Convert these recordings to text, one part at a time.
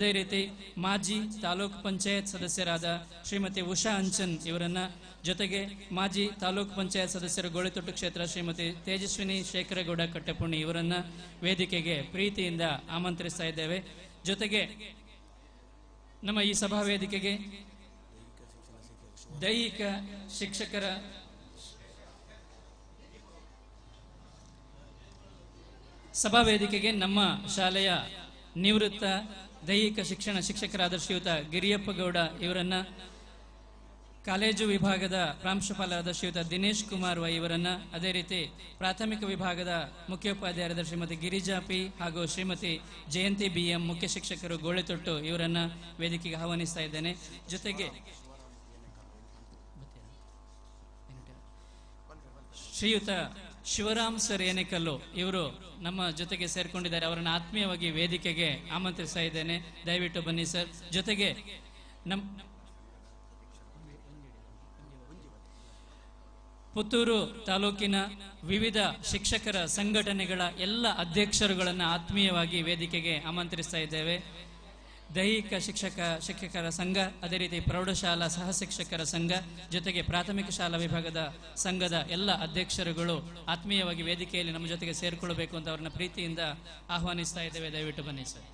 ಅದೇ ರೀತಿ ಮಾಜಿ ತಾಲೂಕು ಪಂಚಾಯತ್ ಸದಸ್ಯರಾದ ಶ್ರೀಮತಿ ಉಷಾ ಅಂಚನ್ ಇವರನ್ನ, ಜೊತೆಗೆ ಮಾಜಿ ತಾಲೂಕು ಪಂಚಾಯತ್ ಸದಸ್ಯರು ಗೋಳಿತೊಟ್ಟು ಕ್ಷೇತ್ರ ಶ್ರೀಮತಿ ತೇಜಸ್ವಿನಿ ಶೇಖರಗೌಡ ಕಟ್ಟಪುಣಿ ಇವರನ್ನ ವೇದಿಕೆಗೆ ಪ್ರೀತಿಯಿಂದ ಆಮಂತ್ರಿಸ್ತಾ ಇದ್ದೇವೆ. ಜೊತೆಗೆ ನಮ್ಮ ಈ ಸಭಾ ವೇದಿಕೆಗೆ ದೈಹಿಕ ಶಿಕ್ಷಕರ ಸಭಾ ವೇದಿಕೆಗೆ ನಮ್ಮ ಶಾಲೆಯ ನಿವೃತ್ತ ದೈಹಿಕ ಶಿಕ್ಷಣ ಶಿಕ್ಷಕರಾದ ಶ್ರೀಯುತ ಗಿರಿಯಪ್ಪ ಗೌಡ ಇವರನ್ನ, ಕಾಲೇಜು ವಿಭಾಗದ ಪ್ರಾಂಶುಪಾಲರಾದ ಶ್ರೀಯುತ ದಿನೇಶ್ ಕುಮಾರ್ ವೈ ಇವರನ್ನ, ಅದೇ ರೀತಿ ಪ್ರಾಥಮಿಕ ವಿಭಾಗದ ಮುಖ್ಯೋಪಾಧ್ಯಾಯರಾದ ಶ್ರೀಮತಿ ಗಿರಿಜಾ ಪಿ ಹಾಗೂ ಶ್ರೀಮತಿ ಜಯಂತಿ BM ಮುಖ್ಯ ಶಿಕ್ಷಕರು ಗೋಳಿತೊಟ್ಟು ಇವರನ್ನ ವೇದಿಕೆಗೆ ಆಹ್ವಾನಿಸ್ತಾ ಇದ್ದೇನೆ. ಜೊತೆಗೆ ಶ್ರೀಯುತ ಶಿವರಾಮ್ ಸರ್ ಏನೆಕಲ್ಲು ಇವರು ನಮ್ಮ ಜೊತೆಗೆ ಸೇರ್ಕೊಂಡಿದ್ದಾರೆ. ಅವರನ್ನು ಆತ್ಮೀಯವಾಗಿ ವೇದಿಕೆಗೆ ಆಮಂತ್ರಿಸ್ತಾ ಇದ್ದೇನೆ, ದಯವಿಟ್ಟು ಬನ್ನಿ ಸರ್. ಜೊತೆಗೆ ಪುತ್ತೂರು ತಾಲೂಕಿನ ವಿವಿಧ ಶಿಕ್ಷಕರ ಸಂಘಟನೆಗಳ ಎಲ್ಲ ಅಧ್ಯಕ್ಷರುಗಳನ್ನು ಆತ್ಮೀಯವಾಗಿ ವೇದಿಕೆಗೆ ಆಮಂತ್ರಿಸ್ತಾ ಇದ್ದೇವೆ. ದೈಹಿಕ ಶಿಕ್ಷಕರ ಸಂಘ, ಅದೇ ರೀತಿ ಪ್ರೌಢಶಾಲಾ ಸಹ ಶಿಕ್ಷಕರ ಸಂಘ, ಜೊತೆಗೆ ಪ್ರಾಥಮಿಕ ಶಾಲಾ ವಿಭಾಗದ ಸಂಘದ ಎಲ್ಲ ಅಧ್ಯಕ್ಷರುಗಳು ಆತ್ಮೀಯವಾಗಿ ವೇದಿಕೆಯಲ್ಲಿ ನಮ್ಮ ಜೊತೆಗೆ ಸೇರಿಕೊಳ್ಳಬೇಕು ಅಂತ ಅವರನ್ನ ಪ್ರೀತಿಯಿಂದ ಆಹ್ವಾನಿಸ್ತಾ ಇದ್ದೇವೆ. ದಯವಿಟ್ಟು ಬನ್ನಿ ಸರ್.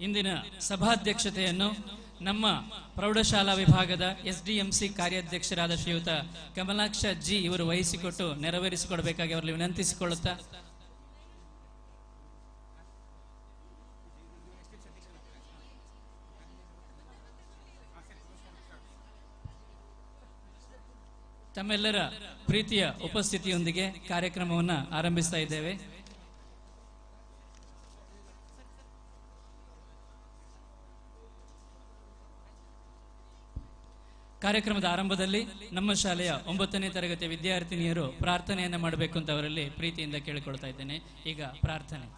ಇಂದಿನ ಸಭಾಧ್ಯಕ್ಷತೆಯನ್ನು ನಮ್ಮ ಪ್ರೌಢಶಾಲಾ ವಿಭಾಗದ SDMC ಕಾರ್ಯಾಧ್ಯಕ್ಷರಾದ ಶ್ರೀಯುತ ಕಮಲಾಕ್ಷ ಜಿ ಇವರು ವಹಿಸಿಕೊಟ್ಟು ನೆರವೇರಿಸಿಕೊಡಬೇಕಾಗಿ ಅವರಲ್ಲಿ ವಿನಂತಿಸಿಕೊಳ್ಳುತ್ತಾ, ತಮ್ಮೆಲ್ಲರ ಪ್ರೀತಿಯ ಉಪಸ್ಥಿತಿಯೊಂದಿಗೆ ಕಾರ್ಯಕ್ರಮವನ್ನು ಆರಂಭಿಸ್ತಾ ಇದ್ದೇವೆ. ಕಾರ್ಯಕ್ರಮದ ಆರಂಭದಲ್ಲಿ ನಮ್ಮ ಶಾಲೆಯ 9ನೇ ತರಗತಿಯ ವಿದ್ಯಾರ್ಥಿನಿಯರು ಪ್ರಾರ್ಥನೆಯನ್ನು ಮಾಡಬೇಕು ಅಂತ ಅವರಲ್ಲಿ ಪ್ರೀತಿಯಿಂದ ಕೇಳಿಕೊಳ್ತಾ ಇದ್ದೇನೆ. ಈಗ ಪ್ರಾರ್ಥನೆ.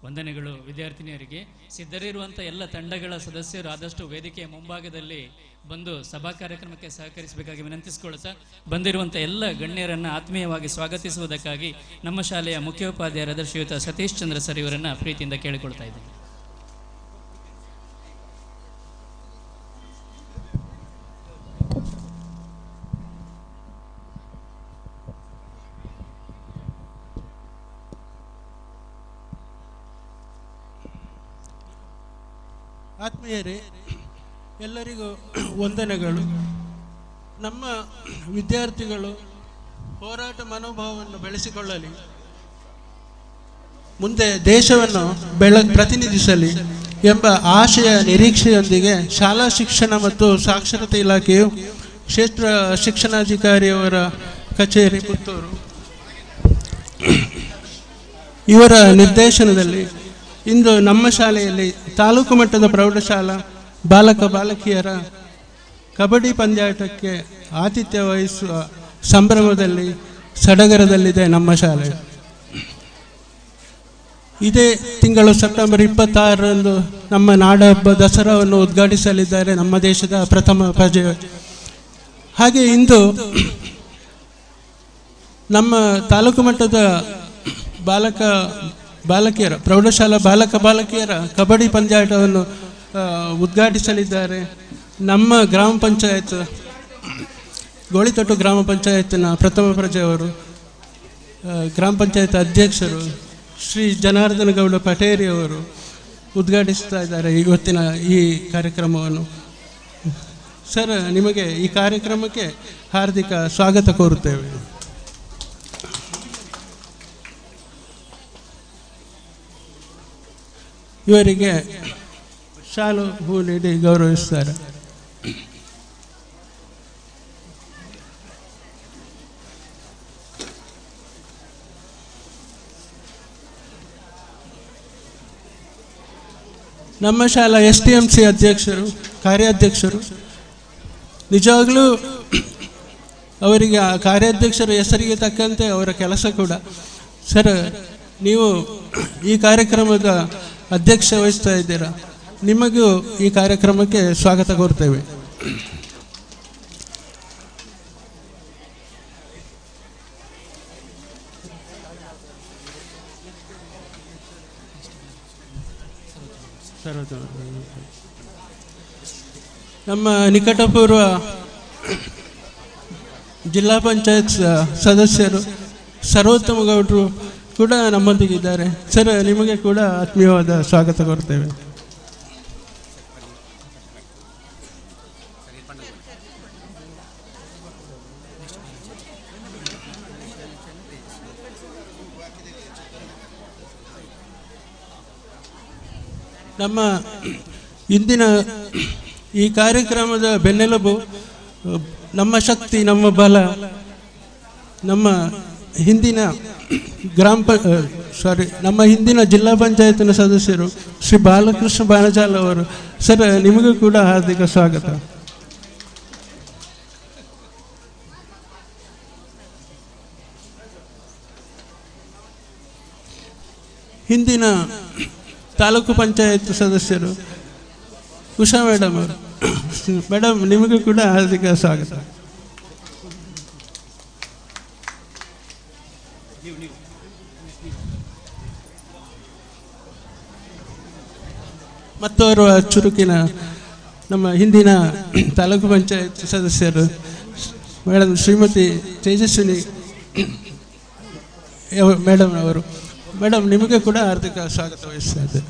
ವಂದನೆಗಳು ವಿದ್ಯಾರ್ಥಿನಿಯರಿಗೆ. ಸಿದ್ಧರಿರುವಂತಹ ಎಲ್ಲ ತಂಡಗಳ ಸದಸ್ಯರು ಆದಷ್ಟು ವೇದಿಕೆಯ ಮುಂಭಾಗದಲ್ಲಿ ಬಂದು ಸಭಾ ಕಾರ್ಯಕ್ರಮಕ್ಕೆ ಸಹಕರಿಸಬೇಕಾಗಿ ವಿನಂತಿಸಿಕೊಳ್ಳುತ್ತಾ, ಬಂದಿರುವಂತಹ ಎಲ್ಲ ಗಣ್ಯರನ್ನ ಆತ್ಮೀಯವಾಗಿ ಸ್ವಾಗತಿಸುವುದಕ್ಕಾಗಿ ನಮ್ಮ ಶಾಲೆಯ ಮುಖ್ಯೋಪಾಧ್ಯಾಯರಾದ ಶ್ರೀಯುತ ಸತೀಶ್ ಚಂದ್ರ ಸರ್ ಇವರನ್ನ ಪ್ರೀತಿಯಿಂದ ಕೇಳಿಕೊಳ್ತಾ ಇದ್ದೇನೆ. ಆತ್ಮೀಯರೇ, ಎಲ್ಲರಿಗೂ ವಂದನೆಗಳು. ನಮ್ಮ ವಿದ್ಯಾರ್ಥಿಗಳು ಹೋರಾಟ ಮನೋಭಾವವನ್ನು ಬೆಳೆಸಿಕೊಳ್ಳಲಿ, ಮುಂದೆ ದೇಶವನ್ನು ಪ್ರತಿನಿಧಿಸಲಿ ಎಂಬ ಆಶಯ ನಿರೀಕ್ಷೆಯೊಂದಿಗೆ ಶಾಲಾ ಶಿಕ್ಷಣ ಮತ್ತು ಸಾಕ್ಷರತೆ ಇಲಾಖೆಯು ಕ್ಷೇತ್ರ ಶಿಕ್ಷಣಾಧಿಕಾರಿಯವರ ಕಚೇರಿ ಪುತ್ತೂರು ಇವರ ನಿರ್ದೇಶನದಲ್ಲಿ ಇಂದು ನಮ್ಮ ಶಾಲೆಯಲ್ಲಿ ತಾಲೂಕು ಮಟ್ಟದ ಪ್ರೌಢಶಾಲಾ ಬಾಲಕ ಬಾಲಕಿಯರ ಕಬಡ್ಡಿ ಪಂದ್ಯಾಟಕ್ಕೆ ಆತಿಥ್ಯ ವಹಿಸುವ ಸಂಭ್ರಮದಲ್ಲಿ ಸಡಗರದಲ್ಲಿದೆ ನಮ್ಮ ಶಾಲೆ. ಇದೇ ತಿಂಗಳು ಸೆಪ್ಟೆಂಬರ್ 26ರಂದು ನಮ್ಮ ನಾಡಹಬ್ಬ ದಸರಾವನ್ನು ಉದ್ಘಾಟಿಸಲಿದ್ದಾರೆ ನಮ್ಮ ದೇಶದ ಪ್ರಥಮ ಪ್ರಜೆ. ಹಾಗೆ ಇಂದು ನಮ್ಮ ತಾಲೂಕು ಮಟ್ಟದ ಬಾಲಕಿಯರ ಪ್ರೌಢಶಾಲಾ ಬಾಲಕ ಬಾಲಕಿಯರ ಕಬಡ್ಡಿ ಪಂದ್ಯಾಟವನ್ನು ಉದ್ಘಾಟಿಸಲಿದ್ದಾರೆ ನಮ್ಮ ಗ್ರಾಮ ಪಂಚಾಯತ್ ಗೋಳಿತೊಟ್ಟು ಗ್ರಾಮ ಪಂಚಾಯತ್ನ ಪ್ರಥಮ ಪ್ರಜೆಯವರು, ಗ್ರಾಮ ಪಂಚಾಯತ್ ಅಧ್ಯಕ್ಷರು ಶ್ರೀ ಜನಾರ್ದನ ಗೌಡ ಪಟೇರಿಯವರು ಉದ್ಘಾಟಿಸ್ತಾ ಇದ್ದಾರೆ ಇವತ್ತಿನ ಈ ಕಾರ್ಯಕ್ರಮವನ್ನು. ಸರ್, ನಿಮಗೆ ಈ ಕಾರ್ಯಕ್ರಮಕ್ಕೆ ಹಾರ್ದಿಕ ಸ್ವಾಗತ ಕೋರುತ್ತೇವೆ. ಇವರಿಗೆ ಶಾಲು ಹೂ ನೀಡಿ ಗೌರವಿಸ್ತಾರೆ. ನಮ್ಮ ಶಾಲಾ STMC ಅಧ್ಯಕ್ಷರು, ಕಾರ್ಯಾಧ್ಯಕ್ಷರು, ನಿಜವಾಗ್ಲೂ ಅವರಿಗೆ ಆ ಕಾರ್ಯಾಧ್ಯಕ್ಷರ ಹೆಸರಿಗೆ ತಕ್ಕಂತೆ ಅವರ ಕೆಲಸ ಕೂಡ. ಸರ್, ನೀವು ಈ ಕಾರ್ಯಕ್ರಮದ ಅಧ್ಯಕ್ಷ ವಹಿಸ್ತಾ ಇದ್ದೀರಾ, ನಿಮಗೂ ಈ ಕಾರ್ಯಕ್ರಮಕ್ಕೆ ಸ್ವಾಗತ ಕೋರ್ತೇವೆ. ನಮ್ಮ ನಿಕಟಪೂರ್ವ ಜಿಲ್ಲಾ ಪಂಚಾಯತ್ ಸದಸ್ಯರು ಸರ್ವೋತ್ತಮ ಗೌಡರು ಕೂಡ ನಮ್ಮೊಂದಿಗಿದ್ದಾರೆ. ಸರ್, ನಿಮಗೆ ಕೂಡ ಆತ್ಮೀಯವಾದ ಸ್ವಾಗತ ಕೋರ್ತೇವೆ. ನಮ್ಮ ಇಂದಿನ ಈ ಕಾರ್ಯಕ್ರಮದ ಬೆನ್ನೆಲುಬು ನಮ್ಮ ಶಕ್ತಿ, ನಮ್ಮ ಬಲ, ನಮ್ಮ ಹಿಂದಿನ ನಮ್ಮ ಹಿಂದಿನ ಜಿಲ್ಲಾ ಪಂಚಾಯತ್ನ ಸದಸ್ಯರು ಶ್ರೀ ಬಾಲಕೃಷ್ಣ ಬಾಣಜಾಲ್ ಅವರು. ಸರ್, ನಿಮಗೂ ಕೂಡ ಹಾರ್ದಿಕ ಸ್ವಾಗತ. ಹಿಂದಿನ ತಾಲೂಕು ಪಂಚಾಯತ್ ಸದಸ್ಯರು ಉಷಾ ಮೇಡಮ್ ಅವರು. ಮೇಡಮ್, ನಿಮಗೂ ಕೂಡ ಹಾರ್ದಿಕ ಸ್ವಾಗತ. ಮತ್ತೋರ್ವ ಚುರುಕಿನ ನಮ್ಮ ಹಿಂದಿನ ತಾಲೂಕು ಪಂಚಾಯತ್ ಸದಸ್ಯರು ಮೇಡಮ್ ಶ್ರೀಮತಿ ತೇಜಸ್ವಿನಿ ಮೇಡಮ್ ಅವರು. ಮೇಡಮ್, ನಿಮಗೆ ಕೂಡ ಹಾರ್ದಿಕ ಸ್ವಾಗತ ವಹಿಸ್ತಾ ಇದ್ದೇವೆ.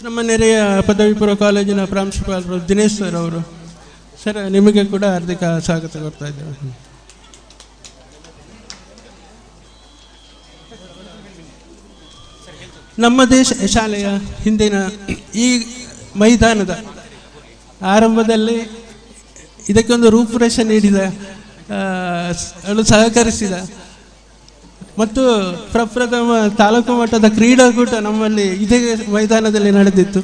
ನಮ್ಮ ನೆರೆಯ ಪದವಿ ಪೂರ್ವ ಕಾಲೇಜಿನ ಪ್ರಾಂಶುಪಾಲರು ದಿನೇಶ್ ಸರ್ ಅವರು. ಸರ್, ನಿಮಗೆ ಕೂಡ ಹಾರ್ದಿಕ ಸ್ವಾಗತ ಕೊಡ್ತಾ ಇದ್ದೇವೆ. ನಮ್ಮ ಶಾಲೆಯ ಹಿಂದಿನ ಈ ಮೈದಾನದ ಆರಂಭದಲ್ಲಿ ಇದಕ್ಕೊಂದು ರೂಪುರೇಷೆ ನೀಡಿದ, ಸಹಕರಿಸಿದ ಮತ್ತು ಪ್ರಪ್ರಥಮ ತಾಲೂಕು ಮಟ್ಟದ ಕ್ರೀಡಾಕೂಟ ನಮ್ಮಲ್ಲಿ ಇದೇ ಮೈದಾನದಲ್ಲಿ ನಡೆದಿತ್ತು.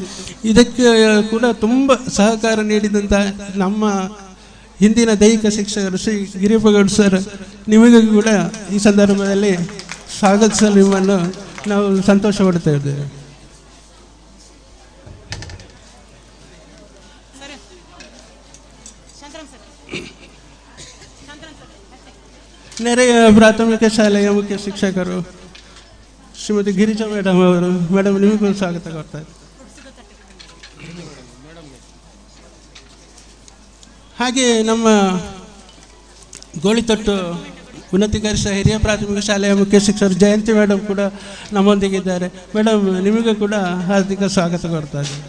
ಇದಕ್ಕೆ ಕೂಡ ತುಂಬ ಸಹಕಾರ ನೀಡಿದಂಥ ನಮ್ಮ ಹಿಂದಿನ ದೈಹಿಕ ಶಿಕ್ಷಕರು ಶ್ರೀ ಗಿರಿಪಗೌಡ ಸರ್, ನಿಮಗೂ ಕೂಡ ಈ ಸಂದರ್ಭದಲ್ಲಿ ಸ್ವಾಗತಿಸಲು ನಿಮ್ಮನ್ನು ನಾವು ಸಂತೋಷ ಪಡ್ತಾ ಇದ್ದೇವೆ. ನೆರೆಯ ಪ್ರಾಥಮಿಕ ಶಾಲೆಯ ಮುಖ್ಯ ಶಿಕ್ಷಕರು ಶ್ರೀಮತಿ ಗಿರಿಜಾ ಮೇಡಮ್ ಅವರು. ಮೇಡಮ್, ನಿಮಗೂ ಸ್ವಾಗತ ಕೊಡ್ತಾ ಇದ್ದಾರೆ. ಹಾಗೆ ನಮ್ಮ ಗೋಳಿತೊಟ್ಟು ಉನ್ನತೀಕರಿಸಿದ ಹಿರಿಯ ಪ್ರಾಥಮಿಕ ಶಾಲೆಯ ಮುಖ್ಯ ಶಿಕ್ಷಕರು ಜಯಂತಿ ಮೇಡಮ್ ಕೂಡ ನಮ್ಮೊಂದಿಗಿದ್ದಾರೆ. ಮೇಡಮ್, ನಿಮಗೂ ಕೂಡ ಹಾರ್ದಿಕ ಸ್ವಾಗತ ಕೊಡ್ತಾ ಇದ್ದೀನಿ.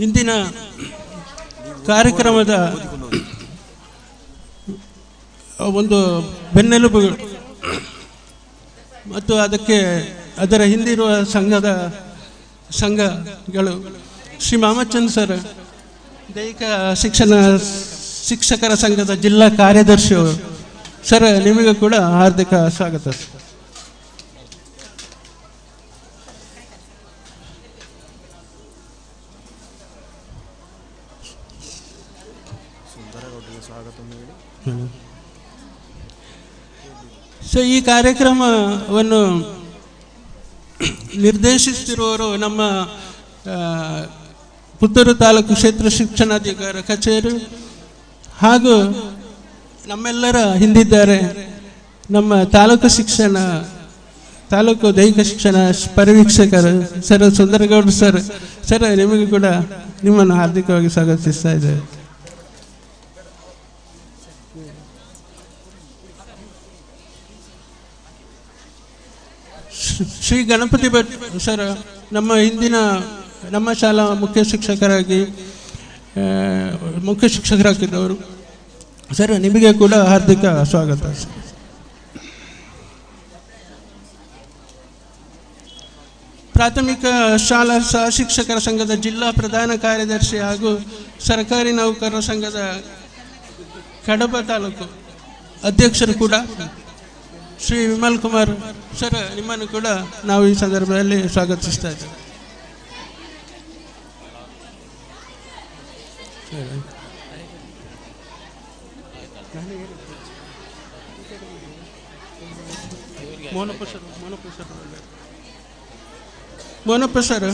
ಇಂದಿನ ಕಾರ್ಯಕ್ರಮದ ಒಂದು ಬೆನ್ನೆಲುಬುಗಳು ಮತ್ತು ಅದರ ಹಿಂದಿರುವ ಸಂಘಗಳು ಶ್ರೀ ಮಾಮಚಂದ್ ಸರ್, ದೈಹಿಕ ಶಿಕ್ಷಕರ ಸಂಘದ ಜಿಲ್ಲಾ ಕಾರ್ಯದರ್ಶಿಯವರು. ಸರ್, ನಿಮಗೂ ಕೂಡ ಹಾರ್ದಿಕ ಸ್ವಾಗತ. ಸೊ ಈ ಕಾರ್ಯಕ್ರಮವನ್ನು ನಿರ್ದೇಶಿಸುತ್ತಿರುವವರು ನಮ್ಮ ಪುತ್ತೂರು ತಾಲೂಕು ಕ್ಷೇತ್ರ ಶಿಕ್ಷಣಾಧಿಕಾರಿ ಕಚೇರಿ, ಹಾಗೂ ನಮ್ಮೆಲ್ಲರ ಹಿಂದಿದ್ದಾರೆ ನಮ್ಮ ತಾಲೂಕು ದೈಹಿಕ ಶಿಕ್ಷಣ ಪರಿವೀಕ್ಷಕರು ಸರ್ ಸುಂದರಗೌಡ ಸರ್. ಸರ್, ನಿಮಗೂ ಕೂಡ ನಿಮ್ಮನ್ನು ಹಾರ್ದಿಕವಾಗಿ ಸ್ವಾಗತಿಸ್ತಾ ಇದ್ದೇವೆ. ಶ್ರೀ ಗಣಪತಿ ಭಟ್ ಸರ್, ನಮ್ಮ ಶಾಲಾ ಮುಖ್ಯ ಶಿಕ್ಷಕರಾಗಿದ್ದವರು. ಸರ್, ನಿಮಗೆ ಕೂಡ ಹಾರ್ದಿಕ ಸ್ವಾಗತ. ಪ್ರಾಥಮಿಕ ಶಾಲಾ ಸಹಶಿಕ್ಷಕರ ಸಂಘದ ಜಿಲ್ಲಾ ಪ್ರಧಾನ ಕಾರ್ಯದರ್ಶಿ ಹಾಗೂ ಸರ್ಕಾರಿ ನೌಕರರ ಸಂಘದ ಕಡಬ ತಾಲೂಕು ಅಧ್ಯಕ್ಷರು ಕೂಡ ಶ್ರೀ ವಿಮಲ್ ಕುಮಾರ್ ಸರ್, ನಿಮ್ಮನ್ನು ಕೂಡ ನಾವು ಈ ಸಂದರ್ಭದಲ್ಲಿ ಸ್ವಾಗತಿಸ್ತಾ ಇದ್ದೇವೆ. ಮೋನಪ್ಪ ಸರ್,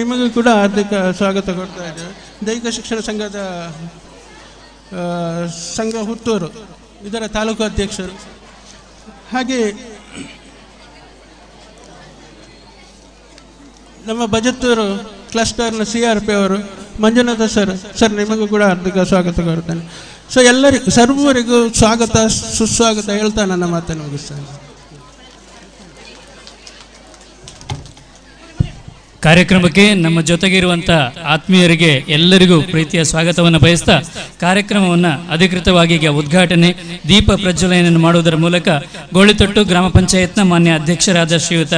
ನಿಮಗೂ ಕೂಡ ಹಾರ್ದಿಕ ಸ್ವಾಗತ ಕೊಡ್ತಾ ಇದ್ದೇವೆ. ದೈಹಿಕ ಶಿಕ್ಷಣ ಸಂಘ ಹುತ್ತೂರು ಇದರ ತಾಲೂಕು ಅಧ್ಯಕ್ಷರು. ಹಾಗೆ ನಮ್ಮ ಬಜತ್ತೂರು ಕ್ಲಸ್ಟರ್ನ CRP ಅವರು ಮಂಜುನಾಥ ಸರ್, ನಿಮಗೂ ಕೂಡ ಹಾರ್ದಿಕ ಸ್ವಾಗತ ಕೊಡ್ತಾನೆ. ಸೊ ಸರ್ವರಿಗೂ ಸ್ವಾಗತ ಸುಸ್ವಾಗತ ಹೇಳ್ತಾ ನನ್ನ ಮಾತನ್ನು ಮುಗಿಸ್ತಾನೆ. ಕಾರ್ಯಕ್ರಮಕ್ಕೆ ನಮ್ಮ ಜೊತೆಗಿರುವಂಥ ಆತ್ಮೀಯರಿಗೆ ಎಲ್ಲರಿಗೂ ಪ್ರೀತಿಯ ಸ್ವಾಗತವನ್ನು ಬಯಸ್ತಾ ಕಾರ್ಯಕ್ರಮವನ್ನು ಅಧಿಕೃತವಾಗಿ ಈಗ ಉದ್ಘಾಟನೆ ದೀಪ ಪ್ರಜ್ವಲನೆಯನ್ನು ಮಾಡುವುದರ ಮೂಲಕ ಗೋಳಿತೊಟ್ಟು ಗ್ರಾಮ ಪಂಚಾಯತ್ನ ಮಾನ್ಯ ಅಧ್ಯಕ್ಷರಾದ ಶ್ರೀಯುತ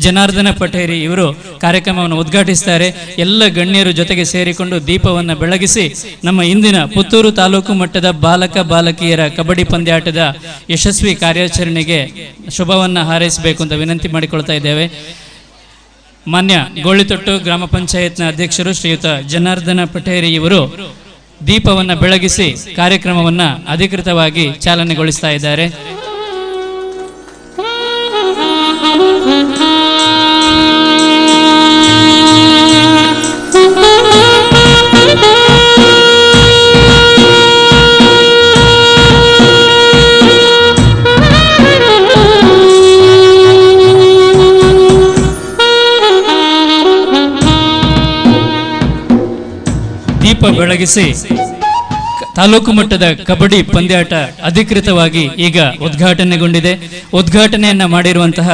ಜನಾರ್ದನ ಪಟೇರಿ ಇವರು ಕಾರ್ಯಕ್ರಮವನ್ನು ಉದ್ಘಾಟಿಸ್ತಾರೆ. ಎಲ್ಲ ಗಣ್ಯರು ಜೊತೆಗೆ ಸೇರಿಕೊಂಡು ದೀಪವನ್ನು ಬೆಳಗಿಸಿ ನಮ್ಮ ಇಂದಿನ ಪುತ್ತೂರು ತಾಲೂಕು ಮಟ್ಟದ ಬಾಲಕ ಬಾಲಕಿಯರ ಕಬಡ್ಡಿ ಪಂದ್ಯಾಟದ ಯಶಸ್ವಿ ಕಾರ್ಯಾಚರಣೆಗೆ ಶುಭವನ್ನು ಹಾರೈಸಬೇಕು ಅಂತ ವಿನಂತಿ ಮಾಡಿಕೊಳ್ತಾ ಇದ್ದೇವೆ. ಮಾನ್ಯ ಗೋಳಿತೊಟ್ಟು ಗ್ರಾಮ ಪಂಚಾಯತ್ನ ಅಧ್ಯಕ್ಷರು ಶ್ರೀಯುತ ಜನಾರ್ದನ ಪಟೇರಿ ಇವರು ದೀಪವನ್ನು ಬೆಳಗಿಸಿ ಕಾರ್ಯಕ್ರಮವನ್ನು ಅಧಿಕೃತವಾಗಿ ಚಾಲನೆಗೊಳಿಸ್ತಾ ಇದ್ದಾರೆ. ದೀಪ ಬೆಳಗಿಸಿ ತಾಲೂಕು ಮಟ್ಟದ ಕಬಡ್ಡಿ ಪಂದ್ಯಾಟ ಅಧಿಕೃತವಾಗಿ ಈಗ ಉದ್ಘಾಟನೆಗೊಂಡಿದೆ. ಉದ್ಘಾಟನೆಯನ್ನ ಮಾಡಿರುವಂತಹ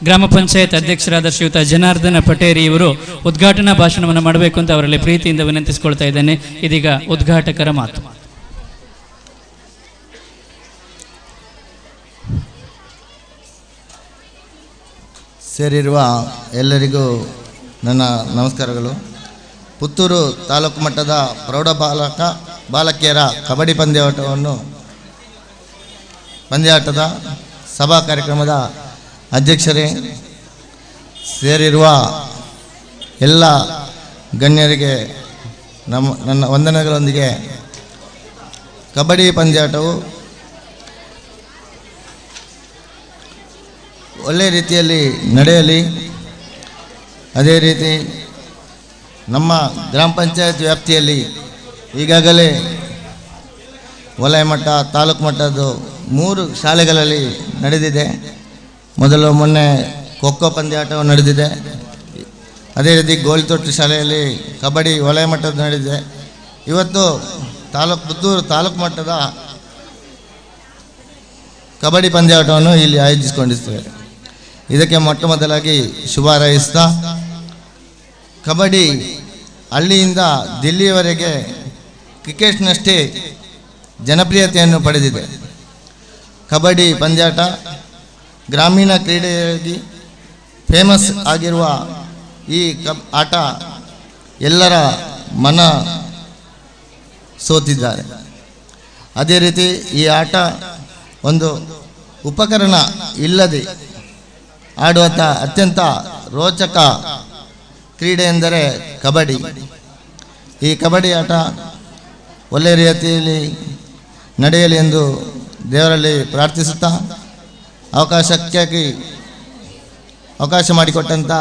ಗ್ರಾಮ ಪಂಚಾಯತ್ ಅಧ್ಯಕ್ಷರಾದ ಶ್ರೀಯುತ ಜನಾರ್ದನ ಪಟೇರಿ ಇವರು ಉದ್ಘಾಟನಾ ಭಾಷಣವನ್ನು ಮಾಡಬೇಕು ಅಂತ ಅವರಲ್ಲಿ ಪ್ರೀತಿಯಿಂದ ವಿನಂತಿಸಿಕೊಳ್ತಾ ಇದ್ದೇನೆ. ಇದೀಗ ಉದ್ಘಾಟಕರ ಮಾತು. ಸೇರಿರುವ ಎಲ್ಲರಿಗೂ ನನ್ನ ನಮಸ್ಕಾರಗಳು. ಪುತ್ತೂರು ತಾಲೂಕು ಮಟ್ಟದ ಪ್ರೌಢ ಬಾಲಕಿಯರ ಕಬಡ್ಡಿ ಪಂದ್ಯಾಟದ ಸಭಾ ಕಾರ್ಯಕ್ರಮದ ಅಧ್ಯಕ್ಷರೇ, ಸೇರಿರುವ ಎಲ್ಲ ಗಣ್ಯರಿಗೆ ನನ್ನ ವಂದನೆಗಳೊಂದಿಗೆ ಕಬಡ್ಡಿ ಪಂದ್ಯಾಟವು ಒಳ್ಳೆಯ ರೀತಿಯಲ್ಲಿ ನಡೆಯಲಿ, ಅದೇ ರೀತಿ ನಮ್ಮ ಗ್ರಾಮ ಪಂಚಾಯತ್ ವ್ಯಾಪ್ತಿಯಲ್ಲಿ ಈಗಾಗಲೇ ವಲಯ ಮಟ್ಟ ತಾಲೂಕು ಮಟ್ಟದ್ದು 3 ಶಾಲೆಗಳಲ್ಲಿ ನಡೆದಿದೆ. ಮೊನ್ನೆ ಖೋಖೋ ಪಂದ್ಯಾಟವು ನಡೆದಿದೆ. ಅದೇ ರೀತಿ ಗೋಲ್ತೊಟ್ಟಿ ಶಾಲೆಯಲ್ಲಿ ಕಬಡ್ಡಿ ವಲಯ ಮಟ್ಟದ ನಡೆದಿದೆ. ಇವತ್ತು ಪುತ್ತೂರು ತಾಲೂಕು ಮಟ್ಟದ ಕಬಡ್ಡಿ ಪಂದ್ಯಾಟವನ್ನು ಇಲ್ಲಿ ಆಯೋಜಿಸಿಕೊಂಡಿರ್ತೇವೆ. ಇದಕ್ಕೆ ಮೊಟ್ಟ ಮೊದಲಾಗಿ ಶುಭ ಹಾರೈಸ್ತಾ, ಕಬಡ್ಡಿ ಹಳ್ಳಿಯಿಂದ ದಿಲ್ಲಿಯವರೆಗೆ ಕ್ರಿಕೆಟ್ನಷ್ಟೇ ಜನಪ್ರಿಯತೆಯನ್ನು ಪಡೆದಿದೆ. ಕಬಡ್ಡಿ ಪಂದ್ಯಾಟ ಗ್ರಾಮೀಣ ಕ್ರೀಡೆಯಾಗಿ ಫೇಮಸ್ ಆಗಿರುವ ಈ ಆಟ ಎಲ್ಲರ ಮನ ಸೋತಿದ್ದಾರೆ. ಅದೇ ರೀತಿ ಈ ಆಟ ಒಂದು ಉಪಕರಣ ಇಲ್ಲದೆ ಆಡುವಂಥ ಅತ್ಯಂತ ರೋಚಕ ಕ್ರೀಡೆ ಎಂದರೆ ಕಬಡ್ಡಿ. ಈ ಕಬಡ್ಡಿ ಆಟ ಒಳ್ಳೆಯ ರೀತಿಯಲ್ಲಿ ನಡೆಯಲಿ ಎಂದು ದೇವರಲ್ಲಿ ಪ್ರಾರ್ಥಿಸುತ್ತಾ ಅವಕಾಶ ಮಾಡಿಕೊಟ್ಟಂಥ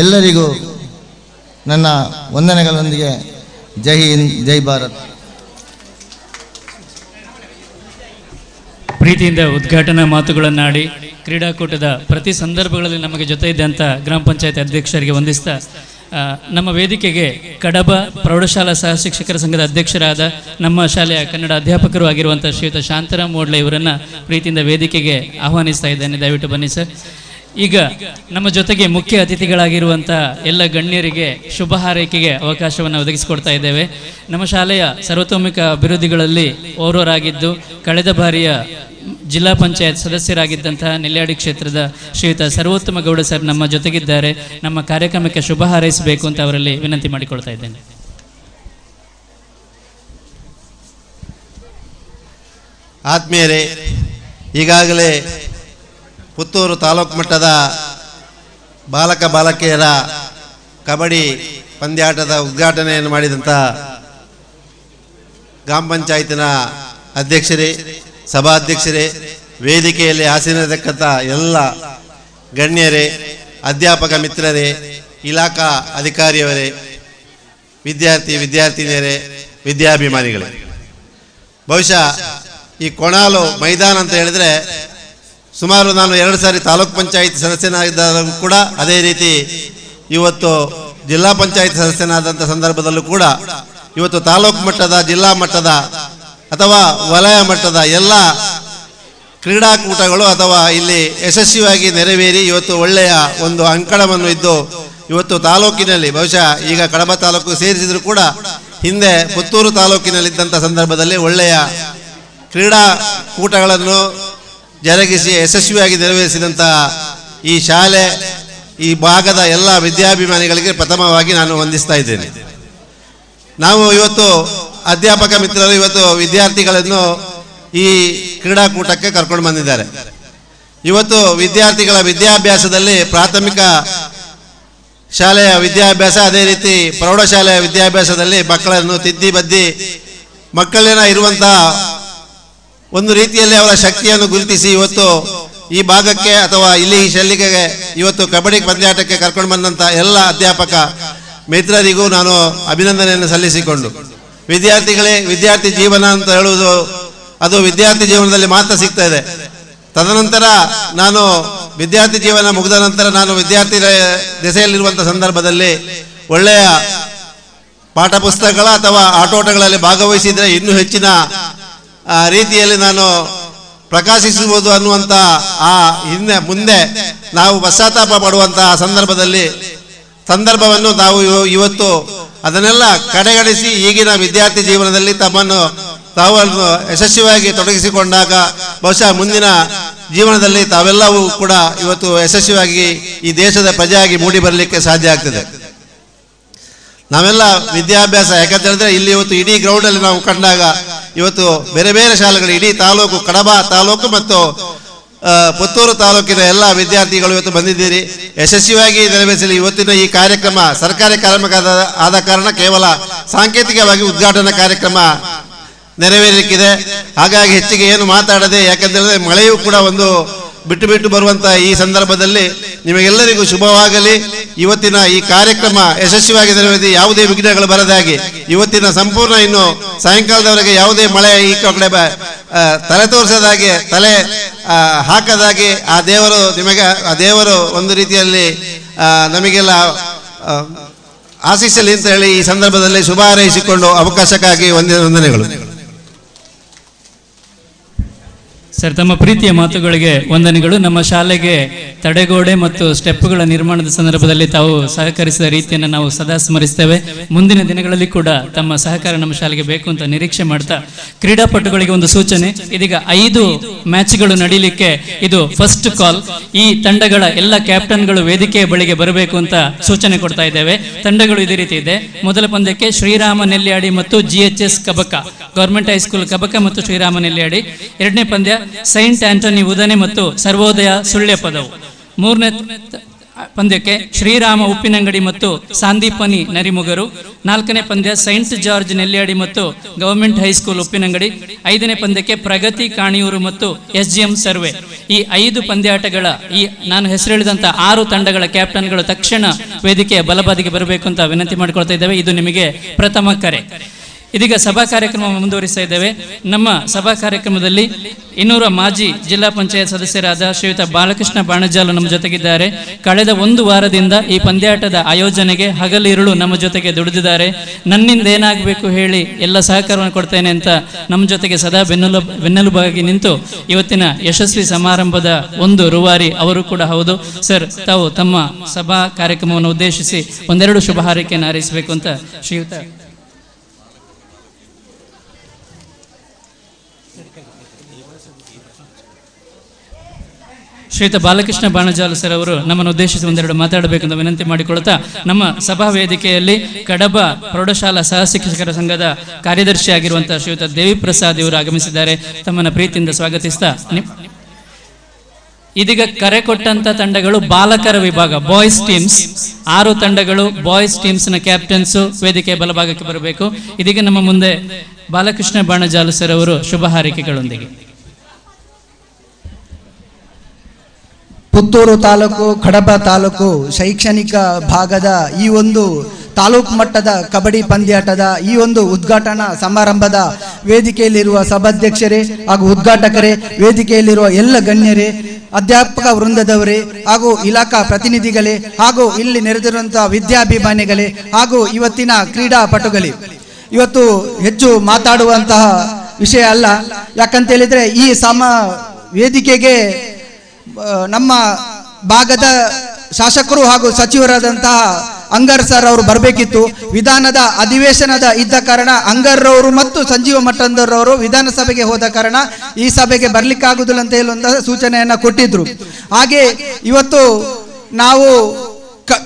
ಎಲ್ಲರಿಗೂ ನನ್ನ ವಂದನೆಗಳೊಂದಿಗೆ ಜೈ ಹಿಂದ್, ಜೈ ಭಾರತ್. ಪ್ರೀತಿಯಿಂದ ಉದ್ಘಾಟನಾ ಮಾತುಗಳನ್ನಾಡಿ ಕ್ರೀಡಾಕೂಟದ ಪ್ರತಿ ಸಂದರ್ಭಗಳಲ್ಲಿ ನಮಗೆ ಜೊತೆ ಇದ್ದಂಥ ಗ್ರಾಮ ಪಂಚಾಯತ್ ಅಧ್ಯಕ್ಷರಿಗೆ ವಂದಿಸ್ತಾ, ನಮ್ಮ ವೇದಿಕೆಗೆ ಕಡಬ ಪ್ರೌಢಶಾಲಾ ಸಹ ಶಿಕ್ಷಕರ ಸಂಘದ ಅಧ್ಯಕ್ಷರಾದ ನಮ್ಮ ಶಾಲೆಯ ಕನ್ನಡ ಅಧ್ಯಾಪಕರು ಆಗಿರುವಂಥ ಶ್ರೀಯುತ ಶಾಂತರಾಮ್ ಮೋಡ್ಲೆ ಇವರನ್ನು ಪ್ರೀತಿಯಿಂದ ವೇದಿಕೆಗೆ ಆಹ್ವಾನಿಸ್ತಾ ಇದ್ದೇನೆ. ದಯವಿಟ್ಟು ಬನ್ನಿ ಸರ್. ಈಗ ನಮ್ಮ ಜೊತೆಗೆ ಮುಖ್ಯ ಅತಿಥಿಗಳಾಗಿರುವಂಥ ಎಲ್ಲ ಗಣ್ಯರಿಗೆ ಶುಭ ಹಾರೈಕೆಗೆ ಅವಕಾಶವನ್ನು ಒದಗಿಸಿಕೊಡ್ತಾ ಇದ್ದೇವೆ. ನಮ್ಮ ಶಾಲೆಯ ಸರ್ವತೋಮುಖ ಅಭಿವೃದ್ಧಿಗಳಲ್ಲಿ ಓರ್ವರಾಗಿದ್ದು ಕಳೆದ ಬಾರಿಯ ಜಿಲ್ಲಾ ಪಂಚಾಯತ್ ಸದಸ್ಯರಾಗಿದ್ದಂತಹ ನೆಲ್ಯಾಡಿ ಕ್ಷೇತ್ರದ ಶ್ರೀಯುತ ಸರ್ವೋತ್ತಮ ಗೌಡ ಸರ್ ನಮ್ಮ ಜೊತೆಗಿದ್ದಾರೆ. ನಮ್ಮ ಕಾರ್ಯಕ್ರಮಕ್ಕೆ ಶುಭ ಹಾರೈಸಬೇಕು ಅಂತ ಅವರಲ್ಲಿ ವಿನಂತಿ ಮಾಡಿಕೊಳ್ತಾ ಇದ್ದೇನೆ. ಆತ್ಮೀಯರೇ, ಈಗಾಗಲೇ ಪುತ್ತೂರು ತಾಲೂಕು ಮಟ್ಟದ ಬಾಲಕ ಬಾಲಕಿಯರ ಕಬಡ್ಡಿ ಪಂದ್ಯಾಟದ ಉದ್ಘಾಟನೆಯನ್ನು ಮಾಡಿದಂಥ ಗ್ರಾಮ ಪಂಚಾಯತಿನ ಅಧ್ಯಕ್ಷರೇ, ಸಭಾಧ್ಯಕ್ಷರೇ, ವೇದಿಕೆಯಲ್ಲಿ ಆಸೀನರತಕ್ಕಂಥ ಎಲ್ಲ ಗಣ್ಯರೇ, ಅಧ್ಯಾಪಕ ಮಿತ್ರರೇ, ಇಲಾಖಾ ಅಧಿಕಾರಿಯವರೇ, ವಿದ್ಯಾರ್ಥಿನಿಯರೇ, ವಿದ್ಯಾಭಿಮಾನಿಗಳೇ, ಬಹುಶಃ ಈ ಕೊಣಾಲು ಮೈದಾನ ಅಂತ ಹೇಳಿದ್ರೆ ಸುಮಾರು ನಾನು 2 ಸಾರಿ ತಾಲೂಕ್ ಪಂಚಾಯತ್ ಸದಸ್ಯನಾಗಿದ್ದಾಗ ಕೂಡ, ಅದೇ ರೀತಿ ಇವತ್ತು ಜಿಲ್ಲಾ ಪಂಚಾಯತ್ ಸದಸ್ಯನಾದಂಥ ಸಂದರ್ಭದಲ್ಲೂ ಕೂಡ ಇವತ್ತು ತಾಲೂಕು ಮಟ್ಟದ, ಜಿಲ್ಲಾ ಮಟ್ಟದ ಅಥವಾ ವಲಯ ಮಟ್ಟದ ಎಲ್ಲ ಕ್ರೀಡಾಕೂಟಗಳು ಅಥವಾ ಇಲ್ಲಿ ಯಶಸ್ವಿಯಾಗಿ ನೆರವೇರಿ ಇವತ್ತು ಒಳ್ಳೆಯ ಒಂದು ಅಂಕಣವನ್ನು ಇದ್ದು ಇವತ್ತು ತಾಲೂಕಿನಲ್ಲಿ, ಬಹುಶಃ ಈಗ ಕಡಬ ತಾಲೂಕು ಸೇರಿಸಿದ್ರು ಕೂಡ ಹಿಂದೆ ಪುತ್ತೂರು ತಾಲೂಕಿನಲ್ಲಿದ್ದಂಥ ಸಂದರ್ಭದಲ್ಲಿ ಒಳ್ಳೆಯ ಕ್ರೀಡಾಕೂಟಗಳನ್ನು ಜರುಗಿಸಿ ಯಶಸ್ವಿಯಾಗಿ ನೆರವೇರಿಸಿದಂಥ ಈ ಶಾಲೆ, ಈ ಭಾಗದ ಎಲ್ಲ ವಿದ್ಯಾಭಿಮಾನಿಗಳಿಗೆ ಪ್ರಥಮವಾಗಿ ನಾನು ವಂದಿಸ್ತಾ ಇದ್ದೇನೆ. ನಾವು ಇವತ್ತು ಅಧ್ಯಾಪಕ ಮಿತ್ರರು ಇವತ್ತು ವಿದ್ಯಾರ್ಥಿಗಳನ್ನು ಈ ಕ್ರೀಡಾಕೂಟಕ್ಕೆ ಕರ್ಕೊಂಡು ಬಂದಿದ್ದಾರೆ. ಇವತ್ತು ವಿದ್ಯಾರ್ಥಿಗಳ ವಿದ್ಯಾಭ್ಯಾಸದಲ್ಲಿ ಪ್ರಾಥಮಿಕ ಶಾಲೆಯ ವಿದ್ಯಾಭ್ಯಾಸ, ಅದೇ ರೀತಿ ಪ್ರೌಢಶಾಲೆಯ ವಿದ್ಯಾಭ್ಯಾಸದಲ್ಲಿ ಮಕ್ಕಳನ್ನು ತಿದ್ದಿ ಬದ್ದಿ ಮಕ್ಕಳೇನ ಇರುವಂಥ ಒಂದು ರೀತಿಯಲ್ಲಿ ಅವರ ಶಕ್ತಿಯನ್ನು ಗುರುತಿಸಿ ಇವತ್ತು ಈ ಭಾಗಕ್ಕೆ ಅಥವಾ ಇಲ್ಲಿ ಶೆಲ್ಲಿಗೆಗೆ ಇವತ್ತು ಕಬಡ್ಡಿ ಪಂದ್ಯಾಟಕ್ಕೆ ಕರ್ಕೊಂಡು ಬಂದಂಥ ಎಲ್ಲ ಅಧ್ಯಾಪಕ ಮಿತ್ರರಿಗೂ ನಾನು ಅಭಿನಂದನೆಯನ್ನು ಸಲ್ಲಿಸಿಕೊಂಡು, ವಿದ್ಯಾರ್ಥಿಗಳೇ, ವಿದ್ಯಾರ್ಥಿ ಜೀವನ ಅಂತ ಹೇಳುವುದು ಅದು ವಿದ್ಯಾರ್ಥಿ ಜೀವನದಲ್ಲಿ ಮಾತ್ರ ಸಿಗ್ತಾ ಇದೆ. ತದನಂತರ ನಾನು ವಿದ್ಯಾರ್ಥಿ ಜೀವನ ಮುಗಿದ ನಂತರ ನಾನು ವಿದ್ಯಾರ್ಥಿ ದೆಸೆಯಲ್ಲಿರುವಂಥ ಸಂದರ್ಭದಲ್ಲಿ ಒಳ್ಳೆಯ ಪಾಠ ಪುಸ್ತಕಗಳ ಅಥವಾ ಆಟೋಟಗಳಲ್ಲಿ ಭಾಗವಹಿಸಿದರೆ ಇನ್ನೂ ಹೆಚ್ಚಿನ ರೀತಿಯಲ್ಲಿ ನಾನು ಪ್ರಕಾಶಿಸಬಹುದು ಅನ್ನುವಂಥ ಮುಂದೆ ನಾವು ಪಶ್ಚಾತ್ತಾಪ ಪಡುವಂತಹ ಸಂದರ್ಭವನ್ನು ನಾವು ಇವತ್ತು ಅದನ್ನೆಲ್ಲ ಕಡೆಗಣಿಸಿ ಈಗಿನ ವಿದ್ಯಾರ್ಥಿ ಜೀವನದಲ್ಲಿ ತಾವು ಯಶಸ್ವಿಯಾಗಿ ತೊಡಗಿಸಿಕೊಂಡಾಗ ಬಹುಶಃ ಮುಂದಿನ ಜೀವನದಲ್ಲಿ ತಾವೆಲ್ಲವೂ ಕೂಡ ಇವತ್ತು ಯಶಸ್ವಿಯಾಗಿ ಈ ದೇಶದ ಪ್ರಜೆಯಾಗಿ ಮೂಡಿ ಬರಲಿಕ್ಕೆ ಸಾಧ್ಯ ಆಗ್ತದೆ. ನಾವೆಲ್ಲ ವಿದ್ಯಾಭ್ಯಾಸ, ಯಾಕಂತ ಹೇಳಿದ್ರೆ ಇಲ್ಲಿ ಇವತ್ತು ಇಡೀ ಗ್ರೌಂಡಲ್ಲಿ ನಾವು ಕಂಡಾಗ ಇವತ್ತು ಬೇರೆ ಬೇರೆ ಶಾಲೆಗಳು, ಇಡೀ ತಾಲೂಕು, ಕಡಬ ತಾಲೂಕು ಮತ್ತು ಪುತ್ತೂರು ತಾಲೂಕಿನ ಎಲ್ಲ ವಿದ್ಯಾರ್ಥಿಗಳು ಇವತ್ತು ಬಂದಿದ್ದೀರಿ. ಯಶಸ್ವಿಯಾಗಿ ನೆರವೇರಿಸಲಿ. ಇವತ್ತಿನ ಈ ಕಾರ್ಯಕ್ರಮ ಸರ್ಕಾರಿ ಕಾರ್ಯಕ್ರಮ ಆದ ಕಾರಣ ಕೇವಲ ಸಾಂಕೇತಿಕವಾಗಿ ಉದ್ಘಾಟನಾ ಕಾರ್ಯಕ್ರಮ ನೆರವೇರಲಿಕ್ಕಿದೆ. ಹಾಗಾಗಿ ಹೆಚ್ಚಿಗೆ ಏನು ಮಾತಾಡದೆ, ಯಾಕಂತೇಳಿದ್ರೆ ಮಳೆಯೂ ಕೂಡ ಒಂದು ಬಿಟ್ಟು ಬರುವಂಥ ಈ ಸಂದರ್ಭದಲ್ಲಿ ನಿಮಗೆಲ್ಲರಿಗೂ ಶುಭವಾಗಲಿ. ಇವತ್ತಿನ ಈ ಕಾರ್ಯಕ್ರಮ ಯಶಸ್ವಿಯಾಗಿ ನೆರವೇರಿ ಯಾವುದೇ ವಿಘ್ನಗಳು ಬರದಾಗಿ ಇವತ್ತಿನ ಸಂಪೂರ್ಣ ಇನ್ನು ಸಾಯಂಕಾಲದವರೆಗೆ ಯಾವುದೇ ಮಳೆ ಈ ಕಡೆ ತಲೆ ತೋರಿಸದಾಗೆ ತಲೆ ಹಾಕದಾಗೆ ಆ ದೇವರು ನಿಮಗೆ ಆ ದೇವರು ಒಂದು ರೀತಿಯಲ್ಲಿ ನಮಗೆಲ್ಲ ಆಶಿಸಲಿ ಅಂತ ಹೇಳಿ ಈ ಸಂದರ್ಭದಲ್ಲಿ ಶುಭ ಹಾರೈಸಿಕೊಂಡು ಅವಕಾಶಕ್ಕಾಗಿ ವಂದನೆಗಳು. ಸರ್, ತಮ್ಮ ಪ್ರೀತಿಯ ಮಾತುಗಳಿಗೆ ವಂದನೆಗಳು. ನಮ್ಮ ಶಾಲೆಗೆ ತಡೆಗೋಡೆ ಮತ್ತು ಸ್ಟೆಪ್ಗಳ ನಿರ್ಮಾಣದ ಸಂದರ್ಭದಲ್ಲಿ ತಾವು ಸಹಕರಿಸಿದ ರೀತಿಯನ್ನು ನಾವು ಸದಾ ಸ್ಮರಿಸ್ತೇವೆ. ಮುಂದಿನ ದಿನಗಳಲ್ಲಿ ಕೂಡ ತಮ್ಮ ಸಹಕಾರ ನಮ್ಮ ಶಾಲೆಗೆ ಬೇಕು ಅಂತ ನಿರೀಕ್ಷೆ ಮಾಡ್ತಾ, ಕ್ರೀಡಾಪಟುಗಳಿಗೆ ಒಂದು ಸೂಚನೆ. ಇದೀಗ 5 ಮ್ಯಾಚ್ಗಳು ನಡೀಲಿಕ್ಕೆ ಇದು ಫಸ್ಟ್ ಕಾಲ್. ಈ ತಂಡಗಳ ಎಲ್ಲ ಕ್ಯಾಪ್ಟನ್ಗಳು ವೇದಿಕೆಯ ಬಳಿಗೆ ಬರಬೇಕು ಅಂತ ಸೂಚನೆ ಕೊಡ್ತಾ ಇದ್ದೇವೆ. ತಂಡಗಳು ಇದೇ ರೀತಿ ಇದೆ. ಮೊದಲ ಪಂದ್ಯಕ್ಕೆ ಶ್ರೀರಾಮ ನೆಲ್ಯಾಡಿ ಮತ್ತು GHS Kabaka, government high school Kabaka ಮತ್ತು ಶ್ರೀರಾಮ ನೆಲ್ಯಾಡಿ. ಎರಡನೇ ಪಂದ್ಯ ಸೈಂಟ್ ಆಂಟೋನಿ ಉದನೆ ಮತ್ತು ಸರ್ವೋದಯ ಸುಳ್ಯಪದವು. ಮೂರನೇ ಪಂದ್ಯಕ್ಕೆ ಶ್ರೀರಾಮ ಉಪ್ಪಿನಂಗಡಿ ಮತ್ತು ಸಾಂದೀಪನಿ ನರಿಮುಗರು. ನಾಲ್ಕನೇ ಪಂದ್ಯ ಸೈಂಟ್ ಜಾರ್ಜ್ ನೆಲ್ಯಾಡಿ ಮತ್ತು ಗವರ್ಮೆಂಟ್ ಹೈಸ್ಕೂಲ್ ಉಪ್ಪಿನಂಗಡಿ. 5ನೇ ಪಂದ್ಯಕ್ಕೆ ಪ್ರಗತಿ ಕಾಣಿಯೂರು ಮತ್ತು SGM ಸರ್ವೆ. ಈ 5 ಪಂದ್ಯಾಟಗಳ ಈ ನಾನು ಹೆಸರೇಳಿದಂಥ 6 ತಂಡಗಳ ಕ್ಯಾಪ್ಟನ್ಗಳು ತಕ್ಷಣ ವೇದಿಕೆಯ ಬಲಬದಿಗೆ ಬರಬೇಕು ಅಂತ ವಿನಂತಿ ಮಾಡಿಕೊಳ್ತಾ ಇದ್ದೇವೆ. ಇದು ನಿಮಗೆ ಪ್ರಥಮ ಕರೆ. ಇದೀಗ ಸಭಾ ಕಾರ್ಯಕ್ರಮ ಮುಂದುವರಿಸ್ತಾ ಇದ್ದೇವೆ. ನಮ್ಮ ಸಭಾ ಕಾರ್ಯಕ್ರಮದಲ್ಲಿ 200 ಮಾಜಿ ಜಿಲ್ಲಾ ಪಂಚಾಯತ್ ಸದಸ್ಯರಾದ ಶ್ರೀಯುತ ಬಾಲಕೃಷ್ಣ ಬಾಣಜಾಲ ನಮ್ಮ ಜೊತೆಗಿದ್ದಾರೆ. ಕಳೆದ 1 ವಾರದಿಂದ ಈ ಪಂದ್ಯಾಟದ ಆಯೋಜನೆಗೆ ಹಗಲಿರುಳು ನಮ್ಮ ಜೊತೆಗೆ ದುಡಿದಿದ್ದಾರೆ. ನನ್ನಿಂದ ಏನಾಗಬೇಕು ಹೇಳಿ ಎಲ್ಲ ಸಹಕಾರವನ್ನು ಕೊಡ್ತೇನೆ ಅಂತ ನಮ್ಮ ಜೊತೆಗೆ ಸದಾ ಬೆನ್ನೆಲುಬಾಗಿ ನಿಂತು ಇವತ್ತಿನ ಯಶಸ್ವಿ ಸಮಾರಂಭದ ಒಂದು ರೂವಾರಿ ಅವರು ಕೂಡ ಹೌದು. ಸರ್, ತಾವು ತಮ್ಮ ಸಭಾ ಕಾರ್ಯಕ್ರಮವನ್ನು ಉದ್ದೇಶಿಸಿ ಒಂದೆರಡು ಶುಭ ಹಾರೈಕೆಯನ್ನು ಹಾರೈಸಬೇಕು ಅಂತ ಶ್ರೀಯುತ ಬಾಲಕೃಷ್ಣ ಬಾಣಜಾಲ ಸರ್ ಅವರು ನಮ್ಮನ್ನು ಉದ್ದೇಶಿಸಿ ಒಂದೆರಡು ಮಾತಾಡಬೇಕೆಂದು ವಿನಂತಿ ಮಾಡಿಕೊಳ್ಳುತ್ತಾ, ನಮ್ಮ ಸಭಾ ವೇದಿಕೆಯಲ್ಲಿ ಕಡಬ ಪ್ರೌಢಶಾಲಾ ಸಹ ಶಿಕ್ಷಕರ ಸಂಘದ ಕಾರ್ಯದರ್ಶಿಯಾಗಿರುವಂತಹ ಶ್ರೀಯುತ ದೇವಿ ಪ್ರಸಾದ್ ಇವರು ಆಗಮಿಸಿದ್ದಾರೆ. ತಮ್ಮನ್ನ ಪ್ರೀತಿಯಿಂದ ಸ್ವಾಗತಿಸ್ತಾ, ಇದೀಗ ಕರೆ ಕೊಟ್ಟಂತ ತಂಡಗಳು ಬಾಲಕರ ವಿಭಾಗ ಬಾಯ್ಸ್ ಟೀಮ್ಸ್. 6 ತಂಡಗಳು ಬಾಯ್ಸ್ ಟೀಮ್ಸ್ ನ ಕ್ಯಾಪ್ಟನ್ಸ್ ವೇದಿಕೆಯ ಬಲಭಾಗಕ್ಕೆ ಬರಬೇಕು. ಇದೀಗ ನಮ್ಮ ಮುಂದೆ ಬಾಲಕೃಷ್ಣ ಬಾಣಜಾಲ ಸರ್ ಅವರು ಶುಭ ಹಾರೈಕೆಗಳೊಂದಿಗೆ. ಪುತ್ತೂರು ತಾಲೂಕು, ಕಡಬ ತಾಲೂಕು ಶೈಕ್ಷಣಿಕ ಭಾಗದ ಈ ಒಂದು ತಾಲೂಕು ಮಟ್ಟದ ಕಬಡ್ಡಿ ಪಂದ್ಯಾಟದ ಈ ಒಂದು ಉದ್ಘಾಟನಾ ಸಮಾರಂಭದ ವೇದಿಕೆಯಲ್ಲಿರುವ ಸಭಾಧ್ಯಕ್ಷರೇ ಹಾಗೂ ಉದ್ಘಾಟಕರೇ, ವೇದಿಕೆಯಲ್ಲಿರುವ ಎಲ್ಲ ಗಣ್ಯರೇ, ಅಧ್ಯಾಪಕ ವೃಂದದವರೇ ಹಾಗೂ ಇಲಾಖಾ ಪ್ರತಿನಿಧಿಗಳೇ ಹಾಗೂ ಇಲ್ಲಿ ನೆರೆದಿರುವಂತಹ ವಿದ್ಯಾಭಿಮಾನಿಗಳೇ ಹಾಗೂ ಇವತ್ತಿನ ಕ್ರೀಡಾಪಟುಗಳೇ, ಇವತ್ತು ಹೆಚ್ಚು ಮಾತಾಡುವಂತಹ ವಿಷಯ ಅಲ್ಲ. ಯಾಕಂತ ಹೇಳಿದ್ರೆ ಈ ವೇದಿಕೆಗೆ ನಮ್ಮ ಭಾಗದ ಶಾಸಕರು ಹಾಗೂ ಸಚಿವರಾದಂತಹ ಅಂಗರ್ ಸರ್ ಅವರು ಬರಬೇಕಿತ್ತು. ವಿಧಾನದ ಅಧಿವೇಶನದ ಇದ್ದ ಕಾರಣ ಅಂಗರ್ರವರು ಮತ್ತು ಸಂಜೀವ ಮಠಂದರವರು ವಿಧಾನಸಭೆಗೆ ಹೋದ ಕಾರಣ ಈ ಸಭೆಗೆ ಬರ್ಲಿಕ್ಕಾಗುದಿಲ್ಲ ಅಂತ ಹೇಳುವಂತಹ ಸೂಚನೆಯನ್ನ ಕೊಟ್ಟಿದ್ರು. ಹಾಗೆ ಇವತ್ತು ನಾವು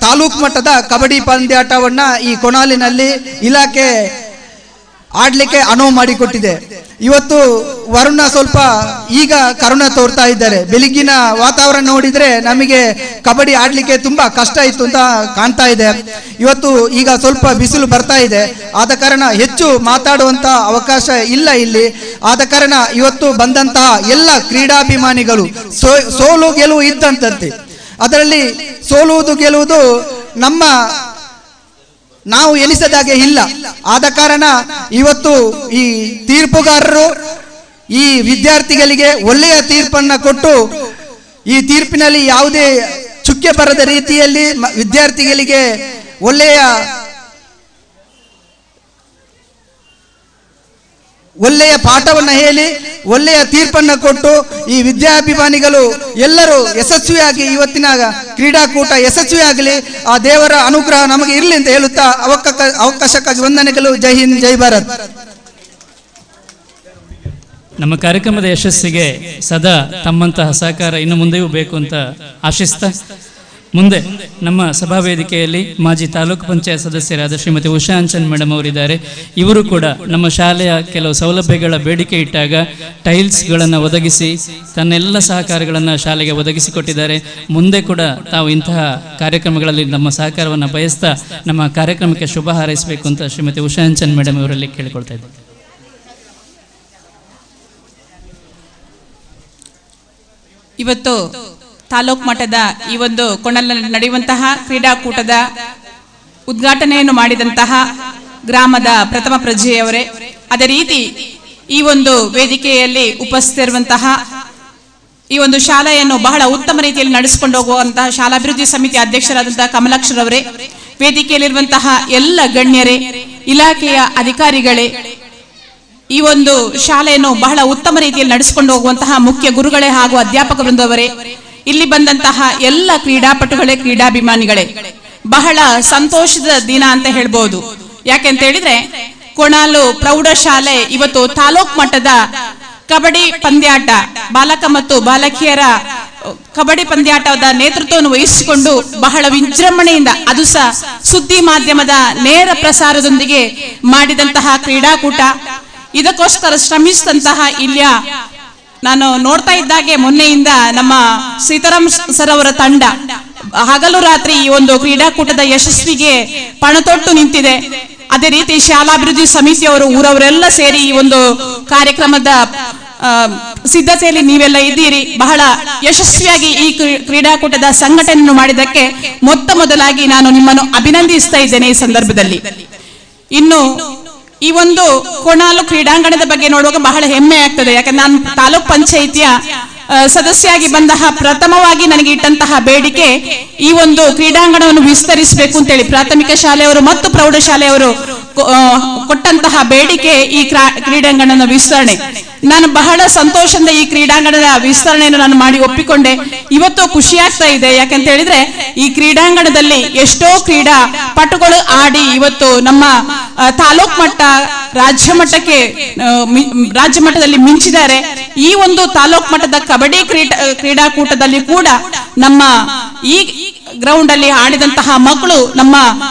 ತಾಲೂಕು ಮಟ್ಟದ ಕಬಡ್ಡಿ ಪಂದ್ಯಾಟವನ್ನ ಈ ಕೊನಾಲಿನಲ್ಲಿ ಇಲಾಖೆ ಆಡ್ಲಿಕ್ಕೆ ಅನುವು ಮಾಡಿಕೊಟ್ಟಿದೆ. ಇವತ್ತು ವರುಣ ಸ್ವಲ್ಪ ಈಗ ಕರುಣ ತೋರ್ತಾ ಇದ್ದಾರೆ. ಬೆಳಗಿನ ವಾತಾವರಣ ನೋಡಿದ್ರೆ ನಮಗೆ ಕಬಡ್ಡಿ ಆಡ್ಲಿಕ್ಕೆ ತುಂಬಾ ಕಷ್ಟ ಇತ್ತು ಅಂತ ಕಾಣ್ತಾ ಇದೆ. ಇವತ್ತು ಈಗ ಸ್ವಲ್ಪ ಬಿಸಿಲು ಬರ್ತಾ ಇದೆ. ಆದ ಕಾರಣ ಹೆಚ್ಚು ಮಾತಾಡುವಂತ ಅವಕಾಶ ಇಲ್ಲ ಇಲ್ಲಿ. ಆದ ಕಾರಣ ಇವತ್ತು ಬಂದಂತಹ ಎಲ್ಲ ಕ್ರೀಡಾಭಿಮಾನಿಗಳು ಸೋಲು ಗೆಲುವು ಇದ್ದಂತೆ, ಅದರಲ್ಲಿ ಸೋಲುವುದು ಗೆಲ್ಲುವುದು ನಾವು ಎನಿಸದಾಗೆ ಇಲ್ಲ. ಆದ ಕಾರಣ ಇವತ್ತು ಈ ತೀರ್ಪುಗಾರರು ಈ ವಿದ್ಯಾರ್ಥಿಗಳಿಗೆ ಒಳ್ಳೆಯ ತೀರ್ಪನ್ನು ಕೊಟ್ಟು ಈ ತೀರ್ಪಿನಲ್ಲಿ ಯಾವುದೇ ಚುಕ್ಕೆ ಬರದ ರೀತಿಯಲ್ಲಿ ವಿದ್ಯಾರ್ಥಿಗಳಿಗೆ ಒಳ್ಳೆಯ ಪಾಠವನ್ನು ಹೇಳಿ ಒಳ್ಳೆಯ ತೀರ್ಪನ್ನು ಕೊಟ್ಟು ಈ ವಿದ್ಯಾಭಿಮಾನಿಗಳು ಎಲ್ಲರೂ ಯಶಸ್ವಿಯಾಗಿ ಇವತ್ತಿನ ಕ್ರೀಡಾಕೂಟ ಯಶಸ್ವಿಯಾಗಲಿ, ಆ ದೇವರ ಅನುಗ್ರಹ ನಮಗೆ ಇರಲಿ ಅಂತ ಹೇಳುತ್ತಾ ಅವಕಾಶಕ್ಕಾಗಿ ವಂದನೆಗಳು. ಜೈ ಹಿಂದ್, ಜೈ ಭಾರತ್. ನಮ್ಮ ಕಾರ್ಯಕ್ರಮದ ಯಶಸ್ಸಿಗೆ ಸದಾ ತಮ್ಮಂತಹ ಸಹಕಾರ ಇನ್ನು ಮುಂದೆಯೂ ಬೇಕು ಅಂತ ಆಶಿಸ್ತಾ, ಮುಂದೆ ನಮ್ಮ ಸಭಾ ವೇದಿಕೆಯಲ್ಲಿ ಮಾಜಿ ತಾಲೂಕು ಪಂಚಾಯತ್ ಸದಸ್ಯರಾದ ಶ್ರೀಮತಿ ಉಷಾ ಅಂಚನ್ ಮೇಡಮ್ ಅವರಿದ್ದಾರೆ. ಇವರು ಕೂಡ ನಮ್ಮ ಶಾಲೆಯ ಕೆಲವು ಸೌಲಭ್ಯಗಳ ಬೇಡಿಕೆ ಇಟ್ಟಾಗ ಟೈಲ್ಸ್ಗಳನ್ನು ಒದಗಿಸಿ ತನ್ನೆಲ್ಲ ಸಹಕಾರಗಳನ್ನು ಶಾಲೆಗೆ ಒದಗಿಸಿಕೊಟ್ಟಿದ್ದಾರೆ. ಮುಂದೆ ಕೂಡ ತಾವು ಇಂತಹ ಕಾರ್ಯಕ್ರಮಗಳಲ್ಲಿ ನಮ್ಮ ಸಹಕಾರವನ್ನು ಬಯಸ್ತಾ ನಮ್ಮ ಕಾರ್ಯಕ್ರಮಕ್ಕೆ ಶುಭ ಹಾರೈಸಬೇಕು ಅಂತ ಶ್ರೀಮತಿ ಉಷಾ ಅಂಚನ್ ಮೇಡಮ್ ಅವರಲ್ಲಿ ಕೇಳಿಕೊಳ್ತಾ ಇದ್ದಾರೆ. ಇವತ್ತು ತಾಲೂಕು ಮಟ್ಟದ ಈ ಒಂದು ಕೊಂಡಲಲ್ಲಿ ನಡೆಯುವಂತಹ ಕ್ರೀಡಾಕೂಟದ ಉದ್ಘಾಟನೆಯನ್ನು ಮಾಡಿದಂತಹ ಗ್ರಾಮದ ಪ್ರಥಮ ಪ್ರಜೆಯವರೇ, ಅದೇ ರೀತಿ ಈ ಒಂದು ವೇದಿಕೆಯಲ್ಲಿ ಉಪಸ್ಥಿತಿರುವಂತಹ ಈ ಒಂದು ಶಾಲೆಯನ್ನು ಬಹಳ ಉತ್ತಮ ರೀತಿಯಲ್ಲಿ ನಡೆಸಿಕೊಂಡು ಹೋಗುವಂತಹ ಶಾಲಾಭಿವೃದ್ಧಿ ಸಮಿತಿ ಅಧ್ಯಕ್ಷರಾದಂತಹ ಕಮಲಾಕ್ಷರವರೇ, ವೇದಿಕೆಯಲ್ಲಿರುವಂತಹ ಎಲ್ಲ ಗಣ್ಯರೇ, ಇಲಾಖೆಯ ಅಧಿಕಾರಿಗಳೇ, ಈ ಒಂದು ಶಾಲೆಯನ್ನು ಬಹಳ ಉತ್ತಮ ರೀತಿಯಲ್ಲಿ ನಡೆಸಿಕೊಂಡು ಹೋಗುವಂತಹ ಮುಖ್ಯ ಗುರುಗಳೇ ಹಾಗೂ ಅಧ್ಯಾಪಕ ವೃಂದವರೇ, ಇಲ್ಲಿ ಬಂದಂತಹ ಎಲ್ಲ ಕ್ರೀಡಾಪಟುಗಳೇ, ಕ್ರೀಡಾಭಿಮಾನಿಗಳೇ, ಬಹಳ ಸಂತೋಷದ ದಿನ ಅಂತ ಹೇಳ್ಬೋದು. ಯಾಕೆಂತ ಹೇಳಿದ್ರೆ ಕೊಣಾಲು ಪ್ರೌಢಶಾಲೆ ಇವತ್ತು ತಾಲೂಕು ಮಟ್ಟದ ಕಬಡ್ಡಿ ಪಂದ್ಯಾಟ, ಬಾಲಕ ಮತ್ತು ಬಾಲಕಿಯರ ಕಬಡ್ಡಿ ಪಂದ್ಯಾಟದ ನೇತೃತ್ವವನ್ನು ವಹಿಸಿಕೊಂಡು ಬಹಳ ವಿಜೃಂಭಣೆಯಿಂದ, ಅದು ಸಹ ಸುದ್ದಿ ಮಾಧ್ಯಮದ ನೇರ ಪ್ರಸಾರದೊಂದಿಗೆ ಮಾಡಿದಂತಹ ಕ್ರೀಡಾಕೂಟ. ಇದಕ್ಕೋಸ್ಕರ ಶ್ರಮಿಸಿದಂತಹ ಇಲ್ಲಿಯ ನಾನು ನೋಡ್ತಾ ಇದ್ದಾಗೆ ಮೊನ್ನೆಯಿಂದ ನಮ್ಮ ಸೀತಾರಾಮ್ ಸರ್ ಅವರ ತಂಡ ಹಗಲು ರಾತ್ರಿ ಈ ಒಂದು ಕ್ರೀಡಾಕೂಟದ ಯಶಸ್ವಿಗೆ ಪಣತೊಟ್ಟು ನಿಂತಿದೆ. ಅದೇ ರೀತಿ ಶಾಲಾಭಿವೃದ್ಧಿ ಸಮಿತಿಯವರು, ಊರವರೆಲ್ಲ ಸೇರಿ ಈ ಒಂದು ಕಾರ್ಯಕ್ರಮದ ಸಿದ್ಧತೆಯಲ್ಲಿ ನೀವೆಲ್ಲ ಇದ್ದೀರಿ. ಬಹಳ ಯಶಸ್ವಿಯಾಗಿ ಈ ಕ್ರೀಡಾಕೂಟದ ಸಂಘಟನೆಯನ್ನು ಮಾಡಿದ್ದಕ್ಕೆ ಮೊದಲಾಗಿ ನಾನು ನಿಮ್ಮನ್ನು ಅಭಿನಂದಿಸ್ತಾ ಇದ್ದೇನೆ ಈ ಸಂದರ್ಭದಲ್ಲಿ. ಇನ್ನು ಈ ಒಂದು ಕೊಣಾಲು ಕ್ರೀಡಾಂಗಣದ ಬಗ್ಗೆ ನೋಡುವಾಗ ಬಹಳ ಹೆಮ್ಮೆ ಆಗ್ತದೆ. ಯಾಕಂದ್ರೆ ನಾನು ತಾಲೂಕ್ ಪಂಚಾಯಿತಿಯ ಸದಸ್ಯಾಗಿ ಬಂತಹ ಪ್ರಥಮವಾಗಿ ನನಗೆ ಇಟ್ಟಂತಹ ಬೇಡಿಕೆ ಈ ಒಂದು ಕ್ರೀಡಾಂಗಣವನ್ನು ವಿಸ್ತರಿಸಬೇಕು ಅಂತೇಳಿ ಪ್ರಾಥಮಿಕ ಶಾಲೆಯವರು ಮತ್ತು ಪ್ರೌಢಶಾಲೆಯವರು ಕೊಟ್ಟಂತಹ ಬೇಡಿಕೆ ಈ ಕ್ರೀಡಾಂಗಣದ ವಿಸ್ತರಣೆ. ನಾನು ಬಹಳ ಸಂತೋಷದಿಂದ ಈ ಕ್ರೀಡಾಂಗಣದ ವಿಸ್ತರಣೆಯನ್ನು ನಾನು ಮಾಡಿ ಒಪ್ಪಿಕೊಂಡೆ. ಇವತ್ತು ಖುಷಿ ಆಗ್ತಾ ಇದೆ. ಯಾಕಂತ ಹೇಳಿದ್ರೆ ಈ ಕ್ರೀಡಾಂಗಣದಲ್ಲಿ ಎಷ್ಟೋ ಕ್ರೀಡಾ ಪಟುಗಳು ಆಡಿ ಇವತ್ತು ನಮ್ಮ ತಾಲೂಕ್ ಮಟ್ಟ, ರಾಜ್ಯ ಮಟ್ಟದಲ್ಲಿ ಮಿಂಚಿದ್ದಾರೆ. ಈ ಒಂದು ತಾಲೂಕ್ ಮಟ್ಟದ ಕಬಡ್ಡಿ ಕ್ರೀಡಾಕೂಟದಲ್ಲಿ ಕೂಡ ನಮ್ಮ ಈ ಗ್ರೌಂಡ್ ಅಲ್ಲಿ ಆಡಿದಂತಹ ಮಕ್ಕಳು ನಮ್ಮ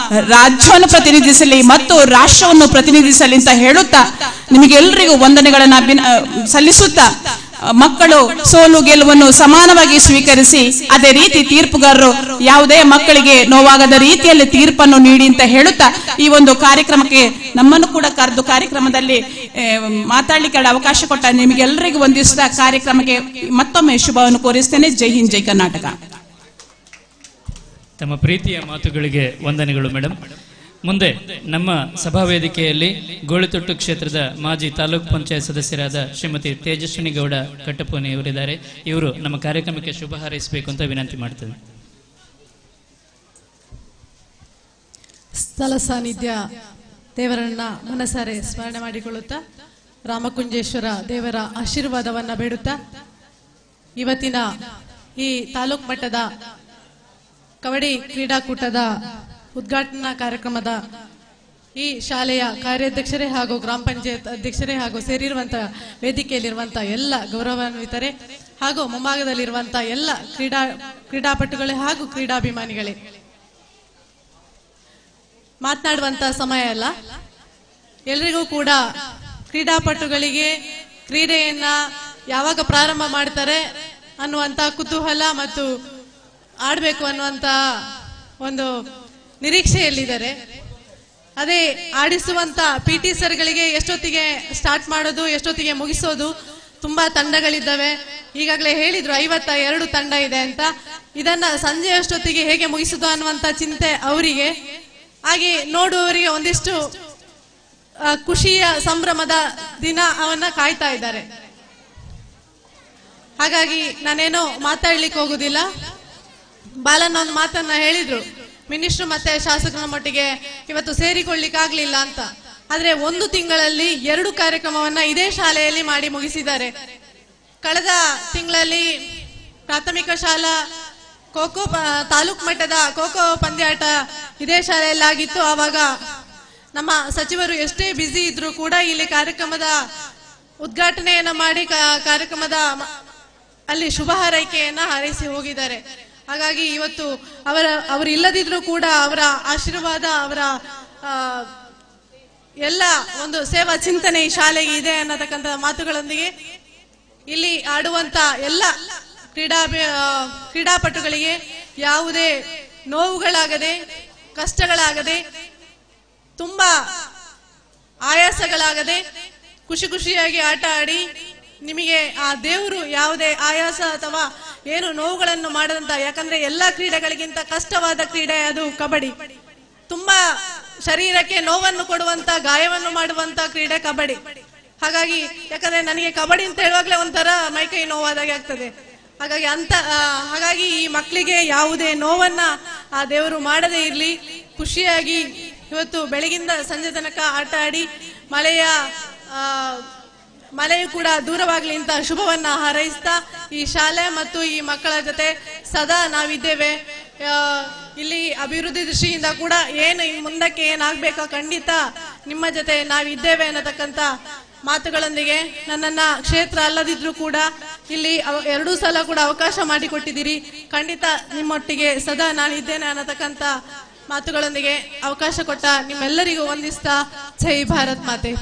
ರಾಜ್ಯವನ್ನು ಪ್ರತಿನಿಧಿಸಲಿ ಮತ್ತು ರಾಷ್ಟ್ರವನ್ನು ಪ್ರತಿನಿಧಿಸಲಿ ಅಂತ ಹೇಳುತ್ತಾ ನಿಮಗೆಲ್ಲರಿಗೂ ವಂದನೆಗಳನ್ನ ಸಲ್ಲಿಸುತ್ತಾ, ಮಕ್ಕಳು ಸೋಲು ಗೆಲುವನ್ನು ಸಮಾನವಾಗಿ ಸ್ವೀಕರಿಸಿ, ಅದೇ ರೀತಿ ತೀರ್ಪುಗಾರರು ಯಾವುದೇ ಮಕ್ಕಳಿಗೆ ನೋವಾಗದ ರೀತಿಯಲ್ಲಿ ತೀರ್ಪನ್ನು ನೀಡಿ ಅಂತ ಹೇಳುತ್ತಾ ಈ ಒಂದು ಕಾರ್ಯಕ್ರಮಕ್ಕೆ ನಮ್ಮನ್ನು ಕೂಡ ಕರೆದು ಕಾರ್ಯಕ್ರಮದಲ್ಲಿ ಮಾತಾಡ್ಲಿಕ್ಕೆ ಅವಕಾಶ ಕೊಟ್ಟ ನಿಮಗೆಲ್ಲರಿಗೂ ವಂದಿಸಿದ ಕಾರ್ಯಕ್ರಮಕ್ಕೆ ಮತ್ತೊಮ್ಮೆ ಶುಭವನ್ನು ಕೋರಿಸ್ತೇನೆ. ಜೈ ಹಿಂದ್, ಜೈ ಕರ್ನಾಟಕ. ತಮ್ಮ ಪ್ರೀತಿಯ ಮಾತುಗಳಿಗೆ ವಂದನೆಗಳು ಮೇಡಮ್. ಮುಂದೆ ನಮ್ಮ ಸಭಾ ವೇದಿಕೆಯಲ್ಲಿ ಗೋಳಿತೊಟ್ಟು ಕ್ಷೇತ್ರದ ಮಾಜಿ ತಾಲೂಕ್ ಪಂಚಾಯತ್ ಸದಸ್ಯರಾದ ಶ್ರೀಮತಿ ತೇಜಸ್ವಿನಿ ಗೌಡ ಕಟ್ಟಪೋನಿ ಇವರಿದ್ದಾರೆ. ಇವರು ನಮ್ಮ ಕಾರ್ಯಕ್ರಮಕ್ಕೆ ಶುಭ ಹಾರೈಸಬೇಕು ಅಂತ ವಿನಂತಿ ಮಾಡ್ತೇವೆ. ಸ್ಥಳ ಸಾನ್ನಿಧ್ಯ ದೇವರನ್ನ ಮನಸಾರೆ ಸ್ಮರಣೆ ಮಾಡಿಕೊಳ್ಳುತ್ತಾ, ರಾಮಕುಂಜೇಶ್ವರ ದೇವರ ಆಶೀರ್ವಾದವನ್ನ ಬೇಡುತ್ತಾ, ಇವತ್ತಿನ ಈ ತಾಲೂಕ್ ಮಟ್ಟದ ಕಬಡ್ಡಿ ಕ್ರೀಡಾಕೂಟದ ಉದ್ಘಾಟನಾ ಕಾರ್ಯಕ್ರಮದ ಈ ಶಾಲೆಯ ಕಾರ್ಯಾಧ್ಯಕ್ಷರೇ ಹಾಗೂ ಗ್ರಾಮ ಪಂಚಾಯತ್ ಅಧ್ಯಕ್ಷರೇ ಹಾಗೂ ಸೇರಿರುವಂತಹ ವೇದಿಕೆಯಲ್ಲಿರುವಂತಹ ಎಲ್ಲ ಗೌರವಾನ್ವಿತರೆ ಹಾಗೂ ಮುಂಭಾಗದಲ್ಲಿರುವಂತಹ ಎಲ್ಲ ಕ್ರೀಡಾಪಟುಗಳೇ ಹಾಗೂ ಕ್ರೀಡಾಭಿಮಾನಿಗಳೇ, ಮಾತನಾಡುವಂತಹ ಸಮಯ ಅಲ್ಲ. ಎಲ್ರಿಗೂ ಕೂಡ ಕ್ರೀಡಾಪಟುಗಳಿಗೆ ಕ್ರೀಡೆಯನ್ನ ಯಾವಾಗ ಪ್ರಾರಂಭ ಮಾಡ್ತಾರೆ ಅನ್ನುವಂತ ಕುತೂಹಲ ಮತ್ತು ಆಡಬೇಕು ಅನ್ನುವಂತ ಒಂದು ನಿರೀಕ್ಷೆಯಲ್ಲಿದ್ದಾರೆ. ಅದೇ ಆಡಿಸುವಂತ PT ಸರ್ಗಳಿಗೆ ಎಷ್ಟೊತ್ತಿಗೆ ಸ್ಟಾರ್ಟ್ ಮಾಡೋದು, ಎಷ್ಟೊತ್ತಿಗೆ ಮುಗಿಸೋದು, ತುಂಬಾ ತಂಡಗಳಿದ್ದಾವೆ. ಈಗಾಗಲೇ ಹೇಳಿದ್ರು 52 ತಂಡ ಇದೆ ಅಂತ. ಇದನ್ನ ಸಂಜೆ ಅಷ್ಟೊತ್ತಿಗೆ ಹೇಗೆ ಮುಗಿಸೋದು ಅನ್ನುವಂತ ಚಿಂತೆ ಅವರಿಗೆ, ಹಾಗೆ ನೋಡುವವರಿಗೆ ಒಂದಿಷ್ಟು ಖುಷಿಯ ಸಂಭ್ರಮದ ದಿನ ಅವನ್ನ ಕಾಯ್ತಾ ಇದ್ದಾರೆ. ಹಾಗಾಗಿ ನಾನೇನೋ ಮಾತಾಡ್ಲಿಕ್ಕೆ ಹೋಗುದಿಲ್ಲ. ಬಾಲನ್ ಒಂದು ಮಾತನ್ನ ಹೇಳಿದ್ರು, ಮಿನಿಸ್ಟ್ರು ಮತ್ತೆ ಶಾಸಕರ ಮಟ್ಟಿಗೆ ಇವತ್ತು ಸೇರಿಕೊಳ್ಳಿಕ್ಕೆ ಆಗ್ಲಿಲ್ಲ ಅಂತ. ಆದ್ರೆ 1 ತಿಂಗಳಲ್ಲಿ 2 ಕಾರ್ಯಕ್ರಮವನ್ನ ಇದೇ ಶಾಲೆಯಲ್ಲಿ ಮಾಡಿ ಮುಗಿಸಿದ್ದಾರೆ. ಕಳೆದ ತಿಂಗಳಲ್ಲಿ ಪ್ರಾಥಮಿಕ ಶಾಲಾ ಖೋಖೋ ತಾಲೂಕ್ ಮಟ್ಟದ ಖೋಖೋ ಪಂದ್ಯಾಟ ಇದೇ ಶಾಲೆಯಲ್ಲಿ ಆಗಿತ್ತು. ಆವಾಗ ನಮ್ಮ ಸಚಿವರು ಎಷ್ಟೇ ಬ್ಯುಸಿ ಇದ್ರು ಕೂಡ ಇಲ್ಲಿ ಕಾರ್ಯಕ್ರಮದ ಉದ್ಘಾಟನೆಯನ್ನ ಮಾಡಿ ಕಾರ್ಯಕ್ರಮದ ಅಲ್ಲಿ ಶುಭ ಹಾರೈಕೆಯನ್ನ ಹಾರೈಸಿ ಹೋಗಿದ್ದಾರೆ. ಹಾಗಾಗಿ ಇವತ್ತು ಅವರು ಇಲ್ಲದಿದ್ರು ಕೂಡ ಅವರ ಆಶೀರ್ವಾದ, ಅವರ ಎಲ್ಲ ಒಂದು ಸೇವಾ ಚಿಂತನೆ ಈ ಶಾಲೆಗೆ ಇದೆ ಅನ್ನತಕ್ಕಂಥ ಮಾತುಗಳೊಂದಿಗೆ ಇಲ್ಲಿ ಆಡುವಂತ ಎಲ್ಲ ಕ್ರೀಡಾಪಟುಗಳಿಗೆ ಯಾವುದೇ ನೋವುಗಳಾಗದೆ, ಕಷ್ಟಗಳಾಗದೆ, ತುಂಬಾ ಆಯಾಸಗಳಾಗದೆ ಖುಷಿಯಾಗಿ ಆಟ ಆಡಿ ನಿಮಗೆ ಆ ದೇವರು ಯಾವುದೇ ಆಯಾಸ ಅಥವಾ ಏನು ನೋವುಗಳನ್ನು ಮಾಡದಂತ, ಯಾಕಂದ್ರೆ ಎಲ್ಲಾ ಕ್ರೀಡೆಗಳಿಗಿಂತ ಕಷ್ಟವಾದ ಕ್ರೀಡೆ ಅದು ಕಬಡ್ಡಿ. ತುಂಬಾ ಶರೀರಕ್ಕೆ ನೋವನ್ನು ಕೊಡುವಂತ, ಗಾಯವನ್ನು ಮಾಡುವಂತ ಕ್ರೀಡೆ ಕಬಡ್ಡಿ. ಹಾಗಾಗಿ ಯಾಕಂದ್ರೆ ನನಗೆ ಕಬಡ್ಡಿ ಅಂತ ಹೇಳುವಾಗ್ಲೇ ಒಂಥರ ಮೈಕೈ ನೋವಾದಾಗೆ ಆಗ್ತದೆ. ಹಾಗಾಗಿ ಈ ಮಕ್ಕಳಿಗೆ ಯಾವುದೇ ನೋವನ್ನ ಆ ದೇವರು ಮಾಡದೇ ಇರಲಿ, ಖುಷಿಯಾಗಿ ಇವತ್ತು ಬೆಳಗಿಂದ ಸಂಜೆ ತನಕ ಆಟ ಆಡಿ ಮಳೆಯು ಕೂಡ ದೂರವಾಗ್ಲಿ ಅಂತ ಶುಭವನ್ನ ಹಾರೈಸ್ತಾ ಈ ಶಾಲೆ ಮತ್ತು ಈ ಮಕ್ಕಳ ಜೊತೆ ಸದಾ ನಾವಿದ್ದೇವೆ. ಇಲ್ಲಿ ಅಭಿವೃದ್ಧಿ ದೃಷ್ಟಿಯಿಂದ ಕೂಡ ಏನು ಮುಂದಕ್ಕೆ ಏನಾಗಬೇಕೋ ಖಂಡಿತ ನಿಮ್ಮ ಜೊತೆ ನಾವಿದ್ದೇವೆ ಅನ್ನತಕ್ಕಂಥ ಮಾತುಗಳೊಂದಿಗೆ ನನ್ನನ್ನ ಕ್ಷೇತ್ರ ಅಲ್ಲದಿದ್ರೂ ಕೂಡ ಇಲ್ಲಿ 2 ಸಲ ಕೂಡ ಅವಕಾಶ ಮಾಡಿಕೊಟ್ಟಿದ್ದೀರಿ. ಖಂಡಿತ ನಿಮ್ಮೊಟ್ಟಿಗೆ ಸದಾ ನಾನಿದ್ದೇನೆ ಅನ್ನತಕ್ಕಂಥ ಮಾತುಗಳೊಂದಿಗೆ ಅವಕಾಶ ಕೊಟ್ಟ ನಿಮ್ಮೆಲ್ಲರಿಗೂ ವಂದಿಸ್ತಾ ಜೈ ಭಾರತ್ ಮಾತೆ.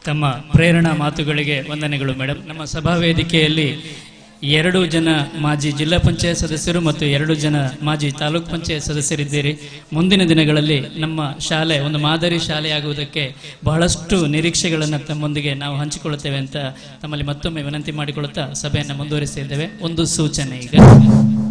ತಮ್ಮ ಪ್ರೇರಣಾ ಮಾತುಗಳಿಗೆ ವಂದನೆಗಳು ಮೇಡಮ್. ನಮ್ಮ ಸಭಾ ವೇದಿಕೆಯಲ್ಲಿ 2 ಜನ ಮಾಜಿ ಜಿಲ್ಲಾ ಪಂಚಾಯತ್ ಸದಸ್ಯರು ಮತ್ತು 2 ಜನ ಮಾಜಿ ತಾಲೂಕ್ ಪಂಚಾಯತ್ ಸದಸ್ಯರಿದ್ದೀರಿ. ಮುಂದಿನ ದಿನಗಳಲ್ಲಿ ನಮ್ಮ ಶಾಲೆ ಒಂದು ಮಾದರಿ ಶಾಲೆಯಾಗುವುದಕ್ಕೆ ಬಹಳಷ್ಟು ನಿರೀಕ್ಷೆಗಳನ್ನು ತಮ್ಮೊಂದಿಗೆ ನಾವು ಹಂಚಿಕೊಳ್ಳುತ್ತೇವೆ ಅಂತ ತಮ್ಮಲ್ಲಿ ಮತ್ತೊಮ್ಮೆ ವಿನಂತಿ ಮಾಡಿಕೊಳ್ಳುತ್ತಾ ಸಭೆಯನ್ನು ಮುಂದುವರಿಸಿದ್ದೇವೆ. ಒಂದು ಸೂಚನೆ, ಈಗ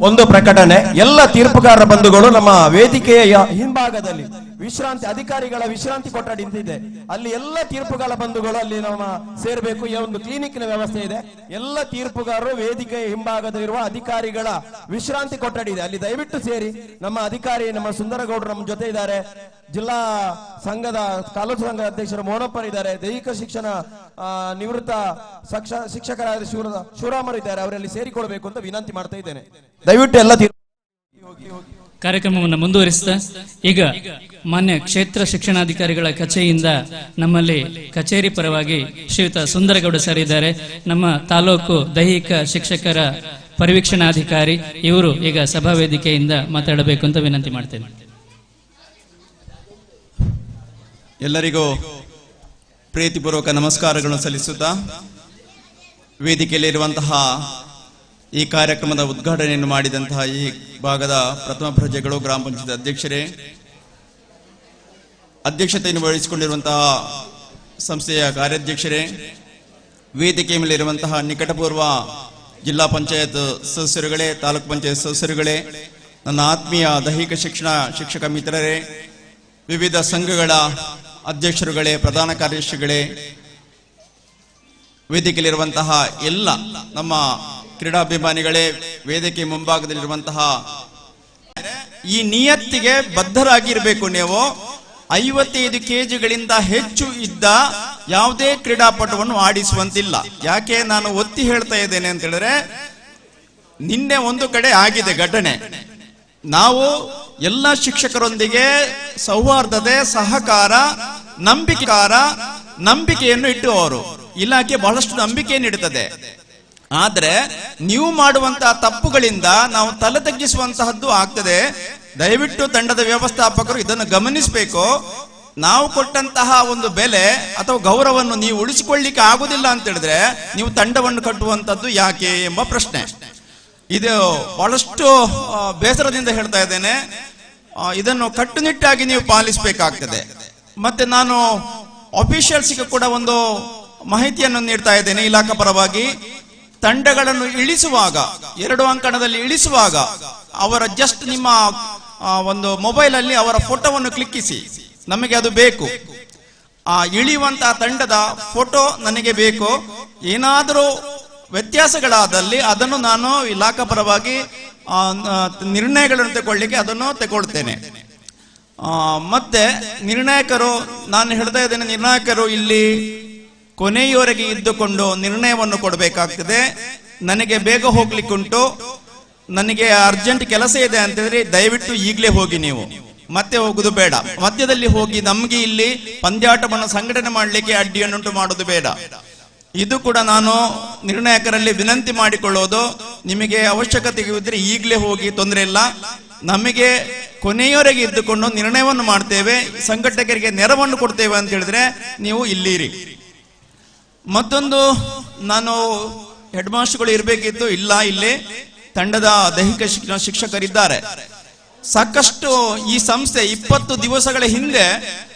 ಒಂದು ಪ್ರಕಟಣೆ. ಎಲ್ಲ ತೀರ್ಪುಗಾರರ ಬಂಧುಗಳು ನಮ್ಮ ವೇದಿಕೆಯ ಹಿಂಭಾಗದಲ್ಲಿ ವಿಶ್ರಾಂತಿ ಅಧಿಕಾರಿಗಳ ವಿಶ್ರಾಂತಿ ಕೊಠಡಿ ಇದೆ, ಅಲ್ಲಿ ಎಲ್ಲ ತೀರ್ಪುಗಾರ ಬಂಧುಗಳು ಅಲ್ಲಿ ನಮ್ಮ ಸೇರ್ಬೇಕು. ಈ ಒಂದು ಕ್ಲಿನಿಕ್ನ ವ್ಯವಸ್ಥೆ ಇದೆ. ಎಲ್ಲ ತೀರ್ಪುಗಾರರು ವೇದಿಕೆಯ ಹಿಂಭಾಗದಲ್ಲಿರುವ ಅಧಿಕಾರಿಗಳ ವಿಶ್ರಾಂತಿ ಕೊಠಡಿ ಇದೆ, ಅಲ್ಲಿ ದಯವಿಟ್ಟು ಸೇರಿ. ನಮ್ಮ ಅಧಿಕಾರಿ ನಮ್ಮ ಸುಂದರಗೌಡರು ನಮ್ಮ ಜೊತೆ ಇದ್ದಾರೆ, ಜಿಲ್ಲಾ ಸಂಘದ ಕಾಲೇಜು ಸಂಘದ ಅಧ್ಯಕ್ಷರು ಮೋನಪ್ಪರ್ ಇದ್ದಾರೆ, ದೈಹಿಕ ಶಿಕ್ಷಣ ನಿವೃತ್ತ ಶಿಕ್ಷಕರಾದ ಶಿವರಾಮರು ಇದ್ದಾರೆ, ಅವರಲ್ಲಿ ಸೇರಿಕೊಳ್ಬೇಕು ಅಂತ ವಿನಂತಿ ಮಾಡ್ತಾ ಇದ್ದೇನೆ. ದಯವಿಟ್ಟು ಎಲ್ಲ ಕಾರ್ಯಕ್ರಮವನ್ನು ಮುಂದುವರಿಸಿದ ಈಗ ಮಾನ್ಯ ಕ್ಷೇತ್ರ ಶಿಕ್ಷಣಾಧಿಕಾರಿಗಳ ಕಚೇರಿಯಿಂದ ನಮ್ಮಲ್ಲಿ ಕಚೇರಿ ಪರವಾಗಿ ಶ್ರೀಯುತ ಸುಂದರಗೌಡ ಸರ್ ಇದ್ದಾರೆ. ನಮ್ಮ ತಾಲೂಕು ದೈಹಿಕ ಶಿಕ್ಷಕರ ಪರಿವೀಕ್ಷಣಾಧಿಕಾರಿ ಇವರು ಈಗ ಸಭಾ ವೇದಿಕೆಯಿಂದ ಮಾತಾಡಬೇಕು ಅಂತ ವಿನಂತಿ ಮಾಡ್ತೇನೆ. ಎಲ್ಲರಿಗೂ ಪ್ರೀತಿಪೂರ್ವಕ ನಮಸ್ಕಾರಗಳನ್ನು ಸಲ್ಲಿಸುತ್ತಾ ವೇದಿಕೆಯಲ್ಲಿರುವಂತಹ ಈ ಕಾರ್ಯಕ್ರಮದ ಉದ್ಘಾಟನೆಯನ್ನು ಮಾಡಿದಂತಹ ಈ ಭಾಗದ ಪ್ರಥಮ ಪ್ರಜೆಗಳು, ಗ್ರಾಮ ಪಂಚಾಯತ್ ಅಧ್ಯಕ್ಷರೇ, ಅಧ್ಯಕ್ಷತೆಯನ್ನು ವಹಿಸಿಕೊಂಡಿರುವಂತಹ ಸಂಸ್ಥೆಯ ಕಾರ್ಯಾಧ್ಯಕ್ಷರೇ, ವೇದಿಕೆ ಮೇಲಿರುವಂತಹ ನಿಕಟಪೂರ್ವ ಜಿಲ್ಲಾ ಪಂಚಾಯತ್ ಸದಸ್ಯರುಗಳೇ, ತಾಲೂಕು ಪಂಚಾಯತ್ ಸದಸ್ಯರುಗಳೇ, ನನ್ನ ಆತ್ಮೀಯ ದೈಹಿಕ ಶಿಕ್ಷಕ ಮಿತ್ರರೇ, ವಿವಿಧ ಸಂಘಗಳ ಅಧ್ಯಕ್ಷರುಗಳೇ, ಪ್ರಧಾನ ಕಾರ್ಯದರ್ಶಿಗಳೇ, ವೇದಿಕೆಯಲ್ಲಿರುವಂತಹ ಎಲ್ಲ ನಮ್ಮ ಕ್ರೀಡಾಭಿಮಾನಿಗಳೇ, ವೇದಿಕೆ ಮುಂಭಾಗದಲ್ಲಿರುವಂತಹ ಈ ನಿಯತ್ತಿಗೆ ಬದ್ಧರಾಗಿರ್ಬೇಕು. ನೀವು 55 ಕೆಜಿಗಳಿಂದ ಹೆಚ್ಚು ಇದ್ದ ಯಾವುದೇ ಕ್ರೀಡಾಪಟುವನ್ನು ಆಡಿಸುವಂತಿಲ್ಲ. ಯಾಕೆ ನಾನು ಒತ್ತಿ ಹೇಳ್ತಾ ಇದ್ದೇನೆ ಅಂತ ಹೇಳಿದ್ರೆ, ನಿನ್ನೆ ಒಂದು ಕಡೆ ಆಗಿದೆ ಘಟನೆ. ನಾವು ಎಲ್ಲ ಶಿಕ್ಷಕರೊಂದಿಗೆ ಸೌಹಾರ್ದತೆ, ಸಹಕಾರ, ನಂಬಿಕೆಯನ್ನು ಇಟ್ಟುವವರು. ಇಲಾಖೆ ಬಹಳಷ್ಟು ನಂಬಿಕೆಯನ್ನು ಇಡುತ್ತದೆ. ಆದ್ರೆ ನೀವು ಮಾಡುವಂತಹ ತಪ್ಪುಗಳಿಂದ ನಾವು ತಲೆ ತಗ್ಗಿಸುವಂತಹದ್ದು ಆಗ್ತದೆ. ದಯವಿಟ್ಟು ತಂಡದ ವ್ಯವಸ್ಥಾಪಕರು ಇದನ್ನು ಗಮನಿಸಬೇಕು. ನಾವು ಕೊಟ್ಟಂತಹ ಒಂದು ಬೆಲೆ ಅಥವಾ ಗೌರವವನ್ನು ನೀವು ಉಳಿಸಿಕೊಳ್ಳಿಕ್ಕೆ ಆಗುದಿಲ್ಲ ಅಂತ ಹೇಳಿದ್ರೆ ನೀವು ತಂಡವನ್ನು ಕಟ್ಟುವಂತದ್ದು ಯಾಕೆ ಎಂಬ ಪ್ರಶ್ನೆ. ಇದು ಬಹಳಷ್ಟು ಬೇಸರದಿಂದ ಹೇಳ್ತಾ ಇದ್ದೇನೆ. ಇದನ್ನು ಕಟ್ಟುನಿಟ್ಟಾಗಿ ನೀವು ಪಾಲಿಸಬೇಕಾಗ್ತದೆ. ಮತ್ತೆ ನಾನು ಅಫಿಷಿಯಲ್ಸ್ಗೆ ಕೂಡ ಒಂದು ಮಾಹಿತಿಯನ್ನು ನೀಡ್ತಾ ಇದ್ದೇನೆ ಇಲಾಖಾ ಪರವಾಗಿ. ತಂಡಗಳನ್ನು ಇಳಿಸುವಾಗ, 2 ಅಂಕಣದಲ್ಲಿ ಇಳಿಸುವಾಗ ಅವರ ಜಸ್ಟ್ ನಿಮ್ಮ ಒಂದು ಮೊಬೈಲ್ ಅಲ್ಲಿ ಅವರ ಫೋಟೋವನ್ನು ಕ್ಲಿಕ್ಕಿಸಿ, ನಮಗೆ ಅದು ಬೇಕು. ಆ ಇಳಿಯುವಂತಹ ತಂಡದ ಫೋಟೋ ನನಗೆ ಬೇಕು. ಏನಾದರೂ ವ್ಯತ್ಯಾಸಗಳಾದಲ್ಲಿ ಅದನ್ನು ನಾನು ಇಲಾಖಾ ಪರವಾಗಿ ನಿರ್ಣಯಗಳನ್ನು ತಗೊಳ್ಳಿಕ್ಕೆ ಅದನ್ನು ತಗೊಳ್ತೇನೆ. ಮತ್ತೆ ನಿರ್ಣಾಯಕರು, ನಾನು ಹೇಳ್ತಾ ಇದ್ದೇನೆ, ನಿರ್ಣಾಯಕರು ಇಲ್ಲಿ ಕೊನೆಯವರೆಗೆ ಇದ್ದುಕೊಂಡು ನಿರ್ಣಯವನ್ನು ಕೊಡಬೇಕಾಗ್ತದೆ. ನನಗೆ ಬೇಗ ಹೋಗ್ಲಿಕ್ಕುಂಟು, ನನಗೆ ಅರ್ಜೆಂಟ್ ಕೆಲಸ ಇದೆ ಅಂತ ಹೇಳಿದ್ರೆ ದಯವಿಟ್ಟು ಈಗಲೇ ಹೋಗಿ, ನೀವು ಮತ್ತೆ ಹೋಗುದು ಬೇಡ. ಮಧ್ಯದಲ್ಲಿ ಹೋಗಿ ನಮ್ಗೆ ಇಲ್ಲಿ ಪಂದ್ಯಾಟವನ್ನು ಸಂಘಟನೆ ಮಾಡಲಿಕ್ಕೆ ಅಡ್ಡಿಯನ್ನುಂಟು ಮಾಡೋದು ಬೇಡ. ಇದು ಕೂಡ ನಾನು ನಿರ್ಣಾಯಕರಲ್ಲಿ ವಿನಂತಿ ಮಾಡಿಕೊಳ್ಳೋದು. ನಿಮಗೆ ಅವಶ್ಯಕತೆ ಇದ್ದರೆ ಈಗಲೇ ಹೋಗಿ, ತೊಂದರೆ ಇಲ್ಲ. ನಮಗೆ ಕೊನೆಯವರೆಗೆ ಇದ್ದುಕೊಂಡು ನಿರ್ಣಯವನ್ನು ಮಾಡ್ತೇವೆ, ಸಂಘಟಕರಿಗೆ ನೆರವನ್ನು ಕೊಡ್ತೇವೆ ಅಂತ ಹೇಳಿದ್ರೆ ನೀವು ಇಲ್ಲಿರಿ. ಮತ್ತೊಂದು, ನಾನು ಹೆಡ್ ಮಾಸ್ಟರ್ಗಳು ಇರಬೇಕಿತ್ತು, ಇಲ್ಲ, ಇಲ್ಲಿ ತಂಡದ ದೈಹಿಕ ಶಿಕ್ಷಕರಿದ್ದಾರೆ. ಸಾಕಷ್ಟು ಈ ಸಂಸ್ಥೆ 20 ದಿವಸಗಳ ಹಿಂದೆ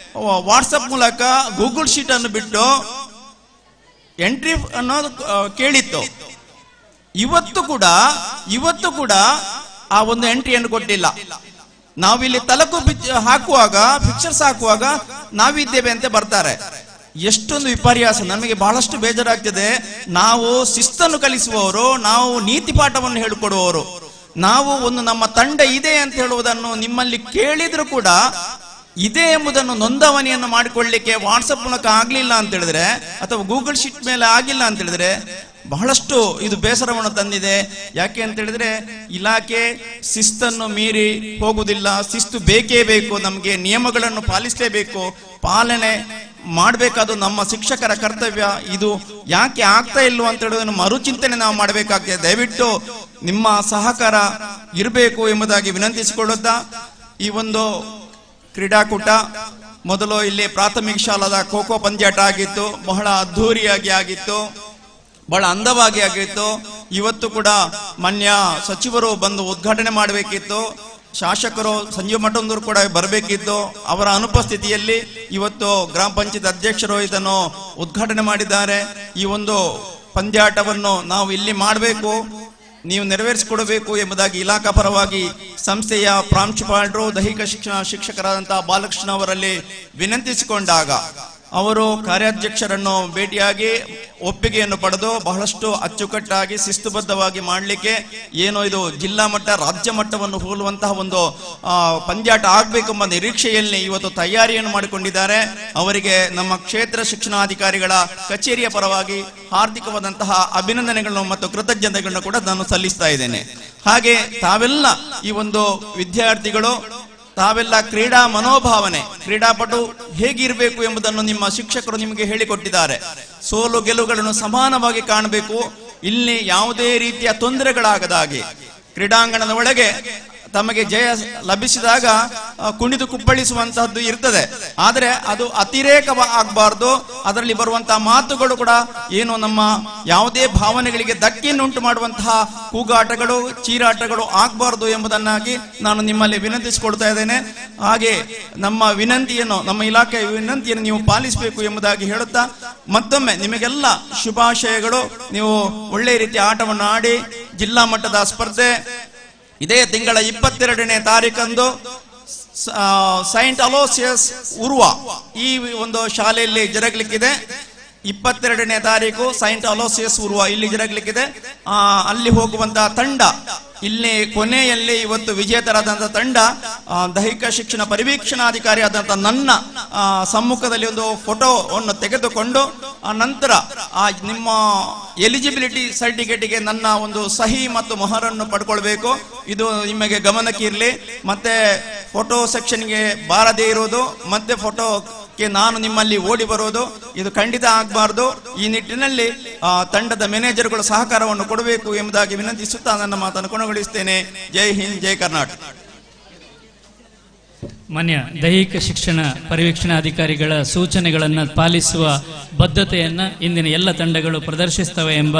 ವಾಟ್ಸಪ್ ಮೂಲಕ ಗೂಗಲ್ ಶೀಟ್ ಅನ್ನು ಬಿಟ್ಟು ಎಂಟ್ರಿ ಅನ್ನೋದು ಕೇಳಿತ್ತು. ಇವತ್ತು ಕೂಡ ಆ ಒಂದು ಎಂಟ್ರಿಯನ್ನು ಕೊಟ್ಟಿಲ್ಲ. ನಾವಿಲ್ಲಿ ತಲಕು ಹಾಕುವಾಗ, ಪಿಕ್ಚರ್ಸ್ ಹಾಕುವಾಗ ನಾವಿದ್ದೇವೆ ಅಂತ ಬರ್ತಾರೆ. ಎಷ್ಟೊಂದು ವಿಪರ್ಯಾಸ. ನಮಗೆ ಬಹಳಷ್ಟು ಬೇಜಾರಾಗ್ತದೆ. ನಾವು ಶಿಸ್ತನ್ನು ಕಲಿಸುವವರು, ನಾವು ನೀತಿ ಪಾಠವನ್ನು ಹೇಳಿಕೊಡುವವರು, ನಾವು ಒಂದು ನಮ್ಮ ತಂಡ ಇದೆ ಅಂತ ಹೇಳುವುದನ್ನು ನಿಮ್ಮಲ್ಲಿ ಕೇಳಿದ್ರು ಕೂಡ ಇದೆ ಎಂಬುದನ್ನು ನೋಂದವಣಿಯನ್ನು ಮಾಡಿಕೊಳ್ಳಿಕ್ಕೆ ವಾಟ್ಸಪ್ ಮೂಲಕ ಆಗ್ಲಿಲ್ಲ ಅಂತ ಹೇಳಿದ್ರೆ, ಅಥವಾ ಗೂಗಲ್ ಶೀಟ್ ಮೇಲೆ ಆಗಿಲ್ಲ ಅಂತ ಹೇಳಿದ್ರೆ ಬಹಳಷ್ಟು ಇದು ಬೇಸರವನ್ನು ತಂದಿದೆ. ಯಾಕೆ ಅಂತ ಹೇಳಿದ್ರೆ ಇಲಾಖೆ ಶಿಸ್ತನ್ನು ಮೀರಿ ಹೋಗುವುದಿಲ್ಲ. ಶಿಸ್ತು ಬೇಕೇ ಬೇಕು. ನಮಗೆ ನಿಯಮಗಳನ್ನು ಪಾಲಿಸಲೇಬೇಕು. ಪಾಲನೆ ಮಾಡಬೇಕಾದ ನಮ್ಮ ಶಿಕ್ಷಕರ ಕರ್ತವ್ಯ. ಇದು ಯಾಕೆ ಆಗ್ತಾ ಇಲ್ವೋ ಅಂತ ಹೇಳೋದನ್ನು ಮರುಚಿಂತನೆ ನಾವು ಮಾಡಬೇಕಾಗ್ತದೆ. ದಯವಿಟ್ಟು ನಿಮ್ಮ ಸಹಕಾರ ಇರಬೇಕು ಎಂಬುದಾಗಿ ವಿನಂತಿಸಿಕೊಳ್ಳುತ್ತಾ, ಈ ಒಂದು ಕ್ರೀಡಾಕೂಟ ಮೊದಲು ಇಲ್ಲಿ ಪ್ರಾಥಮಿಕ ಶಾಲಾದ ಖೋ ಖೋ ಪಂದ್ಯಾಟ ಆಗಿತ್ತು. ಬಹಳ ಅದ್ಧೂರಿಯಾಗಿ ಆಗಿತ್ತು, ಬಹಳ ಅಂದವಾಗಿ ಆಗಿತ್ತು. ಇವತ್ತು ಕೂಡ ಮಾನ್ಯ ಸಚಿವರು ಬಂದು ಉದ್ಘಾಟನೆ ಮಾಡಬೇಕಿತ್ತು. ಶಾಸಕರು ಸಂಜೀವ್ ಮಠಂದೂರು ಕೂಡ ಬರಬೇಕಿತ್ತು. ಅವರ ಅನುಪಸ್ಥಿತಿಯಲ್ಲಿ ಇವತ್ತು ಗ್ರಾಮ ಪಂಚಾಯತ್ ಅಧ್ಯಕ್ಷರು ಇದನ್ನು ಉದ್ಘಾಟನೆ ಮಾಡಿದ್ದಾರೆ. ಈ ಒಂದು ಪಂದ್ಯಾಟವನ್ನು ನಾವು ಇಲ್ಲಿ ಮಾಡಬೇಕು, ನೀವು ನೆರವೇರಿಸಿಕೊಡಬೇಕು ಎಂಬುದಾಗಿ ಇಲಾಖಾ ಪರವಾಗಿ ಸಂಸ್ಥೆಯ ಪ್ರಾಂಶುಪಾಲರು, ದೈಹಿಕ ಶಿಕ್ಷಣ ಶಿಕ್ಷಕರಾದಂತಹ ಬಾಲಕೃಷ್ಣ ಅವರಲ್ಲಿ ವಿನಂತಿಸಿಕೊಂಡಾಗ ಅವರು ಕಾರ್ಯಾಧ್ಯಕ್ಷರನ್ನು ಭೇಟಿಯಾಗಿ ಒಪ್ಪಿಗೆಯನ್ನು ಪಡೆದು ಬಹಳಷ್ಟು ಅಚ್ಚುಕಟ್ಟಾಗಿ ಶಿಸ್ತುಬದ್ಧವಾಗಿ ಮಾಡಲಿಕ್ಕೆ, ಏನೋ ಇದು ಜಿಲ್ಲಾ ಮಟ್ಟ ರಾಜ್ಯ ಮಟ್ಟವನ್ನು ಹೋಲುವಂತಹ ಒಂದು ಪಂದ್ಯಾಟ ಆಗಬೇಕೆಂಬ ನಿರೀಕ್ಷೆಯಲ್ಲಿ ಇವತ್ತು ತಯಾರಿಯನ್ನು ಮಾಡಿಕೊಂಡಿದ್ದಾರೆ. ಅವರಿಗೆ ನಮ್ಮ ಕ್ಷೇತ್ರ ಶಿಕ್ಷಣಾಧಿಕಾರಿಗಳ ಕಚೇರಿಯ ಪರವಾಗಿ ಹಾರ್ದಿಕವಾದಂತಹ ಅಭಿನಂದನೆಗಳನ್ನು ಮತ್ತು ಕೃತಜ್ಞತೆಗಳನ್ನು ಕೂಡ ನಾನು ಸಲ್ಲಿಸ್ತಾ ಇದ್ದೇನೆ. ಹಾಗೆ ತಾವೆಲ್ಲ ಈ ಒಂದು ವಿದ್ಯಾರ್ಥಿಗಳು ತಾವೆಲ್ಲ ಕ್ರೀಡಾ ಮನೋಭಾವನೆ, ಕ್ರೀಡಾಪಟು ಹೇಗಿರಬೇಕು ಎಂಬುದನ್ನು ನಿಮ್ಮ ಶಿಕ್ಷಕರು ನಿಮಗೆ ಹೇಳಿಕೊಟ್ಟಿದ್ದಾರೆ. ಸೋಲು ಗೆಲುವುಗಳನ್ನು ಸಮಾನವಾಗಿ ಕಾಣಬೇಕು. ಇಲ್ಲಿ ಯಾವುದೇ ರೀತಿಯ ತೊಂದರೆಗಳಾಗದ ಹಾಗೆ ಕ್ರೀಡಾಂಗಣದ ಒಳಗೆ ತಮಗೆ ಜಯ ಲಭಿಸಿದಾಗ ಕುಣಿದು ಕುಪ್ಪಳಿಸುವಂತಹದ್ದು ಇರ್ತದೆ. ಆದರೆ ಅದು ಅತಿರೇಕ ಆಗಬಾರ್ದು. ಅದರಲ್ಲಿ ಬರುವಂತಹ ಮಾತುಗಳು ಕೂಡ ಏನು ನಮ್ಮ ಯಾವುದೇ ಭಾವನೆಗಳಿಗೆ ಧಕ್ಕೆಯನ್ನುಂಟು ಮಾಡುವಂತಹ ಕೂಗಾಟಗಳು, ಚೀರಾಟಗಳು ಆಗಬಾರ್ದು ಎಂಬುದನ್ನಾಗಿ ನಾನು ನಿಮ್ಮಲ್ಲಿ ವಿನಂತಿಸಿಕೊಳ್ತಾ ಇದ್ದೇನೆ. ಹಾಗೆ ನಮ್ಮ ವಿನಂತಿಯನ್ನು, ನಮ್ಮ ಇಲಾಖೆಯ ವಿನಂತಿಯನ್ನು ನೀವು ಪಾಲಿಸಬೇಕು ಎಂಬುದಾಗಿ ಹೇಳುತ್ತಾ, ಮತ್ತೊಮ್ಮೆ ನಿಮಗೆಲ್ಲ ಶುಭಾಶಯಗಳು. ನೀವು ಒಳ್ಳೆಯ ರೀತಿಯ ಆಟವನ್ನು ಆಡಿ ಜಿಲ್ಲಾ ಮಟ್ಟದ ಸ್ಪರ್ಧೆ ಇದೇ ತಿಂಗಳ 22ನೇ ತಾರೀಕಂದು ಸೈಂಟ್ ಅಲೋಸಿಯಸ್ ಉರ್ವ ಈ ಒಂದು ಶಾಲೆಯಲ್ಲಿ ಜರುಗಲಿಕ್ಕಿದೆ. 22ನೇ ತಾರೀಕು ಸೈಂಟ್ ಅಲೋಸಿಯಸ್ ಉರ್ವ ಇಲ್ಲಿ ಜರುಗಲಿಕ್ಕಿದೆ. ಅಲ್ಲಿ ಹೋಗುವಂತಹ ತಂಡ, ಇಲ್ಲಿ ಕೊನೆಯಲ್ಲಿ ಇವತ್ತು ವಿಜೇತರಾದಂತಹ ತಂಡ ದೈಹಿಕ ಶಿಕ್ಷಣ ಪರಿವೀಕ್ಷಣಾಧಿಕಾರಿ ಆದಂತಹ ನನ್ನ ಸಮ್ಮುಖದಲ್ಲಿ ಒಂದು ಫೋಟೋವನ್ನು ತೆಗೆದುಕೊಂಡು ಆ ನಂತರ ನಿಮ್ಮ ಎಲಿಜಿಬಿಲಿಟಿ ಸರ್ಟಿಫಿಕೇಟ್ಗೆ ನನ್ನ ಒಂದು ಸಹಿ ಮತ್ತು ಮೊಹರನ್ನು ಪಡ್ಕೊಳ್ಬೇಕು. ಇದು ನಿಮಗೆ ಗಮನಕ್ಕಿರಲಿ. ಮತ್ತೆ ಫೋಟೋ ಸೆಕ್ಷನ್ಗೆ ಬಾರದೇ ಇರೋದು, ಮತ್ತೆ ಫೋಟೋಕ್ಕೆ ನಾನು ನಿಮ್ಮಲ್ಲಿ ಓಡಿ ಬರೋದು ಇದು ಖಂಡಿತ ಆಗಬಾರ್ದು. ಈ ನಿಟ್ಟಿನಲ್ಲಿ ತಂಡದ ಮ್ಯಾನೇಜರ್ಗಳು ಸಹಕಾರವನ್ನು ಕೊಡಬೇಕು ಎಂಬುದಾಗಿ ವಿನಂತಿಸುತ್ತಾ ನನ್ನ ಮಾತನ್ನು ಕೊನೆಗೊಳಿಸುತ್ತೇನೆ. ಜೈ ಹಿಂದ್, ಜೈ ಕರ್ನಾಟಕ. ಮಾನ್ಯ ದೈಹಿಕ ಶಿಕ್ಷಣ ಪರಿವೀಕ್ಷಣಾಧಿಕಾರಿಗಳ ಸೂಚನೆಗಳನ್ನು ಪಾಲಿಸುವ ಬದ್ಧತೆಯನ್ನು ಇಂದಿನ ಎಲ್ಲ ತಂಡಗಳು ಪ್ರದರ್ಶಿಸ್ತವೆ ಎಂಬ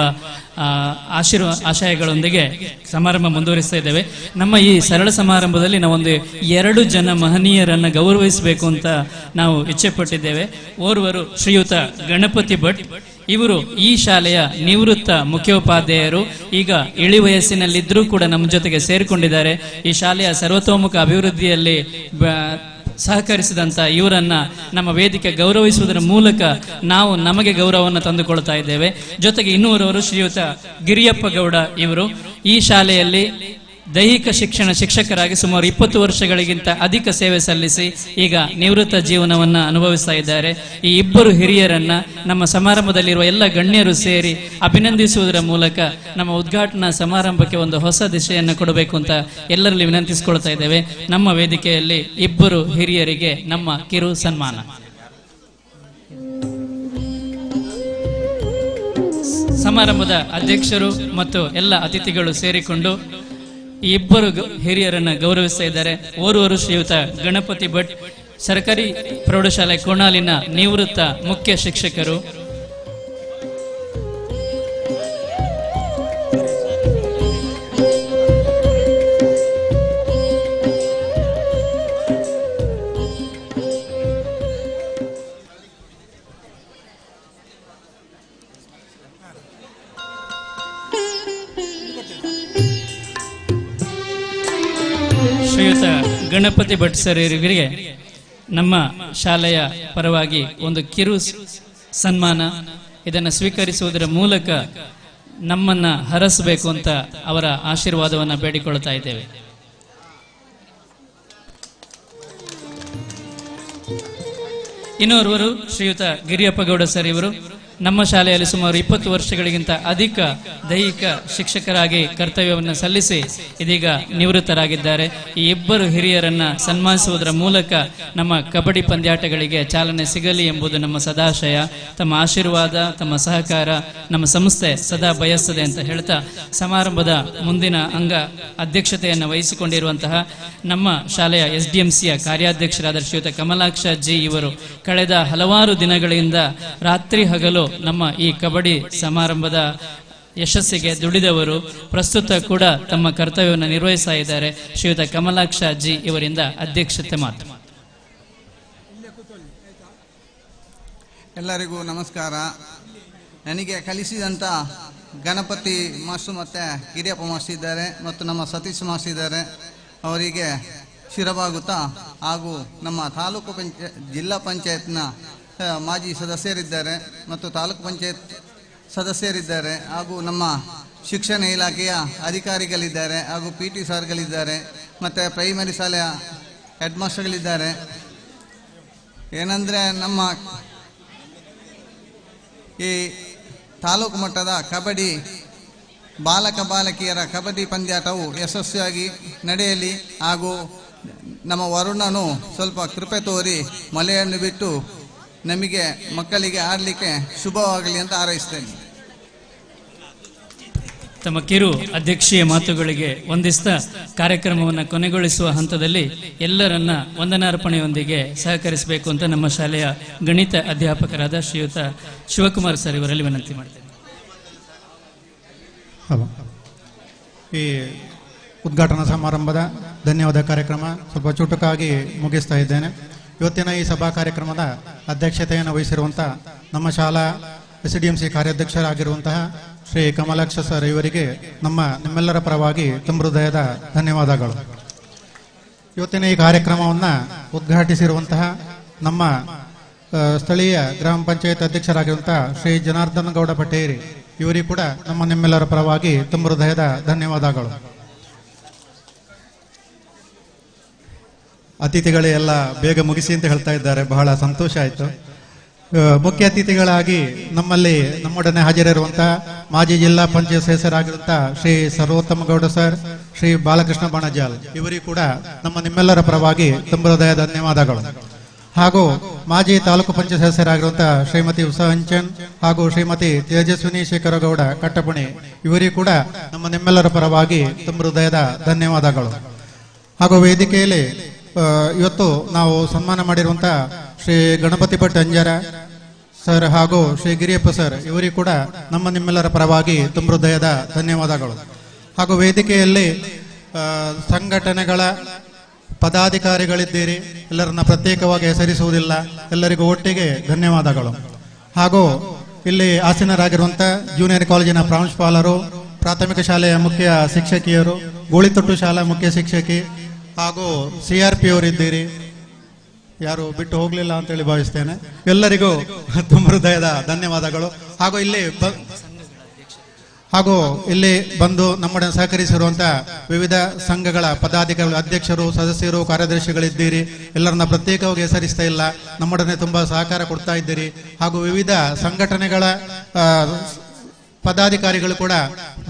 ಆಶಯಗಳೊಂದಿಗೆ ಸಮಾರಂಭ ಮುಂದುವರಿಸ್ತಾ ಇದ್ದೇವೆ. ನಮ್ಮ ಈ ಸರಳ ಸಮಾರಂಭದಲ್ಲಿ ನಾವೊಂದು 2 ಜನ ಮಹನೀಯರನ್ನು ಗೌರವಿಸಬೇಕು ಅಂತ ನಾವು ಇಚ್ಛೆ ಪಟ್ಟಿದ್ದೇವೆ. ಓರ್ವರು ಶ್ರೀಯುತ ಗಣಪತಿ ಭಟ್. ಇವರು ಈ ಶಾಲೆಯ ನಿವೃತ್ತ ಮುಖ್ಯೋಪಾಧ್ಯಾಯರು. ಈಗ ಇಳಿ ವಯಸ್ಸಿನಲ್ಲಿದ್ದರೂ ಕೂಡ ನಮ್ಮ ಜೊತೆಗೆ ಸೇರಿಕೊಂಡಿದ್ದಾರೆ. ಈ ಶಾಲೆಯ ಸರ್ವತೋಮುಖ ಅಭಿವೃದ್ಧಿಯಲ್ಲಿ ಸಹಕರಿಸಿದಂಥ ಇವರನ್ನ ನಮ್ಮ ವೇದಿಕೆ ಗೌರವಿಸುವುದರ ಮೂಲಕ ನಾವು ನಮಗೆ ಗೌರವವನ್ನು ತಂದುಕೊಳ್ತಾ ಇದ್ದೇವೆ. ಜೊತೆಗೆ ಇನ್ನೂರವರು ಶ್ರೀಯುತ ಗಿರಿಯಪ್ಪ ಗೌಡ. ಇವರು ಈ ಶಾಲೆಯಲ್ಲಿ ದೈಹಿಕ ಶಿಕ್ಷಣ ಶಿಕ್ಷಕರಾಗಿ ಸುಮಾರು 20 ವರ್ಷಗಳಿಗಿಂತ ಅಧಿಕ ಸೇವೆ ಸಲ್ಲಿಸಿ ಈಗ ನಿವೃತ್ತ ಜೀವನವನ್ನು ಅನುಭವಿಸ್ತಾ ಇದ್ದಾರೆ. ಈ ಇಬ್ಬರು ಹಿರಿಯರನ್ನ ನಮ್ಮ ಸಮಾರಂಭದಲ್ಲಿರುವ ಎಲ್ಲ ಗಣ್ಯರು ಸೇರಿ ಅಭಿನಂದಿಸುವುದರ ಮೂಲಕ ನಮ್ಮ ಉದ್ಘಾಟನಾ ಸಮಾರಂಭಕ್ಕೆ ಒಂದು ಹೊಸ ದಿಶೆಯನ್ನು ಕೊಡಬೇಕು ಅಂತ ಎಲ್ಲರಲ್ಲಿ ವಿನಂತಿಸಿಕೊಳ್ತಾ ಇದ್ದೇವೆ. ನಮ್ಮ ವೇದಿಕೆಯಲ್ಲಿ ಇಬ್ಬರು ಹಿರಿಯರಿಗೆ ನಮ್ಮ ಕಿರು ಸನ್ಮಾನ. ಸಮಾರಂಭದ ಅಧ್ಯಕ್ಷರು ಮತ್ತು ಎಲ್ಲ ಅತಿಥಿಗಳು ಸೇರಿಕೊಂಡು ಈ ಇಬ್ಬರು ಹಿರಿಯರನ್ನು ಗೌರವಿಸ್ತಾ ಇದ್ದಾರೆ. ಓರ್ವರು ಶ್ರೀಯುತ ಗಣಪತಿ ಭಟ್, ಸರ್ಕಾರಿ ಪ್ರೌಢಶಾಲೆ ಕೋಣಾಲಿನ ನಿವೃತ್ತ ಮುಖ್ಯ ಶಿಕ್ಷಕರು. ಶ್ರೀಯುತ ಗಣಪತಿ ಭಟ್ ಸರ್ ಇವರಿಗೆ ನಮ್ಮ ಶಾಲೆಯ ಪರವಾಗಿ ಒಂದು ಕಿರು ಸನ್ಮಾನ, ಇದನ್ನು ಸ್ವೀಕರಿಸುವುದರ ಮೂಲಕ ನಮ್ಮನ್ನ ಹರಸಬೇಕು ಅಂತ ಅವರ ಆಶೀರ್ವಾದವನ್ನು ಬೇಡಿಕೊಳ್ತಾ ಇದ್ದೇವೆ. ಇನ್ನೋರ್ವರು ಶ್ರೀಯುತ ಗಿರಿಯಪ್ಪ ಗೌಡ ಸರ್ ಇವರು ನಮ್ಮ ಶಾಲೆಯಲ್ಲಿ ಸುಮಾರು 20 ವರ್ಷಗಳಿಗಿಂತ ಅಧಿಕ ದೈಹಿಕ ಶಿಕ್ಷಕರಾಗಿ ಕರ್ತವ್ಯವನ್ನು ಸಲ್ಲಿಸಿ ಇದೀಗ ನಿವೃತ್ತರಾಗಿದ್ದಾರೆ. ಈ ಇಬ್ಬರು ಹಿರಿಯರನ್ನ ಸನ್ಮಾನಿಸುವುದರ ಮೂಲಕ ನಮ್ಮ ಕಬಡ್ಡಿ ಪಂದ್ಯಾಟಗಳಿಗೆ ಚಾಲನೆ ಸಿಗಲಿ ಎಂಬುದು ನಮ್ಮ ಸದಾಶಯ. ತಮ್ಮ ಆಶೀರ್ವಾದ, ತಮ್ಮ ಸಹಕಾರ ನಮ್ಮ ಸಂಸ್ಥೆ ಸದಾ ಬಯಸ್ತದೆ ಅಂತ ಹೇಳ್ತಾ, ಸಮಾರಂಭದ ಮುಂದಿನ ಅಂಗ ಅಧ್ಯಕ್ಷತೆಯನ್ನು ವಹಿಸಿಕೊಂಡಿರುವಂತಹ ನಮ್ಮ ಶಾಲೆಯ SDMCಯ ಕಾರ್ಯಾಧ್ಯಕ್ಷರಾದ ಶ್ರೀಯುತ ಕಮಲಾಕ್ಷ ಜಿ ಇವರು ಕಳೆದ ಹಲವಾರು ದಿನಗಳಿಂದ ರಾತ್ರಿ ಹಗಲು ನಮ್ಮ ಈ ಕಬಡ್ಡಿ ಸಮಾರಂಭದ ಯಶಸ್ಸಿಗೆ ದುಡಿದವರು, ಪ್ರಸ್ತುತ ಕೂಡ ತಮ್ಮ ಕರ್ತವ್ಯವನ್ನು ನಿರ್ವಹಿಸ್ತಾ ಇದ್ದಾರೆ. ಶ್ರೀಯುತ ಕಮಲಾಕ್ಷ ಜಿ ಇವರಿಂದ ಅಧ್ಯಕ್ಷತೆ ಮಾತು. ಎಲ್ಲರಿಗೂ ನಮಸ್ಕಾರ. ನನಗೆ ಕಲಿಸಿದಂಥ ಗಣಪತಿ ಮಾಸ್ಟರ್ ಮತ್ತು ಗಿರಿಯಪ್ಪ ಮಾಸ್ಟರ್ ಇದ್ದಾರೆ ಮತ್ತು ನಮ್ಮ ಸತೀಶ್ ಮಾಸ್ಟರ್ ಇದ್ದಾರೆ. ಅವರಿಗೆ ಶಿರವಾಗುತ್ತಾ, ಹಾಗೂ ನಮ್ಮ ತಾಲೂಕು ಜಿಲ್ಲಾ ಪಂಚಾಯತ್ನ ಮಾಜಿ ಸದಸ್ಯರಿದ್ದಾರೆ ಮತ್ತು ತಾಲೂಕು ಪಂಚಾಯತ್ ಸದಸ್ಯರಿದ್ದಾರೆ, ಹಾಗೂ ನಮ್ಮ ಶಿಕ್ಷಣ ಇಲಾಖೆಯ ಅಧಿಕಾರಿಗಳಿದ್ದಾರೆ, ಹಾಗೂ PT ಸರ್ಗಳಿದ್ದಾರೆ, ಮತ್ತು ಪ್ರೈಮರಿ ಶಾಲೆಯ ಹೆಡ್ ಮಾಸ್ಟರ್ಗಳಿದ್ದಾರೆ. ಏನಂದರೆ ನಮ್ಮ ಈ ತಾಲೂಕು ಮಟ್ಟದ ಕಬಡ್ಡಿ ಬಾಲಕ ಬಾಲಕಿಯರ ಕಬಡ್ಡಿ ಪಂದ್ಯಾಟವು ಯಶಸ್ವಿಯಾಗಿ ನಡೆಯಲಿ, ಹಾಗೂ ನಮ್ಮ ವರುಣನು ಸ್ವಲ್ಪ ಕೃಪೆ ತೋರಿ ಮಳೆಯನ್ನು ಬಿಟ್ಟು ನಮಗೆ ಮಕ್ಕಳಿಗೆ ಆಡಲಿಕ್ಕೆ ಶುಭವಾಗಲಿ ಅಂತ ಹಾರೈಸ್ತೇನೆ. ತಮ್ಮ ಕಿರು ಅಧ್ಯಕ್ಷೀಯ ಮಾತುಗಳಿಗೆ ವಂದಿಸ್ತಾ ಕಾರ್ಯಕ್ರಮವನ್ನು ಕೊನೆಗೊಳಿಸುವ ಹಂತದಲ್ಲಿ ಎಲ್ಲರನ್ನ ವಂದನಾರ್ಪಣೆಯೊಂದಿಗೆ ಸಹಕರಿಸಬೇಕು ಅಂತ ನಮ್ಮ ಶಾಲೆಯ ಗಣಿತ ಅಧ್ಯಾಪಕರಾದ ಶ್ರೀಯುತ ಶಿವಕುಮಾರ್ ಸರ್ ಇವರಲ್ಲಿ ವಿನಂತಿ ಮಾಡ್ತೇನೆ. ಈ ಉದ್ಘಾಟನಾ ಸಮಾರಂಭದ ಧನ್ಯವಾದ ಕಾರ್ಯಕ್ರಮ ಸ್ವಲ್ಪ ಚುಟುಕಾಗಿ ಮುಗಿಸ್ತಾ ಇದ್ದೇನೆ. ಇವತ್ತಿನ ಈ ಸಭಾ ಕಾರ್ಯಕ್ರಮದ ಅಧ್ಯಕ್ಷತೆಯನ್ನು ವಹಿಸಿರುವಂಥ ನಮ್ಮ ಶಾಲಾ SDMC ಕಾರ್ಯಾಧ್ಯಕ್ಷರಾಗಿರುವಂತಹ ಶ್ರೀ ಕಮಲಾಕ್ಷ ಸರ್ ಇವರಿಗೆ ನಿಮ್ಮೆಲ್ಲರ ಪರವಾಗಿ ತುಂಬ ಹೃದಯದ ಧನ್ಯವಾದಗಳು. ಇವತ್ತಿನ ಈ ಕಾರ್ಯಕ್ರಮವನ್ನು ಉದ್ಘಾಟಿಸಿರುವಂತಹ ನಮ್ಮ ಸ್ಥಳೀಯ ಗ್ರಾಮ ಪಂಚಾಯತ್ ಅಧ್ಯಕ್ಷರಾಗಿರುವಂತಹ ಶ್ರೀ ಜನಾರ್ದನ ಗೌಡ ಪಟೇರಿ ಇವರಿಗೂ ಕೂಡ ನಿಮ್ಮೆಲ್ಲರ ಪರವಾಗಿ ತುಂಬ ಹೃದಯದ ಧನ್ಯವಾದಗಳು. ಅತಿಥಿಗಳೇ ಎಲ್ಲ ಬೇಗ ಮುಗಿಸಿ ಅಂತ ಹೇಳ್ತಾ ಇದ್ದಾರೆ, ಬಹಳ ಸಂತೋಷ ಆಯಿತು. ಮುಖ್ಯ ಅತಿಥಿಗಳಾಗಿ ನಮ್ಮೊಡನೆ ಹಾಜರಿರುವಂತಹ ಮಾಜಿ ಜಿಲ್ಲಾ ಪಂಚಾಯತ್ ಸದಸ್ಯರಾಗಿರುವಂತಹ ಶ್ರೀ ಸರ್ವೋತ್ತಮ ಗೌಡ ಸರ್, ಶ್ರೀ ಬಾಲಕೃಷ್ಣ ಬಣಜಾಲ್ ಇವರಿಗೂ ಕೂಡ ನಿಮ್ಮೆಲ್ಲರ ಪರವಾಗಿ ತುಂಬ ಹೃದಯದ ಧನ್ಯವಾದಗಳು. ಹಾಗೂ ಮಾಜಿ ತಾಲೂಕು ಪಂಚಾಯತ್ ಸದಸ್ಯರಾಗಿರುವಂತಹ ಶ್ರೀಮತಿ ಉಷಾ ಹಂಚನ್ ಹಾಗೂ ಶ್ರೀಮತಿ ತೇಜಸ್ವಿನಿ ಶೇಖರಗೌಡ ಕಟ್ಟಪುಣಿ ಇವರಿಗೂ ಕೂಡ ನಿಮ್ಮೆಲ್ಲರ ಪರವಾಗಿ ತುಂಬ ಹೃದಯದ ಧನ್ಯವಾದಗಳು. ಹಾಗೂ ವೇದಿಕೆಯಲ್ಲಿ ಇವತ್ತು ನಾವು ಸನ್ಮಾನ ಮಾಡಿರುವಂತಹ ಶ್ರೀ ಗಣಪತಿ ಭಟ್ ಅಂಜಾರ ಸರ್ ಹಾಗೂ ಶ್ರೀ ಗಿರಿಯಪ್ಪ ಸರ್ ಇವರಿಗೂ ಕೂಡ ನಿಮ್ಮೆಲ್ಲರ ಪರವಾಗಿ ತುಂಬ ಹೃದಯದ ಧನ್ಯವಾದಗಳು. ಹಾಗೂ ವೇದಿಕೆಯಲ್ಲಿ ಸಂಘಟನೆಗಳ ಪದಾಧಿಕಾರಿಗಳಿದ್ದೀರಿ, ಎಲ್ಲರನ್ನ ಪ್ರತ್ಯೇಕವಾಗಿ ಹೆಸರಿಸುವುದಿಲ್ಲ, ಎಲ್ಲರಿಗೂ ಒಟ್ಟಿಗೆ ಧನ್ಯವಾದಗಳು. ಹಾಗೂ ಇಲ್ಲಿ ಆಸೀನರಾಗಿರುವಂಥ ಜೂನಿಯರ್ ಕಾಲೇಜಿನ ಪ್ರಾಂಶುಪಾಲರು, ಪ್ರಾಥಮಿಕ ಶಾಲೆಯ ಮುಖ್ಯ ಶಿಕ್ಷಕಿಯರು, ಗೋಳಿತೊಟ್ಟು ಶಾಲಾ ಮುಖ್ಯ ಶಿಕ್ಷಕಿ ಹಾಗೂ CRP ಅವರಿದ್ದೀರಿ, ಯಾರು ಬಿಟ್ಟು ಹೋಗಲಿಲ್ಲ ಅಂತೇಳಿ ಭಾವಿಸ್ತೇನೆ. ಎಲ್ಲರಿಗೂ ತುಂಬ ಹೃದಯದ ಧನ್ಯವಾದಗಳು. ಹಾಗೂ ಇಲ್ಲಿ ಬಂದು ನಮ್ಮೊಡನೆ ಸಹಕರಿಸಿರುವಂತಹ ವಿವಿಧ ಸಂಘಗಳ ಪದಾಧಿಕಾರಿಗಳು, ಅಧ್ಯಕ್ಷರು, ಸದಸ್ಯರು, ಕಾರ್ಯದರ್ಶಿಗಳಿದ್ದೀರಿ, ಎಲ್ಲರನ್ನ ಪ್ರತ್ಯೇಕವಾಗಿ ಹೆಸರಿಸ್ತಾ ಇಲ್ಲ, ನಮ್ಮೊಡನೆ ತುಂಬಾ ಸಹಕಾರ ಕೊಡ್ತಾ ಇದ್ದೀರಿ. ಹಾಗೂ ವಿವಿಧ ಸಂಘಟನೆಗಳ ಪದಾಧಿಕಾರಿಗಳು ಕೂಡ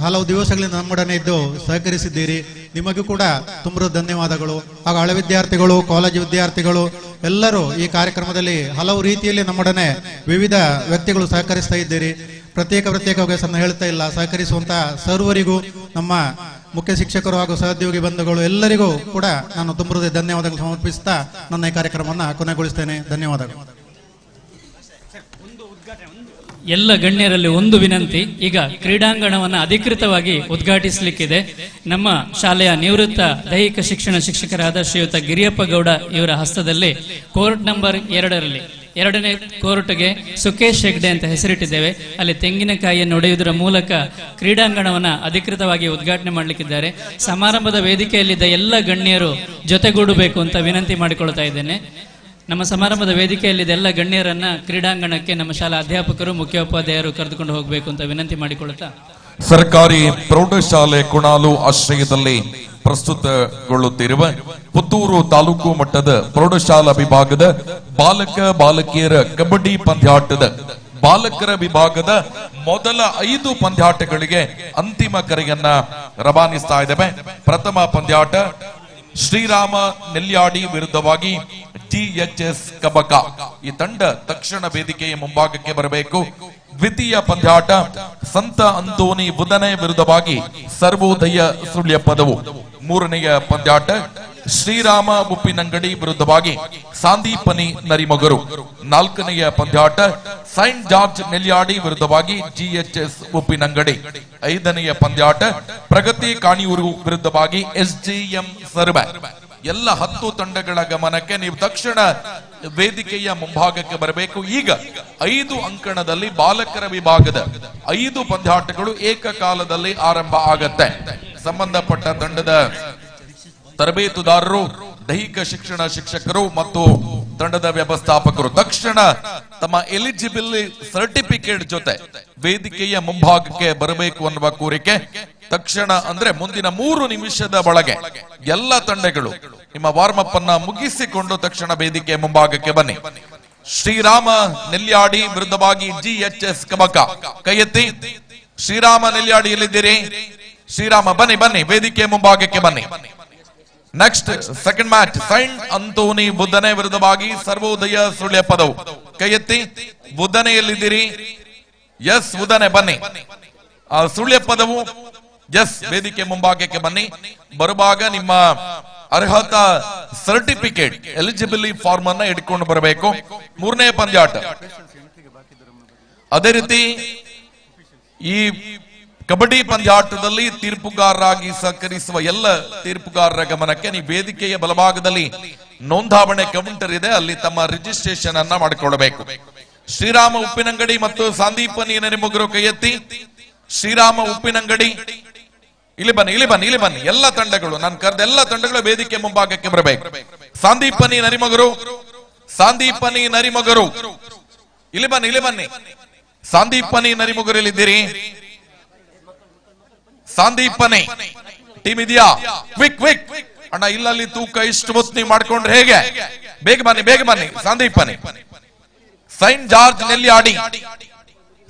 ಹಲವು ದಿವಸಗಳಿಂದ ನಮ್ಮೊಡನೆ ಇದ್ದು ಸಹಕರಿಸಿದ್ದೀರಿ, ನಿಮಗೂ ಕೂಡ ತುಂಬ ಧನ್ಯವಾದಗಳು. ಹಾಗೂ ಹಳೆ ವಿದ್ಯಾರ್ಥಿಗಳು, ಕಾಲೇಜು ವಿದ್ಯಾರ್ಥಿಗಳು ಎಲ್ಲರೂ ಈ ಕಾರ್ಯಕ್ರಮದಲ್ಲಿ ಹಲವು ರೀತಿಯಲ್ಲಿ ನಮ್ಮೊಡನೆ ವಿವಿಧ ವ್ಯಕ್ತಿಗಳು ಸಹಕರಿಸ್ತಾ ಇದ್ದೀರಿ. ಪ್ರತ್ಯೇಕವಾಗಿ ಹೆಸರನ್ನು ಹೇಳ್ತಾ ಇಲ್ಲ, ಸಹಕರಿಸುವಂತಹ ಸರ್ವರಿಗೂ, ನಮ್ಮ ಮುಖ್ಯ ಶಿಕ್ಷಕರು ಹಾಗೂ ಸಹೋದ್ಯೋಗಿ ಬಂಧುಗಳು ಎಲ್ಲರಿಗೂ ಕೂಡ ನಾನು ತುಂಬ ಧನ್ಯವಾದಗಳು ಸಮರ್ಪಿಸ್ತಾ ನನ್ನ ಈ ಕಾರ್ಯಕ್ರಮವನ್ನು ಕೊನೆಗೊಳಿಸ್ತೇನೆ. ಧನ್ಯವಾದಗಳು. ಎಲ್ಲ ಗಣ್ಯರಲ್ಲಿ ಒಂದು ವಿನಂತಿ, ಈಗ ಕ್ರೀಡಾಂಗಣವನ್ನು ಅಧಿಕೃತವಾಗಿ ಉದ್ಘಾಟಿಸಲಿಕ್ಕಿದೆ. ನಮ್ಮ ಶಾಲೆಯ ನಿವೃತ್ತ ದೈಹಿಕ ಶಿಕ್ಷಣ ಶಿಕ್ಷಕರಾದ ಶ್ರೀಯುತ ಗಿರಿಯಪ್ಪ ಗೌಡ ಇವರ ಹಸ್ತದಲ್ಲಿ ಕೋರ್ಟ್ ನಂಬರ್ 2ರಲ್ಲಿ ಎರಡನೇ ಕೋರ್ಟ್ಗೆ ಸುಕೇಶ್ ಹೆಗ್ಡೆ ಅಂತ ಹೆಸರಿಟ್ಟಿದ್ದೇವೆ. ಅಲ್ಲಿ ತೆಂಗಿನಕಾಯಿಯನ್ನು ಒಡೆಯುವುದರ ಮೂಲಕ ಕ್ರೀಡಾಂಗಣವನ್ನು ಅಧಿಕೃತವಾಗಿ ಉದ್ಘಾಟನೆ ಮಾಡಲಿಕ್ಕಿದ್ದಾರೆ. ಸಮಾರಂಭದ ವೇದಿಕೆಯಲ್ಲಿದ್ದ ಎಲ್ಲ ಗಣ್ಯರು ಜೊತೆಗೂಡಬೇಕು ಅಂತ ವಿನಂತಿ ಮಾಡಿಕೊಳ್ತಾ ಇದ್ದೇನೆ. ನಮ್ಮ ಸಮಾರಂಭದ ವೇದಿಕೆಯಲ್ಲಿದ್ದ ಎಲ್ಲ ಗಣ್ಯರನ್ನ ಕ್ರೀಡಾಂಗಣಕ್ಕೆ ನಮ್ಮ ಶಾಲಾ ಅಧ್ಯಾಪಕರು ಮುಖ್ಯೋಪಾಧ್ಯಾಯರು ಕರೆದುಕೊಂಡು ಹೋಗಬೇಕು ಅಂತ ವಿನಂತಿ ಮಾಡಿಕೊಳ್ತಾ, ಸರ್ಕಾರಿ ಪ್ರೌಢಶಾಲೆ ಕುಣಾಲು ಆಶ್ರಯದಲ್ಲಿ ಪ್ರಸ್ತುತಗೊಳ್ಳುತ್ತಿರುವ ಪುತ್ತೂರು ತಾಲೂಕು ಮಟ್ಟದ ಪ್ರೌಢಶಾಲಾ ವಿಭಾಗದ ಬಾಲಕ ಬಾಲಕಿಯರ ಕಬಡ್ಡಿ ಪಂದ್ಯಾಟದ ಬಾಲಕರ ವಿಭಾಗದ ಮೊದಲ 5 ಪಂದ್ಯಾಟಗಳಿಗೆ ಅಂತಿಮ ಕರೆಯನ್ನ ರವಾನಿಸ್ತಾ ಇದ್ದೇವೆ. ಪ್ರಥಮ ಪಂದ್ಯಾಟ ಶ್ರೀರಾಮ ನೆಲ್ಯಾಡಿ ವಿರುದ್ಧವಾಗಿ GHS ಕಬಕ. ಈ ತಂಡ ತಕ್ಷಣ ವೇದಿಕೆಯ ಮುಂಭಾಗಕ್ಕೆ ಬರಬೇಕು. ದ್ವಿತೀಯ ಪಂದ್ಯಾಟ ಸಂತ ಅಂತೋನಿ ಬುಧನೆ ವಿರುದ್ಧವಾಗಿ ಸರ್ವೋದಯ ಸುಳ್ಯಪದವು. ಮೂರನೆಯ ಪಂದ್ಯಾಟ ಶ್ರೀರಾಮ ಉಪ್ಪಿನಂಗಡಿ ವಿರುದ್ಧವಾಗಿ ಸಾಂದೀಪನಿ ನರಿಮೊಗರು. ನಾಲ್ಕನೆಯ ಪಂದ್ಯಾಟ ಸೈಂಟ್ ಜಾರ್ಜ್ ನೆಲ್ಯಾಡಿ ವಿರುದ್ಧವಾಗಿ GHS ಉಪ್ಪಿನಂಗಡಿ. ಐದನೆಯ ಪಂದ್ಯಾಟ ಪ್ರಗತಿ ಕಾಣಿಯೂರು ವಿರುದ್ಧವಾಗಿ SJM ಸರ್ವೆ. ಎಲ್ಲ 10 ತಂಡಗಳ ಗಮನಕ್ಕೆ ನೀವು ತಕ್ಷಣ ವೇದಿಕೆಯ ಮುಂಭಾಗಕ್ಕೆ ಬರಬೇಕು. ಈಗ 5 ಅಂಕಣದಲ್ಲಿ ಬಾಲಕರ ವಿಭಾಗದ 5 ಪಂದ್ಯಾಟಗಳು ಏಕಕಾಲದಲ್ಲಿ ಆರಂಭ ಆಗತ್ತೆ. ಸಂಬಂಧಪಟ್ಟ ತಂಡದ ತರಬೇತುದಾರರು, ದೈಹಿಕ ಶಿಕ್ಷಣ ಶಿಕ್ಷಕರು ಮತ್ತು ತಂಡದ ವ್ಯವಸ್ಥಾಪಕರು ತಕ್ಷಣ ತಮ್ಮ ಎಲಿಜಿಬಲ್ ಸರ್ಟಿಫಿಕೇಟ್ ಜೊತೆ ವೇದಿಕೆಯ ಮುಂಭಾಗಕ್ಕೆ ಬರಬೇಕು ಅನ್ನುವ ಕೋರಿಕೆ. ತಕ್ಷಣ ಅಂದ್ರೆ ಮುಂದಿನ 3 ನಿಮಿಷದ ಒಳಗೆ ಎಲ್ಲ ತಂಡಗಳು ನಿಮ್ಮ ವಾರ್ಮ್ ಅಪ್ ಅನ್ನ ಮುಗಿಸಿಕೊಂಡು ತಕ್ಷಣ ವೇದಿಕೆ ಮುಂಭಾಗಕ್ಕೆ ಬನ್ನಿ. ಶ್ರೀರಾಮ ನೆಲ್ಯಾಡಿ ವಿರುದ್ಧವಾಗಿ GHS ಕಬಕ. ಕೈ ಎತ್ತಿ. ಶ್ರೀರಾಮ ನೆಲ್ಯಾಡಿಯಲ್ಲಿದ್ದೀರಿ? ಶ್ರೀರಾಮ ಬನ್ನಿ ಬನ್ನಿ ವೇದಿಕೆ ಮುಂಭಾಗಕ್ಕೆ ಬನ್ನಿ. Next second match saint Anthony Budhane ವಿರುದ್ಧವಾಗಿ ಸರ್ವೋದಯ ಸುಳ್ಯಪದವು. ಕೈ ಎತ್ತಿ. ಬುಧನೆಯಲ್ಲಿದ್ದೀರಿ? ಎಸ್ ಬುಧನೆ ಬನ್ನಿ. ಸುಳ್ಯಪದವು ಎಸ್ ವೇದಿಕೆ ಮುಂಭಾಗಕ್ಕೆ ಬನ್ನಿ. ಬರುವಾಗ ನಿಮ್ಮ ಅರ್ಹತಾ ಸರ್ಟಿಫಿಕೇಟ್ ಎಲಿಜಿಬಿಲಿಟಿ ಫಾರ್ಮ್ ಅನ್ನ ಇಟ್ಕೊಂಡು ಬರಬೇಕು. ಮೂರನೇ ಪಂದ್ಯಾಟ ಅದೇ ರೀತಿ ಈ ಕಬಡ್ಡಿ ಪಂದ್ಯಾಟದಲ್ಲಿ ತೀರ್ಪುಗಾರರಾಗಿ ಸಹಕರಿಸುವ ಎಲ್ಲ ತೀರ್ಪುಗಾರರ ಗಮನಕ್ಕೆ ನೀವು ವೇದಿಕೆಯ ಬಲಭಾಗದಲ್ಲಿ ನೋಂದಾವಣೆ ಕೌಂಟರ್ ಇದೆ, ಅಲ್ಲಿ ತಮ್ಮ ರಿಜಿಸ್ಟ್ರೇಷನ್ ಅನ್ನ ಮಾಡಿಕೊಡಬೇಕು. ಶ್ರೀರಾಮ ಉಪ್ಪಿನಂಗಡಿ ಮತ್ತು ಸಾಂದೀಪನಿ ನರಿಮೊಗರು ಕೈ ಎತ್ತಿ. ಶ್ರೀರಾಮ ಉಪ್ಪಿನಂಗಡಿ ಇಲ್ಲಿ ಬನ್ನಿ ಇಲ್ಲಿ ಬನ್ನಿ ಇಲ್ಲಿ ಬನ್ನಿ. ಎಲ್ಲ ತಂಡಗಳು ನಾನು ಕರೆದ ಎಲ್ಲ ತಂಡಗಳು ವೇದಿಕೆ ಮುಂಭಾಗಕ್ಕೆ ಬರಬೇಕು. ಸಾಂದೀಪನಿ ನರಿಮೊಗರು ಸಾಂದೀಪನಿ ನರಿಮೊಗರು ಇಲ್ಲಿ ಬನ್ನಿ ಇಲ್ಲಿ ಬನ್ನಿ. ಸಾಂದೀಪನಿ ನರಿಮೊಗರಲ್ಲಿದ್ದೀರಿ? ಸಾಂದೀಪನಿ ಟೀಮ್ ಇದೆಯಾ? ಕ್ವಿಕ್ ಕ್ವಿಕ್ ಅಣ್ಣ, ಇಲ್ಲಲ್ಲಿ ತೂಕ ಇಷ್ಟು ಹೊತ್ತು ನೀವು ಮಾಡ್ಕೊಂಡ್ರೆ ಹೇಗೆ? ಬೇಗ ಬನ್ನಿ ಬೇಗ ಬನ್ನಿ. Sandipani. Saint George Nelyadi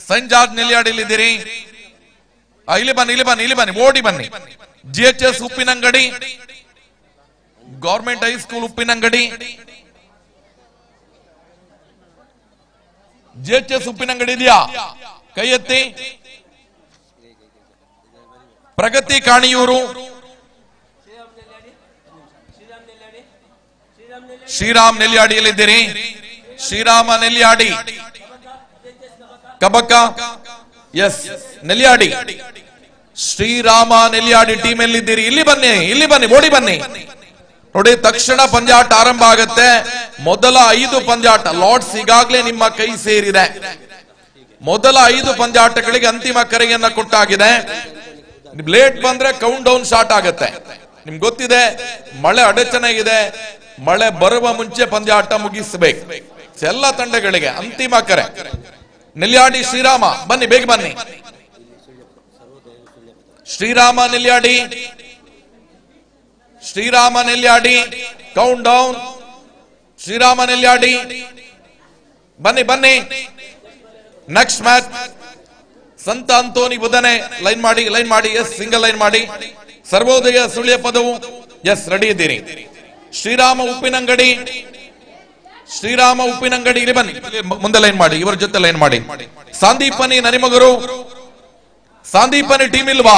saint George ನೆಲ್ಯಾಡಿಯಲ್ಲಿದ್ದೀರಿ? ಇಲ್ಲಿ ಬನ್ನಿ ಇಲ್ಲಿ ಬನ್ನಿ ಇಲ್ಲಿ ಬನ್ನಿ ಓಡಿ ಬನ್ನಿ. GHS Uppinangady government high school Uppinangady. GHS Uppinangady ಇದೆಯಾ? ಕೈ ಎತ್ತಿ. ಪ್ರಗತಿ ಕಾಣಿಯೂರು ಶ್ರೀರಾಮ್ ನೆಲ್ಯಾಡಿಯಲ್ಲಿದ್ದೀರಿ? ಶ್ರೀರಾಮ ನೆಲ್ಯಾಡಿ ಕಬಕ. ಎಸ್ ನೆಲ್ಯಾಡಿ. ಶ್ರೀರಾಮ ನೆಲ್ಯಾಡಿ ಟೀಮ್ ಎಲ್ಲಿದ್ದೀರಿ? ಇಲ್ಲಿ ಬನ್ನಿ ಇಲ್ಲಿ ಬನ್ನಿ ಓಡಿ ಬನ್ನಿ. ನೋಡಿ ತಕ್ಷಣ ಪಂದ್ಯಾಟ ಆರಂಭ ಆಗುತ್ತೆ. ಮೊದಲ 5 ಪಂದ್ಯಾಟ ಲಾರ್ಡ್ಸ್ ಈಗಾಗಲೇ ನಿಮ್ಮ ಕೈ ಸೇರಿದೆ. ಮೊದಲ 5 ಪಂದ್ಯಾಟಗಳಿಗೆ ಅಂತಿಮ ಕರೆಯನ್ನ ಕೊಟ್ಟಾಗಿದೆ. ಲೇಟ್ ಬಂದ್ರೆ ಕೌಂಟ್ ಡೌನ್ ಸ್ಟಾರ್ಟ್ ಆಗುತ್ತೆ. ನಿಮ್ಗೆ ಗೊತ್ತಿದೆ ಮಳೆ ಅಡಚಣೆ ಇದೆ. ಮಳೆ ಬರುವ ಮುಂಚೆ ಪಂದ್ಯಾಟ ಮುಗಿಸಬೇಕು. ಎಲ್ಲ ತಂಡಗಳಿಗೆ ಅಂತಿಮ ಕರೆ. ನೆಲ್ಯಾಡಿ ಶ್ರೀರಾಮ ಬನ್ನಿ ಬೇಗ ಬನ್ನಿ. Srirama Nelyadi Srirama Nelyadi countdown. ಶ್ರೀರಾಮ ನೆಲ್ಯಾಡಿ ಬನ್ನಿ ಬನ್ನಿ. ನೆಕ್ಸ್ಟ್ ಮ್ಯಾಚ್ ಸಂತ ಅಂತೋನಿ ಬುಧನೆ. ಲೈನ್ ಮಾಡಿ ಲೈನ್ ಮಾಡಿ. ಎಸ್ ಸಿಂಗಲ್ ಲೈನ್ ಮಾಡಿ. ಸರ್ವೋದಯ ಸುಳ್ಯಪದವು. ಎಸ್ ರೆಡಿ ಇದ್ದೀರಿ? ಶ್ರೀರಾಮ ಉಪ್ಪಿನಂಗಡಿ ಶ್ರೀರಾಮ ಉಪ್ಪಿನಂಗಡಿ ಇಲ್ಲಿ ಬನ್ನಿ ಮುಂದೆ ಲೈನ್ ಮಾಡಿ. ಇವರ ಜೊತೆ ಲೈನ್ ಮಾಡಿ. ಸಾಂದೀಪನಿ ನರಿಮೊಗರು ಸಾಂದೀಪನಿ ಟೀಮ್ ಇಲ್ವಾ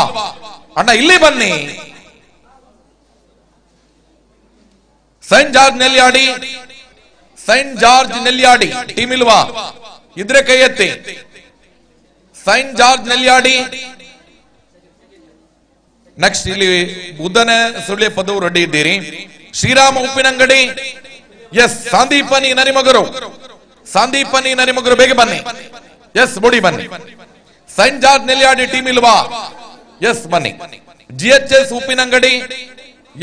ಅಣ್ಣ? ಇಲ್ಲಿ ಬನ್ನಿ. Saint George Nelyadi saint George Nelyadi team ಇಲ್ವಾ? ಇದ್ರೆ ಕೈ ಎತ್ತಿ. Saint George Nelyadi. ನೆಕ್ಸ್ಟ್ ಇಲ್ಲಿ ಬುಧನೆ ಸುಳ್ಯ ಪದವು ರೆಡಿ ಇದ್ದೀರಿ? ಶ್ರೀರಾಮ ಉಪ್ಪಿನಂಗಡಿ. ಎಸ್ ಸಾಂದೀಪನಿ ನರಿಮೊಗರು ಸಂದೀಪನಿ ನರಿಮಗರು ಬೇಗ ಬನ್ನಿ. ಎಸ್ ಬುಡಿ ಬನ್ನಿ. ಸೈಂಟ್ ಜಾರ್ಜ್ ನೆಲ್ಯಾಡಿ ಟೀಮ್ ಇಲ್ವಾ? ಎಸ್ ಬನ್ನಿ. GHS ಉಪ್ಪಿನಂಗಡಿ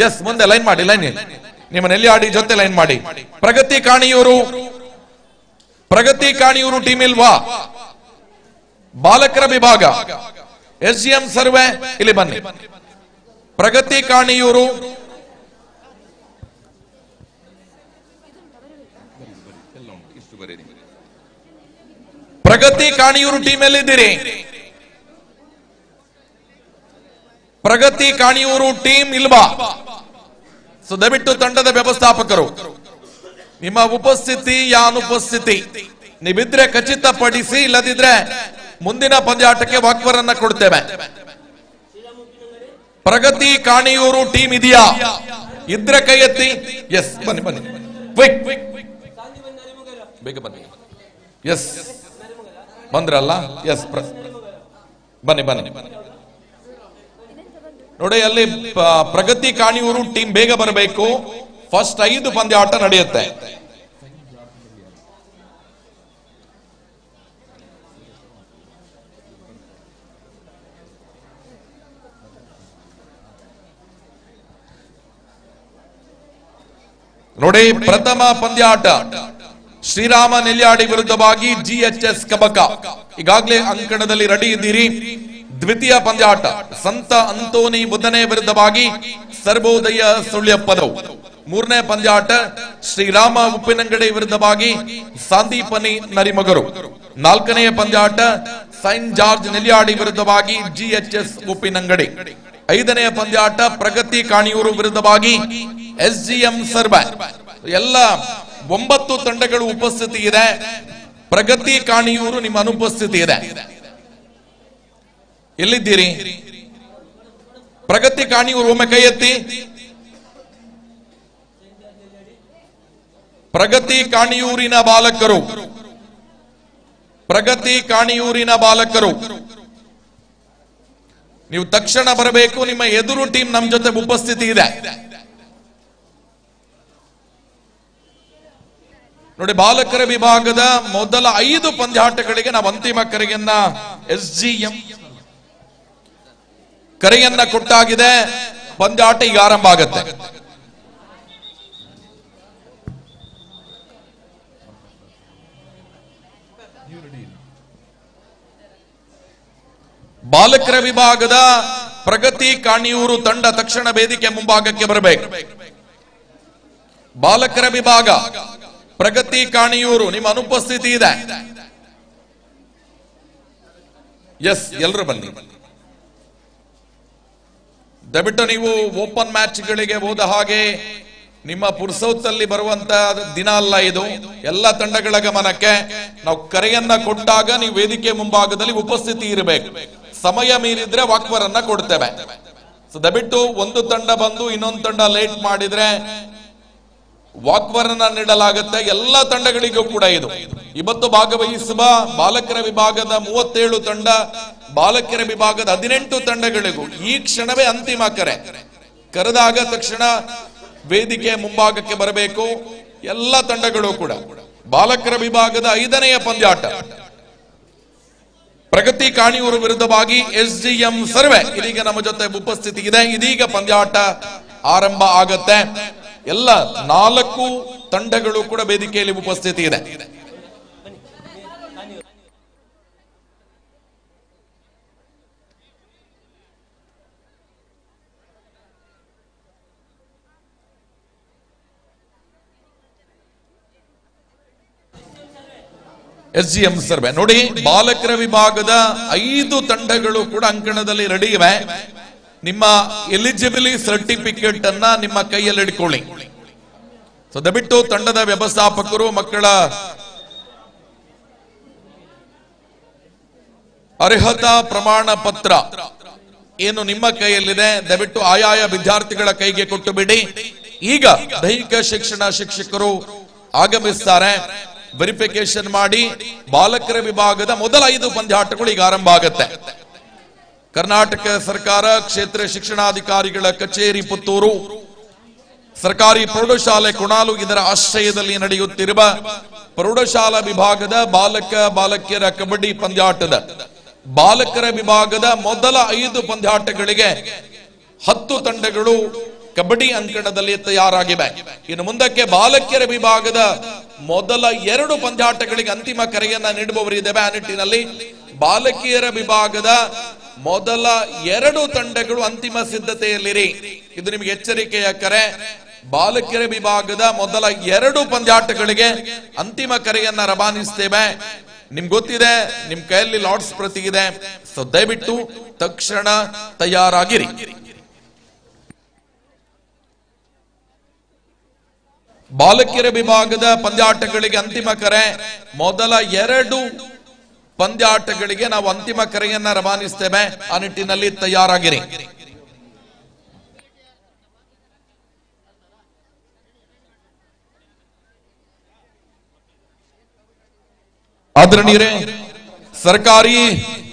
ಎಸ್ ಮುಂದೆ ಲೈನ್ ಮಾಡಿ. ಲೈನ್ ನಿಮ್ಮ ನೆಲ್ಯಾಡಿ ಜೊತೆ ಲೈನ್ ಮಾಡಿ. ಪ್ರಗತಿ ಕಾಣಿಯೂರು ಟೀಮ್ ಇಲ್ವಾ? ಬಾಲಕರ ವಿಭಾಗ SGM ಸರ್ವೆ ಇಲ್ಲಿ ಬನ್ನಿ. ಪ್ರಗತಿ ಕಾಣಿಯೂರು ಟೀಮ್ ಎಲ್ಲಿದ್ದೀರಿ? ಪ್ರಗತಿ ಕಾಣಿಯೂರು ಟೀಮ್ ಇಲ್ವಾ? ಸೊ ದಯವಿಟ್ಟು ತಂಡದ ವ್ಯವಸ್ಥಾಪಕರು ನಿಮ್ಮ ಉಪಸ್ಥಿತಿ ಅನುಪಸ್ಥಿತಿ ನೀವಿದ್ರೆ ಖಚಿತಪಡಿಸಿ, ಇಲ್ಲದಿದ್ರೆ ಮುಂದಿನ ಪಂದ್ಯಾಟಕ್ಕೆ ವಾಕ್ವರನ್ನ ಕೊಡ್ತೇವೆ. ಪ್ರಗತಿ ಕಾಣಿಯೂರು ಟೀಮ್ ಇದೆಯಾ? ಇದ್ರೆ ಕೈ ಎತ್ತಿ. ಎಸ್ ಬನ್ನಿ ಬನ್ನಿ ಬೇಗ ಬನ್ನಿ. ಎಸ್ ಬಂದ್ರಲ್ಲ? ಎಸ್ ಬನ್ನಿ ಬನ್ನಿ ನೋಡಿ. ಅಲ್ಲಿ ಪ್ರಗತಿ ಕಾಣಿಯೂರು ಟೀಮ್ ಬೇಗ ಬರಬೇಕು. ಫಸ್ಟ್ 5 ಪಂದ್ಯಾಟ ನಡೆಯುತ್ತೆ. ನೋಡಿ, ಪ್ರಥಮ ಪಂದ್ಯಾಟ ಶ್ರೀರಾಮ ನೆಲ್ಯಾಡಿ ವಿರುದ್ಧವಾಗಿ GHS ಕಬಕ. ಈಗಾಗಲೇ ಅಂಕಣದಲ್ಲಿ ರೆಡಿ ಇದ್ದೀರಿ. ದ್ವಿತೀಯ ಪಂದ್ಯಾಟ ಸಂತ ಅಂತೋನಿ ಬುದ್ಧನೇ ವಿರುದ್ಧವಾಗಿ ಸರ್ವೋದಯ ಸುಳ್ಯಪ್ಪದವು. ಮೂರನೇ ಪಂದ್ಯಾಟ ಶ್ರೀರಾಮ ಉಪ್ಪಿನಂಗಡಿ ವಿರುದ್ಧವಾಗಿ ಸಂದೀಪನಿ ನರಿಮಗರು. ನಾಲ್ಕನೆಯ ಪಂದ್ಯಾಟ ಸೈಂಟ್ ಜಾರ್ಜ್ ನೆಲ್ಯಾಡಿ ವಿರುದ್ಧವಾಗಿ GHS ಉಪ್ಪಿನಂಗಡಿ. ಐದನೆಯ ಪಂದ್ಯಾಟ ಪ್ರಗತಿ ಕಾಣಿಯೂರು ವಿರುದ್ಧವಾಗಿ SGM ಸರ್ವೆ. ಎಲ್ಲ 9 ತಂಡಗಳು ಉಪಸ್ಥಿತಿ ಇದೆ. ಪ್ರಗತಿ ಕಾಣಿಯೂರು ನಿಮ್ಮ ಅನುಪಸ್ಥಿತಿ ಇದೆ. ಎಲ್ಲಿದ್ದೀರಿ? ಪ್ರಗತಿ ಕಾಣಿಯೂರು ಒಮ್ಮೆ ಕೈ ಎತ್ತಿ. ಪ್ರಗತಿ ಕಾಣಿಯೂರಿನ ಬಾಲಕರು ನೀವು ತಕ್ಷಣ ಬರಬೇಕು. ನಿಮ್ಮ ಎದುರು ಟೀಮ್ ನಮ್ಮ ಜೊತೆ ಉಪಸ್ಥಿತಿ ಇದೆ. ನೋಡಿ, ಬಾಲಕರ ವಿಭಾಗದ ಮೊದಲ 5 ಪಂದ್ಯಾಟಗಳಿಗೆ ನಾವು ಅಂತಿಮ ಕರೆಯನ್ನ SGM ಕರೆಯನ್ನ ಕೊಟ್ಟಾಗಿದೆ. ಪಂದ್ಯಾಟ ಈಗ ಆರಂಭ ಆಗುತ್ತೆ. ಬಾಲಕರ ವಿಭಾಗದ ಪ್ರಗತಿ ಕಾಣಿಯೂರು ತಂಡ ತಕ್ಷಣ ವೇದಿಕೆ ಮುಂಭಾಗಕ್ಕೆ ಬರಬೇಕು. ಬಾಲಕರ ವಿಭಾಗ ಪ್ರಗತಿ ಕಾಣಿಯೂರು ನಿಮ್ಮ ಅನುಪಸ್ಥಿತಿ ಇದೆ. ಎಸ್, ಎಲ್ಲರೂ ಬನ್ನಿ. ದಯವಿಟ್ಟು ನೀವು ಓಪನ್ ಮ್ಯಾಚ್ ಗಳಿಗೆ ಹೋದ ಹಾಗೆ ನಿಮ್ಮ ಪುರ್ಸೌತಲ್ಲಿ ಬರುವಂತ ದಿನ ಅಲ್ಲ ಇದು. ಎಲ್ಲ ತಂಡಗಳ ಗಮನಕ್ಕೆ ನಾವು ಕರೆಯನ್ನ ಕೊಟ್ಟಾಗ ನೀವು ವೇದಿಕೆ ಮುಂಭಾಗದಲ್ಲಿ ಉಪಸ್ಥಿತಿ ಇರಬೇಕು. ಸಮಯ ಮೀರಿದ್ರೆ ವಾಕ್ವರನ್ನ ಕೊಡ್ತೇವೆ. ಸೊ ದಯವಿಟ್ಟು ಒಂದು ತಂಡ ಬಂದು ಇನ್ನೊಂದು ತಂಡ ಲೇಟ್ ಮಾಡಿದ್ರೆ ವಾಕ್ವರನ್ನ ನೀಡಲಾಗುತ್ತೆ. ಎಲ್ಲ ತಂಡಗಳಿಗೂ ಕೂಡ ಇದು. ಇವತ್ತು ಭಾಗವಹಿಸುವ ಬಾಲಕರ ವಿಭಾಗದ 37 ತಂಡ, ಬಾಲಕರ ವಿಭಾಗದ 18 ತಂಡಗಳಿಗೂ ಈ ಕ್ಷಣವೇ ಅಂತಿಮ ಕರೆ. ಕರೆದಾಗ ತಕ್ಷಣ ವೇದಿಕೆ ಮುಂಭಾಗಕ್ಕೆ ಬರಬೇಕು ಎಲ್ಲ ತಂಡಗಳು ಕೂಡ. ಬಾಲಕರ ವಿಭಾಗದ 5ನೆಯ ಪಂದ್ಯಾಟ ಪ್ರಗತಿ ಕಾಣಿಯೂರು ವಿರುದ್ಧವಾಗಿ SGM ಸರ್ವೆ ಇದೀಗ ನಮ್ಮ ಜೊತೆ ಉಪಸ್ಥಿತಿ ಇದೆ. ಇದೀಗ ಪಂದ್ಯಾಟ ಆರಂಭ ಆಗತ್ತೆ. ಎಲ್ಲ 4 ತಂಡಗಳು ಕೂಡ ವೇದಿಕೆಯಲ್ಲಿ ಉಪಸ್ಥಿತಿ ಇದೆ. SGM ಸರ್ವೆ ನೋಡಿ, ಬಾಲಕರ ವಿಭಾಗದ 5 ತಂಡಗಳು ಕೂಡ ಅಂಕಣದಲ್ಲಿ ರೆಡಿ ಇವೆ. ನಿಮ್ಮ ಎಲಿಜಿಬಿಲಿಟಿ ಸರ್ಟಿಫಿಕೇಟ್ ಅನ್ನ ನಿಮ್ಮ ಕೈಯಲ್ಲಿ ಇಟ್ಕೊಳ್ಳಿ. ಸೊ ದಯವಿಟ್ಟು ತಂಡದ ವ್ಯವಸ್ಥಾಪಕರು ಮಕ್ಕಳ ಅರ್ಹತಾ ಪ್ರಮಾಣ ಪತ್ರ ಏನು ನಿಮ್ಮ ಕೈಯಲ್ಲಿದೆ ದಯವಿಟ್ಟು ಆಯಾಯ ವಿದ್ಯಾರ್ಥಿಗಳ ಕೈಗೆ ಕೊಟ್ಟು ಬಿಡಿ. ಈಗ ದೈಹಿಕ ಶಿಕ್ಷಣ ಶಿಕ್ಷಕರು ಆಗಮಿಸ್ತಾರೆ. ವೆರಿಫಿಕೇಶನ್ ಮಾಡಿ ಬಾಲಕರ ವಿಭಾಗದ ಮೊದಲ 5 ಪಂದ್ಯಾಟಗಳು ಈಗ ಆರಂಭ ಆಗುತ್ತೆ. ಕರ್ನಾಟಕ ಸರ್ಕಾರ ಕ್ಷೇತ್ರ ಶಿಕ್ಷಣಾಧಿಕಾರಿಗಳ ಕಚೇರಿ ಪುತ್ತೂರು, ಸರ್ಕಾರಿ ಪ್ರೌಢಶಾಲೆ ಕುಣಾಲು ಇದರ ಆಶ್ರಯದಲ್ಲಿ ನಡೆಯುತ್ತಿರುವ ಪ್ರೌಢಶಾಲಾ ವಿಭಾಗದ ಬಾಲಕ ಬಾಲಕಿಯರ ಕಬಡ್ಡಿ ಪಂದ್ಯಾಟದ ಬಾಲಕರ ವಿಭಾಗದ ಮೊದಲ 5 ಪಂದ್ಯಾಟಗಳಿಗೆ 10 ತಂಡಗಳು ಕಬಡ್ಡಿ ಅಂಕಣದಲ್ಲಿ ತಯಾರಾಗಿವೆ. ಇನ್ನು ಮುಂದಕ್ಕೆ ಬಾಲಕಿಯರ ವಿಭಾಗದ ಮೊದಲ 2 ಪಂದ್ಯಾಟಗಳಿಗೆ ಅಂತಿಮ ಕರೆಯನ್ನ ನೀಡುವವರಿದ್ದೇವೆ. ಆ ನಿಟ್ಟಿನಲ್ಲಿ ಬಾಲಕಿಯರ ವಿಭಾಗದ ಮೊದಲ 2 ತಂಡಗಳು ಅಂತಿಮ ಸಿದ್ಧತೆಯಲ್ಲಿರಿ. ಇದು ನಿಮಗೆ ಎಚ್ಚರಿಕೆಯ ಕರೆ. ಬಾಲಕಿಯರ ವಿಭಾಗದ ಮೊದಲ 2 ಪಂದ್ಯಾಟಗಳಿಗೆ ಅಂತಿಮ ಕರೆಯನ್ನ ರವಾನಿಸ್ತೇವೆ. ನಿಮ್ಗೆ ಗೊತ್ತಿದೆ, ನಿಮ್ ಕೈಯಲ್ಲಿ ಲಾರ್ಡ್ಸ್ ಪ್ರತಿ ಇದೆ. ಸೊ ದಯವಿಟ್ಟು ತಕ್ಷಣ ತಯಾರಾಗಿರಿ. ಬಾಲಕಿಯರ ವಿಭಾಗದ ಪಂದ್ಯಾಟಗಳಿಗೆ ಅಂತಿಮ ಕರೆ. ಮೊದಲ 2 ಪಂದ್ಯಾಟಗಳಿಗೆ ನಾವು ಅಂತಿಮ ಕರೆಯನ್ನ ರವಾನಿಸ್ತೇವೆ. ಆ ನಿಟ್ಟಿನಲ್ಲಿ ತಯಾರಾಗಿರಿ. ಆದರಣೀಯರೇ, ಸರ್ಕಾರಿ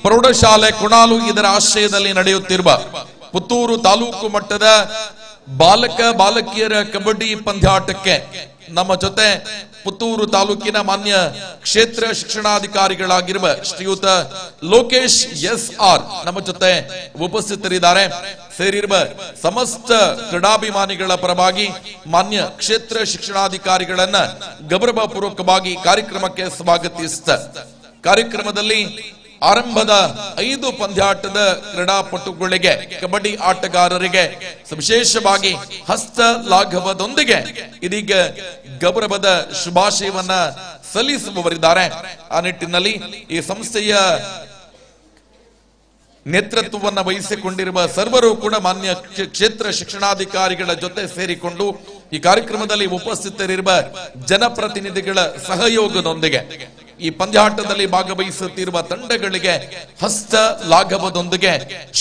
ಪ್ರೌಢಶಾಲೆ ಕುಣಾಲು ಇದರ ಆಶ್ರಯದಲ್ಲಿ ನಡೆಯುತ್ತಿರುವ ಪುತ್ತೂರು ತಾಲೂಕು ಮಟ್ಟದ ಬಾಲಕ ಬಾಲಕಿಯರ ಕಬಡ್ಡಿ ಪಂದ್ಯಾಟಕ್ಕೆ ನಮ್ಮ ಜೊತೆ ಪುತ್ತೂರು ತಾಲೂಕಿನ ಮಾನ್ಯ ಕ್ಷೇತ್ರ ಶಿಕ್ಷಣಾಧಿಕಾರಿಗಳಾಗಿರುವ ಶ್ರೀಯುತ ಲೋಕೇಶ್ SR ನಮ್ಮ ಜೊತೆ ಉಪಸ್ಥಿತರಿದ್ದಾರೆ. ಸೇರಿರುವ ಸಮಸ್ತ ಕ್ರೀಡಾಭಿಮಾನಿಗಳ ಪರವಾಗಿ ಮಾನ್ಯ ಕ್ಷೇತ್ರ ಶಿಕ್ಷಣಾಧಿಕಾರಿಗಳನ್ನ ಗೌರವಪೂರ್ವಕವಾಗಿ ಕಾರ್ಯಕ್ರಮಕ್ಕೆ ಸ್ವಾಗತಿಸಿದ ಕಾರ್ಯಕ್ರಮದಲ್ಲಿ ಆರಂಭದ 5 ಪಂದ್ಯಾಟದ ಕ್ರೀಡಾಪಟುಗಳಿಗೆ ಕಬಡ್ಡಿ ಆಟಗಾರರಿಗೆ ವಿಶೇಷವಾಗಿ ಹಸ್ತ ಲಾಘವದೊಂದಿಗೆ ಇದೀಗ ಗೌರವದ ಶುಭಾಶಯವನ್ನ ಸಲ್ಲಿಸುವವರಿದ್ದಾರೆ. ಆ ನಿಟ್ಟಿನಲ್ಲಿ ಈ ಸಂಸ್ಥೆಯ ನೇತೃತ್ವವನ್ನ ವಹಿಸಿಕೊಂಡಿರುವ ಸರ್ವರು ಕೂಡ ಮಾನ್ಯ ಕ್ಷೇತ್ರ ಶಿಕ್ಷಣಾಧಿಕಾರಿಗಳ ಜೊತೆ ಸೇರಿಕೊಂಡು ಈ ಕಾರ್ಯಕ್ರಮದಲ್ಲಿ ಉಪಸ್ಥಿತರಿರುವ ಜನಪ್ರತಿನಿಧಿಗಳ ಸಹಯೋಗದೊಂದಿಗೆ ಈ ಪಂದ್ಯಾಟದಲ್ಲಿ ಭಾಗವಹಿಸುತ್ತಿರುವ ತಂಡಗಳಿಗೆ ಹಸ್ತ ಲಾಘವದೊಂದಿಗೆ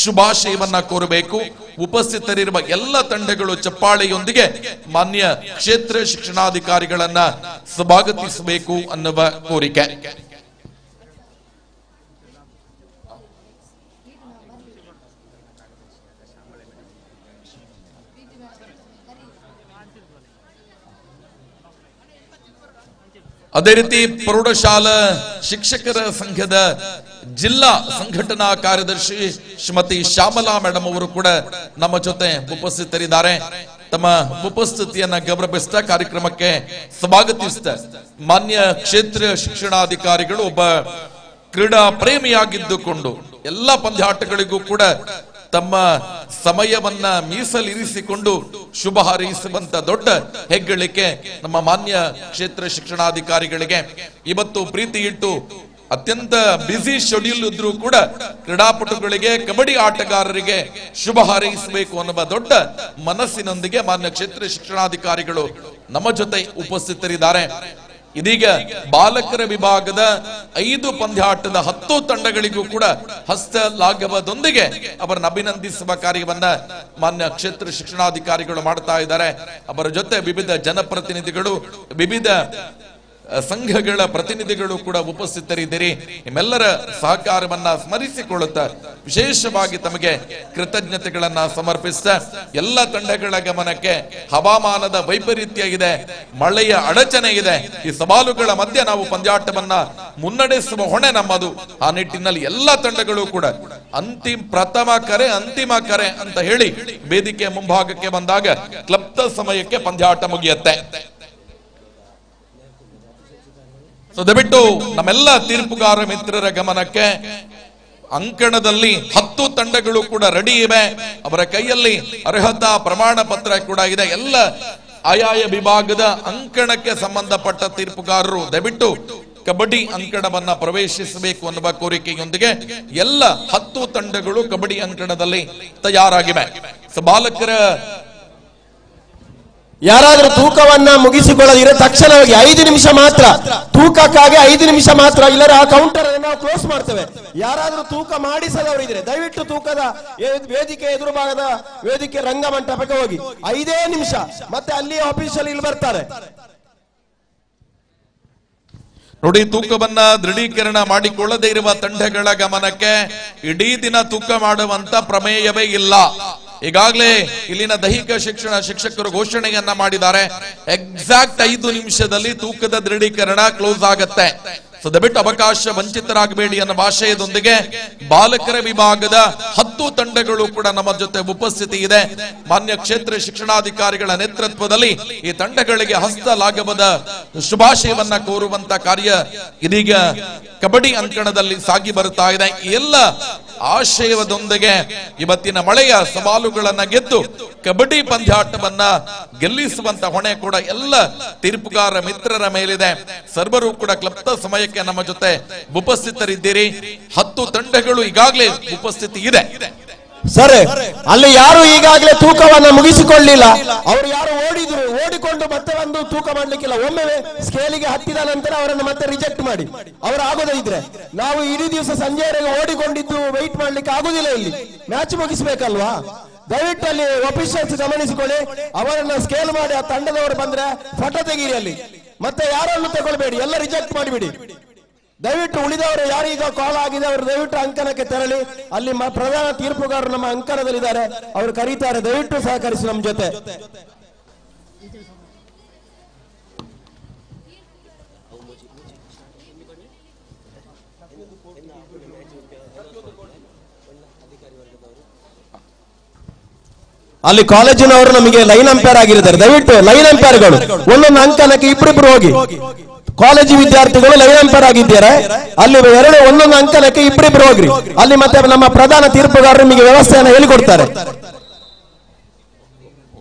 ಶುಭಾಶಯವನ್ನ ಕೋರಬೇಕು. ಉಪಸ್ಥಿತರಿರುವ ಎಲ್ಲ ತಂಡಗಳು ಚಪ್ಪಾಳೆಯೊಂದಿಗೆ ಮಾನ್ಯ ಕ್ಷೇತ್ರ ಶಿಕ್ಷಣಾಧಿಕಾರಿಗಳನ್ನ ಸ್ವಾಗತಿಸಬೇಕು ಅನ್ನುವ ಕೋರಿಕೆ. ಅದೇ ರೀತಿ ಪ್ರೌಢಶಾಲಾ ಶಿಕ್ಷಕರ ಸಂಘದ ಜಿಲ್ಲಾ ಸಂಘಟನಾ ಕಾರ್ಯದರ್ಶಿ ಶ್ರೀಮತಿ ಶ್ಯಾಮಲಾ ಮೇಡಮ್ ಅವರು ಕೂಡ ನಮ್ಮ ಜೊತೆ ಉಪಸ್ಥಿತರಿದ್ದಾರೆ. ತಮ್ಮ ಉಪಸ್ಥಿತಿಯನ್ನ ಗೌರವಿಸಿದ ಕಾರ್ಯಕ್ರಮಕ್ಕೆ ಸ್ವಾಗತಿಸಿದ ಮಾನ್ಯ ಕ್ಷೇತ್ರ ಶಿಕ್ಷಣಾಧಿಕಾರಿಗಳು ಒಬ್ಬ ಕ್ರೀಡಾ ಪ್ರೇಮಿಯಾಗಿದ್ದುಕೊಂಡು ಎಲ್ಲ ಪಂದ್ಯಾಟಗಳಿಗೂ ಕೂಡ ತಮ್ಮ ಸಮಯವನ್ನ ಮೀಸಲಿರಿಸಿಕೊಂಡು ಶುಭ ಹಾರೈಸುವಂತ ದೊಡ್ಡ ಹೆಗ್ಗಳಿಕೆ ನಮ್ಮ ಮಾನ್ಯ ಕ್ಷೇತ್ರ ಶಿಕ್ಷಣಾಧಿಕಾರಿಗಳಿಗೆ. ಇವತ್ತು ಪ್ರೀತಿ ಇಟ್ಟು ಅತ್ಯಂತ ಬ್ಯುಸಿ ಶೆಡ್ಯೂಲ್ ಇದ್ರೂ ಕೂಡ ಕ್ರೀಡಾಪಟುಗಳಿಗೆ ಕಬಡ್ಡಿ ಆಟಗಾರರಿಗೆ ಶುಭ ಹಾರೈಸಬೇಕು ಅನ್ನುವ ದೊಡ್ಡ ಮನಸ್ಸಿನೊಂದಿಗೆ ಮಾನ್ಯ ಕ್ಷೇತ್ರ ಶಿಕ್ಷಣಾಧಿಕಾರಿಗಳು ನಮ್ಮ ಜೊತೆ ಉಪಸ್ಥಿತರಿದ್ದಾರೆ. ಇದೀಗ ಬಾಲಕರ ವಿಭಾಗದ 5 ಪಂದ್ಯಾಟದ 10 ತಂಡಗಳಿಗೂ ಕೂಡ ಹಸ್ತ ಲಾಘವದೊಂದಿಗೆ ಅವರನ್ನು ಅಭಿನಂದಿಸುವ ಕಾರ್ಯವನ್ನ ಮಾನ್ಯ ಕ್ಷೇತ್ರ ಶಿಕ್ಷಣಾಧಿಕಾರಿಗಳು ಮಾಡ್ತಾ ಇದ್ದಾರೆ. ಅವರ ಜೊತೆ ವಿವಿಧ ಜನಪ್ರತಿನಿಧಿಗಳು, ವಿವಿಧ ಸಂಘಗಳ ಪ್ರತಿನಿಧಿಗಳು ಕೂಡ ಉಪಸ್ಥಿತರಿದ್ದೀರಿ. ನಿಮ್ಮೆಲ್ಲರ ಸಹಕಾರವನ್ನ ಸ್ಮರಿಸಿಕೊಳ್ಳುತ್ತಾ ವಿಶೇಷವಾಗಿ ತಮಗೆ ಕೃತಜ್ಞತೆಗಳನ್ನ ಸಮರ್ಪಿಸ್ತಾ ಎಲ್ಲ ತಂಡಗಳ ಗಮನಕ್ಕೆ ಹವಾಮಾನದ ವೈಪರೀತ್ಯ ಇದೆ, ಮಳೆಯ ಅಡಚಣೆ ಇದೆ. ಈ ಸವಾಲುಗಳ ಮಧ್ಯೆ ನಾವು ಪಂದ್ಯಾಟವನ್ನ ಮುನ್ನಡೆಸುವ ಹೊಣೆ ನಮ್ಮದು. ಆ ನಿಟ್ಟಿನಲ್ಲಿ ಎಲ್ಲ ತಂಡಗಳು ಕೂಡ ಅಂತಿಮ ಕರೆ ಅಂತ ಹೇಳಿ ವೇದಿಕೆ ಮುಂಭಾಗಕ್ಕೆ ಬಂದಾಗ ಕ್ಲಬ್ದ ಸಮಯಕ್ಕೆ ಪಂದ್ಯಾಟ ಮುಗಿಯುತ್ತೆ. ಸೊ ದಯವಿಟ್ಟು ನಮ್ಮೆಲ್ಲ ತೀರ್ಪುಗಾರ ಮಿತ್ರರ ಗಮನಕ್ಕೆ ಅಂಕಣದಲ್ಲಿ 10 ತಂಡಗಳು ಕೂಡ ರೆಡಿ ಇವೆ. ಅವರ ಕೈಯಲ್ಲಿ ಅರ್ಹತಾ ಪ್ರಮಾಣ ಪತ್ರ ಕೂಡ ಇದೆ. ಎಲ್ಲ ಆಯಾಯ ವಿಭಾಗದ ಅಂಕಣಕ್ಕೆ ಸಂಬಂಧಪಟ್ಟ ತೀರ್ಪುಗಾರರು ದಯವಿಟ್ಟು ಕಬಡ್ಡಿ ಅಂಕಣವನ್ನ ಪ್ರವೇಶಿಸಬೇಕು ಅನ್ನುವ ಕೋರಿಕೆಯೊಂದಿಗೆ ಎಲ್ಲ 10 ತಂಡಗಳು ಕಬಡ್ಡಿ ಅಂಕಣದಲ್ಲಿ ತಯಾರಾಗಿವೆ. ಸೊ ಬಾಲಕರ ಯಾರಾದ್ರೂ ತೂಕವನ್ನ ಮುಗಿಸಿಕೊಳ್ಳದಿರೋ ತಕ್ಷಣವಾಗಿ 5 ನಿಮಿಷ ಮಾತ್ರ, ತೂಕಕ್ಕಾಗಿ 5 ನಿಮಿಷ ಮಾತ್ರ, ಇಲ್ಲರ ಆ ಕೌಂಟರ್ ನಾವು ಕ್ಲೋಸ್ ಮಾಡ್ತೇವೆ. ಯಾರಾದ್ರೂ ತೂಕ ಮಾಡಿಸದವರು ಇದ್ರೆ ದಯವಿಟ್ಟು ತೂಕದ ವೇದಿಕೆ ಎದುರು ಭಾಗದ ವೇದಿಕೆ ರಂಗಮಂಟಪಕ್ಕೆ ಹೋಗಿ 5 ನಿಮಿಷ, ಮತ್ತೆ ಅಲ್ಲಿ ಆಫೀಸಲ್ಲಿ ಇಲ್ಲಿ ಬರ್ತಾರೆ. ನೋಡಿ, ತೂಕವನ್ನ ದೃಢೀಕರಣ ಮಾಡಿಕೊಳ್ಳದೇ ಇರುವ ತಂಡಗಳ ಗಮನಕ್ಕೆ ಇಡೀ ದಿನ ತೂಕ ಮಾಡುವಂತ ಪ್ರಮೇಯವೇ ಇಲ್ಲ. ಈಗಾಗಲೇ ಇಲ್ಲಿನ ದೈಹಿಕ ಶಿಕ್ಷಣ ಶಿಕ್ಷಕರು ಘೋಷಣೆಯನ್ನ ಮಾಡಿದ್ದಾರೆ. ಎಕ್ಸಾಕ್ಟ್ 5 ನಿಮಿಷದಲ್ಲಿ ತೂಕದ ದೃಢೀಕರಣ ಕ್ಲೋಸ್ ಆಗತ್ತೆ. ದಯವಿಟ್ಟು ಅವಕಾಶ ವಂಚಿತರಾಗಬೇಡಿ ಅನ್ನೋ ಆಶಯದೊಂದಿಗೆ ಬಾಲಕರ ವಿಭಾಗದ 10 ತಂಡಗಳು ಕೂಡ ನಮ್ಮ ಜೊತೆ ಉಪಸ್ಥಿತಿ ಇದೆ. ಮಾನ್ಯ ಕ್ಷೇತ್ರ ಶಿಕ್ಷಣಾಧಿಕಾರಿಗಳ ನೇತೃತ್ವದಲ್ಲಿ ಈ ತಂಡಗಳಿಗೆ ಹಸ್ತ ಲಾಘವದ ಶುಭಾಶಯವನ್ನ ಕೋರುವಂತ ಕಾರ್ಯ ಇದೀಗ ಕಬಡ್ಡಿ ಅಂಕಣದಲ್ಲಿ ಸಾಗಿ ಬರುತ್ತಾ ಇದೆ. ಎಲ್ಲ ಆಶಯದೊಂದಿಗೆ ಇವತ್ತಿನ ಮಳೆಯ ಸವಾಲುಗಳನ್ನ ಗೆದ್ದು ಕಬಡ್ಡಿ ಪಂದ್ಯಾಟವನ್ನ ಗೆಲ್ಲಿಸುವಂತ ಹೊಣೆ ಕೂಡ ಎಲ್ಲ ತೀರ್ಪುಗಾರ ಮಿತ್ರರ ಮೇಲಿದೆ. ಸರ್ವರು ಕೂಡ ಕ್ಲಪ್ತ ಸಮಯಕ್ಕೆ ನಮ್ಮ ಜೊತೆ ಉಪಸ್ಥಿತರಿದ್ದೀರಿ. 10 ತಂಡಗಳು ಈಗಾಗಲೇ ಉಪಸ್ಥಿತಿ ಇದೆ. ಸರ್, ಅಲ್ಲಿ ಯಾರು ಈಗಾಗಲೇ ತೂಕವನ್ನ ಮುಗಿಸಿಕೊಳ್ಳಿಲ್ಲ. ಅವರು ಯಾರು ಓಡಿಕೊಂಡು ಮತ್ತೆ ಒಂದು ತೂಕ ಮಾಡ್ಲಿಕ್ಕಿಲ್ಲ. ಒಮ್ಮೆ ಸ್ಕೇಲಿಗೆ ಹತ್ತಿದ ನಂತರ ಅವರನ್ನು ಮತ್ತೆ ರಿಜೆಕ್ಟ್ ಮಾಡಿ. ಅವರು ಆಗೋದೇ ಇದ್ರೆ ನಾವು ಇಡೀ ದಿವಸ ಸಂಜೆವರೆಗೆ ಓಡಿಕೊಂಡಿದ್ದು ವೆಯ್ಟ್ ಮಾಡ್ಲಿಕ್ಕೆ ಆಗುದಿಲ್ಲ. ಇಲ್ಲಿ ಮ್ಯಾಚ್ ಮುಗಿಸ್ಬೇಕಲ್ವಾ? ದಯವಿಟ್ಟು ಅಲ್ಲಿ ಆಫೀಷಿಯಲ್ಸ್ ಗಮನಿಸಿಕೊಳ್ಳಿ. ಅವರನ್ನ ಸ್ಕೇಲ್ ಮಾಡಿ ಆ ತಂಡದವರು ಬಂದ್ರೆ ಫೋಟೋ ತೆಗೀರಿ. ಅಲ್ಲಿ ಮತ್ತೆ ಯಾರನ್ನು ತಗೊಳ್ಬೇಡಿ, ಎಲ್ಲ ರಿಜೆಕ್ಟ್ ಮಾಡಿಬಿಡಿ. ದಯವಿಟ್ಟು ಉಳಿದವರು ಯಾರೀಗ ಕಾಲ್ ಆಗಿದೆ ಅವರು ದಯವಿಟ್ಟು ಅಂಕಣಕ್ಕೆ ತೆರಳಿ. ಅಲ್ಲಿ ಪ್ರಧಾನ ತೀರ್ಪುಗಾರರು ನಮ್ಮ ಅಂಕಣದಲ್ಲಿದ್ದಾರೆ, ಅವರು ಕರೀತಾರೆ. ದಯವಿಟ್ಟು ಸಹಕರಿಸಿ ನಮ್ಮ ಜೊತೆ. ಅಲ್ಲಿ ಕಾಲೇಜಿನವರು ನಮಗೆ ಲೈನ್ ಅಂಪೈರ್ ಆಗಿರ್ತಾರೆ. ದಯವಿಟ್ಟು ಲೈನ್ ಅಂಪೈರ್ಗಳು ಒಂದೊಂದು ಅಂಕಣಕ್ಕೆ ಇಬ್ಬರಿಬ್ರು ಹೋಗಿ. ಕಾಲೇಜು ವಿದ್ಯಾರ್ಥಿಗಳು ಲೈನ್ ಅಂಪೈರ್ ಆಗಿದ್ದಾರೆ. ಅಲ್ಲಿ ಒಂದೊಂದು ಅಂಕಣಕ್ಕೆ ಇಬ್ಬರಿಬ್ರು ಹೋಗ್ರಿ. ಅಲ್ಲಿ ಮತ್ತೆ ನಮ್ಮ ಪ್ರಧಾನ ತೀರ್ಪುಗಾರರು ನಿಮಗೆ ವ್ಯವಸ್ಥೆಯನ್ನು ಹೇಳಿಕೊಡ್ತಾರೆ.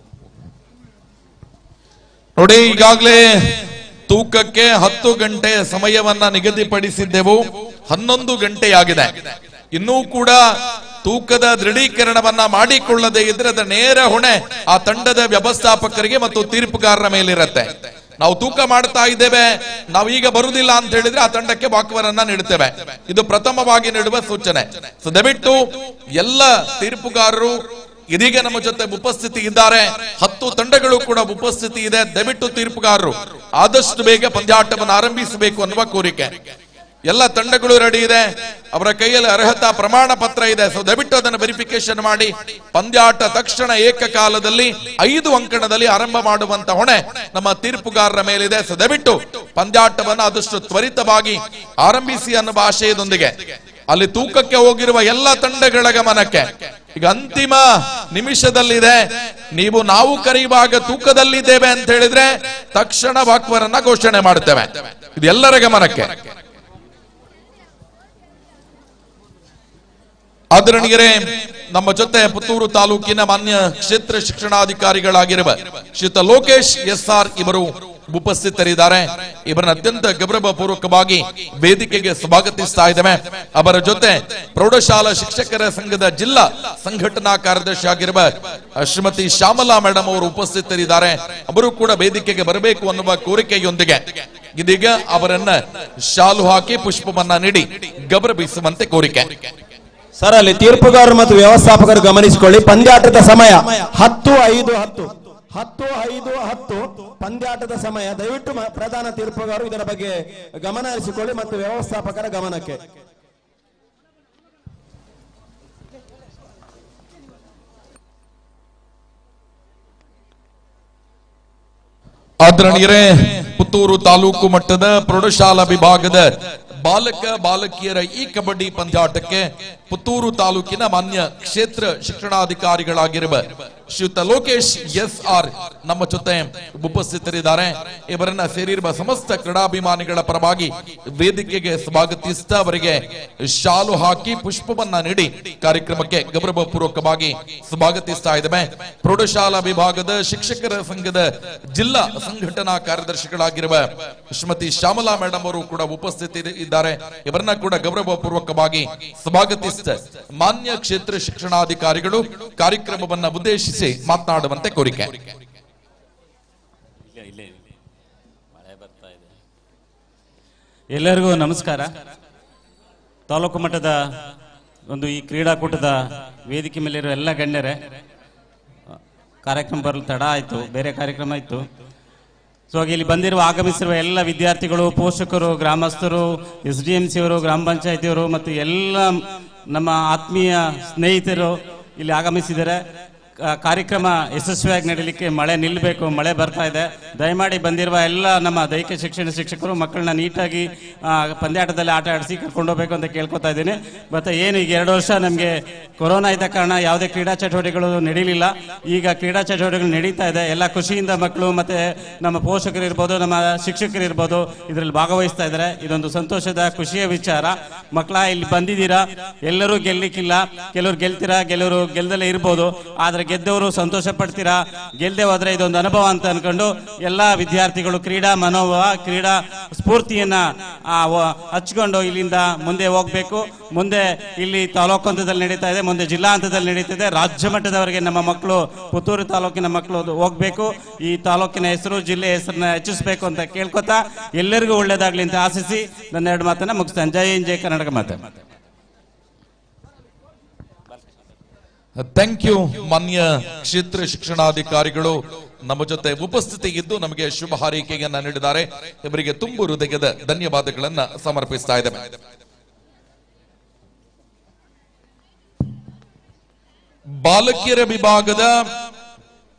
ನೋಡಿ, ಈಗಾಗಲೇ ತೂಕಕ್ಕೆ 10 ಗಂಟೆ ಸಮಯವನ್ನ ನಿಗದಿಪಡಿಸಿದ್ದೆವು. 11 ಗಂಟೆಯಾಗಿದೆ. ಇನ್ನೂ ಕೂಡ ತೂಕದ ದೃಢೀಕರಣವನ್ನ ಮಾಡಿಕೊಳ್ಳದೆ ಇದ್ರೆ ಅದರ ನೇರ ಹೊಣೆ ಆ ತಂಡದ ವ್ಯವಸ್ಥಾಪಕರಿಗೆ ಮತ್ತು ತೀರ್ಪುಗಾರರ ಮೇಲಿರುತ್ತೆ. ನಾವು ತೂಕ ಮಾಡ್ತಾ ಇದ್ದೇವೆ, ನಾವು ಈಗ ಬರುವುದಿಲ್ಲ ಅಂತ ಹೇಳಿದ್ರೆ ಆ ತಂಡಕ್ಕೆ ವಾಕ್ಯವನ್ನ ನೀಡುತ್ತೇವೆ. ಇದು ಪ್ರಥಮವಾಗಿ ನೀಡುವ ಸೂಚನೆ. ದಯವಿಟ್ಟು ಎಲ್ಲ ತೀರ್ಪುಗಾರರು ಇದೀಗ ನಮ್ಮ ಜೊತೆ ಉಪಸ್ಥಿತಿ ಇದ್ದಾರೆ. 10 ತಂಡಗಳು ಕೂಡ ಉಪಸ್ಥಿತಿ ಇದೆ. ದಯವಿಟ್ಟು ತೀರ್ಪುಗಾರರು ಆದಷ್ಟು ಬೇಗ ಪಂದ್ಯಾಟವನ್ನು ಆರಂಭಿಸಬೇಕು ಅನ್ನುವ ಕೋರಿಕೆ. ಎಲ್ಲ ತಂಡಗಳು ರೆಡಿ ಇದೆ. ಅವರ ಕೈಯಲ್ಲಿ ಅರ್ಹತಾ ಪ್ರಮಾಣ ಪತ್ರ ಇದೆ. ದಯವಿಟ್ಟು ಅದನ್ನು ವೆರಿಫಿಕೇಶನ್ ಮಾಡಿ ಪಂದ್ಯಾಟ ತಕ್ಷಣ ಏಕಕಾಲದಲ್ಲಿ 5 ಅಂಕಣದಲ್ಲಿ ಆರಂಭ ಮಾಡುವಂತ ಹೊಣೆ ನಮ್ಮ ತೀರ್ಪುಗಾರರ ಮೇಲಿದೆ. ದಯವಿಟ್ಟು ಪಂದ್ಯಾಟವನ್ನು ಆದಷ್ಟು ತ್ವರಿತವಾಗಿ ಆರಂಭಿಸಿ ಅನ್ನುವ ಆಶಯದೊಂದಿಗೆ ಅಲ್ಲಿ ತೂಕಕ್ಕೆ ಹೋಗಿರುವ ಎಲ್ಲ ತಂಡಗಳ ಗಮನಕ್ಕೆ ಈಗ ಅಂತಿಮ ನಿಮಿಷದಲ್ಲಿದೆ. ನಾವು ಕರೆಯುವಾಗ ತೂಕದಲ್ಲಿದ್ದೇವೆ ಅಂತ ಹೇಳಿದ್ರೆ ತಕ್ಷಣ ವಾಕ್ವರನ್ನ ಘೋಷಣೆ ಮಾಡುತ್ತೇವೆ. ಇದು ಎಲ್ಲರ ಗಮನಕ್ಕೆ. ಆದರಣೀಯರೇ, ನಮ್ಮ ಜೊತೆ ಪುತ್ತೂರು ತಾಲೂಕಿನ ಮಾನ್ಯ ಕ್ಷೇತ್ರ ಶಿಕ್ಷಣಾಧಿಕಾರಿಗಳಾಗಿರುವ ಶ್ರೀಯುತ ಲೋಕೇಶ್ SR ಇವರು ಉಪಸ್ಥಿತರಿದ್ದಾರೆ. ಇವರನ್ನ ಅತ್ಯಂತ ಗೌರವಪೂರ್ವಕವಾಗಿ ವೇದಿಕೆಗೆ ಸ್ವಾಗತಿಸ್ತಾ ಇದ್ದೇವೆ. ಅವರ ಜೊತೆ ಪ್ರೌಢಶಾಲಾ ಶಿಕ್ಷಕರ ಸಂಘದ ಜಿಲ್ಲಾ ಸಂಘಟನಾ ಕಾರ್ಯದರ್ಶಿ ಆಗಿರುವ ಶ್ರೀಮತಿ ಶ್ಯಾಮಲಾ ಮೇಡಮ್ ಅವರು ಉಪಸ್ಥಿತರಿದ್ದಾರೆ. ಅವರು ಕೂಡ ವೇದಿಕೆಗೆ ಬರಬೇಕು ಅನ್ನುವ ಕೋರಿಕೆಯೊಂದಿಗೆ ಇದೀಗ ಅವರನ್ನ ಶಾಲು ಹಾಕಿ ಪುಷ್ಪವನ್ನ ನೀಡಿ ಗೌರವಿಸುವಂತೆ ಕೋರಿಕೆ. ಸರ್, ಅಲ್ಲಿ ತೀರ್ಪುಗಾರರು ಮತ್ತು ವ್ಯವಸ್ಥಾಪಕರು ಗಮನಿಸಿಕೊಳ್ಳಿ. ಪಂದ್ಯಾಟದ ಸಮಯ 10:05 ಪಂದ್ಯಾಟದ ಸಮಯ. ದಯವಿಟ್ಟು ಪ್ರಧಾನ ತೀರ್ಪುಗಾರರು ಇದರ ಬಗ್ಗೆ ಗಮನ ಹರಿಸಿಕೊಳ್ಳಿ ಮತ್ತು ವ್ಯವಸ್ಥಾಪಕರ ಗಮನಕ್ಕೆ. ಆದರಣೀಯರೇ, ಪುತ್ತೂರು ತಾಲೂಕು ಮಟ್ಟದ ಪ್ರೌಢಶಾಲಾ ವಿಭಾಗದ ಬಾಲಕ ಬಾಲಕಿಯರ ಈ ಕಬಡ್ಡಿ ಪಂದ್ಯಾಟಕ್ಕೆ ಪುತ್ತೂರು ತಾಲೂಕಿನ ಮಾನ್ಯ ಕ್ಷೇತ್ರ ಶಿಕ್ಷಣಾಧಿಕಾರಿಗಳಾಗಿರುವ ಶ್ರೀಯುತ ಲೋಕೇಶ್ SR ನಮ್ಮ ಜೊತೆ ಉಪಸ್ಥಿತರಿದ್ದಾರೆ. ಇವರನ್ನ ಸೇರಿರುವ ಸಮಸ್ತ ಕ್ರೀಡಾಭಿಮಾನಿಗಳ ಪರವಾಗಿ ವೇದಿಕೆಗೆ ಸ್ವಾಗತಿಸ್ತಾ ಅವರಿಗೆ ಶಾಲು ಹಾಕಿ ಪುಷ್ಪವನ್ನ ನೀಡಿ ಕಾರ್ಯಕ್ರಮಕ್ಕೆ ಗೌರವಪೂರ್ವಕವಾಗಿ ಸ್ವಾಗತಿಸ್ತಾ ಇದ್ದೇವೆ. ಪ್ರೌಢಶಾಲಾ ವಿಭಾಗದ ಶಿಕ್ಷಕರ ಸಂಘದ ಜಿಲ್ಲಾ ಸಂಘಟನಾ ಕಾರ್ಯದರ್ಶಿಗಳಾಗಿರುವ ಶ್ರೀಮತಿ ಶ್ಯಾಮಲಾ ಮೇಡಮ್ ಅವರು ಕೂಡ ಉಪಸ್ಥಿತಿ ಇದ್ದಾರೆ. ಇವರನ್ನ ಕೂಡ ಗೌರವಪೂರ್ವಕವಾಗಿ ಸ್ವಾಗತಿಸಿದ ಮಾನ್ಯ ಕ್ಷೇತ್ರ ಶಿಕ್ಷಣಾಧಿಕಾರಿಗಳು ಕಾರ್ಯಕ್ರಮವನ್ನ ಉದ್ದೇಶಿಸಿ ಮಾತನಾಡುವಂತೆ ಕೋರಿಕೆ. ಎಲ್ಲರಿಗೂ ನಮಸ್ಕಾರ. ತಾಲೂಕು ಮಟ್ಟದ ಒಂದು ಈ ಕ್ರೀಡಾಕೂಟದ ವೇದಿಕೆ ಮೇಲಿರುವ ಎಲ್ಲ ಗಣ್ಯರೇ, ಕಾರ್ಯಕ್ರಮ ಬರಲು ತಡ ಆಯಿತು, ಬೇರೆ ಕಾರ್ಯಕ್ರಮ ಇತ್ತು. ಸೊ ಹಾಗೆ ಇಲ್ಲಿ ಬಂದಿರುವ ಆಗಮಿಸಿರುವ ಎಲ್ಲ ವಿದ್ಯಾರ್ಥಿಗಳು, ಪೋಷಕರು, ಗ್ರಾಮಸ್ಥರು, SDMC ಅವರು, ಗ್ರಾಮ ಪಂಚಾಯತಿಯವರು ಮತ್ತು ಎಲ್ಲ ನಮ್ಮ ಆತ್ಮೀಯ ಸ್ನೇಹಿತರು ಇಲ್ಲಿ ಆಗಮಿಸಿದ್ದಾರೆ. ಕಾರ್ಯಕ್ರಮ ಯಶಸ್ವಿಯಾಗಿ ನಡೀಲಿಕ್ಕೆ ಮಳೆ ನಿಲ್ಲಬೇಕು. ಮಳೆ ಬರ್ತಾ ಇದೆ. ದಯಮಾಡಿ ಬಂದಿರುವ ಎಲ್ಲ ನಮ್ಮ ದೈಹಿಕ ಶಿಕ್ಷಣ ಶಿಕ್ಷಕರು ಮಕ್ಕಳನ್ನ ನೀಟಾಗಿ ಪಂದ್ಯಾಟದಲ್ಲಿ ಆಟ ಆಡಿಸಿ ಕರ್ಕೊಂಡು ಹೋಗ್ಬೇಕು ಅಂತ ಕೇಳ್ಕೊತಾ ಇದ್ದೀನಿ. ಮತ್ತು ಏನು ಈಗ 2 ವರ್ಷ ನಮಗೆ ಕೊರೋನಾ ಇದ್ದ ಕಾರಣ ಯಾವುದೇ ಕ್ರೀಡಾ ಚಟುವಟಿಕೆಗಳು ನಡೀಲಿಲ್ಲ. ಈಗ ಕ್ರೀಡಾ ಚಟುವಟಿಕೆಗಳು ನಡೀತಾ ಇದೆ. ಎಲ್ಲ ಖುಷಿಯಿಂದ ಮಕ್ಕಳು ಮತ್ತು ನಮ್ಮ ಪೋಷಕರು ಇರ್ಬೋದು, ನಮ್ಮ ಶಿಕ್ಷಕರು ಇರ್ಬೋದು, ಇದರಲ್ಲಿ ಭಾಗವಹಿಸ್ತಾ ಇದ್ದಾರೆ. ಇದೊಂದು ಸಂತೋಷದ ಖುಷಿಯ ವಿಚಾರ. ಮಕ್ಕಳ ಇಲ್ಲಿ ಬಂದಿದ್ದೀರಾ, ಎಲ್ಲರೂ ಗೆಲ್ಲಿಕ್ಕಿಲ್ಲ, ಕೆಲವರು ಗೆಲ್ತೀರಾ, ಕೆಲವರು ಗೆಲ್ದಲ್ಲೇ ಇರ್ಬೋದು. ಆದರೆ ಗೆದ್ದವರು ಸಂತೋಷ ಪಡ್ತೀರಾ, ಗೆಲ್ದೆ ಹೋದ್ರೆ ಇದೊಂದು ಅನುಭವ ಅಂತ ಅನ್ಕೊಂಡು ಎಲ್ಲ ವಿದ್ಯಾರ್ಥಿಗಳು ಕ್ರೀಡಾ ಮನೋಭಾವ, ಕ್ರೀಡಾ ಸ್ಫೂರ್ತಿಯನ್ನ ಹಚ್ಕೊಂಡು ಇಲ್ಲಿಂದ ಮುಂದೆ ಹೋಗ್ಬೇಕು. ಮುಂದೆ ಇಲ್ಲಿ ತಾಲೂಕು ಹಂತದಲ್ಲಿ ನಡೀತಾ ಇದೆ, ಮುಂದೆ ಜಿಲ್ಲಾ ಹಂತದಲ್ಲಿ ನಡೀತಿದೆ, ರಾಜ್ಯ ಮಟ್ಟದವರೆಗೆ ನಮ್ಮ ಮಕ್ಕಳು, ಪುತ್ತೂರು ತಾಲೂಕಿನ ಮಕ್ಕಳು ಹೋಗ್ಬೇಕು. ಈ ತಾಲೂಕಿನ ಹೆಸರು, ಜಿಲ್ಲೆ ಹೆಸರನ್ನ ಹೆಚ್ಚಿಸಬೇಕು ಅಂತ ಕೇಳ್ಕೊತಾ ಎಲ್ಲರಿಗೂ ಒಳ್ಳೇದಾಗ್ಲಿ ಅಂತ ಆಶಿಸಿ ನನ್ನ 2 ಮಾತನ್ನ ಮುಗಿಸ್ತೇನೆ. ಜೈ ಹಿಂದ್, ಜೈ ಕರ್ನಾಟಕ ಮಾತೆ. Thank you. ಮಾನ್ಯ ಕ್ಷೇತ್ರ ಶಿಕ್ಷಣಾಧಿಕಾರಿಗಳು ನಮ್ಮ ಜೊತೆ ಉಪಸ್ಥಿತಿ ಇದ್ದು ನಮಗೆ ಶುಭ ಹಾರೈಕೆಯನ್ನ ನೀಡಿದ್ದಾರೆ. ಇವರಿಗೆ ತುಂಬು ಹೃದಯದ ಧನ್ಯವಾದಗಳನ್ನ ಸಮರ್ಪಿಸ್ತಾ ಇದ್ದೇವೆ. ಬಾಲಕಿಯರ ವಿಭಾಗದ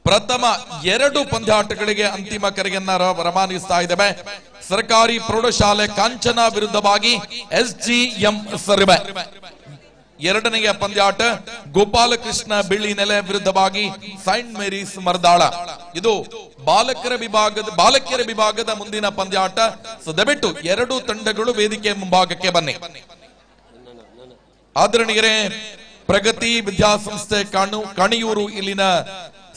ಪ್ರಥಮ 2 ಪಂದ್ಯಾಟಗಳಿಗೆ ಅಂತಿಮ ಕರೆಯನ್ನ ರವಾನಿಸ್ತಾ ಇದ್ದೇವೆ. ಸರ್ಕಾರಿ ಪ್ರೌಢಶಾಲೆ ಕಾಂಚನ ವಿರುದ್ಧವಾಗಿ SGM ಸರ್ವೆ. 2ನೆಯ ಪಂದ್ಯಾಟ ಗೋಪಾಲಕೃಷ್ಣ ಬೆಳ್ಳಿನೆಲೆ ವಿರುದ್ಧವಾಗಿ ಸೈಂಟ್ ಮೇರೀಸ್ ಮರ್ದಾಳ. ಇದು ಬಾಲಕಿಯರ ವಿಭಾಗದ ಮುಂದಿನ ಪಂದ್ಯಾಟ. ದಯವಿಟ್ಟು 2 ತಂಡಗಳು ವೇದಿಕೆ ಮುಂಭಾಗಕ್ಕೆ ಬನ್ನಿ. ಆದರಣೀಯರೇ, ಪ್ರಗತಿ ವಿದ್ಯಾಸಂಸ್ಥೆ ಕಣಿಯೂರು ಇಲ್ಲಿನ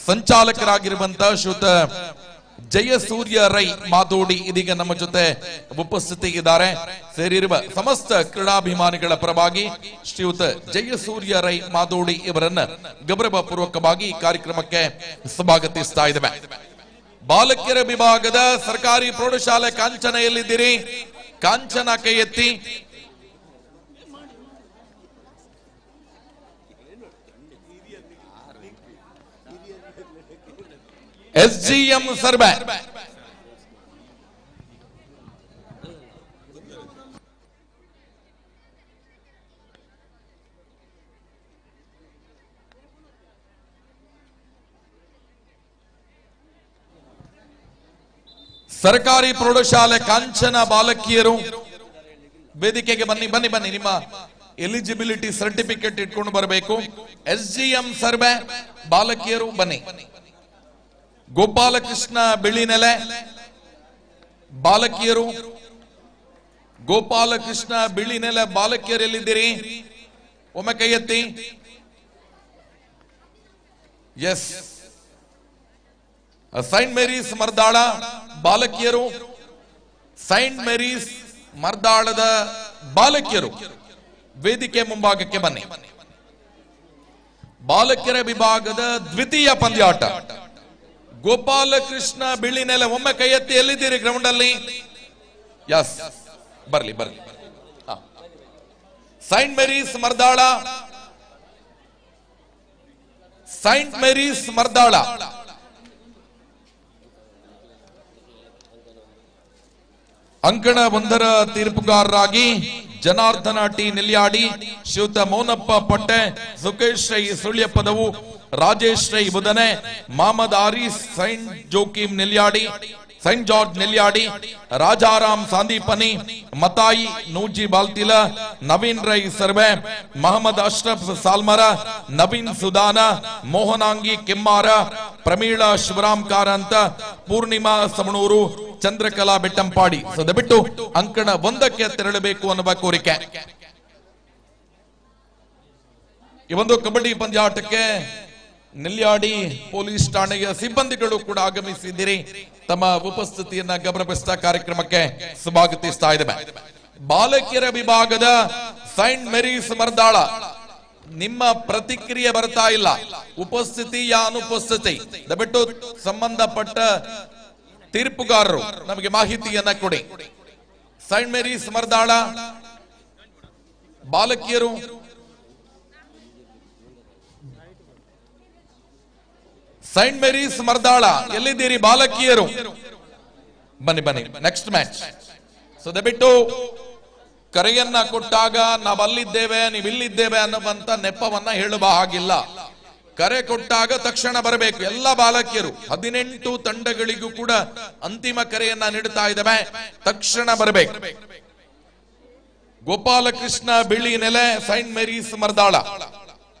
ಸಂಚಾಲಕರಾಗಿರುವಂತಹ ಶ್ರೀಯುತ ಜಯಸೂರ್ಯ ರೈ ಮಾದೋಡಿ ಇದೀಗ ನಮ್ಮ ಜೊತೆ ಉಪಸ್ಥಿತಿ ಇದ್ದಾರೆ. ಸೇರಿರುವ ಸಮಸ್ತ ಕ್ರೀಡಾಭಿಮಾನಿಗಳ ಪರವಾಗಿ ಶ್ರೀಯುತ ಜಯಸೂರ್ಯ ರೈ ಮಾದೋಡಿ ಇವರನ್ನ ಗೌರವಪೂರ್ವಕವಾಗಿ ಈ ಕಾರ್ಯಕ್ರಮಕ್ಕೆ ಸ್ವಾಗತಿಸ್ತಾ ಇದ್ದೇವೆ. ಬಾಲಕಿಯರ ವಿಭಾಗದ ಸರ್ಕಾರಿ ಪ್ರೌಢಶಾಲೆ ಕಾಂಚನ ಎಲ್ಲಿದ್ದೀರಿ? ಕಾಂಚನ ಕೈ ಎತ್ತಿ. SGM survey. ಸರ್ಕಾರಿ ಪ್ರೌಢಶಾಲೆ ಕಾಂಚನ ಬಾಲಕಿಯರು ವೇದಿಕೆಗೆ ಬನ್ನಿ. ನಿಮ್ಮ ಎಲಿಜಿಬಿಲಿಟಿ ಸರ್ಟಿಫಿಕೇಟ್ ಇಟ್ಕೊಂಡು ಬರಬೇಕು. SGM ಸರ್ವೆ ಬಾಲಕಿಯರು ಬನ್ನಿ. ಗೋಪಾಲಕೃಷ್ಣ ಬೆಳ್ಳಿನೆಲೆ ಬಾಲಕಿಯರು, ಗೋಪಾಲಕೃಷ್ಣ ಬೆಳ್ಳಿನೆಲೆ ಬಾಲಕಿಯರು ಎಲ್ಲಿದ್ದೀರಿ? ಒಮ್ಮೆ ಕೈ ಎತ್ತಿ. ಎಸ್. ಸೈಂಟ್ ಮೇರೀಸ್ ಮರ್ದಾಳ ಬಾಲಕಿಯರು, ಸೈಂಟ್ ಮೇರೀಸ್ ಮರ್ದಾಳದ ಬಾಲಕಿಯರು ವೇದಿಕೆ ಮುಂಭಾಗಕ್ಕೆ ಬನ್ನಿ. ಬಾಲಕಿಯರ ವಿಭಾಗದ ದ್ವಿತೀಯ ಪಂದ್ಯಾಟ ಗೋಪಾಲಕೃಷ್ಣ ಬೆಳ್ಳಿನೆಲೆ. ಒಮ್ಮೆ ಕೈ ಎತ್ತಿ. ಎಲ್ಲಿದ್ದೀರಿ ಗ್ರೌಂಡ್ ಅಲ್ಲಿ? ಯಸ್, ಬರ್ಲಿ. Saint Mary's Mardala, Saint Mary's Mardala. ಅಂಕಣ 1ರ ತೀರ್ಪುಗಾರರಾಗಿ ಜನಾರ್ದನ ಟಿ ನೆಲ್ಯಾಡಿ, ಶ್ರೀಯುತ Mounappa Patte, Sukesh Rai Sulyapadavu, Rajesh Rai Budhane, Mohammad Aris saint Joachim Nelyadi, saint George Nelyadi, Rajaram Sandipani, Mathai Nuji Baltila, Naveen Rai Sarve, Mohammad Ashraf Salmara, Naveen Sudana, Mohanangi Kemmara, Pramila Shivaram Karanth, Purnima Samanur, Chandrakala Bettampadi. ದಯವಿಟ್ಟು ಅಂಕಣ 1ಕ್ಕೆ ತೆರಳಬೇಕು ಅನ್ನುವ ಕೋರಿಕೆ. ಈ ಒಂದು ಕಬಡ್ಡಿ ಪಂದ್ಯಾಟಕ್ಕೆ ನೆಲ್ಯಾಡಿ ಪೊಲೀಸ್ ಠಾಣೆಯ ಸಿಬ್ಬಂದಿಗಳು ಕೂಡ ಆಗಮಿಸಿದ್ದೀರಿ. ತಮ್ಮ ಉಪಸ್ಥಿತಿಯನ್ನ ಗೌರವಿಸಿದ ಕಾರ್ಯಕ್ರಮಕ್ಕೆ ಸ್ವಾಗತಿಸ್ತಾ ಇದ್ದೇವೆ. ಬಾಲಕಿಯರ ವಿಭಾಗದ ಸೈಂಟ್ ಮೇರೀಸ್ ಮರ್ದಾಳ, ನಿಮ್ಮ ಪ್ರತಿಕ್ರಿಯೆ ಬರ್ತಾ ಇಲ್ಲ. ಉಪಸ್ಥಿತಿ ಯಾ ಅನುಪಸ್ಥಿತಿ? ದಯವಿಟ್ಟು ಸಂಬಂಧಪಟ್ಟ ತೀರ್ಪುಗಾರರು ನಮಗೆ ಮಾಹಿತಿಯನ್ನ ಕೊಡಿ. ಸೈಂಟ್ ಮೇರೀಸ್ ಮರ್ದಾಳ ಬಾಲಕಿಯರು, ಸೈಂಟ್ ಮೇರೀಸ್ ಮರ್ದಾಳ ಎಲ್ಲಿದ್ದೀರಿ ಬಾಲಕಿಯರು? ಬನ್ನಿ. Next match. ದಯವಿಟ್ಟು ಕರೆಯನ್ನ ಕೊಟ್ಟಾಗ ನಾವಲ್ಲಿದ್ದೇವೆ ನೀವಿಲ್ಲಿದ್ದೇವೆ ಅನ್ನುವಂತ ನೆಪವನ್ನ ಹೇಳುವ ಹಾಗಿಲ್ಲ. ಕರೆ ಕೊಟ್ಟಾಗ ತಕ್ಷಣ ಬರಬೇಕು. ಎಲ್ಲ ಬಾಲಕಿಯರು 18 ತಂಡಗಳಿಗೂ ಕೂಡ ಅಂತಿಮ ಕರೆಯನ್ನ ನೀಡುತ್ತಾ ಇದ್ದಾವೆ, ತಕ್ಷಣ ಬರಬೇಕು. ಗೋಪಾಲಕೃಷ್ಣ ಬಿಳಿ ನೆಲೆ, ಸೈಂಟ್ ಮೇರೀಸ್ ಮರ್ದಾಳ.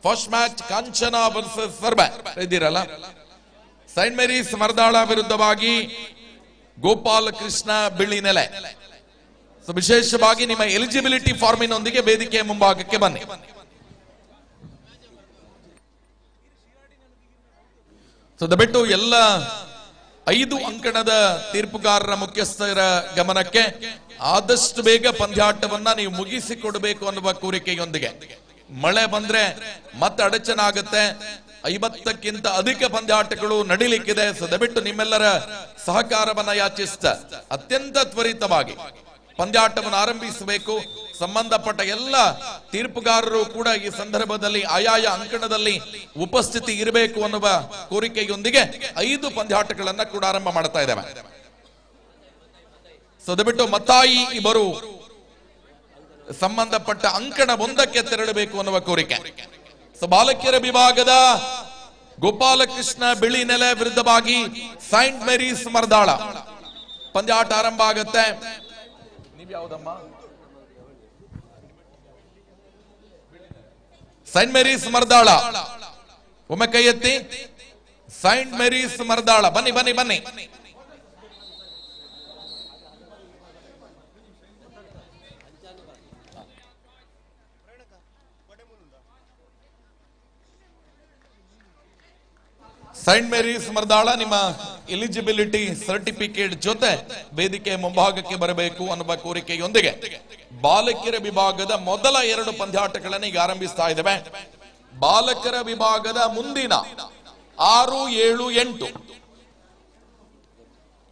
ಫಸ್ಟ್ ಮ್ಯಾಚ್ ಕಾಂಚನ ವರ್ಸಸ್ ಸರ್ಬೆ ಇದ್ದೀರಲ್ಲ, ಸೈಂಟ್ ಮೇರೀಸ್ ಮರ್ದಾಳ ವಿರುದ್ಧವಾಗಿ ಗೋಪಾಲಕೃಷ್ಣ ಬಿಳಿ ನೆಲೆ. ವಿಶೇಷವಾಗಿ ನಿಮ್ಮ ಎಲಿಜಿಬಿಲಿಟಿ ಫಾರ್ಮಿನೊಂದಿಗೆ ವೇದಿಕೆಯ ಮುಂಭಾಗಕ್ಕೆ ಬನ್ನಿ. ದಯವಿಟ್ಟು ಎಲ್ಲ 5 ಅಂಕಣದ ತೀರ್ಪುಗಾರರ ಮುಖ್ಯಸ್ಥರ ಗಮನಕ್ಕೆ ಆದಷ್ಟು ಬೇಗ ಪಂದ್ಯಾಟವನ್ನ ನೀವು ಮುಗಿಸಿಕೊಡಬೇಕು ಅನ್ನುವ ಕೋರಿಕೆಯೊಂದಿಗೆ. ಮಳೆ ಬಂದ್ರೆ ಮತ್ತೆ ಅಡಚಣೆ ಆಗುತ್ತೆ, 50ಕ್ಕಿಂತ ಅಧಿಕ ಪಂದ್ಯಾಟಗಳು ನಡೀಲಿಕ್ಕಿದೆ. ದಯವಿಟ್ಟು ನಿಮ್ಮೆಲ್ಲರ ಸಹಕಾರವನ್ನ ಯಾಚಿಸ್ತಾ ಅತ್ಯಂತ ತ್ವರಿತವಾಗಿ ಪಂದ್ಯಾಟವನ್ನು ಆರಂಭಿಸಬೇಕು. ಸಂಬಂಧಪಟ್ಟ ಎಲ್ಲ ತೀರ್ಪುಗಾರರು ಕೂಡ ಈ ಸಂದರ್ಭದಲ್ಲಿ ಆಯಾಯ ಅಂಕಣದಲ್ಲಿ ಉಪಸ್ಥಿತಿ ಇರಬೇಕು ಅನ್ನುವ ಕೋರಿಕೆಯೊಂದಿಗೆ 5 ಪಂದ್ಯಾಟಗಳನ್ನ ಕೂಡ ಆರಂಭ ಮಾಡ್ತಾ ಇದ್ದೇವೆ. ದಯವಿಟ್ಟು ಮತ್ತಾಯಿ ಇಬ್ಬರು ಸಂಬಂಧಪಟ್ಟ ಅಂಕಣ 1ಕ್ಕೆ ತೆರಳಬೇಕು ಅನ್ನುವ ಕೋರಿಕೆ. ಬಾಲಕಿಯರ ವಿಭಾಗದ ಗೋಪಾಲಕೃಷ್ಣ ಬಿಳಿ ನೆಲೆ ವಿರುದ್ಧವಾಗಿ ಸೈಂಟ್ ಮೇರೀಸ್ ಮರ್ದಾಳ ಪಂದ್ಯಾಟ ಆರಂಭ ಆಗುತ್ತೆ. ಯಾವ್ದಮ್ಮ? ಸೈಂಟ್ ಮೇರೀಸ್ ಮರ್ದಾಳ, ಒಮ್ಮೆ ಕೈ ಎತ್ತಿ. ಸೈಂಟ್ ಮೇರೀಸ್ ಮರ್ದಾಳ, ಬನ್ನಿ ಬನ್ನಿ ಬನ್ನಿ. ಸೈಂಟ್ ಮೇರೀಸ್ ಮರ್ದಾಳ ನಿಮ್ಮ ಎಲಿಜಿಬಿಲಿಟಿ ಸರ್ಟಿಫಿಕೇಟ್ ಜೊತೆ ವೇದಿಕೆ ಮುಂಭಾಗಕ್ಕೆ ಬರಬೇಕು ಅನ್ನುವ ಕೋರಿಕೆಯೊಂದಿಗೆ ಬಾಲಕಿಯರ ವಿಭಾಗದ ಮೊದಲ 2 ಪಂದ್ಯಾಟಗಳನ್ನು ಈಗ ಆರಂಭಿಸ್ತಾ ಇದ್ದೇವೆ. ಬಾಲಕರ ವಿಭಾಗದ ಮುಂದಿನ 6, 7, 8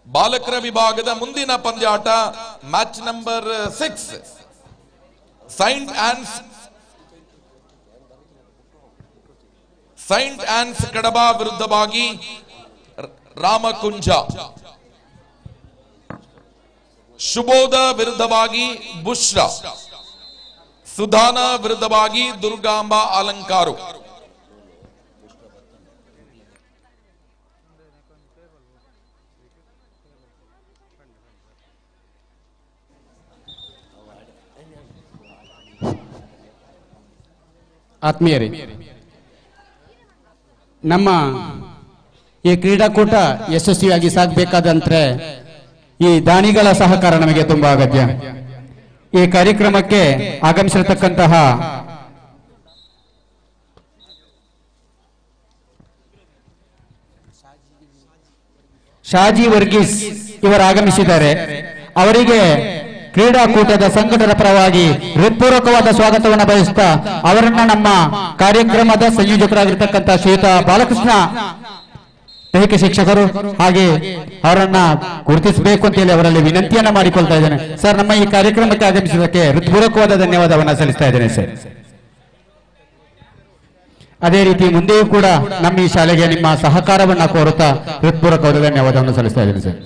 ಬಾಲಕರ ವಿಭಾಗದ ಮುಂದಿನ ಪಂದ್ಯಾಟ ಮ್ಯಾಚ್ ನಂಬರ್ 6 ಸೈಂಟ್ ಆನ್ಸ್ ಕಡಬ ವಿರುದ್ಧವಾಗಿ ರಾಮಕುಂಜ, ಶುಭೋದ ವಿರುದ್ಧವಾಗಿ ಬುಶ್ರಾ, ಸುಧಾನ ವಿರುದ್ಧವಾಗಿ ದುರ್ಗಾಂಬ ಅಲಂಕಾರು. ಆತ್ಮೀಯರೇ, ನಮ್ಮ ಈ ಕ್ರೀಡಾಕೂಟ ಯಶಸ್ವಿಯಾಗಿ ಸಾಗಬೇಕಾದಂದ್ರೆ ಈ ದಾನಿಗಳ ಸಹಕಾರ ನಮಗೆ ತುಂಬಾ ಅಗತ್ಯ. ಈ ಕಾರ್ಯಕ್ರಮಕ್ಕೆ ಆಗಮಿಸಿರತಕ್ಕಂತಹ ಶಾಜಿ ವರ್ಗೀಸ್ ಇವರು ಆಗಮಿಸಿದ್ದಾರೆ. ಅವರಿಗೆ ಕ್ರೀಡಾಕೂಟದ ಸಂಘಟರ ಪರವಾಗಿ ಹೃತ್ಪೂರ್ವಕವಾದ ಸ್ವಾಗತವನ್ನು ಬಯಸುತ್ತಾ ಅವರನ್ನ ನಮ್ಮ ಕಾರ್ಯಕ್ರಮದ ಸಂಯೋಜಕರಾಗಿರ್ತಕ್ಕಂಥ ಶ್ರೀಯುತ ಬಾಲಕೃಷ್ಣ ದೈಹಿಕ ಶಿಕ್ಷಕರು ಹಾಗೆ ಅವರನ್ನ ಗುರುತಿಸಬೇಕು ಅಂತ ಹೇಳಿ ಅವರಲ್ಲಿ ವಿನಂತಿಯನ್ನ ಮಾಡಿಕೊಳ್ತಾ ಇದ್ದೇನೆ. ಸರ್, ನಮ್ಮ ಈ ಕಾರ್ಯಕ್ರಮಕ್ಕೆ ಆಗಮಿಸಿದ್ದಕ್ಕೆ ಹೃತ್ಪೂರ್ವಕವಾದ ಧನ್ಯವಾದವನ್ನ ಸಲ್ಲಿಸ್ತಾ ಇದ್ದೇನೆ ಸರ್. ಅದೇ ರೀತಿ ಮುಂದೆಯೂ ಕೂಡ ನಮ್ಮ ಈ ಶಾಲೆಗೆ ನಿಮ್ಮ ಸಹಕಾರವನ್ನ ಕೋರುತ್ತಾ ಹೃತ್ಪೂರ್ವಕವಾದ ಧನ್ಯವಾದವನ್ನು ಸಲ್ಲಿಸ್ತಾ ಇದ್ದೇನೆ ಸರ್.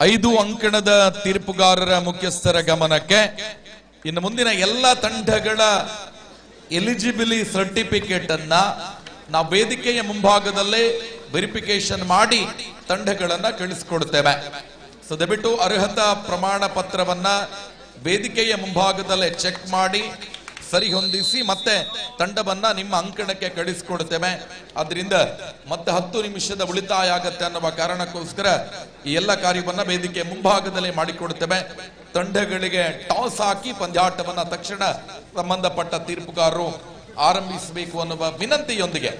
ಐದು ಅಂಕಣದ ತೀರ್ಪುಗಾರರ ಮುಖ್ಯಸ್ಥರ ಗಮನಕ್ಕೆ ಇನ್ನು ಮುಂದಿನ ಎಲ್ಲ ತಂಡಗಳ ಎಲಿಜಿಬಿಲಿ ಸರ್ಟಿಫಿಕೇಟ್ ಅನ್ನ ನಾವು ವೇದಿಕೆಯ ಮುಂಭಾಗದಲ್ಲೇ ವೆರಿಫಿಕೇಶನ್ ಮಾಡಿ ತಂಡಗಳನ್ನ ಕಳಿಸಿಕೊಡ್ತೇವೆ. ದಯವಿಟ್ಟು ಅರ್ಹತಾ ಪ್ರಮಾಣ ಪತ್ರವನ್ನ ವೇದಿಕೆಯ ಮುಂಭಾಗದಲ್ಲೇ ಚೆಕ್ ಮಾಡಿ ಸರಿ ಹೊಂದಿಸಿ ಮತ್ತೆ ತಂಡವನ್ನ ನಿಮ್ಮ ಅಂಕಣಕ್ಕೆ ಕಳಿಸಿಕೊಡ್ತೇವೆ. ಅದರಿಂದ ಮತ್ತೆ 10 ನಿಮಿಷದ ಉಳಿತಾಯ ಆಗತ್ತೆ ಅನ್ನುವ ಕಾರಣಕ್ಕೋಸ್ಕರ ಈ ಎಲ್ಲ ಕಾರ್ಯವನ್ನ ವೇದಿಕೆ ಮುಂಭಾಗದಲ್ಲೇ ಮಾಡಿಕೊಡ್ತೇವೆ. ತಂಡಗಳಿಗೆ ಟಾಸ್ ಹಾಕಿ ಪಂದ್ಯಾಟವನ್ನ ತಕ್ಷಣ ಸಂಬಂಧಪಟ್ಟ ತೀರ್ಪುಗಾರರು ಆರಂಭಿಸಬೇಕು ಅನ್ನುವ ವಿನಂತಿಯೊಂದಿಗೆ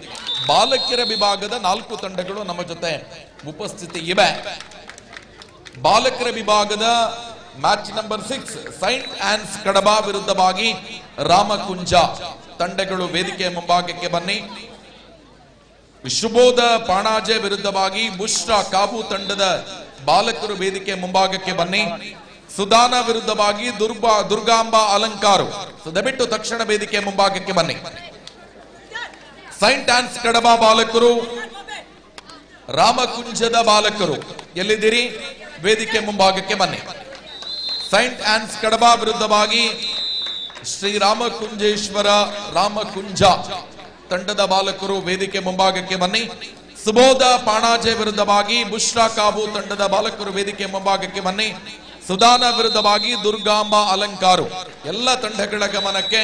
ಬಾಲಕಿಯರ ವಿಭಾಗದ 4 ತಂಡಗಳು ನಮ್ಮ ಜೊತೆ ಉಪಸ್ಥಿತಿ ಇವೆ. ಬಾಲಕರ ವಿಭಾಗದ ಮ್ಯಾಚ್ ನಂಬರ್ 6 ಸೈಂಟ್ ಆನ್ಸ್ ಕಡಬ ವಿರುದ್ಧವಾಗಿ ರಾಮಕುಂಜ ತಂಡಗಳು ವೇದಿಕೆಯ ಮುಂಭಾಗಕ್ಕೆ ಬನ್ನಿ. ಶುಭೋದ ಪಾಣಾಜೆ ವಿರುದ್ಧವಾಗಿ ಬುಷ್ರಾ ಕಾಬು ತಂಡದ ಬಾಲಕರು ವೇದಿಕೆ ಮುಂಭಾಗಕ್ಕೆ ಬನ್ನಿ. ಸುದಾನ ವಿರುದ್ಧವಾಗಿ ದುರ್ಗಾಂಬ ಅಲಂಕಾರು ದಯವಿಟ್ಟು ತಕ್ಷಣ ವೇದಿಕೆ ಮುಂಭಾಗಕ್ಕೆ ಬನ್ನಿ. ಸೈಂಟ್ ಆನ್ಸ್ ಕಡಬ ಬಾಲಕರು, ರಾಮಕುಂಜದ ಬಾಲಕರು ಎಲ್ಲಿದ್ದೀರಿ? ವೇದಿಕೆ ಮುಂಭಾಗಕ್ಕೆ ಬನ್ನಿ. ಸೈಂಟ್ ಆನ್ಸ್ ಕಡಬ ವಿರುದ್ಧವಾಗಿ ಶ್ರೀ ರಾಮಕುಂಜೇಶ್ವರ ರಾಮಕುಂಜ ತಂಡದ ಬಾಲಕರು ವೇದಿಕೆ ಮುಂಭಾಗಕ್ಕೆ ಬನ್ನಿ. ಸುಬೋಧ ಪಾಣಾಜೆ ವಿರುದ್ಧವಾಗಿ ಬುಷ್ರಾ ಕಾಬು ತಂಡದ ಬಾಲಕರು ವೇದಿಕೆ ಮುಂಭಾಗಕ್ಕೆ ಬನ್ನಿ. ಸುದಾನ ವಿರುದ್ಧವಾಗಿ ದುರ್ಗಾಂಬ ಅಲಂಕಾರು. ಎಲ್ಲ ತಂಡಗಳ ಗಮನಕ್ಕೆ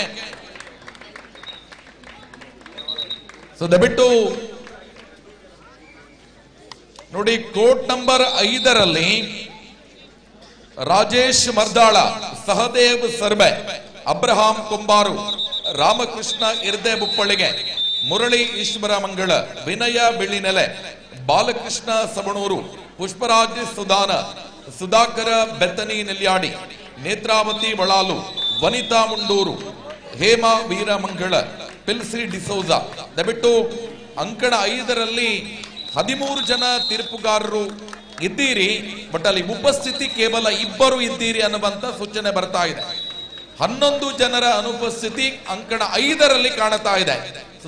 ದಯವಿಟ್ಟು ನೋಡಿ, ಕೋರ್ಟ್ ನಂಬರ್ 5ರಲ್ಲಿ ರಾಜೇಶ್ ಮರ್ದಾಳ, ಸಹದೇವ್ ಸರ್ಬೆ, ಅಬ್ರಹಾಂ ಕೊಂಬಾರು, ರಾಮಕೃಷ್ಣ ಇರ್ದೆ ಬುಪ್ಪಳಿಗೆ, ಮುರಳಿ ಈಶ್ವರ ಮಂಗಳ, ವಿನಯ ಬಿಳಿನೆಲೆ, ಬಾಲಕೃಷ್ಣ ಸಬಣೂರು, ಪುಷ್ಪರಾಜ್ ಸುದಾನ, ಸುಧಾಕರ ಬೆತ್ತನಿ ನೆಲ್ಯಾಡಿ, ನೇತ್ರಾವತಿ ಬಳಾಲು, ವನಿತಾ ಮುಂಡೂರು, ಹೇಮಾ ವೀರಮಂಗಳ, ಪಿಲ್ಸಿ ಡಿಸೋಜ. ದಯವಿಟ್ಟು ಅಂಕಣ 5ರಲ್ಲಿ 13 ಜನ ತೀರ್ಪುಗಾರರು ಇದ್ದೀರಿ, ಬಟ್ ಅಲ್ಲಿ ಉಪಸ್ಥಿತಿ ಕೇವಲ 2 ಇದ್ದೀರಿ ಅನ್ನುವಂತ ಸೂಚನೆ ಬರ್ತಾ ಇದೆ. 11 ಜನರ ಅನುಪಸ್ಥಿತಿ ಅಂಕಣ 5ರಲ್ಲಿ ಕಾಣುತ್ತಾ ಇದೆ.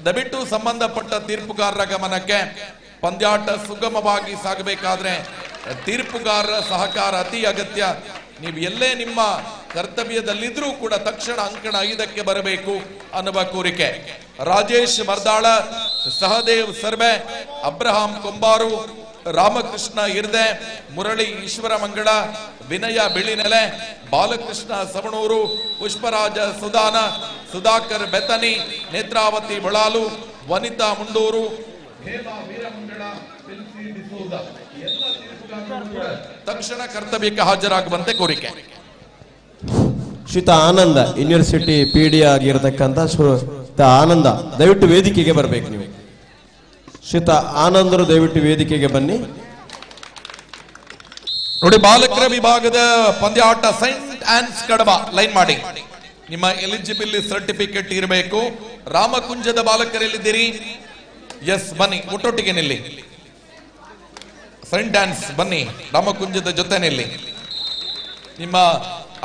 ದಯವಿಟ್ಟು ಸಂಬಂಧಪಟ್ಟ ತೀರ್ಪುಗಾರರ ಗಮನಕ್ಕೆ, ಪಂದ್ಯಾಟ ಸುಗಮವಾಗಿ ಸಾಗಬೇಕಾದ್ರೆ ತೀರ್ಪುಗಾರರ ಸಹಕಾರ ಅತಿ ಅಗತ್ಯ. ನೀವು ಎಲ್ಲೇ ನಿಮ್ಮ ಕರ್ತವ್ಯದಲ್ಲಿದ್ರೂ ಕೂಡ ತಕ್ಷಣ ಅಂಕಣ 5ಕ್ಕೆ ಬರಬೇಕು ಅನ್ನುವ ಕೋರಿಕೆ. ರಾಜೇಶ್ ಮರ್ದಾಳ, ಸಹದೇವ್ ಸರ್ಬೆ, ಅಬ್ರಹಾಂ ಕೊಂಬಾರು, ರಾಮಕೃಷ್ಣ ಇರ್ದೆ, ಮುರಳಿ ಈಶ್ವರ ಮಂಗಳ, ವಿನಯ ಬಿಳಿನೆಲೆ, ಬಾಲಕೃಷ್ಣ ಸವಣೂರು, ಪುಷ್ಪರಾಜ ಸುದಾನ, ಸುಧಾಕರ್ ಬೆತನಿ, ನೇತ್ರಾವತಿ ಬಳಾಲು, ವನಿತಾ ಮುಂಡೂರು, ಹೇಮಾ ವೀರಮಂಗಳ, ಪಿಲ್ಸಿ ಡಿಸೋಜ ಎಲ್ಲ ತೀರ್ಪುಗಾರರು ತಕ್ಷಣ ಕರ್ತವ್ಯಕ್ಕೆ ಹಾಜರಾಗುವಂತೆ ಕೋರಿಕೆ. ಶ್ರೀತ ಆನಂದ ಯೂನಿವರ್ಸಿಟಿ PD ಆಗಿರತಕ್ಕಂಥ ಶ್ರೀತ ಆನಂದ ದಯವಿಟ್ಟು ವೇದಿಕೆಗೆ ಬರಬೇಕು. ನೀವು ಶ್ರೀತ ಆನಂದರು ದಯವಿಟ್ಟು ವೇದಿಕೆಗೆ ಬನ್ನಿ. ನೋಡಿ, ಬಾಲಕರ ವಿಭಾಗದ ಪಂದ್ಯಾಟ ಸೈಂಟ್ ಆನ್ಸ್ ಕಡಬ ಲೈನ್ ಮಾಡಿ. ನಿಮ್ಮ ಎಲಿಜಿಬಿಲಿಟಿ ಸರ್ಟಿಫಿಕೇಟ್ ಇರಬೇಕು. ರಾಮಕುಂಜದ ಬಾಲಕರೆಲ್ಲಿದ್ದೀರಿ? ಎಸ್, ಬನ್ನಿ, ಒಟ್ಟೊಟ್ಟಿಗೆ ನಿಲ್ಲಿ. ಸೈಂಟ್ ಆನ್ಸ್ ಬನ್ನಿ, ರಾಮಕುಂಜದ ಜೊತೆ ನಿಲ್ಲಿ. ನಿಮ್ಮ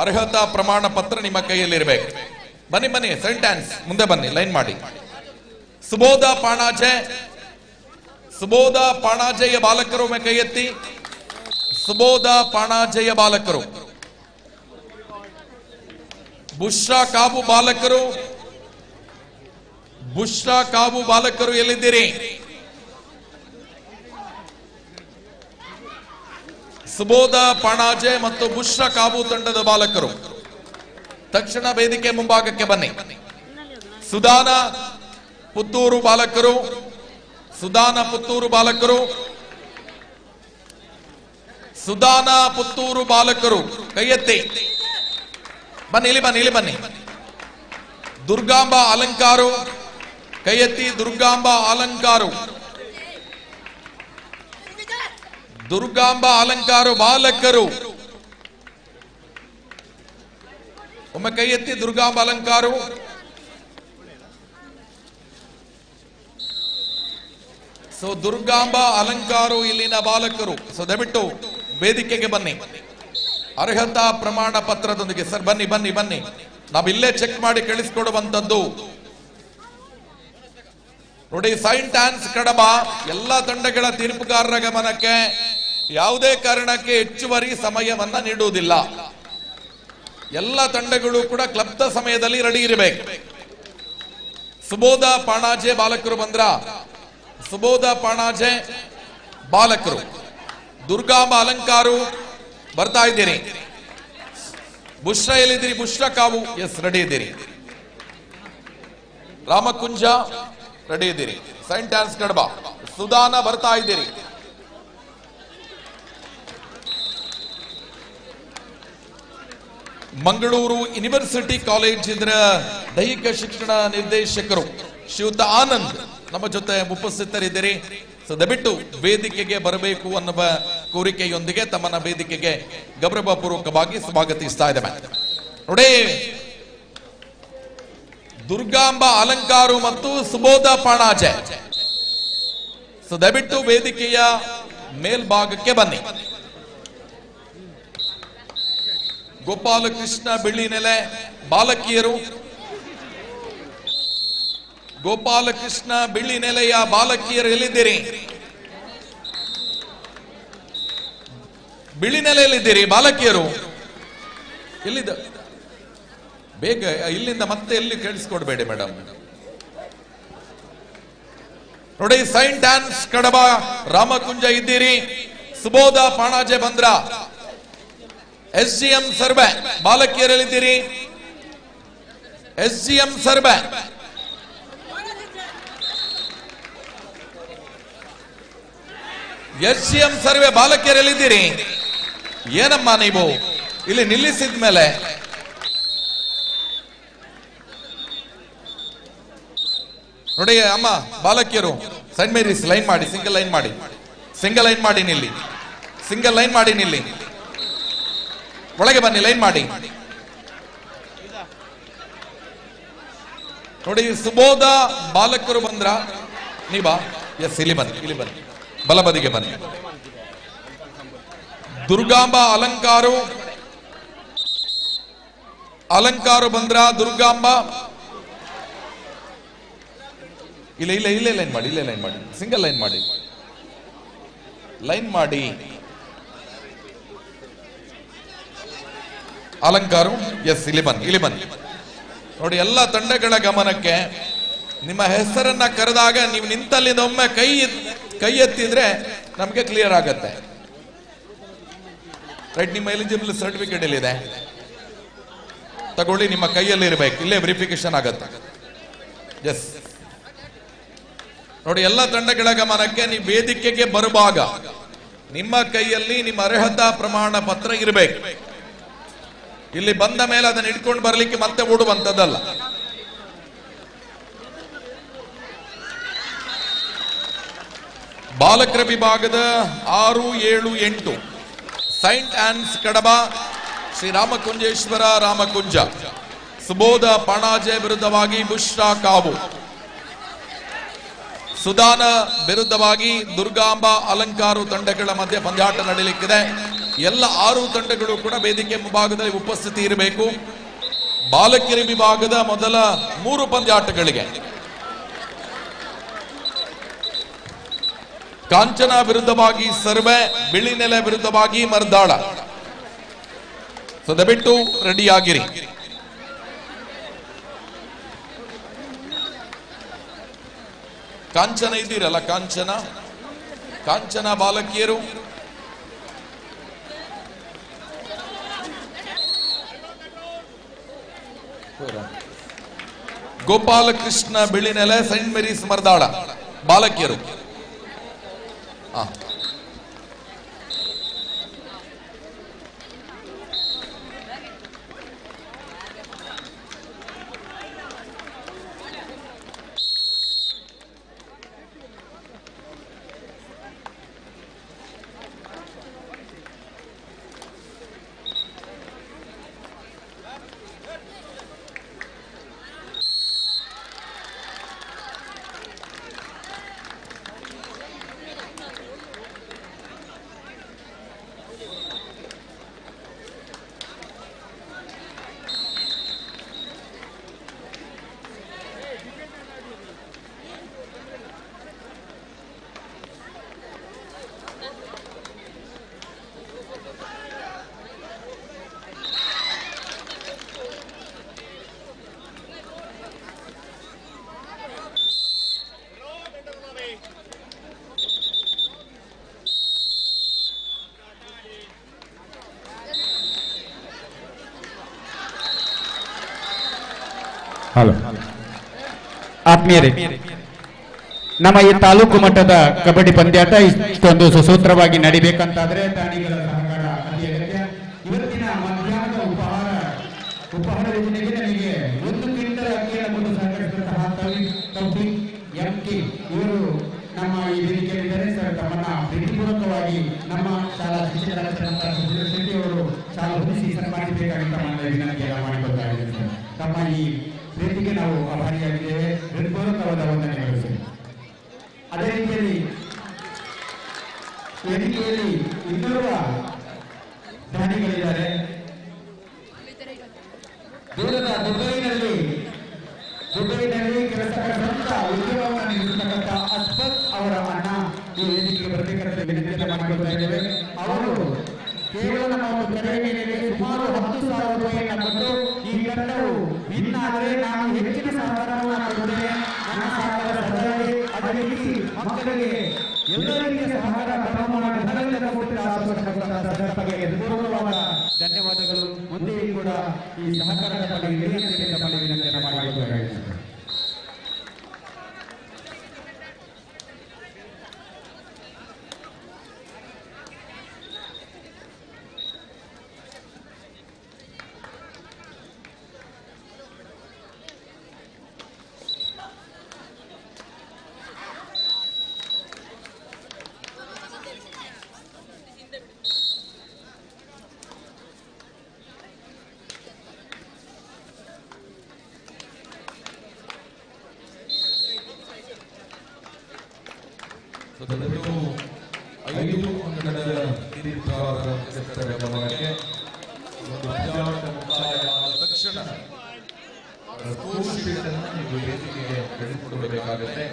ಅರ್ಹತಾ ಪ್ರಮಾಣ ಪತ್ರ ನಿಮ್ಮ ಕೈಯಲ್ಲಿರಬೇಕು. ಬನ್ನಿ ಬನ್ನಿ, ಸೈಂಟ್ ಆನ್ಸ್ ಮುಂದೆ ಬನ್ನಿ, ಲೈನ್ ಮಾಡಿ. ಸುಬೋಧ ಪಾಣಾಜೆ, ಸುಬೋಧ ಪಾಣಾಜೆಯ ಬಾಲಕರು ಒಮ್ಮೆ ಕೈ ಎತ್ತಿ. ಸುಬೋಧ ಪಾಣಾಜೆಯ ಬಾಲಕರು. ಬುಷ್ರಾ ಕಾಬು ಬಾಲಕರು, ಬುಷ್ರಾ ಕಾಬು ಬಾಲಕರು ಎಲ್ಲಿದ್ದೀರಿ? ಸುಬೋಧ ಪಾಣಾಜೆ ಮತ್ತು ಬುಷ್ರಾ ಕಾಬು ತಂಡದ ಬಾಲಕರು ತಕ್ಷಣ ವೇದಿಕೆ ಮುಂಭಾಗಕ್ಕೆ ಬನ್ನಿ. ಸುದಾನ ಪುತ್ತೂರು ಬಾಲಕರು, ಸುದಾನ ಪುತ್ತೂರು ಬಾಲಕರು, ಸುದಾನ ಪುತ್ತೂರು ಬಾಲಕರು ಕೈ ಎತ್ತಿ ಬನ್ನಿ, ಇಲ್ಲಿ ಬನ್ನಿ, ಇಲ್ಲಿ ಬನ್ನಿ. ದುರ್ಗಾಂಬ ಅಲಂಕಾರು ಕೈ ಎತ್ತಿ. ದುರ್ಗಾಂಬ ಅಲಂಕಾರು, ದುರ್ಗಾಂಬ ಅಲಂಕಾರು ಬಾಲಕರು ಒಮ್ಮೆ ಕೈ ಎತ್ತಿ. ದುರ್ಗಾಂಬ ಅಲಂಕಾರು, ಸೊ ದುರ್ಗಾಂಬ ಅಲಂಕಾರು ಇಲ್ಲಿನ ಬಾಲಕರು. ಸೊ ದಯವಿಟ್ಟು ವೇದಿಕೆಗೆ ಬನ್ನಿ ಅರ್ಹತಾ ಪ್ರಮಾಣ ಪತ್ರದೊಂದಿಗೆ. ಸರ್ ಬನ್ನಿ ಬನ್ನಿ ಬನ್ನಿ, ನಾವು ಇಲ್ಲೇ ಚೆಕ್ ಮಾಡಿ ಕಳಿಸ್ಕೊಡುವಂತದ್ದು. ನೋಡಿ, ಸೈಂಟ್ ಆನ್ಸ್ ಕಡಬ ಎಲ್ಲ ತಂಡಗಳ ತೀರ್ಪುಗಾರರ ಗಮನಕ್ಕೆ, ಯಾವುದೇ ಕಾರಣಕ್ಕೆ ಹೆಚ್ಚುವರಿ ಸಮಯವನ್ನ ನೀಡುವುದಿಲ್ಲ. ಎಲ್ಲ ತಂಡಗಳು ಕೂಡ ಕ್ಲಬ್ದ ಸಮಯದಲ್ಲಿ ರೆಡಿ ಇರಬೇಕು. ಸುಬೋಧ ಪಾಣಾಜೆ ಬಾಲಕರು ಬಂದ್ರ? ಸುಬೋಧ ಪಾಣಾಜೆ ಬಾಲಕರು. ದುರ್ಗಾಂಬ ಅಲಂಕಾರು ಬರ್ತಾ ಇದ್ದೀರಿ? ಬುಷ್ರಾ ಎಲ್ಲಿದ್ದೀರಿ? ಬುಷ್ರಾ ಕಾವು, ಎಸ್, ರೆಡಿ ಇದ್ದೀರಿ. ರಾಮಕುಂಜ ರೆಡಿ ಇದ್ದೀರಿ. ಸೈಂಟ್ ಆನ್ಸ್ ಕಡಬ, ಸುದಾನ ಬರ್ತಾ ಇದ್ದೀರಿ. ಮಂಗಳೂರು ಯೂನಿವರ್ಸಿಟಿ ಕಾಲೇಜ್ ಇದರ ದೈಹಿಕ ಶಿಕ್ಷಣ ನಿರ್ದೇಶಕರು ಶ್ರೀಯುತ ಆನಂದ್ ನಮ್ಮ ಜೊತೆ ಉಪಸ್ಥಿತರಿದ್ದೀರಿ. ದಯವಿಟ್ಟು ವೇದಿಕೆಗೆ ಬರಬೇಕು ಅನ್ನುವ ಕೋರಿಕೆಯೊಂದಿಗೆ ತಮ್ಮನ್ನ ವೇದಿಕೆಗೆ ಗೌರವಪೂರ್ವಕವಾಗಿ ಸ್ವಾಗತಿಸ್ತಾ ಇದ್ದೇವೆ. ನೋಡಿ, ದುರ್ಗಾಂಬ ಅಲಂಕಾರು ಮತ್ತು ಸುಬೋಧ ಪಾಣಾಜೆ ದಯವಿಟ್ಟು ವೇದಿಕೆಯ ಮೇಲ್ಭಾಗಕ್ಕೆ ಬನ್ನಿ. ಗೋಪಾಲಕೃಷ್ಣ ಬೆಳ್ಳಿನೆಲೆ ಬಾಲಕಿಯರು, ಗೋಪಾಲಕೃಷ್ಣ ಬೆಳ್ಳಿನೆಲೆಯ ಬಾಲಕಿಯರು ಎಲ್ಲಿದ್ದೀರಿ? ಬೆಳ್ಳಿನೆಲೆಯಲ್ಲಿದ್ದೀರಿ ಬಾಲಕಿಯರು? ಎಲ್ಲಿದ್ದ? ಬೇಗ ಇಲ್ಲಿಂದ ಮತ್ತೆ ಎಲ್ಲಿ ಕೇಳಿಸ್ಕೊಡ್ಬೇಡಿ ಮೇಡಮ್. ನೋಡಿ, ಸೈಂಟ್ ಆನ್ಸ್ ಕಡಬ ರಾಮಕುಂಜ ಇದ್ದೀರಿ. ಸುಬೋಧ ಪಾಣಾಜೆ ಬಂದ್ರ. SGM ಸರ್ಬೆ ಬಾಲಕಿಯರಲ್ಲಿದ್ದೀರಿ? SGM ಸರ್ಬೆ. SGM ಸರ್ವೆ ಬಾಲಕಿಯರಲ್ಲಿದ್ದೀರಿ? ಏನಮ್ಮ ನೀವು ಇಲ್ಲಿ ನಿಲ್ಲಿಸಿದ ಮೇಲೆ ನೋಡಿ ಅಮ್ಮ, ಬಾಲಕಿಯರು ಸೈಂಟ್ ಮೇರಿಸ್ ಲೈನ್ ಮಾಡಿ, ಸಿಂಗಲ್ ಲೈನ್ ಮಾಡಿ, ಸಿಂಗಲ್ ಲೈನ್ ಮಾಡಿ ನಿಲ್ಲಿ, ಸಿಂಗಲ್ ಲೈನ್ ಮಾಡಿ ನಿಲ್ಲಿ, ಒಳಗೆ ಬನ್ನಿ, ಲೈನ್ ಮಾಡಿ. ನೋಡಿ, ಸುಬೋಧ ಬಾಲಕರು ಬಂದ್ರ? ನೀವಾ? ಎಸ್, ಇಲ್ಲಿ ಬನ್ನಿ, ಇಲ್ಲಿ ಬನ್ನಿ, ಬಲಬದಿಗೆ ಬನ್ನಿ. ದುರ್ಗಾಂಬ ಅಲಂಕಾರು, ಅಲಂಕಾರು ಬಂದ್ರ? ದುರ್ಗಾಂಬ ಇಲ್ಲ ಇಲ್ಲ, ಇಲ್ಲೇ ಲೈನ್ ಮಾಡಿ, ಇಲ್ಲೇ ಲೈನ್ ಮಾಡಿ, ಸಿಂಗಲ್ ಲೈನ್ ಮಾಡಿ, ಲೈನ್ ಮಾಡಿ. ಅಲಂಕಾರು ಎಸ್, ಇಲ್ಲಿ ಬನ್ನಿ, ಇಲ್ಲಿ ಬನ್ನಿ. ನೋಡಿ, ಎಲ್ಲ ತಂಡಗಳ ಗಮನಕ್ಕೆ, ನಿಮ್ಮ ಹೆಸರನ್ನ ಕರೆದಾಗ ನೀವು ನಿಂತಲ್ಲಿಂದ ಒಮ್ಮೆ ಕೈ ಎತ್ತಿದ್ರೆ ನಮ್ಗೆ ಕ್ಲಿಯರ್ ಆಗತ್ತೆ. ರೈಟ್, ನಿಮ್ಮ ಎಲಿಜಿಬಲ್ ಸರ್ಟಿಫಿಕೇಟ್ ಎಲ್ಲಿದೆ ತಗೊಳ್ಳಿ, ನಿಮ್ಮ ಕೈಯಲ್ಲಿ ಇರಬೇಕು, ಇಲ್ಲೇ ವೆರಿಫಿಕೇಶನ್ ಆಗತ್ತೆ. ಎಸ್, ನೋಡಿ, ಎಲ್ಲ ತಂಡಗಳ ಗಮನಕ್ಕೆ, ನೀವು ವೇದಿಕೆಗೆ ಬರುವಾಗ ನಿಮ್ಮ ಕೈಯಲ್ಲಿ ನಿಮ್ಮ ಅರ್ಹತಾ ಪ್ರಮಾಣ ಪತ್ರ ಇರಬೇಕು. ಇಲ್ಲಿ ಬಂದ ಮೇಲೆ ಅದನ್ನು ಇಟ್ಕೊಂಡು ಬರ್ಲಿಕ್ಕೆ ಮತ್ತೆ ಓಡುವಂತದ್ದಲ್ಲ. ಬಾಲಕರ ವಿಭಾಗದ 6, 7, 8 ಸೈಂಟ್ ಆನ್ಸ್ ಕಡಬ ಶ್ರೀ ರಾಮಕುಂಜೇಶ್ವರ ರಾಮಕುಂಜ, ಸುಬೋಧ ಪಾಣಾಜೆ ವಿರುದ್ಧವಾಗಿ ಬುಷ್ರಾ ಕಾವು, ಸುದಾನ ವಿರುದ್ಧವಾಗಿ ದುರ್ಗಾಂಬ ಅಲಂಕಾರು ತಂಡಗಳ ಮಧ್ಯೆ ಪಂದ್ಯಾಟ ನಡೆಯಲಿಕ್ಕಿದೆ. ಎಲ್ಲ 6 ತಂಡಗಳು ಕೂಡ ವೇದಿಕೆ ಮುಂಭಾಗದಲ್ಲಿ ಉಪಸ್ಥಿತಿ ಇರಬೇಕು. ಬಾಲಕಿಯರ ವಿಭಾಗದ ಮೊದಲ 3 ಪಂದ್ಯಾಟಗಳಿಗೆ ಕಾಂಚನ ವಿರುದ್ಧವಾಗಿ ಸರ್ವೆ, ಬಿಳಿನೆಲೆ ವಿರುದ್ಧವಾಗಿ ಮರ್ದಾಳ. ದಯವಿಟ್ಟು ರೆಡಿಯಾಗಿರಿ. ಕಾಂಚನ ಇದ್ದೀರಲ್ಲ? ಕಾಂಚನ, ಕಾಂಚನ ಬಾಲಕಿಯರು, ಗೋಪಾಲಕೃಷ್ಣ ಬೆಳ್ಳಿನೆಲೆ ಸೈಂಟ್ ಮೇರಿಸ್ ಮರ್ದಾಳ ಬಾಲಕಿಯರು. ಹಲೋ ಆತ್ಮೀಯರೇ, ನಮ್ಮ ಈ ತಾಲೂಕು ಮಟ್ಟದ ಕಬಡ್ಡಿ ಪಂದ್ಯಾಟ ಇಷ್ಟೊಂದು ಸುಸೂತ್ರವಾಗಿ ನಡಿಬೇಕಂತಾದ್ರೆ ದಾನಿಗಳ ಸಹಕಾರ ಅತಿ ಅಗತ್ಯ. ಇವತ್ತಿನ ಮಧ್ಯಾಹ್ನದ ಉಪಹಾರ ಪ್ರೀತಿಪೂರ್ವಕವಾಗಿ ನಮ್ಮ ಶಾಲಾ ಶಿಕ್ಷಕರಾದಂಥ ಸುಧೀರ್ ಶೆಟ್ಟಿ ಅವರು ಶಾಲಾ ಹೊಂದಿಸಿ ಸನ್ಮಾನಿಸಬೇಕಾಗಿ ತಮ್ಮ ವಿನಂತಿಯನ್ನು ಮಾಡಿಕೊಳ್ತಾ ಇದ್ದೇನೆ ಸರ್. ತಮ್ಮ ಈ ಪ್ರೀತಿಗೆ ನಾವು ಆಭಾರಿಯಾಗಿದ್ದೇವೆ. ಹೃತ್ಪೂರ್ವಕವಾದ ವಂದನೆಗಳು ಸರ್. ಅದೇ ರೀತಿಯಲ್ಲಿ ವೇದಿಕೆಯಲ್ಲಿ ಇನ್ನೋರ್ವ ದಾನಿಗಳಿದ್ದಾರೆ. ದೂರದ ದುಬೈನಲ್ಲಿ ಕೆಲಸ ಸ್ವಂತ ಉದ್ಯೋಗವನ್ನು ನೀಡುತ್ತಕ್ಕಂಥ ಅಸ್ಫತ್ ಅವರ ಅಣ್ಣ ಈ ವೇದಿಕೆಗೆ ಬರಬೇಕಂತ ವಿನಂತಿಯನ್ನು ಮಾಡಿಕೊಳ್ತಾ ಇದ್ದೇವೆ. ಅವರು ಕೇವಲ ನಮ್ಮ ಒಂದು ಕರೆ ಮೇಲೆ ಸುಮಾರು 10,000 ರೂಪಾಯಿಯನ್ನು ಕೊಟ್ಟು ಈ ತಂಡವು ಇನ್ನಾದರೆ ನಾನು ಹೆಚ್ಚಿನ ಸಹಕಾರವನ್ನು ಕೊಡುತ್ತೇನೆ, ನನ್ನ ಸಹಕಾರ ಸದಾಗಿ ಅದೇ ರೀತಿ ಮಕ್ಕಳಿಗೆ ಎಲ್ಲ ರೀತಿಯ ಸಹಕಾರ ಪೂರ್ವಕವಾದ ಧನ್ಯವಾದಗಳು. ಮುಂದೆಯೂ ಕೂಡ ಈ ಸಹಕಾರದ ಬಗ್ಗೆ ವಿನಂತಿಯನ್ನು ಮಾಡಿಕೊಳ್ಳಬೇಕಾಗಿದೆ. ಮೊದಲು 5 ಅಂಕಣದ ಕಿರೀಟದ ಗಮನಕ್ಕೆ ಒಂದು ಪಂದ್ಯಾಟ ಮುಕ್ತಾಯವಾದ ತಕ್ಷಣ ಸ್ಕೋರ್ ಶೀಟ್ ಅನ್ನು ನೀವು ವೇದಿಕೆಗೆ ತೆಗೆದುಕೊಡಬೇಕಾಗುತ್ತೆ.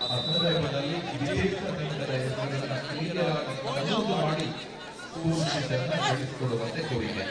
ಆ ಸಂದರ್ಭದಲ್ಲಿ ಇದೇ ತಂಡದ ಹೆಸರನ್ನು ಕ್ಲಿಯರಾಗಿ ನಮೂದು ಮಾಡಿ ಸ್ಕೋರ್ ಶೀಟ್ ಅನ್ನು ತೆಗೆದುಕೊಡುವಂತೆ ಕೋರಿಕೆ.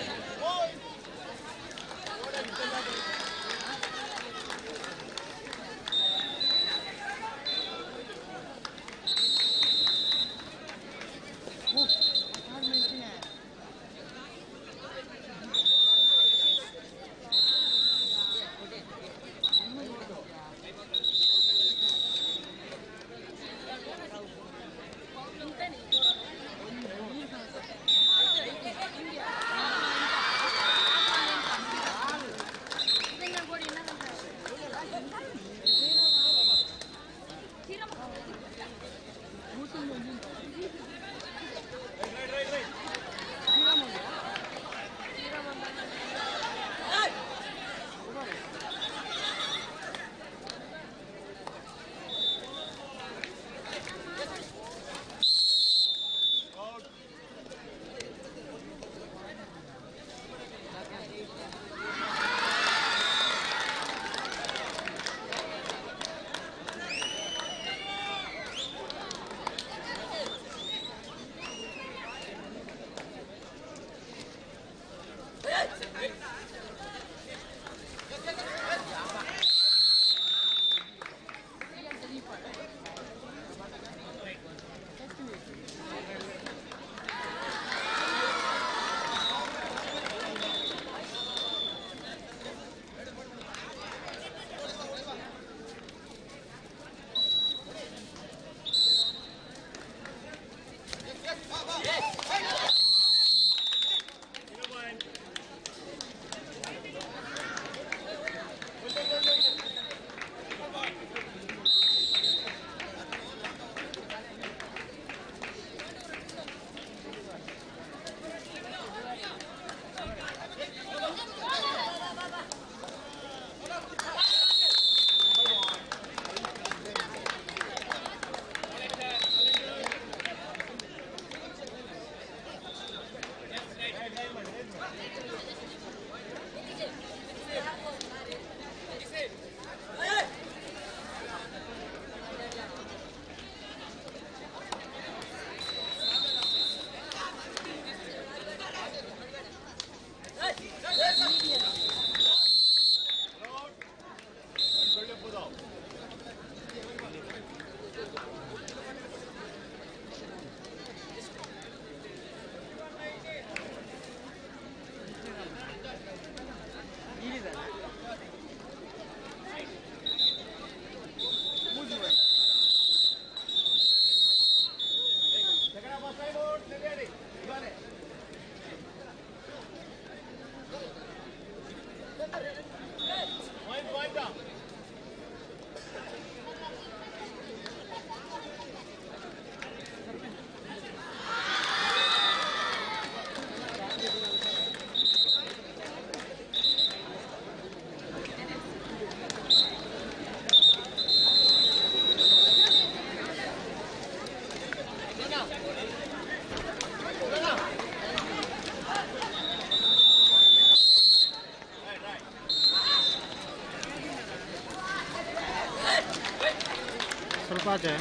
ಸ್ವಲ್ಪ ಆಚೆ.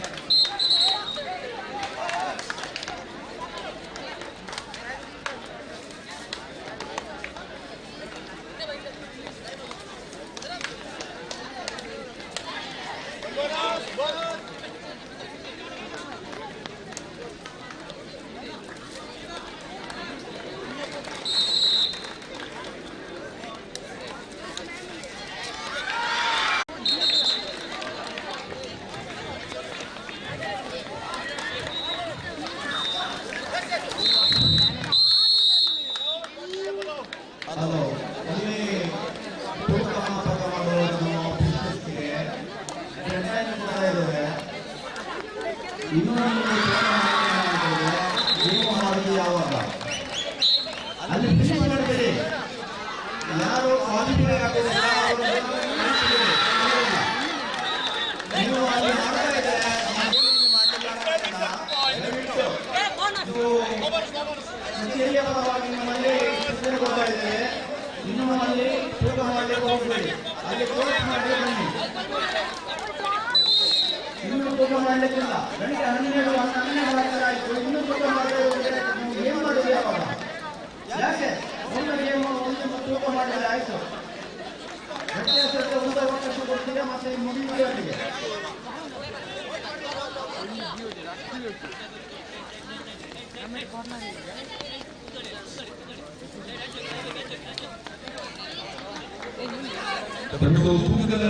ತೂಕದ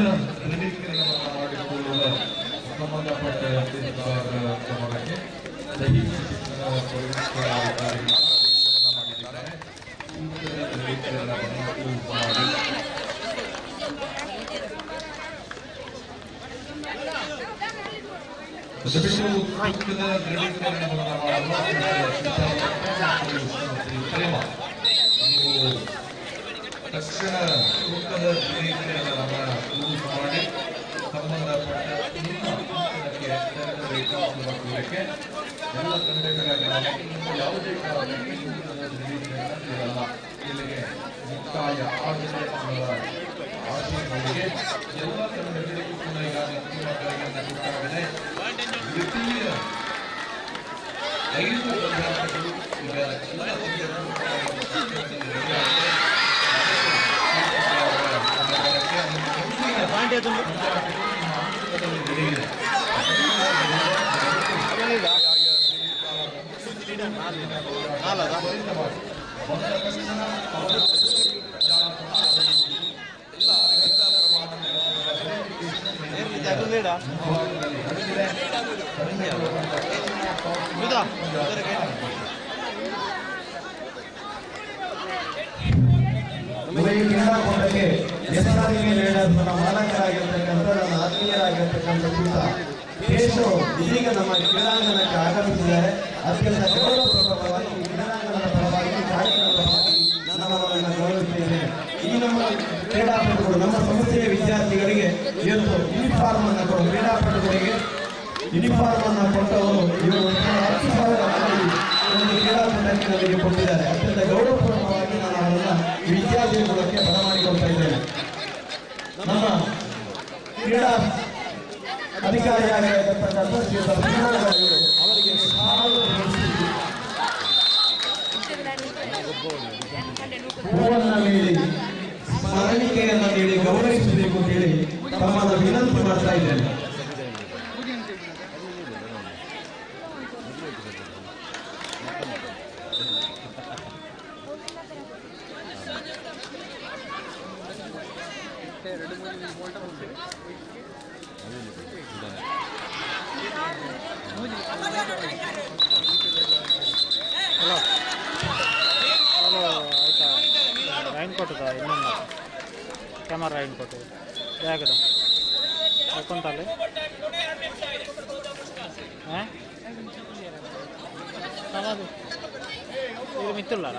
ನವೀಕರಣವನ್ನು ಮಾಡಿಕೊಳ್ಳುವ ಸಂಬಂಧಪಟ್ಟ ಗಮನಕ್ಕೆ ದೈಹಿಕ ಶಿಕ್ಷಣ ಪರಿಣಾಮಕಾರಿ ಆದೇಶವನ್ನು ಮಾಡಿದ್ದಾರೆ. ತೂಕದ ನವೀಕರಣವನ್ನು ಮಾಡಿ ತೂಕದ ನವೀಕರಣವನ್ನು ಪ್ರೇಮ ನೀವು ತಕ್ಷಣ ತೂಕದ ನವೀಕರಣವನ್ನು ಮಾಡಿ ಸಂಬಂಧಪಟ್ಟ ನಿಮ್ಮ ತೂಕಕ್ಕೆ ಬೇಕಾಗುವ ಕೋರಿಕೆ ಎಲ್ಲ ತಂಡಗಳಿಗಾಗಿ ಯಾವುದೇ ಕಾರಣಕ್ಕೆ ತೂಕದ ನವೀಕರಣ ಇರಲ್ಲ. ಇಲ್ಲಿಗೆ ಮುಕ್ತಾಯ ಆಗಿದೆ ಅನ್ನುವ ಆಶಯಗಳಿಗೆ ಎಲ್ಲ ತಂಡಗಳಿಗೂ ಕೂಡ ಈಗ ಅಂತಿಮ ಕರೆಯನ್ನು ಕೊಟ್ಟಾಗಿದೆ. ದ್ವಿತೀಯ 5 ಪಂದ್ಯಾಟಗಳು ಈಗ ಎಲ್ಲ ಕ್ರೀಡಾಕೂಟಕ್ಕೆ ಹೆಸರಾಗಿ ನನ್ನ ಮಾಲಕರಾಗಿರ್ತಕ್ಕಂಥ ನನ್ನ ಆತ್ಮೀಯರಾಗಿರ್ತಕ್ಕಂಥ ಕೂಟ ಕೇಶವ್ ಇದೀಗ ನಮ್ಮ ಕ್ರೀಡಾಂಗಣಕ್ಕೆ ಆಗಮಿಸಿದ್ದಾರೆ. ಅತ್ಯಂತ ಗೌರವಪೂರ್ವಕವಾಗಿ ಕ್ರೀಡಾಂಗಣದ ಪರವಾಗಿ ಕಾರ್ಯಕ್ರಮದ ಪರವಾಗಿ ನಾನು ಅವರನ್ನು ಗೌರವಿಸುತ್ತೇನೆ. ಈ ನಮ್ಮ ಕ್ರೀಡಾಪಟುಗಳು ನಮ್ಮ ಸಂಸ್ಥೆಯ ವಿದ್ಯಾರ್ಥಿಗಳಿಗೆ ಇವತ್ತು ಯೂನಿಫಾರ್ಮ್ ಅನ್ನು ಕೊಡು ಕ್ರೀಡಾಪಟುಗಳಿಗೆ ಯೂನಿಫಾರ್ಮ್ ಅನ್ನು ಕೊಟ್ಟವರು ಇವರು 10,000 ಒಂದು ಕ್ರೀಡಾಕೂಟಕ್ಕೆ ನಮಗೆ ಕೊಟ್ಟಿದ್ದಾರೆ. ಅತ್ಯಂತ ಗೌರವಪೂರ್ವಕವಾಗಿ ನಾನು ಅವರನ್ನ ವಿದ್ಯಾರ್ಥಿಗಳಿಗೆ ಬರಮಾಡಿಕೊಳ್ತಾ ಇದ್ದೇನೆ. ನಮ್ಮ ಕ್ರೀಡಾ ಅಧಿಕಾರಿಯಾಗಿರ್ತಕ್ಕಂಥ ಅವರಿಗೆ ಹೂವನ್ನು ನೀಡಿ ಸ್ಮರಣಿಕೆಯನ್ನು ನೀಡಿ ಗೌರವಿಸಬೇಕು ಅಂತ ಹೇಳಿ ತಮ್ಮನ್ನು ವಿನಂತಿ ಮಾಡ್ತಾ ಇದ್ದೇನೆ. ರೈನ್ ಕೊಟ್ಟದ ಇನ್ನೊಂದು ಕ್ಯಾಮರಾ ರೈನ್ ಕೊಟ್ಟದು ಯಾಕದ ಹಾಕೊಂತಲ್ಲಿ ಸಮಾಧಿ ಇದು ಮಿತ್ತುಲ್ಲಾರ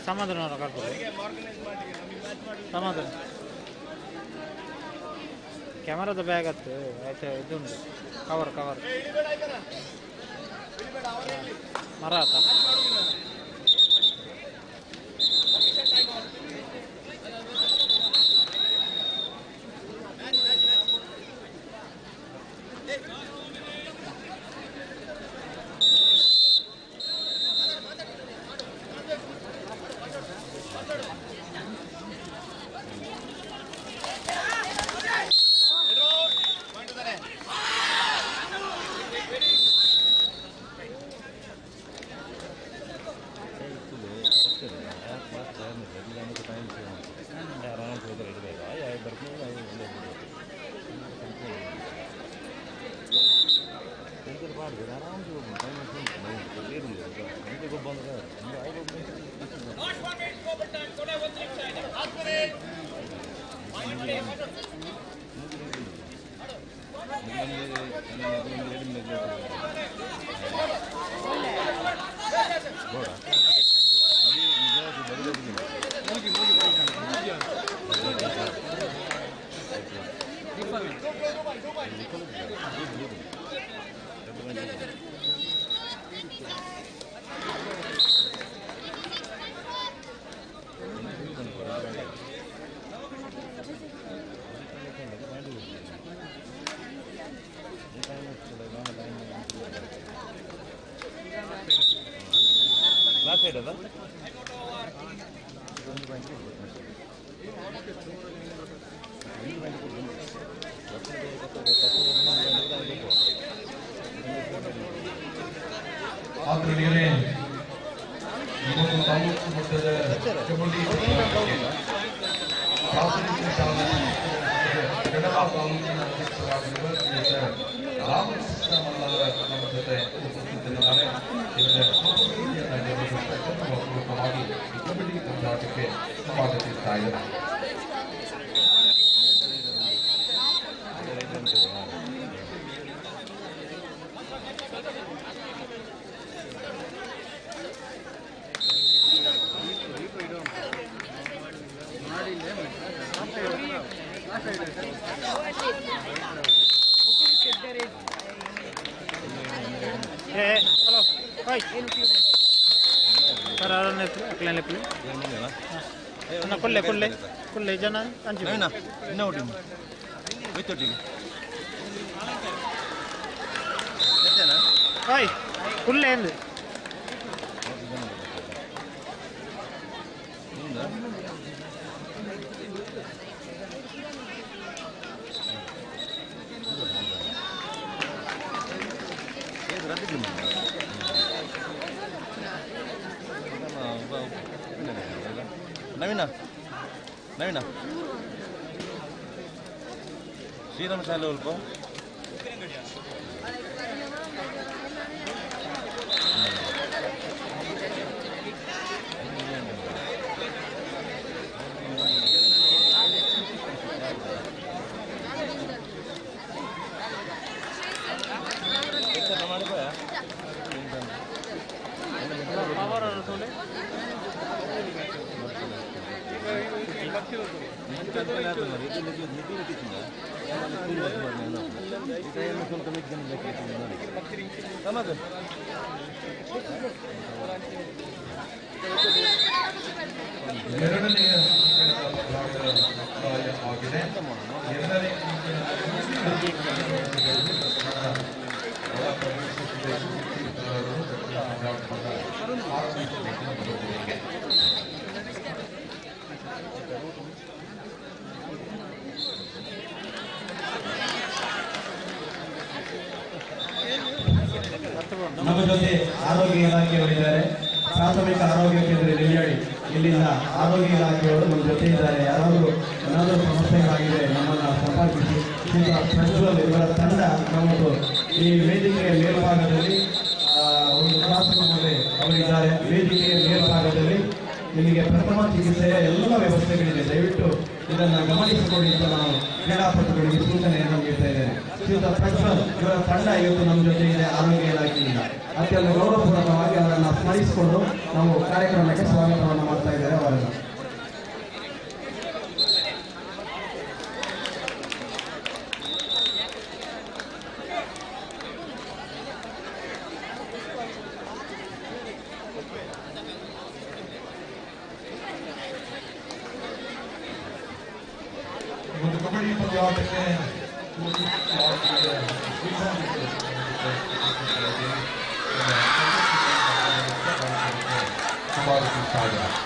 ಸಮಾಧಾನ ಕರ್ಬೋದು ಸಮಾಧಾನ ಕ್ಯಾಮರಾದ ಬ್ಯಾಗ್ ಹತ್ತು ಆಯ್ತು ಇದುಂಟು ಕವರ್ ಮರ ಆತ ಆದರಣೀಯರೇ, ಇದೊಂದು ತಾಲೂಕು ಮಟ್ಟದ ಕಬಡ್ಡಿ ಪ್ರಾಥಮಿಕ ಶಾಲಾ ಕಡಬ ತಾಲೂಕಿನ ಅಧ್ಯಕ್ಷರಾಗಿರುವ ಶ್ರೀಯುತ ರಾಮಕೃಷ್ಣ ಮಲ್ಲಾರ ನಮ್ಮ ಜೊತೆ ಉಪಸ್ಥಿತರಿದ್ದಾರೆ. ಇವರ ಸಂಸ್ಕೃತಿಯನ್ನು ನಿರ್ವಹಿಸತಕ್ಕಂಥ ಪೂರ್ವಕವಾಗಿ ಈ ಕಬಡ್ಡಿ ಪಂದ್ಯಾಟಕ್ಕೆ ಸ್ವಾಗತಿಸ್ತಾ ಇದ್ದಾರೆ. ಹಲೋ ಹಾಯ್ ಸರ್ ಅವರನ್ನ ಅಕ್ಲೇನೆ ಕೊಲ್ಲೆ ಕೊಲ್ಲೆ ಕೊಲ್ಲೆ ಜನ ಅಂಚು ಇನ್ನೂ ಒಟ್ಟಿಗೆ ಒಯ್ತೊಟ್ಟಿಗೆ ಹಾಯ್ ಕೊಲ್ಲೆ ಎಂದು ನವೀನ ನವೀನ ಶ್ರೀರಾಮ ಶಾಲೆ ಸ್ವಲ್ಪ ಎರಡನೆಯ ಭಾಗದ ಮುಕ್ತಾಯ ಆಗಿದೆ. ಎರಡನೇ ನಮ್ಮ ಜೊತೆ ಆರೋಗ್ಯ ಇಲಾಖೆಯವರಿದ್ದಾರೆ. ಪ್ರಾಥಮಿಕ ಆರೋಗ್ಯ ಕೇಂದ್ರ ನೆಲ್ಯಾಡಿ ಇಲ್ಲಿಂದ ಆರೋಗ್ಯ ಇಲಾಖೆಯವರು ನಮ್ಮ ಜೊತೆ ಇದ್ದಾರೆ. ಯಾರಾದರೂ ಏನಾದರೂ ಸಮಸ್ಯೆಗಳಾಗಿದೆ ನಮ್ಮನ್ನು ಸಂಪರ್ಕಿಸಿ. ಪ್ರಜ್ವಲ್ ಇವರ ತಂಡ ನಮ್ಮದು ಈ ವೇದಿಕೆಯ ಮೇಲ್ಭಾಗದಲ್ಲಿ ಒಂದು ಶಾಸಕರಲ್ಲಿ ಅವರಿದ್ದಾರೆ. ವೇದಿಕೆಯ ಮೇಲ್ಭಾಗದಲ್ಲಿ ನಿಮಗೆ ಪ್ರಥಮ ಚಿಕಿತ್ಸೆಯ ಎಲ್ಲ ವ್ಯವಸ್ಥೆಗಳಿದೆ. ದಯವಿಟ್ಟು ಇದನ್ನು ಗಮನಿಸಿಕೊಡಿ ಅಂತ ನಾವು ಕ್ರೀಡಾಪಟುಗಳಿಗೆ ಸೂಚನೆಯನ್ನು ನೀಡ್ತಾ ಇದ್ದೇನೆ. ಶ್ರೀಯುತ ಪ್ರಜ್ವಲ್ ಇವರ ತಂಡ ಇವತ್ತು ನಮ್ಮ ಜೊತೆ ಇದೆ ಆರೋಗ್ಯ ಇಲಾಖೆಯಿಂದ. ಅತ್ಯಂತ ಗೌರವಪೂರ್ವಕವಾಗಿ ಅವರನ್ನು ಸ್ಮರಿಸಿಕೊಂಡು ನಾವು ಕಾರ್ಯಕ್ರಮಕ್ಕೆ ಸ್ವಾಗತವನ್ನು ಮಾಡ್ತಾ ಇದ್ದಾರೆ. ಅವರನ್ನು ಒಂದು ಕಬಡ್ಡಿ ಪಂದ್ಯಾಟಕ್ಕೆ ಸ್ವಾಗತಿಸ್ತಾ ಇದ್ದಾರೆ.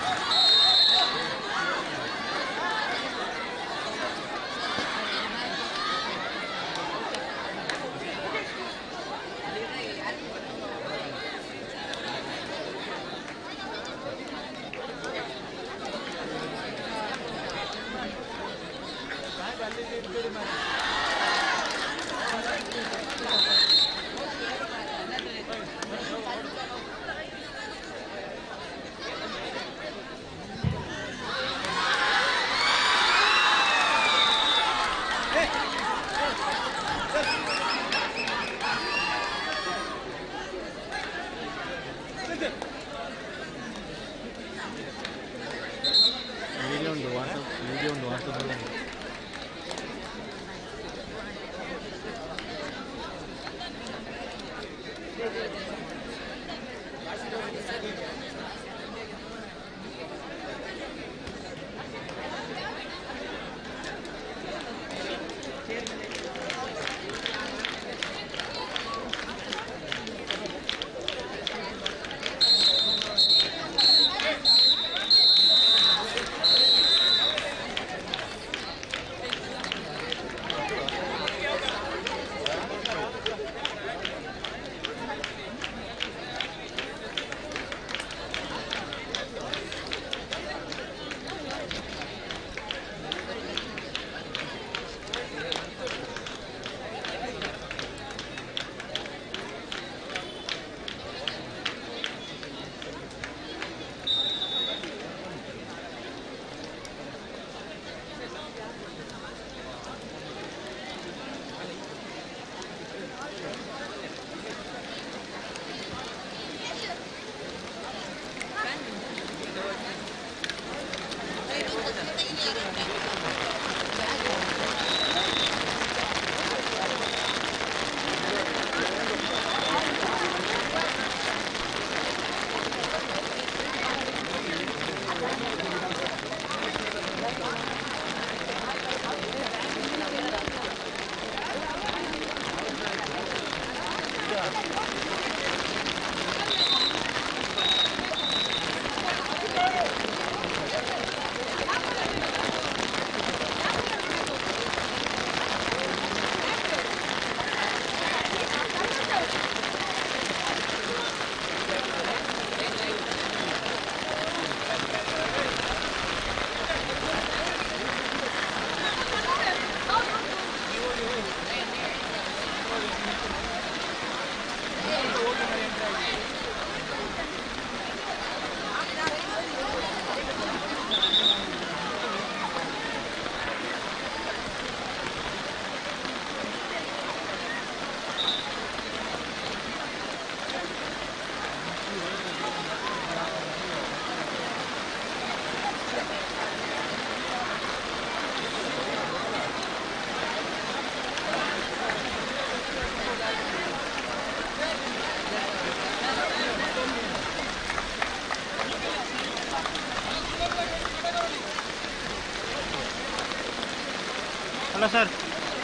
Hello sir,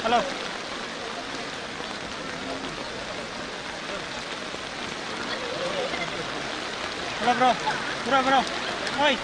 hello. Hello bro, bro bro, ಓಯ್.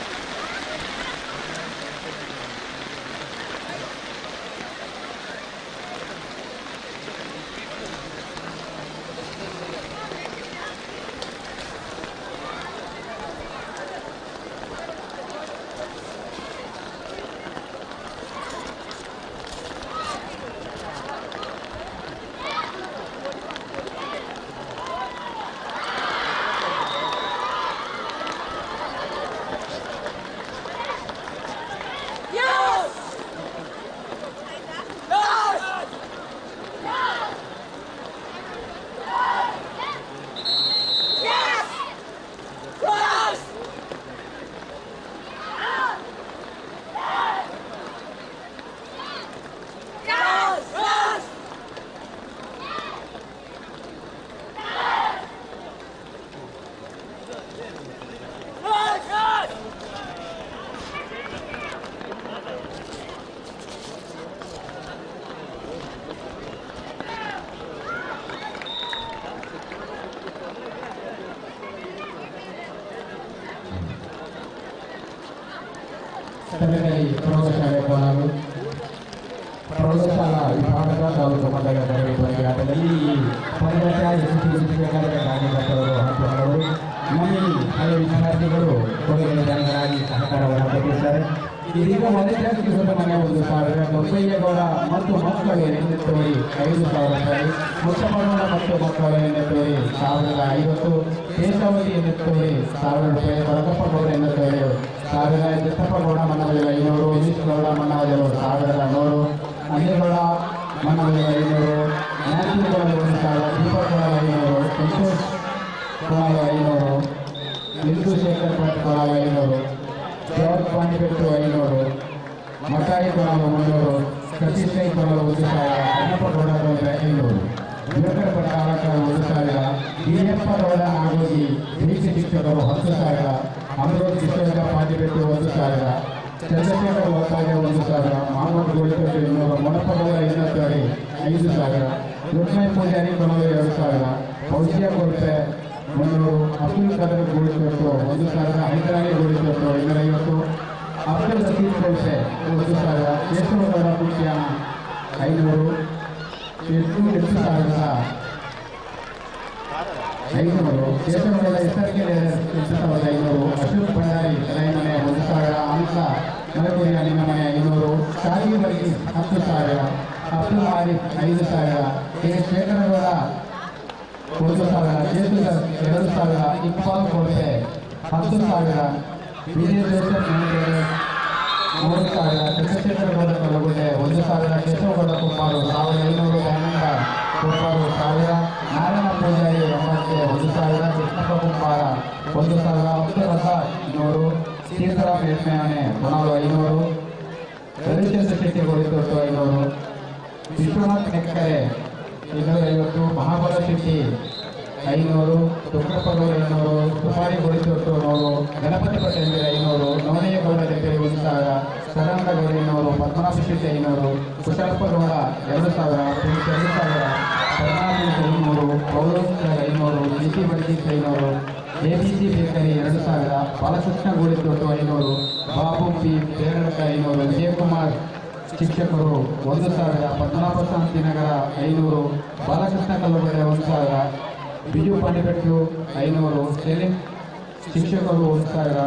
ಸರ್ಕಾರಿ ಪ್ರೌಢಶಾಲೆ ಕೋಲಾರ ಪ್ರೌಢಶಾಲಾ ವಿಭಾಗದ ತಾಲೂಕು ಮಟ್ಟದ ತರಬೇತಿ ಹೋರಾಟದಲ್ಲಿ ಪದಕ ಯಶಸ್ವಿಗೊಳಿಸಬೇಕಾದ ಕಾರ್ಯಕರ್ತರು ಮತ್ತು ಹಲವರು ಮನೆ ಹಳೆ ವಿದ್ಯಾರ್ಥಿಗಳು ಕೊಡುಗೆದಾರರಾಗಿ ಸಹಕಾರವನ್ನು ಕೊಟ್ಟಿದ್ದಾರೆ. ಇದೀಗ ಮೊದಲನೇ ಮನೆ 1,000, ಬೊಬ್ಬಯ್ಯಗೌಡ ಮತ್ತು ಮಕ್ಕಳು ಎನ್ನೆತ್ತುವರಿ 5,000 ರೂಪಾಯಿ, ಮುತ್ತಮ್ಮಗೌಡ ಮತ್ತು ಮಕ್ಕಳು ಎನ್ನೆತ್ತುವರಿ 1,050, ಕೇಶವತಿ ಎನ್ನೆತ್ತುವರಿ 1,000 ರೂಪಾಯಿ, ಕೊರಕಪ್ಪಗೌಡ ಎನ್ನೆತ್ತುವರಿ 1,000, ದತ್ತಪ್ಪಗೌಡ ಮನ್ನವಜಲ 500, ವಿನೀಶ್ಗೌಡ ಮನ್ನವಜಲು 1,100, ಅಂಜೇಗೌಡ ಮನ್ನವಜಲ 500, ನ್ಯಾನ್ಸಿಗೌಡ 1,000, ದೀಪಗೌಡ 500, ಸಂತೋಷ್ ಕುಮಾರ್ 500, ಇಂದು ಶೇಖರ್ ಭಟ್ 500, ಜಾರ್ಜ್ ಪಾಂಡಿಪೆಟ್ಟು 500, ಮಕಾಯಿ ಕೊಡಲು 300, ಸತೀಶ್ ಕೈ ಕೊಡಲು 1,000, ಅಣ್ಣಪ್ಪಗೌಡ 500, ಯುವಕರ ಪಟ್ಟಾಳಕ 1,000, ಡಿಎಪ್ಪಗೌಡ ನಾಗೋಗಿ ಬೀಸಿ ಶಿಕ್ಷಕರು 10,000, ಅಮರೋಜ್ ಶಿಕ್ಷಕ ಪಾಂಡಿಪೆಟ್ಟು 1,000, ಚಂದ್ರಶೇಖರ್ ಒತ್ತಾಯ 1,000, ಮಹಮ್ಮದ್ ಗೋಳಿಪೆಟ್ಟು 200, ಮೊಡಪ್ಪಗೌಡ 5,000, ಲಕ್ಷ್ಮೀ ಪೂಜಾರಿ ಕೊಡಲು 2,000, ಭವಿಷ್ಯ ಕೊರತೆ 300, ಅಬ್ದುಲ್ ಖಾದರ್ ಗೋಳಿಪೆಟ್ಟು 1,000, ಹೈದರಾಲಿ ಗೋಳಿಪೆಟ್ಟು 250, ಅಬ್ದುಲ್ ಲತೀಫ್ ಕೊರತೆ 1,000, ಕೇಶವಗೌಡ ಕುಟ್ಯಾನ 500, 8,500, ಕೇಶವಗೌಡ ಹೆಸರಿಗೆ 8,500, ಅಶೋಕ್ ಭಂಡಾರಿ ರೈಮನೆ 1,000, ಅಂಕ ಮಲಗುರಿಯ ನಿಮ್ಮನೆ 500, ಶಾಹಿ ವರ್ಗಿ 10,000, ಅಬ್ದುಲ್ ಮಾಲಿಕ್ 5,000, ಕೆ ಶೇಖರಗೌಡ 1,000, ಜೇಸುದಾಸ್ 2,000, ಇಕ್ಬಾಲ್ ಕೊರತೆ 10,000, ವಿಜಯ ಜೋಸೆಫ್ 3,000, ಚಂದ್ರಶೇಖರಗೌಡ ಕಲಗುಡ್ಡೆ 1,000, ಕೇಶವಗೌಡ ಕುಮಾರು 1,500, ದಯಾನಂದ ಕುಮಾರು 1,000, ನಾರಾಯಣ ಪೂಜಾರಿ ಎಂಬಕ್ಕೆ 1,000, ಕೃಷ್ಣಪ್ಪ ಕುಮಾರ 1,000, ಅಬ್ದುಲ್ ರಜಾಕ್ 100, ತೀರ್ಥರಾಮ್ ಮೇಲ್ಮೇಣೆ ಕೊಣಾಲು 500, ರವಿಚಂದ್ರ ಶೆಟ್ಟಿ ಗೋಳಿತೊಟ್ಟು 500, ವಿಶ್ವನಾಥ್ ನೆಕ್ಕರೆ 250, ಮಹಾಬಲ ಶೆಟ್ಟಿ 500, ತುಕ್ಕಪ್ಪಗೌಡ 200, ಕುಮಾರಿ ಗೋಳಿತೊಟ್ಟು 100, Ganapati Patel 500, ನವನೇಗೌಡ ಡೆಬ್ಬೆ 1,000, Sadananda Gowda 200, Padmanabha Shetty 500, ಕುಶಾಲಪ್ಪಗೌಡ 2,000, Prince 2,000, Padmanabha 500, Paulose 500, GT Varghese 500, ABC bakery 2,000, Balakrishna Golithottu 500, Babu P Beradka 500, Vijayakumar ಶಿಕ್ಷಕರು 1,000, ಪದ್ಮನಾಭ ಶಾಂತಿನಗರ 500, ಬಾಲಕೃಷ್ಣ ಕಲ್ಲುಗಡೆ 1,000, ಬಿಜು ಪಾಂಡಿಪೆಟ್ಟು 500, ಸೆಲಿಂ ಶಿಕ್ಷಕರು 1,000,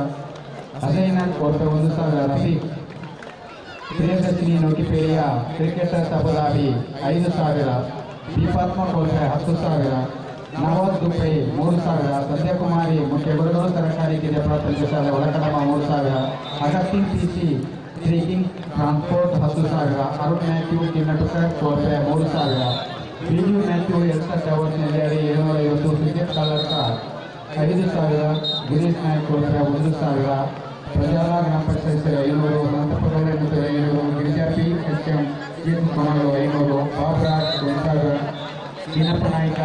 ಅಜಯ್ನಾಥ್ ಕೊರತೆ 1,000, ರಫೀಕ್ ಪ್ರಿಯದರ್ಶಿನಿ ನೋಟಿಪೇರಿಯ ಕ್ರಿಕೆಟರ್ ತಬಲಾಬಿ 5,000, ದೀಪಾತ್ಮ ಕೊರತೆ 10,000, ನವಾಜ್ ದುಪ್ಪೈ 3,000, ಸಂಧ್ಯಾಕುಮಾರಿ ಮುಖ್ಯ ಗುರುಗಳು ಸರ್ಕಾರಿ ಕಿರಿಯ ಪ್ರಾಥಮಿಕ ಶಾಲೆ Olakadama 3,000, Augustine PC trekking transport 10,000, Arun Matthew ಕಿನ್ನಟುಕರ್ ಕೊರತೆ 3,000, ಬಿಜು ಮ್ಯಾಥ್ಯೂ ಎಲ್ಸರ್ ಟವರ್ಸ್ ನೆಲ್ಯಾಡಿ 750, ಕ್ರಿಕೆಟ್ ಕಾಲರ್ಕ 5,000, ಗಿರೀಶ್ ನಾಯ್ಕ್ ಕೊರತೆ 1,000, ಪ್ರಜಾಲ ಗ್ರಾಮ panchayat 500, Anantha Gowda 500, Girija P SM Konalu 500, Babaraj 1,000, Chinnappa Naika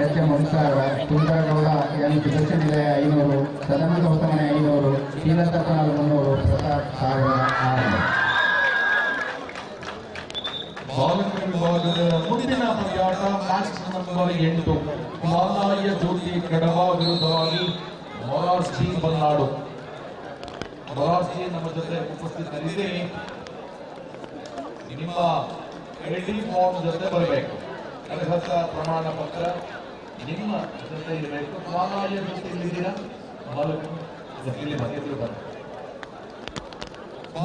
SM 1,000, Tungara Gowda N Dakshina Nilaya 500, Sadananda Hosamane 500, Sri Lanka 300, Pratap 1,000. ಬಾಲಕರ ವಿಭಾಗದ ಮುಂದಿನ ಪಂದ್ಯಾಟ ಮ್ಯಾಚ್ ನಂಬರ್ 8 ಮಾಲಾಯ ಜ್ಯೋತಿ ಕಡಬ ವಿರುದ್ಧವಾಗಿ ಮೊರಾರ್ಜಿ ಬಲ್ನಾಡು. ಮೊರಾರ್ಜಿ ನಮ್ಮ ಜೊತೆ ಉಪಸ್ಥಿತರಿದ್ದೀರಿ. ನಿಮ್ಮ ಐಡಿ ಫಾರ್ಮ್ ಜೊತೆ ಬರಬೇಕು. ಅರ್ಹತಾ ಪ್ರಮಾಣ ಪತ್ರ ನಿಮ್ಮ ಜೊತೆ ಇರಬೇಕು. ಮಾಲಾಯ ಜ್ಯೋತಿ ಇಲ್ಲಿದ್ದೀರಾ? ಇಲ್ಲಿ ಬಂದಿದ್ರು ಬಂದ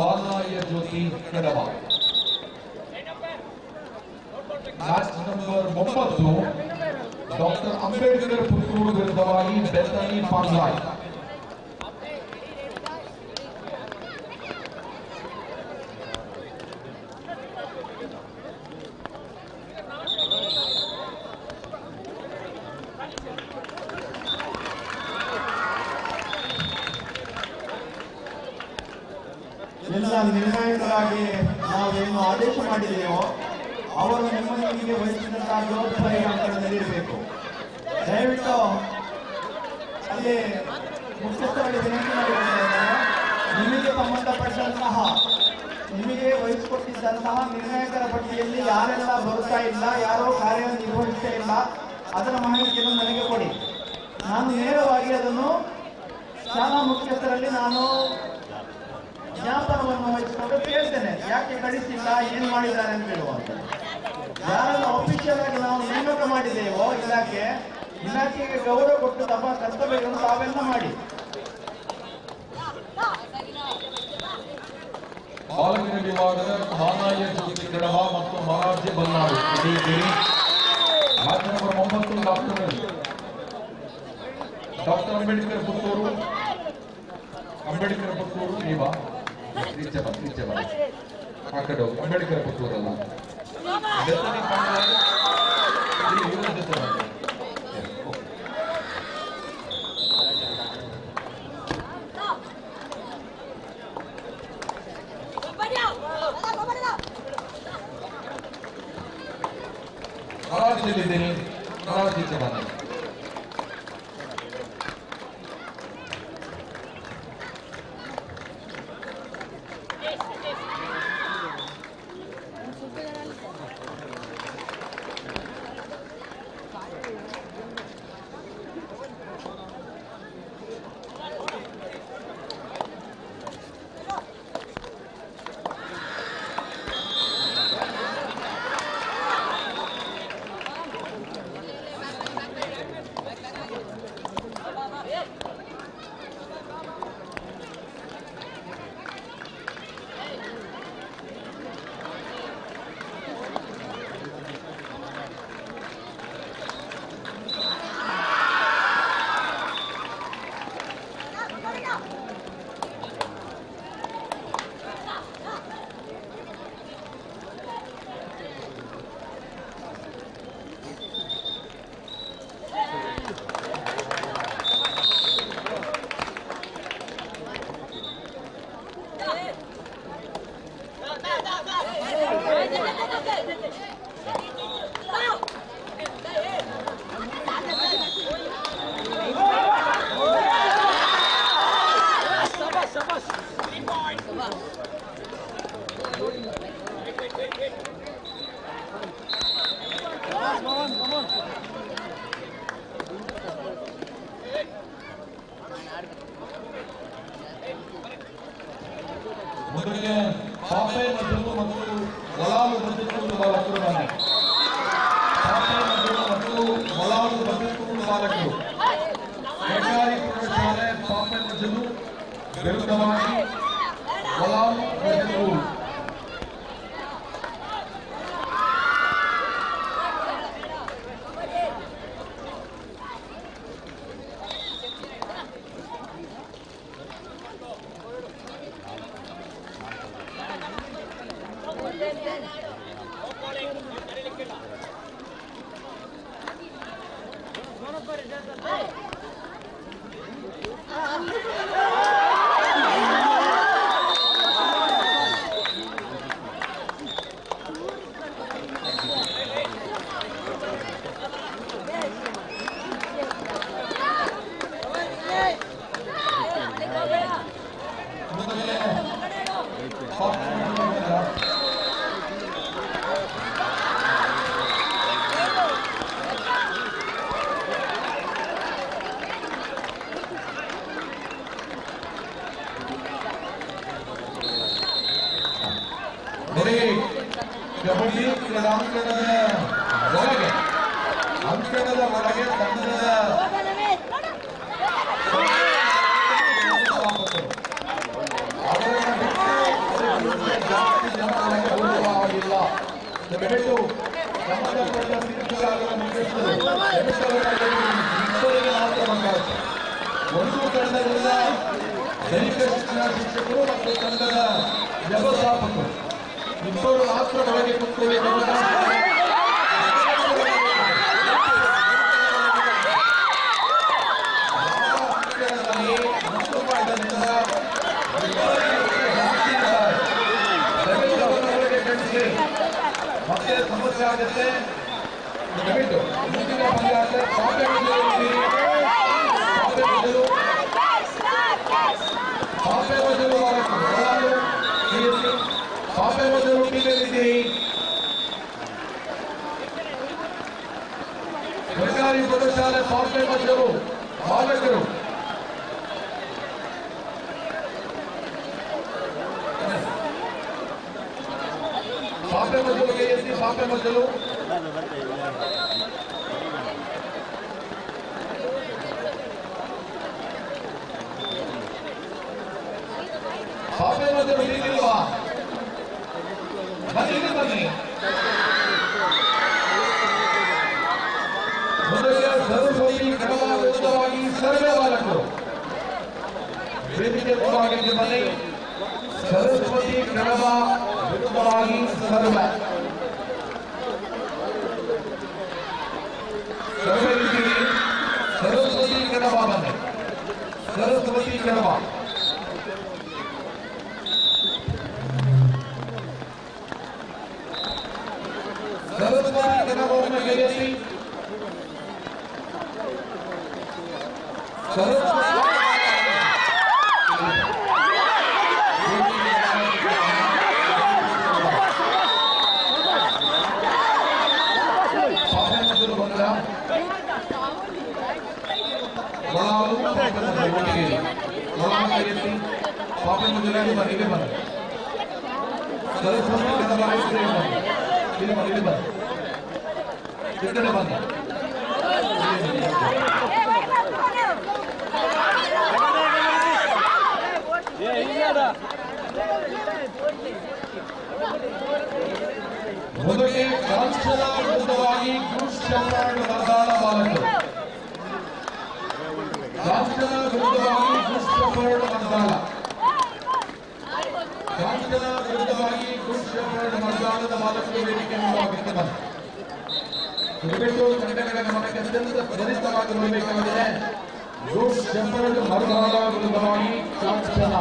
Malaya Jyothi Kadaba match number 9 doctor Ambedkar Puttur ವಿರುದ್ಧವಾಗಿ ಬೆತ್ತನಿ ಪಾಂಗ್ಲಾಯ್. ಎಲ್ಲ ನಿರ್ಣಾಯಕರಾಗಿ ನಾವೇನು ಆದೇಶ ಮಾಡಿದೆಯೋ ಅವರು ನಿಮ್ಮೊಂದಿಗೆ ವಹಿಸಿದಂತಹ ಜವಾಬ್ದಾರಿಗಳನ್ನು ನೀಡಬೇಕು. ದಯವಿಟ್ಟು ಅಲ್ಲಿ ಮುಖ್ಯಸ್ಥರಲ್ಲಿ ವಿನಂತಿ ಮಾಡಿಕೊಂಡಿದ್ದಾರೆ, ನಿಮಗೆ ಸಂಬಂಧಪಟ್ಟಂತಹ ನಿಮಗೆ ವಹಿಸಿಕೊಟ್ಟಿದ್ದಂತಹ ನಿರ್ಣಾಯಕರ ಪಟ್ಟಿಯಲ್ಲಿ ಯಾರೆಲ್ಲ ಬರ್ತಾ ಇಲ್ಲ, ಯಾರೋ ಕಾರ್ಯನಿರ್ವಹಿಸ್ತಾ ಇಲ್ಲ, ಅದರ ಮಾಹಿತಿಯನ್ನು ನನಗೆ ಕೊಡಿ. ನಾನು ನೇರವಾಗಿ ಅದನ್ನು ಶಾಲಾ ಮುಖ್ಯಸ್ಥರಲ್ಲಿ ನಾನು ಜ್ಞಾಪನವನ್ನು ವಹಿಸಿಕೊಂಡು ಕೇಳ್ತೇನೆ, ಯಾಕೆ ಕಳಿಸಿಲ್ಲ, ಏನ್ ಮಾಡಿದ್ದಾರೆ ಅಂತ ಹೇಳುವಂತ. ಯಾರನ್ನು ಅಫಿಷಿಯಲ್ ಆಗಿ ನಾವು ನೇಮಕ ಮಾಡಿದ್ದೇವೋ ಇಲಾಖೆಗೆ ಗೌರವ ಕೊಟ್ಟು ತಮ್ಮ ಕರ್ತವ್ಯಗಳನ್ನು ತಾವೆಲ್ಲ ಮಾಡಿ. ಬಾಲಕರ ವಿಭಾಗದ ಮಾಲಾಯ ಜ್ಯೋತಿ ಕಡಬ ಮತ್ತು Morarji Balnadu match number 9 doctor Ambedkar Puttur. Ambedkar Puttur ನೀವಾ? ಈಚೆ ಬನ್ನಿ ಆ ಕಡೆ ಹೋಗಿ. ಅಂಬೇಡ್ಕರ್ ಪುತ್ತೂರಲ್ಲ, ಬೆತ್ತನಿ ಪಾಂಗ್ಲಾಯ್ ಇವರ ಜೊತೆ ಬನ್ನಿ. ಮೊರಾರ್ಜಿಯಲ್ಲಿದ್ದೀನಿ, ಮೊರಾರ್ಜಿ ಈಚೆ ಬನ್ನಿ. ಮುಂದಕ್ಕೆ ಪಾಪೆ ಮದ್ದೂರು ಮತ್ತು ಒಳಾಲು ಬಂದಿತ್ತು ಬಾಲಕರು ಬನ್ನಿ. ಪಾಪೆ ಮದ್ದೂರು ಮತ್ತು ಒಳಾಲು ಬಂದಿತ್ತು ಬಾಲಕರು ಸರ್ಕಾರಿ ಪ್ರೌಢಶಾಲೆ ಪಾಪೆ ಮದ್ದೂರು ವಿರುದ್ಧವಾಗಿ ಒಳಾಲು ಬಂದಿತ್ತು. ಕಬಡ್ಡಿ ಕ್ರೀಡಾಂಗಣದ ಒಳಗೆ ಅಂಕಣದ ಒಳಗೆ ತಂಡದ ಅವರನ್ನು ಬಿಟ್ಟು ಜಾಸ್ತಿ ಜನ ಒಳಗೆ ಹೋಗುವಾಗಿಲ್ಲ. ದಯವಿಟ್ಟು ಸಂಬಂಧಪಟ್ಟ ತೀರ್ಪುಗಾರರ ಮುಖ್ಯಸ್ಥರು ಇಬ್ಬರಿಗೆ ಮಾತ್ರ ಬಂದಾಯ್ತು. ಒಂದು ತಂಡದಿಂದ ದೈಹಿಕ ಶಿಕ್ಷಣ ಶಿಕ್ಷಕರು ಮತ್ತು ತಂಡದ ವ್ಯವಸ್ಥಾಪಕರು ಇಬ್ಬರು ಮಾತ್ರ ಒಳಗೆ ಕೂತ್ಕೊಳ್ಳಿ. ಮತ್ತೆ ಸಮಸ್ಯೆ ಆಗುತ್ತೆ. ದಯವಿಟ್ಟು ಮುಂದಿನ ಪಂದ್ಯಾಟ ಪಾಪೆ ಬದಲು ಟೀಮಲ್ಲಿದ್ದೀರಿ. ಸರ್ಕಾರಿ ಪ್ರೌಢಶಾಲೆ ಪಾಪೆ ಬದಲು ಬಾಲಕರು ಪಾಪೆ ಬದಲು ಕೆಎಸ್ಸಿ ಪಾಪೆ ಬದಲು ಪಾಪೆ ಬದಲು ಹೀಗಿಲ್ವಾ? ಬನ್ನಿ ಬನ್ನಿ. ಮೊದಲಿಗೆ ಸರಸ್ವತಿ ಕ್ರಮವಾಗಿ ಸರ್ವೆ ಬಾಲಕರು ವೇದಿಕೆ ಮುಂಭಾಗಕ್ಕೆ ಬನ್ನಿ. ಸರಸ್ವತಿ ಕ್ರಮ ವಿರುದ್ಧವಾಗಿ ಸರ್ವೆ ಸರಸ್ವತಿ ಕ್ರಮ ಬನ್ನಿ. ಸರಸ್ವತಿ ಕ್ರಮ ಸರಸ್ವತಿ ಕ್ರಮವನ್ನು ಗೆಲ್ಲಿಸಿ ಪಾಪೆ ಮೊದಲಾಗಿ ಮನೆಗೆ ಬನ್ನಿ. ಸರಸ್ವತಿ ಇಲ್ಲಿ ಮನೆಗೆ ಬನ್ನಿ. ಇಕ್ಕಡೆ ಬನ್ನಿ. ಮೊದಲಿಗೆ ಕಾಂಚನ ವಿರುದ್ಧವಾಗಿ ಗುರುಶಂಕರ್ ಮರ್ದಾಳ ಬಾಲಕರು. ಕಾಂಚನ ವಿರುದ್ಧವಾಗಿ ಗುರುಶಂಕರ್ ಮರ್ದಾಳ. ಕಾಂಚನ ವಿರುದ್ಧವಾಗಿ ಗುರುಶಂಕರ್ ಮರ್ದಾಳದ ಬಾಲಕರು ವೇದಿಕೆ ಮುಂಭಾಗಕ್ಕೆ ಬಂದ. ದಯವಿಟ್ಟು ತಂಡಗಳ ಗಮನಕ್ಕೆ ಅತ್ಯಂತ ತ್ವರಿತವಾಗಿ ಬರಬೇಕಾಗಿದೆ. ಗುರುಶಂಕರ್ ಮರ್ದಾಳ ವಿರುದ್ಧವಾಗಿ ಕಾಂಚನ.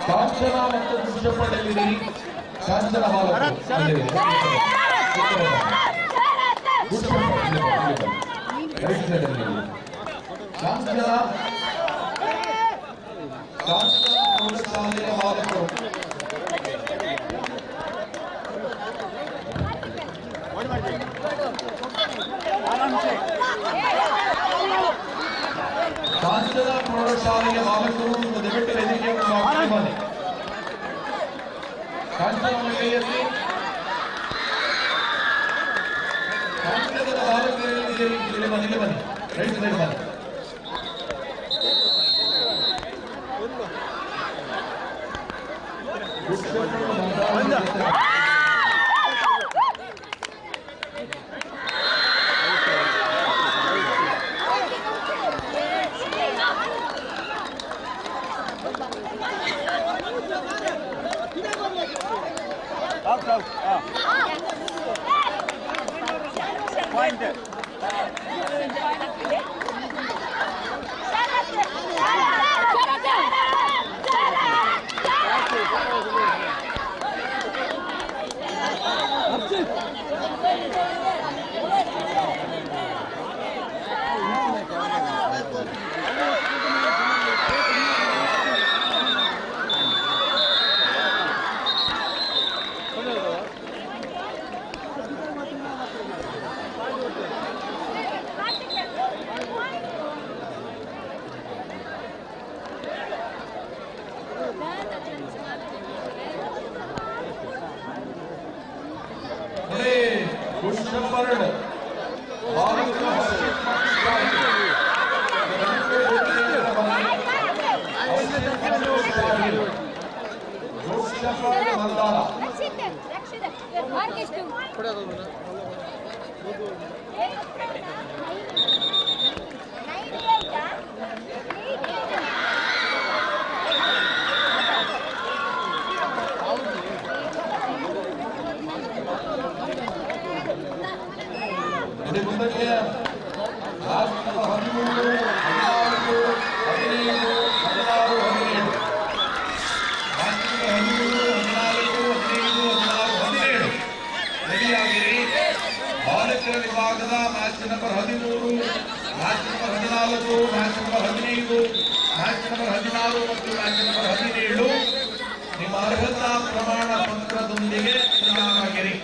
ಕಾಂಚನ ಮತ್ತು ಗುರುಶಂಕರಲ್ಲಿದ್ದೀರಿ. ಕಾಂಚನ ಬಾಲಕರು ಕಾಂಚನ ಪ್ರೌಢಶಾಲೆಯ ಬಾಲಕರು ಕಾಂಚನ ಪ್ರೌಢಶಾಲೆಯ ಬಾಲಕರು ದಯವಿಟ್ಟು ವೇದಿಕೆ ಕೈ ಎತ್ತಿ. ಕಾಂಗ್ರೆಸ್ನ ಬಾಲಕರು ಇಲ್ಲಿ ಬನ್ನಿ ರೈಟ್ ಸೈಡ್ ಬನ್ನಿ. ಬಾಲಕರ ವಿಭಾಗದ match number 13, match number 14, match number 15, match number 16 ಮತ್ತು ಮ್ಯಾಚ್ ನಂಬರ್ 17 ನಿಮ್ಮ ಅರ್ಹತಾ ಪ್ರಮಾಣ ಪತ್ರದೊಂದಿಗೆ ತಯಾರಾಗಿರಿ.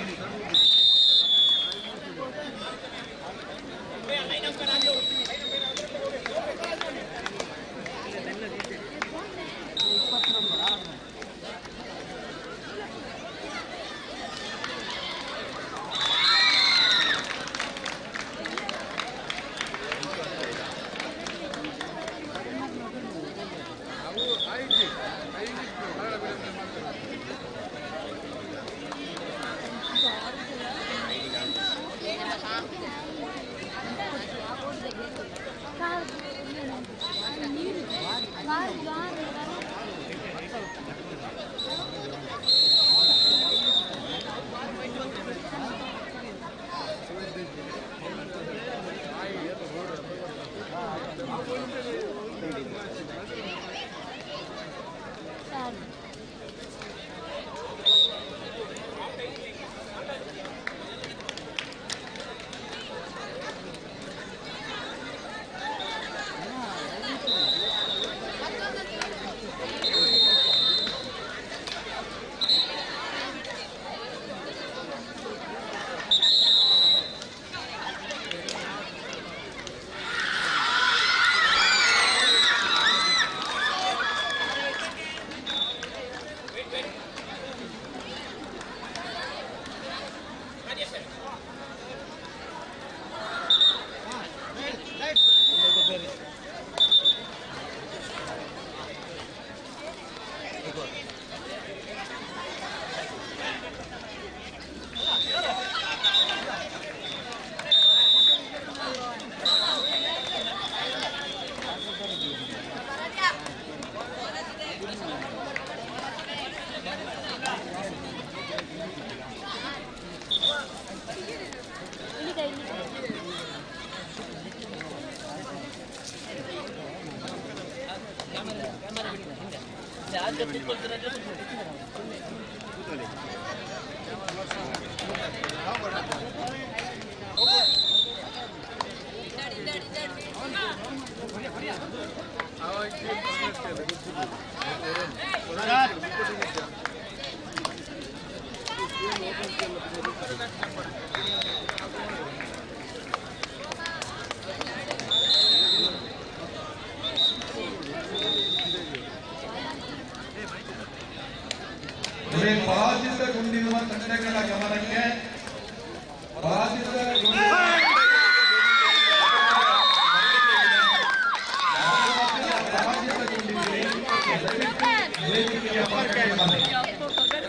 ಪರಾಜಿತಗೊಂಡಿರುವ ತಂಡಗಳ ಗಮನಕ್ಕೆ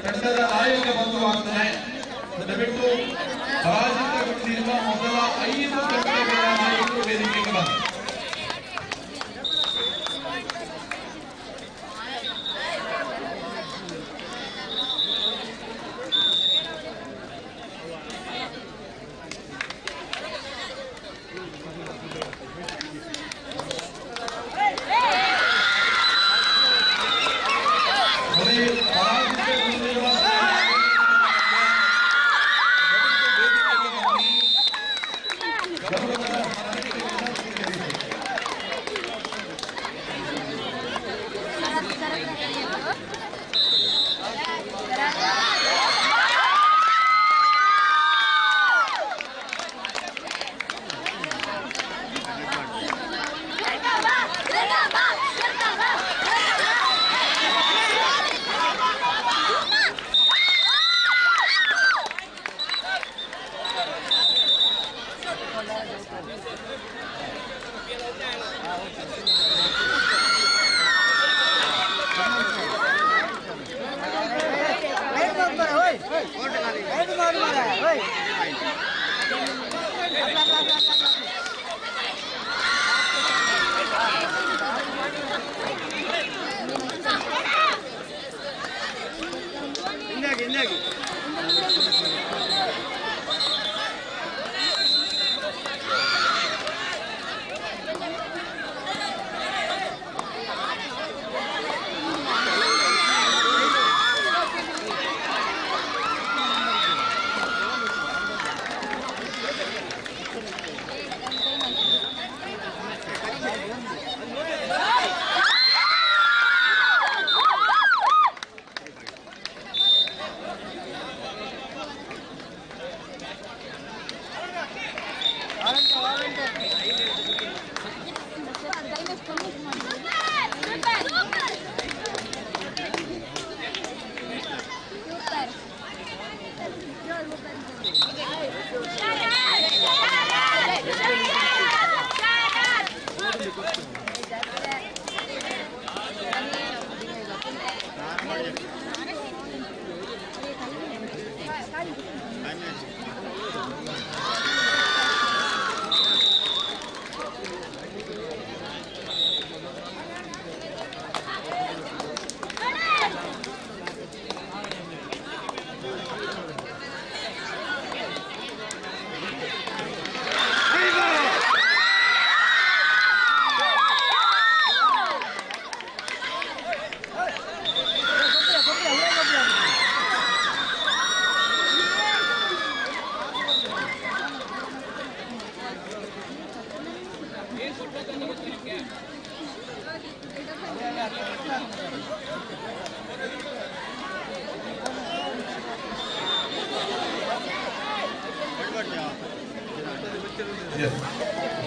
ತಂಡದ ನಾಯಕ ಬಂಧುವಾಗ್ತಾನೆ. ದಯವಿಟ್ಟು ಪರಾಜಿತಗೊಂಡಿರುವ ಮೊದಲ 5 ತಂಡಗಳ ನಾಯಕರು ವೇದಿಕೆಗೆ ಬಂದರು.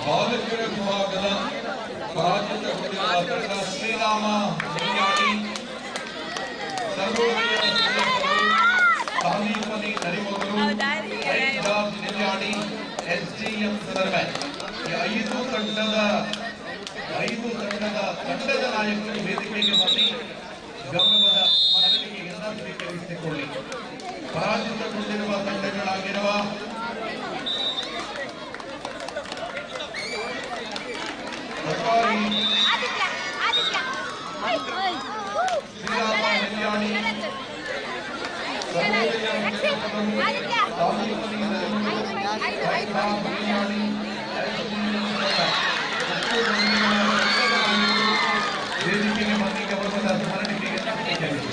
ಬಾಲಕಿಯರ ವಿಭಾಗದ ಪರಾಜಿತಗೊಂಡಿರುವ ತಂಡ ಶ್ರೀರಾಮ ನಿಲ್ಯಾಡಿ, ಸರ್ವೋದಯ ಸಾಮೀಪನಿ ನರಿಮೊಗರು, ಜಾರ್ಜ್ ನಿಲ್ಯಾಡಿ, SDM ಸರ್ವೆ. ಈ 5 ತಂಡದ ನಾಯಕರು ವೇದಿಕೆಗೆ ಬಂದು ಗೌರವದ ಸ್ಮರಣಿಕೆಯನ್ನು ಸ್ವೀಕರಿಸಿಕೊಳ್ಳಿ. ಪರಾಜಿತಗೊಂಡಿರುವ ತಂಡಗಳಾಗಿರುವ ವೇದಿಕೆಗೆ ಬಂದು ಗೌರವದ ಸ್ಮರಣಿಕೆಯನ್ನು ಸ್ವೀಕರಿಸಿ.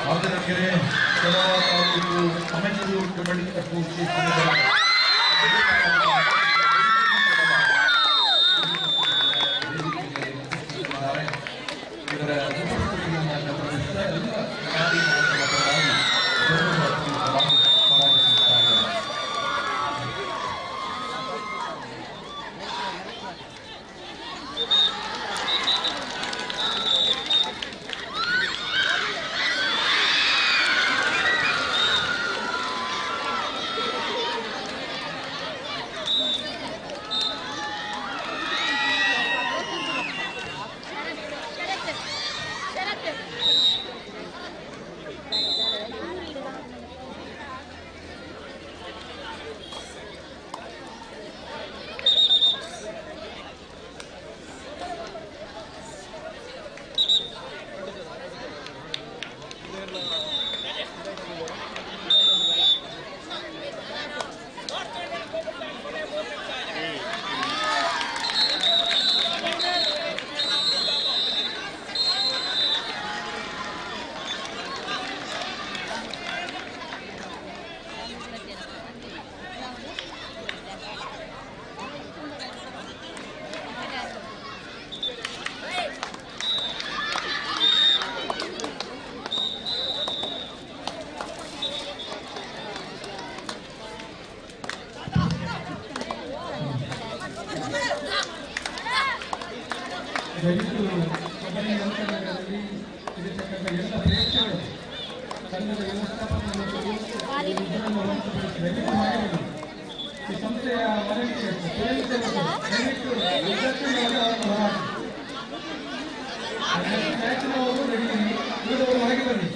ಆದನಕೆರೆ ಕೆಲವ ತಾಲೂಕು ಅಮೆಚೂರು ಕಬಡ್ಡಿ ಅಸೋಸಿಯೇಷನ್ ಇವರ ಉಪಸ್ಥಿತಿಯನ್ನು ಗಮನಿಸಿದ ಎಲ್ಲ ಕಬಡ್ಡಿ ಪರವಾಗಿ ದಯವಿಟ್ಟು ಕಬಡ್ಡಿ ಅಂಕಣಗಳಲ್ಲಿ ಇರತಕ್ಕಂಥ ಎಲ್ಲ ಪ್ರೇಕ್ಷಕರು ಸಂಘದ ವ್ಯವಸ್ಥಾಪಕ ಇದನ್ನು ಹೊರತುಪಡಿಸಿ ದಯವಿಟ್ಟು ಮಾಡಬೇಕು. ಈ ಸಂಸ್ಥೆಯ ಮನವಿಗೆ ದಯವಿಟ್ಟು ಮ್ಯಾಚಿನವರು ರೆಡಿ ಉಳಿದವರು ಹೊರಗೆ ಬನ್ನಿ.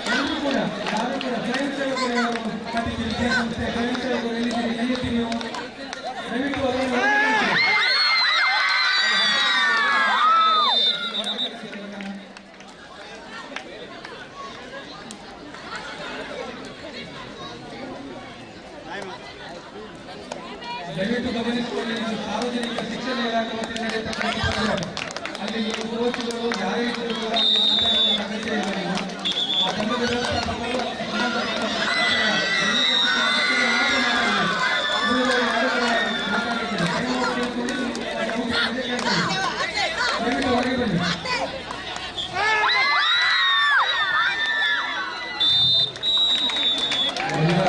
ಎಲ್ಲರೂ ಕೂಡ ಯಾರು ಕೂಡ ಸ್ವಯಂ ಸೇವಕರು ವಿದ್ಯಾಸಂಸ್ಥೆ ಸ್ವಯಂ ಸೇವಕರು ಎಲ್ಲಿದ್ದೀರಿ ಕೈಯೆತ್ತಿ ನೀವು ದಯವಿಟ್ಟು ಅದನ್ನು ದಯವಿಟ್ಟು ಗಮನಿಸಿಕೊಳ್ಳಿ. ಸಾರ್ವಜನಿಕ ಶಿಕ್ಷಣ ಇಲಾಖೆ ವತಿಯಿಂದ ನಡೆಯತಕ್ಕಂಥ ಅಲ್ಲಿ ಕೋಚ್ಗಳು ಯಾರೇ ಇದ್ದರೂ ಕೂಡ ಅಗತ್ಯ ಇಲ್ಲ. ಆ ಸಂಘದ ವ್ಯವಸ್ಥಾಪಕರು ದಯವಿಟ್ಟು ಹೊರಗೆ ಬನ್ನಿ. ಎಲ್ಲ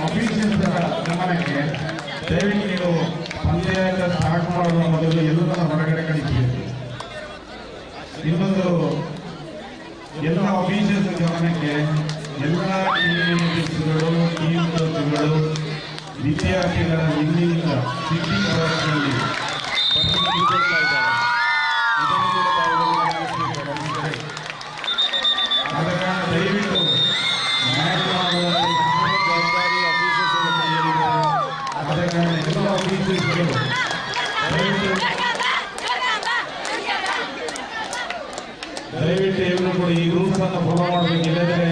ಆಫೀಸರ್ಸ್ಗಳ ಗಮನಕ್ಕೆ ದಯವಿಟ್ಟು ನೀವು ಪಂಚಾಯತ್ ಸ್ಟಾರ್ಟ್ ಮಾಡುವ ಮೊದಲು ಎಲ್ಲರನ್ನ ಹೊರಗಡೆ ಕಳಿಸಬೇಕು. ಇನ್ನೊಂದು ಎಲ್ಲ ಆಫೀಸರ್ಸ್ ಗಮನಕ್ಕೆ ಎಲ್ಲ ಟೀಮ್ಗಳು ಟೀಮ್ ಕೋಚ್ಗಳು ವಿದ್ಯಾರ್ಥಿಗಳ ಇಲ್ಲಿಂದ ಸಿಟ್ಟಿಂಗ್ ಅವರ್ಸ್ನಲ್ಲಿ ಇದನ್ನು ಕೂಡ ತಾವು ಗಮನಿಸಬೇಕು. ಆದ ಕಾರಣ ದಯವಿಟ್ಟು ಜವಾಬ್ದಾರಿ ಆಫೀಸರ್ಸ್ ಕೈಯಲ್ಲಿದೆ. ಆದ ಕಾರಣ ಎಲ್ಲ ಆಫೀಸರ್ಸ್ಗಳು ದಯವಿಟ್ಟು ಎಲ್ಲರೂ ಕೂಡ ಈ ರೂಲ್ಸ್ ಅನ್ನು ಫಾಲೋ ಮಾಡಬೇಕು. ಇಲ್ಲದ್ರೆ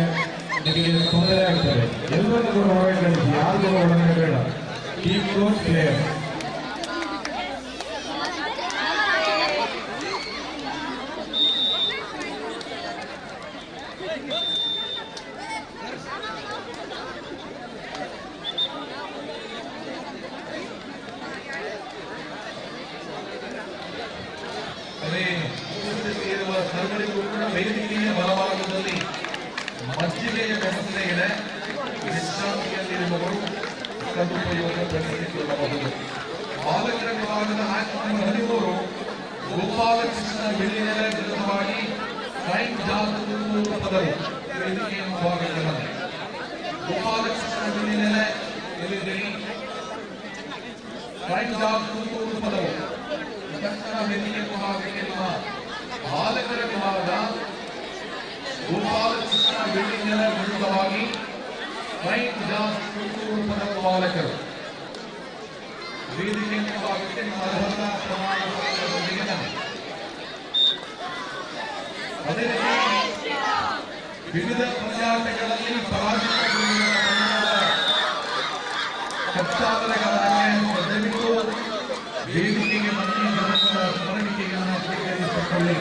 ನಿಮಗೆ ತೊಂದರೆ ಆಗ್ತದೆ. ಎಲ್ಲರನ್ನು ಕೂಡ ಹೊರಗಡೆ ಕಳಿಸಿ, ಯಾರು ಕೂಡ ಒಳಗಡೆ ಬೇಡ. ಟೀಮ್ ಕೋಚ್ ಪ್ಲೇಯರ್ ಸೇರುವ ಸರ್ವರಿಗೂ ಕೂಡ ವೇದಿಕೆಯ ಬಲಭಾಗದಲ್ಲಿ ಮಜ್ಜಿಗೆಯ ವ್ಯವಸ್ಥೆ ಇದೆ. ವಿಶ್ರಾಂತಿಯಲ್ಲಿರುವವರು ಸದುಪಯೋಗಪಡಿಸಿಕೊಳ್ಳಬಹುದು. ಬಾಲಕರ ವಿಭಾಗದ ಮ್ಯಾಚ್ ನಂಬರ್ 13 ಗೋಪಾಲಕೃಷ್ಣ ಬೆಳ್ಳಿನೆಲೆ ವಿರುದ್ಧವಾಗಿ ಸೈಂಟ್ ಜಾನ್ ಪದರು ವೇದಿಕೆಯ ಮುಂಭಾಗದಲ್ಲಿ ಗೋಪಾಲಕೃಷ್ಣ ಬೆಳ್ಳಿನೆಲೆ ಎಲ್ಲಿದ್ದೀರಿ? ಫ್ಲೈಯಿಂಗ್ ಡಾಗ್ ತುಮಕೂರು ಪದವು ತಕ್ಷಣ ವೇದಿಕೆ ವಿಭಾಗಕ್ಕೆ ನಮ್ಮ ಬಾಲಕರ ವಿಭಾಗದ ಗೋಪಾಲಕೃಷ್ಣ ಬಿಲ್ಡಿಂಗ್ನ ವಿರುದ್ಧವಾಗಿ ಫ್ಲೈಯಿಂಗ್ ಡಾಗ್ ತುಮಕೂರು ಪದದ ಬಾಲಕರು ವೇದಿಕೆ ವಿಭಾಗಕ್ಕೆ ನಮ್ಮ ಅರ್ಹತಾ ಪ್ರಮಾಣ ಪತ್ರದೊಂದಿಗೆ ಬನ್ನಿ. ಅದೇ ರೀತಿ ವಿವಿಧ ಪಂದ್ಯಾಟಗಳಲ್ಲಿ ಪರಾಜಿತಗೊಂಡಿರುವ ಕಚ್ಚಾವಲಗಳನ್ನು ದಯವಿಟ್ಟು ವೇದಿಕೆಗೆ ಬಂದು ಜನರ ಸ್ಮರಣಿಕೆಯನ್ನು ಸ್ವೀಕರಿಸಿಕೊಳ್ಳಿ.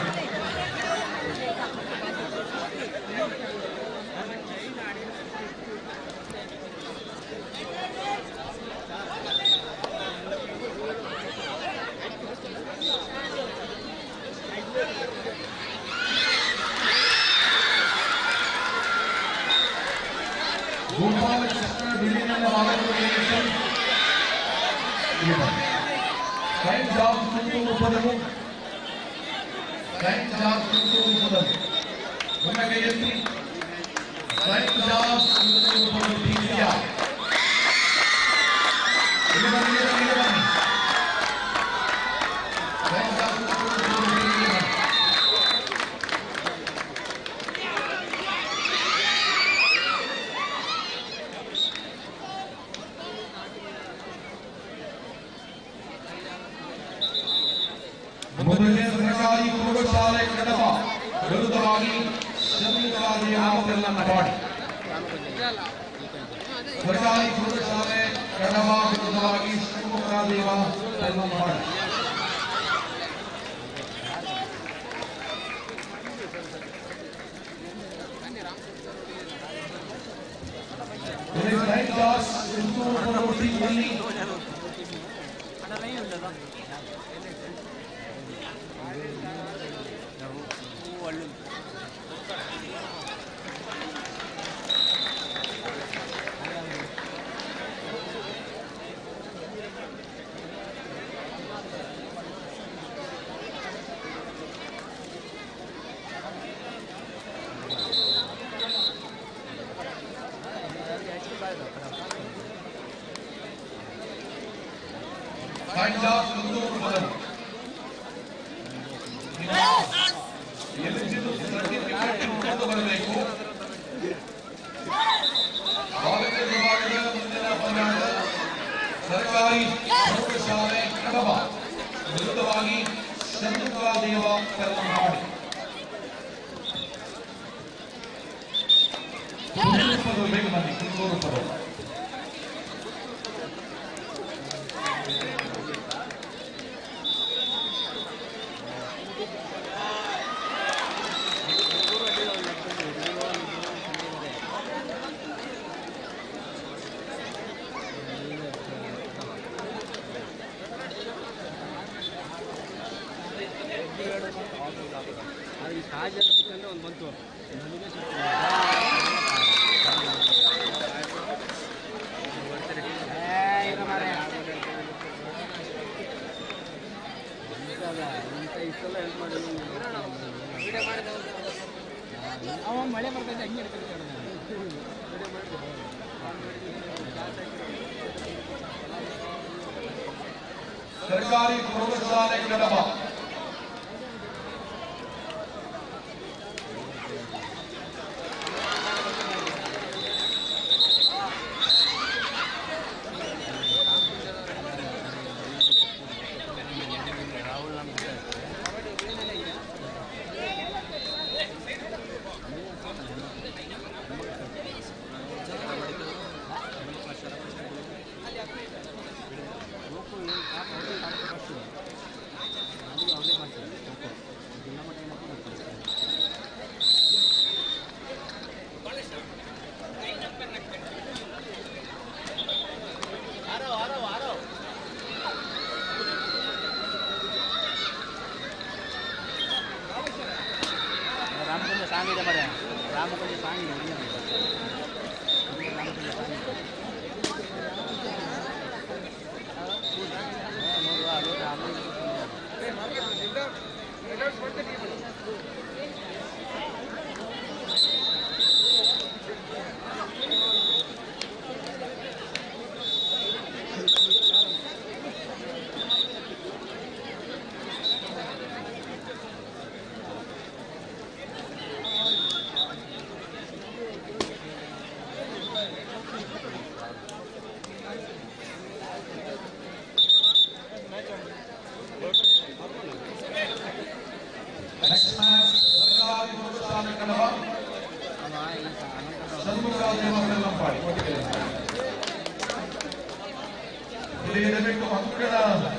ಗೋಪಾಲಕೃಷ್ಣ ಬಿಲ್ಲಿನ ಫ್ಲೈಯಿಂಗ್ ಡಾಗ್ ತುಮಕೂರು ಪದವು ಫ್ಲೈಯಿಂಗ್ ಡಾಗ್ ತುಮಕೂರು ಪದವು ಮುನ್ನಗೆ ಎತ್ತಿ ಫ್ಲೈಯಿಂಗ್ ಡಾಗ್ ತುಮಕೂರು ಪದವು ಟೀಸಿಯ ಇಲ್ಲಿ ಬನ್ನಿ ಫ್ಲೈಯಿಂಗ್ ಡಾಗ್ ತುಮಕೂರು ಪದವು ಟೀಸಿಯ ಮೊದಲನೇ ಸರ್ಕಾರಿ ಪ್ರೌಢಶಾಲೆ ಕಡಬ ವಿರುದ್ಧವಾಗಿ ಷಣ್ಮುಖಾದೇವ ತೆಲ್ಲನಪಾಡಿ. ಸರ್ಕಾರಿ ಪ್ರೌಢಶಾಲೆ ಕಡಬ ವಿರುದ್ಧವಾಗಿ ಷಣ್ಮುಖಾದೇವ ತೆಲ್ಲನಪಾಡಿ. ಎಲಿಜಿಬಲ್ ಸರ್ಟಿಫಿಕೇಟ್ ಬರಬೇಕು. ಬಾಲಕ ವಿಭಾಗದ ಮುಂದಿನ ಪಂದ್ಯಾಟ ಸರ್ಕಾರಿ ಪ್ರೌಢಶಾಲೆ ಕಡಬ ವಿರುದ್ಧವಾಗಿ ಷಣ್ಮುಖಾದೇವ ತೆಲ್ಲನಪಾಡಿ. ಬೇಗ ಬನ್ನಿ ತುಮಕೂರು ಪದ. ಮಳೆ ಬರ್ತದೆ ಹಂಗೆ ಸರ್ಕಾರಿ ಪ್ರೌಢಶಾಲೆ ಕಡಬ ಲಂಪಾಡಿ ಇಲ್ಲಿ ದಯವಿಟ್ಟು ಮಕ್ಕಳ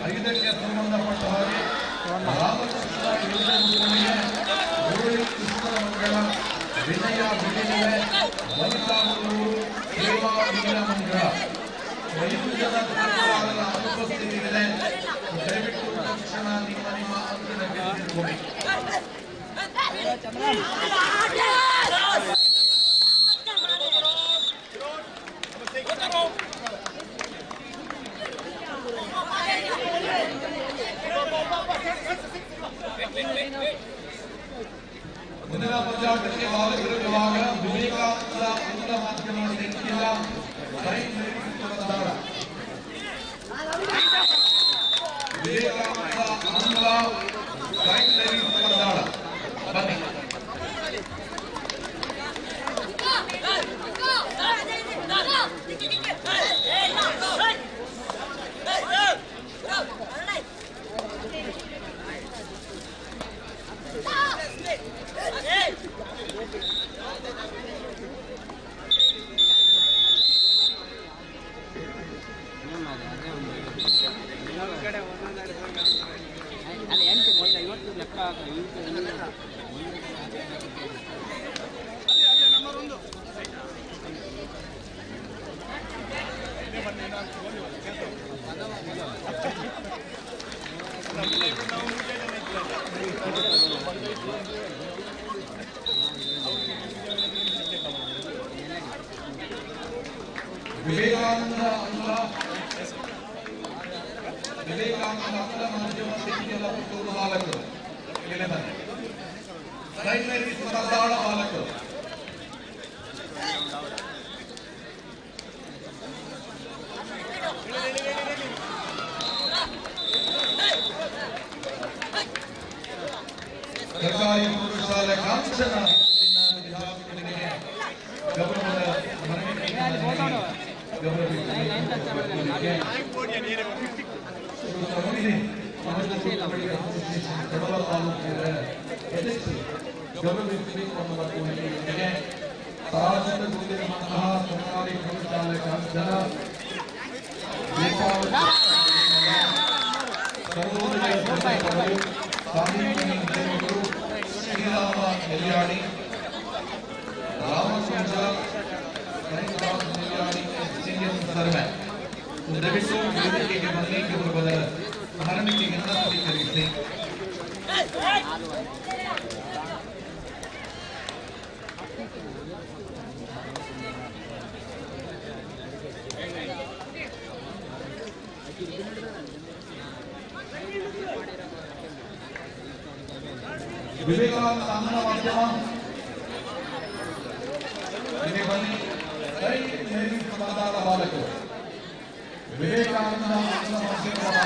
5ಕ್ಕೆ ಸಂಬಂಧಪಟ್ಟ ಹಾಗೆ ರಾಮಕೃಷ್ಣ ಯೋಜನೆಗಳಿಗೆ ಮುರಳಿ ಕೃಷ್ಣರ ಮಕ್ಕಳ ವಿನಯ ಬಿಡಿವೆ ಮಲ್ಲಿಕಾರ್ಜುನರು ಸೇವಾ ಮಹಿಳಾ ಮಂಡಳ 5 ಜನ ಅನುಪಸ್ಥಿತಿ ಇದೆ. ದಯವಿಟ್ಟು ತಕ್ಷಣ ನಿಮ್ಮ ಅಂಕಣಕ್ಕೆ ಸೇರಿಕೊಳ್ಳಿ. ಮುಂದಿನ ಪಂಚಾಯತ್ಗೆ ಬಾಲಕರ ವಿಭಾಗ ವಿವೇಕಾನಂದ ಆಂಗ್ಲ ಮಾಧ್ಯಮ ಸಂಖ್ಯೆಯ ವಿವೇಕಾನಂದ ಆಂಗ್ಲ ಪ್ರೈಮರಿ ಸ್ಪರ್ಧಾಳ ಬನ್ನಿ. ವಿವೇಕಾನಂದ ಆಂಗ್ಲ ಮಾಧ್ಯಮ ಸಂಖ್ಯೆಯ ಪುತ್ತೂರು ಬಾಲಕರು ಇಲ್ಲಿ ಬನ್ನಿ. ಪ್ರೈಮರಿ ಸ್ಪರ್ಧಾಳ ಬಾಲಕರು ಸರ್ಕಾರಿ ಪ್ರೌಢಶಾಲೆ ಕಾಂಚನ ವಿದ್ಯಾರ್ಥಿಗಳಿಗೆ ಗೌರವದ ಕಡಲ ತಾಲೂಕಿನ ಗೌರವಿಸಬೇಕು ಅನ್ನುವ ಕೋರಿಕೆಯೊಂದಿಗೆ ಸಾರ್ವಜನಿಕರಿರುವಂತಹ ಸರ್ಕಾರಿ ಪ್ರೌಢಶಾಲೆ ಕಾಂಚನ ಸರ್ವೋದಯ ಸಂಸ್ಥೆಗಳು ಸಾಧೀಮಣಿ ದೇವರು ಶ್ರೀರಾಮ ನೆಲ್ಯಾಡಿ ರಾಮಚಂದ್ರ ನೆಲ್ಯಾಡಿ ಸಿಂಗಲ್ ಸರ್ವೆ ದಯವಿಟ್ಟು ವೇದಿಕೆಗೆ ಬನ್ನಿ. ಗೌರವದ ಸ್ಮರಣಿಕೆಯನ್ನು ಸ್ವೀಕರಿಸಿ. ವಿವೇಕಾನಂದ ಆಂಗ್ಲ ಮಾಧ್ಯಮ ಇಲ್ಲಿ ಬನ್ನಿ. ಸ್ಪರ್ಧಾಳ ಬಾಲಕರು ವಿವೇಕಾನಂದ ಆಂಗ್ಲ ಮಾಧ್ಯಮದ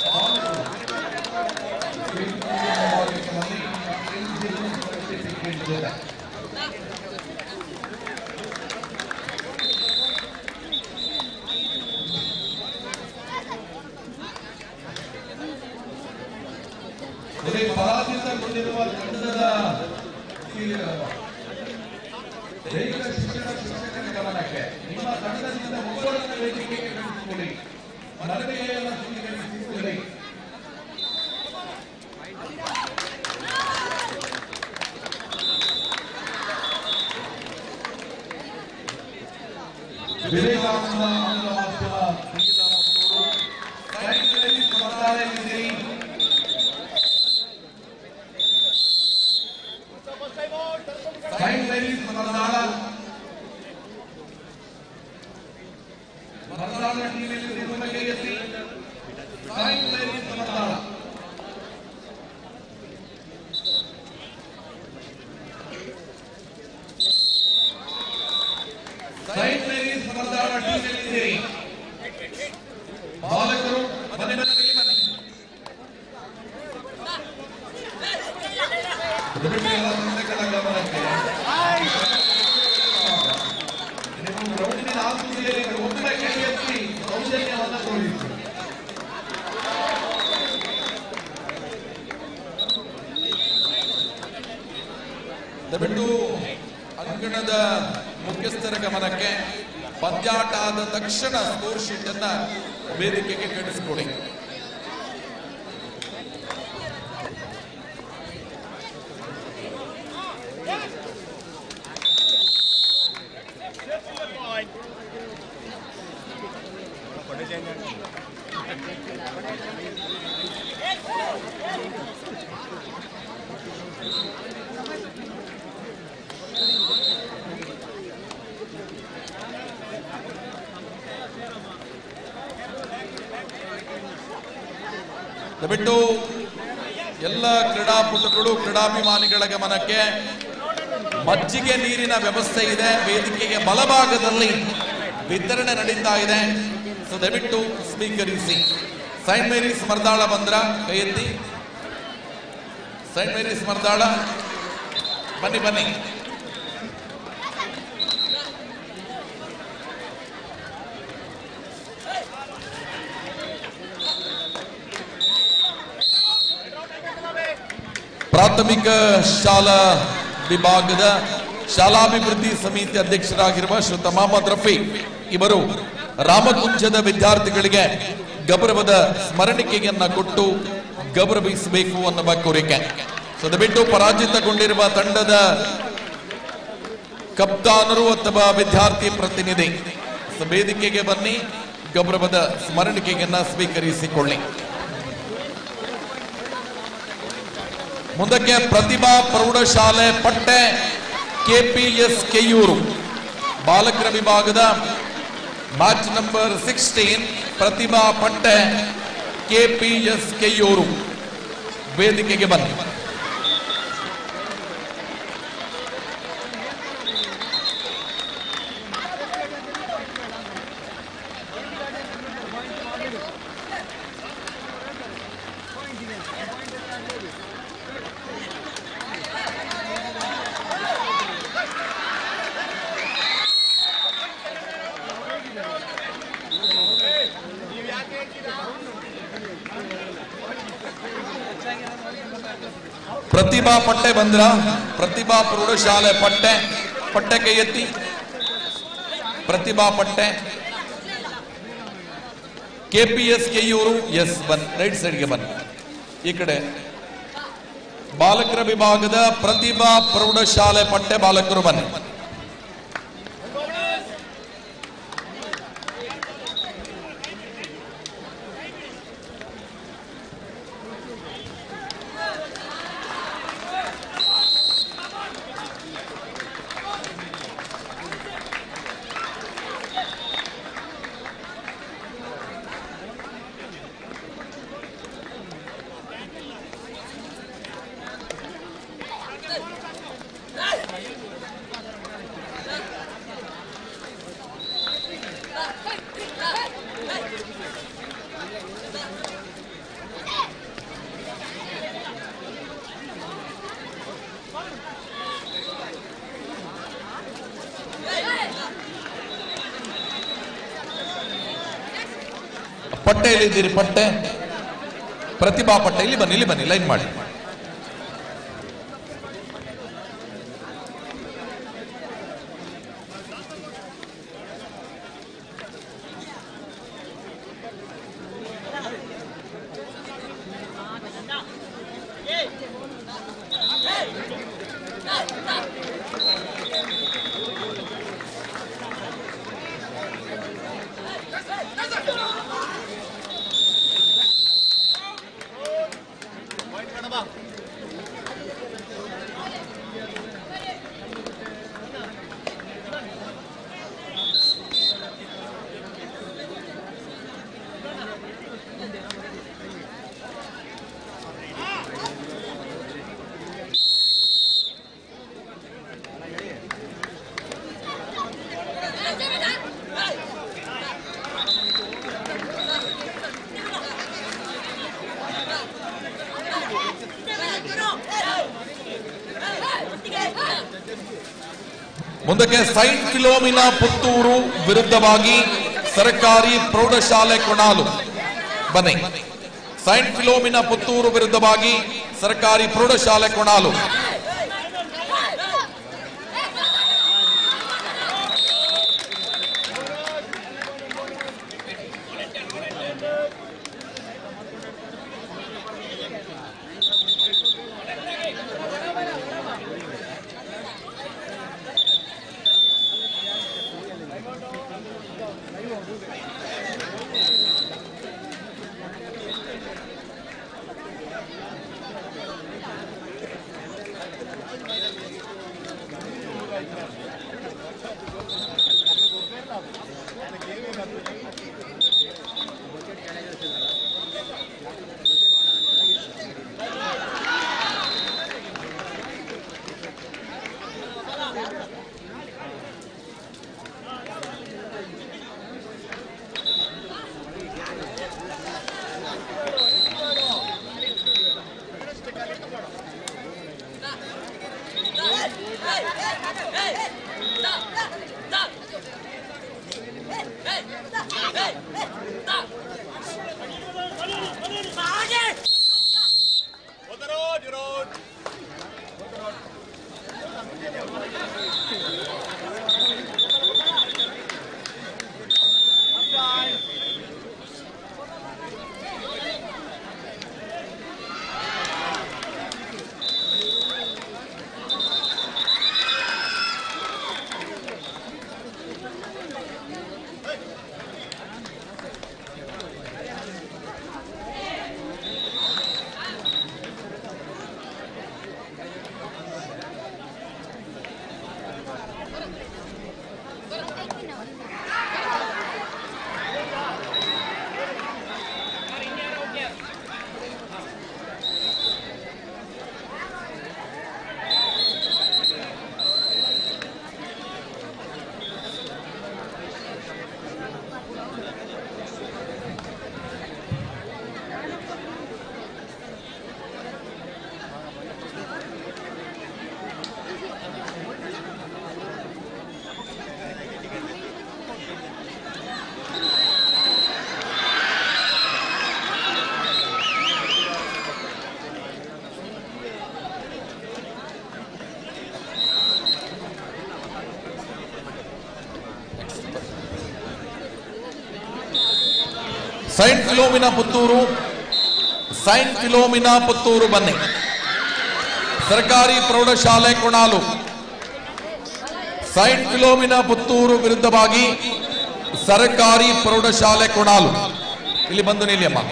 ಬಾಲಕರು ಪರಾಜಿತಗೊಂಡಿರುವ ತಂಡದ ದೈಹಿಕ ಶಿಕ್ಷಣ ಶಿಕ್ಷಕರ ಗಮನಕ್ಕೆ ನಿಮ್ಮ ತಂಡದಿಂದ ಒಬ್ಬರನ್ನ ವೇದಿಕೆಗೆ ಕಳಿಸಿಕೊಳ್ಳಿ. ನರಡಿಗೆಯನ್ನು ಸ್ವೀಕರಿಸಿಕೊಳ್ಳಿ. ವಿವೇಕಾನಂದ ಆಂಗ್ಲ ಮಾಧ್ಯಮ ಸ್ಪರ್ಧಾಲಯದಲ್ಲಿ ಸ್ಪರ್ಧಾಳ ಟಿವಿಯಲ್ಲಿ ನಿಮಗೆ ಎತ್ತಿ ಸ್ಪರ್ಧಾಳ ಸ್ಪರ್ಧಾಳ ಟಿವಿಯಲ್ಲಿ ಬಾಲಕರು ಬನ್ನಿ ಬನ್ನಿ ಬನ್ನಿ. ಗಮನಕ್ಕೆ ನೀವು ಗ್ರೌಂಡಿನ ಆಕೃತಿಯಲ್ಲಿ ಒಮ್ಮೆ ಕೈ ಎತ್ತಿ ಸೌಜನ್ಯವನ್ನು ತೋರಿಸಿ. ದಯವಿಟ್ಟು ಅಂಗಣದ ಮುಖ್ಯಸ್ಥರ ಗಮನಕ್ಕೆ ಪಂದ್ಯಾಟ ಆದ ತಕ್ಷಣ ಸ್ಕೋರ್ ಶೀಟ್ ಅನ್ನ ವೇದಿಕೆಗೆ ಕಳಿಸಿಕೊಡಿ. ದಯವಿಟ್ಟು ಎಲ್ಲ ಕ್ರೀಡಾಪಟುಗಳು ಕ್ರೀಡಾಭಿಮಾನಿಗಳ ಗಮನಕ್ಕೆ ಮಜ್ಜಿಗೆ ನೀರಿನ ವ್ಯವಸ್ಥೆ ಇದೆ. ವೇದಿಕೆಗೆ ಬಲಭಾಗದಲ್ಲಿ ವಿತರಣೆ ನಡೀತಾ ಇದೆ. ಸೊ ದಯವಿಟ್ಟು ಸ್ವೀಕರಿಸಿ. ಸೈಂಟ್ ಮೇರೀಸ್ ಮರ್ದಾಳ ಬಂದ್ರ ಕೈ ಎತ್ತಿ. ಸೈಂಟ್ ಮೇರೀಸ್ ಮರ್ದಾಳ ಬನ್ನಿ ಬನ್ನಿ. ಪ್ರಾಥಮಿಕ ಶಾಲಾ ವಿಭಾಗದ ಶಾಲಾಭಿವೃದ್ಧಿ ಸಮಿತಿ ಅಧ್ಯಕ್ಷರಾಗಿರುವ ಶ್ರೀಯುತ ಮೊಹಮ್ಮದ್ ರಫಿ ಇವರು ರಾಮಕುಂಜದ ವಿದ್ಯಾರ್ಥಿಗಳಿಗೆ ಗೌರವದ ಸ್ಮರಣಿಕೆಯನ್ನ ಕೊಟ್ಟು ಗೌರವಿಸಬೇಕು ಅನ್ನುವ ಕೋರಿಕೆ. ಸೊ ದಯವಿಟ್ಟು ಪರಾಜಿತಗೊಂಡಿರುವ ತಂಡದ ಕಪ್ತಾನರು ಅಥವಾ ವಿದ್ಯಾರ್ಥಿ ಪ್ರತಿನಿಧಿ ವೇದಿಕೆಗೆ ಬನ್ನಿ, ಗೌರವದ ಸ್ಮರಣಿಕೆಯನ್ನ ಸ್ವೀಕರಿಸಿಕೊಳ್ಳಿ. ಮುಂದಕ್ಕೆ ಪ್ರತಿಭಾ ಪ್ರೌಢಶಾಲೆ ಪಟ್ಟೆ ಕೆಪಿಎಸ್ ಕೆಯೂರು ಬಾಲಕರ ವಿಭಾಗದ ಮ್ಯಾಚ್ ನಂಬರ್ 16 ಪ್ರತಿಭಾ ಪಟ್ಟೆ ಕೆಪಿಎಸ್ ಕೆಯೂರು ವೇದಿಕೆಗೆ ಬನ್ನಿ. ಪ್ರತಿಭಾ ಪಟ್ಟೆ ಬಂದ್ರ ಪ್ರತಿಭಾ ಪ್ರೌಢಶಾಲೆ ಪಟ್ಟೆ ಕೈ ಎತ್ತಿ. ಪ್ರತಿಭಾ ಪಟ್ಟೆ ಕೆಪಿಎಸ್ ಕೆಯೂರು ಎಸ್ ಬನ್ನಿ, ರೈಟ್ ಸೈಡ್ಗೆ ಬನ್ನಿ. ಈ ಕಡೆ ಬಾಲಕರ ವಿಭಾಗದ ಪ್ರತಿಭಾ ಪ್ರೌಢಶಾಲೆ ಪಟ್ಟೆ ಬಾಲಕರು ಬನ್ನಿ. ಪಟ್ಟೆಯಲ್ಲಿದ್ದೀರಿ? ಪಟ್ಟೆ ಪ್ರತಿಭಾ ಪಟ್ಟೆ ಇಲ್ಲಿ ಬನ್ನಿ ಲೈನ್ ಮಾಡಿ. ಮುಂದಕ್ಕೆ ಸೈಂಟ್ ಫಿಲೋಮಿನಾ ಪುತ್ತೂರು ವಿರುದ್ಧವಾಗಿ ಸರ್ಕಾರಿ ಪ್ರೌಢಶಾಲೆ ಕೊಣಾಲು ಬನ್ನಿ. ಸೈಂಟ್ ಫಿಲೋಮಿನಾ ಪುತ್ತೂರು ವಿರುದ್ಧವಾಗಿ ಸರ್ಕಾರಿ ಪ್ರೌಢಶಾಲೆ ಕೊಣಾಲು. ಸೈಂಟ್ ಫಿಲೋಮಿನಾ ಪುತ್ತೂರು ಬನ್ನಿ. ಸರ್ಕಾರಿ ಪ್ರೌಢಶಾಲೆ ಕೊಣಾಲು ಸೈಂಟ್ ಫಿಲೋಮಿನಾ ಪುತ್ತೂರು ವಿರುದ್ಧವಾಗಿ ಸರ್ಕಾರಿ ಪ್ರೌಢಶಾಲೆ ಕೊಣಾಲು ಇಲ್ಲಿ ಬಂದು ನಿಲ್ಲಿ ಅಮ್ಮ.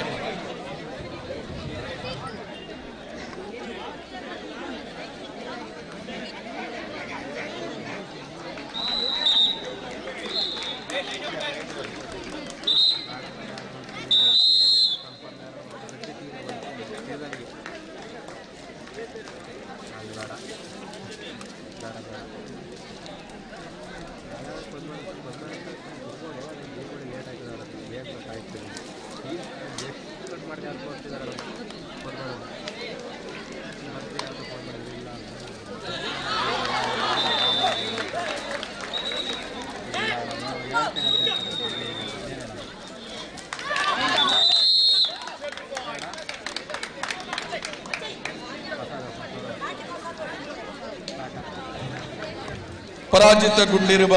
ಪರಾಜಿತಗೊಂಡಿರುವ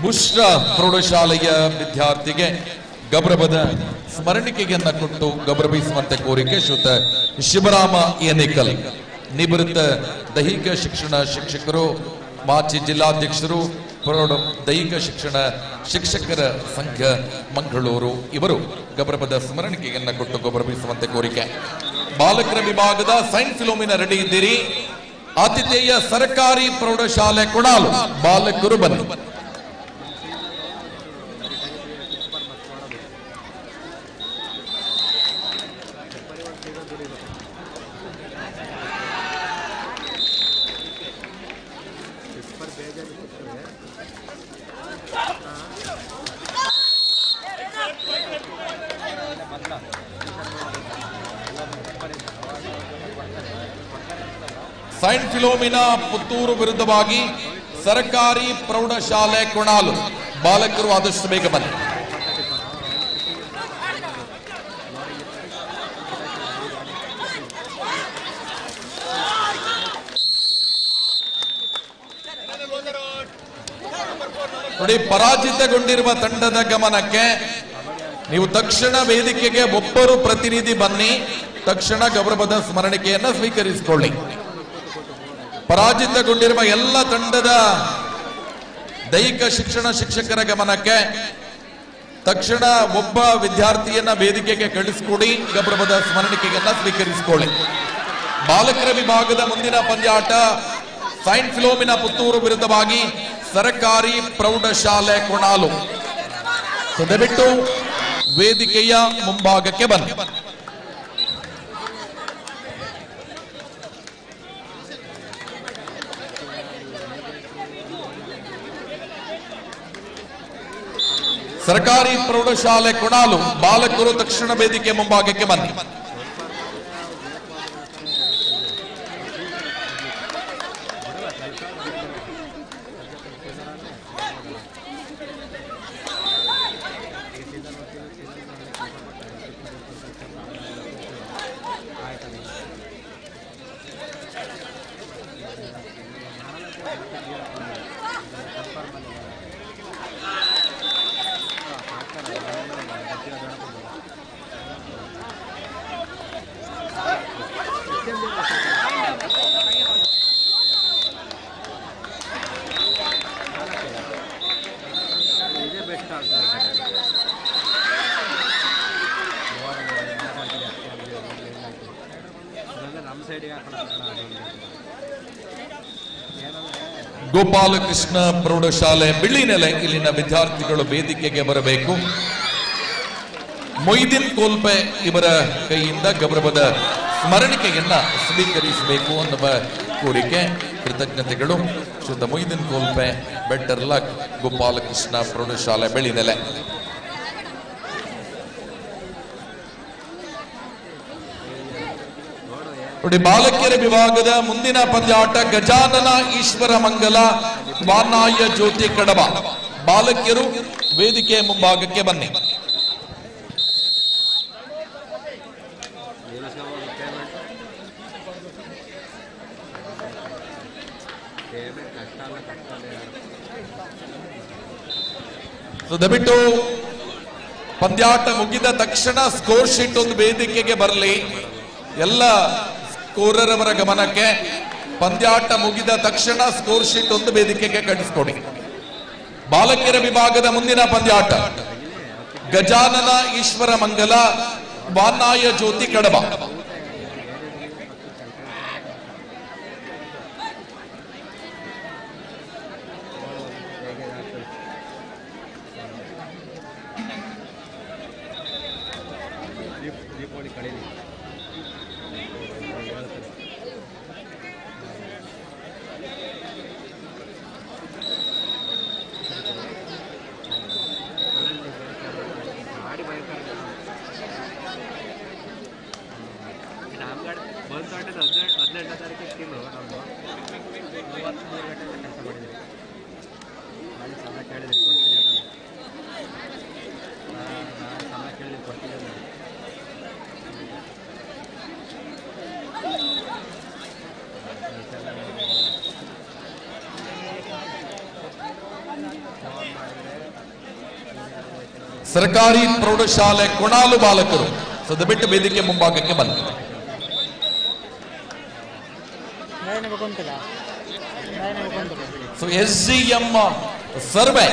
ಬುಷ್ರಾ ಪ್ರೌಢಶಾಲೆಯ ವಿದ್ಯಾರ್ಥಿಗೆ ಗೌರವದ ಸ್ಮರಣಿಕೆಯನ್ನ ಕೊಟ್ಟು ಗೌರವಿಸುವಂತೆ ಕೋರಿಕೆ ಶ್ರೀಯುತ ಶಿವರಾಮ ಎನೇಕಲ್, ನಿವೃತ್ತ ದೈಹಿಕ ಶಿಕ್ಷಣ ಶಿಕ್ಷಕರು, ಮಾಜಿ ಜಿಲ್ಲಾಧ್ಯಕ್ಷರು, ಪ್ರೌಢ ದೈಹಿಕ ಶಿಕ್ಷಣ ಶಿಕ್ಷಕರ ಸಂಘ ಮಂಗಳೂರು, ಇವರು ಗೌರವದ ಸ್ಮರಣಿಕೆಯನ್ನ ಕೊಟ್ಟು ಗೌರವಿಸುವಂತೆ ಕೋರಿಕೆ. ಬಾಲಕರ ವಿಭಾಗದ ಸೈಂಟ್ ಫಿಲೋಮಿನಾ ರೆಡಿ ಇದ್ದೀರಿ. ಆತಿಥೇಯ ಸರ್ಕಾರಿ ಪ್ರೌಢಶಾಲೆ ಕೊಣಾಲು ಬಾಲಕರು ಬನ್ನಿ. ಸೈಂಟ್ ಫಿಲೋಮಿನಾ ಪುತ್ತೂರು ವಿರುದ್ಧವಾಗಿ ಸರ್ಕಾರಿ ಪ್ರೌಢಶಾಲೆ ಕೊಣಾಲು ಬಾಲಕರು ಆದಷ್ಟು ಬೇಗ ಬನ್ನಿ. ನೋಡಿ, ಪರಾಜಿತಗೊಂಡಿರುವ ತಂಡದ ಗಮನಕ್ಕೆ, ನೀವು ತಕ್ಷಣ ವೇದಿಕೆಗೆ ಒಬ್ಬರು ಪ್ರತಿನಿಧಿ ಬನ್ನಿ, ತಕ್ಷಣ ಗೌರವದ ಸ್ಮರಣಿಕೆಯನ್ನ ಸ್ವೀಕರಿಸಿಕೊಳ್ಳಿ. ಪರಾಜಿತಗೊಂಡಿರುವ ಎಲ್ಲ ತಂಡದ ದೈಹಿಕ ಶಿಕ್ಷಣ ಶಿಕ್ಷಕರ ಗಮನಕ್ಕೆ, ತಕ್ಷಣ ಒಬ್ಬ ವಿದ್ಯಾರ್ಥಿಯನ್ನ ವೇದಿಕೆಗೆ ಕಳಿಸಿಕೊಡಿ, ಗೌರವದ ಸ್ಮರಣಿಕೆಯನ್ನ ಸ್ವೀಕರಿಸಿಕೊಳ್ಳಿ. ಬಾಲಕರ ವಿಭಾಗದ ಮುಂದಿನ ಪಂದ್ಯಾಟ ಸೈಂಟ್ ಫಿಲೋಮಿನಾ ಪುತ್ತೂರು ವಿರುದ್ಧವಾಗಿ ಸರ್ಕಾರಿ ಪ್ರೌಢಶಾಲೆ ಕೊಣಾಲು. ದಯವಿಟ್ಟು ವೇದಿಕೆಯ ಮುಂಭಾಗಕ್ಕೆ ಬನ್ನಿ. ಸರ್ಕಾರಿ ಪ್ರೌಢಶಾಲೆ ಕೊಣಾಲು ಬಾಲಕರು ತಕ್ಷಣ ವೇದಿಕೆ ಮುಂಭಾಗಕ್ಕೆ ಬನ್ನಿ. ಗೋಪಾಲಕೃಷ್ಣ ಪ್ರೌಢಶಾಲೆ ಬಿಳಿನೆಲೆ ಇಲ್ಲಿನ ವಿದ್ಯಾರ್ಥಿಗಳು ವೇದಿಕೆಗೆ ಬರಬೇಕು. ಮೊಯ್ದೀನ್ ಕೋಲ್ಪೆ ಇವರ ಕೈಯಿಂದ ಗೌರವದ ಸ್ಮರಣಿಕೆಯನ್ನ ಸ್ವೀಕರಿಸಬೇಕು ಅನ್ನುವ ಕೋರಿಕೆ. ಕೃತಜ್ಞತೆಗಳು. ಶ್ರೀಯುತ ಮೊಯ್ದೀನ್ ಕೋಲ್ಪೆ, ಬೆಟರ್ ಲಕ್, ಗೋಪಾಲಕೃಷ್ಣ ಪ್ರೌಢಶಾಲೆ ಬಿಳಿನೆಲೆ. ನೋಡಿ, ಬಾಲಕಿಯರ ವಿಭಾಗದ ಮುಂದಿನ ಪಂದ್ಯಾಟ ಗಜಾನನ ಈಶ್ವರ ಮಂಗಲ ವಾನಾಯ ಜ್ಯೋತಿ ಕಡಬ. ಬಾಲಕಿಯರು ವೇದಿಕೆಯ ಮುಂಭಾಗಕ್ಕೆ ಬನ್ನಿ. ದಯವಿಟ್ಟು ಪಂದ್ಯಾಟ ಮುಗಿದ ತಕ್ಷಣ ಸ್ಕೋರ್ ಶೀಟ್ ಒಂದು ವೇದಿಕೆಗೆ ಬರಲಿ. ಎಲ್ಲ ಸ್ಕೋರರವರ ಗಮನಕ್ಕೆ, ಪಂದ್ಯಾಟ ಮುಗಿದ ತಕ್ಷಣ ಸ್ಕೋರ್ ಶೀಟ್ ಒಂದು ವೇದಿಕೆಗೆ ಕಳಿಸಿಕೊಡಿ. ಬಾಲಕಿಯರ ವಿಭಾಗದ ಮುಂದಿನ ಪಂದ್ಯಾಟ ಗಜಾನನ ಈಶ್ವರ ಮಂಗಲ ವಾನಾಯ ಜ್ಯೋತಿ ಕಡಬ. ಸರ್ಕಾರಿ ಪ್ರೌಢಶಾಲೆ ಕೊಣಾಲು ಬಾಲಕರು ಸದಬಿಟ್ಟು ವೇದಿಕೆ ಮುಂಭಾಗಕ್ಕೆ ಬನ್ನಿ. SGM ಸರ್ವೆ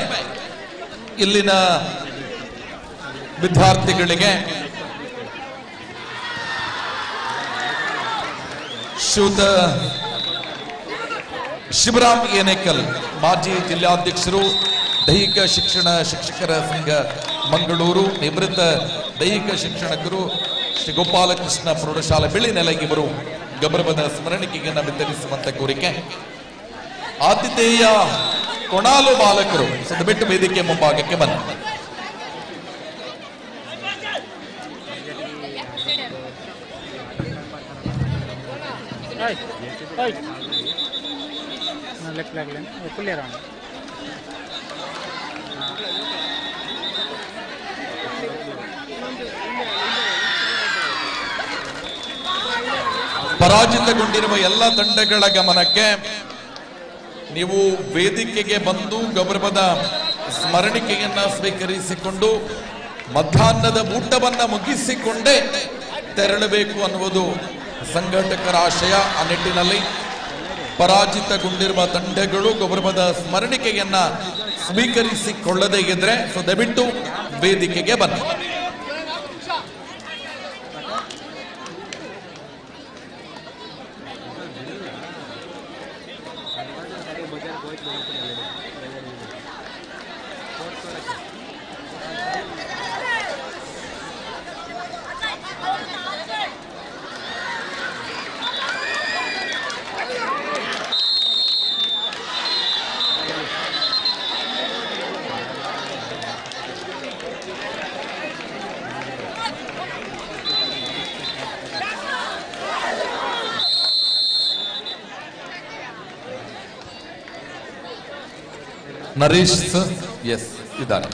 ಇಲ್ಲಿನ ವಿದ್ಯಾರ್ಥಿಗಳಿಗೆ ಶ್ರೀಯುತ ಶಿವರಾಮ್ ಏನೇಕಲ್, ಮಾಜಿ ಜಿಲ್ಲಾಧ್ಯಕ್ಷರು, ದೈಹಿಕ ಶಿಕ್ಷಣ ಶಿಕ್ಷಕರ ಸಂಘ ಮಂಗಳೂರು, ನಿವೃತ್ತ ದೈಹಿಕ ಶಿಕ್ಷಣಕರು, ಶ್ರೀ ಗೋಪಾಲಕೃಷ್ಣ ಪ್ರೌಢಶಾಲೆ ಬಿಳಿನೆಲೆ ಇವರು ಗೌರವದ ಸ್ಮರಣಿಕೆಯನ್ನು ವಿತರಿಸುವಂತ ಕೋರಿಕೆ. ಆತಿಥೇಯ ಕೊಣಾಲು ಬಾಲಕರು ಸದಬಿಟ್ಟು ವೇದಿಕೆ ಮುಂಭಾಗಕ್ಕೆ ಬನ್ನಿ. ಪರಾಜಿತಗೊಂಡಿರುವ ಎಲ್ಲ ತಂಡಗಳ ಗಮನಕ್ಕೆ, ನೀವು ವೇದಿಕೆಗೆ ಬಂದು ಗೌರವದ ಸ್ಮರಣಿಕೆಯನ್ನ ಸ್ವೀಕರಿಸಿಕೊಂಡು ಮಧ್ಯಾಹ್ನದ ಊಟವನ್ನ ಮುಗಿಸಿಕೊಂಡೇ ತೆರಳಬೇಕು ಅನ್ನುವುದು ಸಂಘಟಕರ ಆಶಯ. ಆ ನಿಟ್ಟಿನಲ್ಲಿ ಪರಾಜಿತಗೊಂಡಿರುವ ತಂಡಗಳು ಗೌರವದ ಸ್ಮರಣಿಕೆಯನ್ನ ಸ್ವೀಕರಿಸಿಕೊಳ್ಳದೇ ಇದ್ರೆ ದಯವಿಟ್ಟು ವೇದಿಕೆಗೆ ಬನ್ನಿ. ನರೀಶ್ ಎಸ್ ಇದ್ದಾರೆ.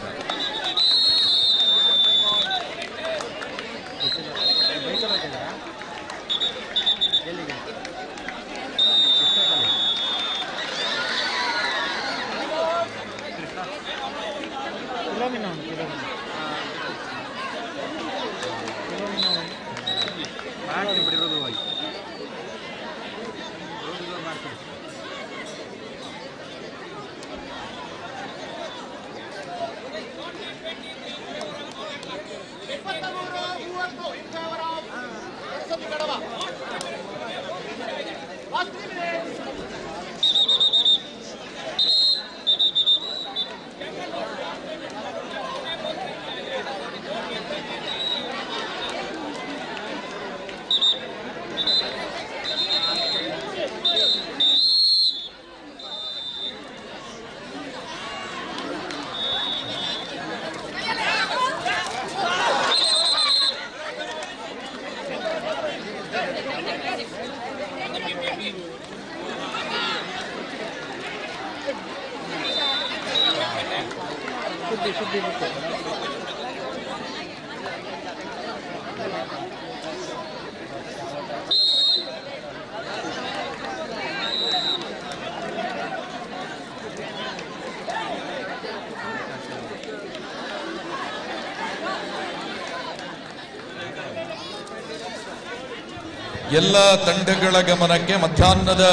ಎಲ್ಲ ತಂಡಗಳ ಗಮನಕ್ಕೆ ಮಧ್ಯಾಹ್ನದ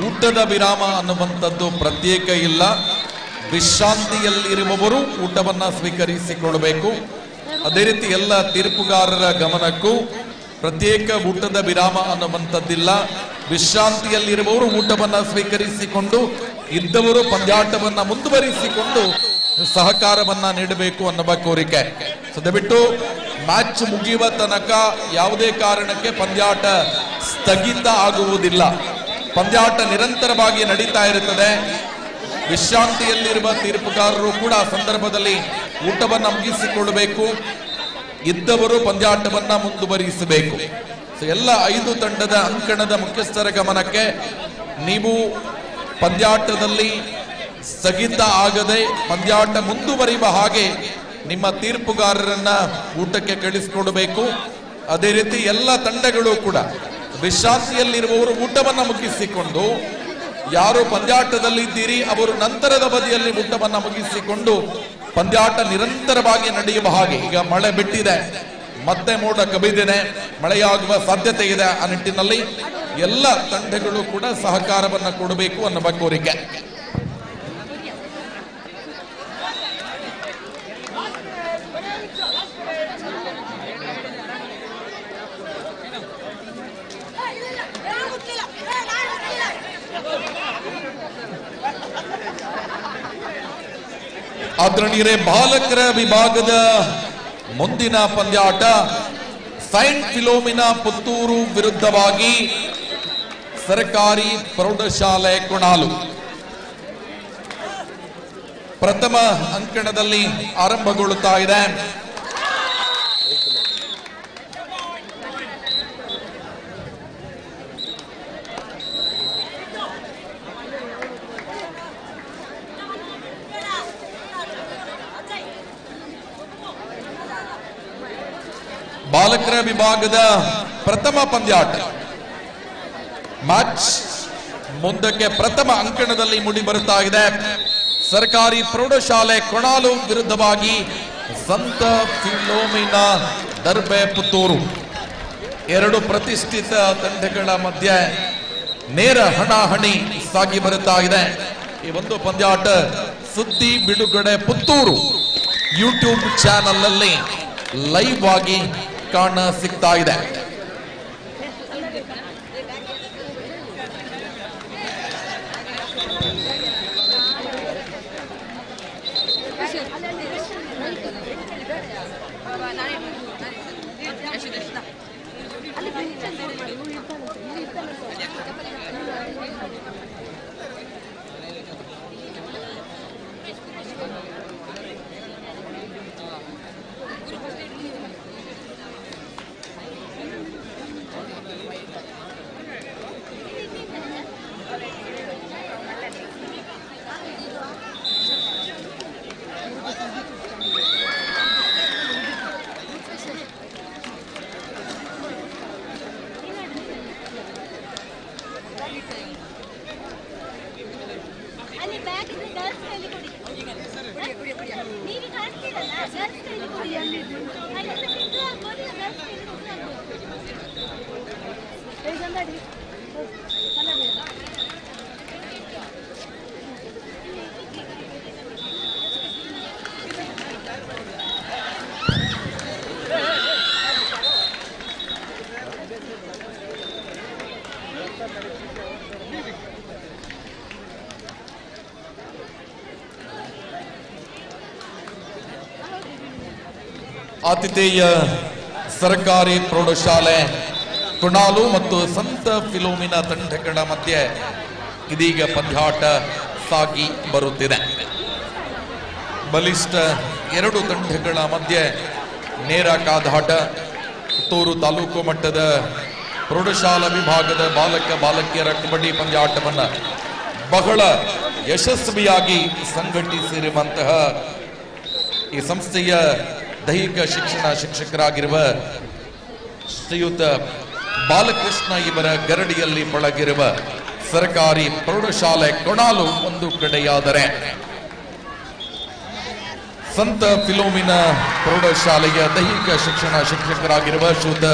ಊಟದ ವಿರಾಮ ಅನ್ನುವಂಥದ್ದು ಪ್ರತ್ಯೇಕ ಇಲ್ಲ. ವಿಶ್ರಾಂತಿಯಲ್ಲಿರುವವರು ಊಟವನ್ನ ಸ್ವೀಕರಿಸಿಕೊಳ್ಳಬೇಕು. ಅದೇ ರೀತಿ ಎಲ್ಲ ತೀರ್ಪುಗಾರರ ಗಮನಕ್ಕೂ ಪ್ರತ್ಯೇಕ ಊಟದ ವಿರಾಮ ಅನ್ನುವಂಥದ್ದಿಲ್ಲ. ವಿಶ್ರಾಂತಿಯಲ್ಲಿರುವವರು ಊಟವನ್ನ ಸ್ವೀಕರಿಸಿಕೊಂಡು ಇದ್ದವರು ಪಂದ್ಯಾಟವನ್ನ ಮುಂದುವರಿಸಿಕೊಂಡು ಸಹಕಾರವನ್ನ ನೀಡಬೇಕು ಅನ್ನುವ ಕೋರಿಕೆ. ದಯವಿಟ್ಟು ಮ್ಯಾಚ್ ಮುಗಿಯುವ ತನಕ ಯಾವುದೇ ಕಾರಣಕ್ಕೆ ಪಂದ್ಯಾಟ ಸ್ಥಗಿತ ಆಗುವುದಿಲ್ಲ. ಪಂದ್ಯಾಟ ನಿರಂತರವಾಗಿ ನಡೀತಾ ಇರುತ್ತದೆ. ವಿಶ್ರಾಂತಿಯಲ್ಲಿರುವ ತೀರ್ಪುಗಾರರು ಕೂಡ ಸಂದರ್ಭದಲ್ಲಿ ಊಟವನ್ನ ಮುಗಿಸಿಕೊಳ್ಳಬೇಕು. ಇದ್ದವರು ಪಂದ್ಯಾಟವನ್ನ ಮುಂದುವರಿಸಬೇಕು. ಎಲ್ಲ 5 ತಂಡದ ಅಂಕಣದ ಮುಖ್ಯಸ್ಥರ ಗಮನಕ್ಕೆ ನೀವು ಪಂದ್ಯಾಟದಲ್ಲಿ ಸ್ಥಗಿತ ಆಗದೆ ಪಂದ್ಯಾಟ ಮುಂದುವರಿಯುವ ಹಾಗೆ ನಿಮ್ಮ ತೀರ್ಪುಗಾರರನ್ನ ಊಟಕ್ಕೆ ಕಳಿಸಿಕೊಡಬೇಕು. ಅದೇ ರೀತಿ ಎಲ್ಲ ತಂಡಗಳು ಕೂಡ ವಿಶ್ರಾಂತಿಯಲ್ಲಿರುವವರು ಊಟವನ್ನ ಮುಗಿಸಿಕೊಂಡು, ಯಾರು ಪಂದ್ಯಾಟದಲ್ಲಿದ್ದೀರಿ ಅವರು ನಂತರದ ಬದಿಯಲ್ಲಿ ಊಟವನ್ನ ಮುಗಿಸಿಕೊಂಡು ಪಂದ್ಯಾಟ ನಿರಂತರವಾಗಿ ನಡೆಯುವ ಹಾಗೆ. ಈಗ ಮಳೆ ಬಿಟ್ಟಿದೆ, ಮತ್ತೆ ಮೋಡ ಕವಿದಿದೆ, ಮಳೆಯಾಗುವ ಸಾಧ್ಯತೆ ಇದೆ. ಆ ನಿಟ್ಟಿನಲ್ಲಿ ಎಲ್ಲ ತಂಡಗಳು ಕೂಡ ಸಹಕಾರವನ್ನ ಕೊಡಬೇಕು ಅನ್ನುವ ಕೋರಿಕೆ. ಆದರಣೀಯರೇ, ಬಾಲಕರ ವಿಭಾಗದ ಮುಂದಿನ ಪಂದ್ಯಾಟ ಸೈಂಟ್ ಫಿಲೋಮಿನಾ ಪುತ್ತೂರು ವಿರುದ್ಧವಾಗಿ ಸರ್ಕಾರಿ ಪ್ರೌಢಶಾಲೆ ಕೊಣಾಲು. ಪ್ರಥಮ ಅಂಕಣದಲ್ಲಿ ಆರಂಭಗೊಳ್ಳುತ್ತಾ ಇದೆ. ಬಾಲಕರ ವಿಭಾಗದ ಪ್ರಥಮ ಪಂದ್ಯಾಟ ಮ್ಯಾಚ್ ಮುಂದಕ್ಕೆ ಪ್ರಥಮ ಅಂಕಣದಲ್ಲಿ ಮೂಡಿ ಬರುತ್ತಾ ಇದೆ. ಸರ್ಕಾರಿ ಪ್ರೌಢಶಾಲೆ ಕೊಣಾಲು ವಿರುದ್ಧವಾಗಿ ಸಂತ ಫಿಲೋಮಿನಾ ದರ್ಬೆ ಪುತ್ತೂರು. 2 ಪ್ರತಿಷ್ಠಿತ ತಂಡಗಳ ಮಧ್ಯೆ ನೇರ ಹಣಾಹಣಿ ಸಾಗಿ ಬರುತ್ತಾ ಇದೆ. ಈ ಒಂದು ಪಂದ್ಯಾಟ ಸುದ್ದಿ ಬಿಡುಗಡೆ ಪುತ್ತೂರು ಯೂಟ್ಯೂಬ್ ಚಾನೆಲ್ ನಲ್ಲಿ ಲೈವ್ ಆಗಿ ಕಾಣ ಸಿಗ್ತಾ ಇದೆ. ಆತಿಥೇಯ ಸರ್ಕಾರಿ ಪ್ರೌಢಶಾಲೆ ಕುಣಾಲು ಮತ್ತು ಸಂತ ಫಿಲೋಮಿನ ತಂಡಗಳ ಮಧ್ಯೆ ಇದೀಗ ಪಂದ್ಯಾಟ ಸಾಗಿ ಬರುತ್ತಿದೆ. ಬಲಿಷ್ಠ ಎರಡು ತಂಡಗಳ ಮಧ್ಯೆ ನೇರ ಕಾದಾಟ. ಪುತ್ತೂರು ತಾಲೂಕು ಮಟ್ಟದ ಪ್ರೌಢಶಾಲಾ ವಿಭಾಗದ ಬಾಲಕ ಬಾಲಕಿಯರ ಕಬಡ್ಡಿ ಪಂದ್ಯಾಟವನ್ನು ಬಹಳ ಯಶಸ್ವಿಯಾಗಿ ಸಂಘಟಿಸಿರುವಂತಹ ಈ ಸಂಸ್ಥೆಯ ದೈಹಿಕ ಶಿಕ್ಷಣ ಶಿಕ್ಷಕರಾಗಿರುವ ಶ್ರೀಯುತ ಬಾಲಕೃಷ್ಣ ಇವರ ಗರಡಿಯಲ್ಲಿ ಪಳಗಿರುವ ಸರ್ಕಾರಿ ಪ್ರೌಢಶಾಲೆ ಕೊಣಾಲು ಒಂದು ಕಡೆಯಾದರೆ, ಸಂತ ಫಿಲೋಮಿನ ಪ್ರೌಢಶಾಲೆಯ ದೈಹಿಕ ಶಿಕ್ಷಣ ಶಿಕ್ಷಕರಾಗಿರುವ ಶ್ರೀಯುತ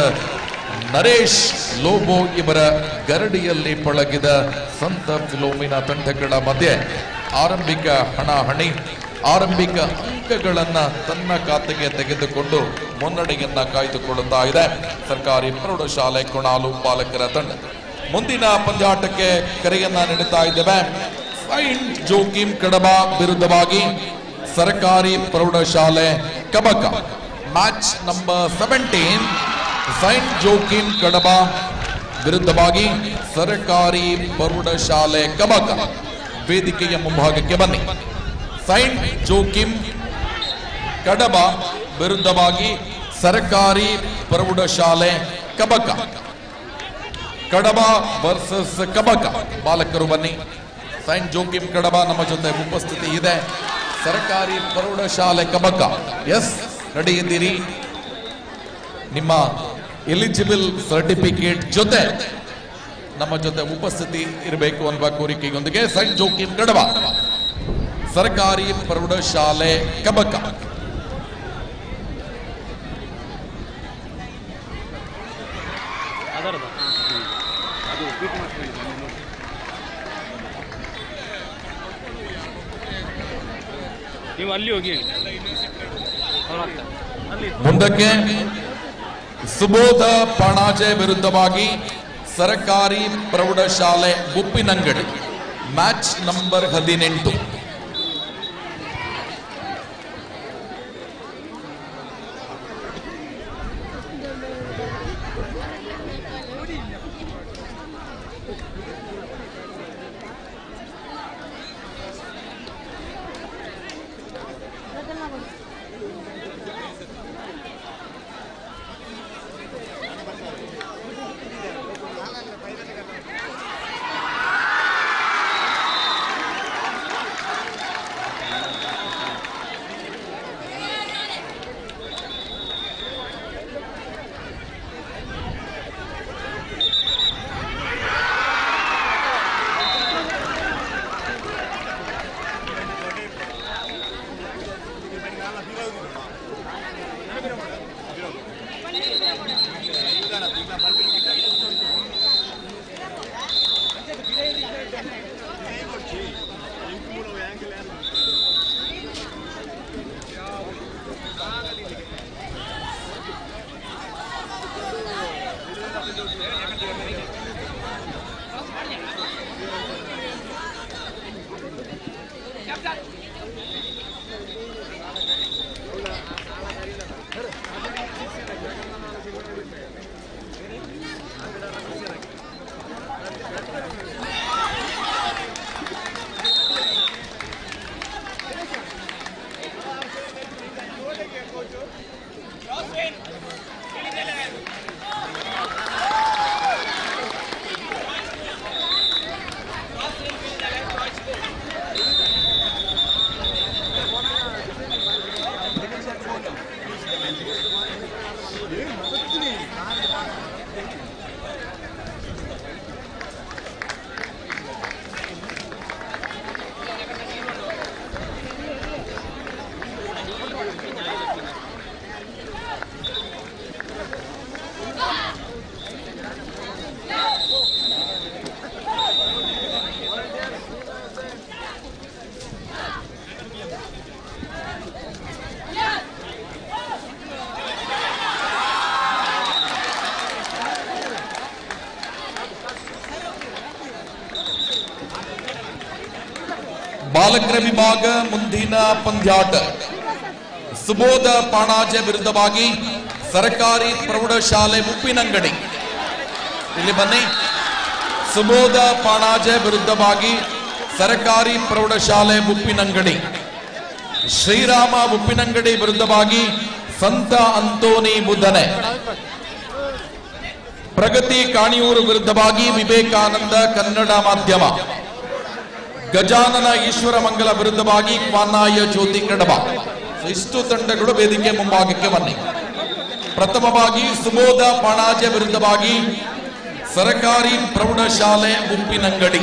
ನರೇಶ್ ಲೋಬೋ ಇವರ ಗರಡಿಯಲ್ಲಿ ಪಳಗಿದ ಸಂತ ಫಿಲೋಮಿನ ತಂಡಗಳ ಮಧ್ಯೆ ಆರಂಭಿಕ ಹಣಾಹಣಿ, ಆರಂಭಿಕ ಅಂಕಗಳನ್ನ ತನ್ನ ಖಾತೆಗೆ ತೆಗೆದುಕೊಂಡು ಮುನ್ನಡೆಯನ್ನ ಕಾಯ್ದುಕೊಳ್ಳುತ್ತಾ ಇದೆ ಸರ್ಕಾರಿ ಪ್ರೌಢಶಾಲೆ ಕೊಣಾಲು ಬಾಲಕರ ತಂಡ. ಮುಂದಿನ ಪಂದ್ಯಾಟಕ್ಕೆ ಕರೆಯನ್ನ ನೀಡುತ್ತಾ ಇದ್ದೇವೆ. ಸೈಂಟ್ ಜೋಕಿಮ್ ಕಡಬ ವಿರುದ್ಧವಾಗಿ ಸರ್ಕಾರಿ ಪ್ರೌಢಶಾಲೆ Kabaka. Match number 17 Saint Joachim ಕಡಬ ವಿರುದ್ಧವಾಗಿ ಸರ್ಕಾರಿ ಪ್ರೌಢಶಾಲೆ ಕಬಕ. ವೇದಿಕೆಯ ಮುಂಭಾಗಕ್ಕೆ ಬನ್ನಿ. ಸೈಂಟ್ ಜೋಕಿಮ್ ಕಡಬ ವಿರುದ್ಧವಾಗಿ ಸರ್ಕಾರಿ ಪ್ರೌಢಶಾಲೆ ಕಬಕ. ಕಡಬ ವರ್ಸಸ್ ಕಬಕ. ಬಾಲಕರು ಬನ್ನಿ. ಸೈಂಟ್ ಜೋಕಿಮ್ ಕಡಬ ನಮ್ಮ ಜೊತೆ ಉಪಸ್ಥಿತಿ ಇದೆ. ಸರ್ಕಾರಿ ಪ್ರೌಢಶಾಲೆ ಕಬಕ ಎಸ್ ರೆಡಿ ಇದ್ದೀರಿ? ನಿಮ್ಮ ಎಲಿಜಿಬಲ್ ಸರ್ಟಿಫಿಕೇಟ್ ಜೊತೆ ನಮ್ಮ ಜೊತೆ ಉಪಸ್ಥಿತಿ ಇರಬೇಕು ಅನ್ನುವ ಕೋರಿಕೆಯೊಂದಿಗೆ ಸೈಂಟ್ ಜೋಕಿಮ್ ಕಡಬ ಸರ್ಕಾರಿ ಪ್ರೌಢಶಾಲೆ ಕಬಕ. ನೀವು ಅಲ್ಲಿ ಹೋಗಿ ಮುಂದಕ್ಕೆ ಸುಬೋಧ ಪಾಣಾಜೆ ವಿರುದ್ಧವಾಗಿ ಸರ್ಕಾರಿ ಪ್ರೌಢಶಾಲೆ ಗುಪ್ಪಿನಂಗಡಿ. Match number 18. ಬಾಲಕರ ವಿಭಾಗ ಮುಂದಿನ ಪಂದ್ಯಾಟ ಸುಬೋಧ ಪಾಣಾಜೆ ವಿರುದ್ಧವಾಗಿ ಸರ್ಕಾರಿ ಪ್ರೌಢಶಾಲೆ ಉಪ್ಪಿನಂಗಡಿ. ಇಲ್ಲಿ ಬನ್ನಿ. ಸುಬೋಧ ಪಾಣಾಜೆ ವಿರುದ್ಧವಾಗಿ ಸರ್ಕಾರಿ ಪ್ರೌಢಶಾಲೆ ಉಪ್ಪಿನಂಗಡಿ. ಶ್ರೀರಾಮ ಉಪ್ಪಿನಂಗಡಿ ವಿರುದ್ಧವಾಗಿ ಸಂತ ಅಂತೋನಿ ಬುಧನೆ. ಪ್ರಗತಿ ಕಾಣಿಯೂರು ವಿರುದ್ಧವಾಗಿ ವಿವೇಕಾನಂದ ಕನ್ನಡ ಮಾಧ್ಯಮ. ಗಜಾನನ ಈಶ್ವರ ಮಂಗಲ ವಿರುದ್ಧವಾಗಿ ಕ್ವಾನಾಯ ಜ್ಯೋತಿ ಕಡಬ. ಇಷ್ಟು ತಂಡಗಳು ವೇದಿಕೆ ಮುಂಭಾಗಕ್ಕೆ ಬನ್ನಿ. ಪ್ರಥಮವಾಗಿ ಸುಬೋಧ ಪಾಣಾಜೆ ವಿರುದ್ಧವಾಗಿ ಸರ್ಕಾರಿ ಪ್ರೌಢಶಾಲೆ ಉಪ್ಪಿನಂಗಡಿ.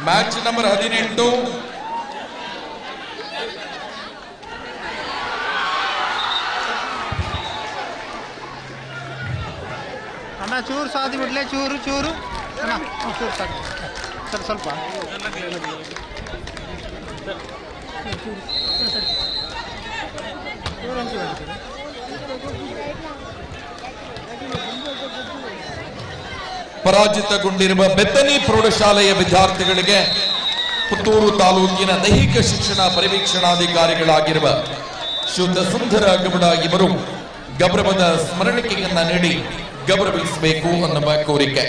Match number 18. ಅಣ್ಣ ಚೂರು ಸಾದಿ ಬಿಡ್ಲೆ, ಚೂರು ಚೂರು ಅಣ್ಣ ಚೂರು ಸಾಕು ಸರ್, ಸ್ವಲ್ಪ ಪರಾಜಿತಗೊಂಡಿರುವ ಬೆತ್ತನಿ ಪ್ರೌಢಶಾಲೆಯ ವಿದ್ಯಾರ್ಥಿಗಳಿಗೆ ಪುತ್ತೂರು ತಾಲೂಕಿನ ದೈಹಿಕ ಶಿಕ್ಷಣ ಪರಿವೀಕ್ಷಣಾಧಿಕಾರಿಗಳಾಗಿರುವ ಶುದ್ಧ ಸುಂದರ ಗೌಡ ಇವರು ಗೌರವದ ಸ್ಮರಣಿಕೆಯನ್ನ ನೀಡಿ ಗೌರವಿಸಬೇಕು ಅನ್ನುವ ಕೋರಿಕೆ.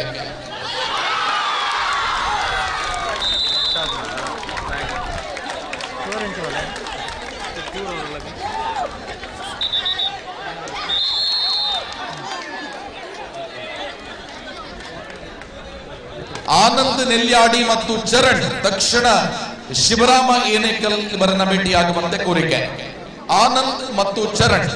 ಆನಂದ್ ನೆಲ್ಯಾಡಿ ಮತ್ತು ಚರಣ್ ತಕ್ಷಣ ಶಿವರಾಮ ಏನೇಕಲ್ ಇವರನ್ನ ಭೇಟಿಯಾಗುವಂತೆ ಕೋರಿಕೆ. ಆನಂದ್ ಮತ್ತು ಚರಣ್.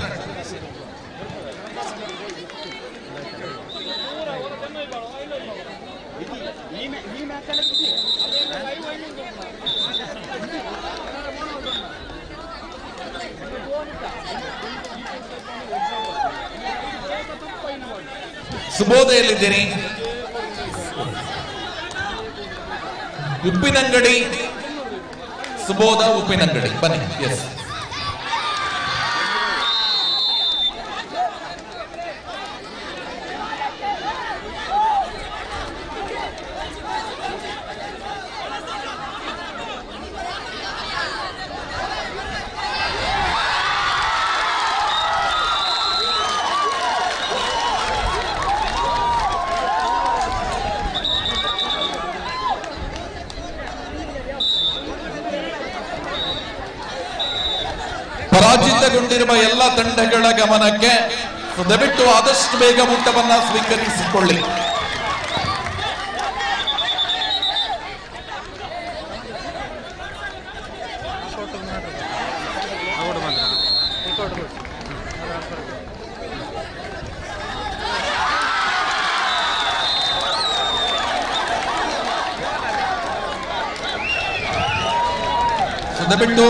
ಸುಬೋಧ ಎಲ್ಲಿದ್ದೀರಿ? ಉಪ್ಪಿನಂಗಡಿ. ಸುಬೋಧ ಉಪ್ಪಿನಂಗಡಿ ಬನ್ನಿ. ಎಸ್, ಪರಾಜಿತಗೊಂಡಿರುವ ಎಲ್ಲ ತಂಡಗಳ ಗಮನಕ್ಕೆ ದಯವಿಟ್ಟು ಆದಷ್ಟು ಬೇಗ ಊಟವನ್ನ ಸ್ವೀಕರಿಸಿಕೊಳ್ಳಿ. ದಯವಿಟ್ಟು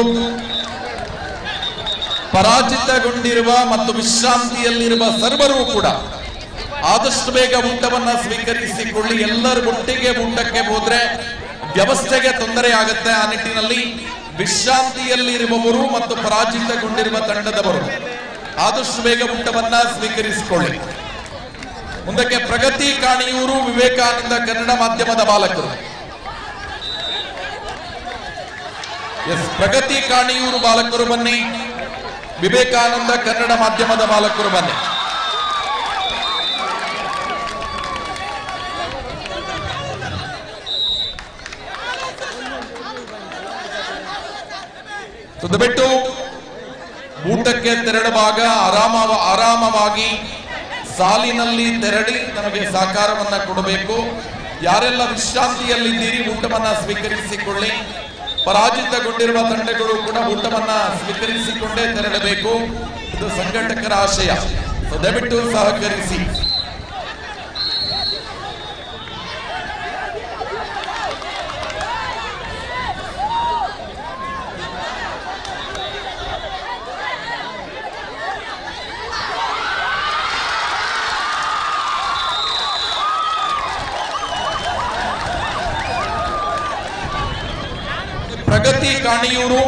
ಪರಾಜಿತಗೊಂಡಿರುವ ಮತ್ತು ವಿಶ್ರಾಂತಿಯಲ್ಲಿರುವ ಸರ್ವರೂ ಕೂಡ ಆದಷ್ಟು ಬೇಗ ಊಟವನ್ನ ಸ್ವೀಕರಿಸಿಕೊಳ್ಳಿ. ಎಲ್ಲರೂ ಒಟ್ಟಿಗೆ ಊಟಕ್ಕೆ ಹೋದ್ರೆ ವ್ಯವಸ್ಥೆಗೆ ತೊಂದರೆ ಆಗುತ್ತೆ. ಆ ನಿಟ್ಟಿನಲ್ಲಿ ವಿಶ್ರಾಂತಿಯಲ್ಲಿರುವವರು ಮತ್ತು ಪರಾಜಿತಗೊಂಡಿರುವ ತಂಡದವರು ಆದಷ್ಟು ಬೇಗ ಊಟವನ್ನ ಸ್ವೀಕರಿಸಿಕೊಳ್ಳಿ. ಮುಂದಕ್ಕೆ ಪ್ರಗತಿ ಕಾಣಿಯೂರು ವಿವೇಕಾನಂದ ಕನ್ನಡ ಮಾಧ್ಯಮದ ಬಾಲಕರು. ಎಸ್, ಪ್ರಗತಿ ಕಾಣಿಯೂರು ಬಾಲಕರು ಬನ್ನಿ. ವಿವೇಕಾನಂದ ಕನ್ನಡ ಮಾಧ್ಯಮದ ಬಾಲಕರು ಬನ್ನಿ. ಬಿಟ್ಟು ಊಟಕ್ಕೆ ತೆರಳುವಾಗ ಆರಾಮವಾಗಿ ಸಾಲಿನಲ್ಲಿ ತೆರಳಿ ನಮಗೆ ಸಹಕಾರವನ್ನ ಕೊಡಬೇಕು. ಯಾರೆಲ್ಲ ವಿಶ್ರಾಂತಿಯಲ್ಲಿದ್ದೀರಿ ಊಟವನ್ನ ಸ್ವೀಕರಿಸಿಕೊಳ್ಳಿ. ಪರಾಜಿತಗೊಂಡಿರುವ ತಂಡಗಳು ಕೂಡ ಊಟವನ್ನ ಸ್ವೀಕರಿಸಿಕೊಂಡೇ ತೆರಳಬೇಕು. ಇದು ಸಂಘಟಕರ ಆಶಯ. ದಯವಿಟ್ಟು ಸಹಕರಿಸಿ. ಪ್ರಗತಿ ಕಾಣಿಯೂರು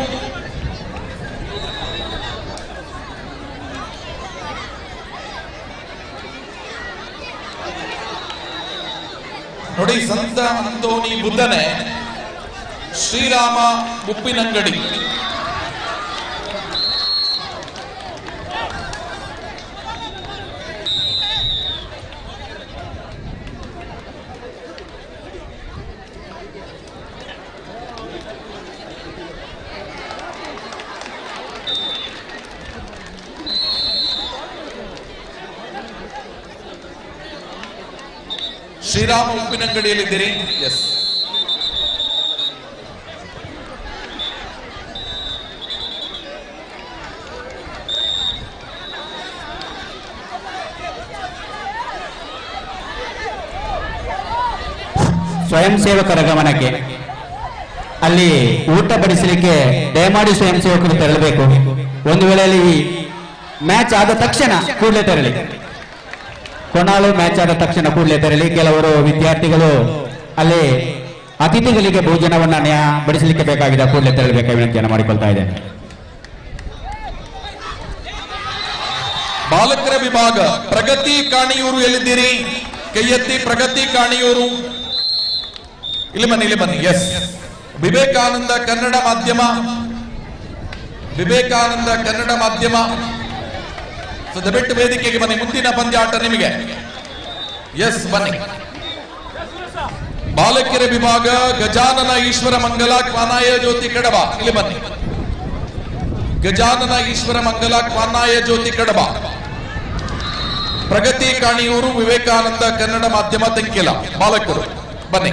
ನೋಡಿ ಸಂತ ಅಂತೋನಿ ಬುದ್ಧನೇ ಶ್ರೀರಾಮ ಉಪ್ಪಿನಂಗಡಿ. ಶ್ರೀರಾಮ ಉಪ್ಪಿನಂಗಡಿಯಲ್ಲಿದ್ದೀರಿ? ಎಸ್. ಸ್ವಯಂ ಸೇವಕರ ಗಮನಕ್ಕೆ, ಅಲ್ಲಿ ಊಟ ಬಡಿಸಲಿಕ್ಕೆ ದಯಮಾಡಿ ಸ್ವಯಂ ಸೇವಕರು ತೆರಳಬೇಕು. ಒಂದು ವೇಳೆಯಲ್ಲಿ ಮ್ಯಾಚ್ ಆದ ತಕ್ಷಣ ಕೂಡಲೇ ತೆರಳಿ. ಕೊನಾಳು ಮ್ಯಾಚ್ ಆದ ತಕ್ಷಣ ಕೂಡಲೇ ತೆರಳಿ. ಕೆಲವರು ವಿದ್ಯಾರ್ಥಿಗಳು ಅಲ್ಲಿ ಅತಿಥಿಗಳಿಗೆ ಭೋಜನವನ್ನ ಬಡಿಸಲಿಕ್ಕೆ ಬೇಕಾಗಿದೆ, ಕೂಡಲೇ ತೆರಳಬೇಕಾಗಿ ವಿನಂತಿಯನ್ನು ಮಾಡಿಕೊಳ್ತಾ ಇದೆ. ಬಾಲಕರ ವಿಭಾಗ ಪ್ರಗತಿ ಕಾಣಿಯೂರು ಎಲ್ಲಿದ್ದೀರಿ? ಕೈ ಎತ್ತಿ. ಪ್ರಗತಿ ಕಾಣಿಯೂರು ಇಲ್ಲಿ ಬನ್ನಿ, ಇಲ್ಲಿ ಬನ್ನಿ. ಎಸ್. ವಿವೇಕಾನಂದ ಕನ್ನಡ ಮಾಧ್ಯಮ, ವಿವೇಕಾನಂದ ಕನ್ನಡ ಮಾಧ್ಯಮ ದಯವಿಟ್ಟು ವೇದಿಕೆಗೆ ಬನ್ನಿ. ಮುಂದಿನ ಪಂದ್ಯಾಟ ನಿಮಗೆ. ಎಸ್, ಬನ್ನಿ. ಬಾಲಕಿಯರ ವಿಭಾಗ ಗಜಾನನ ಈಶ್ವರ ಮಂಗಲ ಕ್ವಾನಾಯ ಜ್ಯೋತಿ ಕಡಬ ಇಲ್ಲಿ ಬನ್ನಿ. ಗಜಾನನ ಈಶ್ವರ ಮಂಗಲ ಕ್ವಾನಾಯ ಜ್ಯೋತಿ ಕಡಬ. ಪ್ರಗತಿ ಕಾಣಿಯೂರು ವಿವೇಕಾನಂದ ಕನ್ನಡ ಮಾಧ್ಯಮ ತೆಂಕಿಲ ಬಾಲಕರು ಬನ್ನಿ.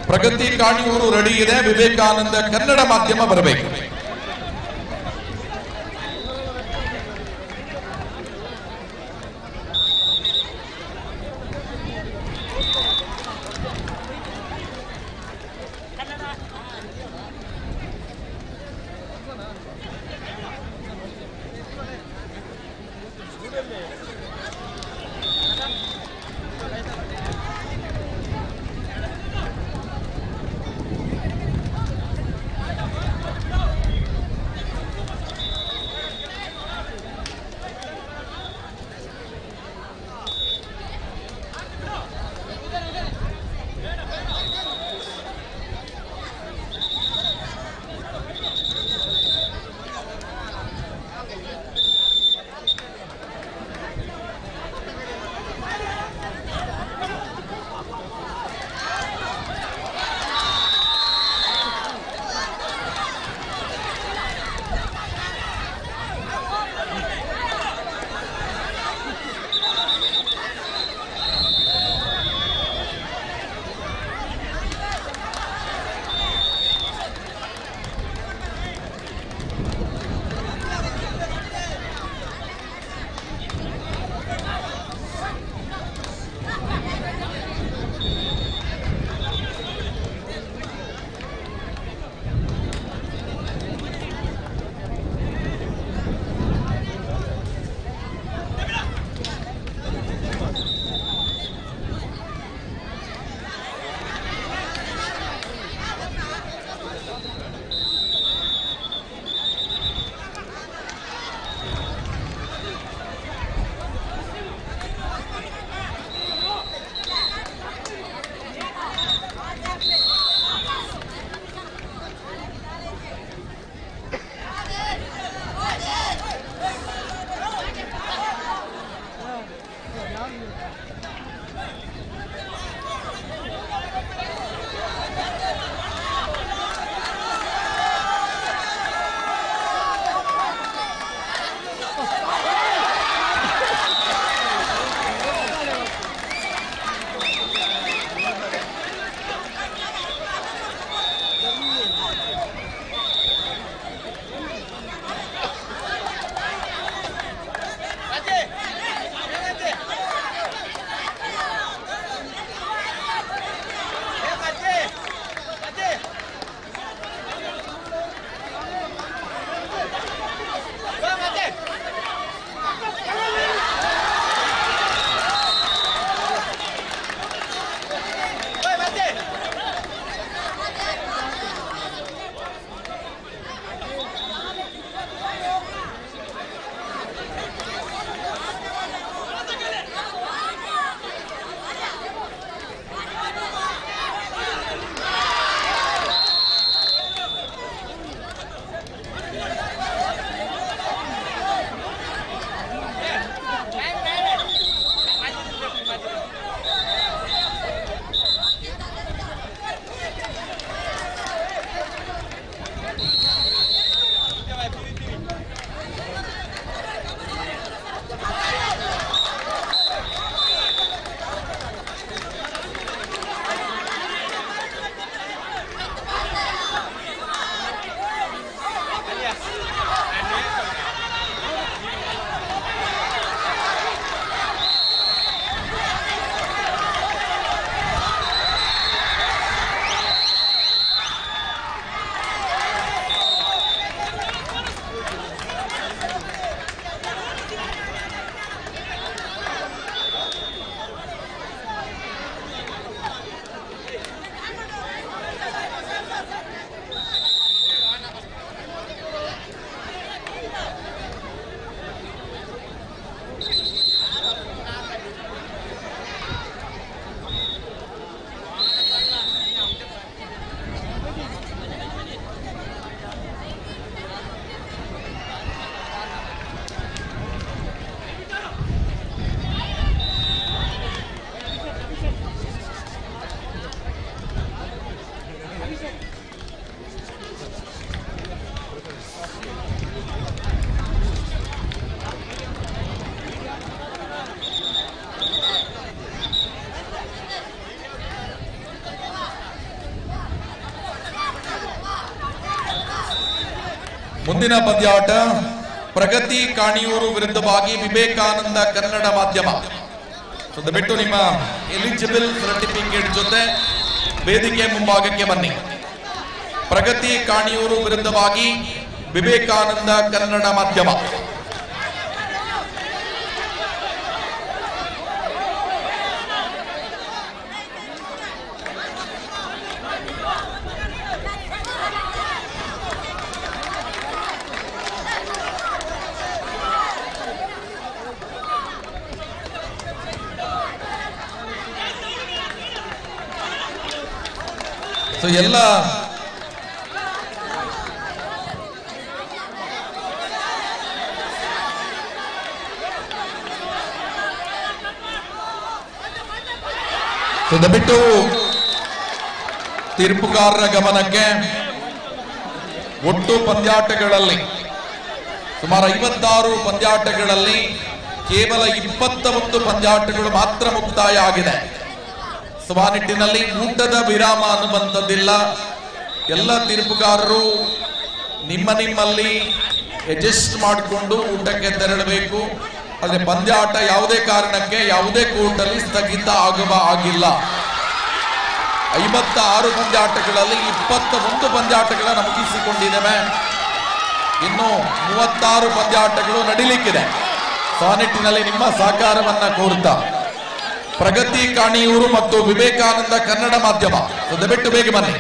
ಪ್ರಗತಿ ಕಾಣಿಯೂರು ರೆಡಿ ಇದೆ. ವಿವೇಕಾನಂದ ಕನ್ನಡ ಮಾಧ್ಯಮ ಬರಬೇಕು. ಮುಂದಿನ ಪಂದ್ಯಾಟ ಪ್ರಗತಿ ಕಾಣಿಯೂರು ವಿರುದ್ಧವಾಗಿ ವಿವೇಕಾನಂದ ಕನ್ನಡ ಮಾಧ್ಯಮ. ದಯವಿಟ್ಟು ನಿಮ್ಮ ಎಲಿಜಿಬಲ್ ಸರ್ಟಿಫಿಕೇಟ್ ಜೊತೆ ವೇದಿಕೆ ಮುಂಭಾಗಕ್ಕೆ ಬನ್ನಿ. ಪ್ರಗತಿ ಕಾಣಿಯೂರು ವಿರುದ್ಧವಾಗಿ ವಿವೇಕಾನಂದ ಕನ್ನಡ ಮಾಧ್ಯಮ. ಎಲ್ಲ ದಯವಿಟ್ಟು ತೀರ್ಪುಗಾರರ ಗಮನಕ್ಕೆ, ಒಟ್ಟು ಪಂದ್ಯಾಟಗಳಲ್ಲಿ ಸುಮಾರು 56 ಪಂದ್ಯಾಟಗಳಲ್ಲಿ ಕೇವಲ 21 ಪಂದ್ಯಾಟಗಳು ಮಾತ್ರ ಮುಕ್ತಾಯ ಆಗಿದೆ. ಆ ನಿಟ್ಟಿನಲ್ಲಿ ಊಟದ ವಿರಾಮ ಅನ್ನುವಂಥದ್ದಿಲ್ಲ. ಎಲ್ಲ ತೀರ್ಪುಗಾರರು ನಿಮ್ಮಲ್ಲಿ ಅಡ್ಜಸ್ಟ್ ಮಾಡಿಕೊಂಡು ಊಟಕ್ಕೆ ತೆರಳಬೇಕು. ಆದರೆ ಪಂದ್ಯಾಟ ಯಾವುದೇ ಕಾರಣಕ್ಕೆ ಯಾವುದೇ ಕೋರ್ಟಲ್ಲಿ ಸ್ಥಗಿತ ಆಗುವ ಆಗಿಲ್ಲ. 56 ಪಂದ್ಯಾಟಗಳಲ್ಲಿ 21 ಪಂದ್ಯಾಟಗಳನ್ನು ಮುಗಿಸಿಕೊಂಡಿದ್ದೇವೆ. ಇನ್ನು 36 ಪಂದ್ಯಾಟಗಳು ನಡೀಲಿಕ್ಕಿದೆ. ಆ ನಿಟ್ಟಿನಲ್ಲಿ ನಿಮ್ಮ ಸಹಕಾರವನ್ನ ಕೋರುತ್ತಾ ಪ್ರಗತಿ ಕಾಣಿಯೂರು ಮತ್ತು ವಿವೇಕಾನಂದ ಕನ್ನಡ ಮಾಧ್ಯಮ ದಯವಿಟ್ಟು ಬೇಗ ಬನ್ನಿ.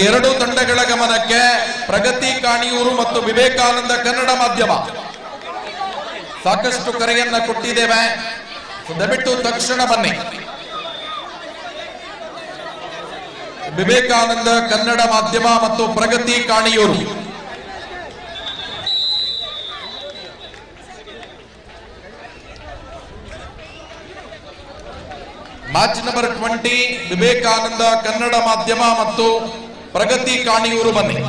ಎರಡು ತಂಡಗಳ ಗಮನಕ್ಕೆ, ಪ್ರಗತಿ ಕಾಣಿಯೂರು ಮತ್ತು ವಿವೇಕಾನಂದ ಕನ್ನಡ ಮಾಧ್ಯಮ ಸಾಕಷ್ಟು ಕರೆಯನ್ನ ಕೊಟ್ಟಿದ್ದೇವೆ. ದಯವಿಟ್ಟು ತಕ್ಷಣ ಬನ್ನಿ. ವಿವೇಕಾನಂದ ಕನ್ನಡ ಮಾಧ್ಯಮ ಮತ್ತು ಪ್ರಗತಿ ಕಾಣಿಯೂರು ಮ್ಯಾಚ್ ನಂಬರ್ 20 ವಿವೇಕಾನಂದ ಕನ್ನಡ ಮಾಧ್ಯಮ ಮತ್ತು ಪ್ರಗತಿ ಕಾಣಿಯೂರು ಬನ್ನಿ.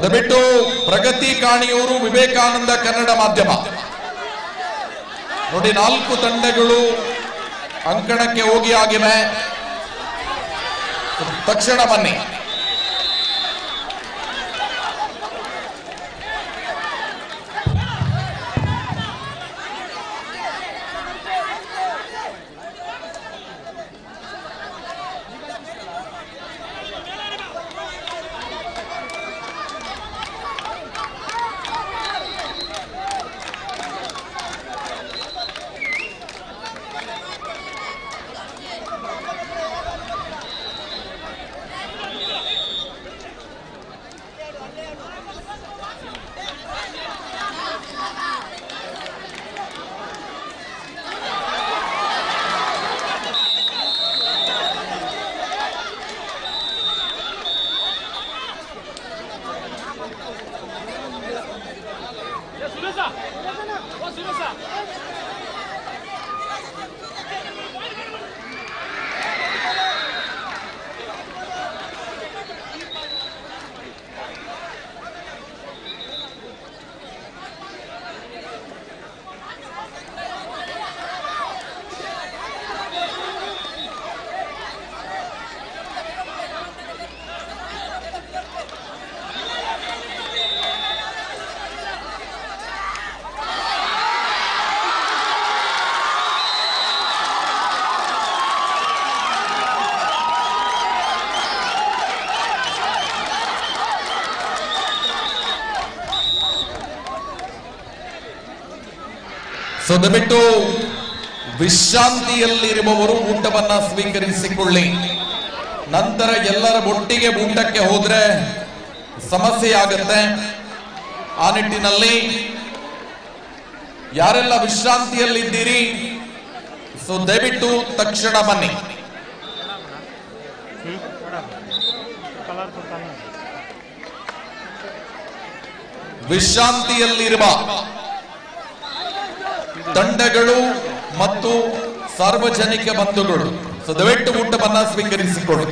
ದಯವಿಟ್ಟು ಪ್ರಗತಿ ಕಾಣಿಯೂರು ವಿವೇಕಾನಂದ ಕನ್ನಡ ಮಾಧ್ಯಮ ನೋಡಿ, 4 ತಂಡಗಳು ಅಂಕಣಕ್ಕೆ ಹೋಗಿ ಆಗಿವೆ. ತಕ್ಷಣ ಬನ್ನಿ. ದಯವಿಟ್ಟು ವಿಶ್ರಾಂತಿಯಲ್ಲಿರುವವರು ಊಟವನ್ನ ಸ್ವೀಕರಿಸಿಕೊಳ್ಳಿ. ನಂತರ ಎಲ್ಲರ ಒಟ್ಟಿಗೆ ಊಟಕ್ಕೆ ಹೋದ್ರೆ ಸಮಸ್ಯೆ ಆಗುತ್ತೆ. ಆ ನಿಟ್ಟಿನಲ್ಲಿ ಯಾರೆಲ್ಲ ವಿಶ್ರಾಂತಿಯಲ್ಲಿದ್ದೀರಿ ದಯವಿಟ್ಟು ತಕ್ಷಣ ಬನ್ನಿ. ವಿಶ್ರಾಂತಿಯಲ್ಲಿರುವ ತಂಡಗಳು ಮತ್ತು ಸಾರ್ವಜನಿಕ ಬಂಧುಗಳು ದಯವಿಟ್ಟು ಊಟವನ್ನ ಸ್ವೀಕರಿಸಿಕೊಳ್ಳಿ.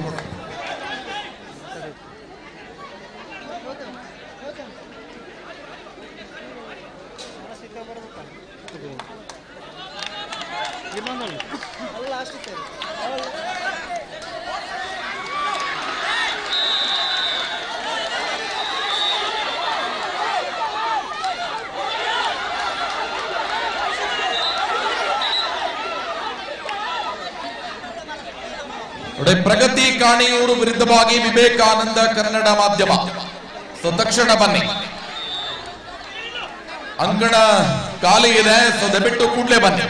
ಪ್ರಗತಿ ಕಾಣಿಯೂರು ವಿರುದ್ಧವಾಗಿ ವಿವೇಕಾನಂದ ಕನ್ನಡ ಮಾಧ್ಯಮ ತಕ್ಷಣ ಬನ್ನಿ. ಅಂಗಣ ಖಾಲಿ ಇದೆ, ದಯವಿಟ್ಟು ಕೂಡಲೇ ಬನ್ನಿ.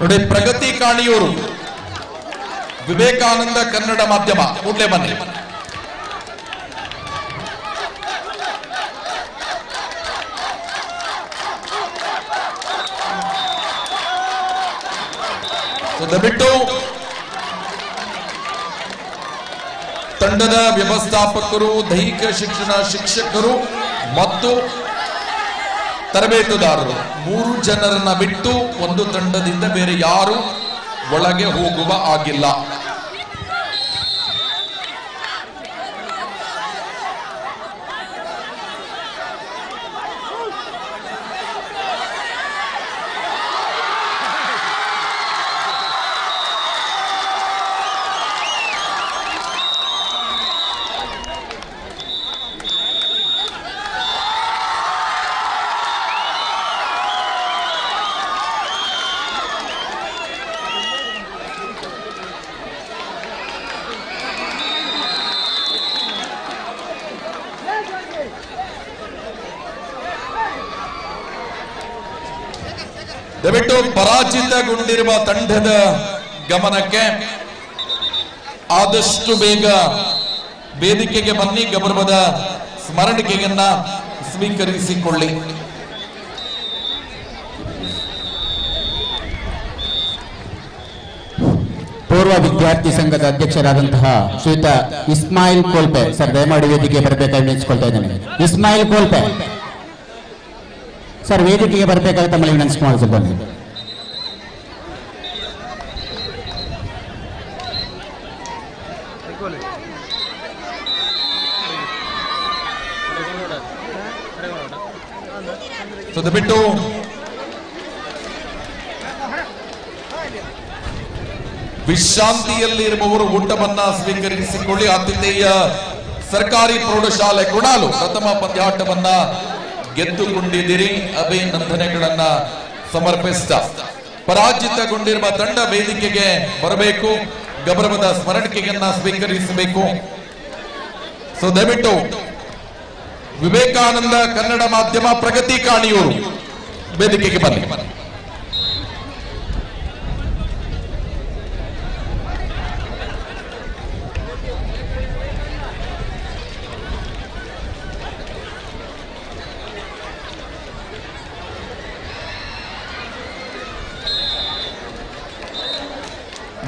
ನೋಡಿ, ಪ್ರಗತಿ ಕಾಣಿಯೂರು ವಿವೇಕಾನಂದ ಕನ್ನಡ ಮಾಧ್ಯಮ ಕೂಡಲೇ ಬನ್ನಿ. ದಯವಿಟ್ಟು ತಂಡದ ವ್ಯವಸ್ಥಾಪಕರು, ದೈಹಿಕ ಶಿಕ್ಷಣ ಶಿಕ್ಷಕರು ಮತ್ತು ತರಬೇತುದಾರರು 3 ಜನರನ್ನ ಬಿಟ್ಟು ಒಂದು ತಂಡದಿಂದ ಬೇರೆ ಯಾರು ಒಳಗೆ ಹೋಗುವ ಆಗಿಲ್ಲ. ದಯವಿಟ್ಟು ಪರಾಜಿತಗೊಂಡಿರುವ ತಂಡದ ಗಮನಕ್ಕೆ ಆದಷ್ಟು ಬೇಗ ವೇದಿಕೆಗೆ ಬನ್ನಿ, ಗೌರವದ ಸ್ಮರಣಿಕೆಯನ್ನ ಸ್ವೀಕರಿಸಿಕೊಳ್ಳಿ. ಪೂರ್ವ ವಿದ್ಯಾರ್ಥಿ ಸಂಘದ ಅಧ್ಯಕ್ಷರಾದಂತಹ ಶ್ರೀಯುತ ಇಸ್ಮಾಯಿಲ್ ಕೋಲ್ಪೆ ಸರ್, ದಯಮಾಡಿ ವೇದಿಕೆಗೆ ಬರಬೇಕಾಗಿ ನೆನೆಸ್ಕೊಳ್ತಾ ಇದ್ದೇನೆ. ಇಸ್ಮಾಯಿಲ್ ಕೋಲ್ಪೆ ಸರ್, ವೇದಿಕೆಗೆ ಬರಬೇಕಾಗಿ ತಮ್ಮಲ್ಲಿ ನೆನೆಸ್ಕೊಂಡು ಬನ್ನಿ. ಬಿಟ್ಟು ವಿಶ್ರಾಂತಿಯಲ್ಲಿ ಇರುವವರು ಊಟವನ್ನ ಸ್ವೀಕರಿಸಿಕೊಳ್ಳಿ. ಆತಿಥೇಯ ಸರ್ಕಾರಿ ಪ್ರೌಢಶಾಲೆ ಕುಣಾಲು ಪ್ರಥಮ ಪಂದ್ಯಾಟವನ್ನ ಗೆದ್ದುಕೊಂಡಿದ್ದೀರಿ. ಅಭಿನಂದನೆಗಳನ್ನ ಸಮರ್ಪಿಸಿದ ಪರಾಜಿತಗೊಂಡಿರುವ ತಂಡ ವೇದಿಕೆಗೆ ಬರಬೇಕು, ಗೌರವದ ಸ್ಮರಣಿಕೆಯನ್ನ ಸ್ವೀಕರಿಸಬೇಕು. ದಯವಿಟ್ಟು ವಿವೇಕಾನಂದ ಕನ್ನಡ ಮಾಧ್ಯಮ ಪ್ರಗತಿ ಕಾಣಿಯೂರು ವೇದಿಕೆಗೆ ಬನ್ನಿ.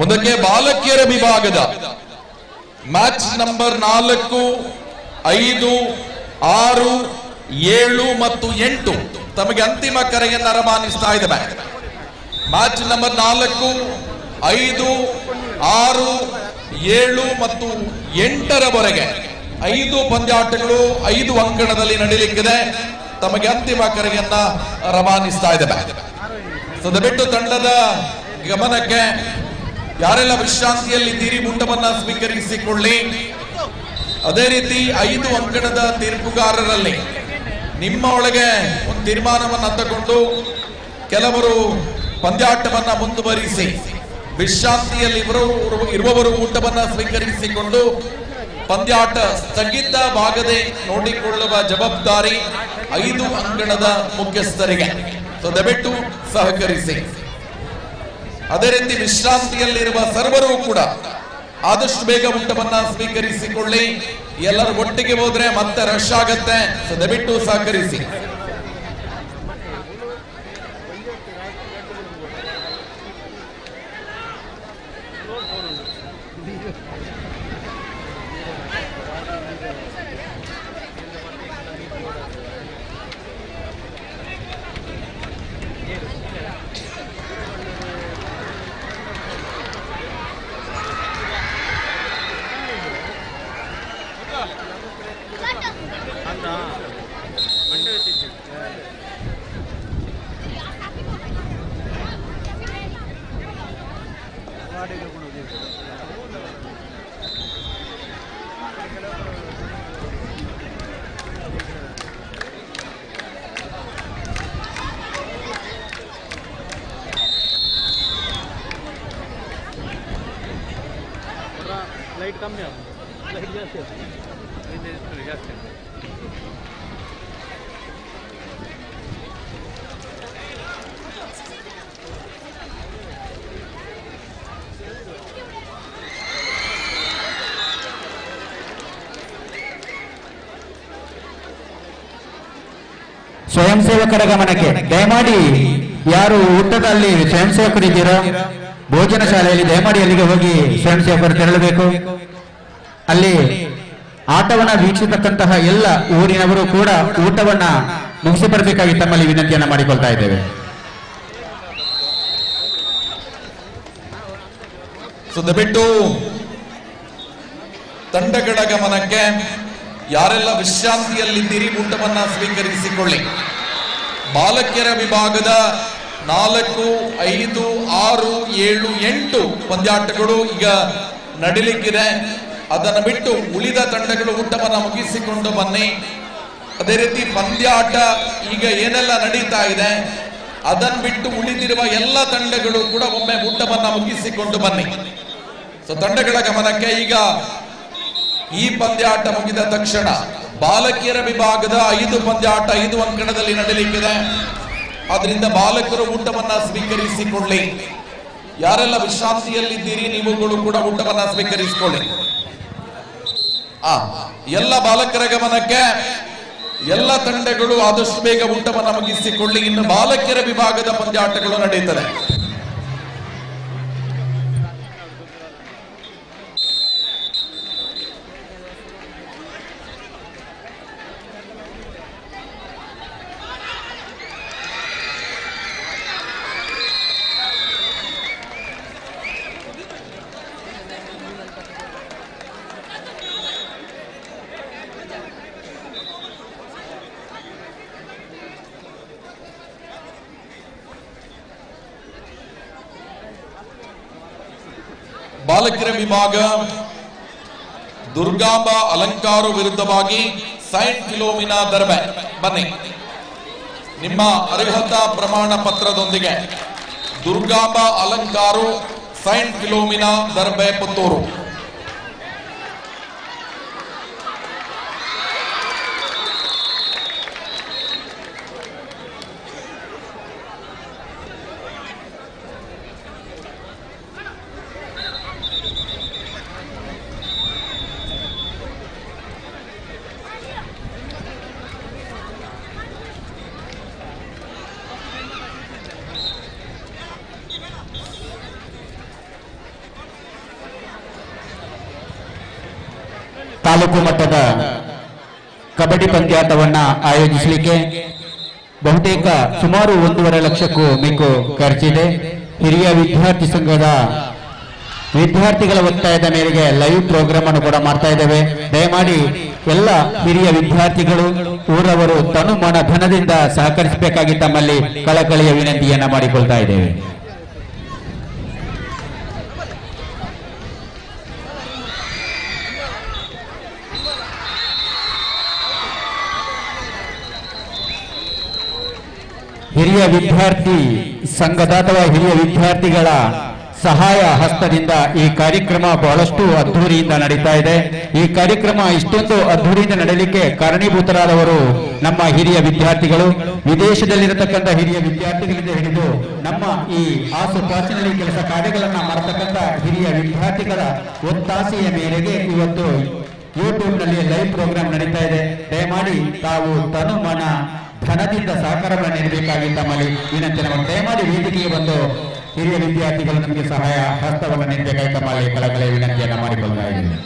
ಮುಂದಕ್ಕೆ ಬಾಲಕಿಯರ ವಿಭಾಗದ ಮ್ಯಾಚ್ ನಂಬರ್ 4, 5, 6, 7 ಮತ್ತು 8 ತಮಗೆ ಅಂತಿಮ ಕರೆಯನ್ನು ರವಾನಿಸ್ತಾ ಇದ್ದೇವೆ. ಮ್ಯಾಚ್ ನಂಬರ್ 4, 5, 6, 7 ಮತ್ತು 8ರವರೆಗೆ 5 ಪಂದ್ಯಾಟಗಳು 5 ಅಂಕಣದಲ್ಲಿ ನಡೆಯಲಿಕ್ಕಿದೆ. ತಮಗೆ ಅಂತಿಮ ಕರೆಯನ್ನ ರವಾನಿಸ್ತಾ ಇದ್ದೇವೆ. ದಯವಿಟ್ಟು ತಂಡದ ಗಮನಕ್ಕೆ, ಯಾರೆಲ್ಲ ವಿಶ್ರಾಂತಿಯಲ್ಲಿದ್ದೀರಿ ಊಟವನ್ನ ಸ್ವೀಕರಿಸಿಕೊಳ್ಳಿ. ಅದೇ ರೀತಿ 5 ಅಂಕಣದ ತೀರ್ಪುಗಾರರಲ್ಲಿ ನಿಮ್ಮ ಒಳಗೆ ಒಂದು ತೀರ್ಮಾನವನ್ನ ತಗೊಂಡು ಕೆಲವರು ಪಂದ್ಯಾಟವನ್ನ ಮುಂದುವರಿಸಿ ವಿಶ್ರಾಂತಿಯಲ್ಲಿ ಇರುವವರು ಊಟವನ್ನ ಸ್ವೀಕರಿಸಿಕೊಂಡು ಪಂದ್ಯಾಟ ಸ್ಥಗಿತವಾಗದೆ ನೋಡಿಕೊಳ್ಳುವ ಜವಾಬ್ದಾರಿ 5 ಅಂಕಣದ ಮುಖ್ಯಸ್ಥರಿಗೆ. ದಯವಿಟ್ಟು ಸಹಕರಿಸಿ. ಅದೇ ರೀತಿ ವಿಶ್ರಾಂತಿಯಲ್ಲಿರುವ ಸರ್ವರೂ ಕೂಡ ಆದಷ್ಟು ಬೇಗ ಊಟವನ್ನ ಸ್ವೀಕರಿಸಿಕೊಳ್ಳಿ. ಎಲ್ಲರೂ ಒಟ್ಟಿಗೆ ಹೋದ್ರೆ ಮತ್ತೆ ರಶ್ ಆಗತ್ತೆ. ದಯವಿಟ್ಟು ಸಹಕರಿಸಿ. लाइट कम है, लाइट जास्त आहे, जास्त आहे. ಸ್ವಯಂ ಸೇವಕರ ಗಮನಕ್ಕೆ ದಯಮಾಡಿ ಯಾರು ಊಟದಲ್ಲಿ ಸ್ವಯಂ ಸೇವಕರಿದ್ದೀರೋ ಭೋಜನ ಶಾಲೆಯಲ್ಲಿ ದಯಮಾಡಿ ಅಲ್ಲಿಗೆ ಹೋಗಿ ಸ್ವಯಂ ಸೇವಕರು ತೆರಳಬೇಕು. ಅಲ್ಲಿ ಆಟವನ್ನ ವೀಕ್ಷಿಸತಕ್ಕಂತಹ ಎಲ್ಲ ಊರಿನವರು ಕೂಡ ಊಟವನ್ನ ಮುಗಿಸಿ ಬರಬೇಕಾಗಿ ತಮ್ಮಲ್ಲಿ ವಿನಂತಿಯನ್ನ ಮಾಡಿಕೊಳ್ತಾ ಇದ್ದೇವೆ. ದಯವಿಟ್ಟು ತಂಡಗಳ ಗಮನಕ್ಕೆ, ಯಾರೆಲ್ಲ ವಿಶ್ರಾಂತಿಯಲ್ಲಿದ್ದೀರಿ ಊಟವನ್ನ ಸ್ವೀಕರಿಸಿಕೊಳ್ಳಿ. ಬಾಲಕಿಯರ ವಿಭಾಗದ 4, 5, 6, 7, 8 ಪಂದ್ಯಾಟಗಳು ಈಗ ನಡೀಲಿಕ್ಕಿದೆ. ಅದನ್ನು ಬಿಟ್ಟು ಉಳಿದ ತಂಡಗಳು ಊಟವನ್ನ ಮುಗಿಸಿಕೊಂಡು ಬನ್ನಿ. ಅದೇ ರೀತಿ ಪಂದ್ಯಾಟ ಈಗ ಏನೆಲ್ಲ ನಡೀತಾ ಇದೆ ಅದನ್ನು ಬಿಟ್ಟು ಉಳಿದಿರುವ ಎಲ್ಲ ತಂಡಗಳು ಕೂಡ ಒಮ್ಮೆ ಊಟವನ್ನ ಮುಗಿಸಿಕೊಂಡು ಬನ್ನಿ. ತಂಡಗಳ ಗಮನಕ್ಕೆ, ಈಗ ಈ ಪಂದ್ಯಾಟ ಮುಗಿದ ತಕ್ಷಣ ಬಾಲಕಿಯರ ವಿಭಾಗದ 5 ಪಂದ್ಯಾಟ 5 ಅಂಕಣದಲ್ಲಿ ನಡೆಯಲಿಕ್ಕಿದೆ. ಆದ್ರಿಂದ ಬಾಲಕರು ಊಟವನ್ನ ಸ್ವೀಕರಿಸಿಕೊಳ್ಳಿ. ಯಾರೆಲ್ಲ ವಿಶ್ರಾಂತಿಯಲ್ಲಿದ್ದೀರಿ ನೀವುಗಳು ಕೂಡ ಊಟವನ್ನ ಸ್ವೀಕರಿಸಿಕೊಳ್ಳಿ. ಎಲ್ಲ ಬಾಲಕರ ಗಮನಕ್ಕೆ, ಎಲ್ಲ ತಂಡಗಳು ಆದಷ್ಟು ಬೇಗ ಊಟವನ್ನ ಮುಗಿಸಿಕೊಳ್ಳಿ. ಇನ್ನು ಬಾಲಕಿಯರ ವಿಭಾಗದ ಪಂದ್ಯಾಟಗಳು ನಡೆಯುತ್ತದೆ. ಬಾಲಕಿಯರ ವಿಭಾಗ ದುರ್ಗಾಂಬ ಅಲಂಕಾರು ವಿರುದ್ಧವಾಗಿ ಸೈಂಟ್ ಫಿಲೋಮಿನಾ ದರ್ಬೆ. ಬನ್ನಿ, ನಿಮ್ಮ ಅರ್ಹತಾ ಪ್ರಮಾಣ ಪತ್ರದೊಂದಿಗೆ ದುರ್ಗಾಂಬ ಅಲಂಕಾರು ಸೈಂಟ್ ಫಿಲೋಮಿನಾ ದರ್ಬೆ ಪುತ್ತೂರು. ತಾಲೂಕು ಮಟ್ಟದ ಕಬಡ್ಡಿ ಪಂದ್ಯಾಟವನ್ನ ಆಯೋಜಿಸಲಿಕ್ಕೆ ಬಹುತೇಕ ಸುಮಾರು 1.5 ಲಕ್ಷಕ್ಕೂ ಮಿಕ್ಕು ಖರ್ಚಿದೆ. ಹಿರಿಯ ವಿದ್ಯಾರ್ಥಿ ಸಂಘದ ವಿದ್ಯಾರ್ಥಿಗಳ ಒತ್ತಾಯದ ಮೇರೆಗೆ ಲೈವ್ ಪ್ರೋಗ್ರಾಮ್ ಅನ್ನು ಕೂಡ ಮಾಡ್ತಾ ಇದ್ದೇವೆ. ದಯಮಾಡಿ ಎಲ್ಲ ಹಿರಿಯ ವಿದ್ಯಾರ್ಥಿಗಳು ಊರವರು ತನು ಮನ ಧನದಿಂದ ಸಹಕರಿಸಬೇಕಾಗಿ ತಮ್ಮಲ್ಲಿ ಕಳಕಳಿಯ ವಿನಂತಿಯನ್ನ ಮಾಡಿಕೊಳ್ತಾ ಇದ್ದೇವೆ. ಹಿರಿಯ ವಿದ್ಯಾರ್ಥಿ ಸಂಘದ ಅಥವಾ ಹಿರಿಯ ವಿದ್ಯಾರ್ಥಿಗಳ ಸಹಾಯ ಹಸ್ತದಿಂದ ಈ ಕಾರ್ಯಕ್ರಮ ಬಹಳಷ್ಟು ಅದ್ಧೂರಿಯಿಂದ ನಡೀತಾ ಇದೆ. ಈ ಕಾರ್ಯಕ್ರಮ ಇಷ್ಟೊಂದು ಅದ್ಧೂರಿಯಿಂದ ನಡೆಯಲಿಕ್ಕೆ ಕಾರಣೀಭೂತರಾದವರು ನಮ್ಮ ಹಿರಿಯ ವಿದ್ಯಾರ್ಥಿಗಳು. ವಿದೇಶದಲ್ಲಿರತಕ್ಕಂಥ ಹಿರಿಯ ವಿದ್ಯಾರ್ಥಿಗಳಿಂದ ಹಿಡಿದು ನಮ್ಮ ಈ ಆಸುಪಾಸಿನಲ್ಲಿ ಕೆಲಸ ಕಾರ್ಯಗಳನ್ನ ಮಾಡತಕ್ಕಂಥ ಹಿರಿಯ ವಿದ್ಯಾರ್ಥಿಗಳ ಒತ್ತಾಸೆಯ ಮೇರೆಗೆ ಇವತ್ತು ಯೂಟ್ಯೂಬ್ ನಲ್ಲಿ ಲೈವ್ ಪ್ರೋಗ್ರಾಮ್ ನಡೀತಾ ಇದೆ. ದಯಮಾಡಿ ತಾವು ತನು ಮನ ಧನದಿಂದ ಸಹಕಾರವನ್ನು ನೀಡಬೇಕಾಗಿ ತಮ್ಮಲ್ಲಿ ವಿನಂತಿ. ದಯಮಾಡಿ ವೇದಿಕೆಗೆ ಬಂದು ಹಿರಿಯ ವಿದ್ಯಾರ್ಥಿಗಳು ನಮಗೆ ಸಹಾಯ ಹಸ್ತವನ್ನು ನೀಡಬೇಕಾಗಿ ತಮ್ಮಲ್ಲಿ ಕಳಕಳಿಯ ವಿನಂತಿಯನ್ನು ಮಾಡಿಕೊಳ್ಳುತ್ತಾ ಇದ್ದೇನೆ.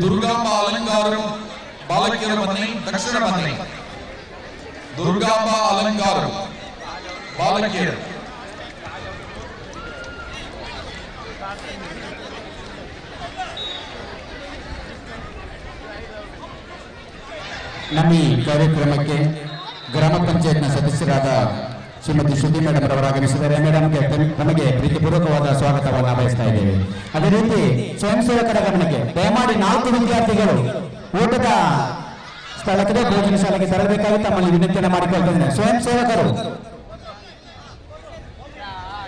దుర్గాంబ అలంకారం బాలకియర బన్ని దక్షిణ బన్ని దుర్గాంబ అలంకారం బాలకియర ನಮ್ಮ ಈ ಕಾರ್ಯಕ್ರಮಕ್ಕೆ ಗ್ರಾಮ ಪಂಚಾಯತ್ನ ಸದಸ್ಯರಾದ ಶ್ರೀಮತಿ ಶ್ರುತಿ ಮೇಡಮ್ ರವರು ಆಗಮಿಸಿದ್ದಾರೆ. ಮೇಡಮ್ಗೆ ನಮಗೆ ಪ್ರೀತಿಪೂರ್ವಕವಾದ ಸ್ವಾಗತವನ್ನು ಬಯಸ್ತಾ ಇದ್ದೇವೆ. ಅದೇ ರೀತಿ ಸ್ವಯಂ ಸೇವಕರ ಗಮನಕ್ಕೆ ದಯಮಾಡಿ 4 ವಿದ್ಯಾರ್ಥಿಗಳು ಊಟದ ಸ್ಥಳಕ್ಕೆ ಭೋಜನ ಶಾಲೆಗೆ ತರಬೇಕಾಗಿ ತಮ್ಮಲ್ಲಿ ವಿನಂತಿಯನ್ನು ಮಾಡಿಕೊಳ್ತಾ ಇದ್ದೇನೆ. ಸ್ವಯಂ ಸೇವಕರು,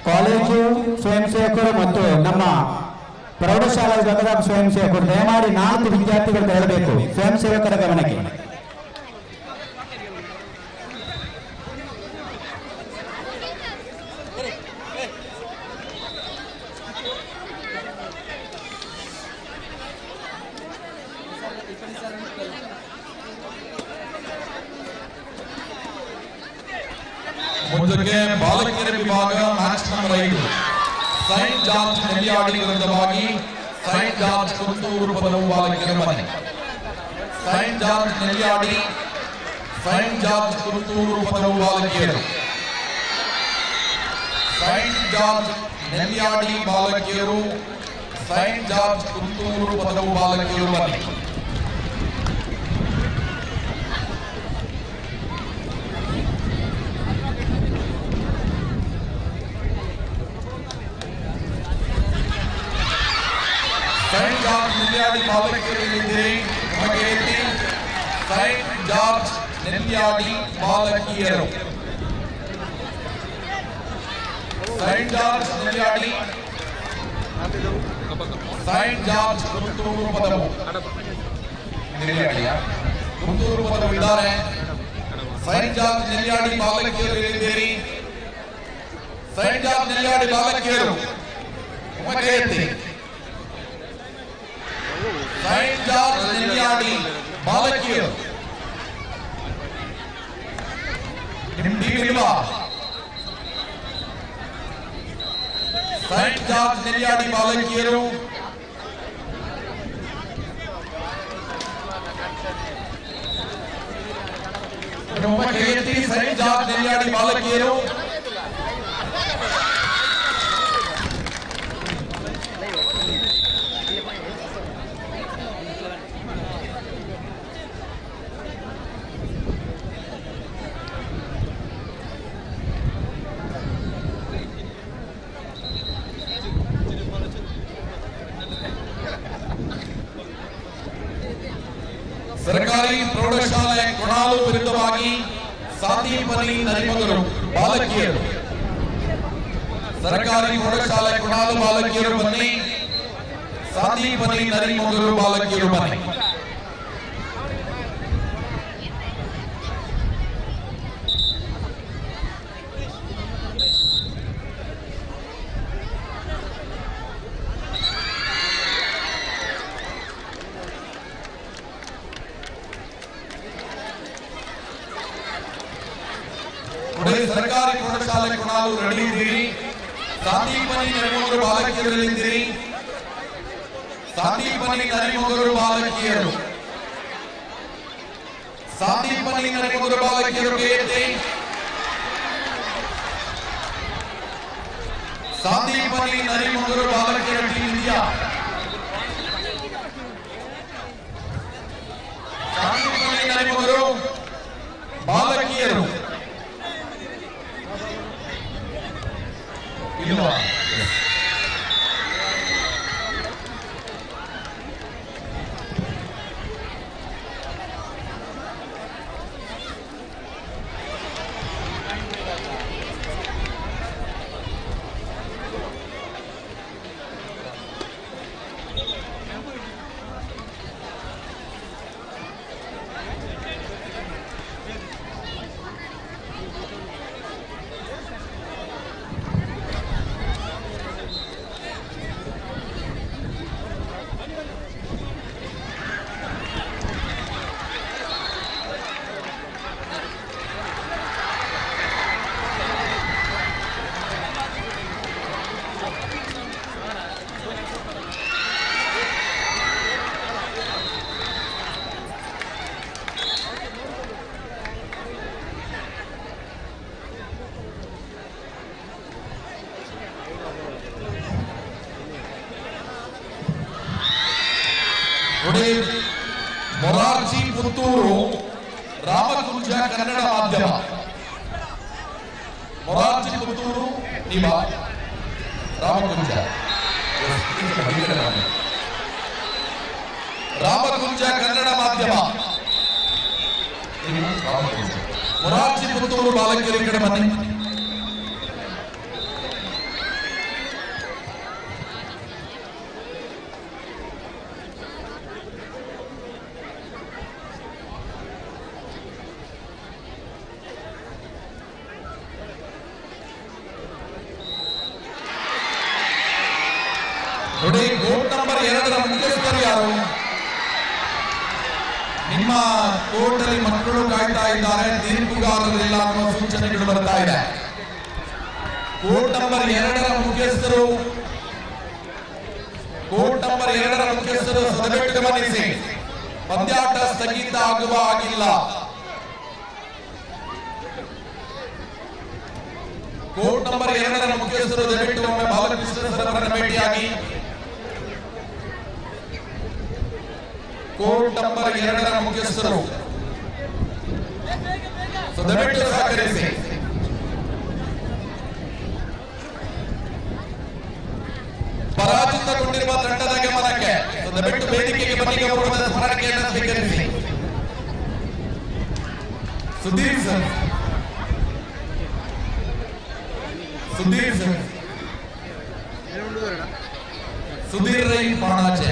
ಕಾಲೇಜು ಸ್ವಯಂ ಸೇವಕರು ಮತ್ತು ನಮ್ಮ ಪ್ರೌಢಶಾಲಾ ವಿಭಾಗದ ಸ್ವಯಂ ಸೇವಕರು ದಯಮಾಡಿ 4 ವಿದ್ಯಾರ್ಥಿಗಳು ತೆರಳಬೇಕು. ಸ್ವಯಂ ಸೇವಕರ ಗಮನಕ್ಕೆ. ಮುಂದಕ್ಕೆ ಬಾಲಕಿಯರ ವಿಭಾಗ match number 5 saint George Nelliyadi ವಿರುದ್ಧವಾಗಿ ಸೈಂಟ್ ಜಾರ್ಜ್ ಕುಂತೂರು ಪದವು ಬಾಲಕಿಯರ ಮನೆ. Saint George Nelliyadi saint George Kunthur Padavu ಬಾಲಕಿಯರು. ಸೈಂಟ್ ಜಾರ್ಜ್ ನೆಲ್ಲಿಯಾಡಿ ಬಾಲಕಿಯರು, ಸೈಂಟ್ ಜಾರ್ಜ್ ಕುಂತೂರು ಪದವು ಬಾಲಕಿಯರು ಮನೆ. ಸೈಂಟ್ ಜಾರ್ಜ್ ನೆಲ್ಲಿಯಾಡಿ ಬಾಲಕಿಯರಿದ್ದೀರಿ ನಮಗೆ ಎತ್ತಿ. ಸೈಂಟ್ ಜಾರ್ಜ್ ನೆಲ್ಲಿಯಾಡಿ ಬಾಲಕಿಯರು, saint George Nelliyadi, saint George Kunthur Padavu ನೆಲ್ಲಿಯಾಡಿಯ ಕುಂತೂರು ಪದವು ಇದ್ದಾರೆ. ಸೈಂಟ್ ಜಾರ್ಜ್ ನೆಲ್ಲಿಯಾಡಿ ಬಾಲಕಿಯರು ಇದ್ದೀರಿ. ಸೈಂಟ್ ಜಾರ್ಜ್ ನೆಲ್ಲಿಯಾಡಿ ಬಾಲಕಿಯರು ನಮಗೆ ಎತ್ತಿ. ಸೈಂಟ್ ಜಾರ್ಜ್ ನೆಲ್ಲಿಯಾಡಿ ಬಾಲಕಿಯರು ನಿಮ್ಮ ಟೀಮ್ ಇಲ್ವಾ? ಸೈಂಟ್ ಜಾರ್ಜ್ ನೆಲ್ಲಿಯಾಡಿ ಬಾಲಕಿಯರು ಸೈಂಟ್ ಜಾರ್ಜ್ ನೆಲ್ಲಿಯಾಡಿ ಬಾಲಕಿಯರು ಸರ್ಕಾರಿ ಪ್ರೌಢಶಾಲೆ ಕೊಣಾಲು ವಿರುದ್ಧವಾಗಿ ಸಾತಿಪನಿ ನರಿಮಗರು ಬಾಲಕಿಯರು. ಸರ್ಕಾರಿ ಪ್ರೌಢಶಾಲೆ ಕೊಣಾಲು ಬಾಲಕಿಯರು ಬನ್ನಿ. ಸಾತಿಪನಿ ನರಿಮಗರು ಬಾಲಕಿಯರು ಬನ್ನಿ. ಒಡೆಯ ಸರ್ಕಾರಿ ಪ್ರೌಢಶಾಲೆ ಕೊಣಾಲು ರೆಡಿ ಇದ್ದೀರಿ. ಸಾಂದೀಪನಿ ನರಿಮೊಗರು ಬಾಲಕಿಯರಲ್ಲಿದ್ದೀರಿ. ಸಾಂದೀಪನಿ ನರಿಮೊಗರು ಬಾಲಕಿಯರು, ಸಾಂದೀಪನಿ ನರಿಮೊಗರು ಬಾಲಕಿಯರು ಬೇತೆ. ಸಾಂದೀಪನಿ ನರಿಮೊಗರು ಬಾಲಕಿಯರ ಟೀಮ್ ಇದೆಯಾ? ಸಾಂದೀಪನಿ ನರಿಮೊಗರು ಬಾಲಕಿಯರು ಇಲ್ವಾ? ಮೊರಾರ್ಜಿ ಪುತ್ತೂರು ರಾಮಕುಂಜ ಕನ್ನಡ ಮಾಧ್ಯಮ. ಮೊರಾರ್ಜಿ ಪುತ್ತೂರು ನೀವ ರಾಮಕುಂಜ ರಾಮಕುಂಜ ಕನ್ನಡ ಮಾಧ್ಯಮ. ಮೊರಾರ್ಜಿ ಪುತ್ತೂರು ಬಾಲಕಿಯರ ಕಡೆ ಬನ್ನಿ. ನೋಡಿ, ಕೋರ್ಟ್ ನಂಬರ್ 2ರ ಮುಖ್ಯಸ್ಥರು ಯಾರು? ನಿಮ್ಮ ಕೋರ್ಟ್ ಅಲ್ಲಿ ಮಕ್ಕಳು ಕಾಯ್ತಾ ಇದ್ದಾರೆ, ತೀರ್ಪುಗಾರರಿಲ್ಲ ಅನ್ನೋ ಸೂಚನೆಗಳು ಬರ್ತಾ ಇದೆ. ಕೋರ್ಟ್ ನಂಬರ್ 2ರ ಮುಖ್ಯಸ್ಥರು, ಕೋರ್ಟ್ ನಂಬರ್ 2ರ ಮುಖ್ಯಸ್ಥರು ಸದೆಬೆಟ್ಟು ಗಮನಿಸಿ, ಪಂದ್ಯಾಟ ಸ್ಥಗಿತ ಆಗುವ ಹಾಗಿಲ್ಲ. ಕೋರ್ಟ್ ನಂಬರ್ 2ರ ಮುಖ್ಯಸ್ಥರು ದಯವಿಟ್ಟು ಒಮ್ಮೆ ಬಾಲಕೃಷ್ಣ ಸರ್ ಅವರನ್ನು ಭೇಟಿಯಾಗಿ. ಕೋರ್ಟ್ ನಂಬರ್ 2ರ ಮುಖ್ಯಸ್ಥರು ದಯವಿಟ್ಟು ಸಹಕರಿಸಿ. ಪರಾಜಿತಗೊಂಡಿರುವ ತಂಡದ ಗಮನಕ್ಕೆ ದಯವಿಟ್ಟು ವೇದಿಕೆಗೆ ಬನ್ನಿ, ಗೌರವದ ಸ್ಮರಣಿಕೆಯನ್ನು ಸ್ವೀಕರಿಸಿ. Sudhir sir, Sudhir sir, Sudhir Rai Panaje.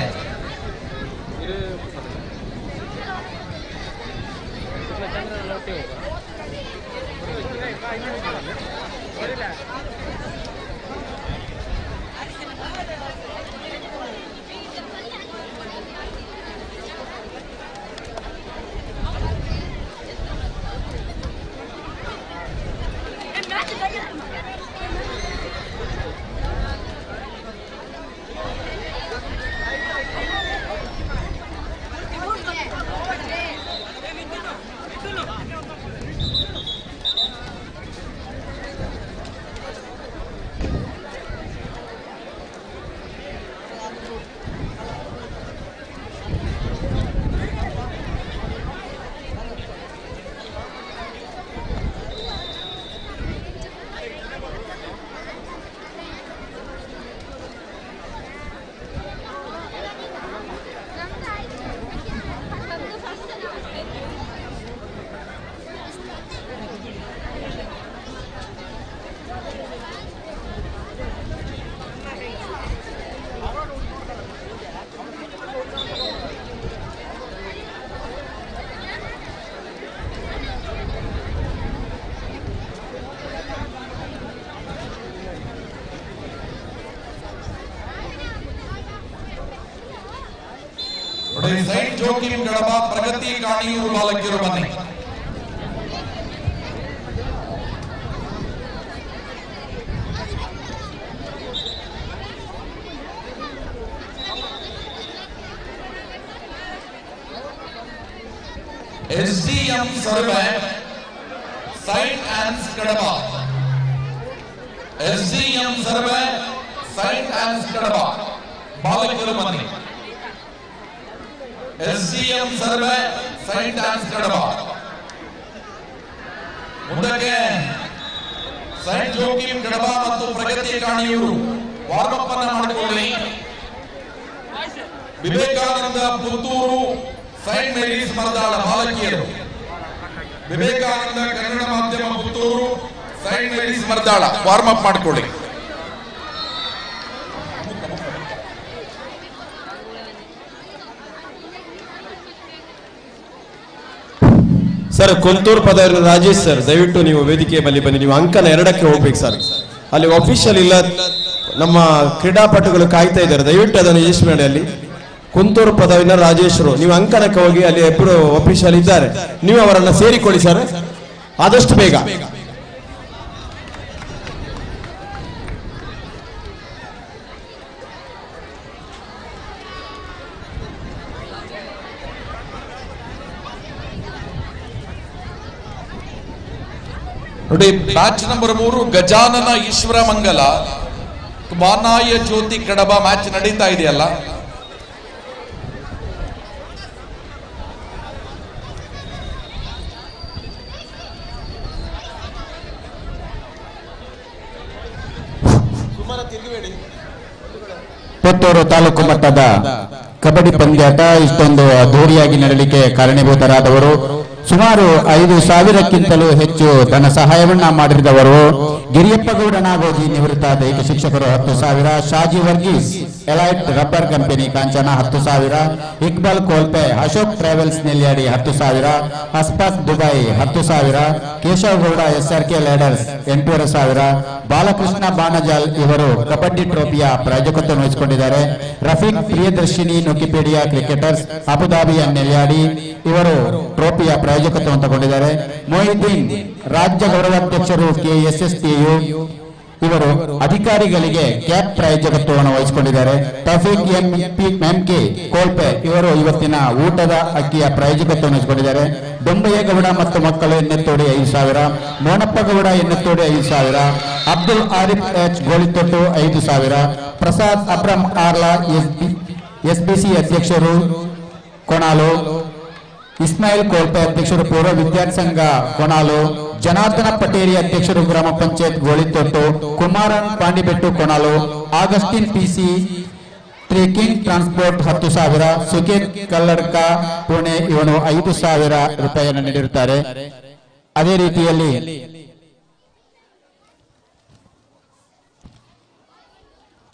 Saint Joachim Kadaba Pragathi Kaniyur ಬಾಲಕಿಯರು ಬನ್ನಿ. SDM Sarve Saint ons Kadaba. SDM Sarve Saint ons Kadaba ಬಾಲಕರು ಬನ್ನಿ. SDM Sarve Saint ons Kadaba. ಮುಂದಕ್ಕೆ ಸೈಂಟ್ ಜೋಕಿಮ್ ಕಡಬ ಮತ್ತು ಪ್ರಗತಿ ಕಾಣಿಯೂರು ವಾರ್ಮಪ್ ಅನ್ನ ಮಾಡಿಕೊಳ್ಳಿ. ವಿವೇಕಾನಂದ ಪುತ್ತೂರು ಸೈಂಟ್ ಮೇರೀಸ್ ಮರದಾಳ ಬಾಲಕಿಯರು. ವಿವೇಕಾನಂದ ಕನ್ನಡ ಮಾಧ್ಯಮ Puttur Saint Mary's Maradala warm up ಮಾಡಿಕೊಳ್ಳಿ. ಸರ್, ಕುಂತೂರು ಪದವಿನ ರಾಜೇಶ್ ಸರ್, ದಯವಿಟ್ಟು ನೀವು ವೇದಿಕೆಯ ಬಳಿ ಬನ್ನಿ. ನೀವು ಅಂಕನ 2ಕ್ಕೆ ಹೋಗ್ಬೇಕು ಸರ್. ಅಲ್ಲಿ ಅಫಿಷಿಯಲ್ ಇಲ್ಲ, ನಮ್ಮ ಕ್ರೀಡಾಪಟುಗಳು ಕಾಯ್ತಾ ಇದ್ದಾರೆ. ದಯವಿಟ್ಟು ಅದನ್ನು ಯಶಸ್ವಿ ಮಾಡಿ. ಅಲ್ಲಿ ಕುಂತೂರು ಪದವಿನ ರಾಜೇಶ್ರು, ನೀವು ಅಂಕನಕ್ಕೆ ಹೋಗಿ, ಅಲ್ಲಿ ಇಬ್ಬರು ಅಫಿಷಿಯಲ್ ಇದ್ದಾರೆ, ನೀವು ಅವರನ್ನ ಸೇರಿಕೊಳ್ಳಿ ಸರ್ ಆದಷ್ಟು ಬೇಗ. ನೋಡಿ, ಮ್ಯಾಚ್ ನಂಬರ್ 3 ಗಜಾನನ ಈಶ್ವರ ಮಂಗಲ ಮಾನಾಯ ಜ್ಯೋತಿ ಕಡಬ ಮ್ಯಾಚ್ ನಡೀತಾ ಇದೆಯಲ್ಲ. ಪುತ್ತೂರು ತಾಲೂಕು ಮಟ್ಟದ ಕಬಡ್ಡಿ ಪಂದ್ಯಾಟ ಇಷ್ಟೊಂದು ಅದ್ದೂರಿಯಾಗಿ ನಡೆಯಲಿಕ್ಕೆ ಕಾರಣೀಭೂತರಾದವರು ಸುಮಾರು 5,000ಕ್ಕಿಂತಲೂ ಹೆಚ್ಚು ಧನ ಸಹಾಯವನ್ನ ಮಾಡಿದವರು ಗಿರಿಯಪ್ಪಗೌಡ ನಾಗೋಜಿ ನಿವೃತ್ತ ದೈಹಿಕ ಶಿಕ್ಷಕರು 10,000, Shaji Varghese elite rubber company Kanchana 10,000, Iqbal Kolpe Ashok travels Nelyadi 10,000, Ashfaq Dubai 10,000, Keshava Gowda SRK leaders 8,500, Balakrishna Banajal ಇವರು ಕಬಡ್ಡಿ ಟ್ರೋಫಿಯ ಪ್ರಾಯೋಜಕತ್ವ ವಹಿಸಿಕೊಂಡಿದ್ದಾರೆ. ರಫೀಕ್ ಪ್ರಿಯದರ್ಶಿನಿ ನುಕಿಪೀಡಿಯಾ ಕ್ರಿಕೆಟರ್ಸ್ ಅಬುದಾಬಿಯ ನೆಲ್ಯಾಡಿ ಇವರು ಟ್ರೋಫಿಯ ಪ್ರಾಯೋಜಕತ್ವವನ್ನು ತಗೊಂಡಿದ್ದಾರೆ. ಮೊಹಿದ್ದೀನ್ ರಾಜ್ಯ ಗೌರವಾಧ್ಯಕ್ಷರು KSSTU ಇವರು ಅಧಿಕಾರಿಗಳಿಗೆ ಕ್ಯಾಪ್ ಪ್ರಾಯೋಜಕತ್ವವನ್ನು ವಹಿಸಿಕೊಂಡಿದ್ದಾರೆ. ತಫೀಕ್ MK ಕೋಲ್ಪೆ ಇವರು ಇವತ್ತಿನ ಊಟದ ಅಕ್ಕಿಯ ಪ್ರಾಯೋಜಕತ್ವವನ್ನು ವಹಿಸಿಕೊಂಡಿದ್ದಾರೆ. ದೊಂಬಯ್ಯಗೌಡ ಮತ್ತು ಮಕ್ಕಳು ಎಣ್ಣೆತ್ತೋಡಿ 5,000, ಮೋನಪ್ಪಗೌಡ ಎಣ್ಣೆತ್ತೋಡಿ 5,000, ಅಬ್ದುಲ್ ಆರಿಫ್ H ಗೋಳಿತೊಟ್ಟು 5,000, ಪ್ರಸಾದ್ ಅಬ್ರಂ ಆರ್ಲಾ SBC ಅಧ್ಯಕ್ಷರು ಕೊಣಾಲು, ಇಸ್ಮಾಯಿಲ್ ಕೋಲ್ಪೆ ಅಧ್ಯಕ್ಷರು ಪೂರ್ವ ವಿದ್ಯಾರ್ಥಿ ಸಂಘ ಕೊಣಾಲು, ಜನಾರ್ದನ ಪಟೇರಿ ಅಧ್ಯಕ್ಷರು ಗ್ರಾಮ panchayat Golithottu, Kumaran Pandibettu Konalu, Augustine PC trekking transport 10,000, Suketh Kalladka Pune ಇವನು 5,000 ರೂಪಾಯಿಯನ್ನು ನೀಡಿರುತ್ತಾರೆ. ಅದೇ ರೀತಿಯಲ್ಲಿ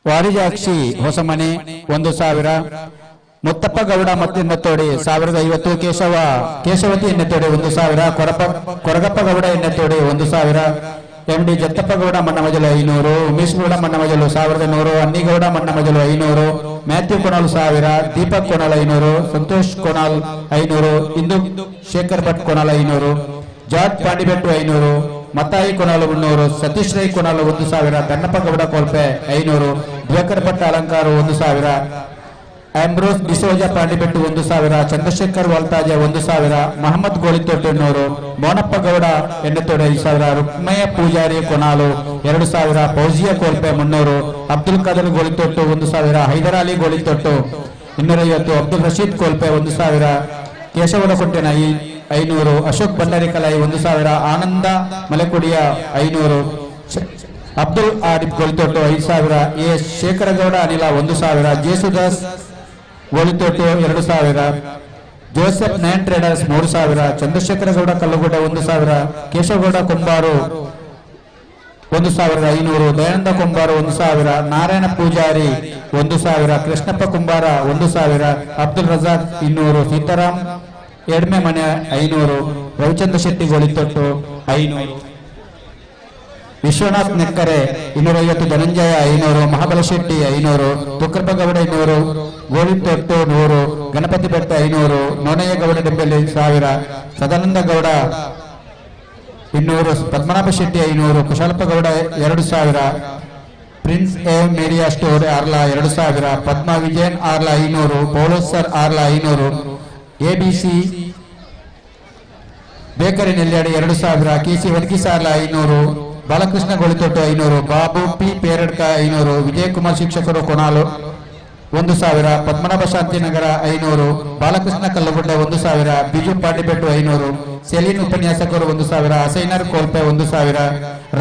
ವಾರಿಜಾಕ್ಷಿ ಹೊಸಮನೆ 1,000, ಮುತ್ತಪ್ಪ ಗೌಡ ಮತ್ತು ಎಣ್ಣೆತ್ತೋಡಿ 1,050, ಕೇಶವತಿ ಎಣ್ಣೆತ್ತೋಡಿ 1,000, ಕೊರಗಪ್ಪ ಗೌಡ ಎಣ್ಣೆತ್ತೋಡಿ 1,000, MD ಜತ್ತಪ್ಪಗೌಡ ಮಣ್ಣಮಜಲು 500, ಉಮೇಶ್ ಗೌಡ ಮಣ್ಣಮಜಲು 1,100, ಅನ್ನಿಗೌಡ ಮಣ್ಣಮಜಲು 500, ಮ್ಯಾಥ್ಯೂ ಕೊಣಾಲ್ 1,000, ದೀಪಕ್ ಕೊಣಾಲ್ 500, ಸಂತೋಷ್ ಕೊಣಾಲ್ 500, ಇಂದು ಶೇಖರ್ ಭಟ್ ಕೊಣಾಲ್ 500, ಜಾರ್ಜ್ ಪಾಂಡಿಬೆಟ್ಟು 500, ಮತ್ತಾಯಿ ಕೊಣಾಲು 300, ಸತೀಶ್ ರೈ ಕೊಣಾಲು 1,000, ಕನ್ನಪ್ಪ ಗೌಡ ಕೋಲ್ಪೆ 500, ದಿವಾಕರ್ ಭಟ್ ಅಲಂಕಾರ 1,000, Ambrose D'Souza Pandibettu 1,000, Chandrashekhar ವಾಲ್ತಾಜ 1,000, Mohammed ಗೋಳಿತೊಟ್ಟು 200, Monappa Gowda ಎಣ್ಣೆತ್ತೋಡಿ 5,000, Rukmayya Poojary ಕೊಣಾಲು 2,000, Fauziya Kolpe 300, Abdul Khader Golithottu 1,000, Haider Ali Golithottu 250, Abdul Rasheed Kolpe 1,000, ಕೇಶವನಕೊಟ್ಟೆನ 500, Ashok ಭಂಡಾರಿಕಲಾಯಿ 1,000, Ananda Malekudiya 500, Abdul Arif ಗೋಳಿತೊಟ್ಟು 5,000, A Shekhargowda ಅನಿಲ 1,000, ಜೇಸುದಾಸ್ ಗೋಳಿತೊಟ್ಟು 2,000, ಜೋಸೆಫ್ ನಯನ್ ಟ್ರೇಡರ್ಸ್ 3,000, ಚಂದ್ರಶೇಖರ ಗೌಡ ಕಲ್ಲುಗುಡ್ಡ 1,000, ಕೇಶವಗೌಡ ಕೊಂಬಾರು 1,500, ದಯಾನಂದ ಕೊಂಬಾರು 1,000, ನಾರಾಯಣ ಪೂಜಾರಿ 1,000, ಕೃಷ್ಣಪ್ಪ ಕುಂಬಾರ 1,000, ಅಬ್ದುಲ್ ರಜಾಕ್ 200, ಸೀತಾರಾಮ್ ಎಡ್ಮೆ ಮನೆ 500, Ravichandra Shetty Golithottu 500, Vishwanath ನೆಕ್ಕರೆ 250, Dhananjaya 500, Mahabala Shetty 500, Tukkappa Gowda 200, ಗೋಳಿತೊಟ್ಟು 100, Ganapathi Betta 500, Nonayya Gowda Dembelli 1,000, Sadananda Gowda 200, Padmanabha Shetty 500, Kushalappa Gowda 2,000, Prince A Maria store Arla 2,000, Padma Vijayan Arla 500, Paulose sir Arla 500, ABC bakery Nelyadi 2000, KC Varghese Arla 500, Balakrishna Golithottu 500, Babu P Peradka 500, Vijayakumar ಶಿಕ್ಷಕರು ಕೊನಾಲು 1000, ಪದ್ಮನಾಭ ಶಾಂತಿನಗರ 500, ಬಾಲಕೃಷ್ಣ ಕಲ್ಲಗುಡ್ಡ 1000, ಬಿಜು ಪಾಟಿಬೆಟ್ಟು 500, ಸೆಲೀನ್ ಉಪನ್ಯಾಸಕರು 1000, ಅಸೈನರ್ ಕೋಲ್ಪೆ 1000,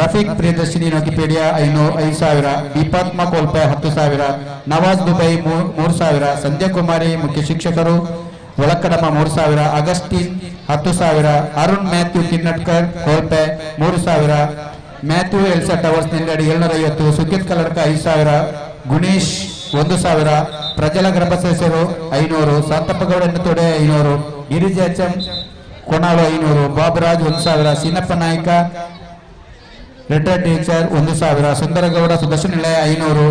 ರಫೀಕ್ ಪ್ರಿಯದರ್ಶಿನಿ ನೋಕಿಪೀಡಿಯಾ 5000, ದೀಪಾತ್ಮ ಕೋಲ್ಪೆ 10,000, ನವಾಜ್ ದುಬೈ 3000, ಸಂಧ್ಯಾ ಕುಮಾರಿ ಮುಖ್ಯ ಶಿಕ್ಷಕರು ಒಳಕಡಮ 3000, ಅಗಸ್ಟಿನ್ 10,000, ಅರುಣ್ ಮ್ಯಾಥ್ಯೂ ಕಿನ್ನಟ್ಕರ್ Kolpe 3000, Mathew Elsa towers Nelyadi 750, Sukhith Kalladka 5,000, Gunesh 1,000, ಪ್ರಜಲ ಗರ್ಭಸೇಸರು 500, ಸಾಂತಪ್ಪಗೌಡ ಎಣ್ಣತೋಡೆ 500, ಗಿರಿಜಾಚಂ Konalu 500, Babaraj 1,000, Seenappa Naik retired teacher 1,000, Sundara Gowda Sudarshana Nilaya 500,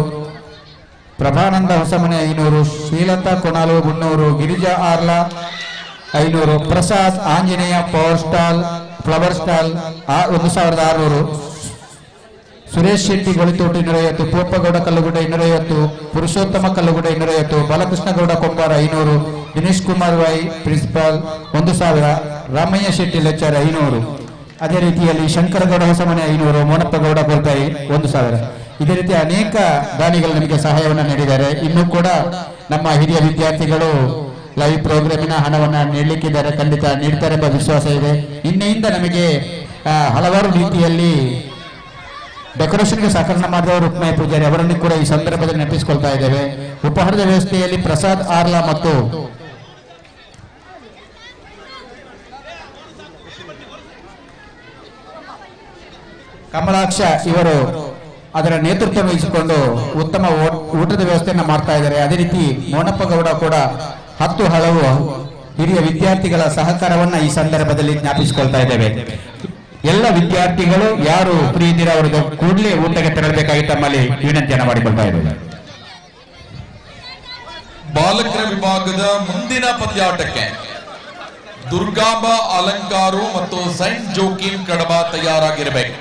Prabhananda Hosamane 500, Srilatha Konalu 300, Girija Arla 500, Prasad Anjaneya power stall flower stall 1,600, Suresh Shetty Golithottu 250, Popa Gowda Kallugudda 250, Purushottama Kallugudda 250, Balakrishna Gowda Kombara 500, Dinesh Kumar Y principal 1,000, Ramaiah Shetty lecture 500. ಅದೇ ರೀತಿಯಲ್ಲಿ ಶಂಕರಗೌಡ ಹೊಸಮನೆ 500, ಮೋನಪ್ಪ ಗೌಡ ಕೊಲ್ಪಾಯಿ 1,000. ಇದೇ ರೀತಿ ಅನೇಕ ದಾನಿಗಳು ನಮಗೆ ಸಹಾಯವನ್ನು ನೀಡಿದ್ದಾರೆ. ಇನ್ನೂ ಕೂಡ ನಮ್ಮ ಹಿರಿಯ ವಿದ್ಯಾರ್ಥಿಗಳು ಲೈವ್ ಪ್ರೋಗ್ರಾಮಿನ ಹಣವನ್ನು ನೀಡಲಿಕ್ಕಿದ್ದಾರೆ, ಖಂಡಿತ ನೀಡ್ತಾರೆ ಎಂಬ ವಿಶ್ವಾಸ ಇದೆ. ನಿನ್ನೆಯಿಂದ ನಮಗೆ ಹಲವಾರು ರೀತಿಯಲ್ಲಿ ಡೆಕೋರೇಷನ್ಗೆ ಸಹಕರಣ ಮಾಡಿದವರು ರುಕ್ಮಯ್ಯ ಪೂಜಾರಿ ಅವರನ್ನು ಕೂಡ ಈ ಸಂದರ್ಭದಲ್ಲಿ ನೆನಪಿಸಿಕೊಳ್ತಾ ಇದ್ದೇವೆ. ಉಪಹಾರದ ವ್ಯವಸ್ಥೆಯಲ್ಲಿ ಪ್ರಸಾದ್ ಆರ್ಲಾ ಮತ್ತು ಕಮಲಾಕ್ಷ ಇವರು ಅದರ ನೇತೃತ್ವ ವಹಿಸಿಕೊಂಡು ಉತ್ತಮ ಊಟದ ವ್ಯವಸ್ಥೆಯನ್ನು ಮಾಡ್ತಾ ಇದ್ದಾರೆ. ಅದೇ ರೀತಿ ಮೋನಪ್ಪ ಗೌಡ ಕೂಡ 10 ಹಲವು ಹಿರಿಯ ವಿದ್ಯಾರ್ಥಿಗಳ ಸಹಕಾರವನ್ನ ಈ ಸಂದರ್ಭದಲ್ಲಿ ಜ್ಞಾಪಿಸಿಕೊಳ್ತಾ ಇದ್ದೇವೆ. ಎಲ್ಲ ವಿದ್ಯಾರ್ಥಿಗಳು ಯಾರು ಫ್ರೀ ಇದ್ದೀರಾ ಅವರಿಗೆ ಕೂಡಲೇ ಊಟಕ್ಕೆ ತೆರಳಬೇಕಾಗಿ ತಮ್ಮಲ್ಲಿ ವಿನಂತಿಯನ್ನು ಮಾಡಿಕೊಳ್ತಾ ಇದ್ದೇವೆ. ಬಾಲಕರ ವಿಭಾಗದ ಮುಂದಿನ ಪಂದ್ಯಾಟಕ್ಕೆ ದುರ್ಗಾಂಬ ಅಲಂಕಾರು ಮತ್ತು ಸೈಂಟ್ ಜೋಕಿಮ್ ಕಡಬ ತಯಾರಾಗಿರಬೇಕು.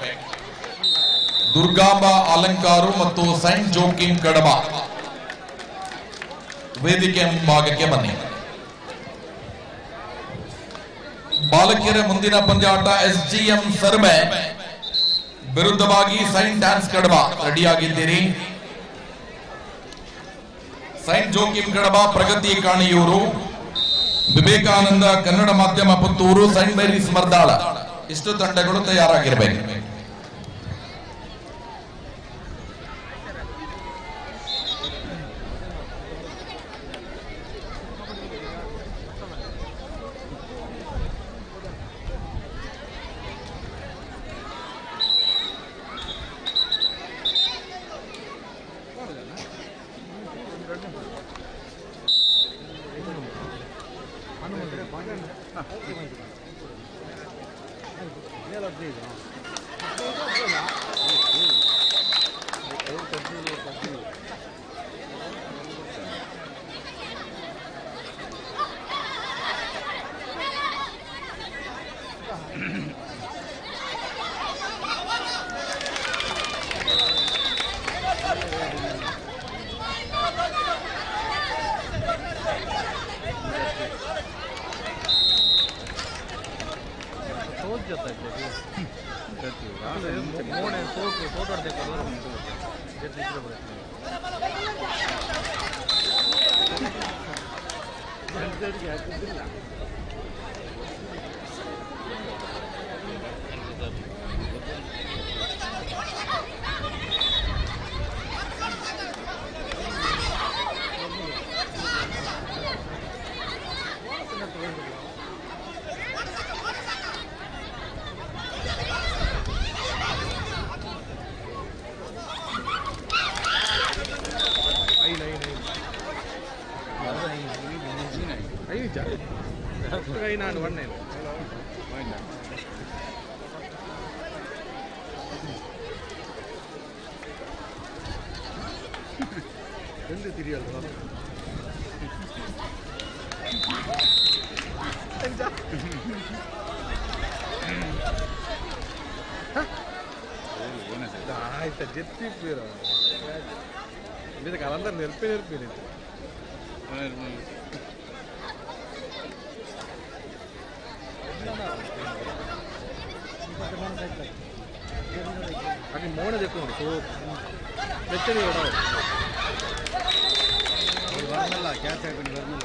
ದುರ್ಗಾಂಬ ಅಲಂಕಾರು ಮತ್ತು ಸೈಂಟ್ ಜೋಕಿಮ್ ಕಡಬ ವೇದಿಕೆ ಮುಂಭಾಗಕ್ಕೆ ಬನ್ನಿ. ಬಾಲಕಿಯರ ಮುಂದಿನ ಪಂದ್ಯಾಟ SGM ಸರ್ವೆ ವಿರುದ್ಧವಾಗಿ ಸೈಂಟ್ ಆನ್ಸ್ ಕಡಬ. ರೆಡಿಯಾಗಿದ್ದೀರಿ? ಸೈಂಟ್ ಜೋಕಿಮ್ ಕಡಬ ಪ್ರಗತಿ ಕಾಣಿಯೂರು, ವಿವೇಕಾನಂದ ಕನ್ನಡ ಮಾಧ್ಯಮ ಪುತ್ತೂರು, ಸೈಂಟ್ ಮೇರಿಸ್ ಮರ್ದಾಳ ಇಷ್ಟು ತಂಡಗಳು ತಯಾರಾಗಿರಬೇಕು. 아니 뭐는 됐고 우리 몇 점이 오라 वर्मला क्या चाहिए बनी वर्मला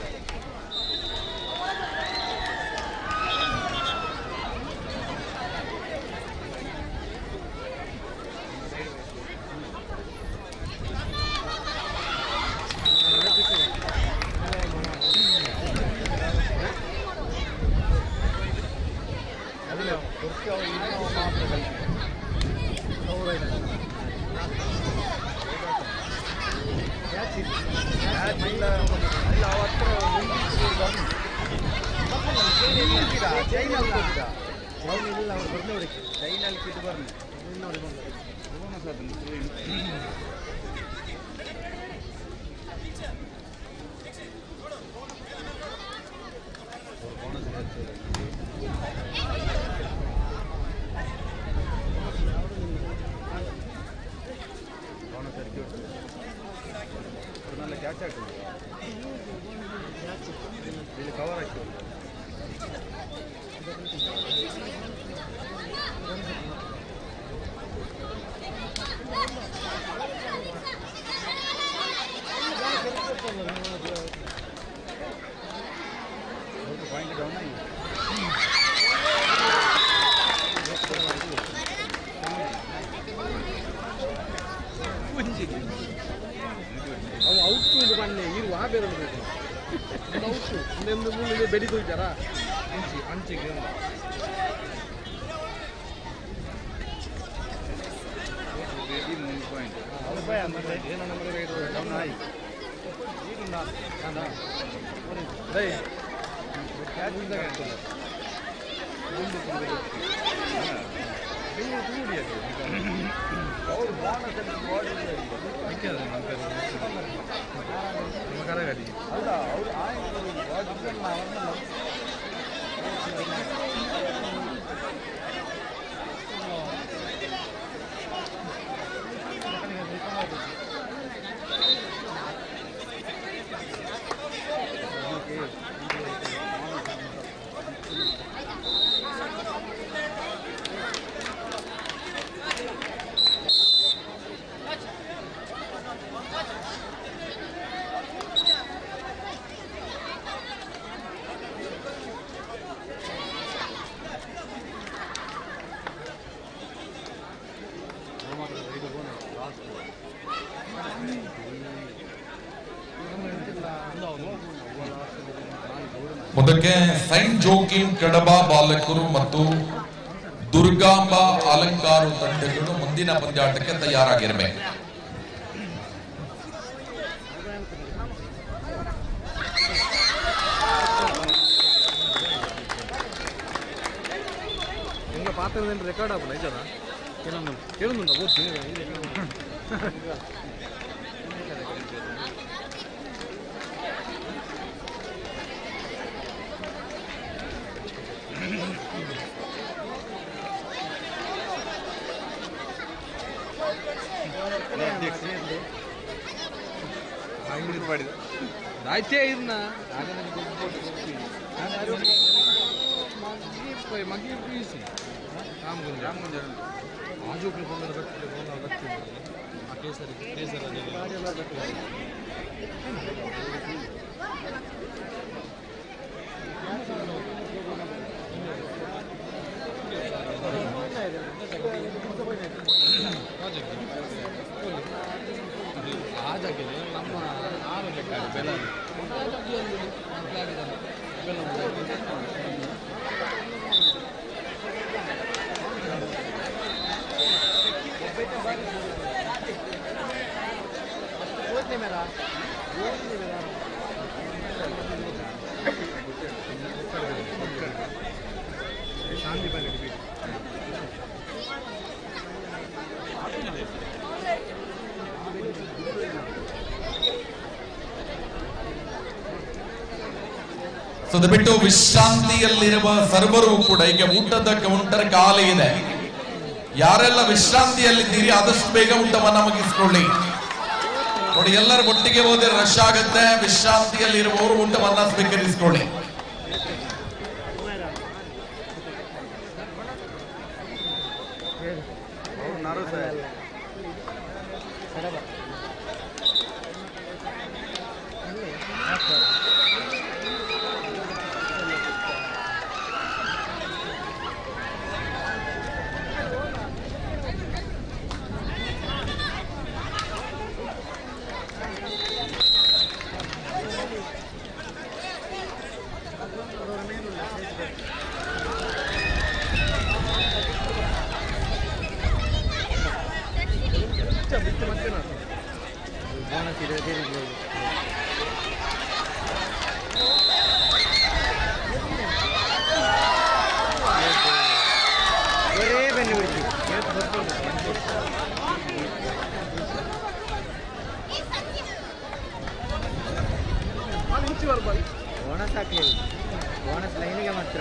क्या चाहिए कवर है ಬೆಡಿದು ಜರ ಅಂಚಿಗೆ ಅಲ್ಲ ಅವರು ಮುಂದಕ್ಕೆ ಸೈಂಟ್ ಜೋಕಿಮ್ ಕಡಬ ಬಾಲಕರು ಮತ್ತು ದುರ್ಗಾಂಬ ಅಲಂಕಾರ ತಂಡಗಳು ಮುಂದಿನ ಪಂದ್ಯಾಟಕ್ಕೆ ತಯಾರಾಗಿರಬೇಕು. ಪಾತ್ರದಲ್ಲಿ ರೆಕಾರ್ಡ್ ಆಗಲ್ಲ ನಿಜದ ಕೇಳುന്നുണ്ടോ ಆಯ್ತೇ ಇದನ್ನ ಮಗಿ ಪೀಸಿ ರಾಮಗುಂಜ ಆಜುಗಳು ಬಂದರೆ ಆ ಕೇಸರಿ ಆಜಾಗಿದೆ ನಮ್ಮ ಆರೋಗ್ಯ ಬೆಲೆ शांति बने ಅದು ಬಿಟ್ಟು ವಿಶ್ರಾಂತಿಯಲ್ಲಿರುವ ಸರ್ವರು ಕೂಡ ಈಗ ಊಟದ ಕೌಂಟರ್ ಖಾಲಿ ಇದೆ. ಯಾರೆಲ್ಲ ವಿಶ್ರಾಂತಿಯಲ್ಲಿದ್ದೀರಿ ಆದಷ್ಟು ಬೇಗ ಊಟವನ್ನ ಮುಗಿಸ್ಕೊಳ್ಳಿ. ನೋಡಿ, ಎಲ್ಲರೂ ಒಟ್ಟಿಗೆ ಹೋದ್ರೆ ರಶ್ ಆಗುತ್ತೆ. ವಿಶ್ರಾಂತಿಯಲ್ಲಿರುವವರು ಊಟವನ್ನ ಸ್ವೀಕರಿಸಿಕೊಳ್ಳಿ. ಬೋನಸ್ ಹಾಕ್ಲಿಲ್ಲ, ಬೋನಸ್ ಲೈನಿಗೆ ಮಾತ್ರ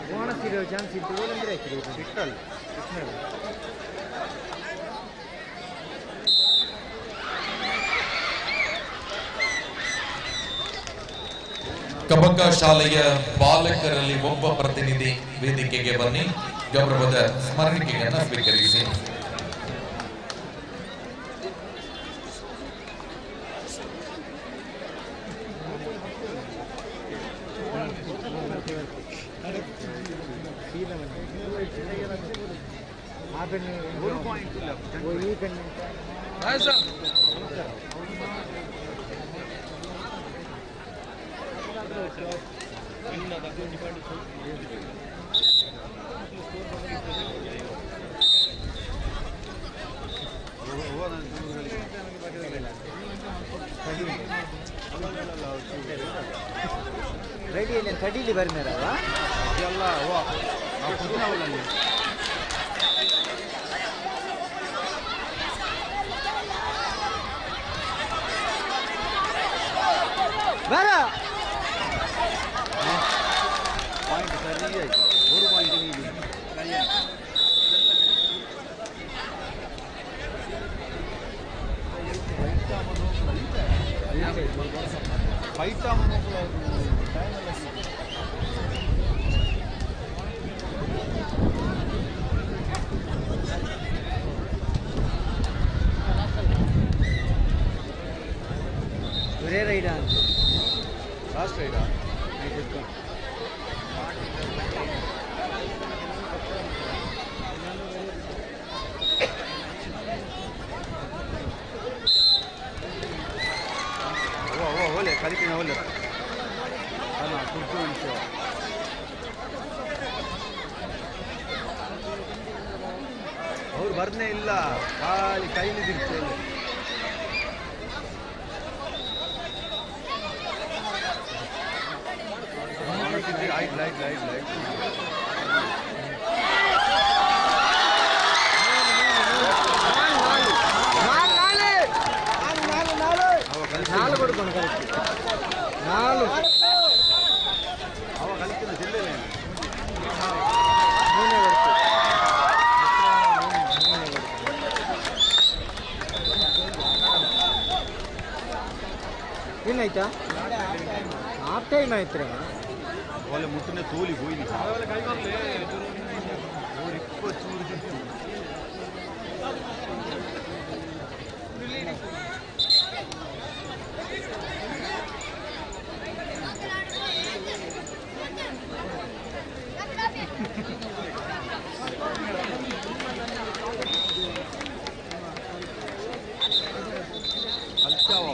ಬೋನಸ್ ಇರೋ ಚಾನ್ಸ್ ಇದ್ದು ಅಂದ್ರೆ ಸಿಕ್ಕಲ್ಲ. ಕಬಕ ಶಾಲೆಯ ಬಾಲಕರಲ್ಲಿ ಒಬ್ಬ ಪ್ರತಿನಿಧಿ ವೇದಿಕೆಗೆ ಬನ್ನಿ, ಗೌರವದ ಸ್ಮರಣಿಕೆಯನ್ನು ಸ್ವೀಕರಿಸಿ. ರೆಡಿಯಲ್ಲಿ ಕಡೀಲಿ ಬರ್ಮೇರಲ್ಲ ಎಲ್ಲ ಬೇಡ ಪಾಯಿಂಟ್ ಸರಿ ಆಯ್ತು, 3 ಪಾಯಿಂಟ್ ನೀಡಿ ಫೈಟ್ ఒరే రైడా లాస్ట్ రైడా ಓಲೆ ಕಲಿಪಿನ ಓಲೆ ಅಲ್ಲ ಕುರ್ತು ವಿಷಯ ಅವ್ರು ಬರ್ನೇ ಇಲ್ಲ, ಖಾಲಿ ಕೈಲಿ ತಿರ್ತಾರೆ. ಲೈಟ್ ಲೈಟ್ ಲೈಟ್ ಲೈಟ್ ನಾಲ್ಕು ಕೊಡ್ಕೊಂಡು ಏನಾಯ್ತಾ ಹಾಫ್ ಟೈಮ್ ಆಯ್ತು ಒಳ್ಳೆ ಮುಟ್ಟಿನ ತೋಲಿ ಹೋಯ್ತು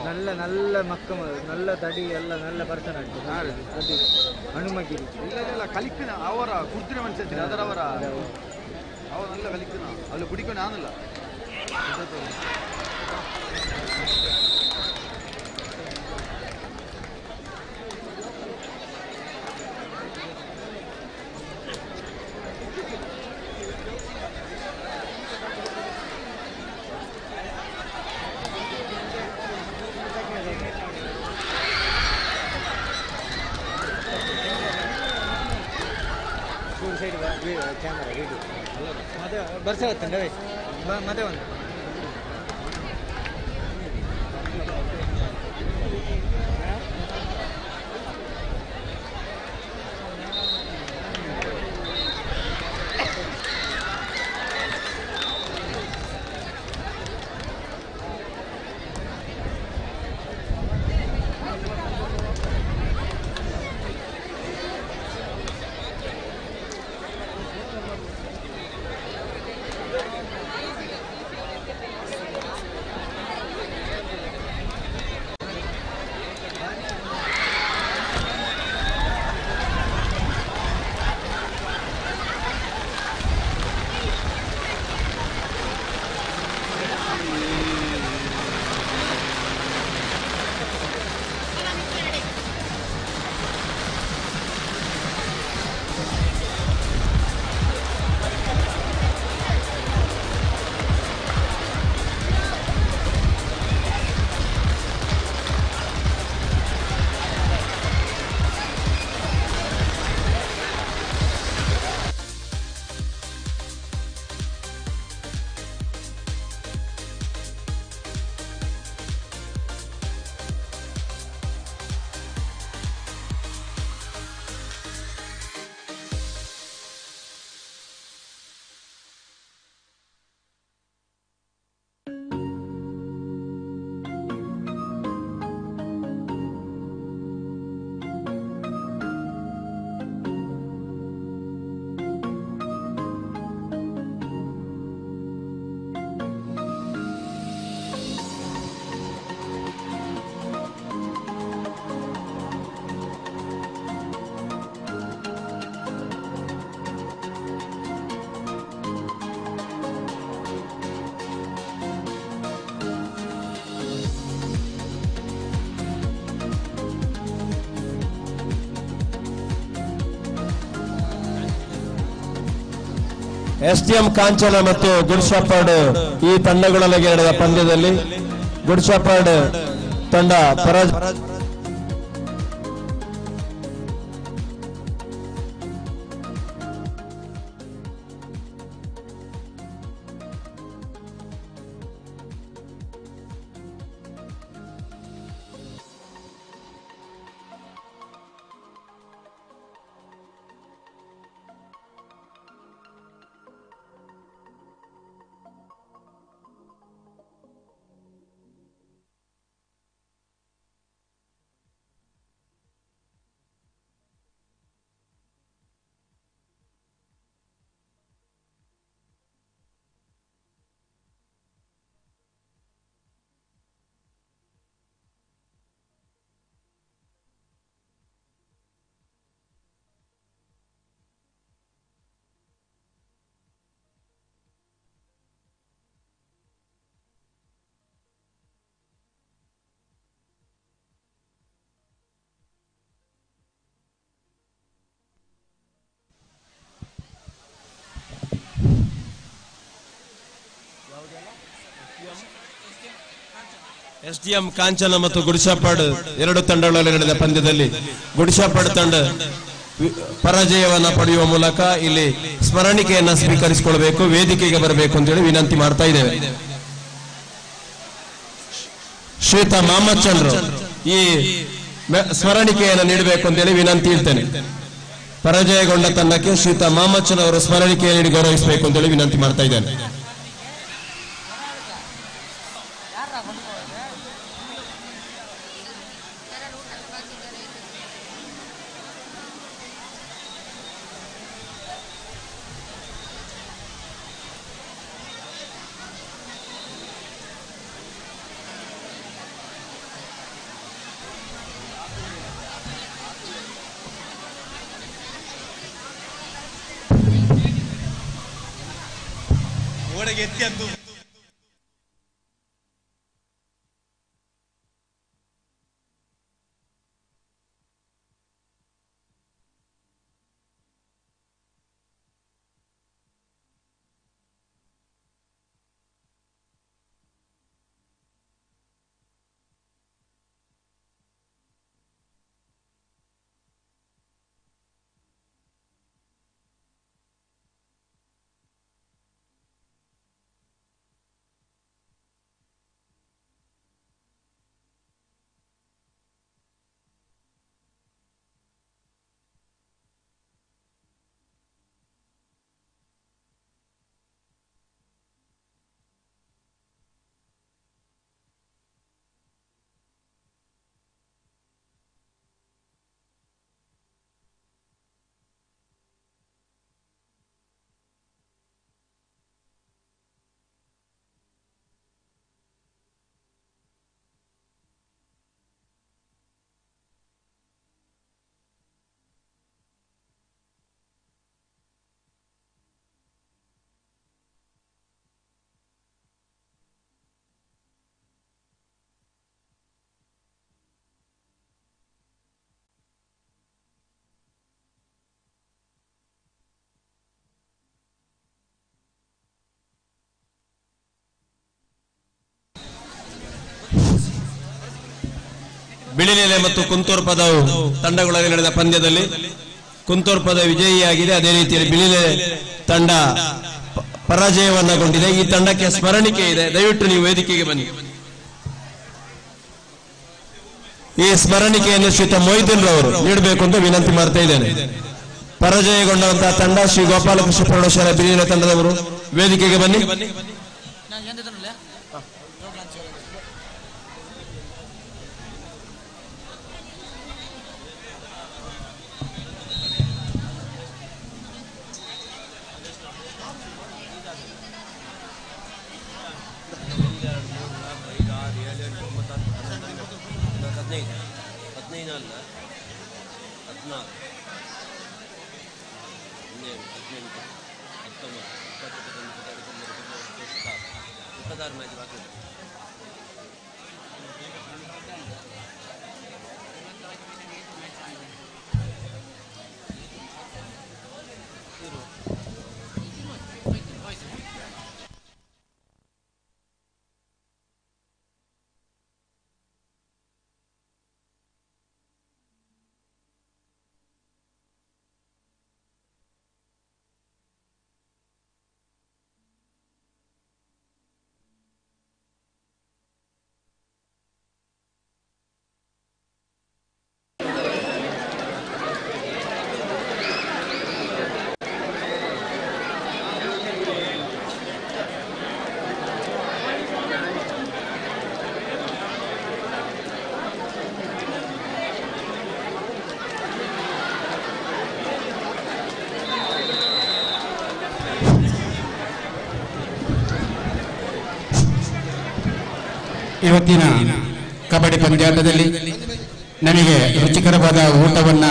நல்ல நல்ல மக்க நல்ல தடி எல்லாம் நல்ல பர்சனாலிಟಿ ಅದು ಹನುಮಗಿರಿ ಇಲ್ಲ ಕಲಿಕ್ಕಿನ ಅವರ ಕುರ್ತಿನ ಮನುಷ್ಯ ಅದರವರ ಅವ നല്ല ಕಲಿಕ್ಕಿನ ಅಲ್ಲಿ ಕುಡಿಕೋ ನಾನಲ್ಲ ಸೈಡ್ ಕ್ಯಾಮರಾ ವೀಡಿಯೋ ಮತ್ತೆ ಬರ್ಸಾಗತ್ತಂಡ ಮತ್ತೆ ಒಂದು STM ಕಾಂಚನ ಮತ್ತು ಗುಡ್ ಶೆಪರ್ಡ್ ಈ ತಂಡಗಳೊಳಗೆ ನಡೆದ ಪಂದ್ಯದಲ್ಲಿ ಗುಡ್ ಶೆಪರ್ಡ್ ತಂಡ ಪರಾಜಯ SDM ಕಾಂಚನ ಮತ್ತು ಗುಡಿಶಾಪಾಡ್ ಎರಡು ತಂಡಗಳಲ್ಲಿ ನಡೆದ ಪಂದ್ಯದಲ್ಲಿ ಗುಡಿಶಾಪಾಡ್ ತಂಡ ಪರಾಜಯವನ್ನ ಪಡೆಯುವ ಮೂಲಕ ಇಲ್ಲಿ ಸ್ಮರಣಿಕೆಯನ್ನ ಸ್ವೀಕರಿಸಿಕೊಳ್ಳಬೇಕು, ವೇದಿಕೆಗೆ ಬರಬೇಕು ಅಂತ ಹೇಳಿ ವಿನಂತಿ ಮಾಡ್ತಾ ಇದ್ದೇವೆ. ಶ್ರೀಯುತ ಮೊಹಮ್ಮದ್ ಚಂದ್ರು ಈ ಸ್ಮರಣಿಕೆಯನ್ನು ನೀಡಬೇಕು ಅಂತ ಹೇಳಿ ವಿನಂತಿ ಇರ್ತೇನೆ. ಪರಾಜಯಗೊಂಡ ತಂಡಕ್ಕೆ ಶ್ರೀಯುತ ಮೊಹಮ್ಮದ್ ಚಂದ್ರ ಅವರು ಸ್ಮರಣಿಕೆ ನೀಡಿ ಗೌರವಿಸಬೇಕು ಅಂತ ಹೇಳಿ ವಿನಂತಿ ಮಾಡ್ತಾ ಇದ್ದೇನೆ. ಬಿಳಿನೆಲೆ ಮತ್ತು ಕುಂತೂರು ಪದವು ತಂಡಗಳಲ್ಲಿ ನಡೆದ ಪಂದ್ಯದಲ್ಲಿ ಕುಂತೂರು ಪದ ವಿಜಯಿಯಾಗಿದೆ. ಅದೇ ರೀತಿಯಲ್ಲಿ ಬಿಳಿನೆಲೆ ತಂಡ ಪರಾಜಯವನ್ನಗೊಂಡಿದೆ. ಈ ತಂಡಕ್ಕೆ ಸ್ಮರಣಿಕೆ ಇದೆ, ದಯವಿಟ್ಟು ನೀವು ವೇದಿಕೆಗೆ ಬನ್ನಿ. ಈ ಸ್ಮರಣಿಕೆಯನ್ನು ಶ್ರೀಯುತ ಮೊಯ್ದೀನ್ ರವರು ನೀಡಬೇಕು ಅಂತ ವಿನಂತಿ ಮಾಡ್ತಾ ಇದ್ದೇನೆ. ಪರಾಜಯಗೊಂಡಂತಹ ತಂಡ ಶ್ರೀ ಗೋಪಾಲಕೃಷ್ಣ ಪ್ರೌಢಶಾಲೆ ಬಿಳಿನೆಲೆ ತಂಡದವರು ವೇದಿಕೆಗೆ ಬನ್ನಿ. ಇವತ್ತಿನ ಕಬಡ್ಡಿ ಪಂದ್ಯಾಟದಲ್ಲಿ ನನಗೆ ರುಚಿಕರವಾದ ಊಟವನ್ನ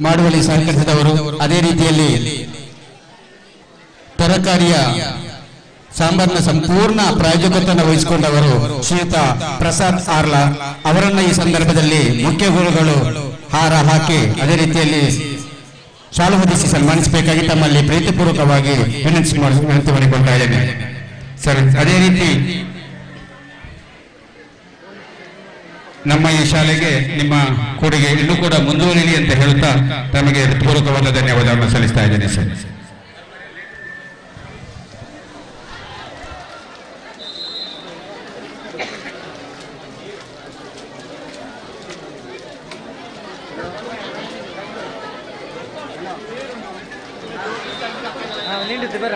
ಮಾಡುವಲ್ಲಿ ಸಹಕರಿಸಿದವರು, ಅದೇ ರೀತಿಯಲ್ಲಿ ತರಕಾರಿಯ ಸಾಂಬಾರ್ನ ಸಂಪೂರ್ಣ ಪ್ರಾಯೋಜಕತ್ವವನ್ನು ವಹಿಸಿಕೊಂಡವರು ಶ್ರೀಯುತ ಪ್ರಸಾದ್ ಆರ್ಲಾ ಅವರನ್ನ ಈ ಸಂದರ್ಭದಲ್ಲಿ ಮುಖ್ಯ ಗುರುಗಳು ಹಾರ ಹಾಕಿ ಅದೇ ರೀತಿಯಲ್ಲಿ ಶಾಲು ಹೊದಿಸಿ ಸನ್ಮಾನಿಸಬೇಕಾಗಿ ತಮ್ಮಲ್ಲಿ ಪ್ರೀತಿಪೂರ್ವಕವಾಗಿ ವಿನಂತಿ ಮಾಡಿಕೊಳ್ತಾ ಇದ್ದೇನೆ ಸರ್. ಅದೇ ರೀತಿ ನಮ್ಮ ಈ ಶಾಲೆಗೆ ನಿಮ್ಮ ಕೊಡುಗೆ ಇನ್ನೂ ಕೂಡ ಮುಂದುವರಿಯಲಿ ಅಂತ ಹೇಳುತ್ತಾ ತಮಗೆ ಹೃತ್ಪೂರ್ವಕವಾದ ಧನ್ಯವಾದವನ್ನು ಸಲ್ಲಿಸ್ತಾ ಇದ್ದೇನೆ ಸರ್. ನಿಂಡಿದ್ದು ಬರ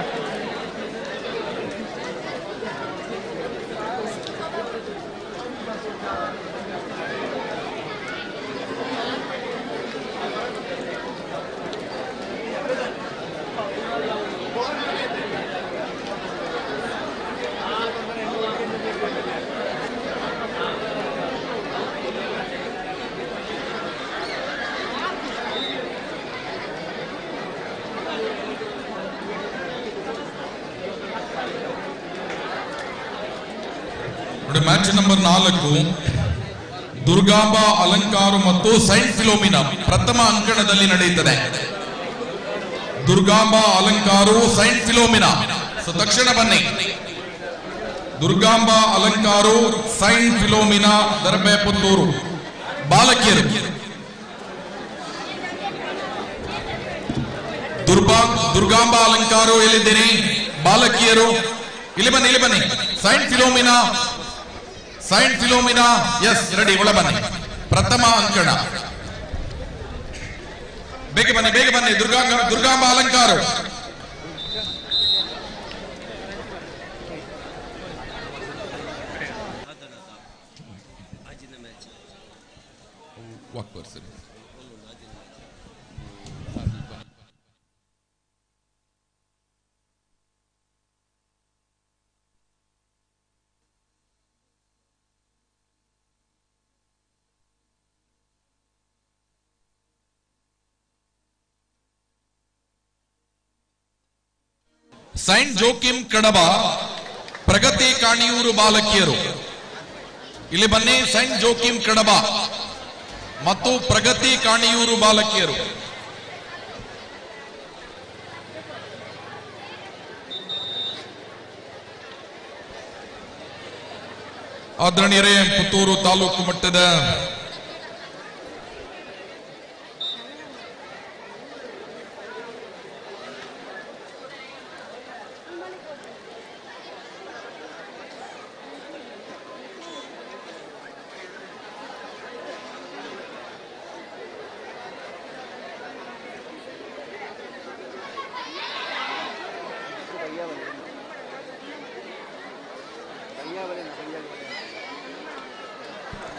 ನೋಡಿ, ಮ್ಯಾಚ್ ನಂಬರ್ 4 ದುರ್ಗಾಂಬಾ ಅಲಂಕಾರು ಮತ್ತು ಸೈಂಟ್ ಫಿಲೋಮಿನಾ ಪ್ರಥಮ ಅಂಕಣದಲ್ಲಿ ನಡೆಯುತ್ತದೆ. Durgamba Alankaru Saint Philomena. So ತಕ್ಷಣ ಬನ್ನಿ. ದುರ್ಗಾಂಬಾ ಅಲಂಕಾರು ಸೈಂಟ್ ಫಿಲೋಮಿನಾ ದರ್ಬೆ ಪುತ್ತೂರು ಬಾಲಕಿಯರು. ದುರ್ಗಾಂಬಾ ಅಲಂಕಾರು ಎಲ್ಲಿದ್ದೀರಿ? ಬಾಲಕಿಯರು ಇಲ್ಲಿ ಬನ್ನಿ, ಇಲ್ಲಿ ಬನ್ನಿ. ಸೈಂಟ್ ಫಿಲೋಮಿನಾ ಎಸ್ ರೆಡಿ, ಒಳ ಬನ್ನಿ. ಪ್ರಥಮ ಅಂಕಣ. ಬೇಗ ಬನ್ನಿ, ಬೇಗ ಬನ್ನಿ. ದುರ್ಗಾಂಬಾ ಅಲಂಕಾರ. ವಾಕ್ ಪರ್ಸನ್ ಸೈಂಟ್ ಜೋಕಿಮ್ ಕಡಬ ಪ್ರಗತಿ ಕಾಣಿಯೂರು ಬಾಲಕಿಯರು ಇಲ್ಲಿ ಬನ್ನಿ. ಸೈಂಟ್ ಜೋಕಿಮ್ ಕಡಬ ಮತ್ತು ಪ್ರಗತಿ ಕಾಣಿಯೂರು ಬಾಲಕಿಯರು. ಆದರಣೀಯರೇ, ಪುತ್ತೂರು ತಾಲೂಕು ಮಟ್ಟದ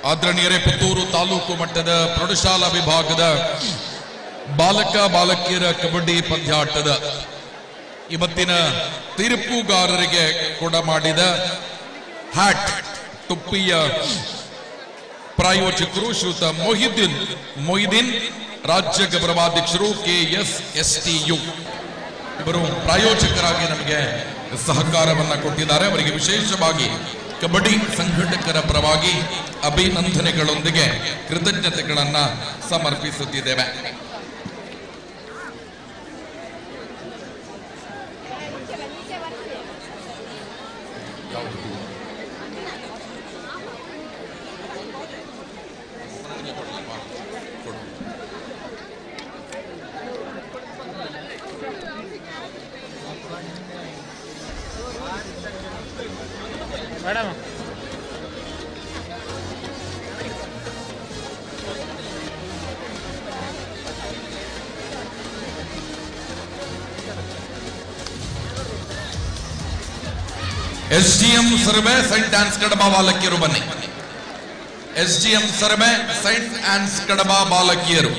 ಆದರಣೀಯರೇ, ಪುತ್ತೂರು ತಾಲೂಕು ಮಟ್ಟದ ಪ್ರೌಢಶಾಲಾ ವಿಭಾಗದ ಬಾಲಕ ಬಾಲಕಿಯರ ಕಬಡ್ಡಿ ಪಂದ್ಯಾಟದ ಇವತ್ತಿನ ತೀರ್ಪುಗಾರರಿಗೆ ಕೊಡಮಾಡಿದ ಹ್ಯಾಟ್ ಟುಪ್ಪಿಯ ಪ್ರಾಯೋಜಕರು ಶ್ರೀಯುತ ಮೊಹಿದೀನ್ ರಾಜ್ಯ ಗೌರವಾಧ್ಯಕ್ಷರು KSSTU. ಇವರು ಪ್ರಾಯೋಜಕರಾಗಿ ನಮಗೆ ಸಹಕಾರವನ್ನ ಕೊಟ್ಟಿದ್ದಾರೆ. ಅವರಿಗೆ ವಿಶೇಷವಾಗಿ ಕಬಡ್ಡಿ ಸಂಘಟಕರ ಪರವಾಗಿ ಅಭಿನಂದನೆಗಳೊಂದಿಗೆ ಕೃತಜ್ಞತೆಗಳನ್ನ ಸಮರ್ಪಿಸುತ್ತಿದ್ದೇವೆ. Madam SGM Sarve Saint ons Kadaba ಬಾಲಕಿಯರು ಬನ್ನಿ. SGM Sarve Saint ons Kadaba ಬಾಲಕಿಯರು.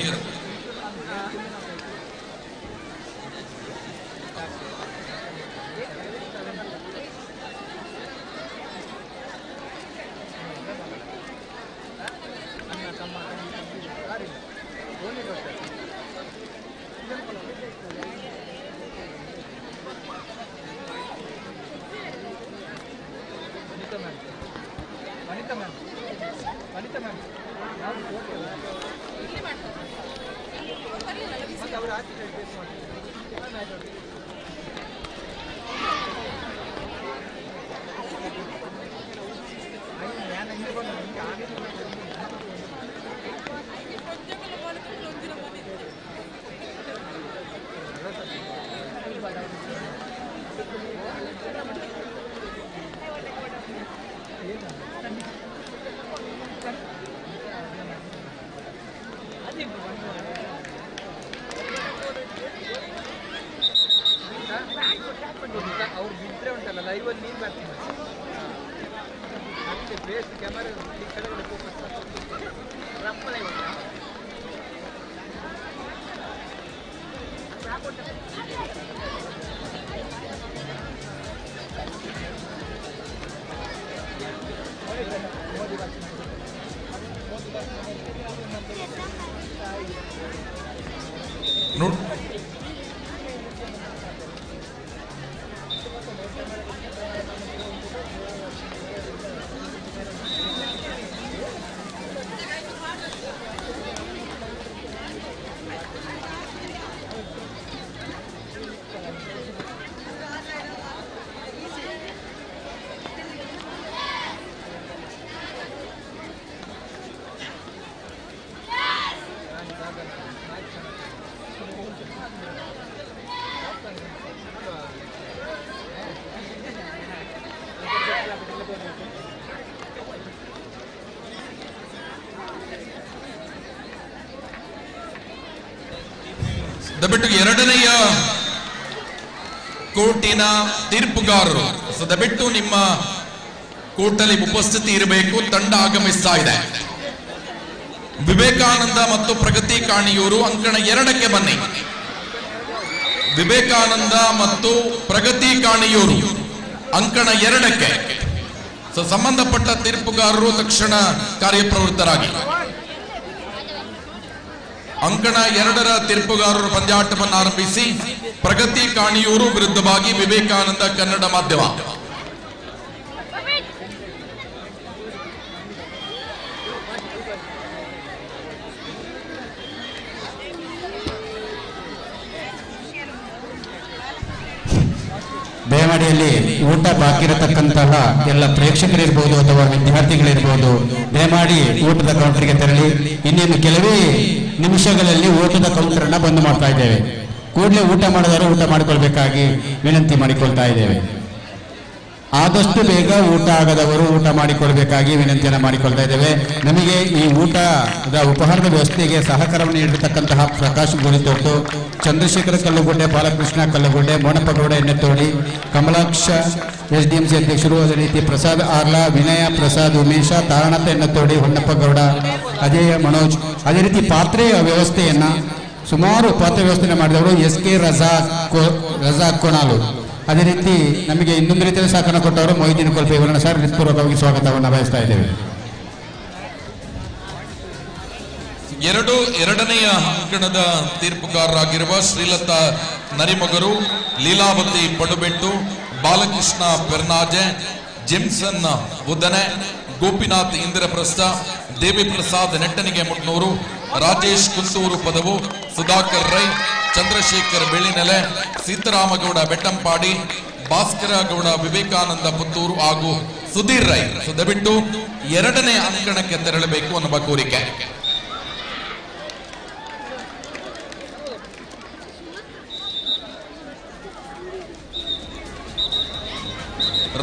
ದಯವಿಟ್ಟು ಎರಡನೆಯ ಕೋರ್ಟಿನ ತೀರ್ಪುಗಾರರು ದಯವಿಟ್ಟು ನಿಮ್ಮ ಕೋರ್ಟಲ್ಲಿ ಉಪಸ್ಥಿತಿ ಇರಬೇಕು. ತಂಡ ಆಗಮಿಸ್ತಾ ಇದೆ. ವಿವೇಕಾನಂದ ಮತ್ತು ಪ್ರಗತಿ ಕಾಣಿಯೂರು ಅಂಕಣ 2ಕ್ಕೆ ಬನ್ನಿ. ವಿವೇಕಾನಂದ ಮತ್ತು ಪ್ರಗತಿ ಕಾಣಿಯೂರು ಅಂಕಣ 2ಕ್ಕೆ. ಸಂಬಂಧಪಟ್ಟ ತೀರ್ಪುಗಾರರು ತಕ್ಷಣ ಕಾರ್ಯಪ್ರವೃತ್ತರಾಗಿ. ಅಂಕಣ 2ರ ತೀರ್ಪುಗಾರರು ಪಂದ್ಯಾಟವನ್ನು ಆರಂಭಿಸಿ. ಪ್ರಗತಿ ಕಾಣಿಯೂರು ವಿರುದ್ಧವಾಗಿ ವಿವೇಕಾನಂದ ಕನ್ನಡ ಮಾಧ್ಯಮ. ದಯಮಾಡಿಯಲ್ಲಿ ಊಟ ಬಾಕಿ ಇರತಕ್ಕಂತಹ ಎಲ್ಲ ಪ್ರೇಕ್ಷಕರಿರ್ಬೋದು ಅಥವಾ ವಿದ್ಯಾರ್ಥಿಗಳಿರ್ಬೋದು, ದಯಮಾಡಿ ಊಟದ ಕೌಂಟರ್ಗೆ ತೆರಳಿ. ಇನ್ನೇನು ಕೆಲವೇ ನಿಮಿಷಗಳಲ್ಲಿ ಊಟದ ಕೌಂಟರ್ ಅನ್ನ ಬಂದ್ ಮಾಡ್ತಾ ಇದ್ದೇವೆ. ಕೂಡಲೇ ಊಟ ಮಾಡಿದವರು ಊಟ ಮಾಡಿಕೊಳ್ಬೇಕಾಗಿ ವಿನಂತಿ ಮಾಡಿಕೊಳ್ತಾ ಇದ್ದೇವೆ. ಆದಷ್ಟು ಬೇಗ ಊಟ ಆಗದವರು ಊಟ ಮಾಡಿಕೊಳ್ಬೇಕಾಗಿ ವಿನಂತಿಯನ್ನು ಮಾಡಿಕೊಳ್ತಾ ಇದ್ದೇವೆ. ನಮಗೆ ಈ ಊಟದ ಉಪಹಾರದ ವ್ಯವಸ್ಥೆಗೆ ಸಹಕಾರವನ್ನು ನೀಡಿರತಕ್ಕಂತಹ ಪ್ರಕಾಶ್ ಗೋಳಿತೋಟು, ಚಂದ್ರಶೇಖರ ಕಲ್ಲುಗುಡ್ಡೆ, ಬಾಲಕೃಷ್ಣ ಕಲ್ಲುಗುಡ್ಡೆ, ಮೋನಪ್ಪಗೌಡ ಎಣ್ಣೆತೋಡಿ, ಕಮಲಾಕ್ಷ SDMC ಅಧ್ಯಕ್ಷರು, ಅದೇ ರೀತಿ ಪ್ರಸಾದ್ ಆರ್ಲಾ, ವಿನಯ ಪ್ರಸಾದ್, ಉಮೇಶ, ತಾರಣತ ಎಣ್ಣೆತೋಡಿ, ಹೊನ್ನಪ್ಪಗೌಡ, ಅಜಯ, ಮನೋಜ್, ಅದೇ ರೀತಿ ಪಾತ್ರೆಯ ವ್ಯವಸ್ಥೆಯನ್ನ ಸುಮಾರು ಪಾತ್ರೆ ವ್ಯವಸ್ಥೆಯನ್ನು ಮಾಡಿದವರು SK ರಜಾಕ್ ಕೊನಾಲು. ಅದೇ ರೀತಿ ನಮಗೆ ಇನ್ನೊಂದು ರೀತಿಯಲ್ಲಿ ಸಹಕಾರ ಕೊಟ್ಟವರು ಮೊಯ್ದೀನ್ ಕೊಲ್ಪೆ ಇವರನ್ನ ಸರ್ ಹೃತ್ಪೂರ್ವಕವಾಗಿ ಸ್ವಾಗತವನ್ನು ಬಯಸ್ತಾ ಇದ್ದೇವೆ. ಎರಡನೆಯ ಅಂಕಣದ ತೀರ್ಪುಗಾರರಾಗಿರುವ ಶ್ರೀಲತಾ ನರಿಮೊಗರು, ಲೀಲಾವತಿ ಪಡುಬೆಟ್ಟು, ಬಾಲಕೃಷ್ಣ ಪೆರ್ನಾಜೆ, ಜಿಮ್ಸನ್ ಉದನೆ, ಗೋಪಿನಾಥ್ ಇಂದ್ರಪ್ರಸ್ಥ, ದೇವಿ ಪ್ರಸಾದ್ ನೆಟ್ಟನಿಗೆ ಮುಟ್ನೂರು, ರಾಜೇಶ್ ಕುಂತೂರು ಪದವು, ಸುಧಾಕರ್ ರೈ, ಚಂದ್ರಶೇಖರ್ ಬೆಳ್ಳಿನೆಲೆ, ಸೀತಾರಾಮಗೌಡ ಬೆಟ್ಟಂಪಾಡಿ, ಭಾಸ್ಕರ ಗೌಡ ವಿವೇಕಾನಂದ ಪುತ್ತೂರು ಹಾಗೂ ಸುಧೀರ್ ರೈ. ದಯವಿಟ್ಟು 2ನೇ ಅಂಕಣಕ್ಕೆ ತೆರಳಬೇಕು ಅನ್ನುವ ಕೋರಿಕೆ.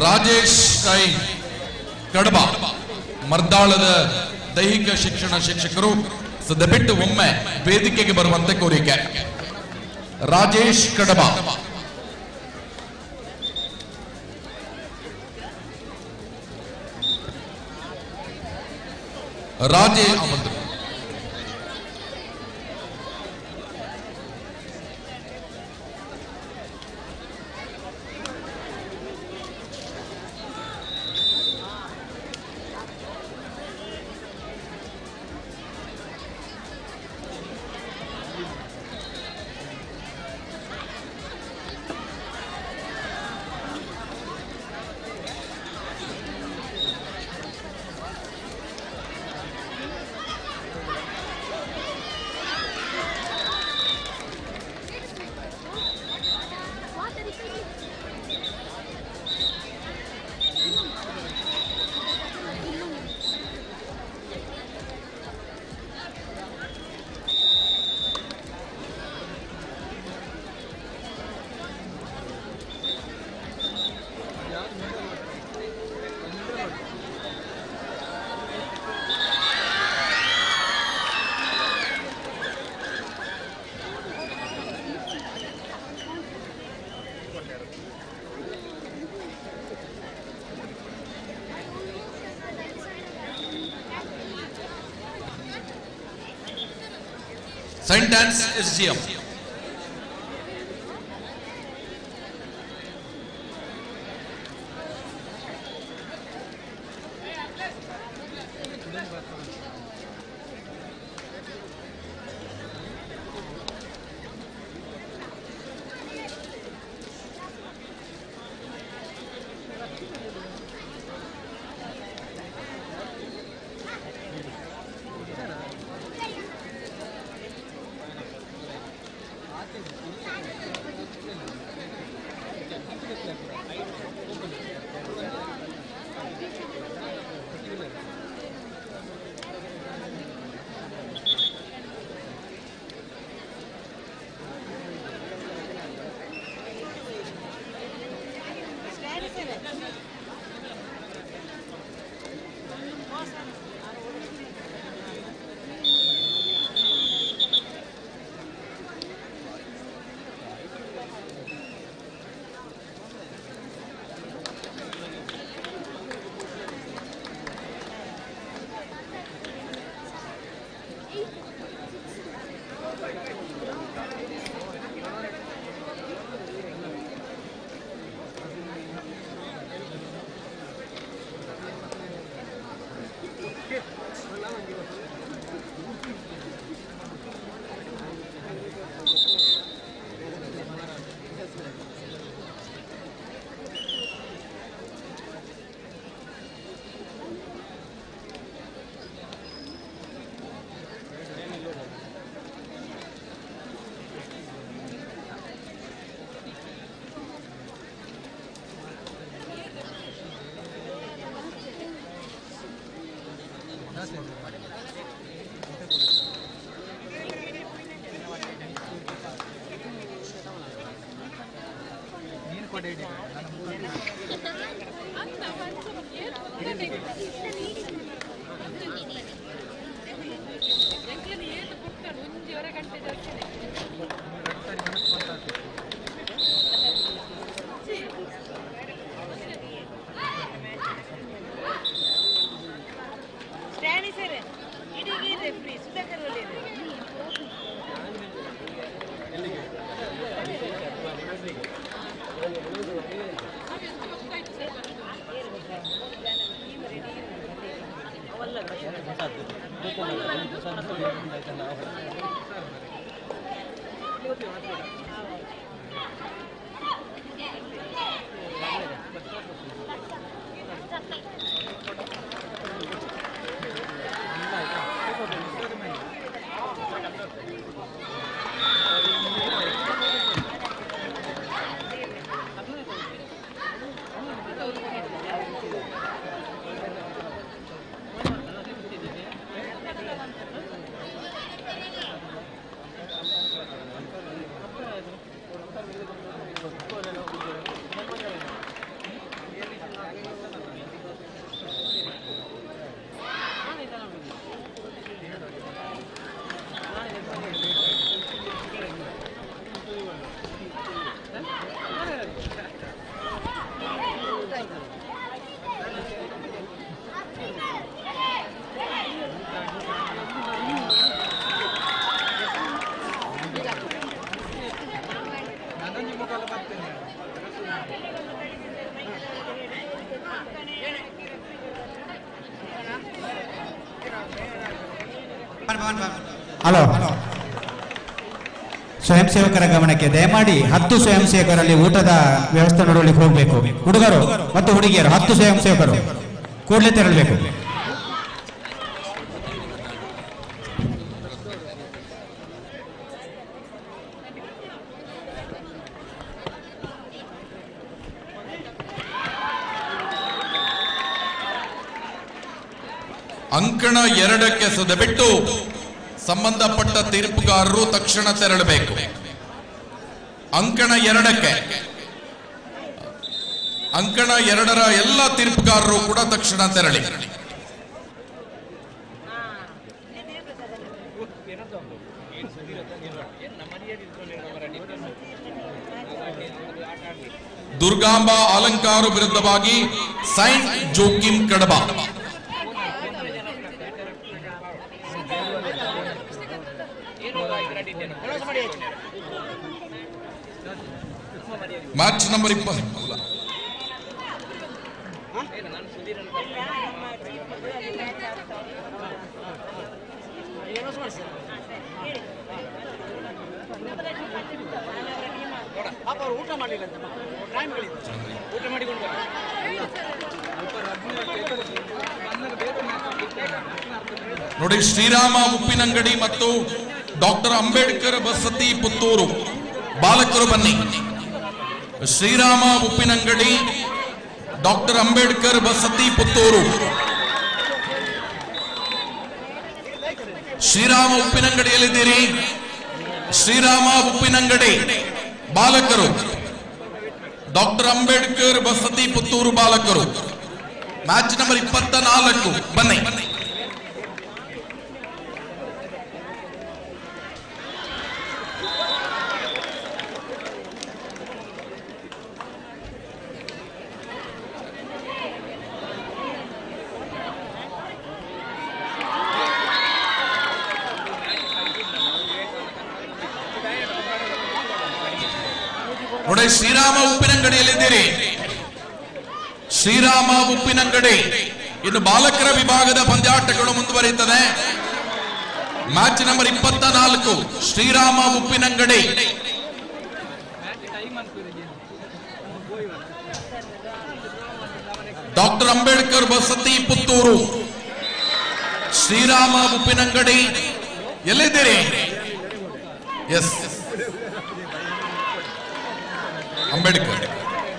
ರಾಜೇಶ್ ರೈ ಕಡಬ, ಮರ್ದಾಳದ ದೈಹಿಕ ಶಿಕ್ಷಣ ಶಿಕ್ಷಕರು. ದಯವಿಟ್ಟು ಒಮ್ಮೆ ವೇದಿಕೆಗೆ ಬರುವಂತೆ ಕೋರಿಕೆ. Rajesh Kadaba. Saint Anne's SGM. Hello, ಸ್ವಯಂ ಸೇವಕರ ಗಮನಕ್ಕೆ ದಯಮಾಡಿ 10 ಸ್ವಯಂ ಸೇವಕರಲ್ಲಿ ಊಟದ ವ್ಯವಸ್ಥೆ ನೋಡಲಿಕ್ಕೆ ಹೋಗಬೇಕು. ಹುಡುಗರು ಮತ್ತು ಹುಡುಗಿಯರು 10 ಸ್ವಯಂ ಸೇವಕರು ಕೂಡಲೇ ತೆರಳಬೇಕು. ಅಂಕಣ 2ಕ್ಕೆ ಸದಬಿಟ್ಟು ಸಂಬಂಧಪಟ್ಟ ತೀರ್ಪುಗಾರರು ತಕ್ಷಣ ತೆರಳಬೇಕು. ಅಂಕಣ 2ಕ್ಕೆ ಅಂಕಣ 2ರ ಎಲ್ಲ ತೀರ್ಪುಗಾರರು ಕೂಡ ತಕ್ಷಣ ತೆರಳಿ. ದುರ್ಗಾಂಬ ಅಲಂಕಾರ ವಿರುದ್ಧವಾಗಿ ಸೈಂಟ್ ಜೋಕಿಮ್ ಕಡಬ. ಮ್ಯಾಚ್ ನಂಬರ್ 20 ಊಟ ಮಾಡಲಿಲ್ಲ ಊಟ ಮಾಡಿಕೊಂಡು ನೋಡಿ, ಶ್ರೀರಾಮ ಉಪ್ಪಿನಂಗಡಿ ಮತ್ತು ಡಾಕ್ಟರ್ ಅಂಬೇಡ್ಕರ್ ವಸತಿ ಪುತ್ತೂರು ಬಾಲಕರು ಬನ್ನಿ. ಶ್ರೀರಾಮ ಉಪ್ಪಿನಂಗಡಿ, ಡಾಕ್ಟರ್ ಅಂಬೇಡ್ಕರ್ ವಸತಿ ಪುತ್ತೂರು. ಶ್ರೀರಾಮ ಉಪ್ಪಿನಂಗಡಿಯಲ್ಲಿದ್ದೀರಿ? ಶ್ರೀರಾಮ ಉಪ್ಪಿನಂಗಡಿ ಬಾಲಕರು, ಡಾಕ್ಟರ್ ಅಂಬೇಡ್ಕರ್ ವಸತಿ ಪುತ್ತೂರು ಬಾಲಕರು, ಮ್ಯಾಚ್ ನಂಬರ್ 24 ಬನ್ನಿ. ನೋಡಿ, ಶ್ರೀರಾಮ ಉಪ್ಪಿನಂಗಡಿಯಲ್ಲಿದ್ದೀರಿ? ಶ್ರೀರಾಮ ಉಪ್ಪಿನಂಗಡಿ. ಇನ್ನು ಬಾಲಕರ ವಿಭಾಗದ ಪಂದ್ಯಾಟಗಳು ಮುಂದುವರಿಯುತ್ತದೆ. Match number 24 Shrirama Uppinangady. Doctor Ambedkar ವಸತಿ ಪುತ್ತೂರು. ಶ್ರೀರಾಮ ಉಪ್ಪಿನಂಗಡಿ ಎಲ್ಲಿದ್ದೀರಿ? ಎಸ್, ಅಂಬೇಡ್ಕರ್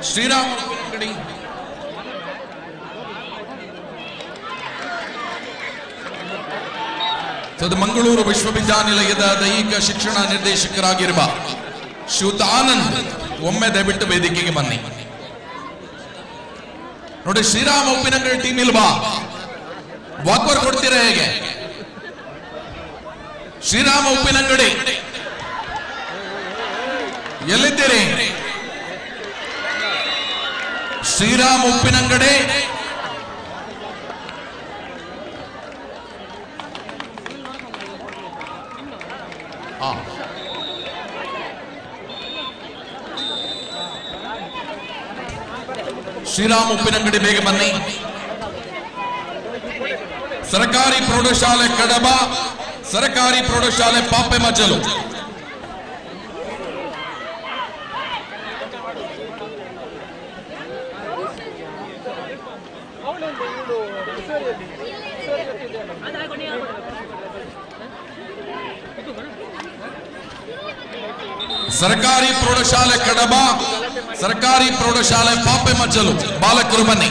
ಶ್ರೀರಾಮ ಉಪ್ಪಿನಂಗಡಿ. ಮಂಗಳೂರು ವಿಶ್ವವಿದ್ಯಾನಿಲಯದ ದೈಹಿಕ ಶಿಕ್ಷಣ ನಿರ್ದೇಶಕರಾಗಿರುವ ಶ್ರೀಯುತ ಆನಂದ್ ಒಮ್ಮೆ ದಯವಿಟ್ಟು ವೇದಿಕೆಗೆ ಬನ್ನಿ. ನೋಡಿ, ಶ್ರೀರಾಮ ಉಪ್ಪಿನಂಗಡಿ ಟೀಮ್ ಇಲ್ವಾ? ವಾಕ್ವರ್ ಕೊಡ್ತೀರಾ ಹೇಗೆ? ಶ್ರೀರಾಮ ಉಪ್ಪಿನಂಗಡಿ ಎಲ್ಲಿದ್ದೀರಿ? ಶ್ರೀರಾಮ ಉಪ್ಪಿನಂಗಡಿ ಶ್ರೀರಾಮ ಉಪ್ಪಿನಂಗಡಿ ಬೇಗ ಬನ್ನಿ. ಸರ್ಕಾರಿ ಪ್ರೌಢಶಾಲೆ ಕಡಬ, ಸರ್ಕಾರಿ ಪ್ರೌಢಶಾಲೆ ಪಾಪೆ ಮಜಲು. ಸರ್ಕಾರಿ ಪ್ರೌಢಶಾಲೆ ಕಡಬ, ಸರ್ಕಾರಿ ಪ್ರೌಢಶಾಲೆ ಪಾಪೆ ಮಜ್ಜಲು ಬಾಲಕರು ಬನ್ನಿ.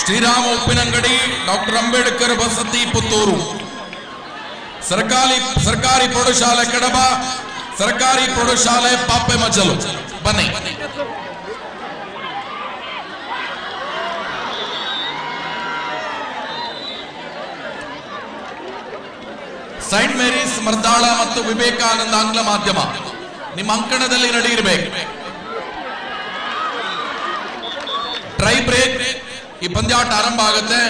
ಶ್ರೀರಾಮ ಉಪ್ಪಿನಂಗಡಿ, ಡಾಕ್ಟರ್ ಅಂಬೇಡ್ಕರ್ ವಸತಿ ಪುತ್ತೂರು, ಸರ್ಕಾರಿ ಪ್ರೌಢಶಾಲೆ ಕಡಬ, ಸರ್ಕಾರಿ ಪ್ರೌಢಶಾಲೆ ಪಾಪೆ ಮಜ್ಜಲು ಬನ್ನಿ. ಸೈಂಟ್ ಮೇರೀಸ್ ಮರ್ದಾಳ ಮತ್ತು ವಿವೇಕಾನಂದ ಆಂಗ್ಲ ಮಾಧ್ಯಮ ನಿಮ್ಮ ಅಂಕಣದಲ್ಲಿ ನಡೆಯಿರಬೇಕು. ಟ್ರೈ ಬ್ರೇಕ್, ಈ ಪಂದ್ಯಾಟ ಆರಂಭ ಆಗುತ್ತೆ.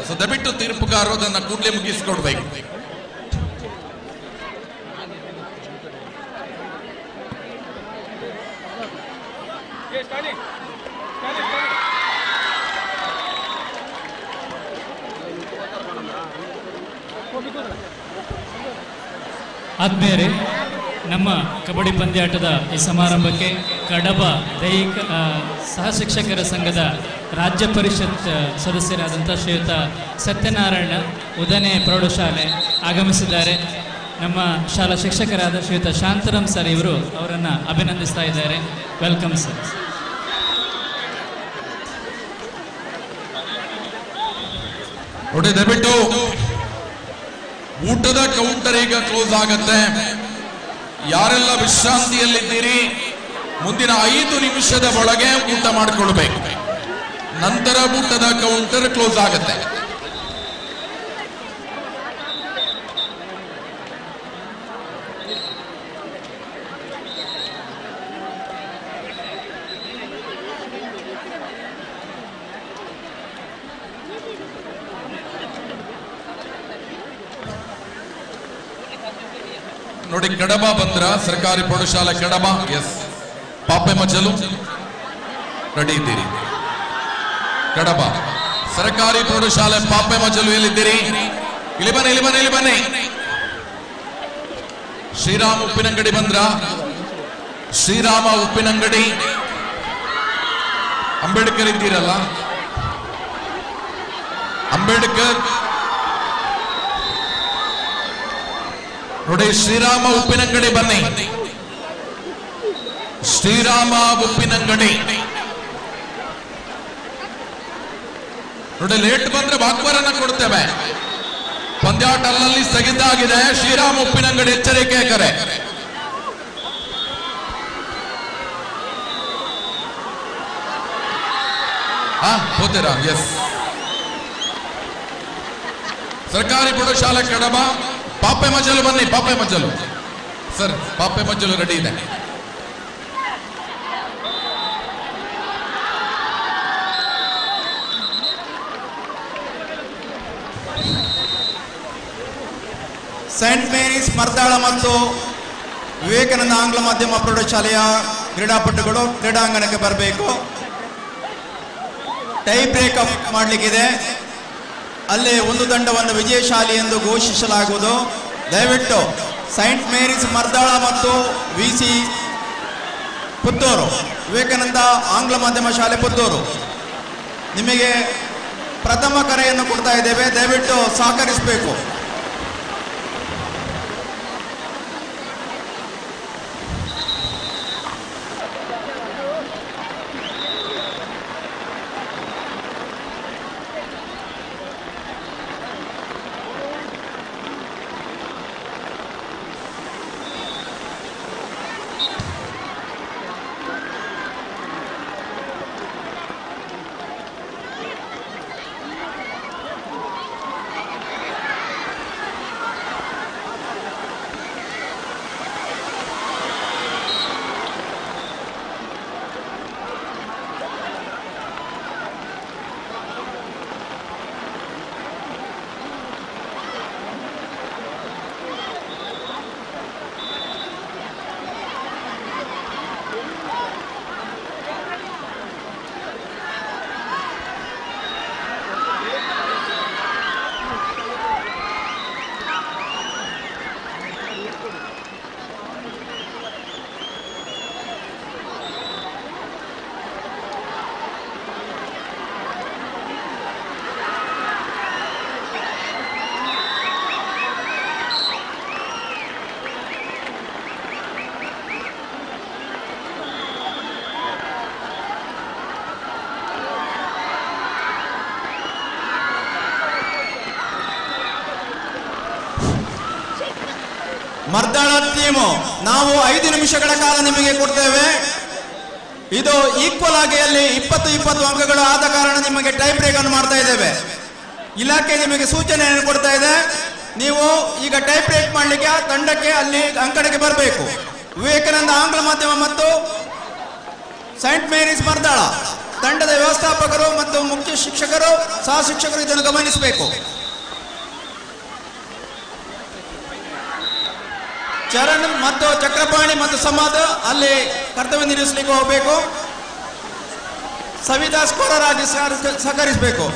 ಸೊ ದಯವಿಟ್ಟು ತೀರ್ಪುಗಾರರು ಅದನ್ನು ಕೂಡಲೇ ಮುಗಿಸಿಕೊಡ್ಬೇಕು. ಆದ್ಮೇಲೆ ನಮ್ಮ ಕಬಡ್ಡಿ ಪಂದ್ಯಾಟದ ಈ ಸಮಾರಂಭಕ್ಕೆ ಕಡಬ ದೈಹಿಕ ಸಹ ಶಿಕ್ಷಕರ ಸಂಘದ ರಾಜ್ಯ ಪರಿಷತ್ ಸದಸ್ಯರಾದಂಥ ಶ್ರೀಯುತ ಸತ್ಯನಾರಾಯಣ ಉದನೆ ಪ್ರೌಢಶಾಲೆ ಆಗಮಿಸಿದ್ದಾರೆ. ನಮ್ಮ ಶಾಲಾ ಶಿಕ್ಷಕರಾದ ಶ್ರೀಯುತ ಶಾಂತರಾಮ್ ಸರ್ ಇವರು ಅವರನ್ನು ಅಭಿನಂದಿಸ್ತಾ ಇದ್ದಾರೆ. Welcome sir. ನೋಡಿ, ದಯವಿಟ್ಟು ಊಟದ ಕೌಂಟರ್ ಈಗ ಕ್ಲೋಸ್ ಆಗತ್ತೆ. ಯಾರೆಲ್ಲ ವಿಶ್ರಾಂತಿಯಲ್ಲಿದ್ದೀರಿ, ಮುಂದಿನ 5 ನಿಮಿಷದ ಒಳಗೆ ಊಟ ಮಾಡಿಕೊಳ್ಬೇಕು. ನಂತರ ಊಟದ ಕೌಂಟರ್ ಕ್ಲೋಸ್ ಆಗತ್ತೆ. ನೋಡಿ ಕಡಬ ಬಂದ್ರ ಸರ್ಕಾರಿ ಪ್ರೌಢಶಾಲೆ ಕಡಬ. ಎಸ್, ಪಾಪೆ ಮಜಲು ರೆಡಿ ಇದ್ದೀರಿ? ಕಡಬ ಸರ್ಕಾರಿ ಪ್ರೌಢಶಾಲೆ ಪಾಪೆ ಮಜಲು ಎಲ್ಲಿದ್ದೀರಿ? ಇಲ್ಲಿ ಬನ್ನಿ, ಇಲ್ಲಿ ಬನ್ನಿ, ಇಲ್ಲಿ ಬನ್ನಿ. ಶ್ರೀರಾಮ್ ಉಪ್ಪಿನಂಗಡಿ ಬಂದ್ರ? ಶ್ರೀರಾಮ ಉಪ್ಪಿನಂಗಡಿ. ಅಂಬೇಡ್ಕರ್ ಇದ್ದೀರಲ್ಲ? ಅಂಬೇಡ್ಕರ್ ನೋಡಿ. ಶ್ರೀರಾಮ ಉಪ್ಪಿನಂಗಡಿ ಬನ್ನಿ. ಶ್ರೀರಾಮ ಉಪ್ಪಿನಂಗಡಿ ನೋಡಿ. ಲೇಟ್ ಬಂದ್ರೆ ಬಾಕ್ಬರನ್ನ ಕೊಡ್ತೇವೆ. ಪಂದ್ಯಾಟ ಅಲ್ಲಲ್ಲಿ ಸ್ಥಗಿತ ಆಗಿದೆ. ಶ್ರೀರಾಮ ಉಪ್ಪಿನಂಗಡಿ ಎಚ್ಚರಿಕೆ ಕರೆ. ಹೋತೀರಾ? ಎಸ್, ಸರ್ಕಾರಿ ಪ್ರೌಢಶಾಲೆ ಕಡಬ ಪಾಪೆ ಮಜಲು ಬನ್ನಿ. ಪಾಪೆ ಮಜಲು ಸರ್, ಪಾಪೆ ಮಜಲು ರೆಡಿ ಇದೆ. ಸೈಂಟ್ ಮೇರೀಸ್ ಮರ್ದಾಳ ಮತ್ತು ವಿವೇಕಾನಂದ ಆಂಗ್ಲ ಮಾಧ್ಯಮ ಪ್ರೌಢಶಾಲೆಯ ಕ್ರೀಡಾಪಟುಗಳು ಕ್ರೀಡಾಂಗಣಕ್ಕೆ ಬರಬೇಕು. ಟೈ ಬ್ರೇಕ್ ಅಪ್ ಮಾಡಲಿಕ್ಕಿದೆ. ಅಲ್ಲೇ ಒಂದು ತಂಡವನ್ನು ವಿಜಯಶಾಲಿ ಎಂದು ಘೋಷಿಸಲಾಗುವುದು. ದಯವಿಟ್ಟು ಸೈಂಟ್ ಮೇರೀಸ್ ಮರ್ದಾಳ ಮತ್ತು VC ಪುತ್ತೂರು, ವಿವೇಕಾನಂದ ಆಂಗ್ಲ ಮಾಧ್ಯಮ ಶಾಲೆ ಪುತ್ತೂರು, ನಿಮಗೆ ಪ್ರಥಮ ಕರೆಯನ್ನು ಕೊಡ್ತಾ ಇದ್ದೇವೆ. ದಯವಿಟ್ಟು ಸಹಕರಿಸಬೇಕು. ಮರ್ದಾಳ ಟೀಮು, ನಾವು 5 ನಿಮಿಷಗಳ ಕಾಲ ನಿಮಗೆ ಕೊಡ್ತೇವೆ. ಇದು ಈಕ್ವಲ್ ಆಗಿ ಅಲ್ಲಿ 20-20 ಅಂಕಗಳು ಆದ ಕಾರಣ ನಿಮಗೆ ಟೈ ಬ್ರೇಕ್ ಅನ್ನು ಮಾಡ್ತಾ ಇದ್ದೇವೆ. ಇಲಾಖೆ ನಿಮಗೆ ಸೂಚನೆಯನ್ನು ಕೊಡ್ತಾ ಇದೆ. ನೀವು ಈಗ ಟೈ ಬ್ರೇಕ್ ಮಾಡಲಿಕ್ಕೆ ತಂಡಕ್ಕೆ ಅಲ್ಲಿ ಅಂಕಣಕ್ಕೆ ಬರಬೇಕು. ವಿವೇಕಾನಂದ ಆಂಗ್ಲ ಮಾಧ್ಯಮ ಮತ್ತು ಸೈಂಟ್ ಮೇರೀಸ್ ಮರ್ದಾಳ ತಂಡದ ವ್ಯವಸ್ಥಾಪಕರು ಮತ್ತು ಮುಖ್ಯ ಶಿಕ್ಷಕರು, ಸಹ ಶಿಕ್ಷಕರು ಇದನ್ನು ಗಮನಿಸಬೇಕು. ಚರಣ್ ಮತ್ತು ಚಕ್ರಪಾಣಿ ಮತ್ತು ಸಮಾಧ ಅಲ್ಲಿ ಕರ್ತವ್ಯ ನಿರ್ವಹಿಸಲಿಕ್ಕೆ ಹೋಗಬೇಕು. ಸವಿತಾ ಸ್ಕೋರರ್ ಆಗಿ ಸಹಕರಿಸಬೇಕು.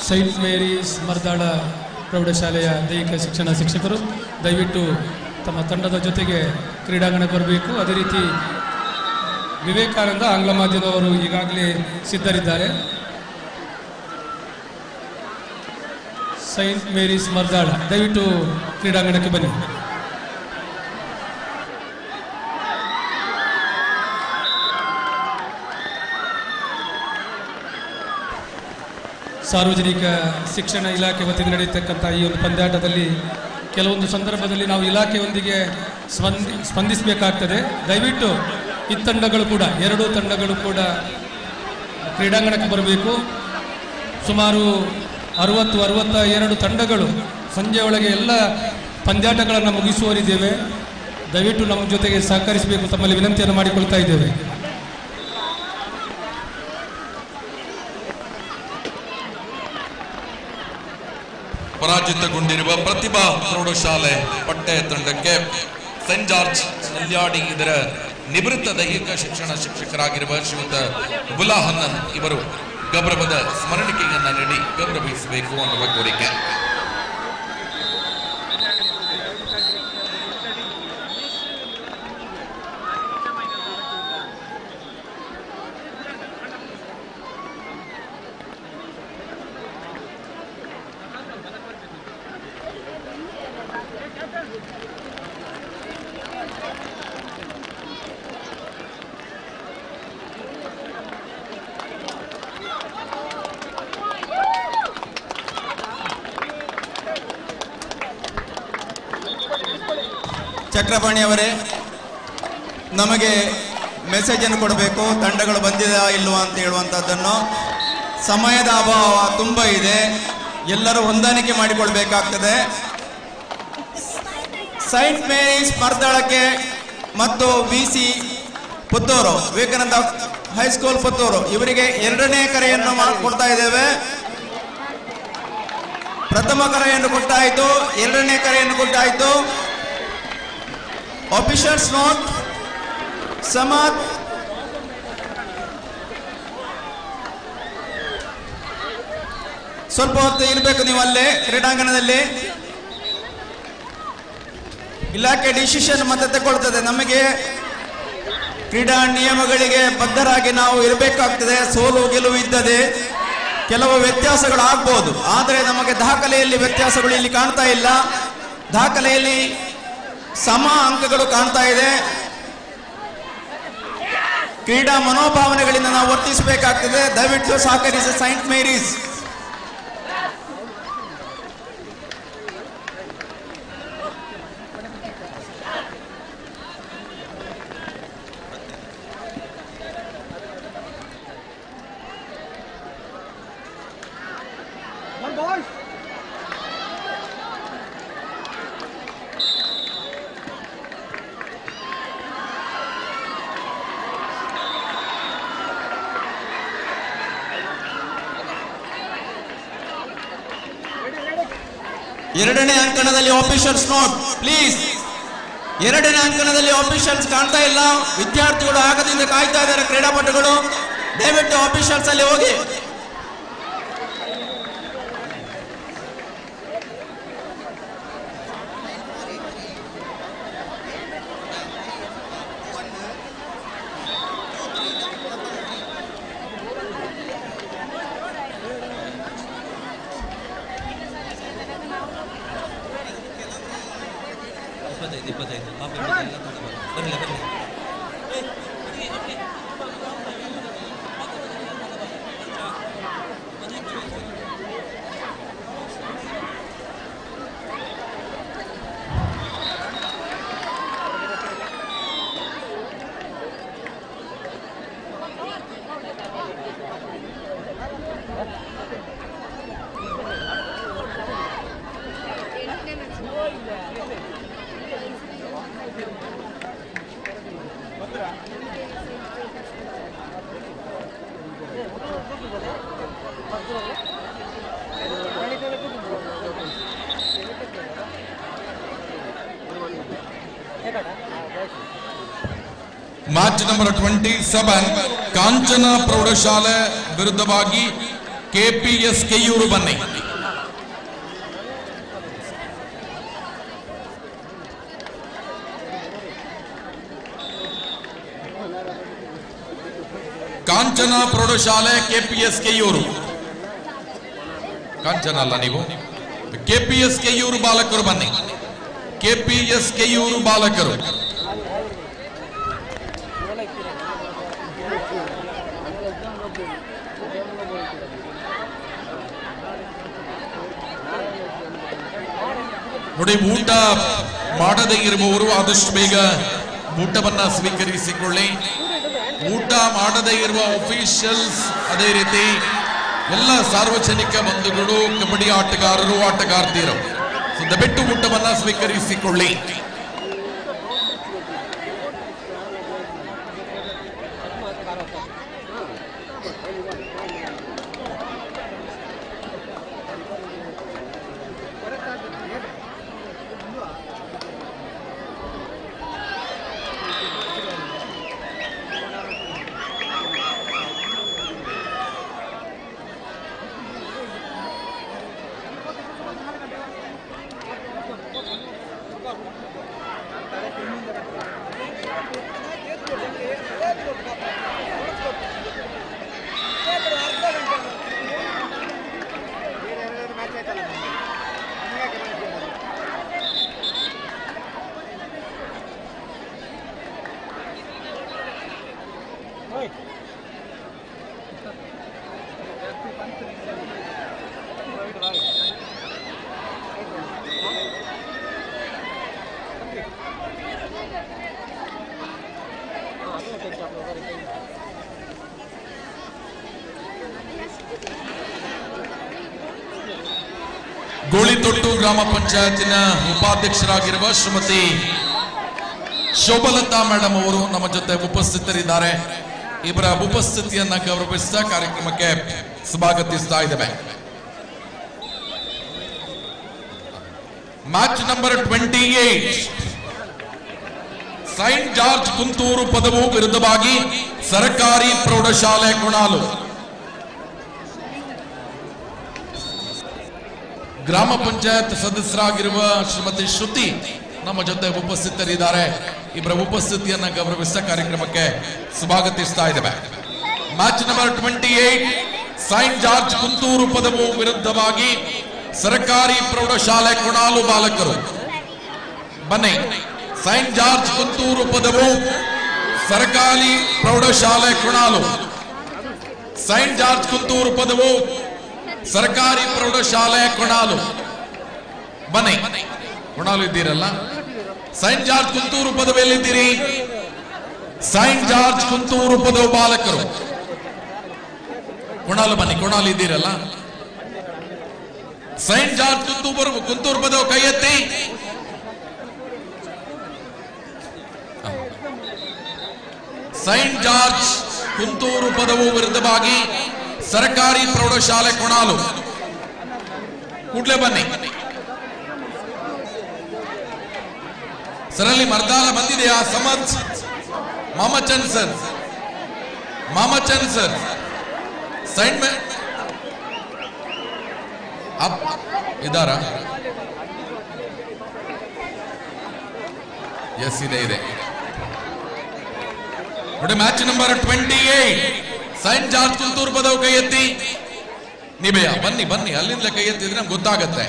ಸೈಂಟ್ ಮೇರೀಸ್ ಮರ್ದಾಳ ಪ್ರೌಢಶಾಲೆಯ ದೈಹಿಕ ಶಿಕ್ಷಣ ಶಿಕ್ಷಕರು ದಯವಿಟ್ಟು ತಮ್ಮ ತಂಡದ ಜೊತೆಗೆ ಕ್ರೀಡಾಂಗಣಕ್ಕೆ ಬರಬೇಕು. ಅದೇ ರೀತಿ ವಿವೇಕಾನಂದ ಆಂಗ್ಲ ಮಾಧ್ಯಮದವರು ಈಗಾಗಲೇ ಸಿದ್ಧರಿದ್ದಾರೆ. ಸೈಂಟ್ ಮೇರೀಸ್ ಮರ್ದಾಳ ದಯವಿಟ್ಟು ಕ್ರೀಡಾಂಗಣಕ್ಕೆ ಬನ್ನಿ. ಸಾರ್ವಜನಿಕ ಶಿಕ್ಷಣ ಇಲಾಖೆ ವತಿಯಿಂದ ನಡೆಯತಕ್ಕಂಥ ಈ ಒಂದು ಪಂದ್ಯಾಟದಲ್ಲಿ ಕೆಲವೊಂದು ಸಂದರ್ಭದಲ್ಲಿ ನಾವು ಇಲಾಖೆಯೊಂದಿಗೆ ಸ್ಪಂದಿಸಬೇಕಾಗ್ತದೆ. ದಯವಿಟ್ಟು ಈ ತಂಡಗಳು ಕೂಡ, ಎರಡೂ ತಂಡಗಳು ಕೂಡ ಕ್ರೀಡಾಂಗಣಕ್ಕೆ ಬರಬೇಕು. ಸುಮಾರು 60-62 ತಂಡಗಳು ಸಂಜೆ ಒಳಗೆ ಎಲ್ಲ ಪಂದ್ಯಾಟಗಳನ್ನು ಮುಗಿಸುವರಿದ್ದೇವೆ. ದಯವಿಟ್ಟು ನಮ್ಮ ಜೊತೆಗೆ ಸಹಕರಿಸಬೇಕು ತಮ್ಮಲ್ಲಿ ವಿನಂತಿಯನ್ನು ಮಾಡಿಕೊಳ್ತಾ ಇದ್ದೇವೆ. ಪರಾಜಿತಗೊಂಡಿರುವ ಪ್ರತಿಭಾ ಪ್ರೌಢಶಾಲೆ ಪಟ್ಟೆ ತಂಡಕ್ಕೆ ಸೆಂಟ್ ಜಾರ್ಜ್ ನಲ್ಯಾಡಿ ಇದರ ನಿವೃತ್ತ ದೈಹಿಕ ಶಿಕ್ಷಣ ಶಿಕ್ಷಕರಾಗಿರುವ ಶ್ರೀಯುತ ಬುಲಾಹನ್ನನ್ ಇವರು ಗೌರವದ ಸ್ಮರಣಿಕೆಯನ್ನ ನೀಡಿ ಗೌರವಿಸಬೇಕು ಅನ್ನುವ ಕೋರಿಕೆ. ಚಕ್ರಪಾಣಿ ಅವರೇ, ನಮಗೆ ಮೆಸೇಜ್ ಅನ್ನು ಕೊಡಬೇಕು, ತಂಡಗಳು ಬಂದಿದಾ ಇಲ್ವಾ ಅಂತ ಹೇಳುವಂಥದ್ದನ್ನು. ಸಮಯದ ಅಭಾವ ತುಂಬ ಇದೆ, ಎಲ್ಲರೂ ಹೊಂದಾಣಿಕೆ ಮಾಡಿಕೊಳ್ಬೇಕಾಗ್ತದೆ. ಸೈಂಟ್ ಮೇರೀಸ್ ಮರ್ದಾಳಕ್ಕೆ ಮತ್ತು BC ಪುತ್ತೂರು, ವಿವೇಕಾನಂದ ಹೈಸ್ಕೂಲ್ ಪುತ್ತೂರು ಇವರಿಗೆ 2ನೇ ಕರೆಯನ್ನು ಕೊಡ್ತಾ ಇದ್ದೇವೆ. ಪ್ರಥಮ ಕರೆಯನ್ನು ಕೊಟ್ಟಾಯಿತು, 2ನೇ ಕರೆಯನ್ನು ಕೊಟ್ಟಾಯಿತು. ಆಫೀಷಿಯಲ್ಸ್ ನೋಟ್, ಸಮಾತ್ ಸ್ವಲ್ಪ ಹೊತ್ತು ಇರಬೇಕು ನೀವು ಅಲ್ಲೇ ಕ್ರೀಡಾಂಗಣದಲ್ಲಿ. ಇಲಾಖೆ ಡಿಸಿಷನ್ ಮತ್ತೆ ತಗೊಳ್ತದೆ. ನಮಗೆ ಕ್ರೀಡಾ ನಿಯಮಗಳಿಗೆ ಬದ್ಧರಾಗಿ ನಾವು ಇರಬೇಕಾಗ್ತದೆ. ಸೋಲು ಗೆಲುವು ಇದ್ದದೆ, ಕೆಲವು ವ್ಯತ್ಯಾಸಗಳು ಆಗ್ಬೋದು, ಆದರೆ ನಮಗೆ ದಾಖಲೆಯಲ್ಲಿ ವ್ಯತ್ಯಾಸಗಳು ಇಲ್ಲಿ ಕಾಣ್ತಾ ಇಲ್ಲ. ದಾಖಲೆಯಲ್ಲಿ ಸಮ ಅಂಕಗಳು ಕಾಣ್ತಾ ಇದೆ. ಕ್ರೀಡಾ ಮನೋಭಾವನೆಗಳಿಂದ ನಾವು ವರ್ತಿಸಬೇಕಾಗ್ತದೆ. ದಯವಿಟ್ಟು ಸಹಕರಿಸಿ ಸೈಂಟ್ ಮೇರೀಸ್. ಎರಡನೇ ಅಂಕಣದಲ್ಲಿ ಆಫೀಷಿಯಲ್ಸ್ ನೋಟ್ ಪ್ಲೀಸ್. 2ನೇ ಅಂಕಣದಲ್ಲಿ ಆಫೀಷಿಯಲ್ಸ್ ಕಾಣ್ತಾ ಇಲ್ಲ. ವಿದ್ಯಾರ್ಥಿಗಳು ಆಗದಿಂದ ಕಾಯ್ತಾ ಇದ್ದಾರೆ. ಕ್ರೀಡಾಪಟುಗಳು ದಯವಿಟ್ಟು ಆಫೀಷಿಯಲ್ಸ್ ಅಲ್ಲಿ ಹೋಗಿ. ಮ್ಯಾಚ್ ನಂಬರ್ 27 ಕಾಂಚನ ಪ್ರೌಢಶಾಲೆ ವಿರುದ್ಧವಾಗಿ KPS ಕೆಯ್ಯೂರು ಬನ್ನಿ. ಕಾಂಚನ ಪ್ರೌಢಶಾಲೆ KPS ಕೆಯ್ಯೂರು. ಕಾಂಚನ ಅಲ್ಲ ನೀವು, KPS ಕೆಯ್ಯೂರು ಬಾಲಕರು ಬನ್ನಿ. KPS ಕೆಯ್ಯೂರು ಬಾಲಕರು. ನೋಡಿ, ಊಟ ಮಾಡದೇ ಇರುವವರು ಆದಷ್ಟು ಬೇಗ ಊಟವನ್ನ ಸ್ವೀಕರಿಸಿಕೊಳ್ಳಿ. ಊಟ ಮಾಡದೇ ಇರುವ ಅಫಿಷಿಯಲ್ಸ್, ಅದೇ ರೀತಿ ಎಲ್ಲ ಸಾರ್ವಜನಿಕ ಬಂಧುಗಳು, ಕಬಡ್ಡಿ ಆಟಗಾರರು, ಆಟಗಾರ್ತಿಯರು ದಯವಿಟ್ಟು ಊಟವನ್ನ ಸ್ವೀಕರಿಸಿಕೊಳ್ಳಿ. ಗೋಳಿತೊಟ್ಟು ಗ್ರಾಮ ಪಂಚಾಯತಿನ ಉಪಾಧ್ಯಕ್ಷರಾಗಿರುವ ಶ್ರೀಮತಿ ಶೋಭಲತಾ ಮೇಡಮ್ ಅವರು ನಮ್ಮ ಜೊತೆ ಉಪಸ್ಥಿತರಿದ್ದಾರೆ. ಇವರ ಉಪಸ್ಥಿತಿಯನ್ನ ಗೌರವಿಸಿದ ಕಾರ್ಯಕ್ರಮಕ್ಕೆ ಸ್ವಾಗತಿಸ್ತಾ ಇದ್ದೇವೆ. Match number 28, Saint George Kunthur ಪದವು ವಿರುದ್ಧವಾಗಿ ಸರ್ಕಾರಿ ಪ್ರೌಢಶಾಲೆ ಕುಣಾಲು. ಗ್ರಾಮ ಪಂಚಾಯತ್ ಸದಸ್ಯರಾಗಿರುವ ಶ್ರೀಮತಿ ಶ್ರುತಿ ನಮ್ಮ ಜೊತೆ ಉಪಸ್ಥಿತರಿದ್ದಾರೆ. ಇವರ ಉಪಸ್ಥಿತಿಯನ್ನ ಗೌರವಿಸಿದ ಕಾರ್ಯಕ್ರಮಕ್ಕೆ ಸ್ವಾಗತಿಸ್ತಾ ಇದ್ದೇವೆ. Match number 28, Saint George Kunthur ಪದವು ವಿರುದ್ಧವಾಗಿ ಸರ್ಕಾರಿ ಪ್ರೌಢಶಾಲೆ ಕುಣಾಲು ಬಾಲಕರು ಬನ್ನಿ. ಸೈಂಟ್ ಜಾರ್ಜ್ ಕುಂತೂರು ಪದವು ಸರ್ಕಾರಿ ಪ್ರೌಢಶಾಲೆ ಕುಣಾಲು. ಸೈಂಟ್ ಜಾರ್ಜ್ ಕುಂತೂರು ಪದವು ಸರ್ಕಾರಿ ಪ್ರೌಢಶಾಲೆ ಕೊಣಾಲು ಬನ್ನಿ. ಕೊಣಾಲು ಇದ್ದೀರಲ್ಲ? ಸೈಂಟ್ ಜಾರ್ಜ್ ಕುಂತೂರು ಪದವಿಯಲ್ಲಿದ್ದೀರಿ? ಸೈಂಟ್ ಜಾರ್ಜ್ ಕುಂತೂರು ಪದವು ಬಾಲಕರು ಕೊಣಾಲು ಬನ್ನಿ. ಕೊಣಾಲು ಇದ್ದೀರಲ್ಲ? ಸೈಂಟ್ ಜಾರ್ಜ್ ಕುಂತೂರು ಪದವು ಕೈ ಎತ್ತಿ. ಸೈಂಟ್ ಜಾರ್ಜ್ ಕುಂತೂರು ಪದವು ವಿರುದ್ಧವಾಗಿ ಸರ್ಕಾರಿ ಪ್ರೌಢಶಾಲೆ ಕೊಣಾಲು ಕೂಡ್ಲೆ ಬನ್ನಿ. ಸರಲ್ಲಿ ಮರ್ದಾಲ ಬಂದಿದೆಯಾ? ಸಮತ್ ಮಾಮಚಂದ್ ಸರ್, ಮಾಮಚಂದ್ ಸರ್ ಸೈಂಟ್ ಇದಾರ? ಎಸ್, ಇದೆ ಇದೆ ನೋಡಿ. Match number 28, Saint George Kunthur ಪದವು ಕೈ ಎತ್ತಿ. ನಿಭಯ ಬನ್ನಿ ಬನ್ನಿ, ಅಲ್ಲಿಂದಲೇ ಕೈ ಎತ್ತಿದ್ರೆ ನಮ್ಗೆ ಗೊತ್ತಾಗತ್ತೆ.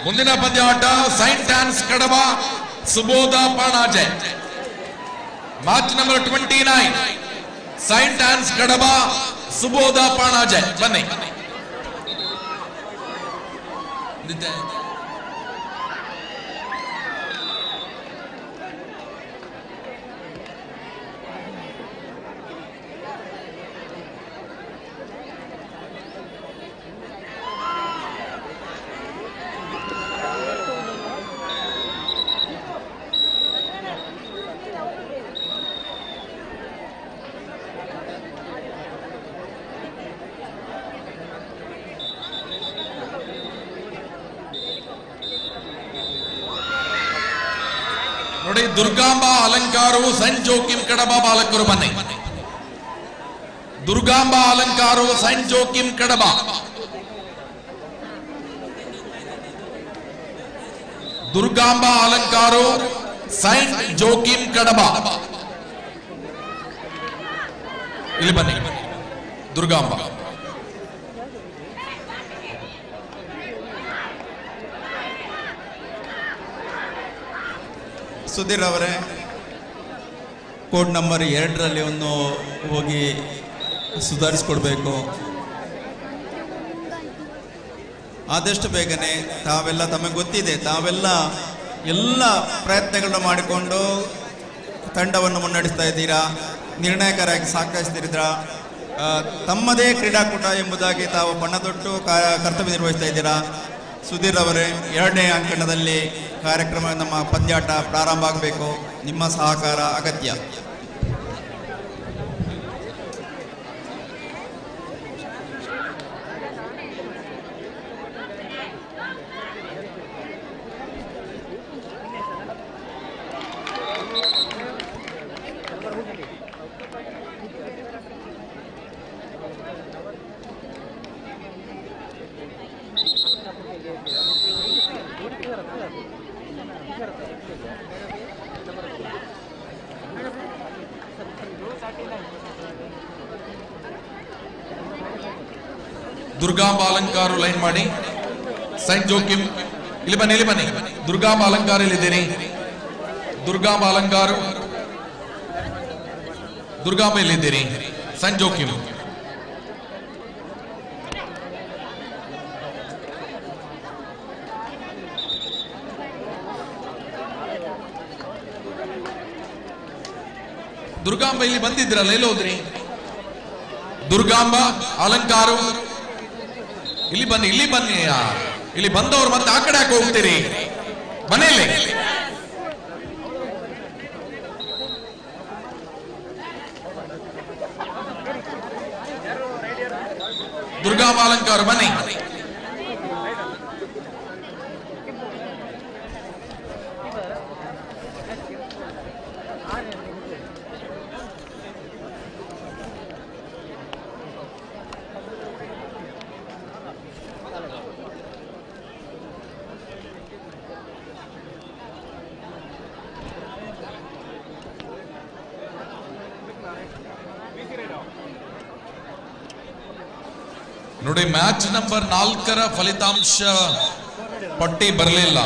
ಮುಂದಿನ ಪಂದ್ಯಾಟ Saint ons Kadaba Subodha Panaje. Match number 29, Saint ons Kadaba Subodha Panaje ಬನ್ನಿ. ನೋಡಿ, ದುರ್ಗಾಂಬಾ ಅಲಂಕಾರವು ಸೈಂಟ್ ಜೋಕಿಮ್ ಕಡಬ ಬಾಲಕರು ಬನ್ನಿ. ದುರ್ಗಾಂಬಾ ಅಲಂಕಾರವು ಸೈಂಟ್ ಜೋಕಿಮ್ ಕಡಬ. ದುರ್ಗಾಂಬಾ ಅಲಂಕಾರವು ಸೈಂಟ್ ಜೋಕಿಮ್ ಕಡಬ. ಇಲ್ಲಿ ಬನ್ನಿ ದುರ್ಗಾಂಬ. ಸುಧೀರ್ ಅವರೇ, ಕೋಡ್ ನಂಬರ್ 2ರಲ್ಲಿ ಒಂದು ಹೋಗಿ ಸುಧಾರಿಸ್ಕೊಡ್ಬೇಕು. ಆದಷ್ಟು ಬೇಗನೆ ತಾವೆಲ್ಲ, ತಮಗೆ ಗೊತ್ತಿದೆ, ತಾವೆಲ್ಲ ಎಲ್ಲ ಪ್ರಯತ್ನಗಳನ್ನು ಮಾಡಿಕೊಂಡು ತಂಡವನ್ನು ಮುನ್ನಡೆಸ್ತಾ ಇದ್ದೀರಾ, ನಿರ್ಣಾಯಕರಾಗಿ ಸಾಕಷ್ಟಿದ್ದೀರಾ. ತಮ್ಮದೇ ಕ್ರೀಡಾಕೂಟ ಎಂಬುದಾಗಿ ತಾವು ಬಣ್ಣದೊಟ್ಟು ಕರ್ತವ್ಯ ನಿರ್ವಹಿಸ್ತಾ ಇದ್ದೀರಾ. ಸುಧೀರ್ ಅವರೇ, 2ನೇ ಅಂಕಣದಲ್ಲಿ ಕಾರ್ಯಕ್ರಮ, ನಮ್ಮ ಪಂದ್ಯಾಟ ಪ್ರಾರಂಭ ಆಗಬೇಕು. ನಿಮ್ಮ ಸಹಕಾರ ಅಗತ್ಯ. ದುರ್ಗಾಂಬ ಅಲಂಕಾರ ಲೈನ್ ಮಾಡಿ. ಸೈಂಟ್ ಜೋಕಿಮ್ ಇಲ್ಲಿ ಬನ್ನಿ, ಇಲ್ಲಿ ಬನ್ನಿ. ದುರ್ಗಾಂಬ ಅಲಂಕಾರ ಇಲ್ಲಿದ್ದೀರಿ. ದುರ್ಗಾಂಬ ಅಲಂಕಾರ, ದುರ್ಗಾಂಬ ಇಲ್ಲಿದ್ದೀರಿ. ಸೈಂಟ್ ಜೋಕಿಮ್ ದುರ್ಗಾಂಬ ಇಲ್ಲಿ ಬಂದಿದ್ರಲ್ಲ, ಎಲ್ಲಿ ಹೋದ್ರಿ? ದುರ್ಗಾಂಬ ಅಲಂಕಾರ ಇಲ್ಲಿ ಬನ್ನಿ, ಇಲ್ಲಿ ಬನ್ನಿ. ಇಲ್ಲಿ ಬಂದವರು ಮತ್ತೆ ಆ ಕಡೆ ಯಾಕೆ ಹೋಗ್ತೀರಿ? ಮನೆಯಲ್ಲಿ ದುರ್ಗಾಂಬ ಅಲಂಕಾರ ಬನ್ನಿ. ನೋಡಿ, ಮ್ಯಾಚ್ ನಂಬರ್ 4ರ ಫಲಿತಾಂಶ ಪಟ್ಟಿ ಬರಲಿಲ್ಲ.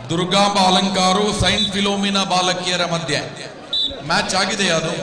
ದುರ್ಗಾಂಬ ಅಲಂಕಾರು ಸೈಂಟ್ ಫಿಲೋಮಿನಾ ಬಾಲಕಿಯರ ಮಧ್ಯೆ ಮ್ಯಾಚ್ ಆಗಿದೆ. ಅದು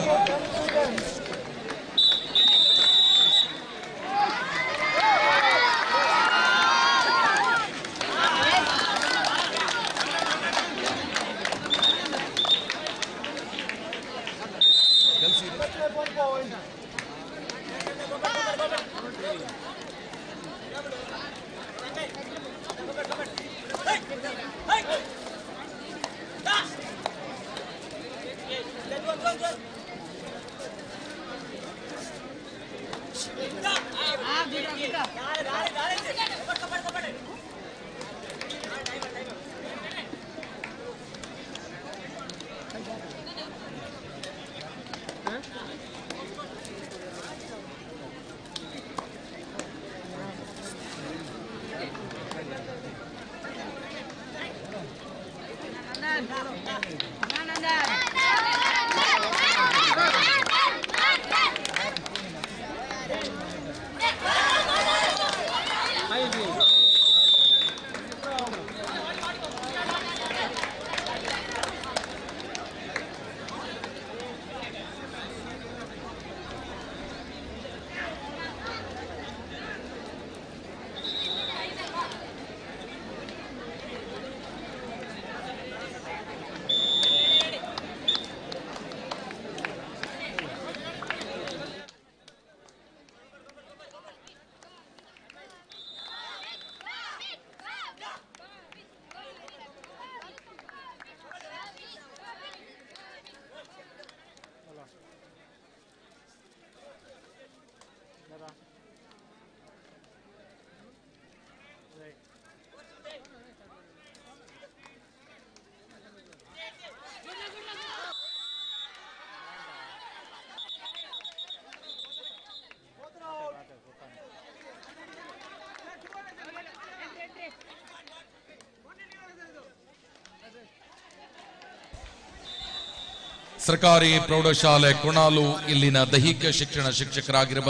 ಸರ್ಕಾರಿ ಪ್ರೌಢಶಾಲೆ ಕುಣಾಲು ಇಲ್ಲಿನ ದೈಹಿಕ ಶಿಕ್ಷಣ ಶಿಕ್ಷಕರಾಗಿರುವ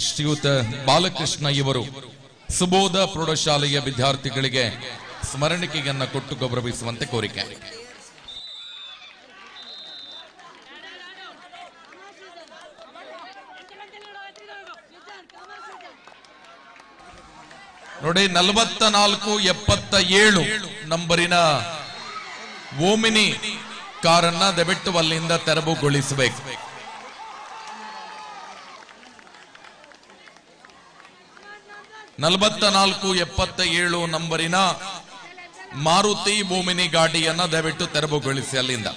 ಶ್ರೀಯುತ ಬಾಲಕೃಷ್ಣ ಇವರು ಸುಬೋಧ ಪ್ರೌಢಶಾಲೆಯ ವಿದ್ಯಾರ್ಥಿಗಳಿಗೆ ಸ್ಮರಣಿಕೆಯನ್ನ ಕೊಟ್ಟು ಗೌರವಿಸುವಂತೆ ಕೋರಿಕೆ. ನೋಡಿ 4477 ನಂಬರಿನ ಓಮಿನಿ ಕಾರನ್ನ ದಯವಿಟ್ಟು ಅಲ್ಲಿಂದ ತೆರವುಗೊಳಿಸಬೇಕು. ನಲವತ್ತ 77 ನಂಬರಿನ ಮಾರುತಿ ಓಮಿನಿ ಗಾಡಿಯನ್ನ ದಯವಿಟ್ಟು ತೆರವುಗೊಳಿಸಿ ಅಲ್ಲಿಂದ.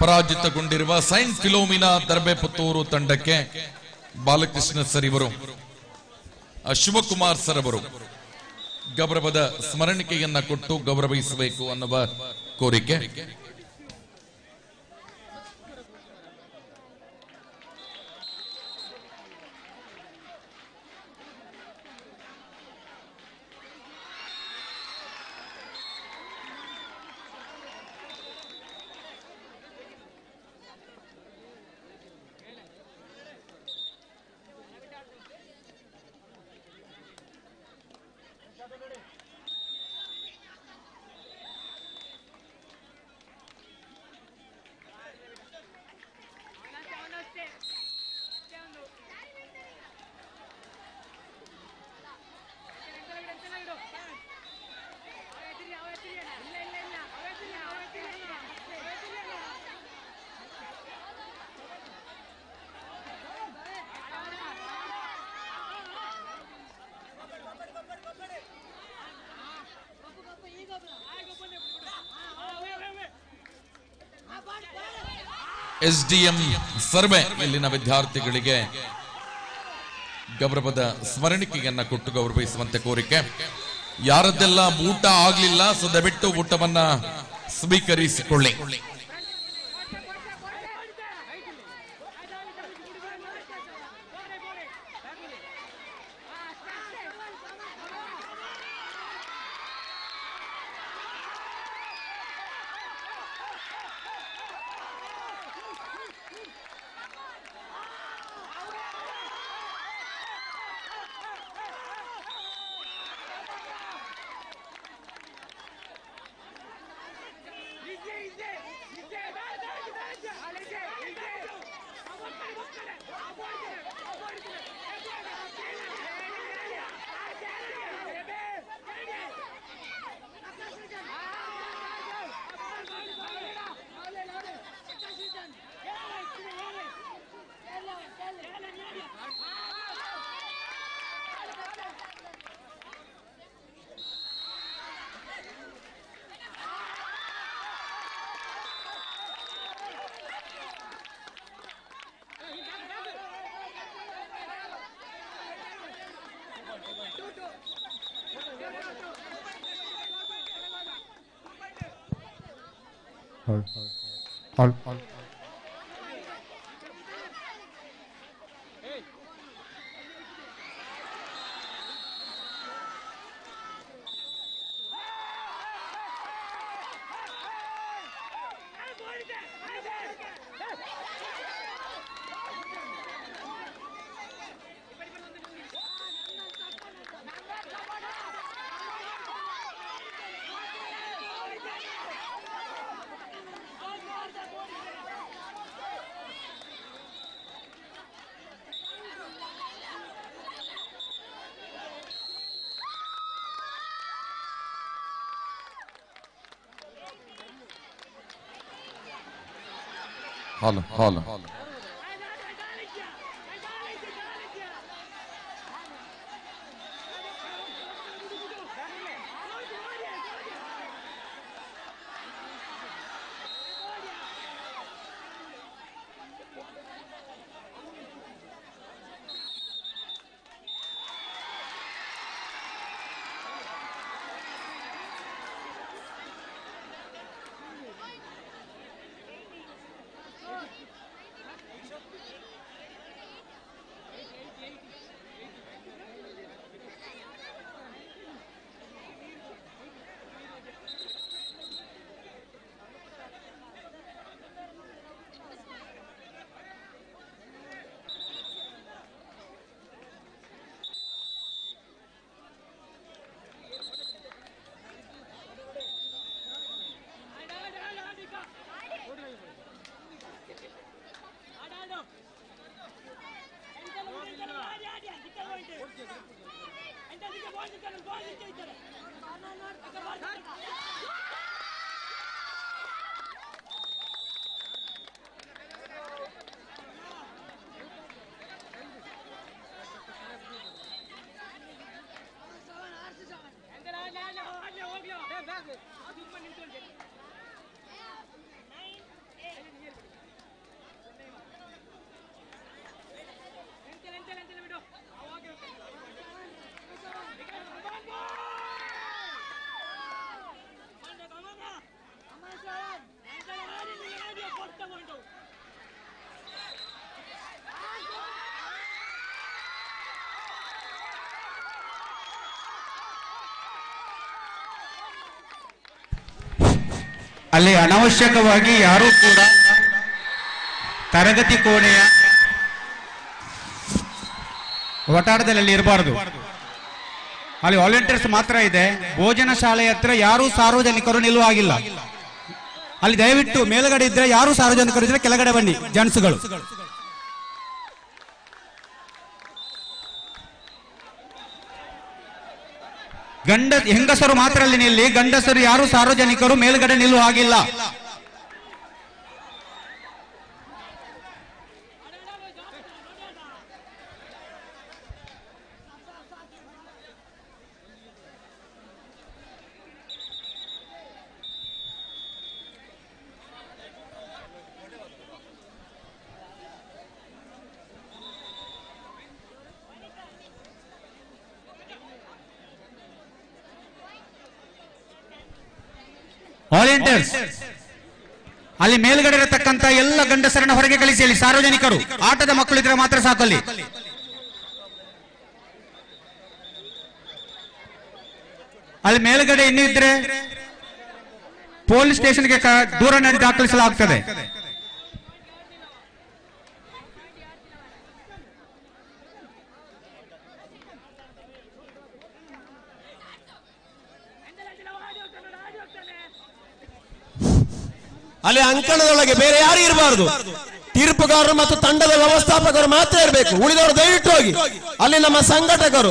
ಪರಾಜಿತಗೊಂಡಿರುವ ಸೈಂಟ್ ಫಿಲೋಮಿನಾ ದರ್ಬೆಪುತ್ತೂರು ತಂಡಕ್ಕೆ ಬಾಲಕೃಷ್ಣ ಸರ್ ಇವರು, ಶಿವಕುಮಾರ್ ಸರ್ ಅವರು ಗೌರವದ ಸ್ಮರಣಿಕೆಯನ್ನ ಕೊಟ್ಟು ಗೌರವಿಸಬೇಕು ಅನ್ನುವ ಕೋರಿಕೆ. ಎಸ್ಡಿಎಂ ಸರ್ವೆ ಇಲ್ಲಿನ ವಿದ್ಯಾರ್ಥಿಗಳಿಗೆ ಗೌರವದ ಸ್ಮರಣಿಕೆಯನ್ನ ಕೊಟ್ಟು ಗೌರವಿಸುವಂತೆ ಕೋರಿಕೆ. ಯಾರದ್ದೆಲ್ಲ ಊಟ ಆಗ್ಲಿಲ್ಲ ಸೊ ದಯವಿಟ್ಟು ಊಟವನ್ನ ಸ್ವೀಕರಿಸಿಕೊಳ್ಳಿ. ಹಾಲು ಅಲ್ಲಿ ಅನಾವಶ್ಯಕವಾಗಿ ಯಾರೂ ಕೂಡ ತರಗತಿ ಕೋಣೆಯ ಒಟಾರದಲ್ಲಿ ಇರಬಾರದು. ಅಲ್ಲಿ ವಾಲಂಟಿಯರ್ಸ್ ಮಾತ್ರ ಇದೆ. ಭೋಜನ ಶಾಲೆ ಹತ್ರ ಯಾರೂ ಸಾರ್ವಜನಿಕರು ನಿಲ್ಲುವಾಗಿಲ್ಲ. ಅಲ್ಲಿ ದಯವಿಟ್ಟು ಮೇಲ್ಗಡೆ ಇದ್ರೆ ಯಾರು ಸಾರ್ವಜನಿಕರು ಇದ್ರೆ ಕೆಳಗಡೆ ಬನ್ನಿ ಜೆಂಟ್ಸ್ಗಳು. ಹೆಂಗಸರು ಮಾತ್ರ ಅಲ್ಲಿ ನಿಲ್ಲಿ, ಗಂಡಸರು ಯಾರು ಸಾರ್ವಜನಿಕರು ಮೇಲ್ಗಡೆ ನಿಲ್ಲುವ ಹಾಗಿಲ್ಲ. ವಾಲಂಟಿಯರ್ಸ್ ಅಲ್ಲಿ ಮೇಲ್ಗಡೆ ಇರತಕ್ಕಂತ ಎಲ್ಲ ಗಂಡಸರನ್ನ ಹೊರಗೆ ಕಳಿಸಿ. ಅಲ್ಲಿ ಸಾರ್ವಜನಿಕರು ಆಟದ ಮಕ್ಕಳು ಇದ್ರೆ ಮಾತ್ರ ಸಾಕಲ್ಲಿ. ಅಲ್ಲಿ ಮೇಲ್ಗಡೆ ಇನ್ನೂ ಇದ್ರೆ ಪೊಲೀಸ್ ಸ್ಟೇಷನ್ಗೆ ದೂರನ್ನು ದಾಖಲಿಸಲಾಗುತ್ತದೆ. ಅಲ್ಲಿ ಅಂಕಣದೊಳಗೆ ಬೇರೆ ಯಾರು ಇರಬಾರದು. ತೀರ್ಪುಗಾರರು ಮತ್ತು ತಂಡದ ವ್ಯವಸ್ಥಾಪಕರು ಮಾತ್ರ ಇರಬೇಕು. ಉಳಿದವರು ದಯವಿಟ್ಟು ಹೋಗಿ. ಅಲ್ಲಿ ನಮ್ಮ ಸಂಘಟಕರು,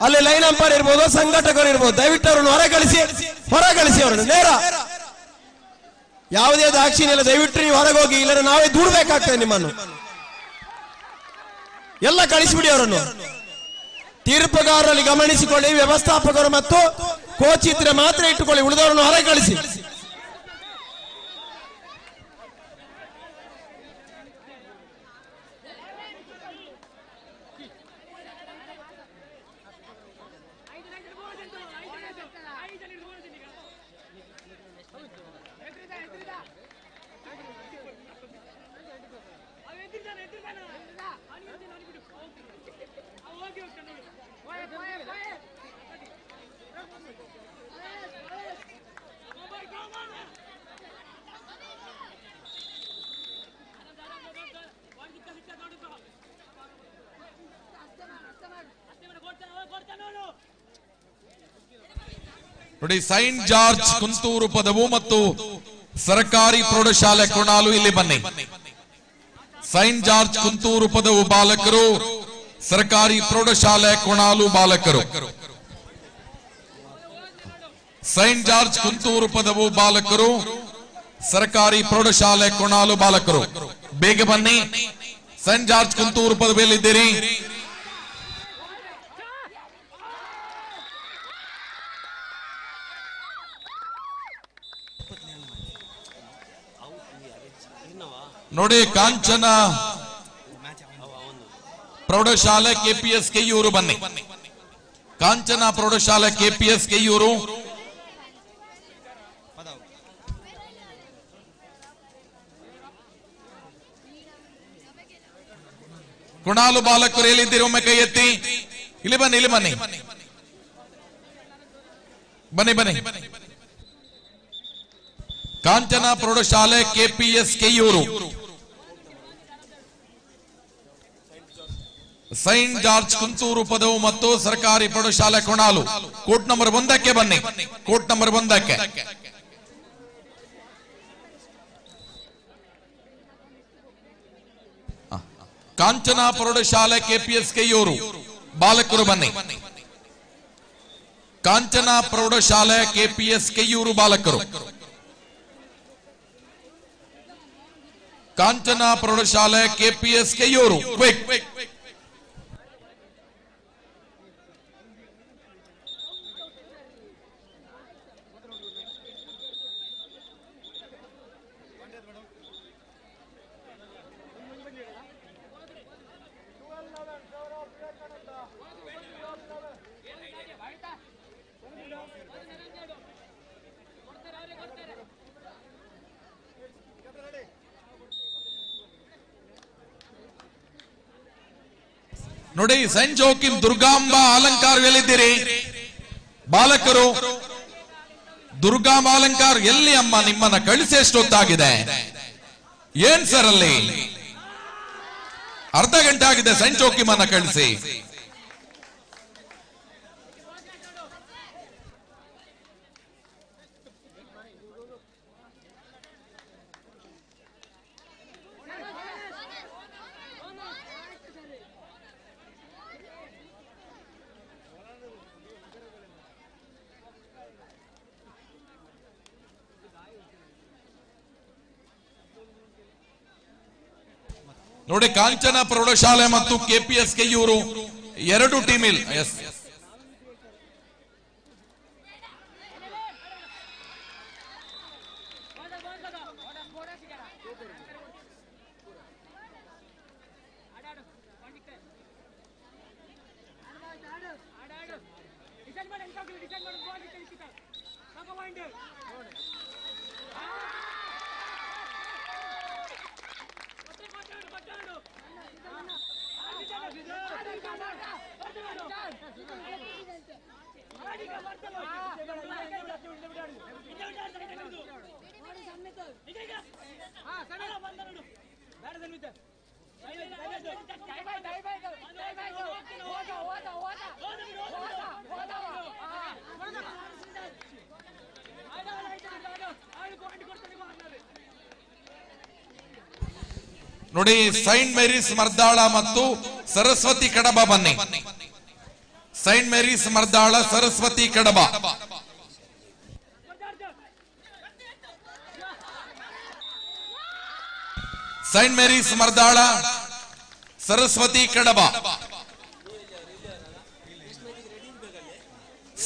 ಅಲ್ಲಿ ಲೈನ್ ಅಂಪೈರ್ ಇರ್ಬೋದು, ಸಂಘಟಕರು ಇರ್ಬೋದು, ದಯವಿಟ್ಟು ಅವರನ್ನು ಹೊರಗಳಿಸಿ ಅವರನ್ನು ನೇರ. ಯಾವುದೇ ದಾಕ್ಷಿಣ್ಯ ಇಲ್ಲ. ದಯವಿಟ್ಟು ನೀವು ಹೊರಗೆ ಹೋಗಿ, ಇಲ್ಲದ್ರೆ ನಾವೇ ದೂಡಬೇಕಾಗ್ತದೆ ನಿಮ್ಮನ್ನು. ಎಲ್ಲ ಕಳಿಸಿಬಿಡಿ ಅವರನ್ನು. ತೀರ್ಪುಗಾರರಲ್ಲಿ ಗಮನಿಸಿಕೊಳ್ಳಿ. ವ್ಯವಸ್ಥಾಪಕರು ಮತ್ತು ಕೋಚ್ ಇದ್ರೆ ಮಾತ್ರ ಇಟ್ಟುಕೊಳ್ಳಿ. ಉಳಿದವರನ್ನು ಹೊರಗೆ ಕಳಿಸಿ. ನೋಡಿ, ಸೈಂಟ್ ಜಾರ್ಜ್ ಕುಂತೂರು ಪದವು ಮತ್ತು ಸರ್ಕಾರಿ ಪ್ರೌಢಶಾಲೆ ಕೊಣಾಲು ಇಲ್ಲಿ ಬನ್ನಿ. ಸೈಂಟ್ ಜಾರ್ಜ್ ಕುಂತೂರು ಪದವು ಬಾಲಕರು, ಸರ್ಕಾರಿ ಪ್ರೌಢಶಾಲೆ ಕೊಣಾಲು ಬಾಲಕರು. ಸೈಂಟ್ ಜಾರ್ಜ್ ಕುಂತೂರು ಪದವು ಬಾಲಕರು, ಸರ್ಕಾರಿ ಪ್ರೌಢಶಾಲೆ ಕೊಣಾಲು ಬಾಲಕರು. ಬೇಗ ಬನ್ನಿ. ಸೆಂಟ್ ಜಾರ್ಜ್ ಕುಂತೂರು ಪದವಿಯಲ್ಲಿದ್ದೀರಿ. ನೋಡಿ, ಕಾಂಚನ ಪ್ರೌಢಶಾಲೆ ಕೆಪಿಎಸ್ ಕೆಯೂರು ಬನ್ನಿ. ಕಾಂಚನ ಪ್ರೌಢಶಾಲೆ ಕೆಪಿಎಸ್ ಕೆಯೂರು. ಕುಣಾಲು ಬಾಲಕರು ಎಲ್ಲಿದ್ದೀರಿ? ಒಮ್ಮೆ ಕೈ ಎತ್ತಿ. ಇಲ್ಲಿ ಬನ್ನಿ, ಇಲ್ಲಿ ಬನ್ನಿ, ಬನ್ನಿ ಬನ್ನಿ. ಕಾಂಚನ ಪ್ರೌಢಶಾಲೆ KPS Keyyur. Saint George Kunthur ಪದವು ಮತ್ತು ಸರ್ಕಾರಿ ಪ್ರೌಢಶಾಲೆ ಕೊಣಾಲು. ಕೋರ್ಟ್ ನಂಬರ್ 1ಕ್ಕೆ ಬನ್ನಿ. ಕೋರ್ಟ್ ನಂಬರ್ 1ಕ್ಕೆ. ಕಾಂಚನ ಪ್ರೌಢಶಾಲೆ ಕೆಪಿಎಸ್ ಕೆಯೂರು ಬಾಲಕರು ಬನ್ನಿ. ಕಾಂಚನ ಪ್ರೌಢಶಾಲೆ ಕೆಪಿಎಸ್ ಕೆಯೂರು ಬಾಲಕರು. ಕಾಂಚನ ಪ್ರೌಢಶಾಲೆ ಕೆಪಿಎಸ್ ಕೆಯೂರು. ನೋಡಿ, ಸೈಂಟ್ ಜೋಕಿಮ್ ದುರ್ಗಾಂಬಾ ಅಲಂಕಾರ ಎಲ್ಲಿದ್ದೀರಿ? ಬಾಲಕರು ದುರ್ಗಾಂಬಾ ಅಲಂಕಾರ ಎಲ್ಲಿ ಅಮ್ಮ? ನಿಮ್ಮನ್ನ ಕಳಿಸಿ ಎಷ್ಟೊತ್ತಾಗಿದೆ? ಏನ್ ಸರ್ ಅಲ್ಲಿ? ಅರ್ಧ ಗಂಟೆ ಆಗಿದೆ ಸೈಂಟ್ ಜೋಕಿಮ್ ಅನ್ನ ಕಳಿಸಿ. ನೋಡಿ, ಕಾಂಚನ ಪ್ರೌಢಶಾಲೆ ಮತ್ತು ಕೆಪಿಎಸ್ ಕೆಯೂರು ಎರಡು ಟೀಮ್ ಇಲ್ಲ. ಎಸ್, ನೋಡಿ, ಸೈಂಟ್ ಮೇರೀಸ್ ಮರ್ದಾಳ ಮತ್ತು ಸರಸ್ವತಿ ಕಡಬ ಬನ್ನಿ. ಸೈಂಟ್ ಮೇರೀಸ್ ಮರ್ದಾಳ, ಸರಸ್ವತಿ ಕಡಬ. ಸೈಂಟ್ ಮೇರೀಸ್ ಮರ್ದಾಳ, ಸರಸ್ವತಿ ಕಡಬ.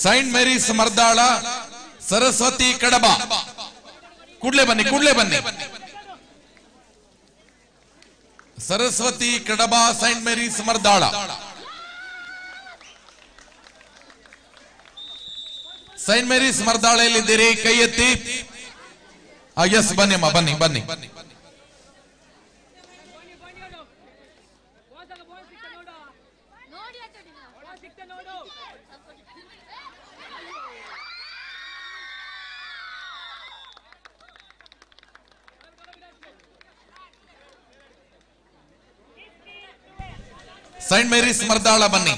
ಸೈಂಟ್ ಮೇರೀಸ್ ಮರ್ದಾಳ, ಸರಸ್ವತಿ ಕಡಬ. ಕೂಡ್ಲೆ ಬನ್ನಿ, ಕೂಡ್ಲೆ ಬನ್ನಿ. ಸರಸ್ವತಿ ಕಡಬ, Saint Mary's Mardala. Saint Mary's ಮರ್ದಾಳ ಎಲ್ಲಿದ್ದೀರಿ? ಕೈ ಎತ್ತಿ. ಎಸ್, ಬನ್ನಿ ಅಮ್ಮ, ಬನ್ನಿ ಬನ್ನಿ. ಸೈಂಟ್ ಮೇರೀಸ್ ಮರ್ದಾಳ ಬನ್ನಿ.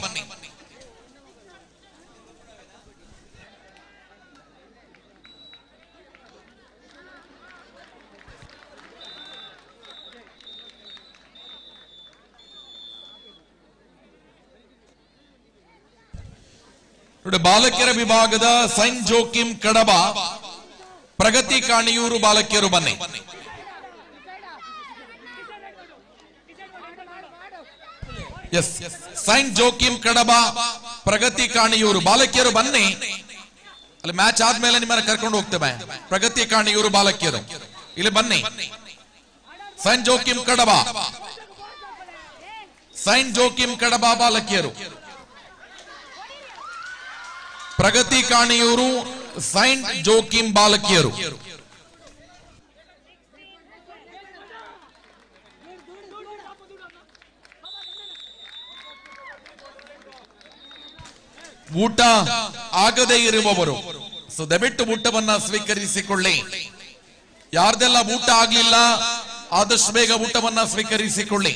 ನೋಡಿ, ಬಾಲಕಿಯರ ವಿಭಾಗದ ಸೈಂಟ್ ಜೋಕಿಮ್ ಕಡಬ, ಪ್ರಗತಿ ಕಾಣಿಯೂರು ಬಾಲಕಿಯರು ಬನ್ನಿ. ಎಸ್, ಸೈಂಟ್ ಜೋಕಿಮ್ ಕಡಬ, ಪ್ರಗತಿ ಕಾಣಿಯೂರು ಬಾಲಕಿಯರು ಬನ್ನಿ. ಅಲ್ಲಿ ಮ್ಯಾಚ್ ಆದ್ಮೇಲೆ ನಿಮ್ಮನ್ನ ಕರ್ಕೊಂಡು ಹೋಗ್ತೇವೆ. ಪ್ರಗತಿ ಕಾಣಿಯೂರು ಬಾಲಕಿಯರು ಇಲ್ಲಿ ಬನ್ನಿ. ಸೈಂಟ್ ಜೋಕಿಮ್ ಕಡಬ, ಸೈಂಟ್ ಜೋಕಿಮ್ ಕಡಬ ಬಾಲಕಿಯರು, ಪ್ರಗತಿ ಕಾಣಿಯೂರು, ಸೈಂಟ್ ಜೋಕಿಮ್ ಬಾಲಕಿಯರು. ಊಟ ಆಗದೇ ಇರುವವರು ದಯವಿಟ್ಟು ಊಟವನ್ನ ಸ್ವೀಕರಿಸಿಕೊಳ್ಳಿ. ಯಾರ್ದೆಲ್ಲ ಊಟ ಆಗ್ಲಿಲ್ಲ ಆದಷ್ಟು ಬೇಗ ಊಟವನ್ನ ಸ್ವೀಕರಿಸಿಕೊಳ್ಳಿ.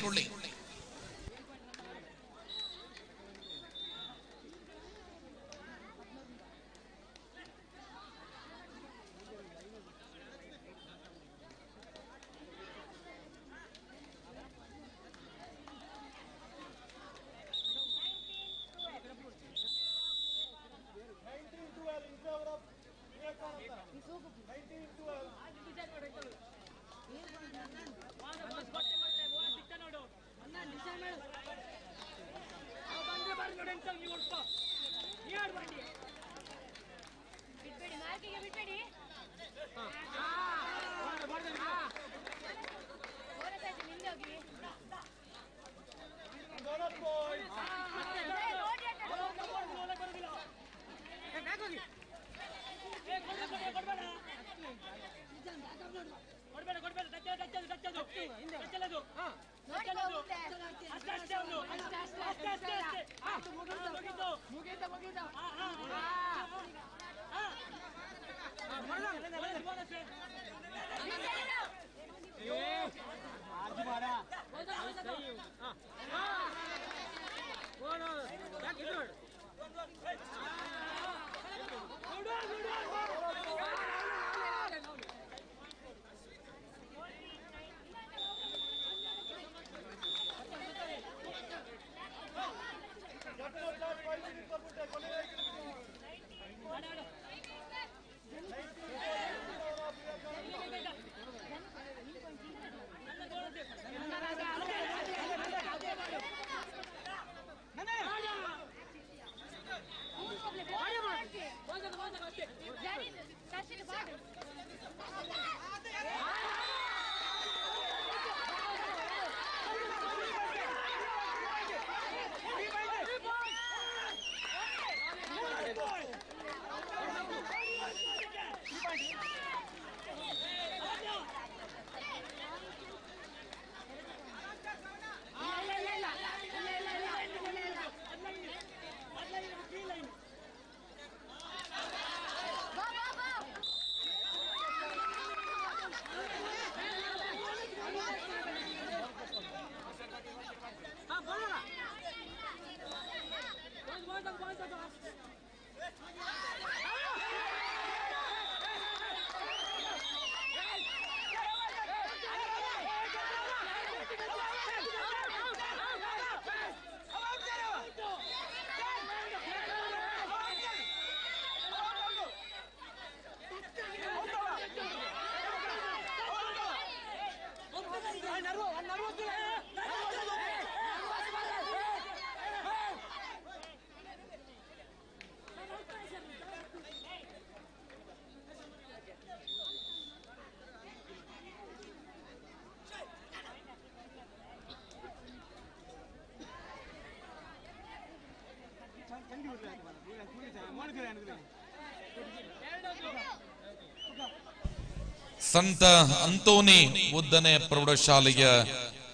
ಸಂತ ಅಂತೋನಿ ಉದ್ದನೆ ಪ್ರೌಢಶಾಲೆಯ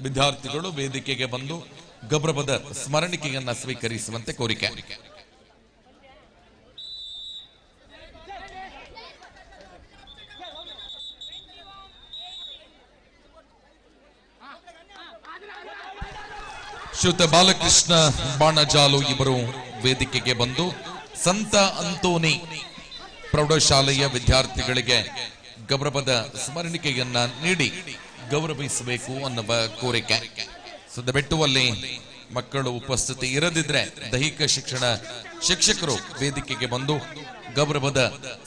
ವಿದ್ಯಾರ್ಥಿಗಳು ವೇದಿಕೆಗೆ ಬಂದು ಗೌರವದ ಸ್ಮರಣಿಕೆಯನ್ನ ಸ್ವೀಕರಿಸುವಂತೆ ಕೋರಿಕೆ. ಶ್ರೀಯುತ ಬಾಲಕೃಷ್ಣ ಬಾಣಜಾಲು ಇವರು ವೇದಿಕೆಗೆ ಬಂದು ಸಂತ ಅಂತೋನಿ ಪ್ರೌಢಶಾಲೆಯ ವಿದ್ಯಾರ್ಥಿಗಳಿಗೆ ಗೌರವದ ಸ್ಮರಣಿಕೆಯನ್ನ ನೀಡಿ ಗೌರವಿಸಬೇಕು ಅನ್ನುವ ಕೋರಿಕೆ. ದಯವಿಟ್ಟು ಅಲ್ಲಿ ಮಕ್ಕಳು ಉಪಸ್ಥಿತಿ ಇರದಿದ್ರೆ ದೈಹಿಕ ಶಿಕ್ಷಣ ಶಿಕ್ಷಕರು ವೇದಿಕೆಗೆ ಬಂದು ಗೌರವದ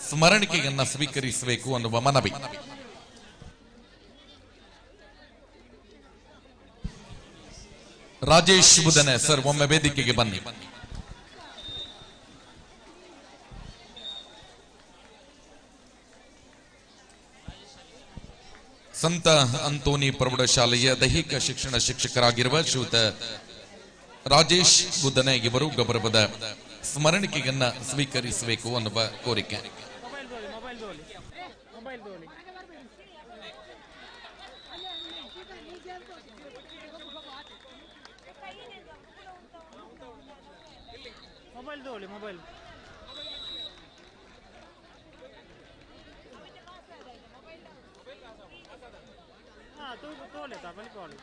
ಸ್ಮರಣಿಕೆಯನ್ನ ಸ್ವೀಕರಿಸಬೇಕು ಅನ್ನುವ ಮನವಿ. ರಾಜೇಶ್ ಬುಧನೆ ಸರ್ ಒಮ್ಮೆ ವೇದಿಕೆಗೆ ಬನ್ನಿ. ಸಂತ ಅಂತೋನಿ ಪ್ರೌಢಶಾಲೆಯ ದೈಹಿಕ ಶಿಕ್ಷಣ ಶಿಕ್ಷಕರಾಗಿರುವ ಶ್ರೀಯುತ ರಾಜೇಶ್ ಬುಧನೆ ಇವರು ಗೌರವದ ಸ್ಮರಣಿಕೆಯನ್ನ ಸ್ವೀಕರಿಸಬೇಕು ಅನ್ನುವ ಕೋರಿಕೆ. ಮೊಬೈಲ್ ತೋಲೆ ತಗೊಳ್ಳಿ ತಗೊಳ್ಳಿ.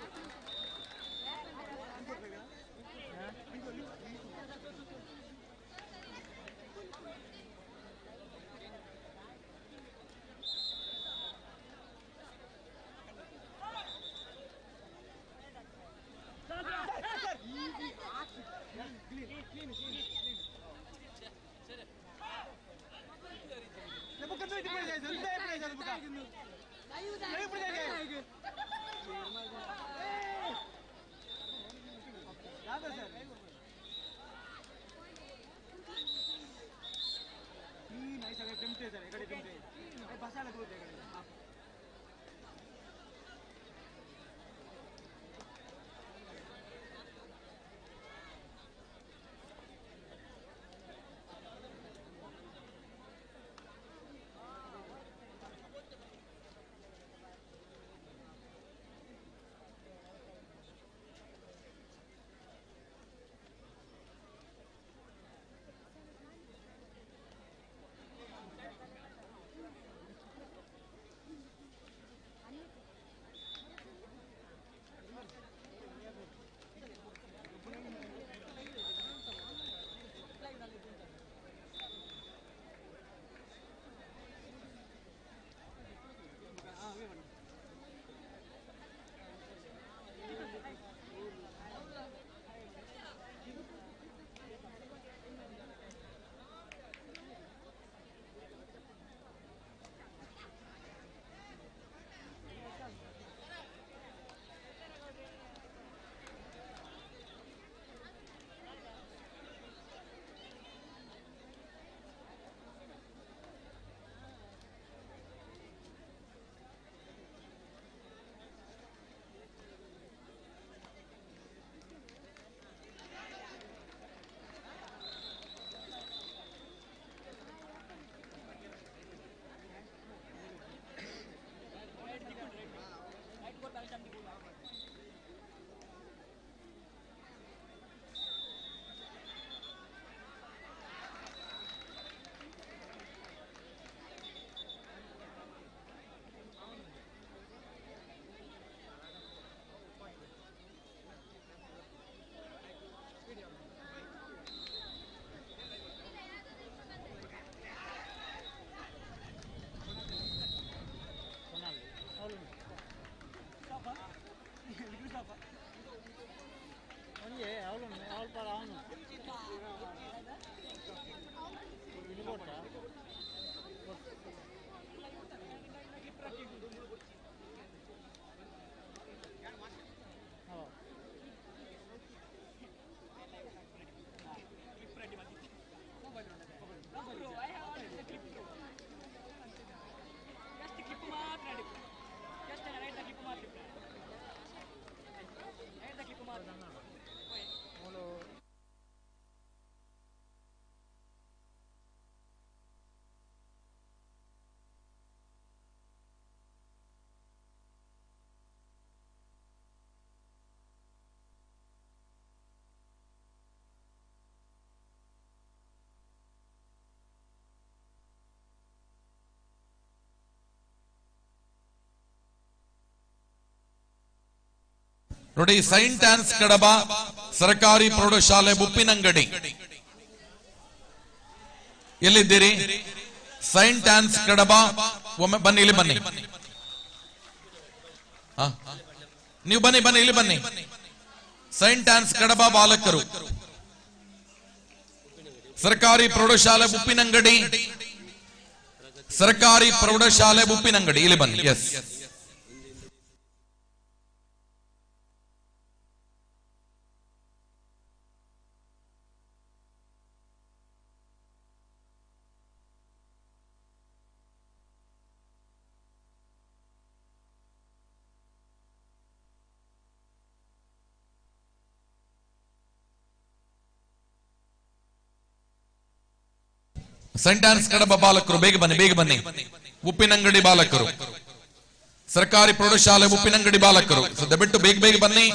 ನೋಡಿ, ಸೈಂಟ್ ಆನ್ಸ್ ಕಡಬ ಸರ್ಕಾರಿ ಪ್ರೌಢಶಾಲೆ ಉಪ್ಪಿನಂಗಡಿ. ಎಲ್ಲಿದ್ದೀರಿ? ಸೈಂಟ್ ಆನ್ಸ್ ಕಡಬ, ಒಮ್ಮೆ ಬನ್ನಿ, ಇಲ್ಲಿ ಬನ್ನಿ. ನೀವು ಬನ್ನಿ ಬನ್ನಿ, ಇಲ್ಲಿ ಬನ್ನಿ. ಸೈಂಟ್ ಆನ್ಸ್ ಕಡಬ ಬಾಲಕರು ಸರ್ಕಾರಿ ಪ್ರೌಢಶಾಲೆ ಉಪ್ಪಿನಂಗಡಿ, ಸರ್ಕಾರಿ ಪ್ರೌಢಶಾಲೆ ಉಪ್ಪಿನಂಗಡಿ, ಇಲ್ಲಿ ಬನ್ನಿ. ಎಸ್, ಸೆಂಟ್ ಆನ್ಸ್ ಕಡಬ ಬಾಲಕರು ಬೇಗ ಬನ್ನಿ, ಬೇಗ ಬನ್ನಿ. ಉಪ್ಪಿನಂಗಡಿ ಬಾಲಕರು, ಸರ್ಕಾರಿ ಪ್ರೌಢಶಾಲೆ ಉಪ್ಪಿನಂಗಡಿ ಬಾಲಕರು ದಯವಿಟ್ಟು ಬೇಗ ಬೇಗ ಬನ್ನಿ.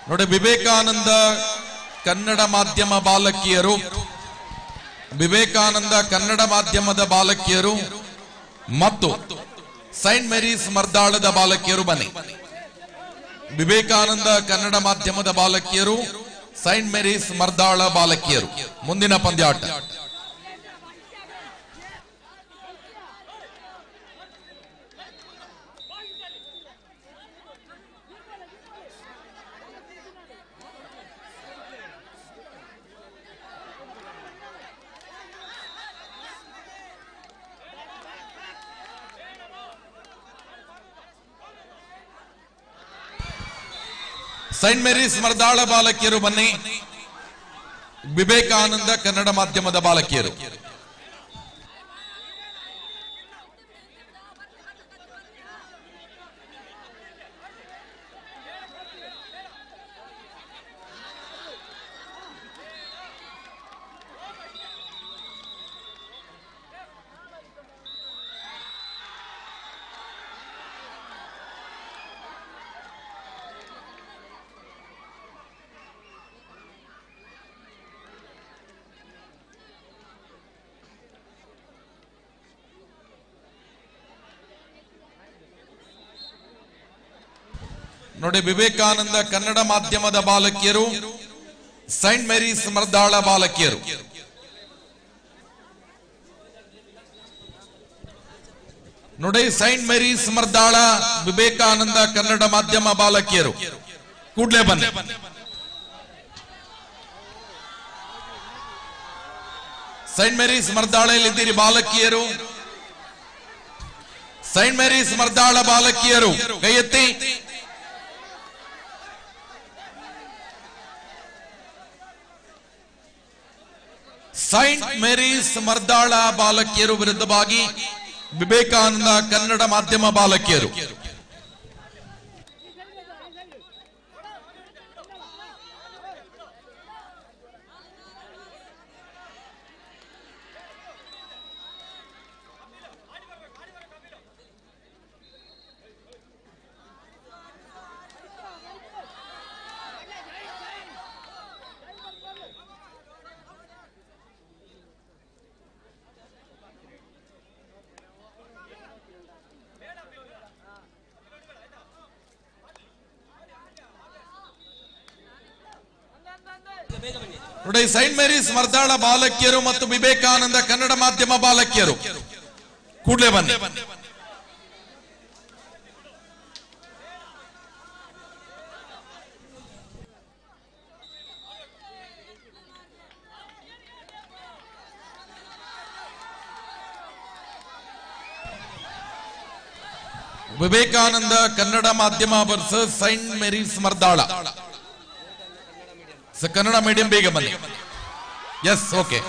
ನೋಡಿ, ವಿವೇಕಾನಂದ ಕನ್ನಡ ಮಾಧ್ಯಮ ಬಾಲಕಿಯರು, ವಿವೇಕಾನಂದ ಕನ್ನಡ ಮಾಧ್ಯಮದ ಬಾಲಕಿಯರು ಮತ್ತು ಸೈಂಟ್ ಮೇರೀಸ್ ಮರ್ದಾಳದ ಬಾಲಕಿಯರು ಬನ್ನಿ. ವಿವೇಕಾನಂದ ಕನ್ನಡ ಮಾಧ್ಯಮದ ಬಾಲಕಿಯರು, ಸೈಂಟ್ ಮೇರೀಸ್ ಮರ್ದಾಳ ಬಾಲಕಿಯರು, ಮುಂದಿನ ಪಂದ್ಯಾಟ. ಸೈಂಟ್ ಮೇರೀಸ್ ಮರ್ದಾಳ ಬಾಲಕಿಯರು ಬನ್ನಿ, ವಿವೇಕಾನಂದ ಕನ್ನಡ ಮಾಧ್ಯಮದ ಬಾಲಕಿಯರು. ನೋಡಿ, ವಿವೇಕಾನಂದ ಕನ್ನಡ ಮಾಧ್ಯಮದ ಬಾಲಕಿಯರು, ಸೈಂಟ್ ಮೇರೀಸ್ ಮರ್ದಾಳ ಬಾಲಕಿಯರು. ನೋಡಿ, ಸೈಂಟ್ ಮೇರೀಸ್ ಮರ್ದಾಳ, ವಿವೇಕಾನಂದ ಕನ್ನಡ ಮಾಧ್ಯಮ ಬಾಲಕಿಯರು ಕೂಡ್ಲೇ ಬನ್ನಿ. ಸೈಂಟ್ ಮೇರೀಸ್ ಮರ್ದಾಳಲ್ಲಿದ್ದೀರಿ ಬಾಲಕಿಯರು, ಸೈಂಟ್ ಮೇರೀಸ್ ಮರ್ದಾಳ ಬಾಲಕಿಯರು ಕೈ ಎತ್ತಿ. ಸೈಂಟ್ ಮೇರೀಸ್ ಮರ್ದಾಳ ಬಾಲಕಿಯರು ವಿರುದ್ಧವಾಗಿ ವಿವೇಕಾನಂದ ಕನ್ನಡ ಮಾಧ್ಯಮ ಬಾಲಕಿಯರು. ನೋಡಿ, ಸೈಂಟ್ ಮೇರೀಸ್ ಮರ್ದಾಳ ಬಾಲಕಿಯರು ಮತ್ತು ವಿವೇಕಾನಂದ ಕನ್ನಡ ಮಾಧ್ಯಮ ಬಾಲಕಿಯರು ಕೂಡಲೇ ಬನ್ನಿ. ವಿವೇಕಾನಂದ ಕನ್ನಡ ಮಾಧ್ಯಮ versus Saint Mary's Mardala. Kannada medium ಬೇಗ ಬನ್ನಿ. S, okay.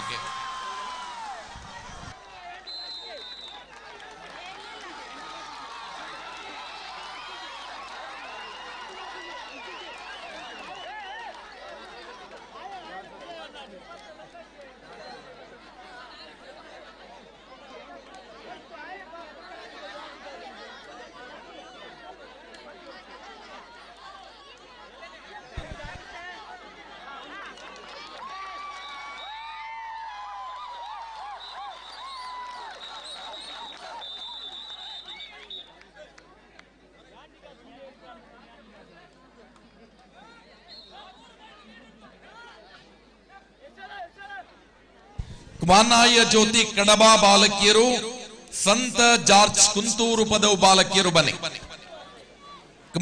ಮಾನಾಯ ಜ್ಯೋತಿ ಕಡಬ ಬಾಲಕಿಯರು, ಸಂತ ಜಾರ್ಜ್ ಕುಂತೂರು ಪದವು ಬಾಲಕಿಯರು ಬನ್ನಿ.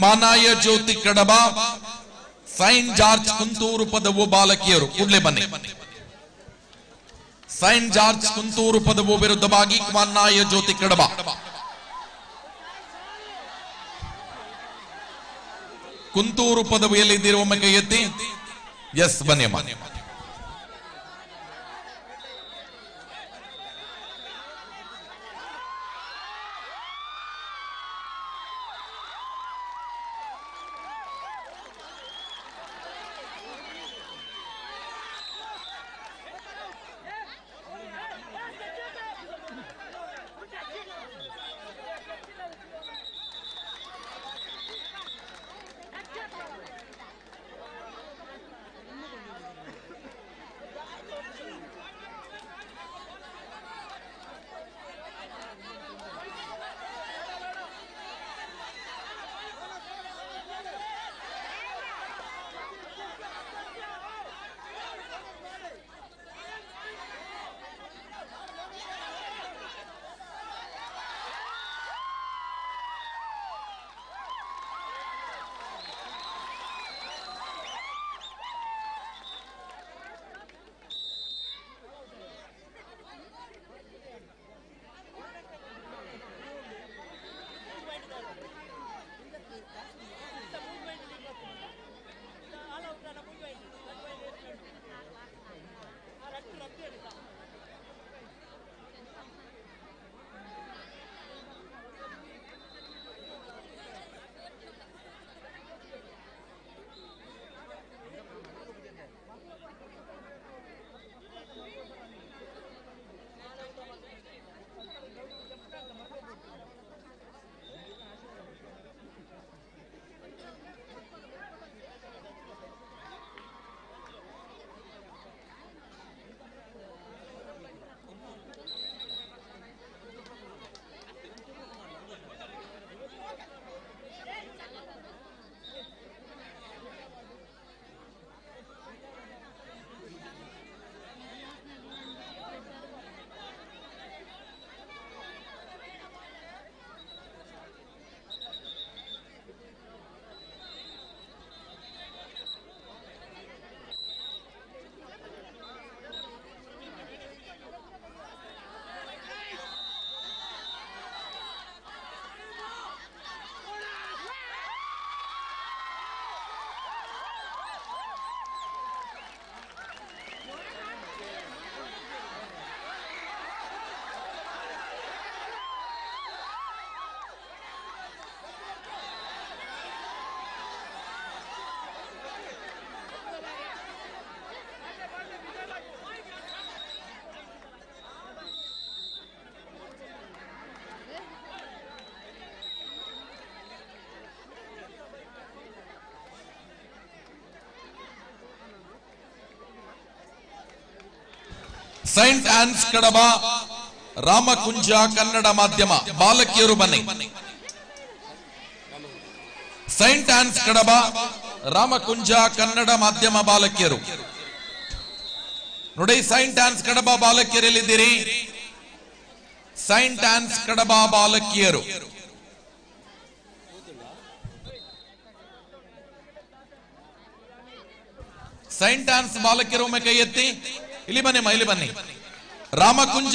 ಮಾನಾಯ ಜ್ಯೋತಿ ಕಡಬ, ಸೈಂಟ್ ಜಾರ್ಜ್ ಕುಂತೂರು ಪದವು ಬಾಲಕಿಯರು ಕೂಡಲೇ ಬನ್ನಿ. ಸೈಂಟ್ ಜಾರ್ಜ್ ಕುಂತೂರು ಪದವು ವಿರುದ್ಧವಾಗಿ ಮಾನಾಯ ಜ್ಯೋತಿ ಕಡಬ. ಕುಂತೂರು ಪದವಿಯಲ್ಲಿ ಒಮ್ಮೆ ಕೈ ಎತ್ತಿ. ಎಸ್, ಬನ್ನಿ ಅಮ್ಮ. ಸೈಂಟ್ ಆನ್ಸ್ ಕಡಬ ರಾಮಕುಂಜ ಕನ್ನಡ ಮಾಧ್ಯಮ ಬಾಲಕಿಯರು ಬನ್ನಿ. ಸೈಂಟ್ ಆನ್ಸ್ ಕಡಬ ರಾಮಕುಂಜ ಕನ್ನಡ ಮಾಧ್ಯಮ ಬಾಲಕಿಯರು ನೋಡಿ. ಸೈಂಟ್ ಆನ್ಸ್ ಕಡಬ ಬಾಲಕಿಯರು ಎಲ್ಲಿದ್ದೀರಿ? ಸೈಂಟ್ ಆನ್ಸ್ ಕಡಬ ಬಾಲಕಿಯರು ಸೈಂಟ್ ಆನ್ಸ್ ಬಾಲಕಿಯರು ಒಮ್ಮೆ ಕೈ ಎತ್ತಿ. ಇಲ್ಲಿ ಬನ್ನಿ, ಇಲ್ಲಿ ಬನ್ನಿ. ರಾಮಕುಂಜ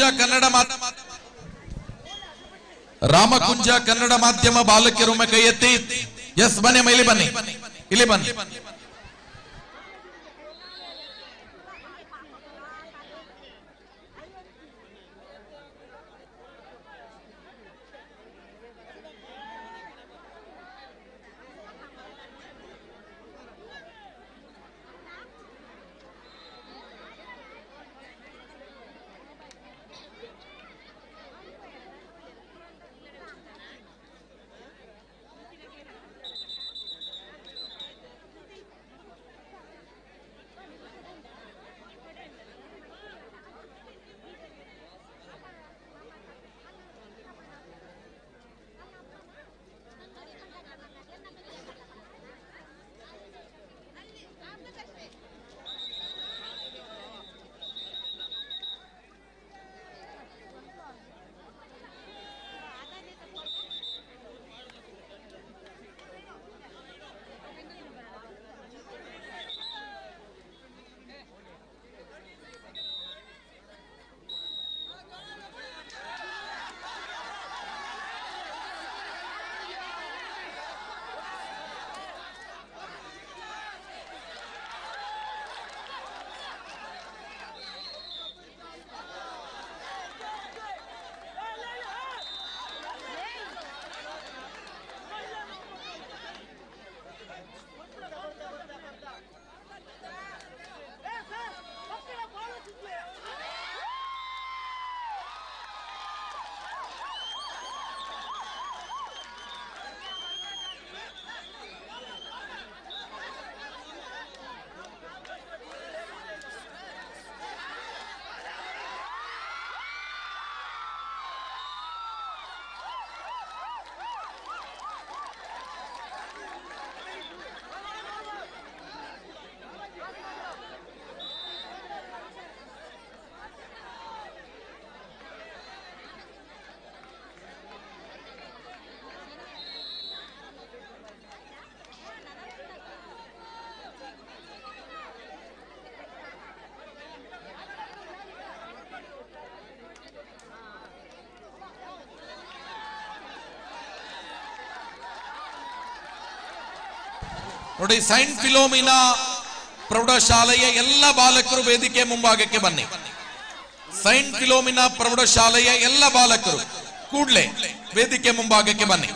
ಕನ್ನಡ ಮಾಧ್ಯಮ ಬಾಲಕಿಯರು ಒಮ್ಮೆ ಕೈ ಎತ್ತಿ. ಎಸ್, ಬನ್ನಿ, ಇಲ್ಲಿ ಬನ್ನಿ, ಇಲ್ಲಿ ಬನ್ನಿ. ನೋಡಿ, ಸೈಂಟ್ ಫಿಲೋಮಿನಾ ಪ್ರೌಢಶಾಲೆಯ ಎಲ್ಲ ಬಾಲಕರು ವೇದಿಕೆ ಮುಂಭಾಗಕ್ಕೆ ಬನ್ನಿ. ಸೈಂಟ್ ಫಿಲೋಮಿನಾ ಪ್ರೌಢಶಾಲೆಯ ಎಲ್ಲ ಬಾಲಕರು ಕೂಡಲೇ ವೇದಿಕೆ ಮುಂಭಾಗಕ್ಕೆ ಬನ್ನಿ.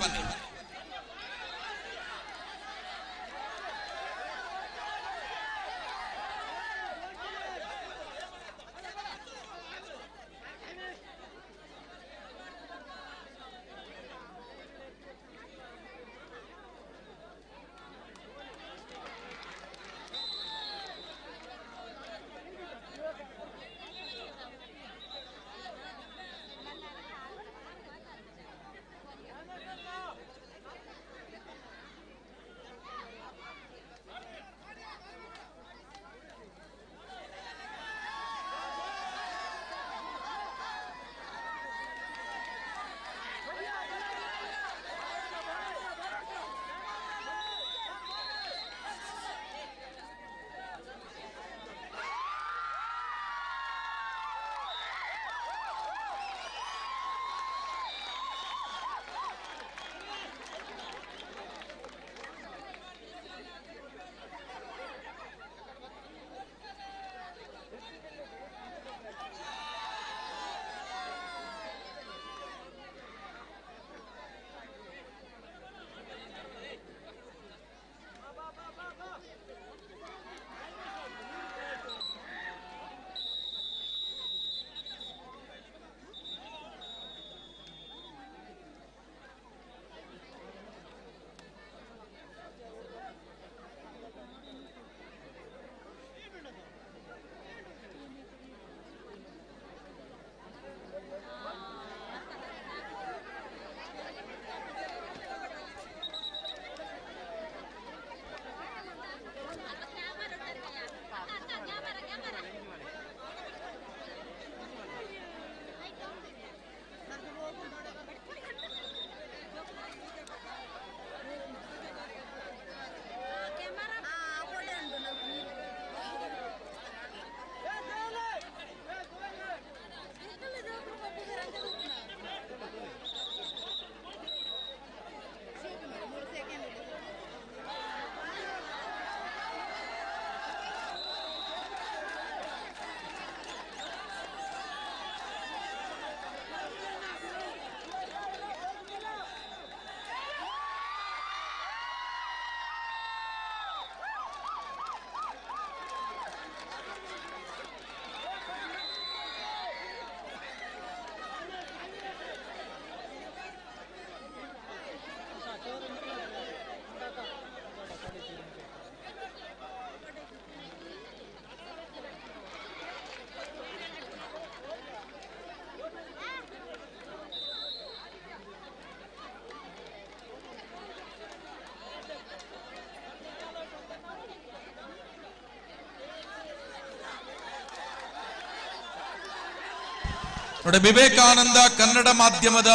ನೋಡಿ, ವಿವೇಕಾನಂದ ಕನ್ನಡ ಮಾಧ್ಯಮದ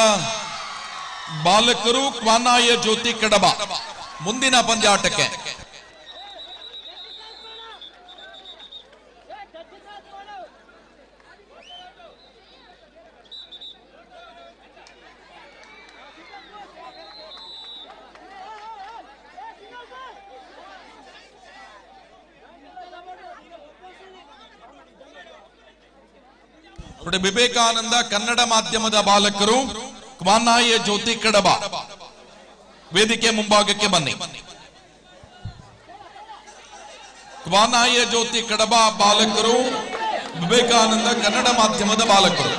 ಬಾಲಕರು ಕ್ವಾನಾಯ ಜ್ಯೋತಿ ಕಡಬ ಮುಂದಿನ ಪಂದ್ಯಾಟಕ್ಕೆ. ನೋಡಿ, ವಿವೇಕಾನಂದ ಕನ್ನಡ ಮಾಧ್ಯಮದ ಬಾಲಕರು ಕ್ವಾನಾಯ ಜ್ಯೋತಿ ಕಡಬ ವೇದಿಕೆ ಮುಂಭಾಗಕ್ಕೆ ಬನ್ನಿ. ಕ್ವಾನಾಯ ಜ್ಯೋತಿ ಕಡಬ ಬಾಲಕರು, ವಿವೇಕಾನಂದ ಕನ್ನಡ ಮಾಧ್ಯಮದ ಬಾಲಕರು.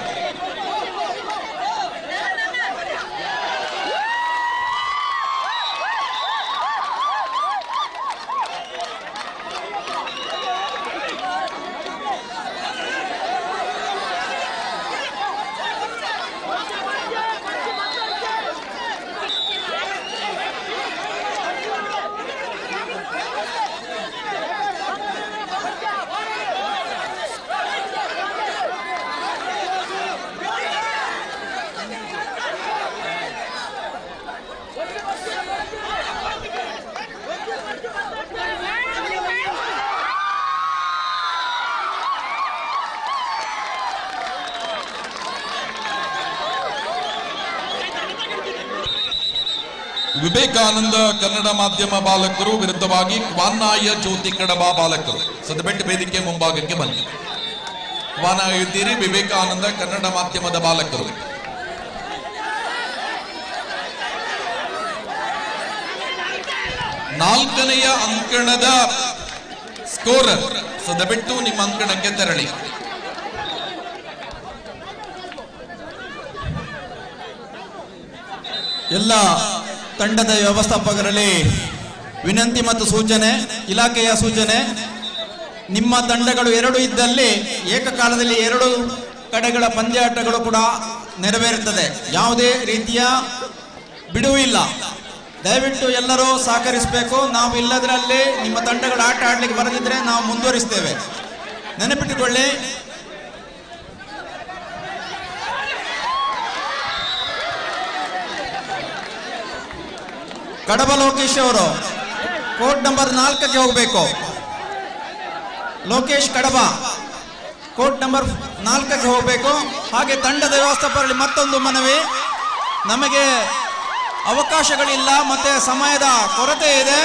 ವಿವೇಕಾನಂದ ಕನ್ನಡ ಮಾಧ್ಯಮ ಬಾಲಕರು ವಿರುದ್ಧವಾಗಿ ಕ್ವಾನಾಯ ಜ್ಯೋತಿ ಕಡಬ ಬಾಲಕರು. ಸದಬೆಟ್ಟು ವೇದಿಕೆ ಮುಂಭಾಗಕ್ಕೆ ಬನ್ನಿ. ಕ್ವಾನಾಯ ಇದ್ದೀರಿ, ವಿವೇಕಾನಂದ ಕನ್ನಡ ಮಾಧ್ಯಮದ ಬಾಲಕರು. ನಾಲ್ಕನೆಯ ಅಂಕಣದ ಸ್ಕೋರರ್ ಸದಬೆಟ್ಟು ನಿಮ್ಮ ಅಂಕಣಕ್ಕೆ ತೆರಳಿ. ಎಲ್ಲ ತಂಡದ ವ್ಯವಸ್ಥಾಪಕರಲ್ಲಿ ವಿನಂತಿ ಮತ್ತು ಸೂಚನೆ, ಇಲಾಖೆಯ ಸೂಚನೆ, ನಿಮ್ಮ ತಂಡಗಳು ಎರಡು ಇದ್ದಲ್ಲಿ ಏಕಕಾಲದಲ್ಲಿ ಎರಡು ಕಡೆಗಳ ಪಂದ್ಯಾಟಗಳು ಕೂಡ ನೆರವೇರುತ್ತದೆ. ಯಾವುದೇ ರೀತಿಯ ಬಿಡುವು ಇಲ್ಲ. ದಯವಿಟ್ಟು ಎಲ್ಲರೂ ಸಹಕರಿಸಬೇಕು. ನಾವು ಇಲ್ಲದರಲ್ಲಿ ನಿಮ್ಮ ತಂಡಗಳು ಆಟ ಆಡ್ಲಿಕ್ಕೆ ಬರದಿದ್ರೆ ನಾವು ಮುಂದುವರಿಸ್ತೇವೆ, ನೆನಪಿಟ್ಟುಕೊಳ್ಳಿ. ಕಡಬ ಲೋಕೇಶ್ ಅವರು ಕೋರ್ಟ್ ನಂಬರ್ 4ಕ್ಕೆ ಹೋಗಬೇಕು. ಲೋಕೇಶ್ ಕಡಬ ಕೋರ್ಟ್ ನಂಬರ್ 4ಕ್ಕೆ ಹೋಗಬೇಕು. ಹಾಗೆ ತಂಡದ ವ್ಯವಸ್ಥಾಪಕರಲ್ಲಿ ಮತ್ತೊಂದು ಮನವಿ, ನಮಗೆ ಅವಕಾಶಗಳಿಲ್ಲ ಮತ್ತೆ ಸಮಯದ ಕೊರತೆ ಇದೆ.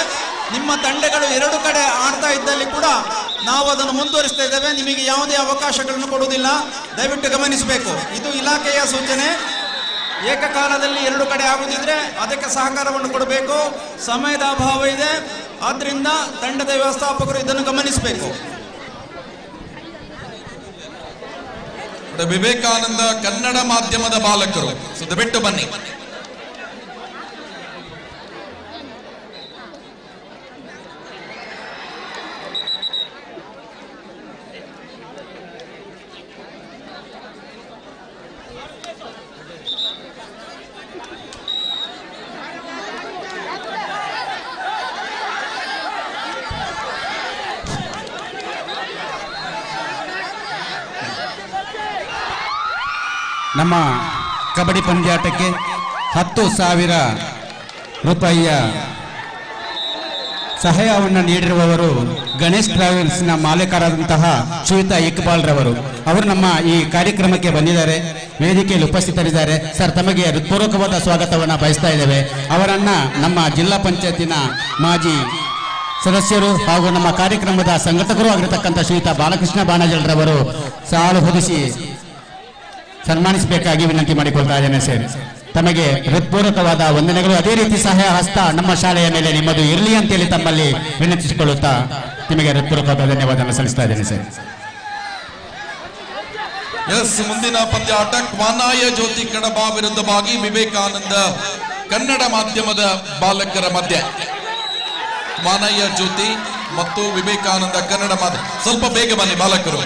ನಿಮ್ಮ ತಂಡಗಳು ಎರಡು ಕಡೆ ಆಡ್ತಾ ಇದ್ದಲ್ಲಿ ಕೂಡ ನಾವು ಅದನ್ನು ಮುಂದುವರಿಸ್ತಾ ಇದ್ದೇವೆ. ನಿಮಗೆ ಯಾವುದೇ ಅವಕಾಶಗಳನ್ನು ಕೊಡುವುದಿಲ್ಲ, ದಯವಿಟ್ಟು ಗಮನಿಸಬೇಕು. ಇದು ಇಲಾಖೆಯ ಸೂಚನೆ. ಏಕಕಾಲದಲ್ಲಿ ಎರಡು ಕಡೆ ಆಗುತ್ತಿದ್ರೆ ಅದಕ್ಕೆ ಸಹಕಾರವನ್ನು ಕೊಡಬೇಕು. ಸಮಯದ ಅಭಾವ ಇದೆ, ಆದ್ರಿಂದ ತಂಡದ ವ್ಯವಸ್ಥಾಪಕರು ಇದನ್ನು ಗಮನಿಸಬೇಕು. ವಿವೇಕಾನಂದ ಕನ್ನಡ ಮಾಧ್ಯಮದ ಬಾಲಕರು ಸದಬೆಟ್ಟು ಬನ್ನಿ. ನಮ್ಮ ಕಬಡ್ಡಿ ಪಂದ್ಯಾಟಕ್ಕೆ 10,000 ರೂಪಾಯಿಯ ಸಹಾಯವನ್ನು ನೀಡಿರುವವರು ಗಣೇಶ್ ಟ್ರಾವೆಲ್ಸ್ನ ಮಾಲೀಕರಾದಂತಹ ಶ್ವೇತಾ ಇಕ್ಬಾಲ್ ರವರು. ಅವರು ನಮ್ಮ ಈ ಕಾರ್ಯಕ್ರಮಕ್ಕೆ ಬಂದಿದ್ದಾರೆ, ವೇದಿಕೆಯಲ್ಲಿ ಉಪಸ್ಥಿತರಿದ್ದಾರೆ. ಸರ್, ತಮಗೆ ಹೃತ್ಪೂರ್ವಕವಾದ ಸ್ವಾಗತವನ್ನು ಬಯಸ್ತಾ ಇದ್ದೇವೆ. ಅವರನ್ನ ನಮ್ಮ ಜಿಲ್ಲಾ ಪಂಚಾಯತಿನ ಮಾಜಿ ಸದಸ್ಯರು ಹಾಗೂ ನಮ್ಮ ಕಾರ್ಯಕ್ರಮದ ಸಂಘಟಕರು ಆಗಿರತಕ್ಕಂಥ ಶ್ರೀಯುತ ಬಾಲಕೃಷ್ಣ ಬಾಣಜಲ್ರವರು ಸಾಲು ಹೊದಿಸಿ ಸನ್ಮಾನಿಸಬೇಕಾಗಿ ವಿನಂತಿ ಮಾಡಿಕೊಳ್ತಾ ಇದ್ದೇನೆ. ಸರ್, ತಮಗೆ ಹೃತ್ಪೂರ್ವಕವಾದ ವಂದನೆಗಳು. ಅದೇ ರೀತಿ ಸಹಾಯ ಹಸ್ತ ನಮ್ಮ ಶಾಲೆಯ ಮೇಲೆ ನಿಮ್ಮದು ಇರಲಿ ಅಂತೇಳಿ ತಮ್ಮಲ್ಲಿ ವಿನಂತಿಸಿಕೊಳ್ಳುತ್ತಾ ನಿಮಗೆ ಹೃತ್ಪೂರ್ವಕವಾದ ಧನ್ಯವಾದ ಸಲ್ಲಿಸ್ತಾ ಇದ್ದೇನೆ. ಸರ್, ಎಸ್, ಮುಂದಿನ ಪಂದ್ಯಾಟ ಕ್ವಾನಾಯ ಜ್ಯೋತಿ ಕಡಬ ವಿರುದ್ಧವಾಗಿ ವಿವೇಕಾನಂದ ಕನ್ನಡ ಮಾಧ್ಯಮದ ಬಾಲಕರ ಮಧ್ಯೆ. ಕ್ವಾನಾಯ ಜ್ಯೋತಿ ಮತ್ತು ವಿವೇಕಾನಂದ ಕನ್ನಡ ಮಾಧ್ಯಮ. ಸ್ವಲ್ಪ ಬೇಗ ಬನ್ನಿ ಬಾಲಕರು.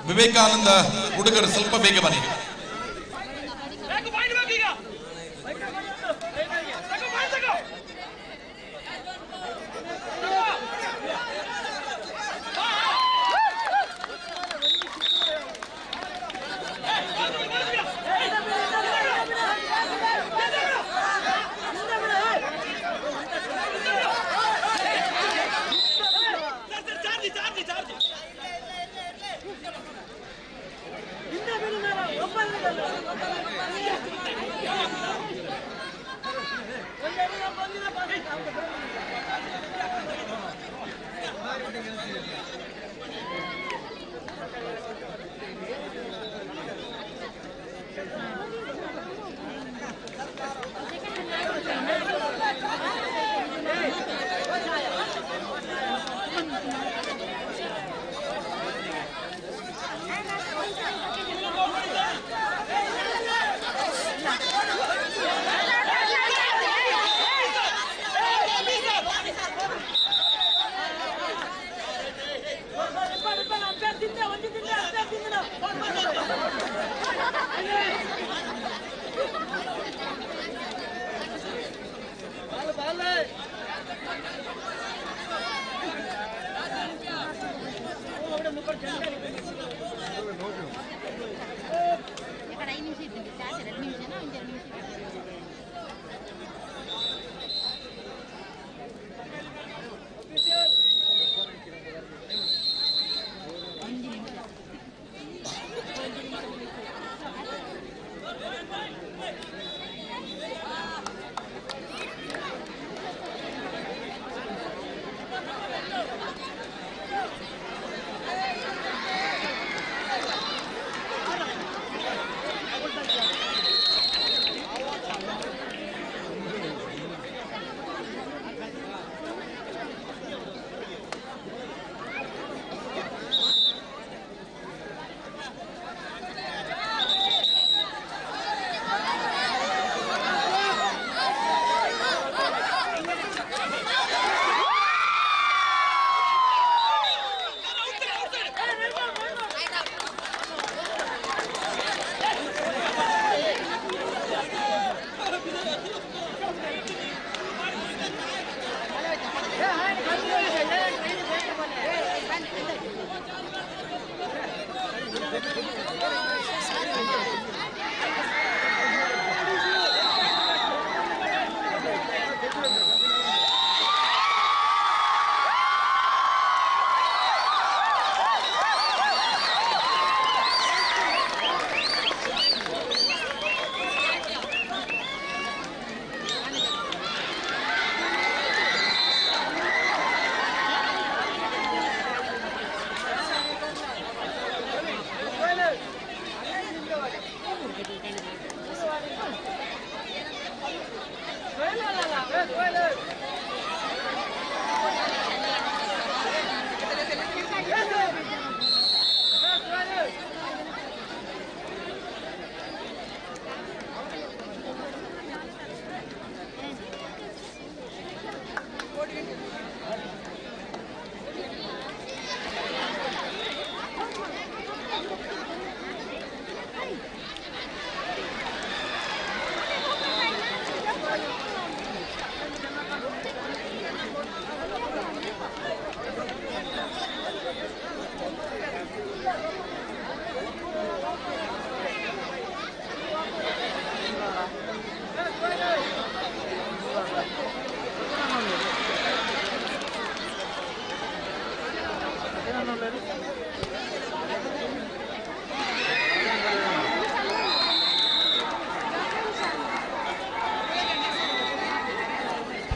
ವಿವೇಕಾನಂದ ಹುಡುಗರು ಸ್ವಲ್ಪ ಬೇಗ ಬನ್ನಿ.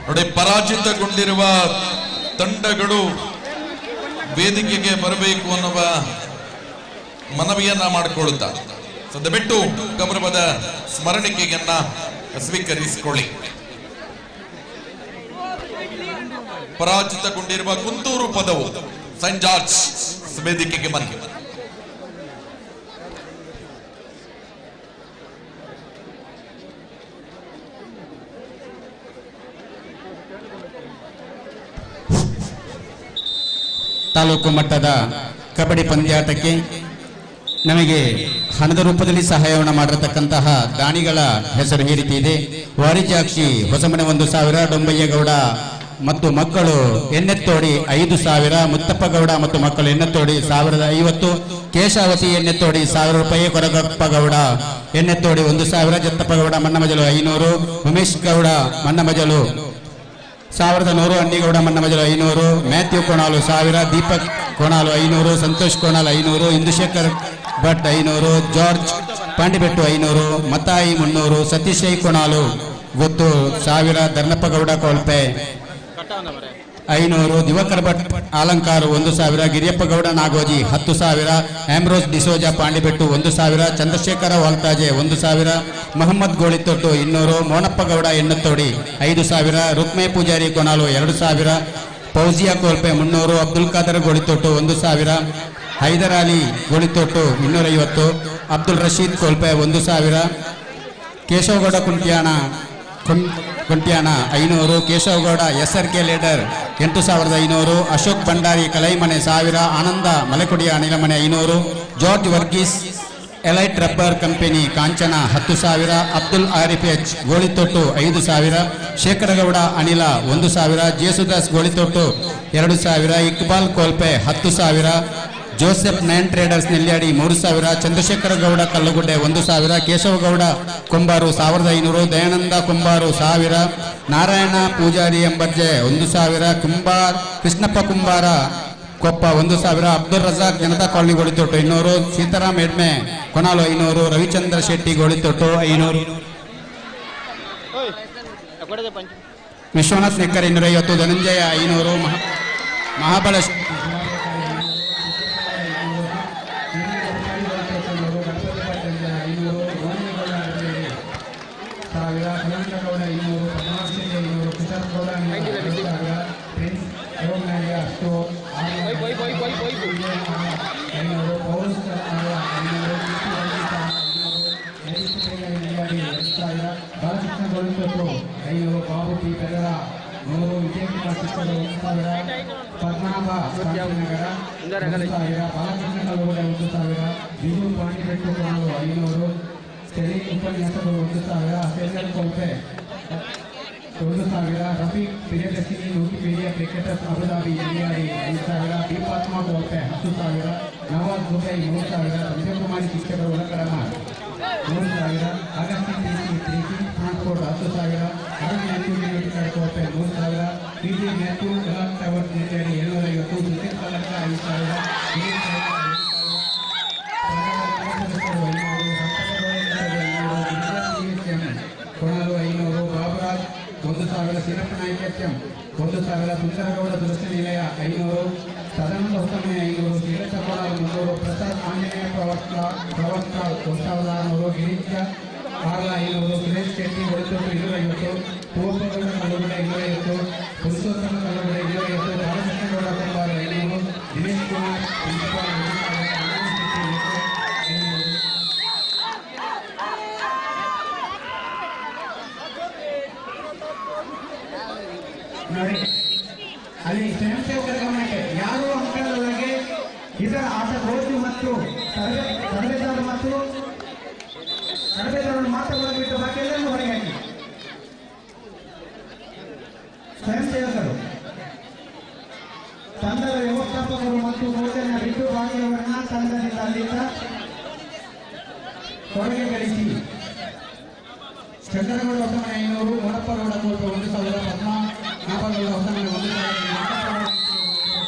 ನೋಡಿ, ಪರಾಜಿತಗೊಂಡಿರುವ ತಂಡಗಳು ವೇದಿಕೆಗೆ ಬರಬೇಕು ಅನ್ನುವ ಮನವಿಯನ್ನ ಮಾಡಿಕೊಳ್ಳುತ್ತಾ ದಯವಿಟ್ಟು ಗೌರವದ ಸ್ಮರಣಿಕೆಯನ್ನ ಸ್ವೀಕರಿಸಿಕೊಳ್ಳಿ. ಪರಾಜಿತಗೊಂಡಿರುವ ಕುಂತೂರು ಪದವು ಸೈಂಟ್ ಜಾರ್ಜ್ ವೇದಿಕೆಗೆ ಬನ್ನಿ. ತಾಲೂಕು ಮಟ್ಟದ ಕಬಡ್ಡಿ ಪಂದ್ಯಾಟಕ್ಕೆ ನಮಗೆ ಹಣದ ರೂಪದಲ್ಲಿ ಸಹಾಯವನ್ನು ಮಾಡಿರತಕ್ಕಂತಹ ದಾನಿಗಳ ಹೆಸರು ಈ ರೀತಿ ಇದೆ. ವಾರಿಜಾಕ್ಷಿ ಹೊಸಮನೆ 1,000, ಡೊಂಬಯ್ಯಗೌಡ ಮತ್ತು ಮಕ್ಕಳು ಎಣ್ಣೆತ್ತೋಡಿ 5,000, ಮುತ್ತಪ್ಪಗೌಡ ಮತ್ತು ಮಕ್ಕಳು ಎಣ್ಣೆತ್ತೋಡಿ 1,050, ಕೇಶಾವತಿ ಎಣ್ಣೆತ್ತೋಡಿ 1,000 ರೂಪಾಯಿ, Koragappa Gowda Ennethodi 1,000, Jathappa Gowda Mannamajalu 500, Umesh Gowda Mannamajalu 1,100, Anni Gowda Mannamajalu 500, Mathew Konalu 1,000, Deepak Konalu 500, Santosh Konal 500, Indushekar Bhat 500, George Pandibettu 500, Mathai 300, Satish I Konalu ಗೊತ್ತು 1000, Dharmappa Gowda ಕೋಲ್ಪೆ 500, Diwakar Bhat Alankara 1000, Giriyappa Gowda Nagoji 10,000, Ambrose D'Souza Pandibettu 1,000, Chandrashekara Valthaje 1,000, Mohammed Golithottu 200, Monappa Gowda Ennathodi 5,000, Rukme Poojari Konalu 2,000, Fauziya Kolpe 300, Abdul Khader Golithottu 1,000, Haider Ali Golithottu 250, Abdul Rasheed Kolpe 1,000, Keshava Gowda Kuntyana 500, Keshava Gowda SRK leader 8,500, Ashok Bhandari Kalaimane 1000, Ananda Malekudiya Anilamane 500, George Varghese elite rubber company Kanchana 10,000, Abdul Arif H Golithottu 5,000, Shekara Gowda ಅನಿಲ 1,000, Yesudas Golithottu 2,000, Iqbal Kolpe 10,000, Joseph nine traders Nelyadi 3,000, Chandrashekara Gowda Kallugudde 1,000, Keshava Gowda Kombaru 1,500, Dayananda Kombaru 1,000, Narayana Poojari ಎಂಬರ್ಜೆ 1,000, ಕೃಷ್ಣಪ್ಪ ಕುಂಬಾರ ಕೊಪ್ಪ 1,000, ಅಬ್ದುಲ್ ರಜಾಕ್ ಜನತಾ ಕಾಲನಿ ಗೋಳಿತೊಟ್ಟು 200, ಸೀತಾರಾಮ್ ಎಡ್ಮೆ ಕೊನಾಲು 500, ರವಿಚಂದ್ರ ಶೆಟ್ಟಿ ಗೋಳಿತೊಟ್ಟು 500, ವಿಶ್ವನಾಥ್ ನೆಕ್ಕರ್ 250, ಧನಂಜಯ 500, ಮಹಾಬಲೇಶ್ ಪದ್ಮನಾಭ ನಗರ 1,000, ಬಾಲಕೃಷ್ಣ ಕಲ್ಲುಗುಡ್ಡೆ 1,000, ಬಿಜು ಪಾಂಡಿಬೆಟ್ಟು 500, ತೆಲಿ ಉಪನ್ಯಾಸಗಳು 1,000, assembly Kolpe 1,000, Rafiq Priyadarshini Wikipedia cricketers Abu Dhabi ಎಲ್ಲಿಯಾಡಿ 5,000, ದೀಪಾತ್ಮ ಕೋಲ್ಪೆ 10,000, ನವಾಜ್ ದುಬೈ 3,000, ಸಂಜಯಕುಮಾರಿ ಶಿಕ್ಷಕರು ಒಳಕಡಮ 3,000, ಅಗಸ್ಟಿನ್ ಟ್ರಾನ್ಸ್ಪೋರ್ಟ್ 10,000, ಅರಣ್ಯ ಕೋಲ್ಪೆ 3,000, ಪಿಜಿ ಮ್ಯಾಥ್ಯೂ ಕಲಾಕ್ ಟವರ್ ನೆಲ್ಯಾಡಿ 750, ಸುಧೀರ್ ಕಲಕ 5,000, ಕೊಣಾಲು 500, ಬಾಬುರಾಜ್ 1,000, ಸಿರಪ್ಪ ನಾಯ್ಕ ಎಚ್ಎಂ 1,000, ಸುಂದರಗೌಡ ದುರಸ್ತಿ ನಿಲಯ 500, ಸದಾನಂದ ಹೊಸಮನೆ 500, ಶ್ರೀರಥ ಕೋಣಾಲು 300, ಪ್ರಸಾದ್ ಆಂಜನೇಯ ಪ್ರವಕ್ತ 1,600, ಗಿರೀಶ ಆರ್ಲ 500, ಸುರೇಶ್ ಶೆಟ್ಟಿ ಹೊರತೊಟ್ಟು 250, ಪೂರ್ವಗೌಡ ಕಲ್ಲುಗುಡ್ಡೆ 250, ಪುರುಷೋತ್ತಮ ಕಲ್ಲುಗುಡ್ಡೆ 250, ಬಾಲಕೃಷ್ಣಗೌಡ ಕೊಂಬಾರ 500, ದಿನೇಶ್ ಕುಮಾರ್ ಪ್ರಿನ್ಸಿಪಾಲ್ 500. ನೋಡಿ ಅಲ್ಲಿ ಸ್ವಯಂ ಸೇವಕರ ಗಮನಕ್ಕೆ ಯಾರು ಅಂಕಣದೊಳಗೆ ಇದರ ಆಟಗೋಷ್ಠಿ ಮತ್ತು ತರಬೇತುದಾರರು ಮತ್ತು ತರಬೇತುದಾರರು ಮಾತ್ರ ಒಳಗಿಟ್ಟು ಬಾಕಿ ಎಲ್ಲರೂ ಹೊರಗೆ ಹಾಕಿ. ಸ್ವಯಂ ಸೇವಕರು ತಂಡದ ವ್ಯವಸ್ಥಾಪಕರು ಮತ್ತು ಭೋಜನ ಬಿಟ್ಟು ಬಾಕಿಯವರನ್ನ ತಂಡದಿಂದ ಅಲ್ಲಿಂದ ಹೊರಗೆ ಕಳಿಸಿ. ಚಂದ್ರಗೌಡ ಹೊಸಮನೆ 500, ಮೋನಪ್ಪಗೌಡ ಕೋಲ್ಪೆ 1,000, ಪದ್ಮನಾಭಗೌಡ ಹೊಸಮನೆ 1,000,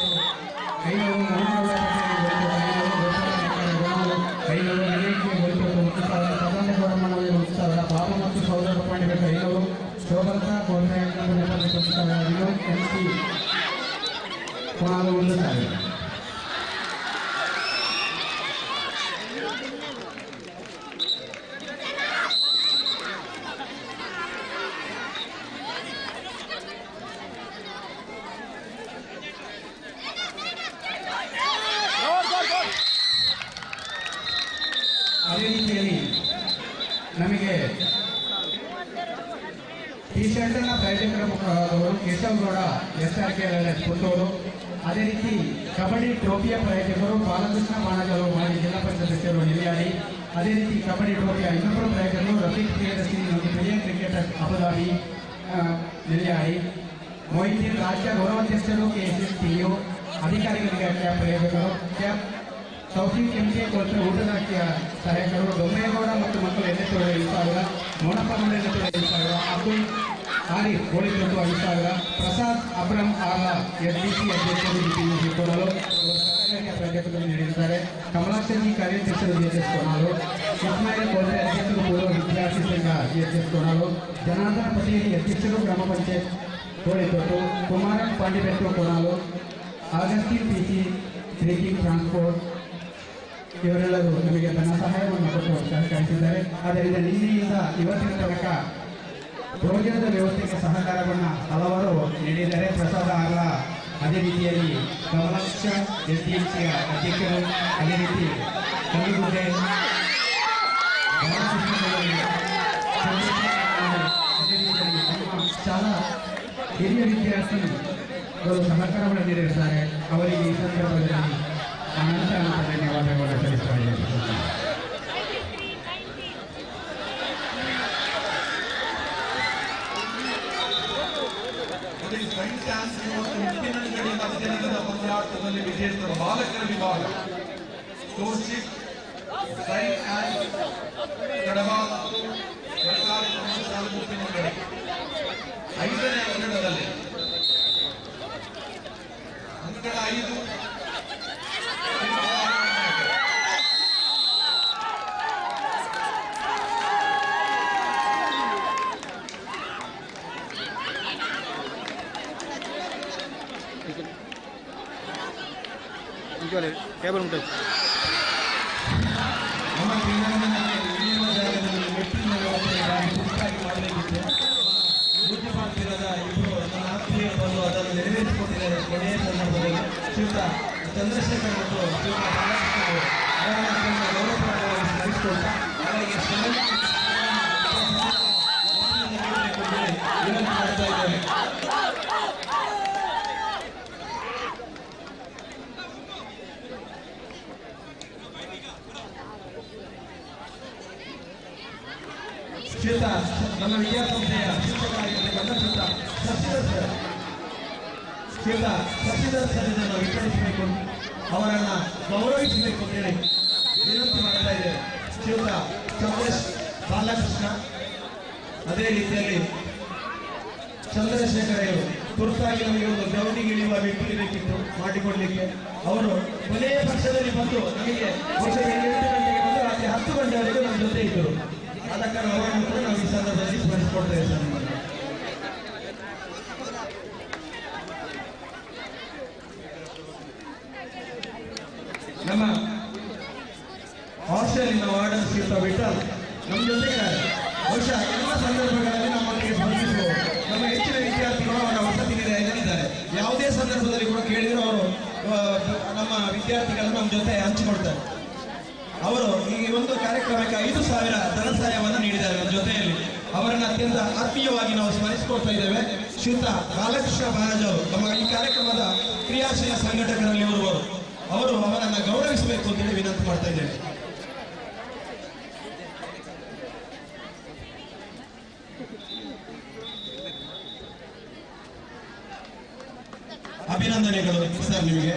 500, ಮೋಹನಗೌಡ 500, ವಿವೇಕಿ 1,000, ಸದಾನಂದಗೌಡ ಮನವಿ 1,000, ಬಾಬು ಮತ್ತು ಸೌದರ ಪಾಂಡಿಬೆಟ್ಟು 500, ಶೋಭತಾ ಕೋಲ್ಪೆ 1,000, ವಿನೋದ್ MC ಕೊಣಾಲು 1,000. ಅದೇ ರೀತಿಯಲ್ಲಿ ನಮಗೆ ಟಿ ಶರ್ಟ್ ಅನ್ನ ಪ್ರಾಯೋಜಕರು ಕೇಶವಗೌಡ SRK ಪುತ್ತೂರು. ಅದೇ ರೀತಿ ಕಬಡ್ಡಿ ಟ್ರೋಫಿಯ ಪ್ರಾಯೋಜಕರು ಬಾಲಕೃಷ್ಣ ಬಾಣಜರು ಮಾಜಿ ಜಿಲ್ಲಾ ಪಂಚಾಯತ್ ಸದಸ್ಯರು ನೆಲ್ಯಾಡಿ. ಅದೇ ರೀತಿ ಕಬಡ್ಡಿ ಟ್ರೋಫಿಯ ಇನ್ನೊಬ್ಬರು ಪ್ರಾಯೋಜಕರು ರಫೀಕ್ ಪ್ರಿಯದರ್ಶಿನಿ ಪ್ರಿಯ ಕ್ರಿಕೆಟರ್ ಅಬುದಾಬಿ ನೆಲ್ಯಾಡಿ. ಮೊಹಿದ್ದೀನ್ ರಾಜ್ಯ ಗೌರವಾಧ್ಯಕ್ಷರು KSSTU. ಅಧಿಕಾರಿಗಳಿಗೆ ಕ್ಯಾಪ್ ಪ್ರಾಯೋಜಕರು ಕ್ಯಾಪ್ ತೌಫೀಕ್ MK ಕೋಲ್ಪೆ ಊಟದ ಸಹಾಯಕರು ದೊಮ್ಮೇಗೌಡ ಮತ್ತು ಮಕ್ಕಳು ಎಣ್ಣೆತೋಳು 5,000, ಮೋನಪ್ಪ ಗೌಡ ಎಣ್ಣೆತೋಳು 5,000, ಅಬ್ದುಲ್ ಆರಿಫ್ ಗೋಳಿತೊಟ್ಟು 5,000, ಪ್ರಸಾದ್ ಅಬ್ರಂ ಆಲ SDC ಅಧ್ಯಕ್ಷರು ಕೊಡಲು ಪ್ರಾಧ್ಯಾಪಕರು ನೀಡಿದ್ದಾರೆ. ಕಮಲಾಕ್ಷಿ ಕಾರ್ಯಾಧ್ಯಕ್ಷರು ಜಿಎಚ್ಎಸ್ ಕೋನಾಲು, ಇಸ್ಮಾಯಿಲ್ ಕೋಲ್ರೆ ಅಧ್ಯಕ್ಷರು ಪೂರ್ವ ವಿದ್ಯಾರ್ಥಿ ಸಂಘ ಜಿಎಚ್ಎಸ್ ಕೋನಾಲು, ಜನಾರ್ದನ ಪಟೇಲಿ ಅಧ್ಯಕ್ಷರು ಗ್ರಾಮ panchayat Kolithottu, Kumaran Pandibettu Konalu, Augustine PC breaking transport ಇವರೆಲ್ಲರೂ ನಮಗೆ ಧನ ಸಹಾಯವನ್ನು ಕೊಟ್ಟು ಸಹಕರಿಸಿದ್ದಾರೆ. ಆದ್ದರಿಂದ ನಿನ್ನೆಯಿಂದ ಇವತ್ತಿನ ತನಕ ಭೋಜನದ ವ್ಯವಸ್ಥೆಗೆ ಸಹಕಾರವನ್ನು ಹಲವರು ನೀಡಿದ್ದಾರೆ. ಪ್ರಸಾದ ಆಗಲ ಅದೇ ರೀತಿಯಲ್ಲಿ ಕಮಲಾಕ್ಷ ಎಸ್ಡಿಎಂಸಿಯ ಅಧ್ಯಕ್ಷರು, ಅದೇ ರೀತಿ ಕಲ್ಲಿಗುಡ್ಡೆ ಶಾಲಾ ಹಿರಿಯ ವಿದ್ಯಾರ್ಥಿಗಳು ಸಹಕಾರವನ್ನು ನೀಡಿರುತ್ತಾರೆ. ಅವರಿಗೆ ಈ ಸಂದರ್ಭದಲ್ಲಿ ಅನಂತ ಧನ್ಯವಾದಗಳನ್ನು ಸಲ್ಲಿಸ್ತಾ ಇದ್ದೇನೆ. ಪಂದ್ಯಾಟದಲ್ಲಿ ವಿಜೇತರು ಬಾಲಕರ ವಿಭಾಗ ಟೋಸ್ಟಿಕ್ ಸೈನ್ ಆ್ಯಂಡ್ ಕಡಬ ಸರ್ಕಾರಿ ಪ್ರೌಢ ಶಾಲೆ ಮುಪ್ಪಿನಂಗಡಿ 5ನೇ ಅಂಕಣದಲ್ಲಿ ಅಂಕಣ 5 ಟೇಬಲ್ ಉಂಟು. ನಮ್ಮ ಕ್ರೀಡಾಂಗಣದಲ್ಲಿ ಜಾಗದಲ್ಲಿ ಮಾಡಬೇಕಿತ್ತು. ನೃತ್ಯ ಮಾಡ್ತಿರೋದ ಇಬ್ಬರು ನನ್ನ ಆತ್ಮೀಯರು ಬಂದು ಅದನ್ನು ನೆರವೇರಿಸಿಕೊಟ್ಟಿದ್ದಾರೆ. ಕೊನೆಯ ಸಂದರ್ಭದಲ್ಲಿ ಶ್ರೀಯುತ ಚಂದ್ರಶೇಖರ್ ಮತ್ತು ಶ್ರೀಯುತ ಬಾಲಕೃಷ್ಣ ಅವರನ್ನು ಗೌರವಪೂರ್ವಕವಾಗಿ ಸ್ಮರಿಸಿಕೊಳ್ತಾ ಅವರಿಗೆ ವಿನಂತಿ ಮಾಡ್ತಾ ಇದ್ದೇವೆ. ಶ್ರೀಯುತ ನಮ್ಮ ವಿದ್ಯಾಸಂಸ್ಥೆಯ ಶಿಕ್ಷಕರಾಗಿರ್ತಕ್ಕಂಥ ಶ್ರೀಯುತ ಶಶಿಧರ್ ಸರ್ ಇದನ್ನು ವಿತರಿಸಬೇಕು, ಅವರನ್ನ ಗೌರವಿಸಬೇಕು ಅಂತೇಳಿ ವಿನಂತಿ ಮಾಡ್ತಾ ಇದೆ. ಶ್ರೀಯುತ ಚಂದ್ರೇಶ್ ಬಾಲಕೃಷ್ಣ, ಅದೇ ರೀತಿಯಲ್ಲಿ ಚಂದ್ರಶೇಖರ್ ತುರ್ತಾಗಿ ನಮಗೆ ಒಂದು ಗ್ರೌಂಡಿಗೆ ಇಳಿಯುವ ವ್ಯಕ್ತಿ ಬೇಕಿತ್ತು ಮಾಡಿಕೊಡ್ಲಿಕ್ಕೆ. ಅವರು ಕೊನೆಯ ಪಕ್ಷದಲ್ಲಿ ಬಂದು ನಮಗೆ 8 ಗಂಟೆಗೆ ಬಂದು ರಾತ್ರಿ 10 ಗಂಟೆವರೆಗೂ ನಮ್ಮ ಜೊತೆ ಇದ್ದರು. ಆದ ಕಾರಣ ಅವರನ್ನು ಕೂಡ ನಾವು ಈ ಸಂದರ್ಭದಲ್ಲಿ ಸ್ಮರಿಸಿಕೊಡ್ತೇವೆ ಸರ್. ನಮ್ಮ ಹಾಸ್ಟೆಲಿನ ವಾರ್ಡನ್ ಶ್ರೀಯುತ ವಿಠಲ್ ನಮ್ಮ ಜೊತೆ ಇದ್ದಾರೆ. ಬಹುಶಃ ಎಲ್ಲ ಸಂದರ್ಭಗಳಲ್ಲಿ ನಮ್ಮೊಂದಿಗೆ ಸ್ಪಂದಿಸುವ ನಮ್ಮ ಹೆಚ್ಚಿನ ವಿದ್ಯಾರ್ಥಿಗಳು ಅವರ ವಸತಿ ನಿಲಯದಲ್ಲಿದ್ದಾರೆ. ಯಾವುದೇ ಸಂದರ್ಭದಲ್ಲಿ ಕೂಡ ಕೇಳಿದ್ರು ಅವರು ನಮ್ಮ ವಿದ್ಯಾರ್ಥಿಗಳನ್ನು ನಮ್ಮ ಜೊತೆ ಹಂಚಿಕೊಡ್ತಾರೆ. ಅವರು ಈ ಒಂದು ಕಾರ್ಯಕ್ರಮಕ್ಕೆ 5,000 ಧನ ಸಹಾಯವನ್ನು ನೀಡಿದ್ದಾರೆ ನಮ್ಮ ಜೊತೆಯಲ್ಲಿ. ಅವರನ್ನು ಅತ್ಯಂತ ಆತ್ಮೀಯವಾಗಿ ನಾವು ಸ್ಮರಿಸಿಕೊಳ್ತಾ ಇದ್ದೇವೆ. ಶ್ರೀಯುತ ಬಾಲಕೃಷ್ಣ ಮಹಾರಾಜ್ ಅವರು ನಮ್ಮ ಈ ಕಾರ್ಯಕ್ರಮದ ಕ್ರಿಯಾಶೀಲ ಸಂಘಟಕರಲ್ಲಿ ಇರುವವರು. ಅವರು ಅವರನ್ನು ಗೌರವಿಸಬೇಕು ಅಂತೇಳಿ ವಿನಂತಿ ಮಾಡ್ತಾ ಇದ್ದೇವೆ. ಅಭಿನಂದನೆಗಳು ಸರ್ ನಿಮಗೆ.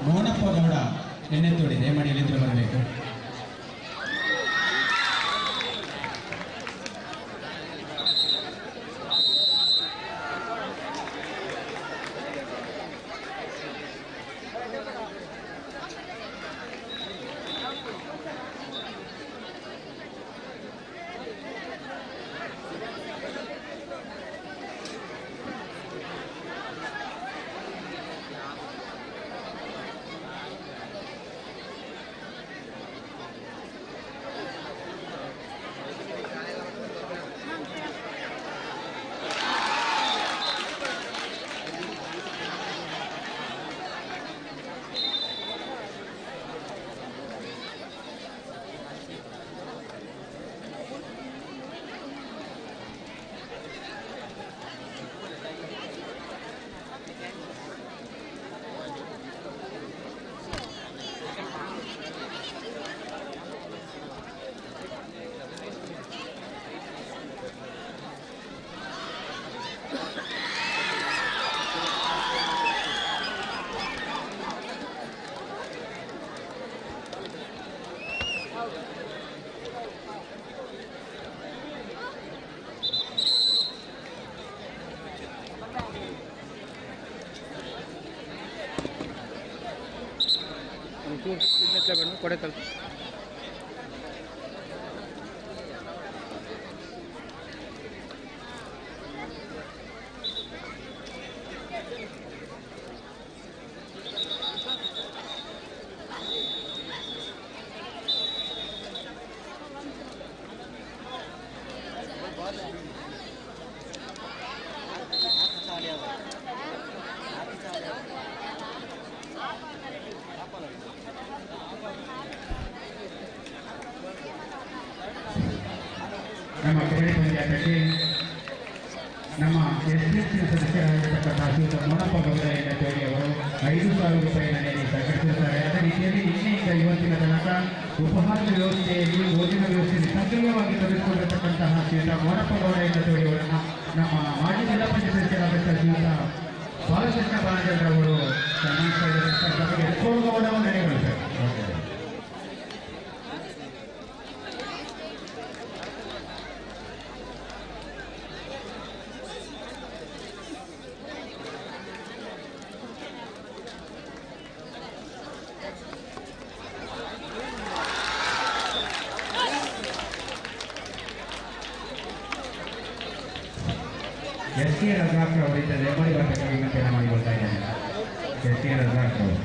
ಮೋಹನಪ್ಪ ಗೌಡ ನೆನ್ನೆತ್ತೋಡಿ ದಯಮಾಡಿ ಎಲ್ಲಿಂದ ಬರಬೇಕು. ಚೂರು ಇದಕ್ಕೆ ಬೇಡ ಕೊಡೆ ಕಲ್ತು ನಮ್ಮ ಕಬಡ್ಡಿ ಪಂದ್ಯಾಟಕ್ಕೆ ನಮ್ಮ ಎಸ್ಎಸ್ಸಿ ಸದಸ್ಯರಾಗಿರ್ತಕ್ಕಂಥ ಶ್ರೀಯುತ ಮೋನಪ್ಪ ಗೌಡಯ್ಯ ಜೋಡಿ ಅವರು 5,000 ರೂಪಾಯಿಯನ್ನು ನೀಡಿ ಸಹಕರಿಸಿರುತ್ತಾರೆ. ಅದೇ ರೀತಿಯಲ್ಲಿ ನಿನ್ನೆಯಿಂದ ಇವತ್ತಿನ ತನಕ ಉಪಹಾರದ ವ್ಯವಸ್ಥೆಯಲ್ಲಿ ಭೋಜನ ವ್ಯವಸ್ಥೆಯಲ್ಲಿ ಸಕ್ರಿಯವಾಗಿ ತೊಡಗಿಸಿಕೊಂಡಿರತಕ್ಕಂತಹ ಶ್ರೀಯುತ ಮೋನಪ್ಪ ಗೌಡಯ್ಯ ಜೋಡಿ ಅವರನ್ನು ನಮ್ಮ ಮಾಜಿ ಜಿಲ್ಲಾ ಪಂಚಾಯತ್ ಸದಸ್ಯರಾದಂತಹ ಶ್ರೀಯುತ ಬಾಲಕೃಷ್ಣ ಬಾಣಜರವರು ಸನ್ಮಾನಿಸ್ತಾ ಇದ್ದಾರೆ. ಗೌಡವನ್ನು ನಡೆಯಬಹುದು ಸರ್. ಎಸ್ ಕೆ ರಜಾಕ್ ಅವರಿಂದ ದಯಮಾಡಿ ಬರಬೇಕಾಗಿ ವಿನಂತಿಯನ್ನು ಮಾಡಿಕೊಳ್ತಾ ಇದ್ದೇನೆ. ಎಸ್ ಕೆ ರಜಾಕ್ ಅವರು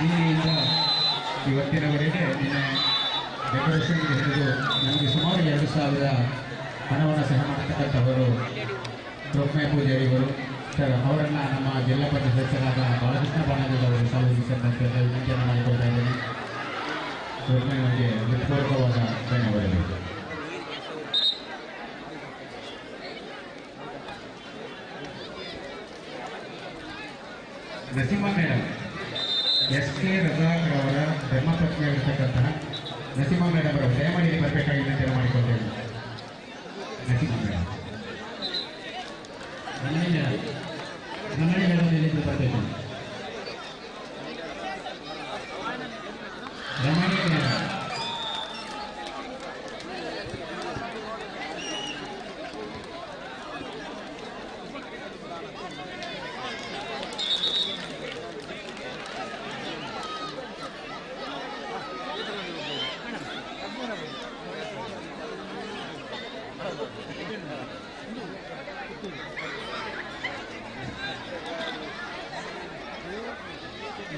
ಇಂದಿನಿಂದ ಇವತ್ತಿನವರೆಗೆ ನಿನ್ನೆ ಡೆಕೋರೇಷನ್ಗೆ ಹಿಡಿದು ನಮಗೆ ಸುಮಾರು 2,000 ಹಣವನ್ನು ಸಹ ಮಾಡತಕ್ಕಂಥವರು ರುಕ್ಮೆ ಪೂಜಾರಿಗಳು ಸರ್ ಅವರನ್ನು ನಮ್ಮ ಜಿಲ್ಲಾ ಪಂಚಾಯತ್ ಸದಸ್ಯರಾದ ಬಾಲಕೃಷ್ಣ ಬಾಣಜರ್ ಅವರು ಸಾರ್ವಜನಿಕರಂತ ವಿನಂತಿಯನ್ನು ಮಾಡಿಕೊಳ್ತಾ ಇದ್ದೇನೆ. ರುಕ್ಮೆ ಅವರಿಗೆ ಹೃತ್ಪೂರ್ವಕವಾದ ಧನ್ಯವಾದಗಳು. Naseema madam S K Razak ಅವರ ಧರ್ಮಪತ್ನಿಯಾಗಿರ್ತಕ್ಕಂತಹ ನಸೀಮಾ ಮೇಡಮ್ ಅವರು ದಯಮಾಡಿ ಬರಬೇಕಾಗಿ ವಿನಂತಿಯನ್ನು ಮಾಡಿಕೊಳ್ತೇವೆ. ನಸೀಮಾ ಮೇಡಮ್ ರಮಣಿ ಮೇಡಮ್ ಎಲ್ಲಿಂದ ಬರ್ತೇವೆ? ರಮಣಿ ಮೇಡಮ್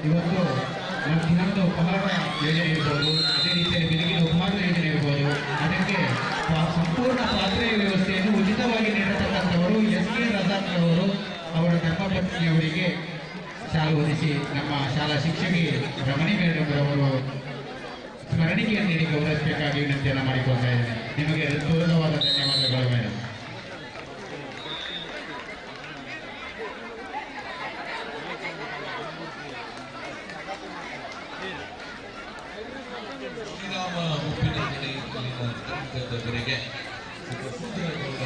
ಇವತ್ತು ಮಧ್ಯಾಹ್ನದ ಉಪಹಾರ ಯೋಜನೆ ಇರ್ಬೋದು, ಅದೇ ರೀತಿಯಲ್ಲಿ ಬೆಳಗಿನ ಉಪಹಾರ ಯೋಜನೆ ಇರ್ಬೋದು, ಅದಕ್ಕೆ ಸಂಪೂರ್ಣ ಪಾತ್ರೆಯ ವ್ಯವಸ್ಥೆಯನ್ನು ಉಚಿತವಾಗಿ ನೀಡತಕ್ಕಂಥವರು ಎಸ್ ಕೆ ರಜಾಕ್ ಅವರು ಅವರ ಧರ್ಮಪತ್ನಿಯವರಿಗೆ ಶಾಲು ಹೊದಿಸಿ ನಮ್ಮ ಶಾಲಾ ಶಿಕ್ಷಕಿ ರಮಣಿ ಮೇಡಮ್ ಅವರು ಸ್ಮರಣಿಕೆಯನ್ನು ನೀಡಿ ಗೌರವಿಸಬೇಕಾಗಿ ವಿನಂತಿಯನ್ನು ಮಾಡಿಕೊಳ್ತಾ ಇದ್ದೇನೆ. ನಿಮಗೆ ಹೃತ್ಪೂರ್ವಕವಾದ ಧನ್ಯವಾದಗಳು ಮೇಡಮ್. ಶ್ರೀರಾಮ ಉಪ್ಪಿನ ಜೊತೆಗೆ ಸುಂದರಗೌಡ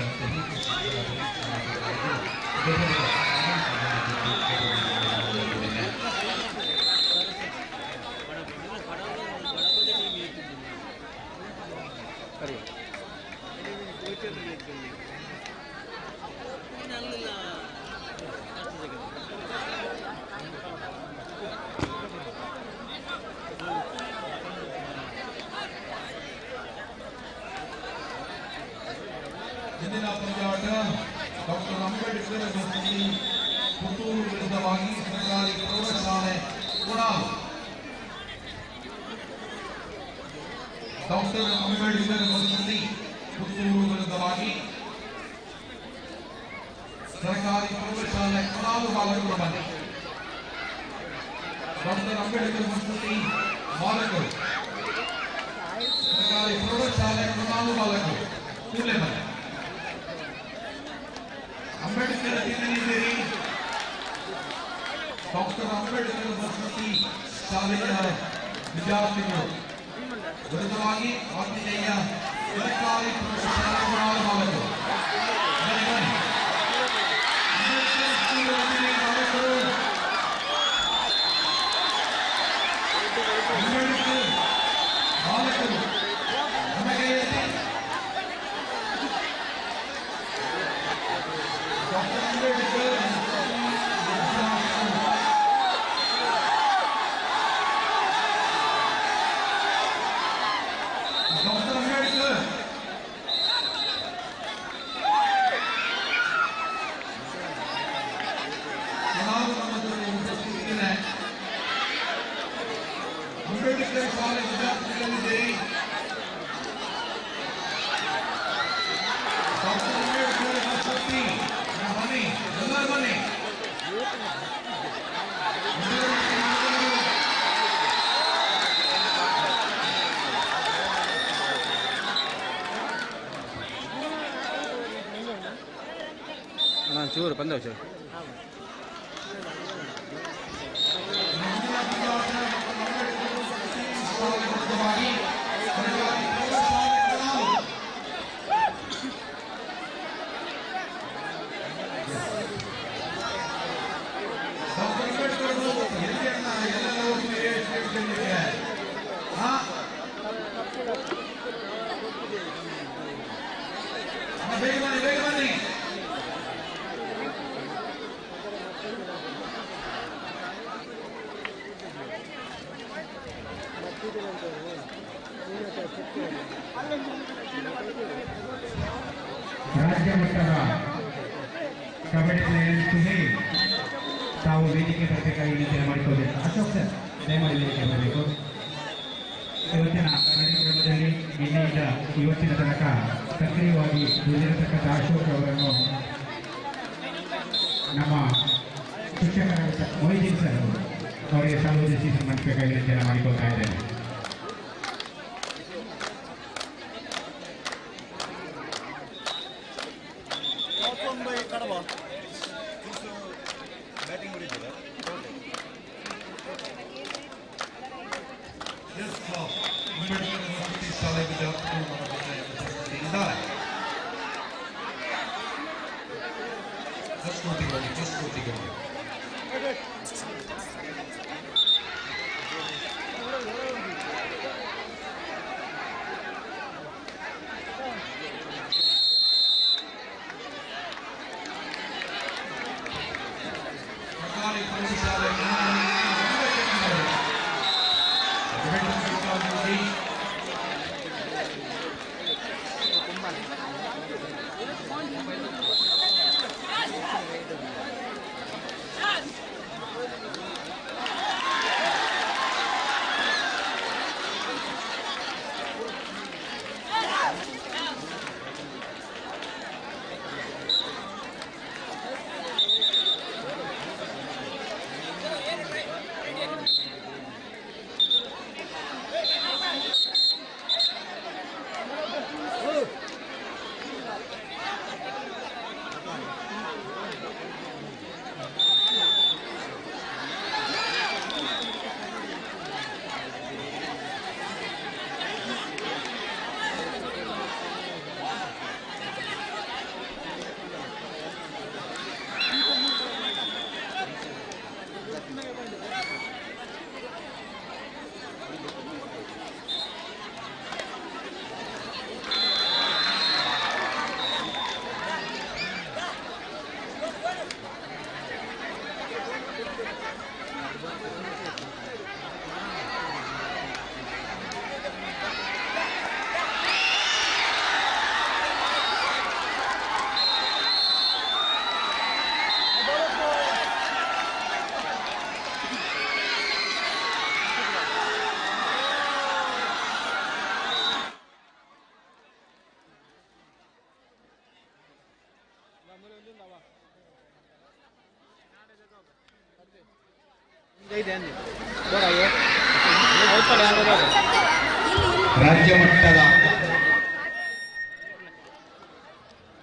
ಇಂದಿನ ಪಂದ್ಯಾಟ ಡಾಕ್ಟರ್ ಅಂಬೇಡ್ಕರ್ ವಸತಿ ಪುತ್ತೂರು ವಿರುದ್ಧವಾಗಿ ಸರ್ಕಾರಿ ಪ್ರೌಢಶಾಲೆ ಕೊಡಾಲು. ಡಾಕ್ಟರ್ ಅಂಬೇಡ್ಕರ್ ವಸತಿ ಪುತ್ತೂರು ವಿರುದ್ಧವಾಗಿ ಸರ್ಕಾರಿ ಪ್ರೌಢಶಾಲೆ ಕೊಡಾಲು ಬಾಲಕರು ಬನ್ನಿ. ಡಾಕ್ಟರ್ ಅಂಬೇಡ್ಕರ್ ವಸತಿ ಬಾಲಕರು ಸರ್ಕಾರಿ ಪ್ರೌಢಶಾಲೆ ಕೊಡಾಲು ಬಾಲಕರು ಕೂಡಲೇ ಬನ್ನಿ. ಅಂಬೇಡ್ಕರ್ ವಸತಿ ಶಾಲೆಯ ವಿದ್ಯಾರ್ಥಿಗಳು ವಿರುದ್ಧವಾಗಿ ಆತಿಥೇಯ ಸರ್ಕಾರಿ ಪ್ರೌಢಶಾಲಾ ಬಾಲಕರು ಅಂಬೇಡ್ಕರ್ ಸ್ಕೂಲ್ ಬಾಲಕರು ಅಂಬೇಡ್ಕರ್ ಬಾಲಕರು ನಮಗೆ ಡಾಕ್ಟರ್ ಅಂಬೇಡ್ಕರ್ ಅಂಬೇಡ್ಕರ್ ಕಾಲೇಜ್ ವಿದ್ಯಾರ್ಥಿಗಳಿದ್ದೀರಿ. ಡಾಕ್ಟರ್ ಅಂಬೇಡ್ಕರ್ ವಸತಿ ಬನ್ನಿ, ಎಲ್ಲರೂ ಬನ್ನಿ. ಚೂರು ಬಂದವು ಸರ್. ರಾಜ್ಯ ಮಟ್ಟದ ಕಬಡ್ಡಿ ಪ್ಲೇಯರ್ ಸುನೀಲ್ ತಾವು ವೇದಿಕೆ ಬರಬೇಕಾಗಿ ವಿನಂತಿ ಮಾಡಿಕೊಳ್ಳಬೇಕು. ಅಶೋಕ್ ಸರ್ ದಯಮಾಡಿ ವೇದಿಕೆ ಬರಬೇಕು. ಇವತ್ತಿನ ಕಾರ್ಯಕ್ರಮದಲ್ಲಿ ನಿನ್ನೆಯಿಂದ ಇವತ್ತಿನ ತನಕ ಸಕ್ರಿಯವಾಗಿ ದುಡಿದಿರತಕ್ಕಂಥ ಅಶೋಕ್ ಅವರನ್ನು ನಮ್ಮ ಶಿಕ್ಷಕರಾದ ಮೊಯ್ದೀನ್ ಸರ್ ಅವರಿಗೆ ಸಂಬೋಧಿಸಿ ಸನ್ಮಾನಿಸಬೇಕಾಗಿ ವಿನಂತಿಯನ್ನು ಮಾಡಿಕೊಳ್ತಾ ಇದ್ದೇನೆ. ಅಂಬೇಡ್ಕರ್ ವಸತಿ ಶಾಲೆ ವಿದ್ಯಾರ್ಥಿಗಳು ಇದ್ದಾರೆ. ಫಸ್ಟ್ ಕೋಟಿಗೆ ಸರ್ಕಾರಿ ಪ್ರೌಢಶಾಲೆ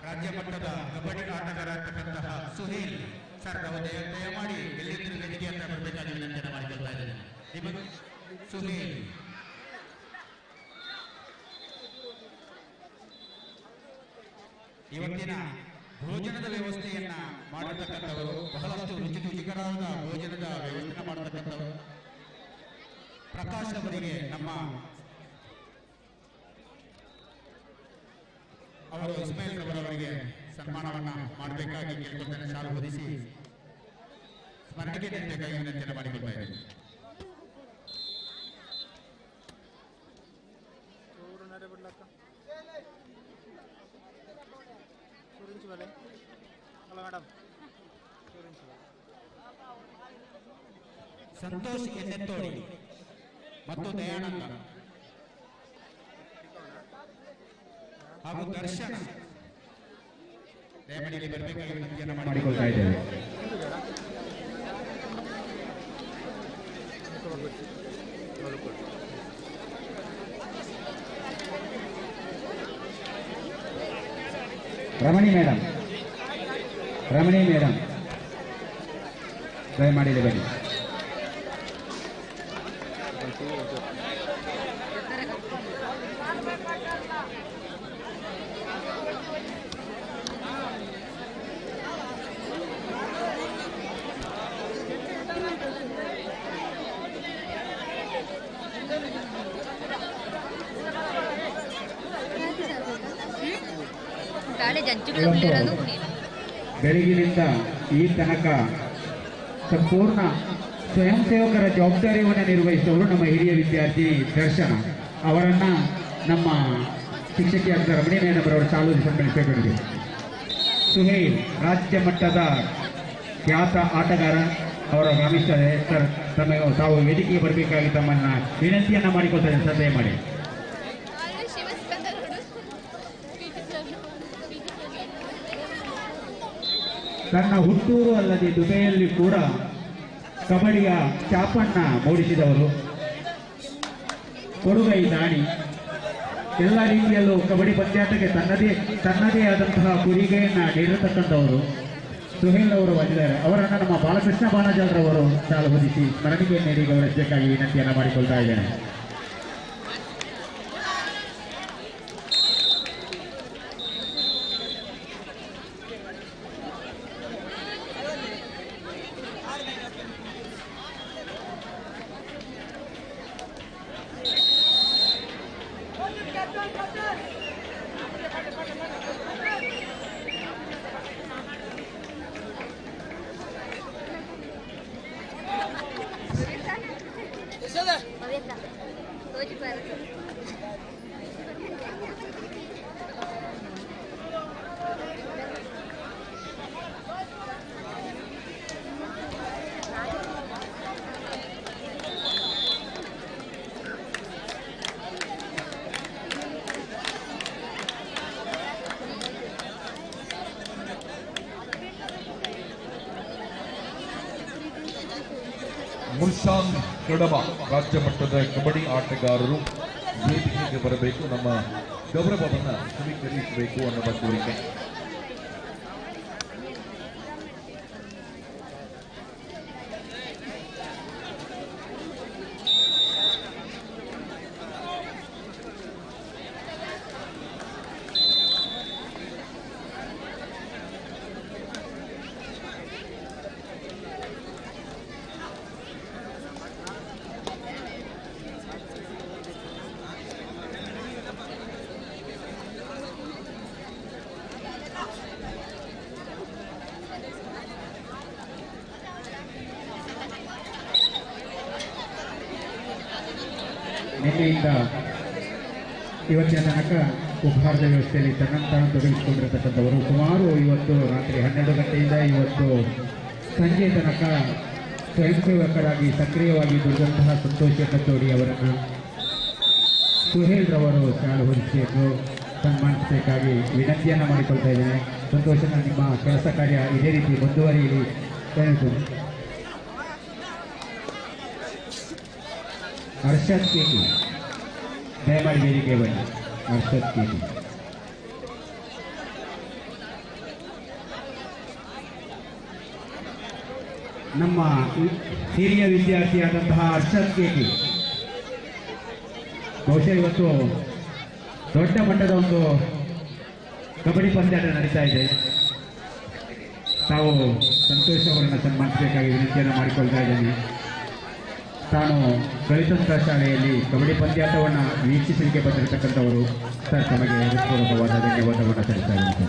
ರಾಜ್ಯ ಮಟ್ಟದ ಕಬಡ್ಡಿ ಆಟಗಾರರಾಗಿರ್ತಕ್ಕಂತಹ ಸುನೀಲ್ ಸರ್ ದಯಮಾಡಿ ಎಲ್ಲಿಂದ ವೇದಿಕೆಯನ್ನು ಬರಬೇಕಾಗಿ ಸುಹೇಲ್. ಇವತ್ತಿನ ಭೋಜನದ ವ್ಯವಸ್ಥೆಯನ್ನ ಮಾಡತಕ್ಕಂಥವರು ಬಹಳಷ್ಟು ರುಚಿಕರವಾದ ಭೋಜನದ ವ್ಯವಸ್ಥೆ ಮಾಡತಕ್ಕಂಥವರು ಪ್ರಕಾಶ್ ಅವರಿಗೆ ಅವರು ಇಸ್ಮಾಯಿಲ್ ಅವರವರಿಗೆ ಸನ್ಮಾನವನ್ನ ಮಾಡಬೇಕಾಗಿ ಕೇಳ್ಕೊಳ್ತಾನೆ. ಶಾಲು ಹೊದಿಸಿ ಸ್ಮರಣೆಗೆ ನೀಡಬೇಕಾಗಿ ವಿನಂತಿಯನ್ನು ಮಾಡಿಕೊಳ್ತಾ ಇದ್ದೇನೆ. ಸಂತೋಷ್ ಎನ್ನೆತ್ತೋಡಿ ಮತ್ತು ದಯಾನಂದ ಹಾಗೂ ದರ್ಶನ ದಯಮಾಡಿ ಬರಬೇಕಾಗಿ ವಿನಂತಿಯನ್ನು ಮಾಡಿಕೊಳ್ತಾ ಇದ್ದೇವೆ. ರಮಣಿ ಮೇಡಮ್ ದಯಮಾಡಿ ಬನ್ನಿ. ಬೆಳಗಿನಿಂದ ಈ ತನಕ ಸಂಪೂರ್ಣ ಸ್ವಯಂ ಸೇವಕರ ಜವಾಬ್ದಾರಿಯನ್ನು ನಿರ್ವಹಿಸುವವರು ನಮ್ಮ ಹಿರಿಯ ವಿದ್ಯಾರ್ಥಿ ದರ್ಶನ ಅವರನ್ನ ನಮ್ಮ ಶಿಕ್ಷಕಿಯಾದ ರಮಣಿ ಮೇಡಮ್ ಅವರ ಶಾಲು ಸನ್ಮಾನಿಸಬೇಕು. ಸುಹೇಲ್ ರಾಜ್ಯ ಮಟ್ಟದ ಖ್ಯಾತ ಆಟಗಾರ ಅವರ ಗಮನಿಸಿದ್ದಾರೆ ಸರ್. ತಾವು ವೇದಿಕೆಗೆ ಬರಬೇಕಾಗಿ ತಮ್ಮನ್ನ ವಿನಂತಿಯನ್ನ ಮಾಡಿಕೊಳ್ತಾರೆ ಸರ್. ದಯಮಾಡಿ ತನ್ನ ಹುಟ್ಟೂರು ಅಲ್ಲದೆ ದುಬೈಯಲ್ಲಿ ಕೂಡ ಕಬಡ್ಡಿಯ ಚಾಪನ್ನ ಮೂಡಿಸಿದವರು, ಕೊಡುಗೈ ದಾನಿ, ಎಲ್ಲ ರೀತಿಯಲ್ಲೂ ಕಬಡ್ಡಿ ಪಂದ್ಯಾಟಕ್ಕೆ ತನ್ನದೇ ಆದಂತಹ ಕೊಡುಗೆಯನ್ನ ನೀಡಿರತಕ್ಕಂಥವರು ಸುಹೇಲ್ ಅವರು ಬಂದಿದ್ದಾರೆ. ಅವರನ್ನು ನಮ್ಮ ಬಾಲಕೃಷ್ಣ ಬಾಣಜಾಲ್ರವರು ಶಾಲು ಹೊದಿಸಿ ಸ್ಮರಣಿಗೆ ನೀಡಿ ಗೌರವಿಸಬೇಕಾಗಿ ವಿನಂತಿಯನ್ನು ಮಾಡಿಕೊಳ್ತಾ ಇದ್ದೇನೆ. ಮುಲ್ಶಾನ್ ಕಡಬ ರಾಜ್ಯ ಮಟ್ಟದ ಕಬಡ್ಡಿ ಆಟಗಾರರು ವೇದಿಕೆಗೆ ಬರಬೇಕು, ನಮ್ಮ ಗೌರವವನ್ನು ಸ್ವೀಕರಿಸಬೇಕು ಅನ್ನುವ ಕೋರಿಕೆ. ನಿನ್ನೆಯಿಂದ ಇವತ್ತಿನ ತನಕ ಉಪಹಾರದ ವ್ಯವಸ್ಥೆಯಲ್ಲಿ ತನ್ನಂತಾನು ತೊಡಗಿಸಿಕೊಂಡಿರತಕ್ಕಂಥವರು ಸುಮಾರು ಇವತ್ತು ರಾತ್ರಿ 12 ಗಂಟೆಯಿಂದ ಇವತ್ತು ಸಂಜೆ ತನಕ ಸ್ವಯಂ ಸೇವಕರಾಗಿ ಸಕ್ರಿಯವಾಗಿ ದುಡಿದಂತಹ ಸಂತೋಷ ಕತ್ತೋಡಿ ಅವರನ್ನು ಸುಹೇಲ್ ರವರು ಶಾಲು ಹೊದಿಸಬೇಕು, ಸನ್ಮಾನಿಸಬೇಕಾಗಿ ವಿನಂತಿಯನ್ನು ಮಾಡಿಕೊಳ್ತಾ ಇದ್ದೇನೆ. ಸಂತೋಷನ ನಿಮ್ಮ ಕೆಲಸ ಕಾರ್ಯ ಇದೇ ರೀತಿ ಮುಂದುವರಿಯಲಿ ಹೇಳ್ತೀನಿ. ಹರ್ಷದ್ ಕೇಟಿ ದಯಮಾಡಿ ವೇದಿಕೆ ಬನ್ನಿ. ಹರ್ಷದ್ ಕೇಟಿ ನಮ್ಮ ಹಿರಿಯ ವಿದ್ಯಾರ್ಥಿಯಾದಂತಹ ಅರ್ಷದ್ ಕೇಕಿ ಬಹುಶಃ ಇವತ್ತು ದೊಡ್ಡ ಮಟ್ಟದ ಒಂದು ಕಬಡ್ಡಿ ಪಂದ್ಯಾಟ ನಡೀತಾ ಇದೆ. ತಾವು ಸಂತೋಷ್ ಅವರನ್ನು ಸನ್ಮಾನಿಸಬೇಕಾಗಿ ವಿನಂತಿಯನ್ನು ಮಾಡಿಕೊಳ್ತಾ ಇದ್ದೇನೆ. ತಾನು ಕಲಿತಂತ ಶಾಲೆಯಲ್ಲಿ ಕಬಡ್ಡಿ ಪಂದ್ಯಾಟವನ್ನು ವೀಕ್ಷಿಸಲಿಕ್ಕೆ ಬಂದಿರತಕ್ಕಂಥವರು. ಸರ್, ತಮಗೆ ಹೃತ್ಪೂರ್ವಕವಾದ ಧನ್ಯವಾದವನ್ನು ಸಲ್ಲಿಸ್ತಾ ಇದ್ದೇನೆ.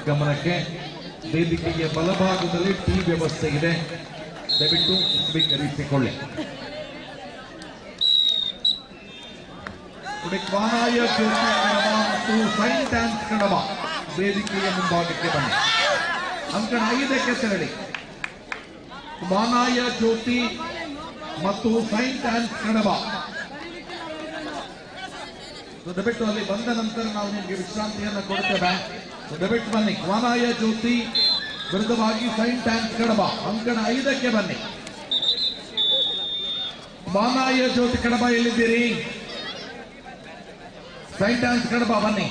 ಗಮನಕ್ಕೆ ವೇದಿಕೆಯ ಬಲಭಾಗದಲ್ಲಿ ಟೀ ವ್ಯವಸ್ಥೆ ಇದೆ, ದಯವಿಟ್ಟು ಸ್ವೀಕರಿಸಿಕೊಳ್ಳಿ. ಕ್ವಾನಾಯ ಜ್ಯೋತಿ ಕಡಬ ಮತ್ತು ಸೈನ್ ಡ್ಯಾನ್ಸ್ ಕಡಬ ವೇದಿಕೆಯ ಮುಂಭಾಗಕ್ಕೆ ಬನ್ನಿ. ಅಂಕಣ 5ಕ್ಕೆ ತೆರಳಿ. ಕ್ವಾನಾಯ ಜ್ಯೋತಿ ಮತ್ತು ಸೈನ್ ಡ್ಯಾನ್ಸ್ ಕಡಬ ದಯವಿಟ್ಟು ಅಲ್ಲಿ ಬಂದ ನಂತರ ನಾವು ನಿಮಗೆ ವಿಶ್ರಾಂತಿಯನ್ನು ಕೊಡ್ತೇವೆ. ದಯವಿಟ್ಟು ಬನ್ನಿ. ಕ್ವಾನಾಯ ಜ್ಯೋತಿ ವಿರುದ್ಧವಾಗಿ ಸೈನ್ ಡ್ಯಾನ್ಸ್ ಕಡಬ ಅಂಕಣ 5ಕ್ಕೆ ಬನ್ನಿ. ಕ್ವಾನಾಯ ಜ್ಯೋತಿ ಕಡಬ ಎಲ್ಲಿದ್ದೀರಿ? ಸೈನ್ ಡ್ಯಾನ್ಸ್ ಕಡಬ ಬನ್ನಿ.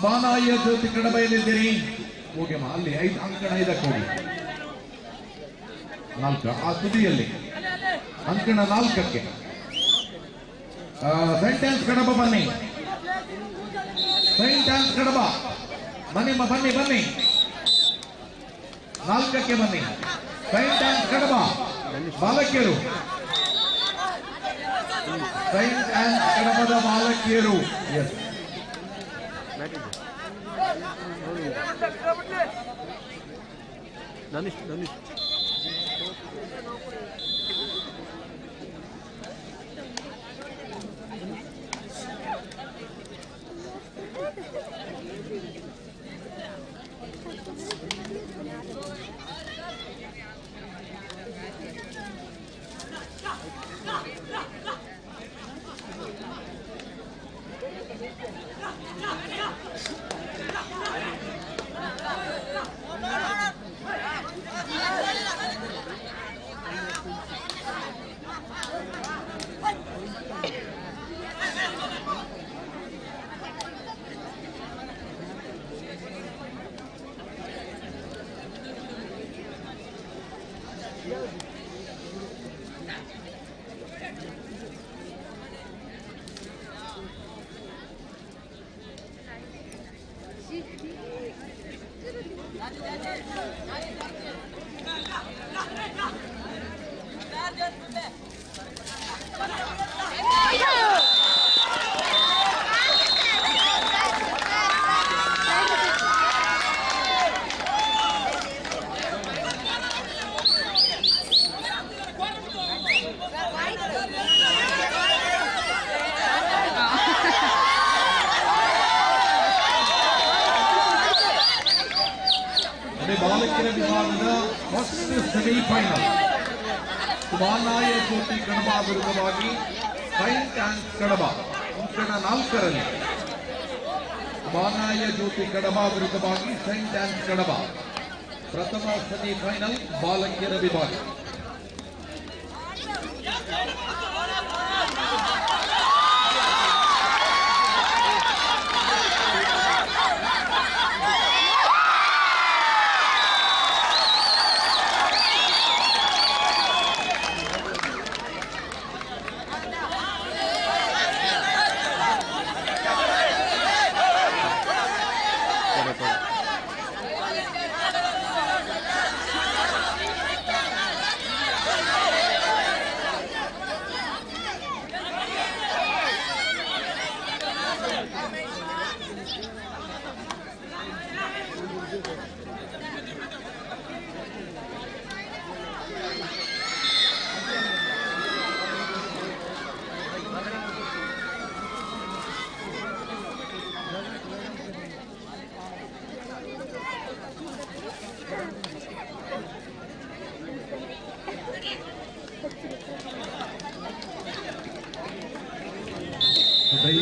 ಕ್ವಾನಾಯ ಜ್ಯೋತಿ ಕಡಬ ಎಲ್ಲಿದ್ದೀರಿ? ಹೋಗಿಮ್ಮ ಅಲ್ಲಿ ಅಂಕಣ 5ಕ್ಕೆ ಹೋಗಿ. 4 ಆ ತುದಿಯಲ್ಲಿ ಅಂಕಣ 4ಕ್ಕೆ. ಸೈನ್ ಡ್ಯಾನ್ಸ್ ಕಡಬ ಬನ್ನಿ. ಸೈನ್ ಡ್ಯಾನ್ಸ್ ಕಡಬ ಬನ್ನಿ ಬನ್ನಿ ಬನ್ನಿ. 4ಕ್ಕೆ ಬನ್ನಿ. ಸೈನ್ ಡ್ಯಾನ್ಸ್ ಕಡಬ ಬಾಲಕಿಯರು. ಸೈನ್ ಡ್ಯಾನ್ಸ್ ಕಡಬದ ಬಾಲಕಿಯರು. ಎಸ್, ಧನುಷ್ ಬಾಲಕಿಯರ ವಿಭಾಗದ ಫಸ್ಟ್ ಸೆಮಿಫೈನಲ್ ಕ್ವಾನಾಯ ಜ್ಯೋತಿ ಕಡಬ ವಿರುದ್ಧವಾಗಿ ಸೈನ್ ಡ್ಯಾನ್ಸ್ ಕಡಬ ಅಂಕಣ 4ರಲ್ಲಿ. ಕ್ವಾನಾಯ ಜ್ಯೋತಿ ಕಡಬ ವಿರುದ್ಧವಾಗಿ ಸೈನ್ ಡ್ಯಾನ್ಸ್ ಕಡಬ ಪ್ರಥಮ ಸೆಮಿಫೈನಲ್ ಬಾಲಕಿಯರ ವಿಭಾಗ.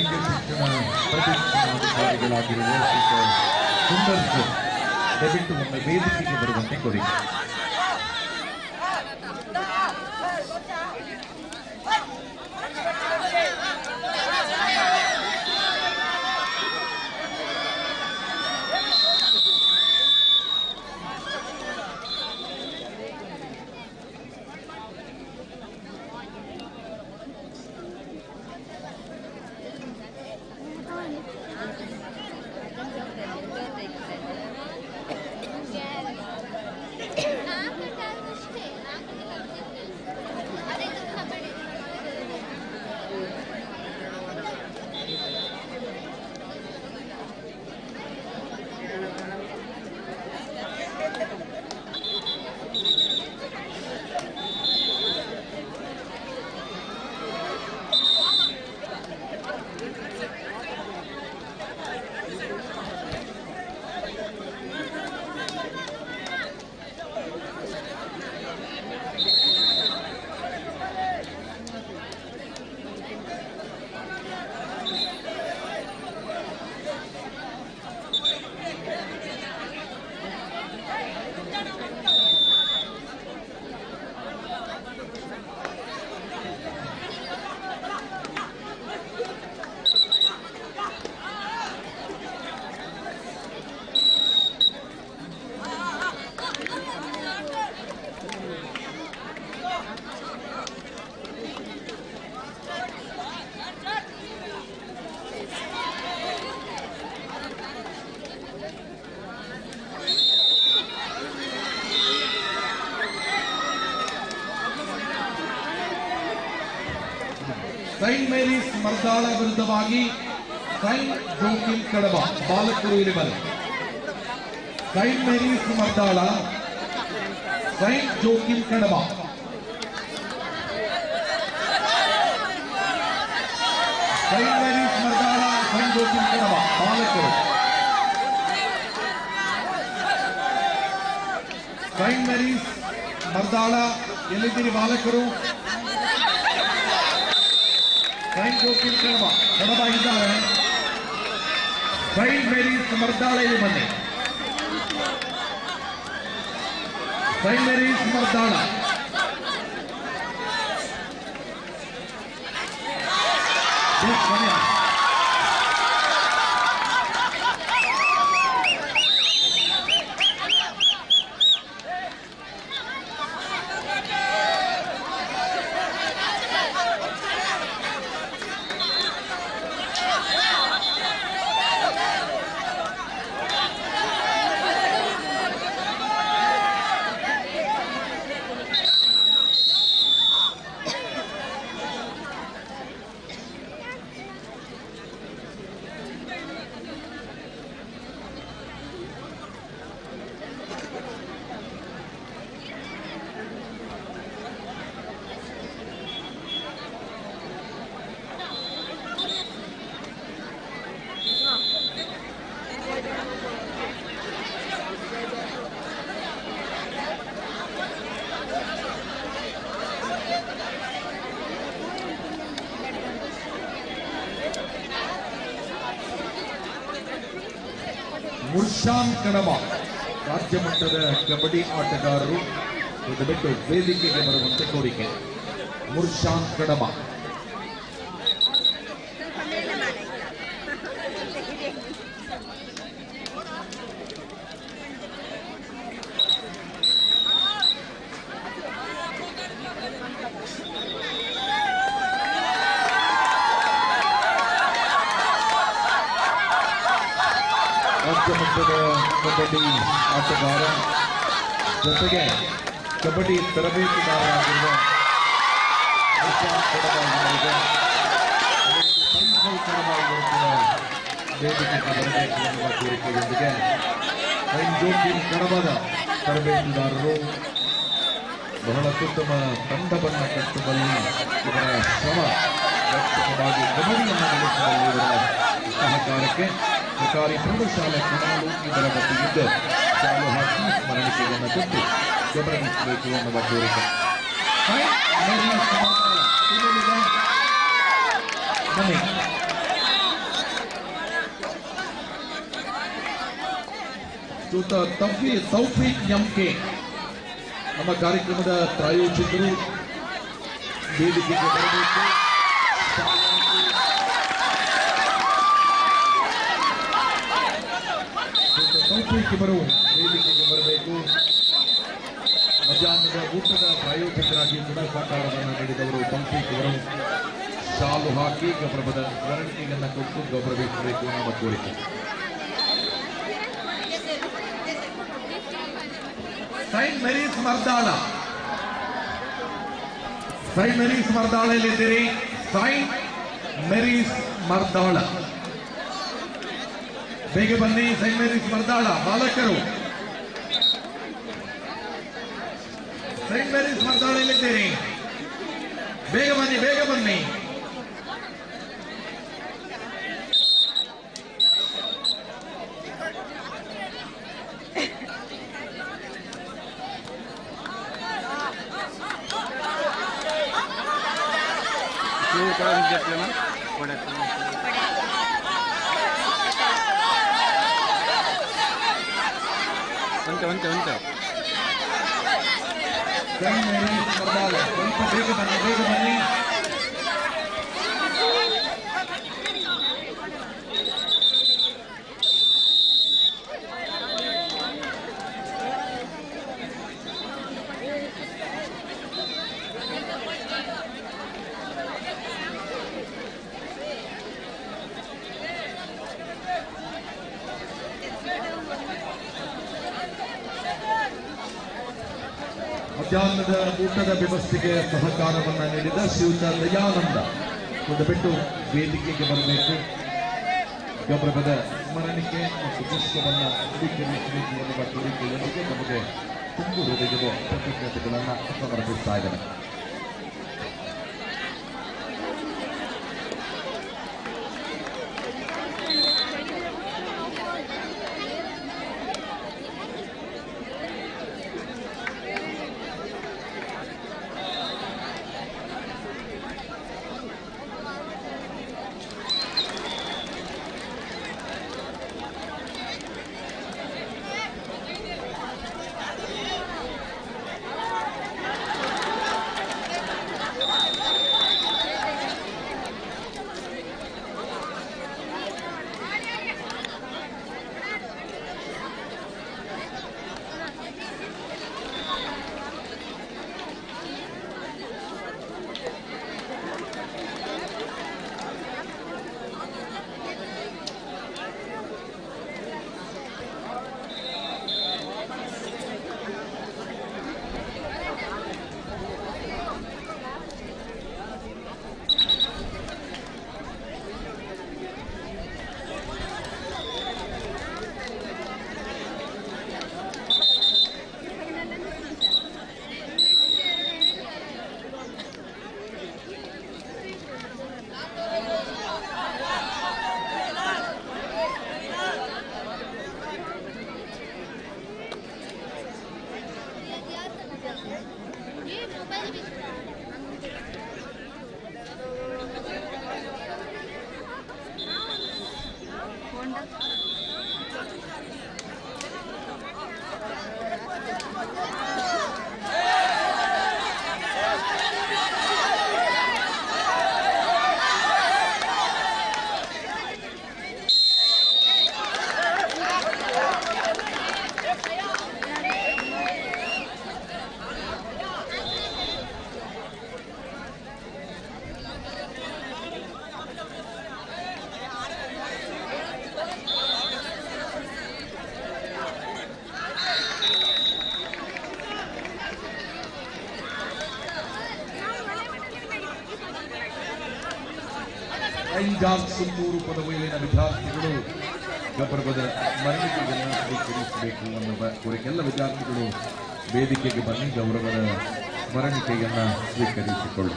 ದೈಹಿಕ ಶಿಕ್ಷಣ ಪ್ರತಿಷ್ಠಾನಾಧಿಕಾರಿಗಳಾಗಿರುವ ಶ್ರೀ ಸುಂದರ್ ಸರ್ ದಯವಿಟ್ಟು ಒಮ್ಮೆ ವೇದಿಕೆಗೆ ಬರುವಂತೆ ಕೋರಿಕೆ. ಸೈಂಟ್ ಮೇರೀಸ್ ಮರ್ದಾಳ ವಿರುದ್ಧವಾಗಿ ಸೈಂಟ್ ಜೋಕಿಮ್ ಕಡಬ ಬಾಲಕರು ಇಲ್ಲಿ ಬನ್ನಿ. Saint Mary's Mardala Saint Joachim ಕಡಬ. Saint Mary's Mardala Saint Joachim Kadaba ಬಾಲಕರು. ಸೈಂಟ್ ಮೇರೀಸ್ ಮರ್ದಾಳ ಎಲ್ಲಿದ್ದೀರಿ ಬಾಲಕರು? ಸೈಂಟ್ ಜೋಕಿಮ್ ಕಡಬ ಕಡಬ ಇದ್ದಾರೆ. ಸೈಂಟ್ ಮೇರೀಸ್ ಮರ್ದಾಳ ಇಲ್ಲಿ ಬನ್ನಿ. ಸೈಂಟ್ ಮೇರೀಸ್ ಮರ್ದಾಳ ಮುರ್ಷಾನ್ ಕಡಬ ರಾಜ್ಯ ಮಟ್ಟದ ಕಬಡ್ಡಿ ಆಟಗಾರರು ದಯವಿಟ್ಟು ವೇದಿಕೆಗೆ ಬರುವಂತೆ ಕೋರಿಕೆ. ಮುರ್ಷಾನ್ ಕಡಬ ರಾಜ್ಯ ಮಟ್ಟದ ಕಬಡ್ಡಿ ಆಟಗಾರ ಜೊತೆಗೆ ಕಬಡ್ಡಿ ತರಬೇತುದಾರರಾಗಿರುವ ವೇದಿಕೆಗೆ ಬರಬೇಕು ಎನ್ನುವ ಕೋರಿಕೆಯೊಂದಿಗೆ ಸೈಂಟ್ ಜೋಕಿಮ್ ಕಡಬದ ತರಬೇತುದಾರರು ಬಹಳ ಅತ್ಯುತ್ತಮ ತಂಡವನ್ನು ಕಟ್ಟುವಲ್ಲಿ ಇವರ ಶ್ರಮ ವ್ಯಕ್ತವಾಗಿ ಕಬಡ್ಡಿಯನ್ನು ನಡೆಸುವಲ್ಲಿ ಇವರ ಸಹಕಾರಕ್ಕೆ ಸರ್ಕಾರಿ ಪ್ರೌಢಶಾಲೆ ಕುಣಾಲು ಇದರ ವತಿಯಿಂದ ಶಾಲು ಹಾಕಿ ಸ್ಮರಣಿಕೆಯನ್ನು ಕೊಟ್ಟು ಗಮನಿಸಬೇಕು ಎನ್ನುವ ಕೋರಿಕೆ. ಬನ್ನಿ ತೌಫೀಕ್ ಎಂಕೆ ನಮ್ಮ ಕಾರ್ಯಕ್ರಮದ ಪ್ರಾಯೋಜಕರು ವೇದಿಕೆಗೆ ಬರಬೇಕು. ತೌಫೀಕ್ ಇವರು ವೇದಿಕೆಗೆ ಬರಬೇಕು. ಮಧ್ಯಾಹ್ನದ ಊಟದ ಪ್ರಾಯೋಜಕರಾಗಿ ಕೂಡ ಸಹಕಾರವನ್ನು ನೀಡಿದವರು ತೌಫೀಕ್ ಇವರು ಶಾಲು ಹಾಕಿ ಗೌರವದ ಸ್ಮರಣಿಕೆಯನ್ನು ಕೊಟ್ಟು ಗೌರವಿಸಬೇಕು ನಮ್ಮ ಕೋರಿಕೆ. Saint Mary's Mardala, Saint Mary's ಮರ್ದಾಳಲ್ಲಿದ್ದೀರಿ. ಸೈಂಟ್ ಮೇರೀಸ್ ಮರ್ದಾಳ ಬೇಗ ಬನ್ನಿ. ಸೈಂಟ್ ಮೇರೀಸ್ ಮರ್ದಾಳ ಬಾಲಕರು, ಸೈಂಟ್ ಮೇರೀಸ್ ಮರ್ದಾಳಲ್ಲಿದ್ದೀರಿ, ಬೇಗ ಬನ್ನಿ, ಬೇಗ ಬನ್ನಿ. ಸ್ವಲ್ಪ ಬೇಗ ಬನ್ನಿ, ಬೇಗ ಬನ್ನಿ. ಮಧ್ಯಾಹ್ನದ ಊಟದ ವ್ಯವಸ್ಥೆಗೆ ಸಹಕಾರವನ್ನು ನೀಡಿದ ಶ್ರೀಯುತ ದಯಾನಂದ ಬಿಟ್ಟು ವೇದಿಕೆಗೆ ಬರಬೇಕು. ಗೌರವದ ಸ್ಮರಣಿಕೆ ಮತ್ತು ಪುಷ್ಪವನ್ನು ಸ್ವೀಕರಿಸಬೇಕು ಎನ್ನುವ ಕೋರಿಕೆಯೊಂದಿಗೆ ನಮಗೆ ತುಂಬು ಹೃದಯದ ಕೃತಜ್ಞತೆಗಳನ್ನು ಸಮರ್ಪಿಸ್ತಾ ಇದ್ದಾರೆ. ಸುತ್ತೂರು ಪದವಿಯಲ್ಲಿನ ವಿದ್ಯಾರ್ಥಿಗಳು ಗೌರವದ ಸ್ಮರಣಿಕೆಯನ್ನು ಸ್ವೀಕರಿಸಬೇಕು ಅನ್ನುವ ಕೋರಿಕೆ. ಎಲ್ಲ ವಿದ್ಯಾರ್ಥಿಗಳು ವೇದಿಕೆಗೆ ಬನ್ನಿ, ಗೌರವದ ಸ್ಮರಣಿಕೆಯನ್ನು ಸ್ವೀಕರಿಸಿಕೊಳ್ಳಿ.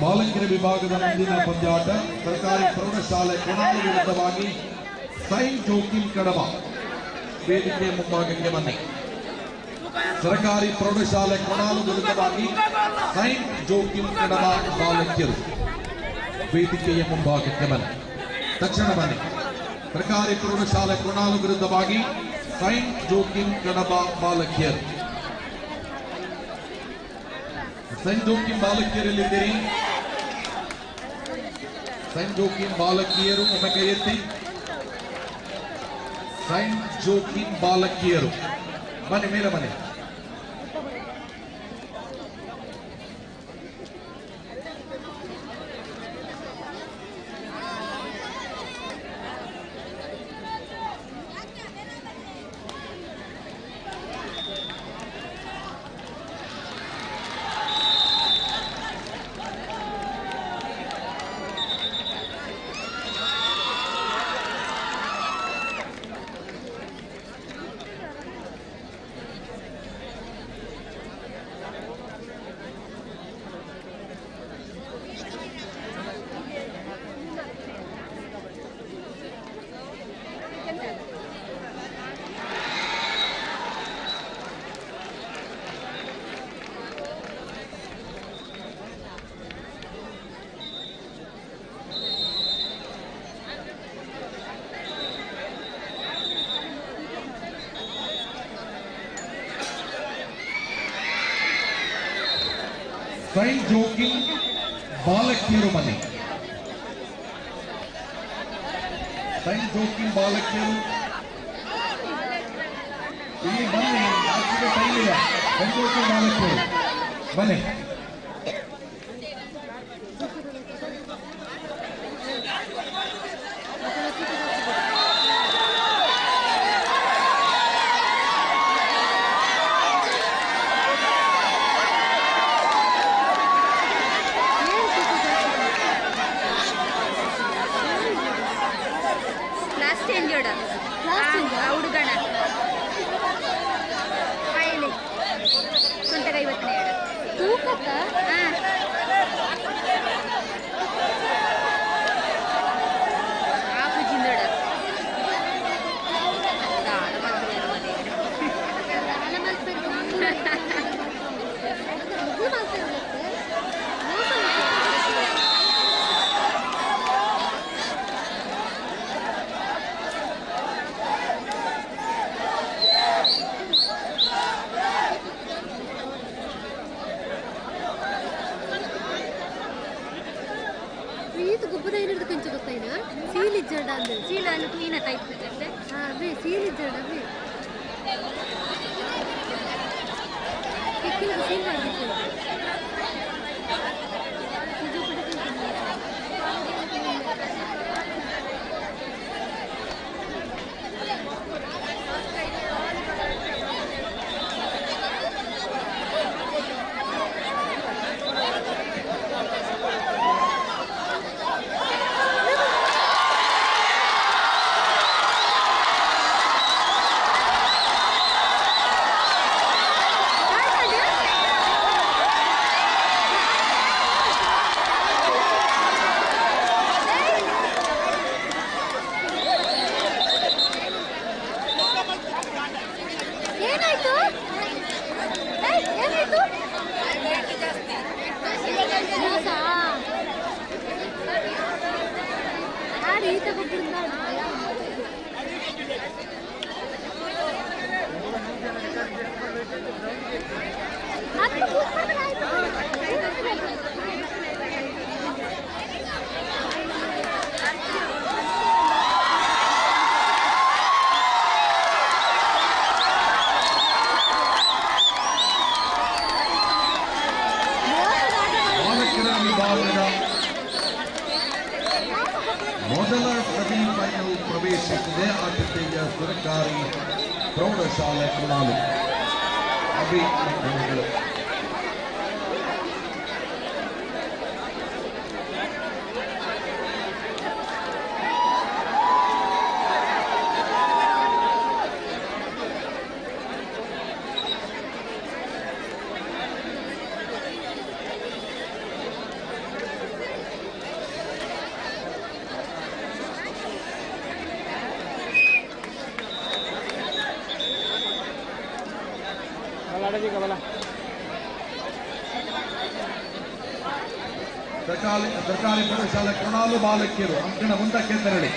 ಬಾಲಕಿಯರ ವಿಭಾಗದ ಮುಂದಿನ ಪಂದ್ಯಾಟ ಸರ್ಕಾರಿ ಪ್ರೌಢಶಾಲೆ ಕೊಣಾಲು ವಿರುದ್ಧವಾಗಿ ಸೈನ್ ಜೋಕಿಂ ಕಡಬ ವೇದಿಕೆ ಮುಂಭಾಗಕ್ಕೆ ಬನ್ನಿ. ಸರ್ಕಾರಿ ಪ್ರೌಢಶಾಲೆ ಕೊಣಾಲು ವಿರುದ್ಧವಾಗಿ ಸೈನ್ ಜೋಕಿಂ ಕಡಬ ಬಾಲಕಿಯರು ವೇದಿಕೆಯ ಮುಂಭಾಗಕ್ಕೆ ಬನ್ನಿ. ತಕ್ಷಣ ಬನ್ನಿ. ಸರ್ಕಾರಿ ಪ್ರೌಢಶಾಲೆ ಕೊಣಾಲು ವಿರುದ್ಧವಾಗಿ ಸೈನ್ ಜೋಕಿಂ ಕಡಬ ಬಾಲಕಿಯರು. ಸೈನ್ ಜೋಕಿಂ ಬಾಲಕಿಯರಲ್ಲಿದ್ದೀರಿ? ಸೈನ್ ಜೋಕಿಂ ಬಾಲಕಿಯರು ಒಮ್ಮೆ ಕೈ ಎತ್ತಿ. ಸೈನ್ ಜೋಕಿಂ ಬಾಲಕಿಯರು ಬನ್ನಿ, ಮೇಲೆ ಬನ್ನಿ. ಸೈನ್ ಜೋಕಿಂ ಬಾಲಕಿಯರು ಬನ್ನಿ. ಸೈನ್ ಜೋಕಿಂ ಬಾಲಕಿಯರು ಇಲ್ಲಿ ಬನ್ನಿ. ಆಚೆಗೆ ಟೈಮ್ ಇಲ್ಲ. ಸೈನ್ ಜೋಕಿಂ ಬಾಲಕಿಯರು ಬನ್ನಿ. ಮೊದಲ ಸೆಮಿಫೈನಲ್ ಪ್ರವೇಶಿಸಿದೆ ಆತಿಥೇಯ ಸರ್ಕಾರಿ ಪ್ರೌಢಶಾಲೆ ಕುಣಾಲು ಅಭಿನಂದನೆಗಳು. ಸರ್ಕಾರಿ ಪ್ರೌಢಶಾಲೆ ಕುಣಾಲು ಬಾಲಕಿಯರು ಅಂಕಣ ಮುಂದಕ್ಕೆ ತೆರಳಿ.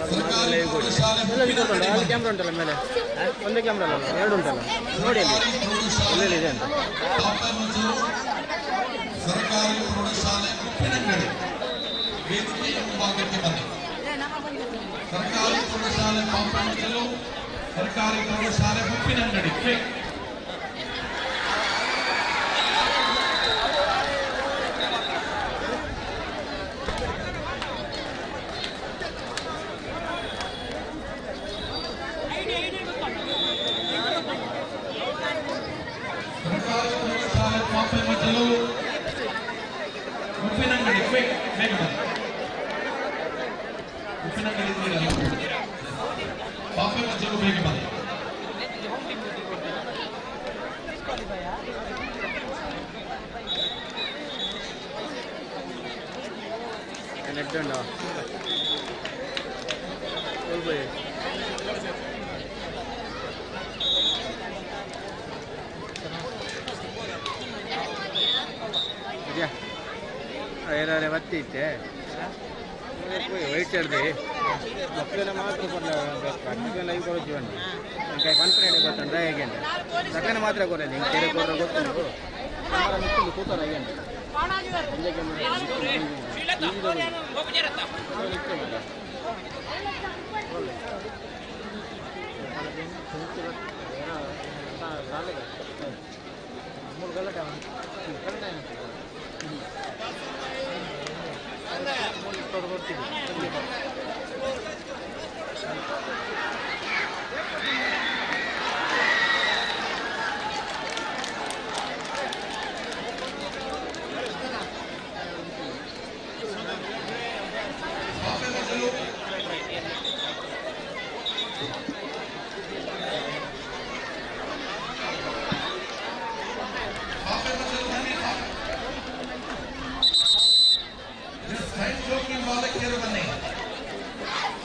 ಸರ್ಕಾರಿ ಪ್ರೌಢಶಾಲೆ ಕ್ಯಾಮ್ರಾ ಉಂಟಲ್ಲ ಮೇಲೆ ಒಂದೇ ಕ್ಯಾಮ್ರಾ ಅಲ್ಲ ಎರಡು ಉಂಟಲ್ಲ ನೋಡಿ ಅಲ್ಲಿ ಇದೆ ಅಂತ. ಸರ್ಕಾರಿ ಪ್ರೌಢಶಾಲೆ ಉಪ್ಪಿನಂಗಡಿ ವೇದಿಕೆಯ ಮುಂಭಾಗಕ್ಕೆ ಬನ್ನಿ. ಸರ್ಕಾರಿ ಪ್ರೌಢಶಾಲೆ ಪಾಪಂಚಲು ಸರ್ಕಾರಿ ಪ್ರೌಢಶಾಲೆ ಉಪ್ಪಿನಂಗಡಿ ನೆಟ್ ಉಂಟು ಏನಾರೆ ಬತ್ತಿತ್ತೆ ವೈಟ್ ಹಿಡ್ದು ಮಕ್ಕಳನ್ನ ಮಾತ್ರ ಮಕ್ಕಳು ಲೈವ್ ಕೊಡೋದು ಬನ್ನಿ ఇంకా ಕಾನ್ಫಿಡೆಂಟ್ ಗೊತ್ತಂದ್ರೆ ಹೇಗೆ ಅಂತ ಸಗಣ ಮಾತ್ರ ಕೊಡಲಿ ಹಿಂಗೆ ಕೆರೆ ಕೊಡೋ ಗೊತ್ತುಂಟು ಮುಕ್ಕಿಂದು ಕೂತಾರ ಹೇಗೆ ಅಂತ ಮೂರು ಗಂಟೆ ಕೊಡ್ತೀವಿ ಸೈನ್ ಜೋಕಿಂಗ್ ಬಾಲಕಿಯರು ಬನ್ನಿ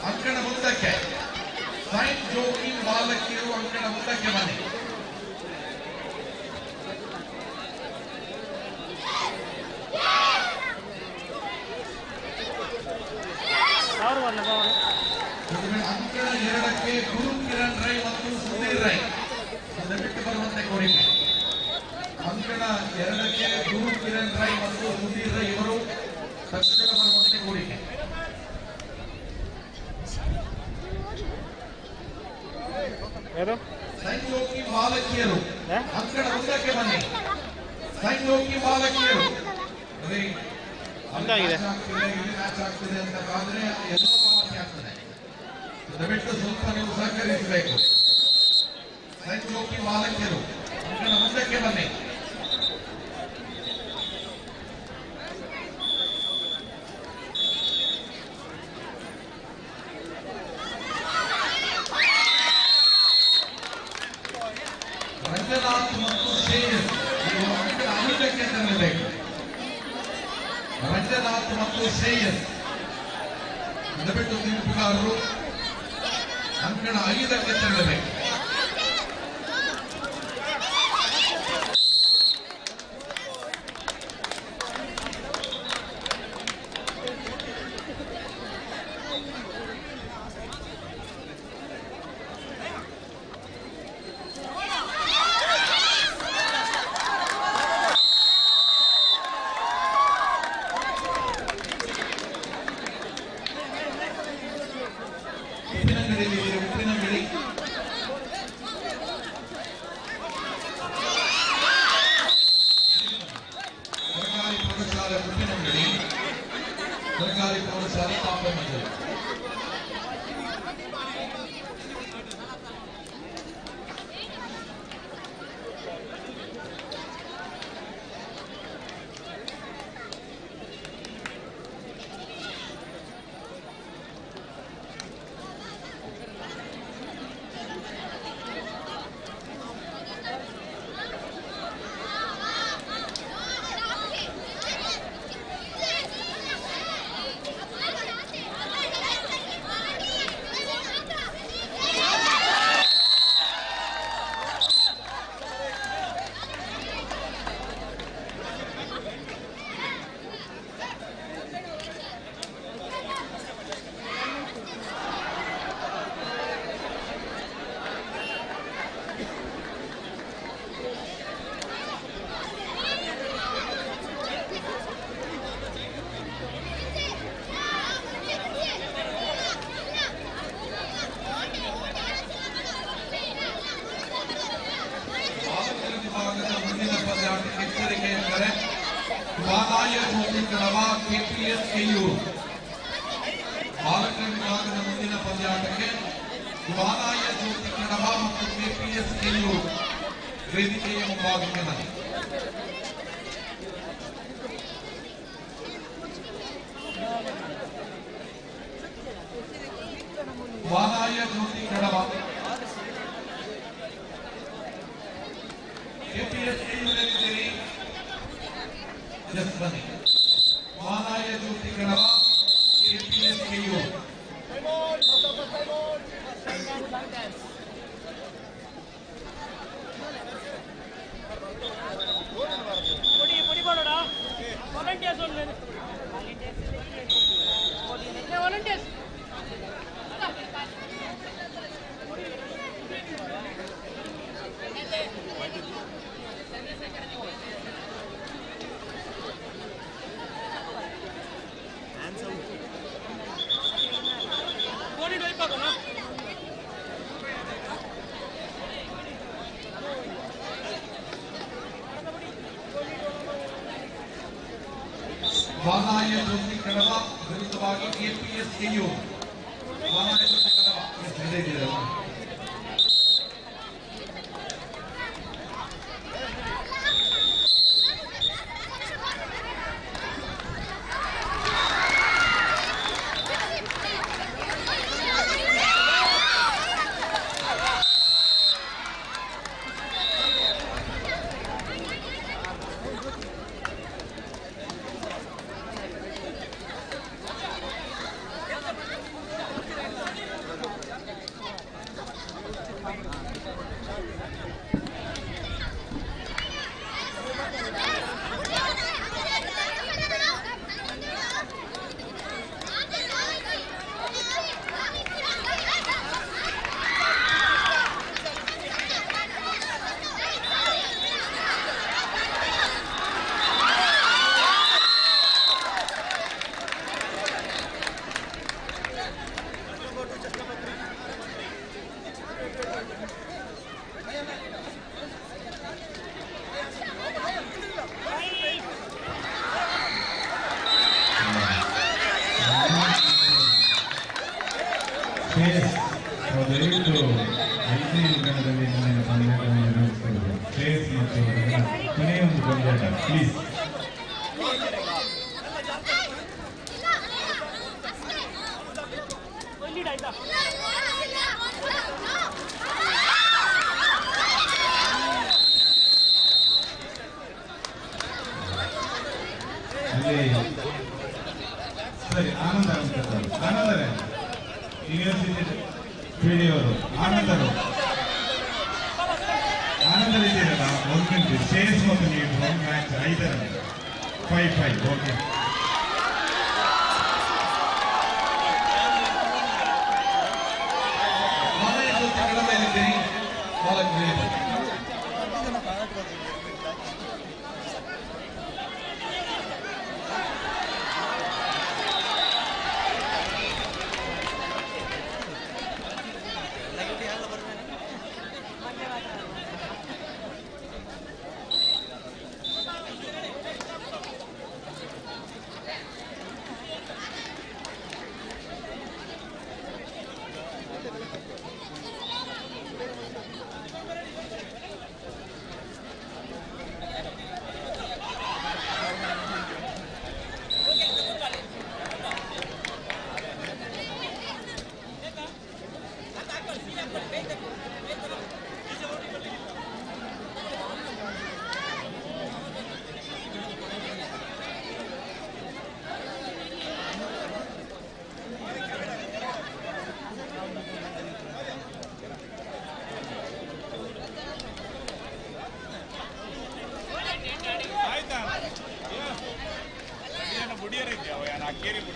ಅಂಕಣ ಮುಂದಕ್ಕೆ ಸೈನ್ ಜೋಕಿಂಗ್ ಬಾಲಕಿಯರು ಅಂಕಣ ಮುಂದಕ್ಕೆ ಬನ್ನಿ ಅಂಕಣ 2ಕ್ಕೆ ಗುರು ಕಿರಣ್ ರೈ ಮತ್ತು ಸುಧೀರ್ ರೈ ಬಿಟ್ಟು ಬರುವಂತೆ ಕೋರಿಕೆ ಅಂಕಣ 2ಕ್ಕೆ ಗುರು ಕಿರಣ್ ರೈ ಮತ್ತು ಸುಧೀರ್ ರೈ ಇವರು ತಕ್ಷಣ ಬರುವಂತೆ ಕೋರಿಕೆ ಸೈನ್ಯೋಗಿ ಬಾಲಕಿಯರು ಅಂಕಣ ಮುಂದಕ್ಕೆ ಬನ್ನಿ ಸೈನ್ಯೋಗಿ ಬಾಲಕಿಯರು ಹಂಗಾಗಿದೆ ಮ್ಯಾಚ್ ಆಗ್ತದೆ ಅಂತ ಕಾದ್ರೆ ಎಲ್ಲೋ ಪಾರ್ಟಿ ಆಗ್ತದೆ ದಯವಿಟ್ಟು ಸ್ವಲ್ಪ ನೀವು ಸಹಕರಿಸಬೇಕು ಸೈನ್ಯೋಗಿ ಬಾಲಕಿಯರು ಅಂಕಣ ಮುಂದಕ್ಕೆ ಬನ್ನಿ ರಂಗನಾಥ್ ಮತ್ತು ಶ್ರೇಯಸ್ ನೀವು ಅಂಕಣ 5ಕ್ಕೆ ತರಬೇಕು ರಂಗನಾಥ್ ಮತ್ತು ಶ್ರೇಯಸ್ ದಯವಿಟ್ಟು ತೀರ್ಪುಗಾರರು ಅಂಕಣ 5ಕ್ಕೆ ತರಬೇಕು ಉಪ್ಪಿನಂಗಡಿ ಸರ್ಕಾರಿ ಪ್ರೌಢಶಾಲೆ ಉಪ್ಪಿನಂಗಡಿ ಸರ್ಕಾರಿ ಪ್ರೌಢಶಾಲೆ ಪಾಪಮಂಜಲು ಮುಂದಿನ ಪಂದ್ಯಾಟಕ್ಕೆ ಎಚ್ಚರಿಕೆ ಎಂದರೆ ಬಾಲಾಯ ಜ್ಯೋತಿ ಕಡವ ಕೆಪಿಎಸ್ ಕೆಯೂರು ಬಾಲಕರ ವಿಭಾಗದ ಮುಂದಿನ ಪಂದ್ಯಾಟಕ್ಕೆ ಬಾಲಾಯ ಜ್ಯೋತಿ ಕಡವ ಮತ್ತು ಕೆಪಿಎಸ್ ಕೆಯೂರು ವೇದಿಕೆಯ ಮುಂಭಾಗಕ್ಕೆ ಬನ್ನಿ ಬಾಲಾಯ ಜ್ಯೋತಿ ಕಡವ KPSKU ಜಸ್ಟ್ ಬನ್ನಿ. ಮಾಲಾಯ ಜ್ಯೋತಿ ಕಣವ KPSKU. ಮಾಲಾಯ ಜ್ಯೋತಿ ಕಣವ ವಿರುದ್ಧವಾಗಿ KPSKU. ಮಾಲಾಯ ಜ್ಯೋತಿ ಕಣವ ಎಷ್ಟು ಇದ್ದೀರಲ್ಲ. ದಯವಿಟ್ಟು 5ನೇ ಗಣದಲ್ಲಿ ಮುಂದಿನ ಪಂದ್ಯಾಟವನ್ನು ನಿರ್ವಹಿಸಿಕೊಳ್ಳುವುದು. ಶ್ರೇಯಸ್ ಮತ್ತು ಕೊನೆಯ ಒಂದು ಪಂದ್ಯಾಟ ಪ್ಲೀಸ್. ಅಲ್ಲಿ ಸರಿ ಆನಂದ ಆನಂದರೇ ಯೂನಿವರ್ಸಿಟಿ ಪೀಡಿಯವರು ಆನಂದರು ಆನಂದರಿದ್ದೀರಲ್ಲ. ಒಂದು ಮಿನಿಟ್ ಶ್ರೇಯಸ್ ಮತ್ತು ನೀವು ಒಂದು ಮ್ಯಾಚ್ 5-5 ಓಕೆ. ಮಾಲಾಯ ಜ್ಯೋತಿ ಕಣವೆಲ್ಲಿದ್ದೀರಿ ಬಾಲಕರು.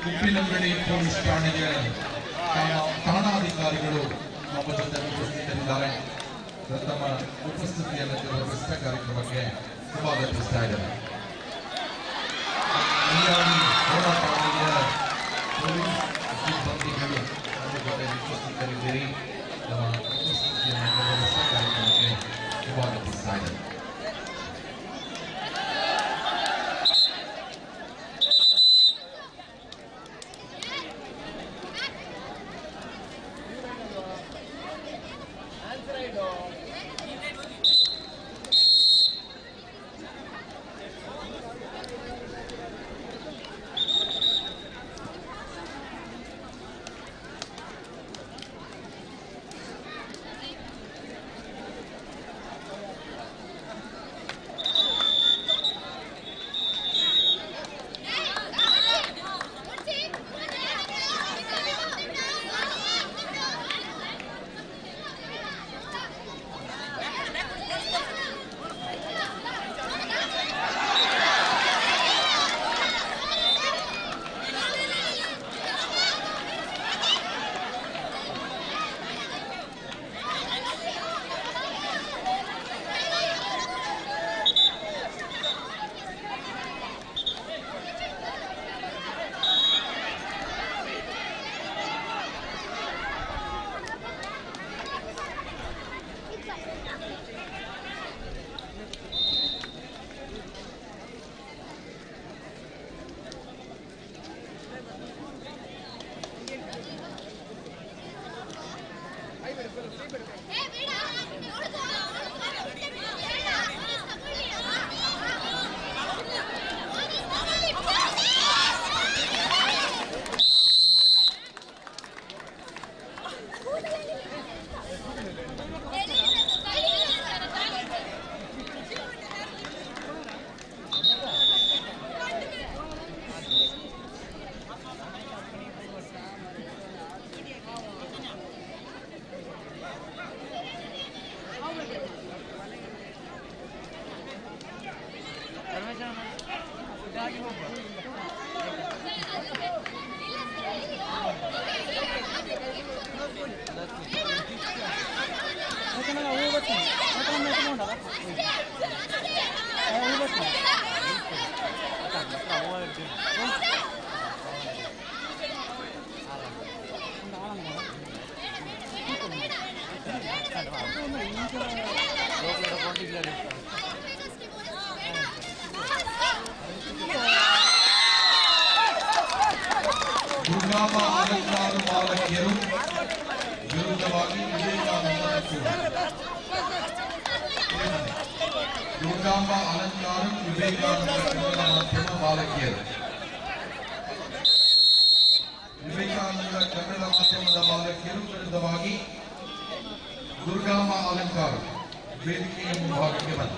ಉಪ್ಪಿನಂಗಡಿ ಪೊಲೀಸ್ ಠಾಣೆಯ ಠಾಣಾಧಿಕಾರಿಗಳು ನಮ್ಮ ಜೊತೆ ಉಪಸ್ಥಿತರಿದ್ದಾರೆ. ತಮ್ಮ ಉಪಸ್ಥಿತಿಯನ್ನು ಪ್ರಶ್ನೆ ಕಾರ್ಯಕ್ರಮಕ್ಕೆ ಸ್ವಾಗತಿಸ್ತಾ ಇದ್ದಾರೆ. ಹೋರಾಟ ಠಾಣೆಯ ಪೊಲೀಸ್ ಸಿಬ್ಬಂದಿಗಳು ನಮ್ಮ ಜೊತೆ ಉಪಸ್ಥಿತರಿದ್ದೀರಿ. ನಮ್ಮ ಉಪಸ್ಥಿತಿಯನ್ನು ಪ್ರಶ್ನೆ ಕಾರ್ಯಕ್ರಮಕ್ಕೆ ಸ್ವಾಗತಿಸ್ತಾ ಇದ್ದಾರೆ. ದುರ್ಗಾಂಬ ಅಲಂಕಾರ ಬಾಲಕಿಯರು ವಿರುದ್ಧವಾಗಿ ವಿವೇಕಾನಂದ ದುರ್ಗಾಂಬ ಅಲಂಕಾರ ವಿವೇಕಾನಂದ ಕನ್ನಡ ಮಾಧ್ಯಮ ಬಾಲಕಿಯರು ವಿವೇಕಾನಂದ ಕನ್ನಡ ಮಾಧ್ಯಮದ ಬಾಲಕಿಯರು ವಿರುದ್ಧವಾಗಿ ದುರ್ಗಾಂಬ ಅಲಂಕಾರ ವೇದಿಕೆಯ ಮುಂಭಾಗಕ್ಕೆ ಬಂದ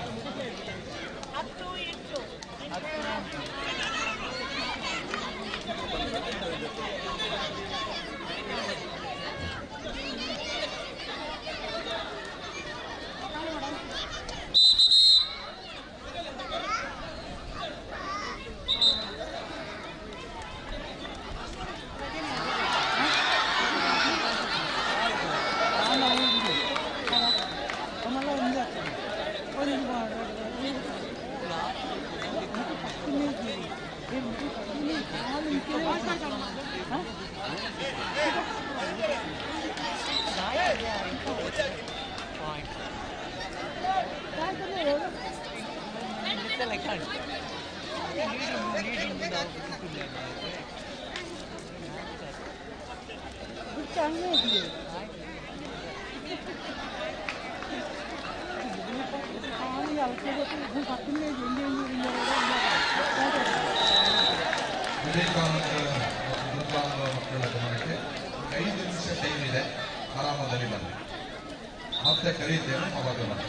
ವಿವೇಕಾನಂದ ದುರ್ಗಾಂಬ ಮಕ್ಕಳ ಗಮನಕ್ಕೆ 5 ನಿಮಿಷ ಟೈಮ್ ಇದೆ, ಆರಾಮದಲ್ಲಿ ಬನ್ನಿ. ಮತ್ತೆ ಕರೀತೇನೆ, ಅವಾಗ ಬನ್ನಿ.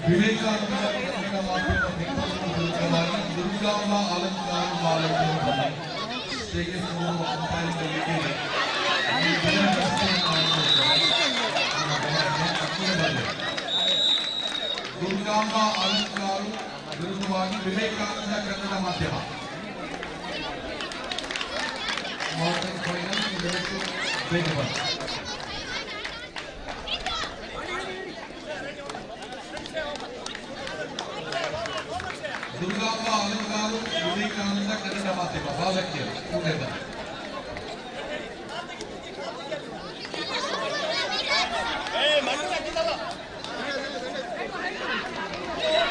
ವಿವೇಕಾನಂದ ಪತ್ರಿಕಾ ಮಾಧ್ಯಮ ಮೂಲಕವಾಗಿ ದುರ್ಗಾಂಬ ಅಲಂಕಾರ ಮಾಲೀಕರು ಬನ್ನಿ ಸ್ಟೇಜ್ ದುರ್ಗಾಂಬ ಅಲಂಕಾರ ವಿರುದ್ಧವಾಗಿ ವಿವೇಕಾನಂದ ಕನ್ನಡ ಮಾಧ್ಯಮ ಬೇಗ ಬನ್ನಿ. ದುರ್ಗಾಂಬ ಅಲಂಕಾರ ವಿವೇಕಾನಂದ ಕನ್ನಡ ಮಾಧ್ಯಮ ಬಾಲಕಿಯರು ಕೂಡಲೇ ಬನ್ನಿ.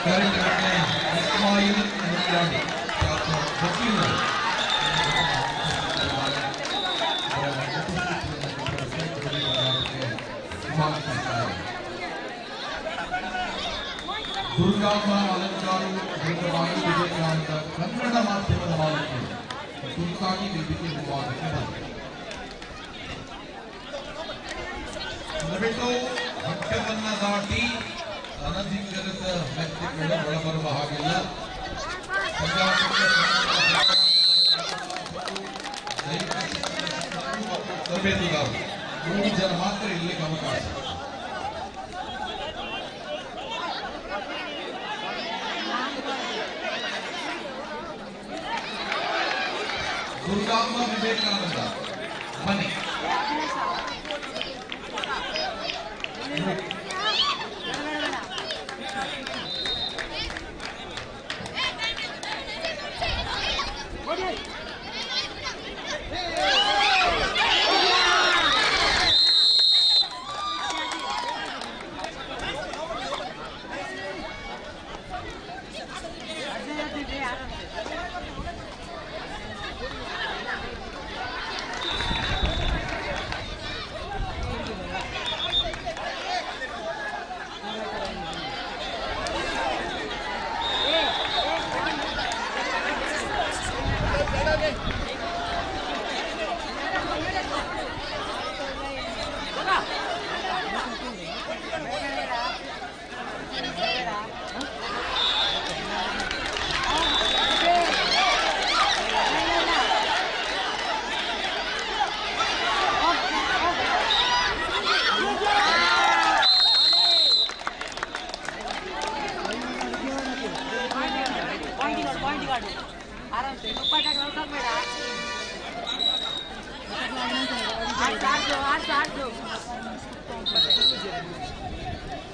ಕಾರ್ಯಕ್ರಮಕ್ಕೆ ಇಸ್ಮಾಯಿಲ್ ಮುಖ್ಯಾಣಿ ವಕೀಲರು ದುರ್ಗಾಂಬ ಅಲಂಕಾರ ವಿರುದ್ಧವಾಗಿ ವಿವೇಕಾನಂದ ಕನ್ನಡ ಮಾಧ್ಯಮದ ಮಾಲೀಕರು ತುರ್ತಾಗಿ ವೇದಿಕೆ ವಿವಾದಕ್ಕೆ ಬಂದಿದೆ. ದಯವಿಟ್ಟು ಹಂತವನ್ನ ದಾಟಿ ಅನಧಿಕೃತ ವ್ಯಕ್ತಿಗಳು ಒಳಬರುವ ಹಾಗಿಲ್ಲ. ತರಬೇತುದಾರರು 3 ಜನ ಮಾತ್ರ ಇಲ್ಲಿಗೆ ಅವಕಾಶ. ದುರ್ಗಾಂಬ ವಿವೇಕಾನಂದ ಬನ್ನಿ.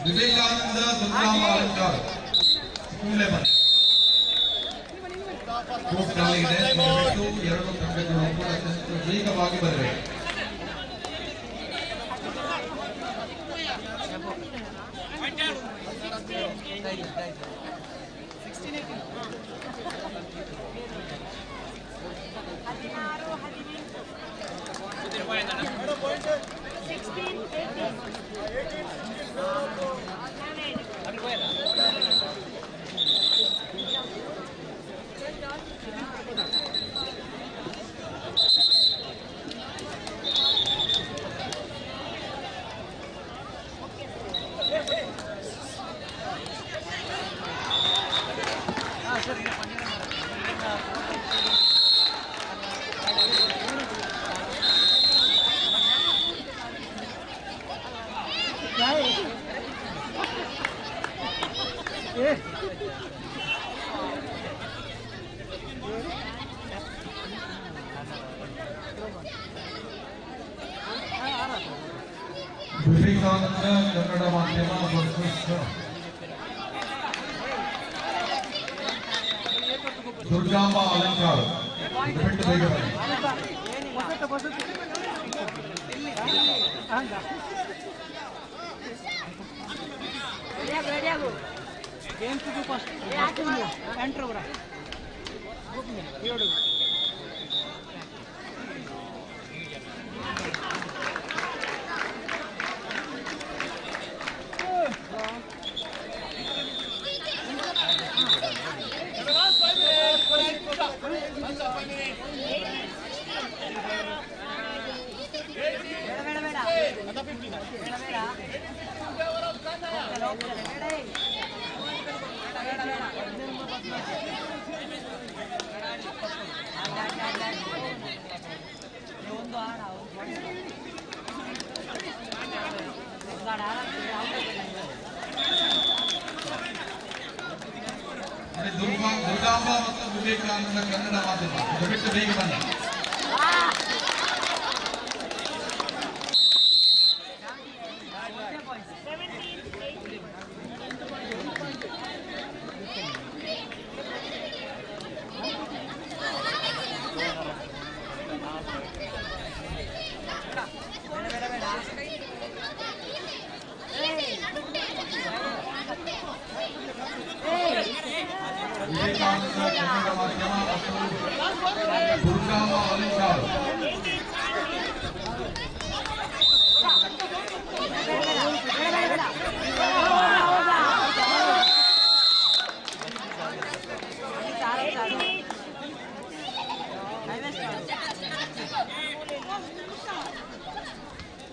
ವಿವೇಕಾನಂದ ದುರ್ಗಾಂಬ ಅಲಂಕಾರ ಕೂಡಲೇ ಬನ್ನಿ. ಕೋರ್ಟ್ ಖಾಲಿ ಇದೆ. ದಯವಿಟ್ಟು 2 ತಂಡಗಳು ಕೂಡ ಅತ್ಯಂತ ವೇಗವಾಗಿ ಬರಬೇಕು. ವಿವೇಕಾನಂದ ಕನ್ನಡ ಮಾಧ್ಯಮ ದುರ್ಗಾಂಬ ಅಲಂಕಾರ ದಯವಿಟ್ಟು ಬೇಗ ಬನ್ನಿ. ಬೇಡ ದುರ್ಗಾಂಬ ಮತ್ತು ವಿವೇಕಾನಂದ ಕನ್ನಡ ಮಾಧ್ಯಮ ದಯವಿಟ್ಟು ಬೇಗ ಬನ್ನಿ. ವಿವೇಕಾನಂದ ಕನ್ನಡ ಮಾಧ್ಯಮ ಮತ್ತು ದುರ್ಗಾಂಬ ಅಲಂಕಾರ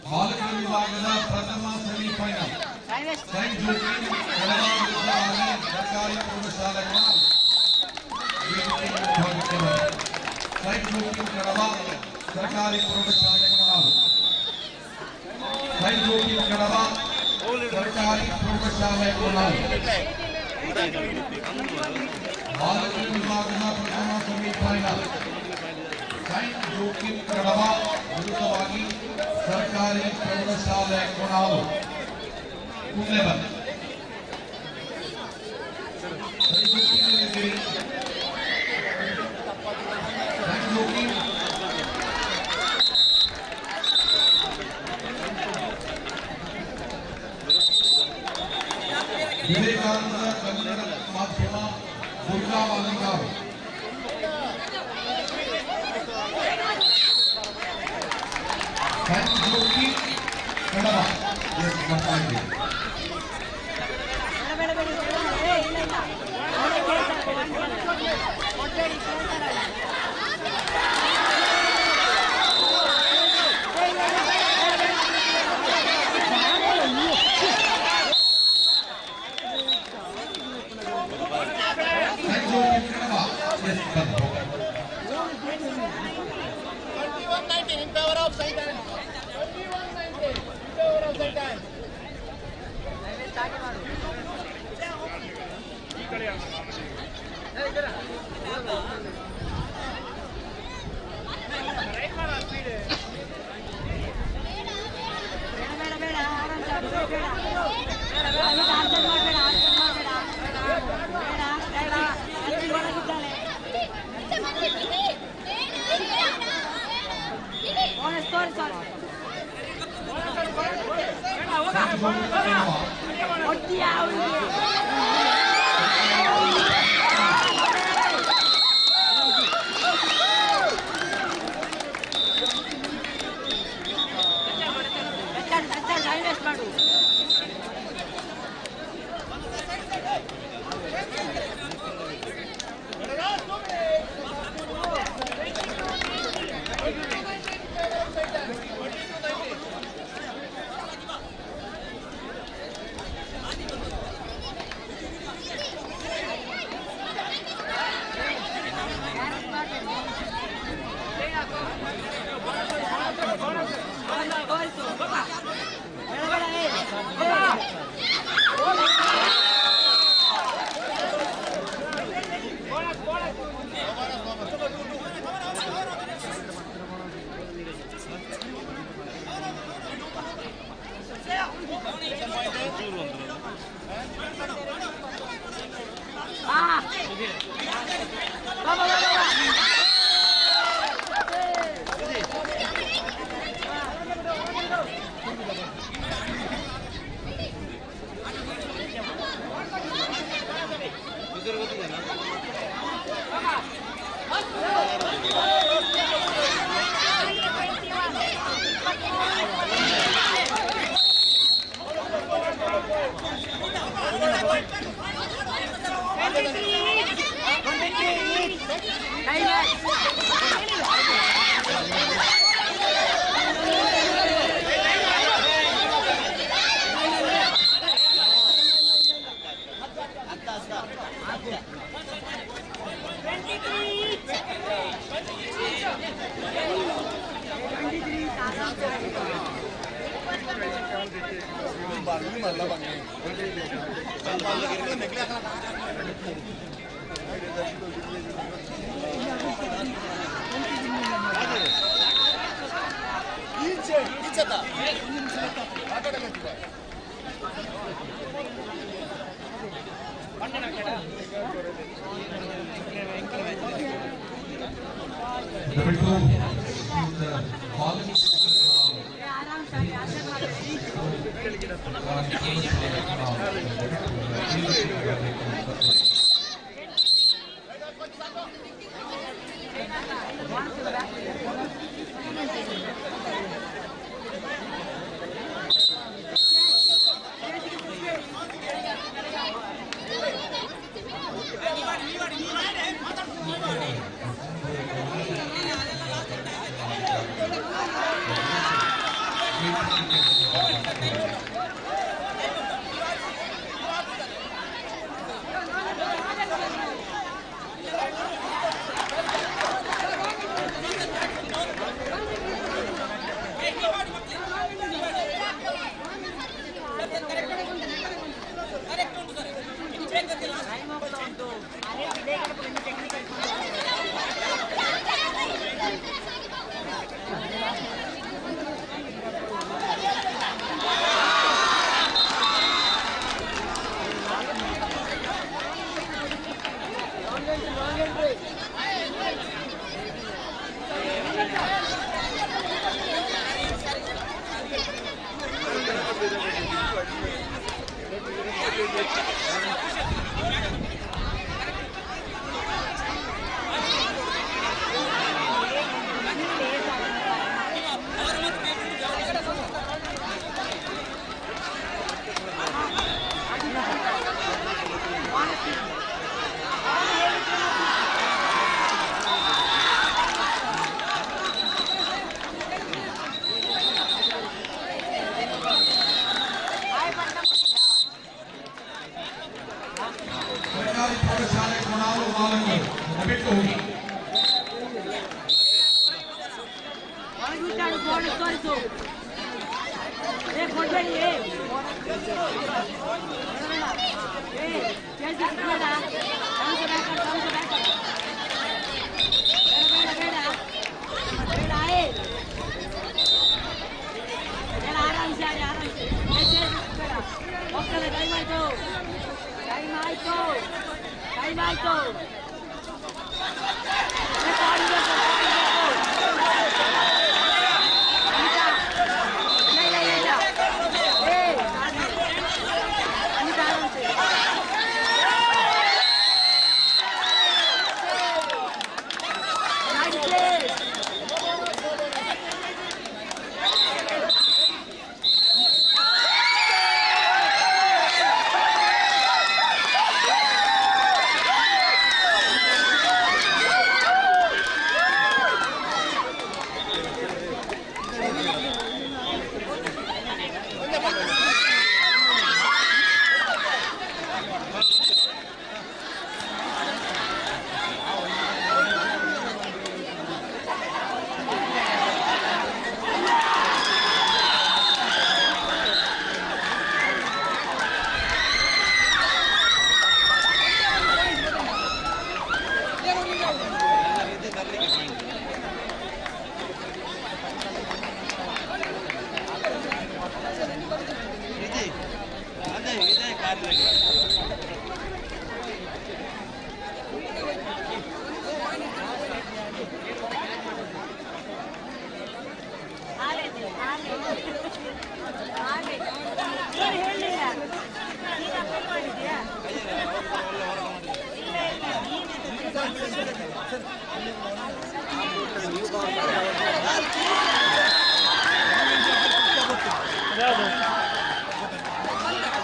ಬಾಲಕರ ವಿಭಾಗದ ಪ್ರಥಮ ಸೆಮಿಫೈನಲ್ ಸೈಂಟ್ ಜೋಸೆಫ್ ಸರ್ಕಾರಿ ಪ್ರೌಢಶಾಲೆ ಸೈಂಟ್ ಜೋಸೆಫ್ ಕಡಬ ಸರ್ಕಾರಿ ಪ್ರೌಢಶಾಲೆ ಸೈಂಟ್ ಜೋಸೆಫ್ ಕಡಬ ಸರ್ಕಾರಿ ಪ್ರೌಢಶಾಲೆ ಬಾಲಕರ ವಿಭಾಗದ ಪ್ರಥಮ ಸೆಮಿಫೈನಲ್ ಸೈಂಟ್ ಜೋಸೆಫ್ ಕಡಬ ವಿರುದ್ಧವಾಗಿ ಸರ್ಕಾರಿ ಪ್ರೌಢಶಾಲೆ ಕೊಣಾಲು ಮುಂದೆ ಬನ್ನಿ. ವಿವೇಕಾನಂದ ಕನ್ನಡ ಮಾಧ್ಯಮ ದುರ್ಗಾಂಬ ಅಲಂಕಾರ ಕಡಬ ಬರ್ತಾ ಇದ್ದೀವಿ.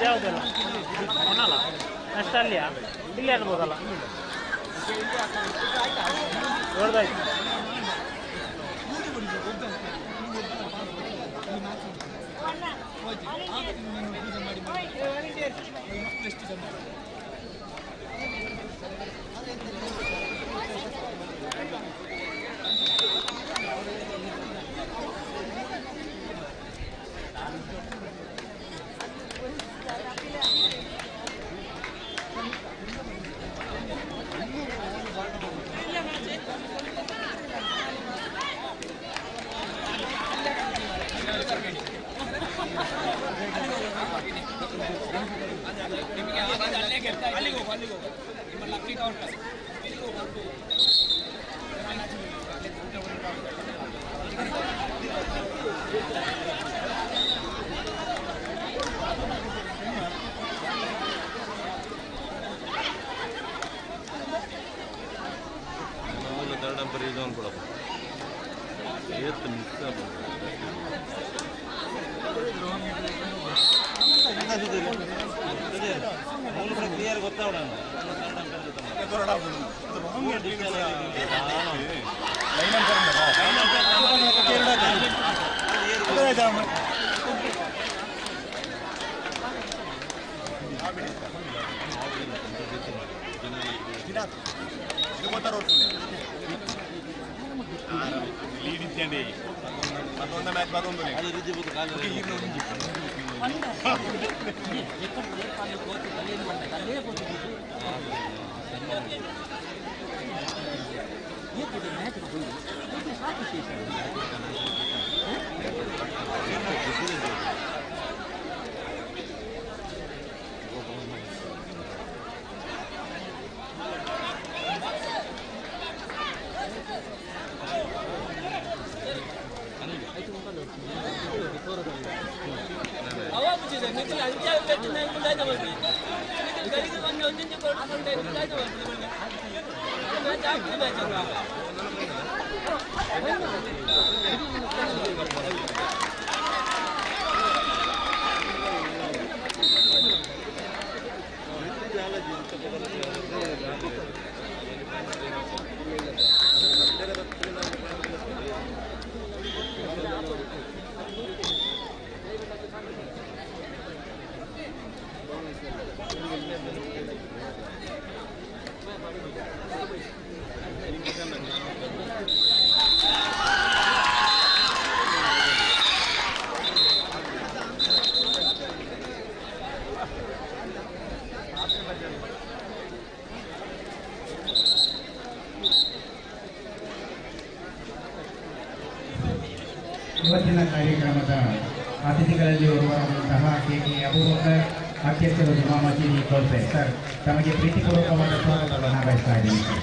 ಯಾವುದಲ್ಲ ಒಣಲ್ಲ ಅಷ್ಟಲ್ಲಿಯಾ ಇಲ್ಲಿ ಅನ್ಬೋದಲ್ಲ ದೊಡ್ಡದಾಯ್ತು ಇವತ್ತಿನ ಕಾರ್ಯಕ್ರಮದ ಅತಿಥಿಗಳಲ್ಲಿ ಓರ್ವರಾದಂತಹ ಕೆ ಅಬೂಬಕರ್ ಅಧ್ಯಕ್ಷರು ಜುಮಾ ಮಸೀದಿ ಕೋಲ್ಪೆ ಸರ್ ತಮಗೆ ಪ್ರೀತಿಪೂರ್ವಕವಾದ ಸ್ವಾಗತವನ್ನು ಬಯಸ್ತಾ ಇದ್ದೀನಿ ಸರ್.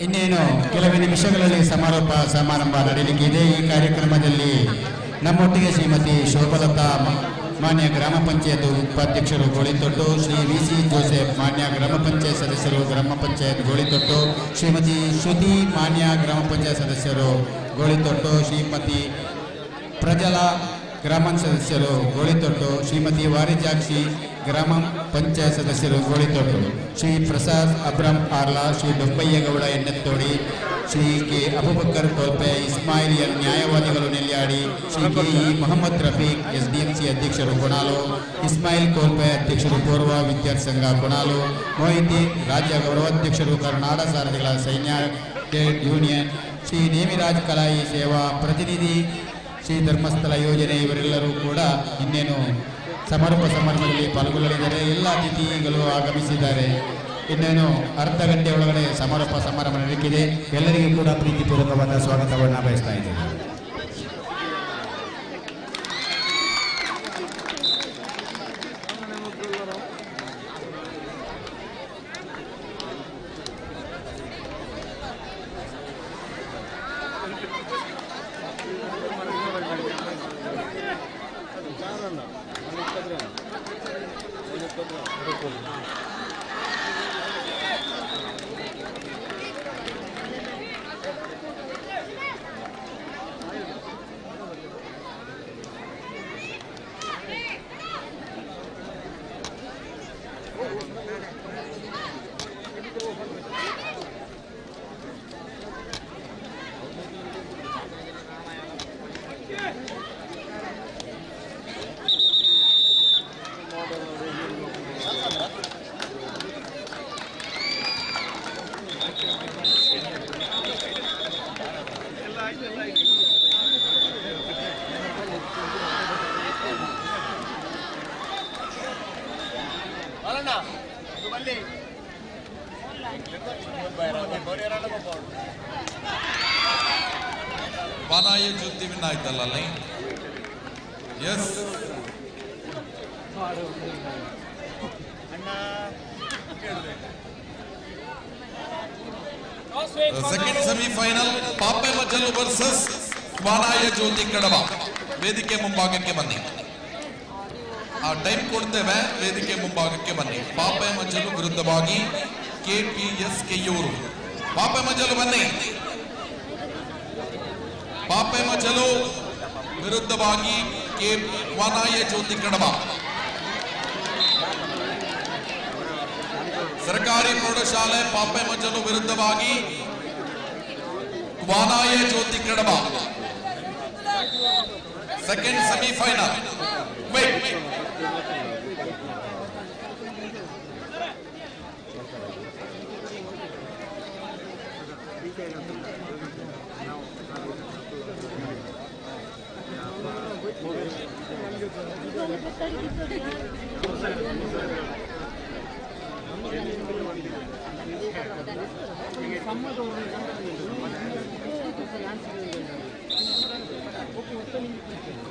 ಇನ್ನೇನು ಕೆಲವೇ ನಿಮಿಷಗಳಲ್ಲಿ ಸಮಾರೋಪ ಸಮಾರಂಭ ನಡೆಯಲಿಕ್ಕಿದೆ. ಈ ಕಾರ್ಯಕ್ರಮದಲ್ಲಿ ನಮ್ಮೊಟ್ಟಿಗೆ ಶ್ರೀಮತಿ ಶೋಭಲತಾ ಮಾನ್ಯ ಗ್ರಾಮ ಪಂಚಾಯತ್ ಉಪಾಧ್ಯಕ್ಷರು ಗೋಳಿತೊಟ್ಟು, ಶ್ರೀ ವಿ.ಸಿ. ಜೋಸೆಫ್ ಮಾನ್ಯ ಗ್ರಾಮ ಪಂಚಾಯತ್ ಸದಸ್ಯರು ಗ್ರಾಮ ಪಂಚಾಯತ್ ಗೋಳಿತೊಟ್ಟು, ಶ್ರೀಮತಿ ಶ್ರುತಿ ಮಾನ್ಯ ಗ್ರಾಮ ಪಂಚಾಯತ್ ಸದಸ್ಯರು ಗೋಳಿತೊಟ್ಟು, ಶ್ರೀಮತಿ ಪ್ರಜಲಾ ಗ್ರಾಮ ಸದಸ್ಯರು ಗೋಳಿತೊಟ್ಟು, ಶ್ರೀಮತಿ ವಾರಿಜಾಕ್ಷಿ ಗ್ರಾಮ ಪಂಚಾಯತ್ ಸದಸ್ಯರು ಗೋಳಿತೊಟ್ಟು, ಶ್ರೀ ಪ್ರಸಾದ್ ಅಬ್ರಂ ಆರ್ಲಾ, ಶ್ರೀ ಡೊಬ್ಬಯ್ಯಗೌಡ ಎಣ್ಣೆತ್ತೋಡಿ, ಶ್ರೀ ಕೆ ಅಬುಬಕ್ಕರ್ ಟೋಲ್ಪೆ, ಇಸ್ಮಾಯಿಲಿಯನ್ ನ್ಯಾಯವಾದಿಗಳು ನೆಲ್ಯಾಡಿ, ಶ್ರೀ ಕೆ.ಇ. ಮೊಹಮ್ಮದ್ ರಫೀಕ್ ಎಸ್ಡಿಎಂಸಿ ಅಧ್ಯಕ್ಷರು ಕೊಣಾಲು, ಇಸ್ಮಾಯಿಲ್ ಕೋಲ್ಪೆ ಅಧ್ಯಕ್ಷರು ಪೂರ್ವ ವಿದ್ಯಾರ್ಥಿ ಸಂಘ ಕೊಣಾಲು, ಮೊಹಿದ್ದೀನ್ ರಾಜ್ಯ ಗೌರವಾಧ್ಯಕ್ಷರು ಕರ್ನಾಡ ಸಾರಥಿಗಳ ಸೈನ್ಯ ಟ್ರೇಡ್ ಯೂನಿಯನ್, ಶ್ರೀ ನೇಮಿರಾಜ್ ಕಲಾಯಿ ಸೇವಾ ಪ್ರತಿನಿಧಿ, ಶ್ರೀ ಧರ್ಮಸ್ಥಳ ಯೋಜನೆ ಇವರೆಲ್ಲರೂ ಕೂಡ ಇನ್ನೇನು ಸಮಾರಂಭದಲ್ಲಿ ಪಾಲ್ಗೊಳ್ಳಲಿದ್ದಾರೆ. ಎಲ್ಲ ಅತಿಥಿಗಳು ಆಗಮಿಸಿದ್ದಾರೆ. ಇನ್ನೇನು ಅರ್ಧ ಗಂಟೆ ಒಳಗಡೆ ಸಮಾರಂಭ ನಡೆಯಲಿದೆ. ಎಲ್ಲರಿಗೂ ಕೂಡ ಪ್ರೀತಿಪೂರ್ವಕವಾದ ಸ್ವಾಗತವನ್ನು ಬಯಸ್ತಾ ಇದ್ದೇನೆ. ವಾನಾಯ ಜ್ಯೋತಿ ವಿನ್ ಆಯ್ತಲ್ಲ ಅಲ್ಲಿ. ಎಸ್ ಸೆಕೆಂಡ್ ಸೆಮಿಫೈನಲ್ ಪಾಪೆ ಮಜ್ಜಲು ವರ್ಸಸ್ ವಾನಾಯ ಜ್ಯೋತಿ ಕಡಬ. ವೇದಿಕೆ ಮುಂಭಾಗಕ್ಕೆ ಬನ್ನಿ. ಆ ಟೈಮ್ ಕೊಡ್ತೇವೆ, ವೇದಿಕೆ ಮುಂಭಾಗಕ್ಕೆ ಬನ್ನಿ. ಪಾಪೆ ಮಜ್ಜಲು ವಿರುದ್ಧವಾಗಿ KPS ಕೆಯ್ಯೂರು. ಪಾಪೆ ಮಜ್ಜಲು ಬನ್ನಿ. ಪಾಪೆ ಮಜ್ಜಲು ವಿರುದ್ಧವಾಗಿ ವಾನಾಯ ಜ್ಯೋತಿ ಕಡಬ. ಸರ್ಕಾರಿ ಪ್ರೌಢಶಾಲೆ ಪಾಪೆ ಮಜ್ಜಲು ವಿರುದ್ಧವಾಗಿ ವಾನಾಯ ಜ್ಯೋತಿ ಕಡಬ. Second semifinal.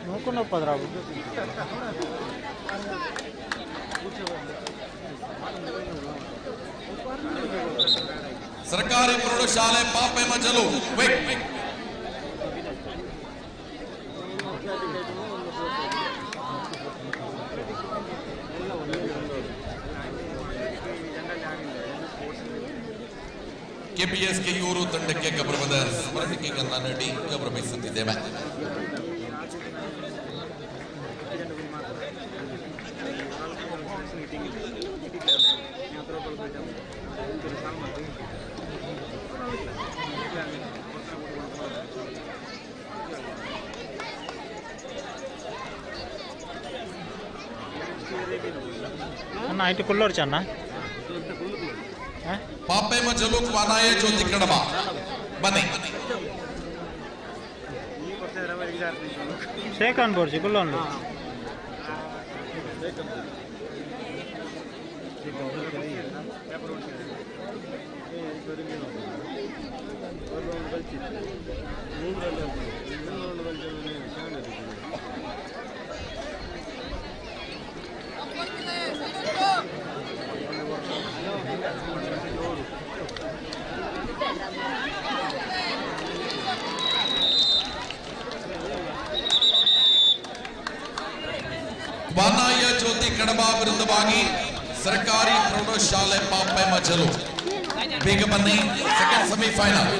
ನೋಡ್ಕೊಂಡೋಗ್ಬೋದ್ರಾವು. ಸರ್ಕಾರಿ ಪ್ರೌಢಶಾಲೆ ಪಾಪೆ ಮಜ್ಜಲು. KPS ಕೆಯ್ಯೂರು ತಂಡಕ್ಕೆ ಗೌರವದ ಸ್ಮರಣಿಕೆಗಳನ್ನ ನೀಡಿ ಗೌರವಿಸುತ್ತಿದ್ದೇವೆ. ಅಣ್ಣ ಐಟಿ ಕುಲ್ಲೋರು ಚೆನ್ನ ಪಾಪೆ ಮಜ್ಜಲು ವಾನಾಯ ಜ್ಯೋತಿ ಕಡಬ. ಬನ್ನಿ. ಶೇಖಾನ್ ಬೋರ್ಜಿ ಕುಲ್ಲೋನ್ಲು ವಾನಾಯ ಜ್ಯೋತಿ ಕಡಬ ವಿರುದ್ಧವಾಗಿ ಸರ್ಕಾರಿ ಪ್ರೌಢಶಾಲೆ ಪಾಪೆ ಮಜಲು. ಬೇಗ ಬನ್ನಿ, ಸೆಕೆಂಡ್ ಸೆಮಿಫೈನಲ್.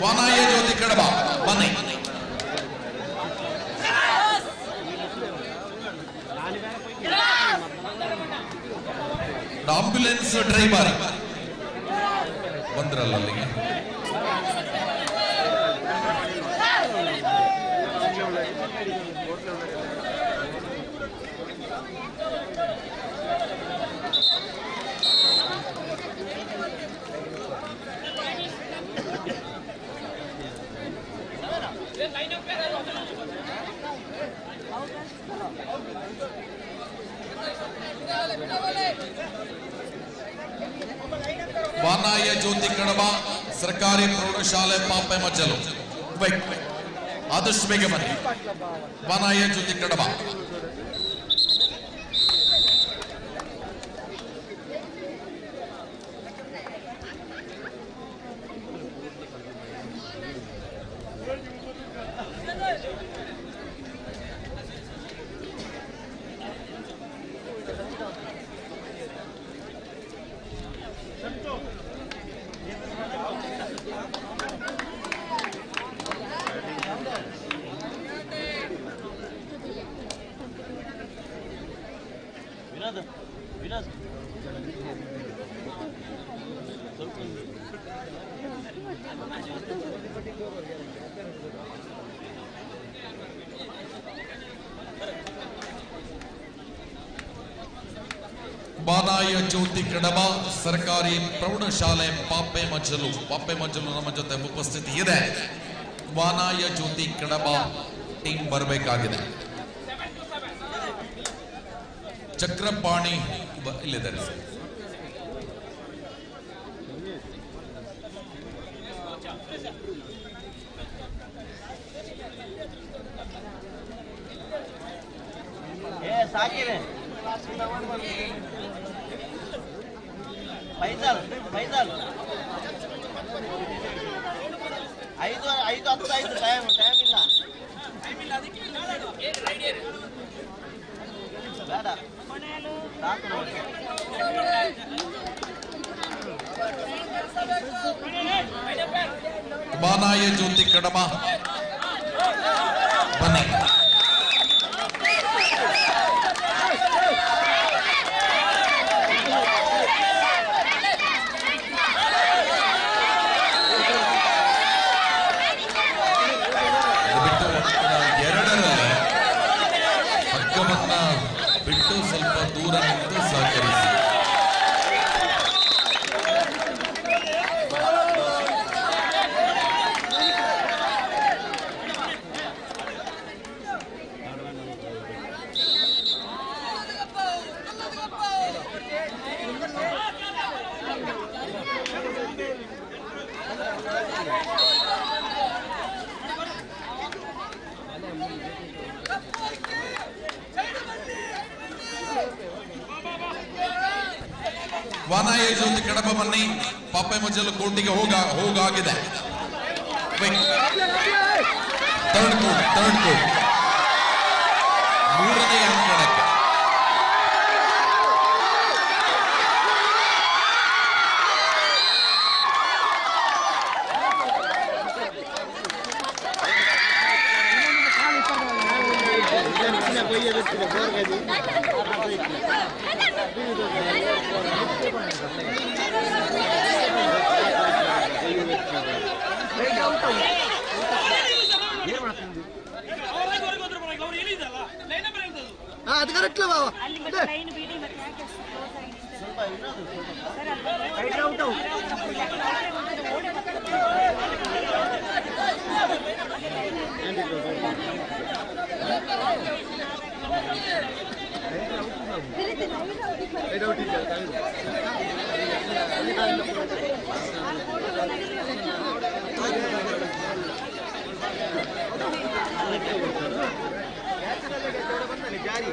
ವಾನಾಯ ಜ್ಯೋತಿ ಕಡಬ ಬನ್ನಿ. ಆಂಬ್ಯುಲೆನ್ಸ್ ಡ್ರೈವರ್ ಬಂದ್ರಲ್ಲ ಅಲ್ಲಿಗೆ. ವಾನಾಯ ಜ್ಯೋತಿ ಕಡಬ ಸರ್ಕಾರಿ ಪ್ರೌಢಶಾಲೆ ಪಾಪೆ ಮಜ್ಜಲು. ಆದಷ್ಟು ಬೇಗ ಬನ್ನಿ. ವಾನಾಯ ಜ್ಯೋತಿ ಕಡಬ. ವಾನಾಯ ಜ್ಯೋತಿ ಕಡಬ ಸರ್ಕಾರಿ ಪ್ರೌಢಶಾಲೆ ಪಾಪೆ ಮಜ್ಜಲು. ಪಾಪೆ ಮಜ್ಜಲು ನಮ್ಮ ಜೊತೆ ಉಪಸ್ಥಿತಿ ಇದೆ. ವಾನಾಯ ಜ್ಯೋತಿ ಕಡಬ ಟೀಮ್ ಬರಬೇಕಾಗಿದೆ. ಚಕ್ರಪಾಣಿ ಇಲ್ಲಿದ್ದಾರೆ. ಫೈಸಲ್ ಫೈಸಲ್ 5:10 ಟೈಮ್ ಇಲ್ಲ ಬೇಡ ವಾನಾಯ ಜ್ಯೋತಿ ಕಡಬ ಬನ್ನಿ. ಎರಡರಲ್ಲಿ ಹಗ್ಗವನ್ನ ಬಿಟ್ಟು ಸ್ವಲ್ಪ ದೂರ ನಿಂತು ಸಹಕರಿಸಿ. ವಾನಾಯ ಜ್ಯೋತಿ ಕಡಬ ಬನ್ನಿ. ಪಾಪೆ ಮಜ್ಜಲು ಕೋರ್ಟಿಗೆ ಹೋಗಾಗಿದೆ. ಥರ್ಡ್ ಕೋರ್ಟ್ ಮೂರನೇ ಅಂಕಣಕ್ಕೆ. ಅದು ಕರೆಕ್ಟ್ ಜಾರಿ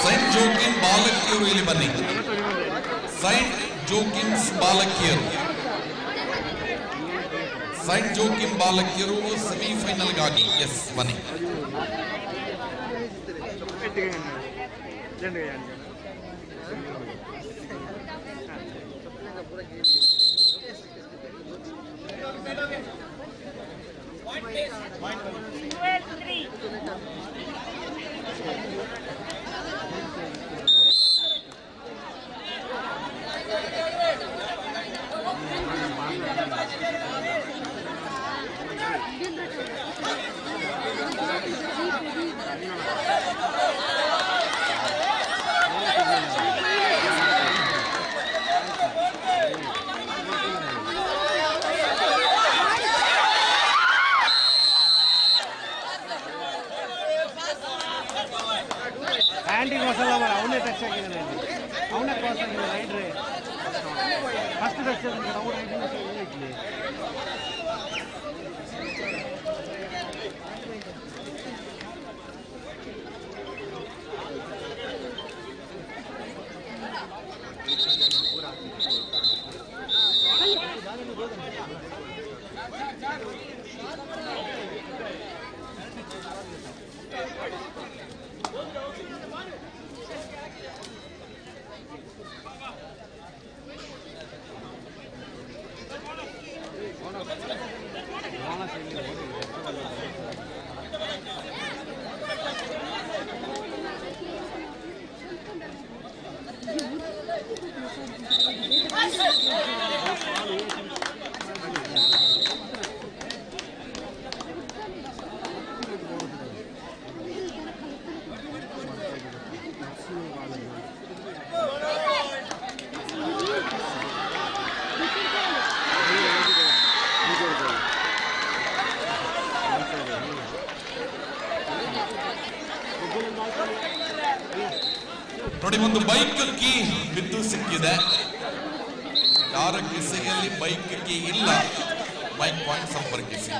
ಸೈಂಟ್ ಜೋಕಿಮ್ ಬಾಲಕಿಯರು ಇಲ್ಲಿ ಬನ್ನಿ. ಸೈಂಟ್ ಜೋಕಿಮ್ಸ್ ಬಾಲಕಿಯರು, ಸೈಂಟ್ ಜೋಕಿಮ್ ಬಾಲಕಿಯರು ಸೆಮಿಫೈನಲ್ಗಾಗಿ ಎಸ್ ಬನ್ನಿ. ಆಂಟಿ ಮಸಾಲ ಮರ ಅವನೇ ಟಚ್ ಆಗಿದ್ದಾನೆ, ಅವನೇ ಕ್ರಾಸ್ ಆಗಿದ್ದಾನೆ ರೈಡ್ರೆ ಫಸ್ಟ್ ಟಚ್ ಆಗಿದ್ದಾನೆ ಅವನು ಇಡ್ಲಿ. ನೋಡಿ, ಒಂದು ಬೈಕ್ ಕೀ ಬಿದ್ದು ಸಿಕ್ಕಿದೆ. ಯಾರ ಕಿಸೆಯಲ್ಲಿ ಬೈಕ್ ಕೀ ಇಲ್ಲ, ಬೈಕ್ ಪಾಯಿಂಟ್ ಸಂಪರ್ಕಿಸಿ.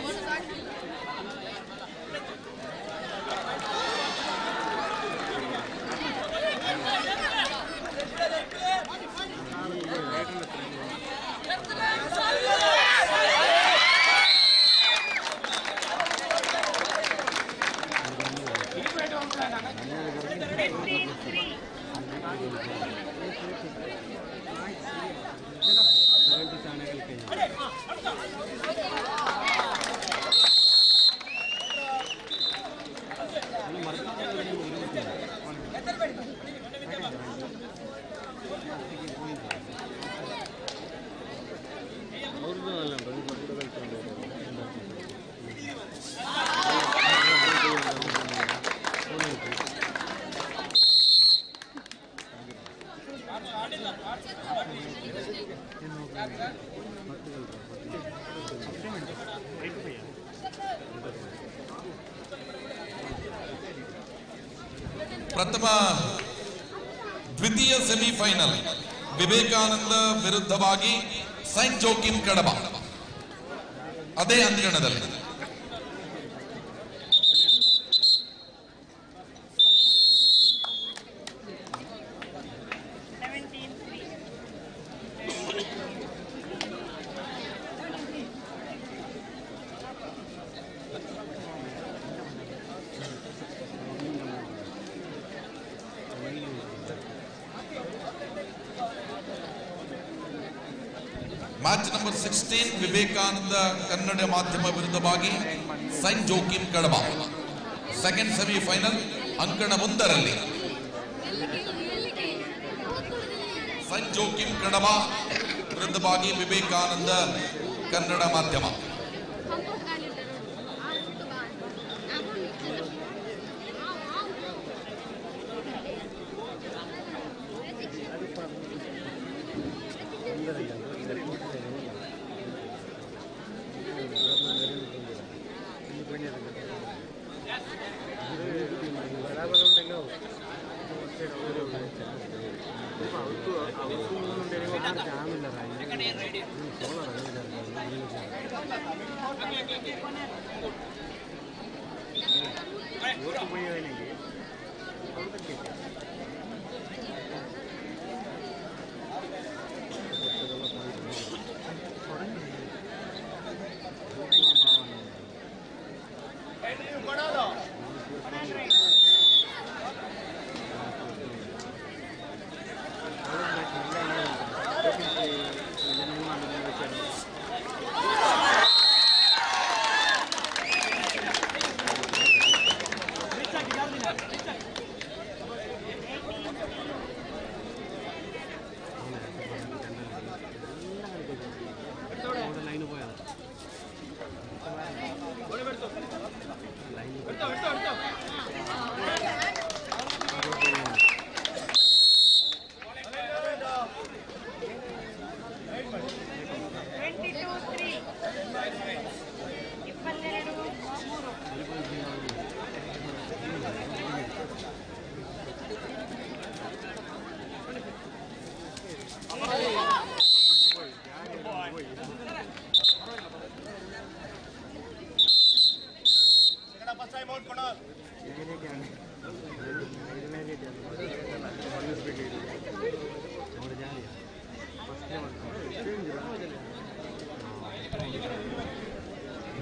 ಪ್ರಥಮ ದ್ವಿತೀಯ ಸೆಮಿಫೈನಲ್ ವಿವೇಕಾನಂದ ವಿರುದ್ಧವಾಗಿ ಸೈಂಟ್ ಜೋಕಿಮ್ ಕಡಬ ಅದೇ ಅಂಗಣದಲ್ಲಿ. ಮ್ಯಾಚ್ ನಂಬರ್ 16 ವಿವೇಕಾನಂದ ಕನ್ನಡ ಮಾಧ್ಯಮ ವಿರುದ್ಧವಾಗಿ ಸೈಂಟ್ ಜೋಕಿಮ್ ಕಡಬ. ಸೆಕೆಂಡ್ ಸೆಮಿಫೈನಲ್ ಅಂಕಣ 1ರಲ್ಲಿ ಸೈಂಟ್ ಜೋಕಿಮ್ ಕಡಬ ವಿರುದ್ಧವಾಗಿ ವಿವೇಕಾನಂದ ಕನ್ನಡ ಮಾಧ್ಯಮ.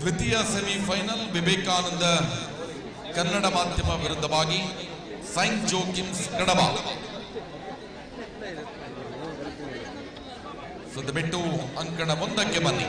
ದ್ವಿತೀಯ ಸೆಮಿಫೈನಲ್ ವಿವೇಕಾನಂದ ಕನ್ನಡ ಮಾಧ್ಯಮ ವಿರುದ್ಧವಾಗಿ ಸೈಂಟ್ ಜೋಕಿಮ್ಸ್ ಕಡಬ. ಸುದ್ದಿ ಬಿಟ್ಟು ಅಂಕಣ 1ಕ್ಕೆ ಬನ್ನಿ.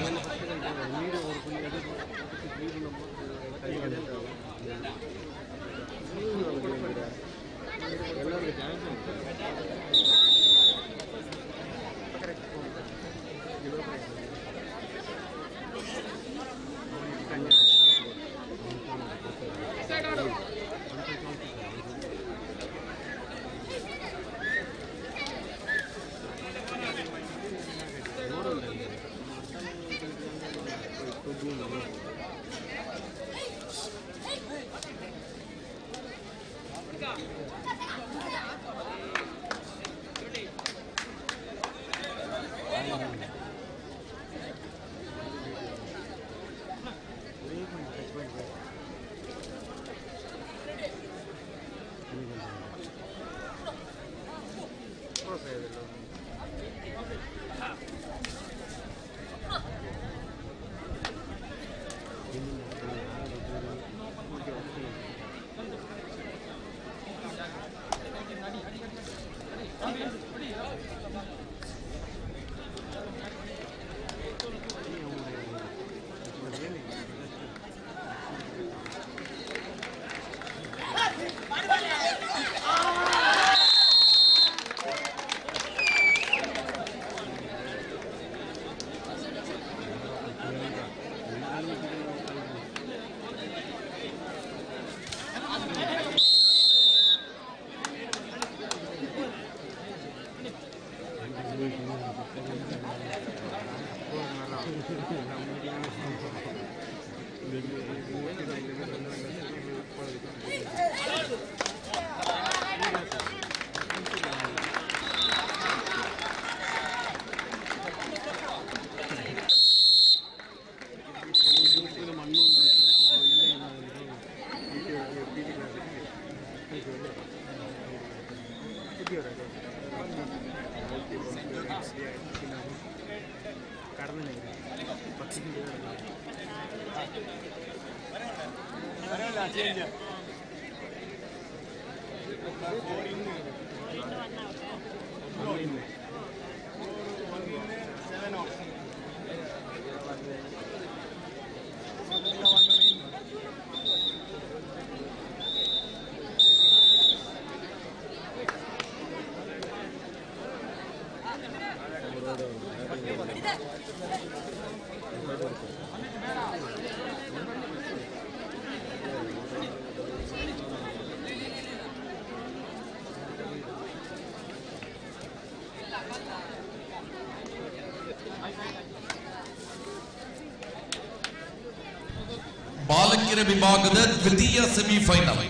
ಬಾಲಕಿಯರ ವಿಭಾಗದ ದ್ವಿತೀಯ ಸೆಮಿಫೈನಲ್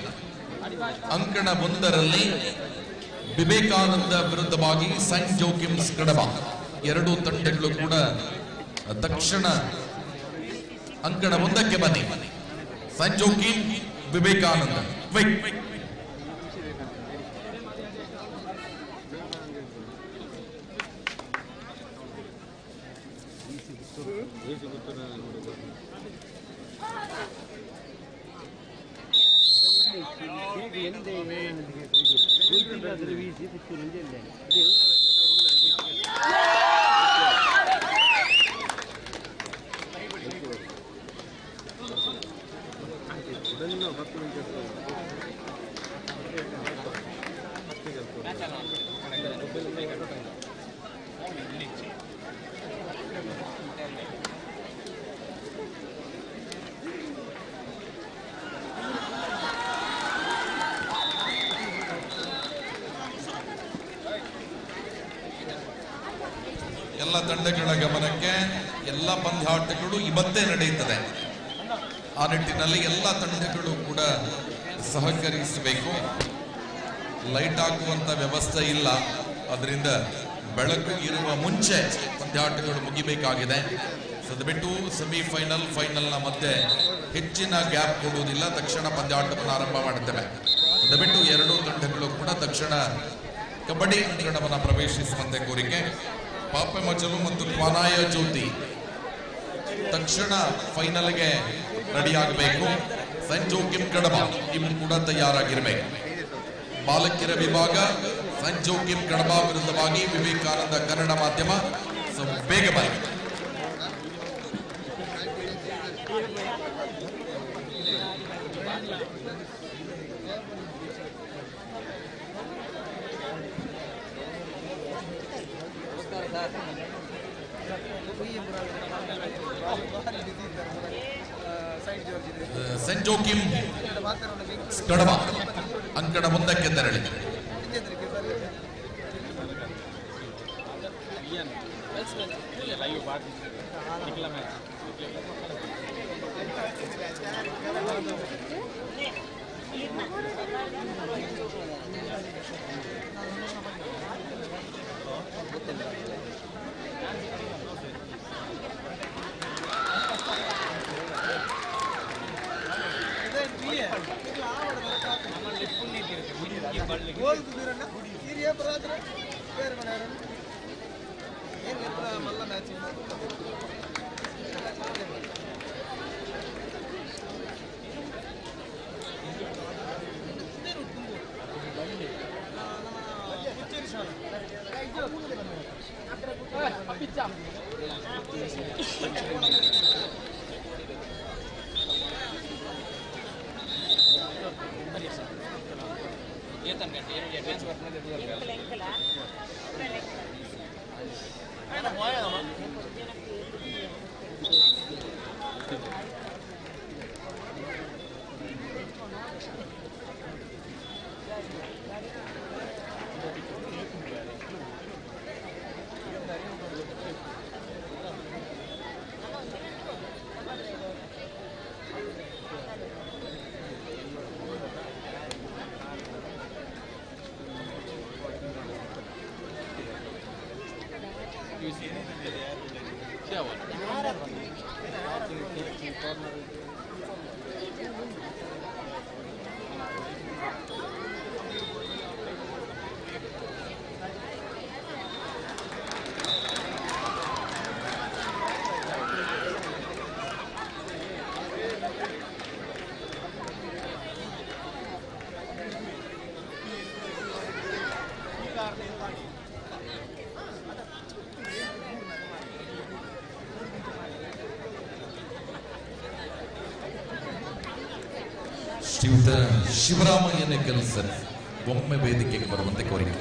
ಅಂಕಣ 1ರಲ್ಲಿ ವಿವೇಕಾನಂದ ವಿರುದ್ಧವಾಗಿ ಸೈಂಟ್ ಜೋಕಿಮ್ಸ್ ಕಡಬ. ಎರಡೂ ತಂಡಗಳು ಕೂಡ ತಕ್ಷಣ ಅಂಕಣ 1ಕ್ಕೆ ಬನ್ನಿ. Saint Joachim, Vivekananda. ಎಲ್ಲ ತಂಡಗಳ ಗಮನಕ್ಕೆ, ಎಲ್ಲ ಪಂದ್ಯಾಟಗಳು ಇವತ್ತೇ ನಡೆಯುತ್ತದೆ. ಆ ನಿಟ್ಟಿನಲ್ಲಿ ಎಲ್ಲ ತಂಡಗಳು ಕೂಡ ಸಹಕರಿಸಬೇಕು. ಲೈಟ್ ಹಾಕುವಂತ ವ್ಯವಸ್ಥೆ ಇಲ್ಲ, ಅದರಿಂದ ಬೆಳಕು ಇರುವ ಮುಂಚೆ ಪಂದ್ಯಾಟಗಳು ಮುಗಿಬೇಕಾಗಿದೆ. ಸದ್ಬಿಟ್ಟು ಸೆಮಿಫೈನಲ್, ಫೈನಲ್ನ ಮಧ್ಯೆ ಹೆಚ್ಚಿನ ಗ್ಯಾಪ್ ಕೊಡುವುದಿಲ್ಲ. ತಕ್ಷಣ ಪಂದ್ಯಾಟವನ್ನು ಆರಂಭ ಮಾಡುತ್ತೇವೆ. ದಯವಿಟ್ಟು ಎರಡೂ ತಂಡಗಳು ಕೂಡ ತಕ್ಷಣ ಕಬಡ್ಡಿ ಅಂಕಣವನ್ನು ಪ್ರವೇಶಿಸುವಂತೆ ಕೋರಿಕೆ. ಪಾಪೆ ಮಜಲು ಮತ್ತು ಕ್ವಾನಾಯ ಜ್ಯೋತಿ ತಕ್ಷಣ ಫೈನಲ್ಗೆ ರೆಡಿಯಾಗಬೇಕು. ಸೈಂಟ್ ಜೋಕಿಮ್ ಕಡಬ ಇವು ಕೂಡ ತಯಾರಾಗಿರಬೇಕು. ಬಾಲಕಿಯರ ವಿಭಾಗ ಸೈಂಟ್ ಜೋಕಿಮ್ ಕಡಬ ವಿರುದ್ಧವಾಗಿ ವಿವೇಕಾನಂದ ಕನ್ನಡ ಮಾಧ್ಯಮ. ಬೇಗ ಬನ್ನಿ. ಸೈಂಟ್ ಜೋಕಿಮ್ ಕಡಬ ಅಂಕಣ 1ಕ್ಕೆ ತೆರಳಿ. ಶ್ರೀಯುತ ಶಿವರಾಮಯ್ಯನ ಕೆಲಸ ಒಮ್ಮೆ ವೇದಿಕೆಗೆ ಬರುವಂತೆ ಕೋರಿಕೆ.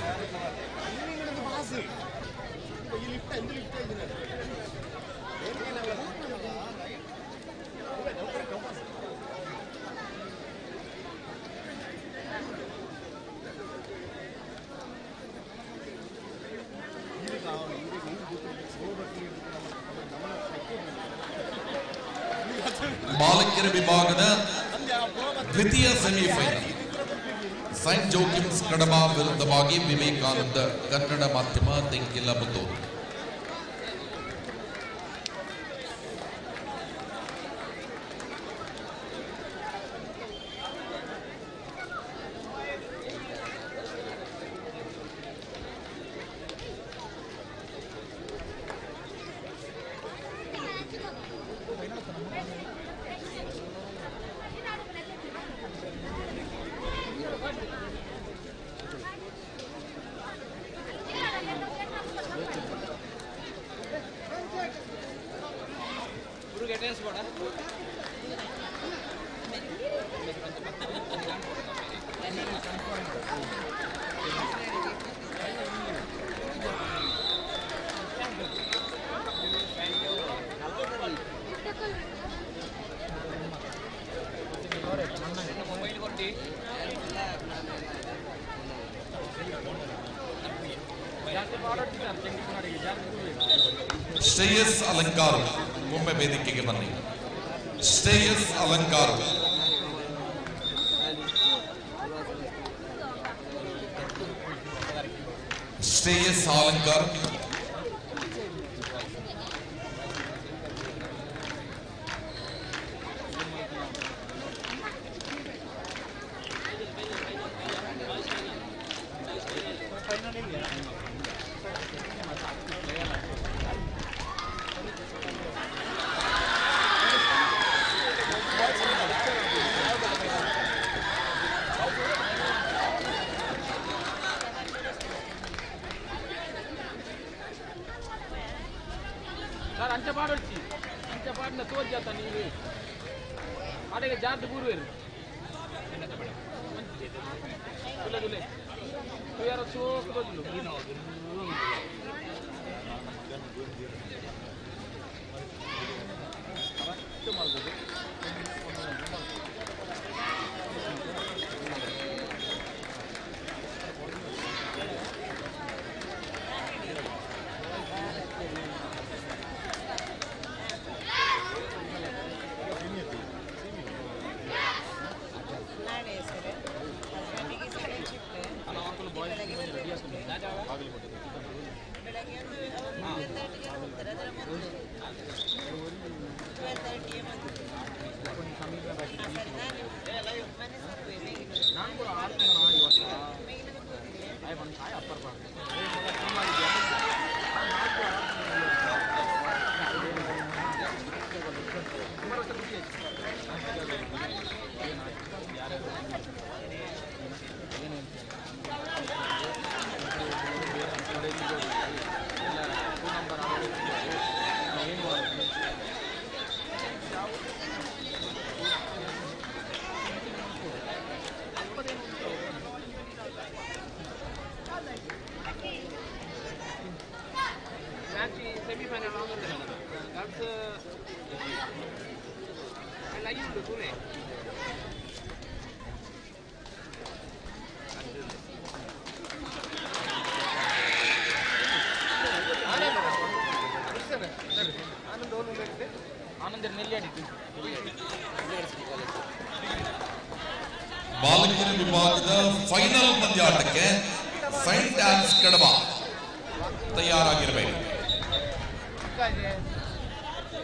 ಬಾಲಕಿಯರ ವಿಭಾಗದ ದ್ವಿತೀಯ ಸೆಮಿಫೈನಲ್ ಸೈಂಟ್ ಜೋಕಿಮ್ಸ್ ಕಡಬ ವಿರುದ್ಧವಾಗಿ ವಿವೇಕಾನಂದ ಕನ್ನಡ ಮಾಧ್ಯಮ ತೆಂಕಿಲ ಪುತ್ತೂರು. ಶ್ರೇಯಸ್ ಅಲಂಕಾರ ಒಮ್ಮೆ ವೇದಿಕೆಗೆ ಬನ್ನಿ. ಶ್ರೇಯಸ್ ಅಲಂಕಾರ ಶ್ರೇಯಸ್ ಅಲಂಕಾರ ಬಾಲಕಿಯರ ವಿಭಾಗದ ಫೈನಲ್ ಪಂದ್ಯಾಟಕ್ಕೆ ಸೈಂಟ್ ಆನ್ಸ್ ಕಡಬ ತಯಾರಾಗಿರಬೇಕು.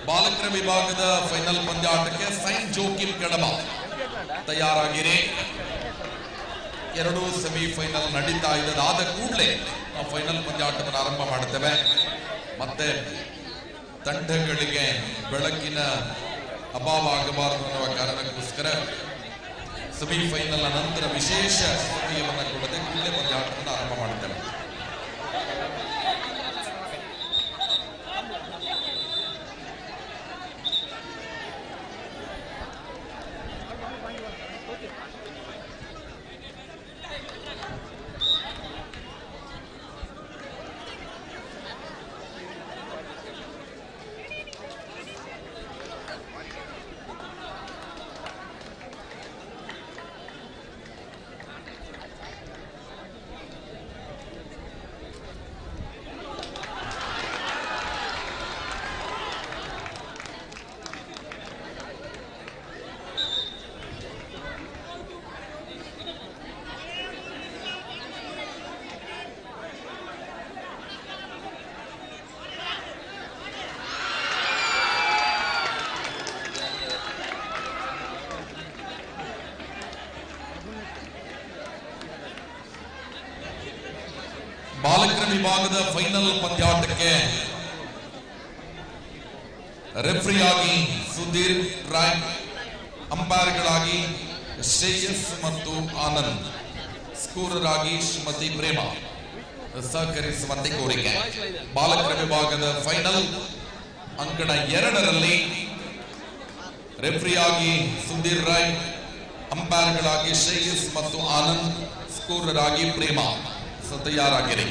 ಬಾಲಕರ ವಿಭಾಗದ ಫೈನಲ್ ಪಂದ್ಯಾಟಕ್ಕೆ ಸೈಂಟ್ ಜೋಕಿಮ್ ಕಡಬ ತಯಾರಾಗಿರಿ. ಎರಡು ಸೆಮಿಫೈನಲ್ ನಡೀತಾ ಇದ್ದಾದ ಕೂಡಲೇ ನಾವು ಫೈನಲ್ ಪಂದ್ಯಾಟವನ್ನು ಆರಂಭ ಮಾಡುತ್ತೇವೆ. ಮತ್ತೆ ತಂಡಗಳಿಗೆ ಬೆಳಕಿನ ಅಭಾವ ಆಗಬಾರದು ಅನ್ನುವ ಕಾರಣಕ್ಕೋಸ್ಕರ ಸೆಮಿಫೈನಲ್ ನಂತರ ವಿಶೇಷ ಸಮಯವನ್ನು ಕೊಡದೆ ಕೂಡಲೇ ಪಂದ್ಯಾಟವನ್ನು ಆರಂಭ ಮಾಡುತ್ತೇವೆ. ವಿಭಾಗದ ಫೈನಲ್ ಪಂದ್ಯಾಟಕ್ಕೆ ರೆಫ್ರಿಯಾಗಿ ಸುಧೀರ್ ರಾಯ್, ಅಂಪೈರ್ಗಳಾಗಿ ಶ್ರೇಯಸ್ ಮತ್ತು ಆನಂದ್, ಸ್ಕೋರರ್ ಆಗಿ ಶ್ರೀಮತಿ ಪ್ರೇಮ ಸಹಕರಿಸುವಂತೆ ಕೋರಿಕೆ. ಬಾಲಕರ ವಿಭಾಗದ ಫೈನಲ್ ಅಂಕಣ 2ರಲ್ಲಿ ರೆಫ್ರಿಯಾಗಿ ಸುಧೀರ್ ರಾಯ್, ಅಂಪೈರ್ಗಳಾಗಿ ಶ್ರೇಯಸ್ ಮತ್ತು ಆನಂದ್, ಸ್ಕೋರರ್ ಆಗಿ ಪ್ರೇಮ ತಯಾರಾಗಿರಿ.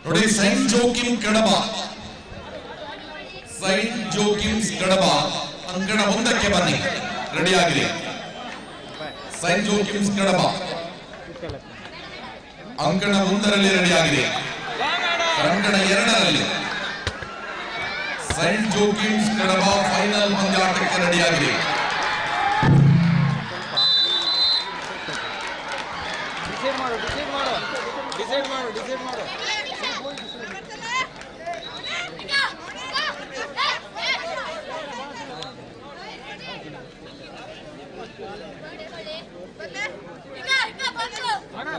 ನೋಡಿ, ಸೈಂಟ್ ಜೋಕಿಮ್ ಕಡಬ, ಸೈಂಟ್ ಜೋಕಿಮ್ಸ್ ಕಡಬ ಅಂಕಣ 1ಕ್ಕೆ ಬನ್ನಿ, ರೆಡಿ ಆಗಿರಿ. ಸೈಂಟ್ ಜೋಕಿಮ್ಸ್ ಕಡಬ ಅಂಕಣ 1ರಲ್ಲಿ ರೆಡಿ ಆಗಿರಿ. ಅಂಕಣ 2ರಲ್ಲಿ ಸೈಂಟ್ ಜೋಕಿಮ್ಸ್ ಕಡಬ ಫೈನಲ್ ಪಂದ್ಯಾಟಕ್ಕೆ ರೆಡಿ ಆಗಿರಿ.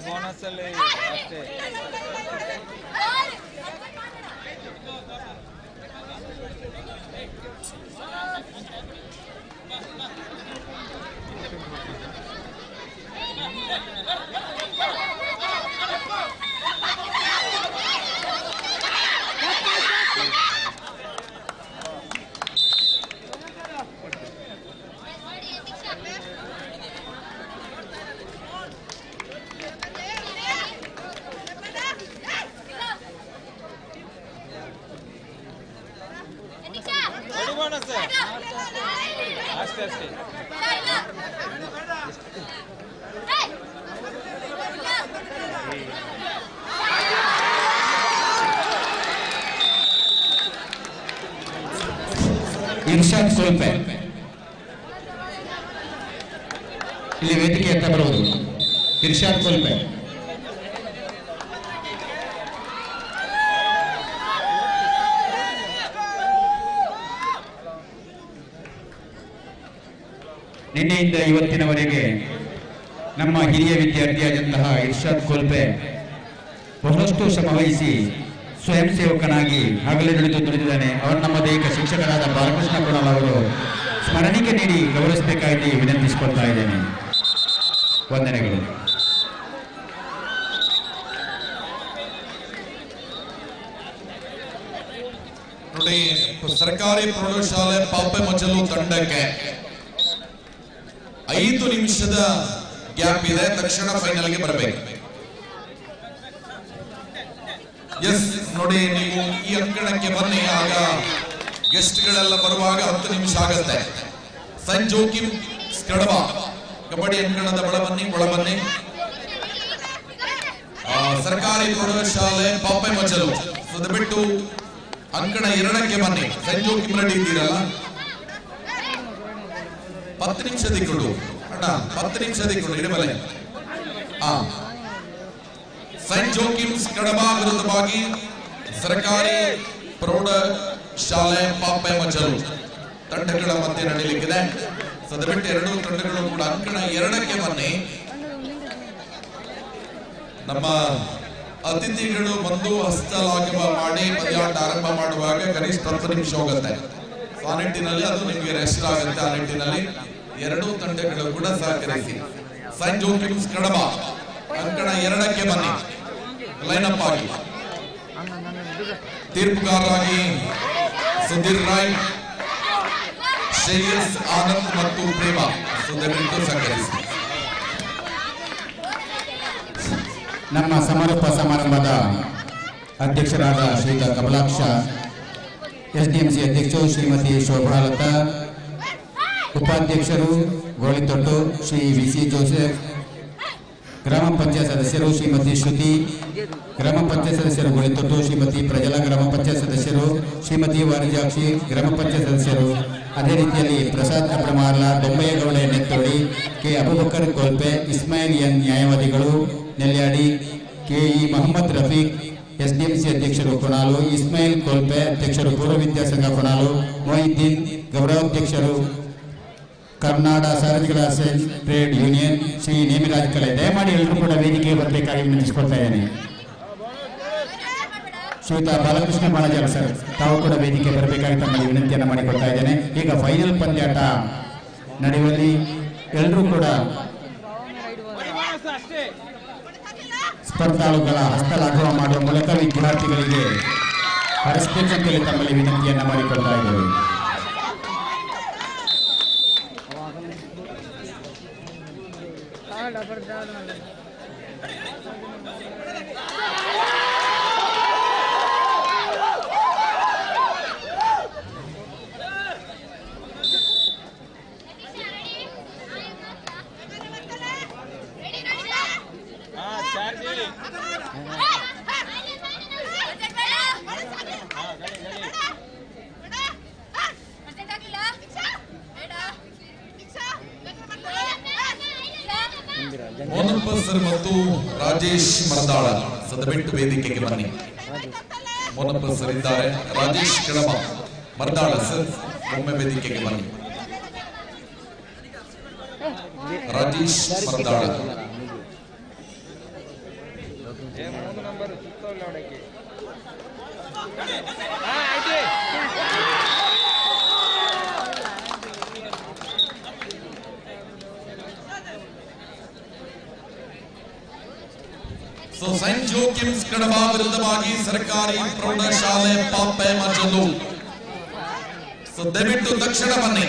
ಬೋನಸ್ ಅಲ್ಲಿ ಅಷ್ಟೇ. ಅಷ್ಟೇ ಅಷ್ಟೇ. ಇರ್ಷಾದ್ ಸೋಲ್ಪೆ ಇಲ್ಲಿ ವೇದಿಕೆ ಹತ್ತ ಬರುವುದು. ಇರ್ಷಾದ್ ಸೋಲ್ಪೆ ನಿನ್ನೆಯಿಂದ ಇವತ್ತಿನವರೆಗೆ ನಮ್ಮ ಹಿರಿಯ ವಿದ್ಯಾರ್ಥಿಯಾದಂತಹ ಇರ್ಷಾದ್ ಕೋಲ್ಪೆ ಬಹಳಷ್ಟು ಶ್ರಮವಹಿಸಿ ಸ್ವಯಂ ಸೇವಕನಾಗಿ ಹಗಲಿರುಳಿದು ದುಡಿದಿದ್ದಾನೆ. ಅವರು ನಮ್ಮ ದೈಹಿಕ ಶಿಕ್ಷಕರಾದ ಬಾಲಕೃಷ್ಣ ಕುಣಲ್ ಅವರು ಸ್ಮರಣಿಕೆ ನೀಡಿ ಗೌರವಿಸಬೇಕಾಗಿ ವಿನಂತಿಸಿಕೊಳ್ತಾ ಇದ್ದೇನೆ. ವಂದನೆಗಳು. ನೋಡಿ, ಸರ್ಕಾರಿ ಪ್ರೌಢಶಾಲೆ ಪಾಪೆ ಮಜಲು ತಂಡಕ್ಕೆ 5 ನಿಮಿಷದ ಗ್ಯಾಪ್ ಇದೆ. ತಕ್ಷಣ ಫೈನಲ್ಗೆ ಬರಬೇಕು. ಎಸ್ ನೋಡಿ, ನೀವು ಈ ಅಂಕಣಕ್ಕೆ ಬನ್ನಿ. ಆಗ ಗೆಸ್ಟ್ ಗಳೆಲ್ಲ ಬರುವಾಗ 10 ನಿಮಿಷ ಆಗತ್ತೆ. ಸೈಂಟ್ ಜೋಕಿಮ್ ಕಡಬ ಕಬಡ್ಡಿ ಅಂಕಣದ ಒಳ ಬನ್ನಿ. ಸರ್ಕಾರಿ ಪ್ರೌಢಶಾಲೆ ಪಾಪೆ ಮಜಲು ಬಿಟ್ಟು ಅಂಕಣ 2ಕ್ಕೆ ಬನ್ನಿ. ಸೈಂಟ್ ಜೋಕಿಮ್ ರೆಡಿ ಇದ್ದೀರಲ್ಲ? 10 ನಿಮಿಷದಿ ಕೊಡು ಅಣ್ಣ, 10 ನಿಮಿಷದಿ ಕೊಡು ಇಡಬಲೆ. ಸೈಂಟ್ ಜೋಕಿಮ್ಸ್ ಕಡಬ ವಿರುದ್ಧವಾಗಿ ಸರ್ಕಾರಿ ಪ್ರೌಢಶಾಲೆ ಪಾಪೆ ಮಜಲು ತಂಡಗಳ ಮಧ್ಯೆ ನಡೆಯಲಿಕ್ಕಿದೆ. ಸದಬಿಟ್ಟು 2 ತಂಡಗಳು ಕೂಡ ಅಂಕಣ 2ಕ್ಕೆ ಬನ್ನಿ. ನಮ್ಮ ಅತಿಥಿಗಳು ಬಂದು ಹಸ್ತಲಾಘವ ಮಾಡಿ ಪಂದ್ಯಾಟ ಆರಂಭ ಮಾಡುವಾಗ ಕನಿಷ್ಠ 10 ನಿಮಿಷ ಹೋಗುತ್ತೆ. ಆ ನಿಟ್ಟಿನಲ್ಲಿ ಅದು ನಿಮಗೆ ರೆಸ್ಟ್ ಆಗುತ್ತೆ. ಆ ನಿಟ್ಟಿನಲ್ಲಿ 2 ತಂಡಗಳು ಕೂಡ ಸಹಕರಿಸಿ. ಸೈಂಟ್ ಜೋಕಿಮ್ಸ್ ಕಡಬ ಅಂಕಣ 2ಕ್ಕೆ ಬನ್ನಿ. ಲೈನ್ ಅಪ್ ಆಗಿ ತೀರ್ಪುಗಾರರಾಗಿ ಸುಧೀರ್ ರಾಯ್, ಶ್ರೇಯಸ್ ಆನಂದ್ ಮತ್ತು ಪ್ರೇಮ ಸುಧೀರ್ ಸಹಕರಿಸಿ. ನಮ್ಮ ಸಮಾರೋಪ ಸಮಾರಂಭದ ಅಧ್ಯಕ್ಷರಾದ ಶ್ರೀಯುತ ಕಮಲಾಕ್ಷ, ಎಸ್ಡಿಎಂಸಿ ಅಧ್ಯಕ್ಷರು ಶ್ರೀಮತಿ ಶೋಭಾಲತಾ, ಉಪಾಧ್ಯಕ್ಷರು ಗೋಳಿತೊಟ್ಟು ಶ್ರೀ ವಿಸಿ ಜೋಸೆಫ್, ಗ್ರಾಮ ಪಂಚಾಯತ್ ಸದಸ್ಯರು ಶ್ರೀಮತಿ ಶ್ರುತಿ, ಗ್ರಾಮ ಪಂಚಾಯತ್ ಸದಸ್ಯರು ಗೋಳಿತೊಟ್ಟು ಶ್ರೀಮತಿ ಪ್ರಜಲಾ, ಗ್ರಾಮ ಪಂಚಾಯತ್ ಸದಸ್ಯರು ಶ್ರೀಮತಿ ವಾಣಿಜಾಕ್ಷಿ, ಗ್ರಾಮ ಪಂಚಾಯತ್ ಸದಸ್ಯರು ಅದೇ ರೀತಿಯಲ್ಲಿ ಪ್ರಸಾದ್ ಅಬ್ರಮಾರ್ಲ, ಬೊಂಬಯ್ಯಗೌಡ ನೆತ್ತೋಡಿ, ಕೆ ಅಬುಬಕರ್ ಕೋಲ್ಪೆ, ಇಸ್ಮಾಯಿಲ್ ಎನ್ ನ್ಯಾಯವಾದಿಗಳು ನೆಲ್ಯಾಡಿ, ಕೆಇ ಮೊಹಮ್ಮದ್ ರಫೀಕ್, ಎಸ್ಡಿಎಂಸಿ ಅಧ್ಯಕ್ಷರು ಕೊಣಾಲು, ಇಸ್ಮಾಯಿಲ್ ಕೋಲ್ಪೆ ಅಧ್ಯಕ್ಷರು ಪೂರ್ವ ವಿದ್ಯಾಸಂಘ ಕೊಣಾಲು, ಮೊಹಿದ್ದೀನ್ ಗೌರವಾಧ್ಯಕ್ಷರು ಕರ್ನಾಟಕ ಸಾರ್ವಜನಿಕ ಟ್ರೇಡ್ ಯೂನಿಯನ್ ಶ್ರೀ ನೇಮಿರಾಜ್ ಕಲೆ. ದಯಮಾಡಿ ಎಲ್ಲರೂ ಕೂಡ ವೇದಿಕೆಗೆ ಬರಬೇಕಾಗಿ ವಿನಂತಿಸಿಕೊಳ್ತಾ ಇದ್ದೇನೆ. ಶ್ರೀಯುತ ಬಾಲಕೃಷ್ಣ ಬಾಳಜಾರ್ ಸರ್, ತಾವು ಕೂಡ ವೇದಿಕೆ ಬರಬೇಕಾಗಿ ತಮ್ಮಲ್ಲಿ ವಿನಂತಿಯನ್ನು ಮಾಡಿಕೊಳ್ತಾ ಇದ್ದೇನೆ. ಈಗ ಫೈನಲ್ ಪಂದ್ಯಾಟ ನಡೆಯುವಲ್ಲಿ ಎಲ್ಲರೂ ಕೂಡ ಸ್ಪರ್ಧಾಳುಗಳ ಹಸ್ತಲಾಘವ ಮಾಡುವ ಮೂಲಕ ವಿದ್ಯಾರ್ಥಿಗಳಿಗೆ ಹರಿಸಬೇಕಂತೇಳಿ ತಮ್ಮಲ್ಲಿ ವಿನಂತಿಯನ್ನು ಮಾಡಿಕೊಳ್ತಾ ಇದ್ದೇವೆ. ಮೋನಪ್ಪ ಸರ್ ಮತ್ತು ರಾಜೇಶ್ ಮರದಾಳ ಸದಬಿಟ್ಟು ವೇದಿಕೆಗೆ ಬನ್ನಿ. ಮೋನಪ್ಪ ಸರ್ ಇದ್ದಾರೆ. ರಾಜೇಶ್ ಕಡಬ ಮರದಾಳ ಸರ್ ಒಮ್ಮೆ ವೇದಿಕೆಗೆ ಬನ್ನಿ. ರಾಜೇಶ್ ಮರದಾಳ ಸೈಂಟ್ ಜೋಕಿಮ್ಸ್ ಕಡಬ ವಿರುದ್ಧವಾಗಿ ಸರ್ಕಾರಿ ಪ್ರೌಢಶಾಲೆ ಪಾಪೆ ಮಜಲು. ದಯವಿಟ್ಟು ತಕ್ಷಣ ಬನ್ನಿ.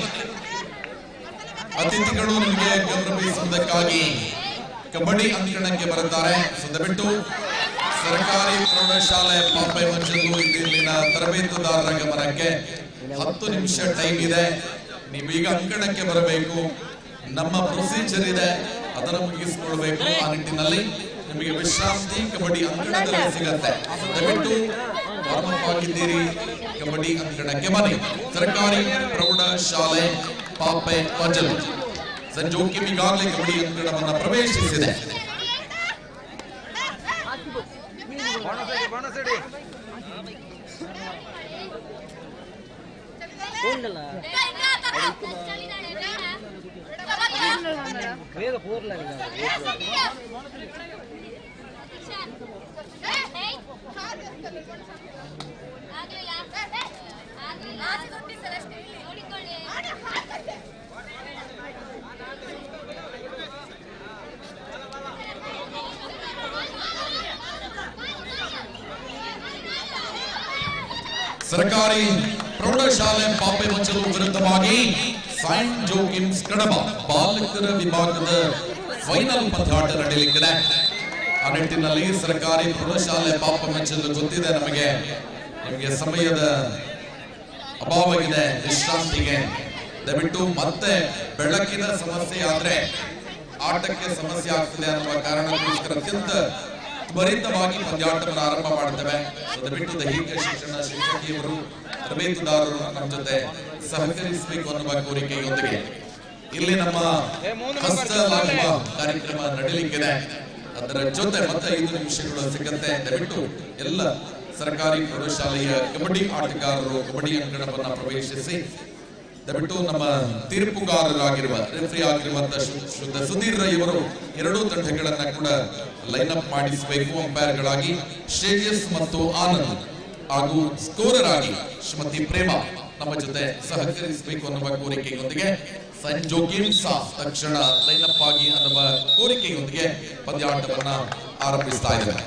ಅತಿಥಿಗಳು ನಿಮಗೆ ಗೌರವಿಸುವುದಕ್ಕಾಗಿ ಕಬಡ್ಡಿ ಅಂಕಣಕ್ಕೆ ಬರುತ್ತಾರೆ. ದಯವಿಟ್ಟು ಸರ್ಕಾರಿ ಪ್ರೌಢಶಾಲೆ ಪಾಪೆ ಮಜಲು ಇಲ್ಲಿನ ತರಬೇತುದಾರರ ಗಮನಕ್ಕೆ 10 ನಿಮಿಷ ಟೈಮ್ ಇದೆ. ನೀವೀಗ ಅಂಕಣಕ್ಕೆ ಬರಬೇಕು. ನಮ್ಮ ಪ್ರೊಸೀಜರ್ ಇದೆ, ಅದನ್ನು ಮುಗಿಸಿಕೊಳ್ಬೇಕು. ಆ ನಿಟ್ಟಿನಲ್ಲಿ ನಿಮಗೆ ವಿಶ್ರಾಂತಿ ಕಬಡ್ಡಿ ಅಂಕಣದಲ್ಲಿ ಸಿಗತ್ತೆ. ದಯವಿಟ್ಟು ವಾರ್ಮವಾಗಿದ್ದೀರಿ, ಕಬಡ್ಡಿ ಅಂಕಣಕ್ಕೆ ಬನ್ನಿ. ಸರ್ಕಾರಿ ಪ್ರೌಢಶಾಲೆ ಪಾಪೆ ಮಜಲು. ಸೈಂಟ್ ಜೋಕಿಮ್ ಈಗಾಗಲೇ ಕಬಡ್ಡಿ ಅಂಕಣವನ್ನು ಪ್ರವೇಶಿಸಿದೆ. ಸರ್ಕಾರಿ ಪ್ರೌಢಶಾಲೆ ಪಾಪೆ ಮಂಚಲು ವಿರುದ್ಧವಾಗಿ ಸೈಂಟ್ ಜೋಕಿಮ್ಸ್ ಕಡಬ ಬಾಲಕರ ವಿಭಾಗದ ಫೈನಲ್ ಪಂದ್ಯಾಟ ನಡೆಯಲಿಕ್ಕಿದೆ. ಆ ನಿಟ್ಟಿನಲ್ಲಿ ಸರ್ಕಾರಿ ಪ್ರೌಢಶಾಲೆ ಪಾಪೆ ಮಂಚಲು ಗೊತ್ತಿದೆ ನಮಗೆ, ನಿಮಗೆ ಸಮಯದ ಅಭಾವವಿದೆ ವಿಶ್ರಾಂತಿಗೆ. ದಯವಿಟ್ಟು ಮತ್ತೆ ಬೆಳಕಿನ ಸಮಸ್ಯೆ ಆದ್ರೆ ಆಟಕ್ಕೆ ಸಮಸ್ಯೆ ಆಗ್ತದೆ ಅನ್ನುವ ಕಾರಣಕ್ಕೋಸ್ಕರ ಅತ್ಯಂತ ತ್ವರಿತವಾಗಿ ಪಂದ್ಯಾಟವನ್ನು ಆರಂಭ ಮಾಡ್ತೇವೆ. ದಯವಿಟ್ಟು ದೈಹಿಕ ಶಿಕ್ಷಣ ಶಿಕ್ಷಕಿಯವರು ತರಬೇತುದಾರರು ನಮ್ಮ ಜೊತೆ ಸಹಕರಿಸಬೇಕು ಅನ್ನುವ ಕೋರಿಕೆಯೊಂದಿಗೆ ಇಲ್ಲಿ ನಮ್ಮ ಹಸ್ತಲಾಘವ ಕಾರ್ಯಕ್ರಮ ನಡೆಯಲಿಕ್ಕಿದೆ. ಅದರ ಜೊತೆ ಮತ್ತೆ 5 ನಿಮಿಷಗಳು ಸಿಗುತ್ತೆ. ದಯವಿಟ್ಟು ಎಲ್ಲ ಸರ್ಕಾರಿ ಪ್ರೌಢಶಾಲೆಯ ಕಬಡ್ಡಿ ಆಟಗಾರರು ಕಬಡ್ಡಿ ಅಂಗಣವನ್ನ ಪ್ರವೇಶಿಸಿ ದಯವಿಟ್ಟು ನಮ್ಮ ತೀರ್ಪುಗಾರರಾಗಿರುವ ರೆಫ್ರಿ ಆಗಿರುವಂತಹ ಶುದ್ಧ ಸುಧೀರ್ ರೈ ಅವರು 2 ತಂಡಗಳನ್ನ ಕೂಡ ಲೈನ್ ಅಪ್ ಮಾಡಿಸಬೇಕು. ಅಂಪೈರ್ಗಳಾಗಿ ಶ್ರೇಯಸ್ ಮತ್ತು ಆನಂದ್ ಹಾಗೂ ಸ್ಕೋರರ್ ಆಗಿ ಶ್ರೀಮತಿ ಪ್ರೇಮ ನಮ್ಮ ಜೊತೆ ಸಹಕರಿಸಬೇಕು ಅನ್ನುವ ಕೋರಿಕೆಯೊಂದಿಗೆ ಸೈಂಟ್ ಜೋಕಿಮ್ಸ್ ತಕ್ಷಣ ಲೈನ್ ಅಪ್ ಆಗಿ ಅನ್ನುವ ಕೋರಿಕೆಯೊಂದಿಗೆ ಪಂದ್ಯಾಟವನ್ನ ಆರಂಭಿಸ್ತಾ ಇದ್ದೇವೆ.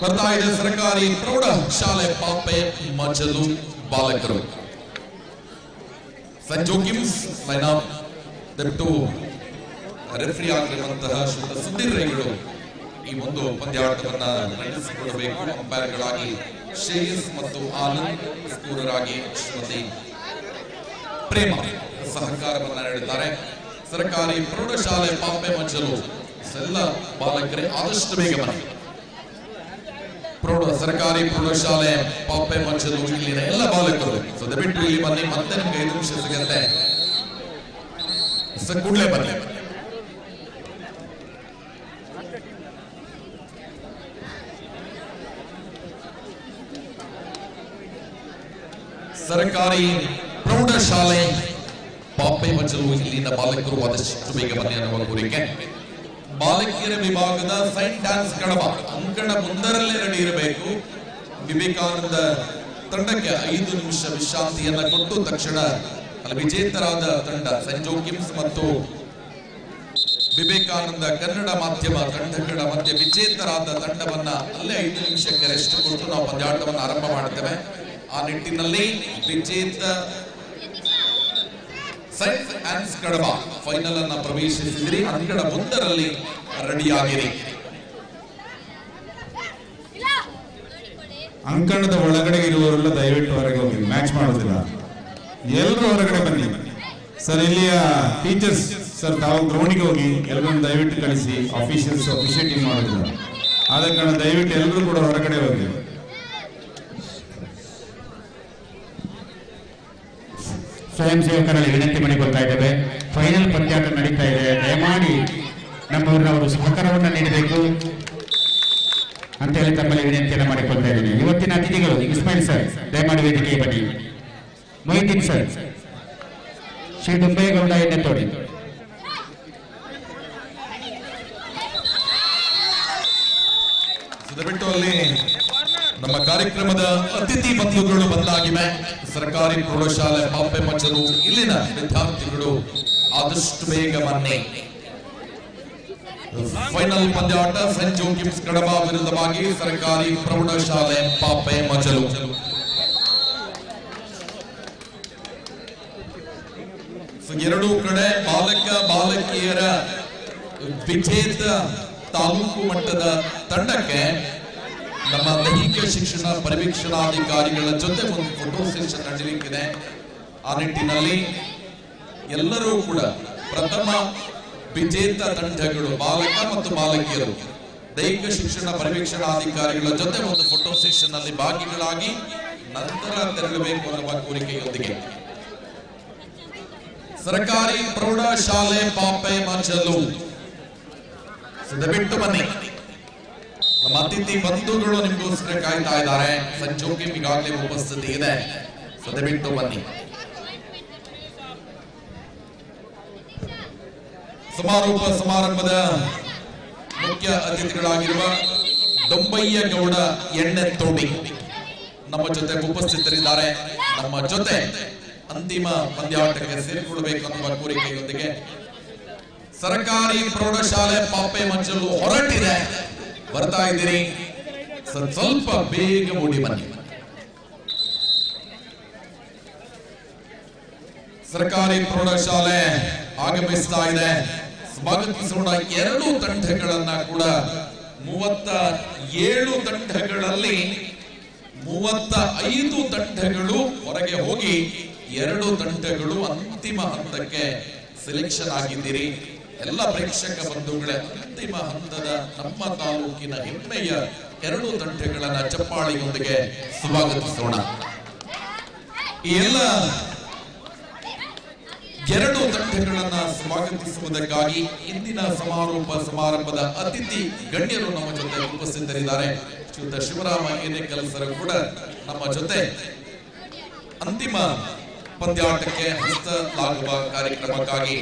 ಬರ್ತಾ ಇದೆ ಸರ್ಕಾರಿ ಪ್ರೌಢಶಾಲೆ ಪಾಪೆ ಮಜಲು ಬಾಲಕರು. Saint Joachim's line up. ದಯವಿಟ್ಟು ರೆಫ್ರಿ ಆಗಿರುವಂತಹ ಶುದ್ಧ ಸುಧೀರ್ ರೈಗಳು ಈ ಒಂದು ಪಂದ್ಯಾಟವನ್ನ ನಡೆಸಿಕೊಡಬೇಕು. ಅಂಪೈರ್ಗಳಾಗಿ ಶ್ರೇಯಸ್ ಮತ್ತು ಆನಂದ್, ಸ್ಕೋರರ್ ಆಗಿ ಶ್ರೀಮತಿ ಪ್ರೇಮ ಸಹಕಾರವನ್ನ ನೀಡಿದ್ದಾರೆ. ಸರ್ಕಾರಿ ಪ್ರೌಢಶಾಲೆ ಪಾಪೆ ಮಂಚಲು ಎಲ್ಲ ಬಾಲಕರೇ ಆದಷ್ಟು ಬೇಗ ಬನ್ನಿ. ಸರ್ಕಾರಿ ಪ್ರೌಢಶಾಲೆ ಪಾಪೆ ಮಂಚಲು ಇಲ್ಲಿನ ಎಲ್ಲ ಬಾಲಕರು ದಯವಿಟ್ಟು ಇಲ್ಲಿ ಬನ್ನಿ. ಮತ್ತೆ ನಿಮ್ಗೆ 5 ನಿಮಿಷ ಸಿಗುತ್ತೆ, ಕೂಡಲೇ ಬನ್ನಿ. ಸರ್ಕಾರಿ ಪ್ರೌಢಶಾಲೆ ಪಾಪೆ ಮಂಚಲು ಇಲ್ಲಿನ ಬಾಲಕರು ಆದಷ್ಟು ಬೇಗ ಬನ್ನಿ ಅನ್ನುವ ಕೋರಿಕೆ. ಬಾಲಕಿಯರ ವಿಭಾಗದ ಸೈಂಟ್ ಡ್ಯಾನ್ಸ್ ಕಡಬ ಅಂಕಣ ಮುಂದರಲ್ಲೇ ರೆಡಿ ಇರಬೇಕು. ವಿವೇಕಾನಂದ ತಂಡಕ್ಕೆ 5 ನಿಮಿಷ ವಿಶ್ರಾಂತಿಯನ್ನ ಕೊಟ್ಟು ತಕ್ಷಣ ಅಲ್ಲಿ ವಿಜೇತರಾದ ತಂಡ ಸೈಂಟ್ ಜೋಕಿಮ್ಸ್ ಮತ್ತು ವಿವೇಕಾನಂದ ಕನ್ನಡ ಮಾಧ್ಯಮ ತಂಡಗಳ ಮಧ್ಯೆ ವಿಜೇತರಾದ ತಂಡವನ್ನ ಅಲ್ಲೇ 5 ನಿಮಿಷಕ್ಕೆ ರೆಸ್ಟ್ ಕೊಟ್ಟು ನಾವು ಪಂದ್ಯಾಟವನ್ನು ಆರಂಭ ಮಾಡುತ್ತೇವೆ. ಆ ನಿಟ್ಟಿನಲ್ಲಿ ವಿಜೇತ ಸೈಂಟ್ ಆನ್ಸ್ ಕಡಬ ಫೈನಲ್ ಅನ್ನ ಪ್ರವೇಶಿಸಿದ್ರಿ. ಅಂಕಣ ಮುಂದರಲ್ಲಿ ರೆಡಿಯಾಗಿರಿ. ಅಂಕಣದ ಒಳಗಡೆ ಇರುವವರೆಲ್ಲ ದಯವಿಟ್ಟು ಹೊರಗೆ ಹೋಗಿ, ಮ್ಯಾಚ್ ಮಾಡೋದಿಲ್ಲ. ಎಲ್ಲರೂ ಹೊರಗಡೆ ಬನ್ನಿ ಸರ್. ಇಲ್ಲಿಯ ಟೀಚರ್ಸ್ ಸರ್ ತಾವು ಗ್ರೌಂಡಿಗೆ ಹೋಗಿ ಎಲ್ಲರನ್ನು ದಯವಿಟ್ಟು ಕಳಿಸಿ. ಆಫೀಷಿಯಲ್ಸ್ ಅಫಿಷಿಯೇಟಿಂಗ್ ಮಾಡೋದಿಲ್ಲ. ಆದ ಕಾರಣ ದಯವಿಟ್ಟು ಎಲ್ಲರೂ ಕೂಡ ಹೊರಗಡೆ ಹೋಗಿ. ಸ್ವಯಂ ಸೇವಕರಲ್ಲಿ ವಿನಂತಿ ಮಾಡಿಕೊಳ್ತಾ ಇದ್ದೇವೆ. ಫೈನಲ್ ಪಂದ್ಯಾಟ ನಡೀತಾ ಇದೆ. ದಯಮಾಡಿ ನಮ್ಮವರು ಸಹಕಾರವನ್ನು ನೀಡಬೇಕು ಅಂತ ಹೇಳಿ ತಮ್ಮಲ್ಲಿ ವಿನಂತಿಯನ್ನು ಮಾಡಿಕೊಳ್ತಾ ಇದ್ದೇನೆ. ಇವತ್ತಿನ ಅತಿಥಿಗಳು ಇಸ್ಮಾಯಿಲ್ ಸರ್ ದಯಮಾಡಿ ವೇದಿಕೆಗೆ ಬನ್ನಿ. ಮೊಹಿದ್ದೀನ್ ಸರ್, ಶ್ರೀ ದುಂಬೇಗೌಡ ಎಣ್ಣೆತೋಡಿ, ದಯವಿಟ್ಟು ಅಲ್ಲಿ ನಮ್ಮ ಕಾರ್ಯಕ್ರಮದ ಅತಿಥಿ ಬಂಧುಗಳು ಬಂದಾಗಿವೆ. ಸರ್ಕಾರಿ ಪ್ರೌಢಶಾಲೆ ಪಾಪೆ ಮಂಚಲು ಇಲ್ಲಿನ ವಿದ್ಯಾರ್ಥಿಗಳು ಆದಷ್ಟು ಬೇಗ ಬನ್ನಿ. ಫೈನಲ್ ಪಂದ್ಯಾಟ ಸೈಂಟ್ ಜೋಕಿಮ್ಸ್ ಕಡಬ ವಿರುದ್ಧವಾಗಿ ಸರ್ಕಾರಿ ಪ್ರೌಢಶಾಲೆ ಪಾಪೆ ಮಂಚಲು. ಎರಡೂ ಕಡೆ ಬಾಲಕ ಬಾಲಕಿಯರ ವಿಜೇತ ತಾಲೂಕು ಮಟ್ಟದ ತಂಡಕ್ಕೆ ನಮ್ಮ ದೈಹಿಕ ಶಿಕ್ಷಣ ಪರಿವೀಕ್ಷಣಾಧಿಕಾರಿಗಳ ಜೊತೆ ಒಂದು ಫೋಟೋ ಸೆಷನ್ ನಡೆಯಲಿಕ್ಕಿದೆ. ಆ ನಿಟ್ಟಿನಲ್ಲಿ ಎಲ್ಲರೂ ಕೂಡ ಪ್ರಥಮ ವಿಜೇತ ತಂಡಗಳು ಬಾಲಕ ಮತ್ತು ಬಾಲಕಿಯರು ದೈಹಿಕ ಶಿಕ್ಷಣ ಪರಿವೀಕ್ಷಣಾಧಿಕಾರಿಗಳ ಜೊತೆ ಒಂದು ಫೋಟೋ ಸೆಷನ್ ಅಲ್ಲಿ ಭಾಗಿಗಳಾಗಿ ನಂತರ ತೆರಳಬೇಕು ಅನ್ನುವ ಕೋರಿಕೆಯೊಂದಿಗೆ ಸರ್ಕಾರಿ ಪ್ರೌಢಶಾಲೆ ಪಾಪೆ ಮಂಚಲು ದಯವಿಟ್ಟು ಬನ್ನಿ. ನಮ್ಮ ಅತಿಥಿ ಬಂಧುಗಳು ನಿಮಗೋಸ್ಕರ ಕಾಯ್ತಾ ಇದ್ದಾರೆ. ಸೈಂಟ್ ಜೋಕಿಮ್ ಈಗಾಗಲೇ ಉಪಸ್ಥಿತಿ ಇದೆ. ದಯವಿಟ್ಟು ಬನ್ನಿ. ಸಮಾರೋಪ ಸಮಾರಂಭದ ಮುಖ್ಯ ಅತಿಥಿಗಳಾಗಿರುವ ದೊಂಬಯ್ಯ ಗೌಡ ಎಣ್ಣೆತೋಡಿ ನಮ್ಮ ಜೊತೆ ಉಪಸ್ಥಿತರಿದ್ದಾರೆ. ನಮ್ಮ ಜೊತೆ ಅಂತಿಮ ಪಂದ್ಯಾಟಕ್ಕೆ ಸೇರಿಕೊಳ್ಳಬೇಕು ಅನ್ನುವ ಕೋರಿಕೆಯೊಂದಿಗೆ ಸರ್ಕಾರಿ ಪ್ರೌಢಶಾಲೆ ಪಾಪೆ ಮಂಚಲು ಹೊರಟಿದೆ. ಬರ್ತಾ ಇದ್ದೀರಿ, ಸ್ವಲ್ಪ ಬೇಗ ಓಡಿ ಬನ್ನಿ. ಸರ್ಕಾರಿ ಪ್ರೌಢಶಾಲೆ ಆಗಮಿಸ್ತಾ ಇದೆ. ಸ್ವಾಗತಿಸೋಣ. ಎರಡು ತಂಡಗಳನ್ನ ಕೂಡ 37 ತಂಡಗಳಲ್ಲಿ 35 ತಂಡಗಳು ಹೊರಗೆ ಹೋಗಿ 2 ತಂಡಗಳು ಅಂತಿಮ ಹಂತಕ್ಕೆ ಸೆಲೆಕ್ಷನ್ ಆಗಿದ್ದೀರಿ. ಎಲ್ಲ ಪ್ರೇಕ್ಷಕ ಬಂಧುಗಳೇ, ಅಂತಿಮ ಹಂತದ ನಮ್ಮ ತಾಲೂಕಿನ ಹೆಮ್ಮೆಯ 2 ತಂಡಗಳನ್ನ ಚಪ್ಪಾಳಿಯೊಂದಿಗೆ ಸ್ವಾಗತಿಸೋಣ. ಈ ಎಲ್ಲ 2 ತಂಡಗಳನ್ನ ಸ್ವಾಗತಿಸುವುದಕ್ಕಾಗಿ ಇಂದಿನ ಸಮಾರಂಭದ ಅತಿಥಿ ಗಣ್ಯರು ನಮ್ಮ ಜೊತೆ ಉಪಸ್ಥಿತರಿದ್ದಾರೆ. ಶ್ರೀಯುತ ಶಿವರಾಮ ಏನೇಕಲ್ ಸರ್ ಕೂಡ ನಮ್ಮ ಜೊತೆ ಅಂತಿಮ ಪಂದ್ಯಾಟಕ್ಕೆ ಹಸ್ತಲಾಗುವ ಕಾರ್ಯಕ್ರಮಕ್ಕಾಗಿ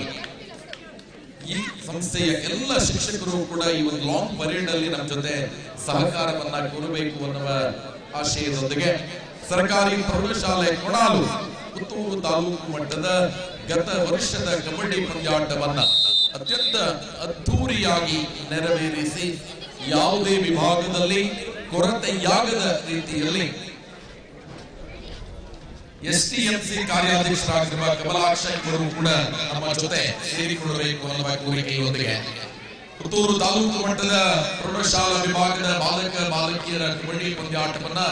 ಈ ಸಂಸ್ಥೆಯ ಎಲ್ಲ ಶಿಕ್ಷಕರು ಕೂಡ ಈ ಒಂದು ಲಾಂಗ್ ಪರೇಡ್ ಅಲ್ಲಿ ನಮ್ಮ ಜೊತೆ ಸಹಕಾರವನ್ನ ಕೋರಬೇಕು ಅನ್ನುವ ಆಶಯದೊಂದಿಗೆ ಸರ್ಕಾರಿ ಪ್ರೌಢಶಾಲೆ ಕೊಣಾಲು ಪುತ್ತೂರು ತಾಲೂಕು ಮಟ್ಟದ ಗತ ವರ್ಷದ ಕಬಡ್ಡಿ ಪಂದ್ಯಾಟವನ್ನ ಅತ್ಯಂತ ಅದ್ಧೂರಿಯಾಗಿ ನೆರವೇರಿಸಿ ಯಾವುದೇ ವಿಭಾಗದಲ್ಲಿ ಕೊರತೆಯಾಗದ ರೀತಿಯಲ್ಲಿ ಎಸ್ಟಿಎಂಸಿ ಕಾರ್ಯಾಧ್ಯಕ್ಷರಾಗಿರುವ ಕಮಲಾಕ್ಷ ಇವರು ಕೂಡ ನಮ್ಮ ಜೊತೆ ಸೇರಿಕೊಳ್ಳಬೇಕು ಅನ್ನುವ ಕೋರಿಕೆಯೊಂದಿಗೆ ಪುತ್ತೂರು ತಾಲೂಕು ಮಟ್ಟದ ಪ್ರೌಢಶಾಲಾ ವಿಭಾಗದ ಬಾಲಕ ಬಾಲಕಿಯರ ಕಬಡ್ಡಿ ಪಂದ್ಯಾಟವನ್ನ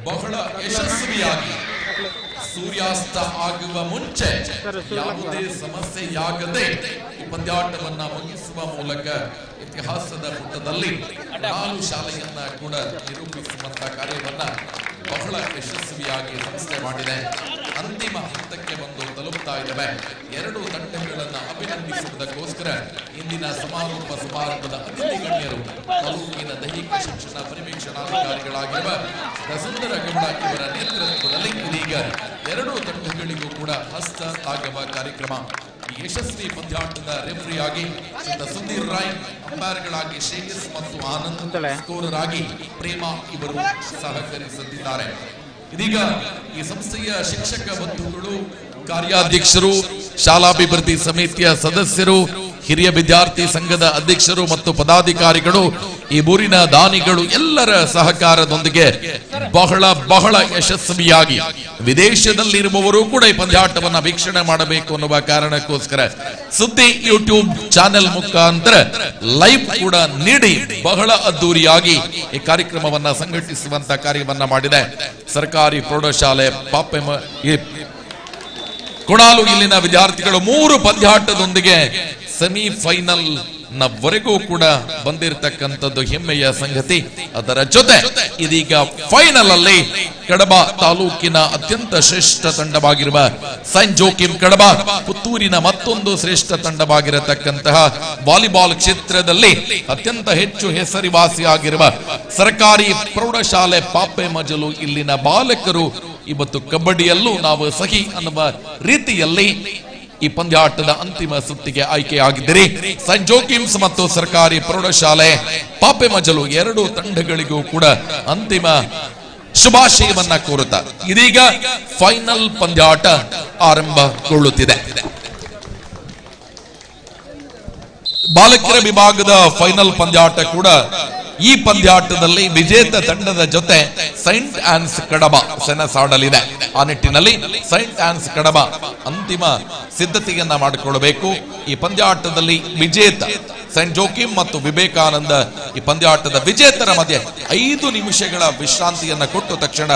ಬಹಳ ಯಶಸ್ವಿಯಾಗಿ ಸೂರ್ಯಾಸ್ತ ಆಗುವ ಮುಂಚೆ ಯಾವುದೇ ಸಮಸ್ಯೆಯಾಗದೆ ಈ ಪಂದ್ಯಾಟವನ್ನ ಮುಗಿಸುವ ಮೂಲಕ ಇತಿಹಾಸದ ಪುಟದಲ್ಲಿ 4 ಶಾಲೆಯನ್ನ ಕೂಡ ನಿರೂಪಿಸುವಂತಹ ಕಾರ್ಯವನ್ನ ಬಹಳ ಯಶಸ್ವಿಯಾಗಿ ಸಂಸ್ಥೆ ಮಾಡಿದೆ. ಅಂತಿಮ ಹಂತಕ್ಕೆ ಬಂದು ತಲುಪುತ್ತಾ ಇದ್ದೇವೆ. 2 ತಂಡಗಳನ್ನ ಅಭಿನಂದಿಸುವುದಕ್ಕೋಸ್ಕರ ಇಂದಿನ ಸಮಾರಂಭದ ಅತಿಥಿ ಗಣ್ಯರು ತಾಲೂಕಿನ ದೈಹಿಕ ಶಿಕ್ಷಣ ಪರಿವೀಕ್ಷಣಾಧಿಕಾರಿಗಳಾಗಿರುವ ಸುಂದರ ಗೌಡ ಇವರ ನೇತೃತ್ವದಲ್ಲಿ ಇದೀಗ 2 ತಂಡಗಳಿಗೂ ಕೂಡ ಹಸ್ತ ತಾಗುವ ಕಾರ್ಯಕ್ರಮ. ಈ ಯಶಸ್ವಿ ಪಂದ್ಯಾಟದ ರೆಫ್ರಿಯಾಗಿ ಸುಧೀರ್ ರಾಯ್, ಅಂಪೈರ್ಗಳಾಗಿ ಶ್ರೇಯಸ್ ಮತ್ತು ಆನಂದ್, ಸ್ಕೋರರ್ ಆಗಿ ಪ್ರೇಮಾ ಇವರು ಸಹಕರಿಸುತ್ತಿದ್ದಾರೆ. ಇದೀಗ ಈ ಸಂಸ್ಥೆಯ ಶಿಕ್ಷಕ ಬಂಧುಗಳು, ಕಾರ್ಯಾಧ್ಯಕ್ಷರು, ಶಾಲಾಭಿವೃದ್ಧಿ ಸಮಿತಿಯ ಸದಸ್ಯರು, ಹಿರಿಯ ವಿದ್ಯಾರ್ಥಿ ಸಂಘದ ಅಧ್ಯಕ್ಷರು ಮತ್ತು ಪದಾಧಿಕಾರಿಗಳು, ಈ ಊರಿನ ದಾನಿಗಳು ಎಲ್ಲರ ಸಹಕಾರದೊಂದಿಗೆ ಬಹಳ ಯಶಸ್ವಿಯಾಗಿ ವಿದೇಶದಲ್ಲಿರುವವರು ಕೂಡ ಈ ಪಂದ್ಯಾಟವನ್ನ ವೀಕ್ಷಣೆ ಮಾಡಬೇಕು ಅನ್ನುವ ಕಾರಣಕ್ಕೋಸ್ಕರ ಸುದ್ದಿ ಯೂಟ್ಯೂಬ್ ಚಾನೆಲ್ ಮುಖಾಂತರ ಲೈವ್ ಕೂಡ ನೀಡಿ ಬಹಳ ಅದ್ದೂರಿಯಾಗಿ ಈ ಕಾರ್ಯಕ್ರಮವನ್ನ ಸಂಘಟಿಸುವಂತ ಕಾರ್ಯವನ್ನ ಮಾಡಿದೆ. ಸರ್ಕಾರಿ ಪ್ರೌಢಶಾಲೆ ಕೊಣಾಲು ಇಲ್ಲಿನ ವಿದ್ಯಾರ್ಥಿಗಳು 3 ಪಂದ್ಯಾಟದೊಂದಿಗೆ ಸೆಮಿಫೈನಲ್ ನವರೆಗೂ ಕೂಡ ಬಂದಿರತಕ್ಕಂಥದ್ದು ಹೆಮ್ಮೆಯ ಸಂಗತಿ. ಅದರ ಜೊತೆ ಇದೀಗ ಫೈನಲ್ ಅಲ್ಲಿ ಕಡಬ ತಾಲೂಕಿನ ಅತ್ಯಂತ ಶ್ರೇಷ್ಠ ತಂಡವಾಗಿರುವ ಸೈಂಟ್ ಜೋಕಿಮ್ ಕಡಬ, ಪುತ್ತೂರಿನ ಮತ್ತೊಂದು ಶ್ರೇಷ್ಠ ತಂಡವಾಗಿರತಕ್ಕಂತಹ ವಾಲಿಬಾಲ್ ಕ್ಷೇತ್ರದಲ್ಲಿ ಅತ್ಯಂತ ಹೆಚ್ಚು ಹೆಸರುವಾಸಿಯಾಗಿರುವ ಸರ್ಕಾರಿ ಪ್ರೌಢಶಾಲೆ ಪಾಪೆ ಮಜಲು ಇಲ್ಲಿನ ಬಾಲಕರು ಇವತ್ತು ಕಬಡ್ಡಿಯಲ್ಲೂ ನಾವು ಸಹಿ ಅನ್ನುವ ರೀತಿಯಲ್ಲಿ ಈ ಪಂದ್ಯಾಟದ ಅಂತಿಮ ಸುತ್ತಿಗೆ ಆಯ್ಕೆಯಾಗಿದ್ದರೆ ಸೈಂಟ್ ಜೋಕಿಮ್ಸ್ ಮತ್ತು ಸರ್ಕಾರಿ ಪ್ರೌಢಶಾಲೆ ಪಾಪೆ ಮಜಲು 2 ತಂಡಗಳಿಗೂ ಕೂಡ ಅಂತಿಮ ಶುಭಾಶಯವನ್ನ ಕೋರುತ್ತಾರೆ. ಇದೀಗ ಫೈನಲ್ ಪಂದ್ಯಾಟ ಆರಂಭಗೊಳ್ಳುತ್ತಿದೆ. ಬಾಲಕಿಯರ ವಿಭಾಗದ ಫೈನಲ್ ಪಂದ್ಯಾಟ ಕೂಡ ಈ ಪಂದ್ಯಾಟದಲ್ಲಿ ವಿಜೇತ ತಂಡದ ಜೊತೆ ಸೈಂಟ್ ಆನ್ಸ್ ಕಡಬ ಸೆಣಸಾಡಲಿದೆ. ಆ ನಿಟ್ಟಿನಲ್ಲಿ ಸೈಂಟ್ ಆನ್ಸ್ ಕಡಬ ಅಂತಿಮ ಸಿದ್ಧತೆಯನ್ನ ಮಾಡಿಕೊಳ್ಳಬೇಕು. ಈ ಪಂದ್ಯಾಟದಲ್ಲಿ ವಿಜೇತ ಸೈಂಟ್ ಜೋಕಿಮ್ ಮತ್ತು ವಿವೇಕಾನಂದ ಈ ಪಂದ್ಯಾಟದ ವಿಜೇತರ ಮಧ್ಯೆ 5 ನಿಮಿಷಗಳ ವಿಶ್ರಾಂತಿಯನ್ನ ಕೊಟ್ಟು ತಕ್ಷಣ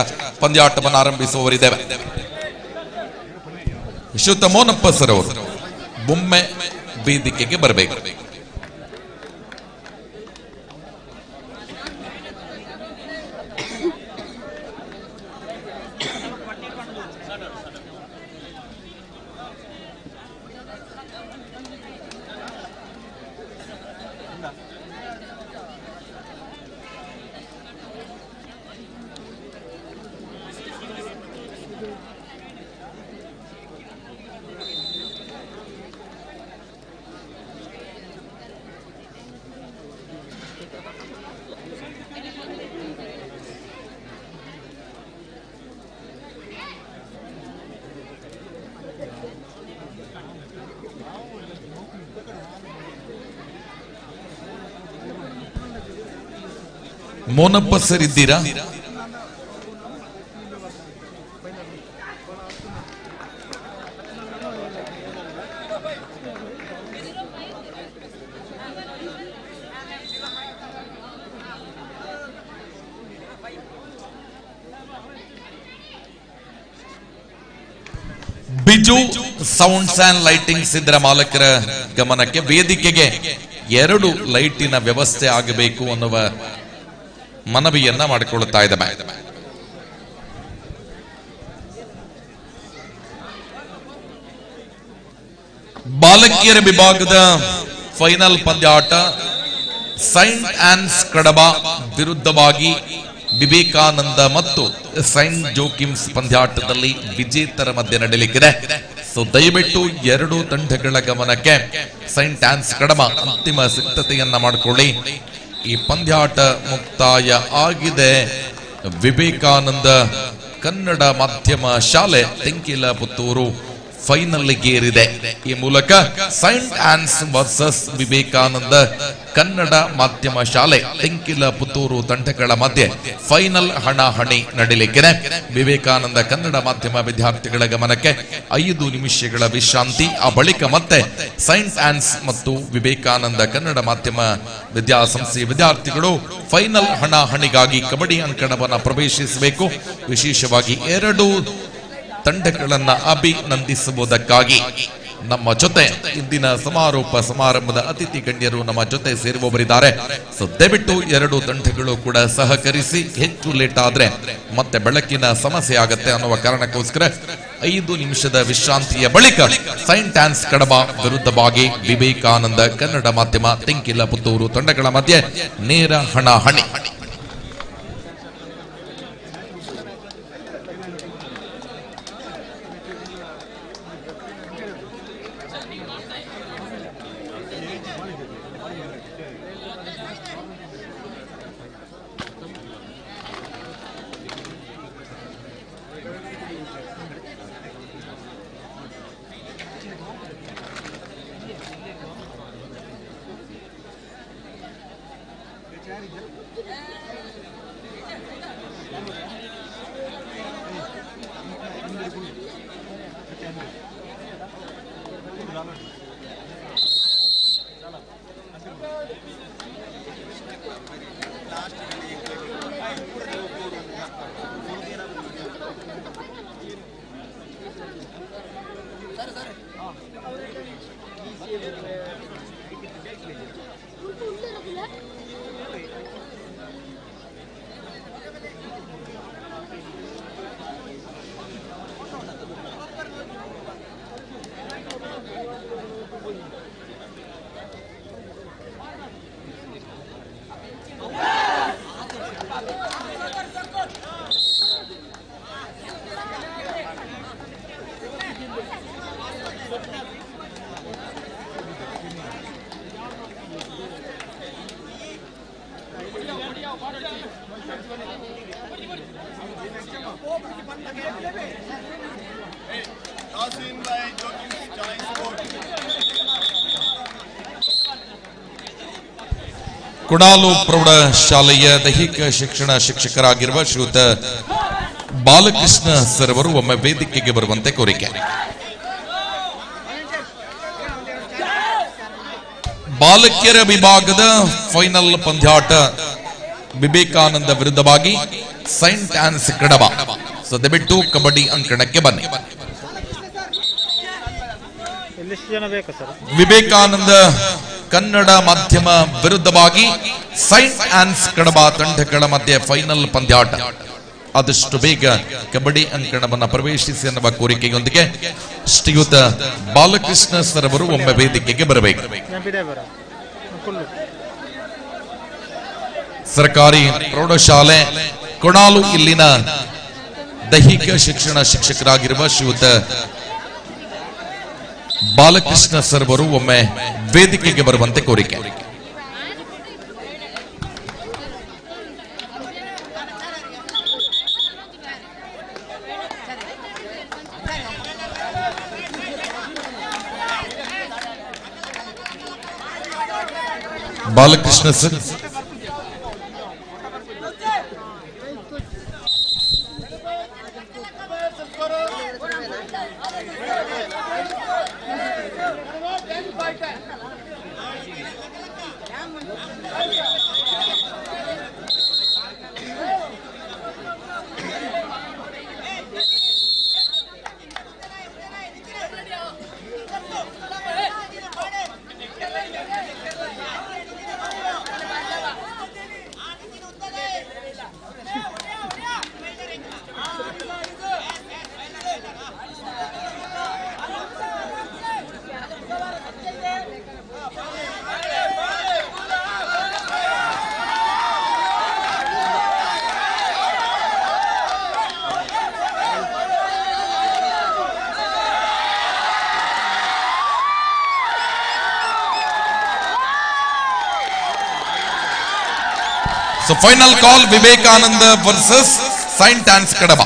ಪಂದ್ಯಾಟವನ್ನು ಆರಂಭಿಸುವವರಿದ್ದೇವೆ. ಶ್ರೀಯುತ ಮೋನಪ್ಪ ಸರ್ ಅವರು ಬೊಮ್ಮೆ ವೇದಿಕೆಗೆ ಬರಬೇಕು. ಮೋನಪ್ಪ ಸರ್ ಇದ್ದೀರಾ? ಬಿಜು ಸೌಂಡ್ಸ್ ಅಂಡ್ ಲೈಟಿಂಗ್ಸ್ ಇದರ ಮಾಲಕರ ಗಮನಕ್ಕೆ ವೇದಿಕೆಗೆ 2 ಲೈಟಿನ ವ್ಯವಸ್ಥೆ ಆಗಬೇಕು ಅನ್ನುವ ಮನವಿಯನ್ನ ಮಾಡಿಕೊಳ್ಳುತ್ತಾ ಇದ್ದೇವೆ. ಬಾಲಕಿಯರ ವಿಭಾಗದ ಫೈನಲ್ ಪಂದ್ಯಾಟ ಸೈಂಟ್ ಆನ್ಸ್ ಕಡಬ ವಿರುದ್ಧವಾಗಿ ವಿವೇಕಾನಂದ ಮತ್ತು ಸೈಂಟ್ ಜೋಕಿಮ್ಸ್ ಪಂದ್ಯಾಟದಲ್ಲಿ ವಿಜೇತರ ಮಧ್ಯೆ ನಡೆಯಲಿಕ್ಕಿದೆ. ಸೊ ದಯವಿಟ್ಟು 2 ತಂಡಗಳ ಗಮನಕ್ಕೆ. ಸೈಂಟ್ ಆನ್ಸ್ ಕಡಬ ಅಂತಿಮ ಸಿದ್ಧತೆಯನ್ನ ಮಾಡಿಕೊಳ್ಳಿ. ಈ ಪಂದ್ಯಾಟ ಮುಕ್ತಾಯ ಆಗಿದೆ. ವಿವೇಕಾನಂದ ಕನ್ನಡ ಮಾಧ್ಯಮ ಶಾಲೆ ತೆಂಕಿಲ ಪುತ್ತೂರು ಫೈನಲ್ಗೇರಿದೆ. ಈ ಮೂಲಕ saint ons versus Vivekananda Kannada ಮಾಧ್ಯಮ ಶಾಲೆ ತೆಂಕಿಲ ಪುತ್ತೂರು ತಂಡಗಳ ಮಧ್ಯೆ ಫೈನಲ್ ಹಣಾಹಣಿ ನಡೆಯಲಿಕ್ಕಿದೆ. ವಿವೇಕಾನಂದ ಕನ್ನಡ ಮಾಧ್ಯಮ ವಿದ್ಯಾರ್ಥಿಗಳ ಗಮನಕ್ಕೆ 5 ನಿಮಿಷಗಳ ವಿಶ್ರಾಂತಿ. ಆ ಬಳಿಕ ಮತ್ತೆ ಸೈಂಟ್ ಆನ್ಸ್ ಮತ್ತು ವಿವೇಕಾನಂದ ಕನ್ನಡ ಮಾಧ್ಯಮ ವಿದ್ಯಾಸಂಸ್ಥೆಯ ವಿದ್ಯಾರ್ಥಿಗಳು ಫೈನಲ್ ಹಣಾಹಣಿಗಾಗಿ ಕಬಡ್ಡಿ ಅಂಕಣವನ್ನು ಪ್ರವೇಶಿಸಬೇಕು. ವಿಶೇಷವಾಗಿ 2 ತಂಡಗಳನ್ನ ಅಭಿನಂದಿಸುವುದಕ್ಕಾಗಿ ನಮ್ಮ ಜೊತೆ ಇಂದಿನ ಸಮಾರೋಪ ಸಮಾರಂಭದ ಅತಿಥಿ ಗಣ್ಯರು ನಮ್ಮ ಜೊತೆ ಸೇರುವವರಿದ್ದಾರೆ. ಸೊ ದಯವಿಟ್ಟು 2 ತಂಡಗಳು ಕೂಡ ಸಹಕರಿಸಿ. ಹೆಚ್ಚು ಲೇಟ್ ಆದ್ರೆ ಮತ್ತೆ ಬೆಳಕಿನ ಸಮಸ್ಯೆ ಆಗತ್ತೆ ಅನ್ನುವ ಕಾರಣಕ್ಕೋಸ್ಕರ 5 ನಿಮಿಷದ ವಿಶ್ರಾಂತಿಯ ಬಳಿಕ ಸೈಂಟ್ ಆನ್ಸ್ ಕಡಬ ವಿರುದ್ಧವಾಗಿ ವಿವೇಕಾನಂದ ಕನ್ನಡ ಮಾಧ್ಯಮ ತೆಂಕಿಲ ಪುತ್ತೂರು ತಂಡಗಳ ಮಧ್ಯೆ ನೇರ ಹಣಾಹಣಿ. ಕುಣಾಲು ಪ್ರೌಢಶಾಲೆಯ ದೈಹಿಕ ಶಿಕ್ಷಣ ಶಿಕ್ಷಕರಾಗಿರುವ ಶ್ರೀಯುತ ಬಾಲಕೃಷ್ಣ ಸರ್ ಅವರು ಒಮ್ಮೆ ವೇದಿಕೆಗೆ ಬರುವಂತೆ ಕೋರಿಕೆ. ಬಾಲಕಿಯರ ವಿಭಾಗದ ಫೈನಲ್ ಪಂದ್ಯಾಟ ವಿವೇಕಾನಂದ ವಿರುದ್ಧವಾಗಿ ಸೈಂಟ್ ಆನ್ಸ್ ಕಡಬ. ಸೊ ದಯವಿಟ್ಟು ಕಬಡ್ಡಿ ಅಂಕಣಕ್ಕೆ ಬನ್ನಿ. ವಿವೇಕಾನಂದ ಕನ್ನಡ ಮಾಧ್ಯಮ ವಿರುದ್ಧವಾಗಿ ಸೈಂಟ್ ಆನ್ಸ್ ಕಡಬ ತಂಡಗಳ ಮಧ್ಯೆ ಫೈನಲ್ ಪಂದ್ಯಾಟ. ಆದಷ್ಟು ಬೇಗ ಕಬಡ್ಡಿ ಅಂಕಣವನ್ನು ಪ್ರವೇಶಿಸಿ ಎನ್ನುವ ಕೋರಿಕೆಯೊಂದಿಗೆ ಶ್ರೀಯುತ ಬಾಲಕೃಷ್ಣ ಸರ್ ಅವರು ಒಮ್ಮೆ ವೇದಿಕೆಗೆ ಬರಬೇಕು. ಸರ್ಕಾರಿ ಪ್ರೌಢಶಾಲೆ ಕೊಣಾಲು ಇಲ್ಲಿನ ದೈಹಿಕ ಶಿಕ್ಷಣ ಶಿಕ್ಷಕರಾಗಿರುವ ಶ್ರೀಯುತ ಬಾಲಕೃಷ್ಣ ಸರ್ ಅವರು ಒಮ್ಮೆ ವೇದಿಕೆಗೆ ಬರುವಂತೆ ಕೋರಿಕೆ. Balakrishna sir so final call Vivekananda versus Saint ons Kadaba.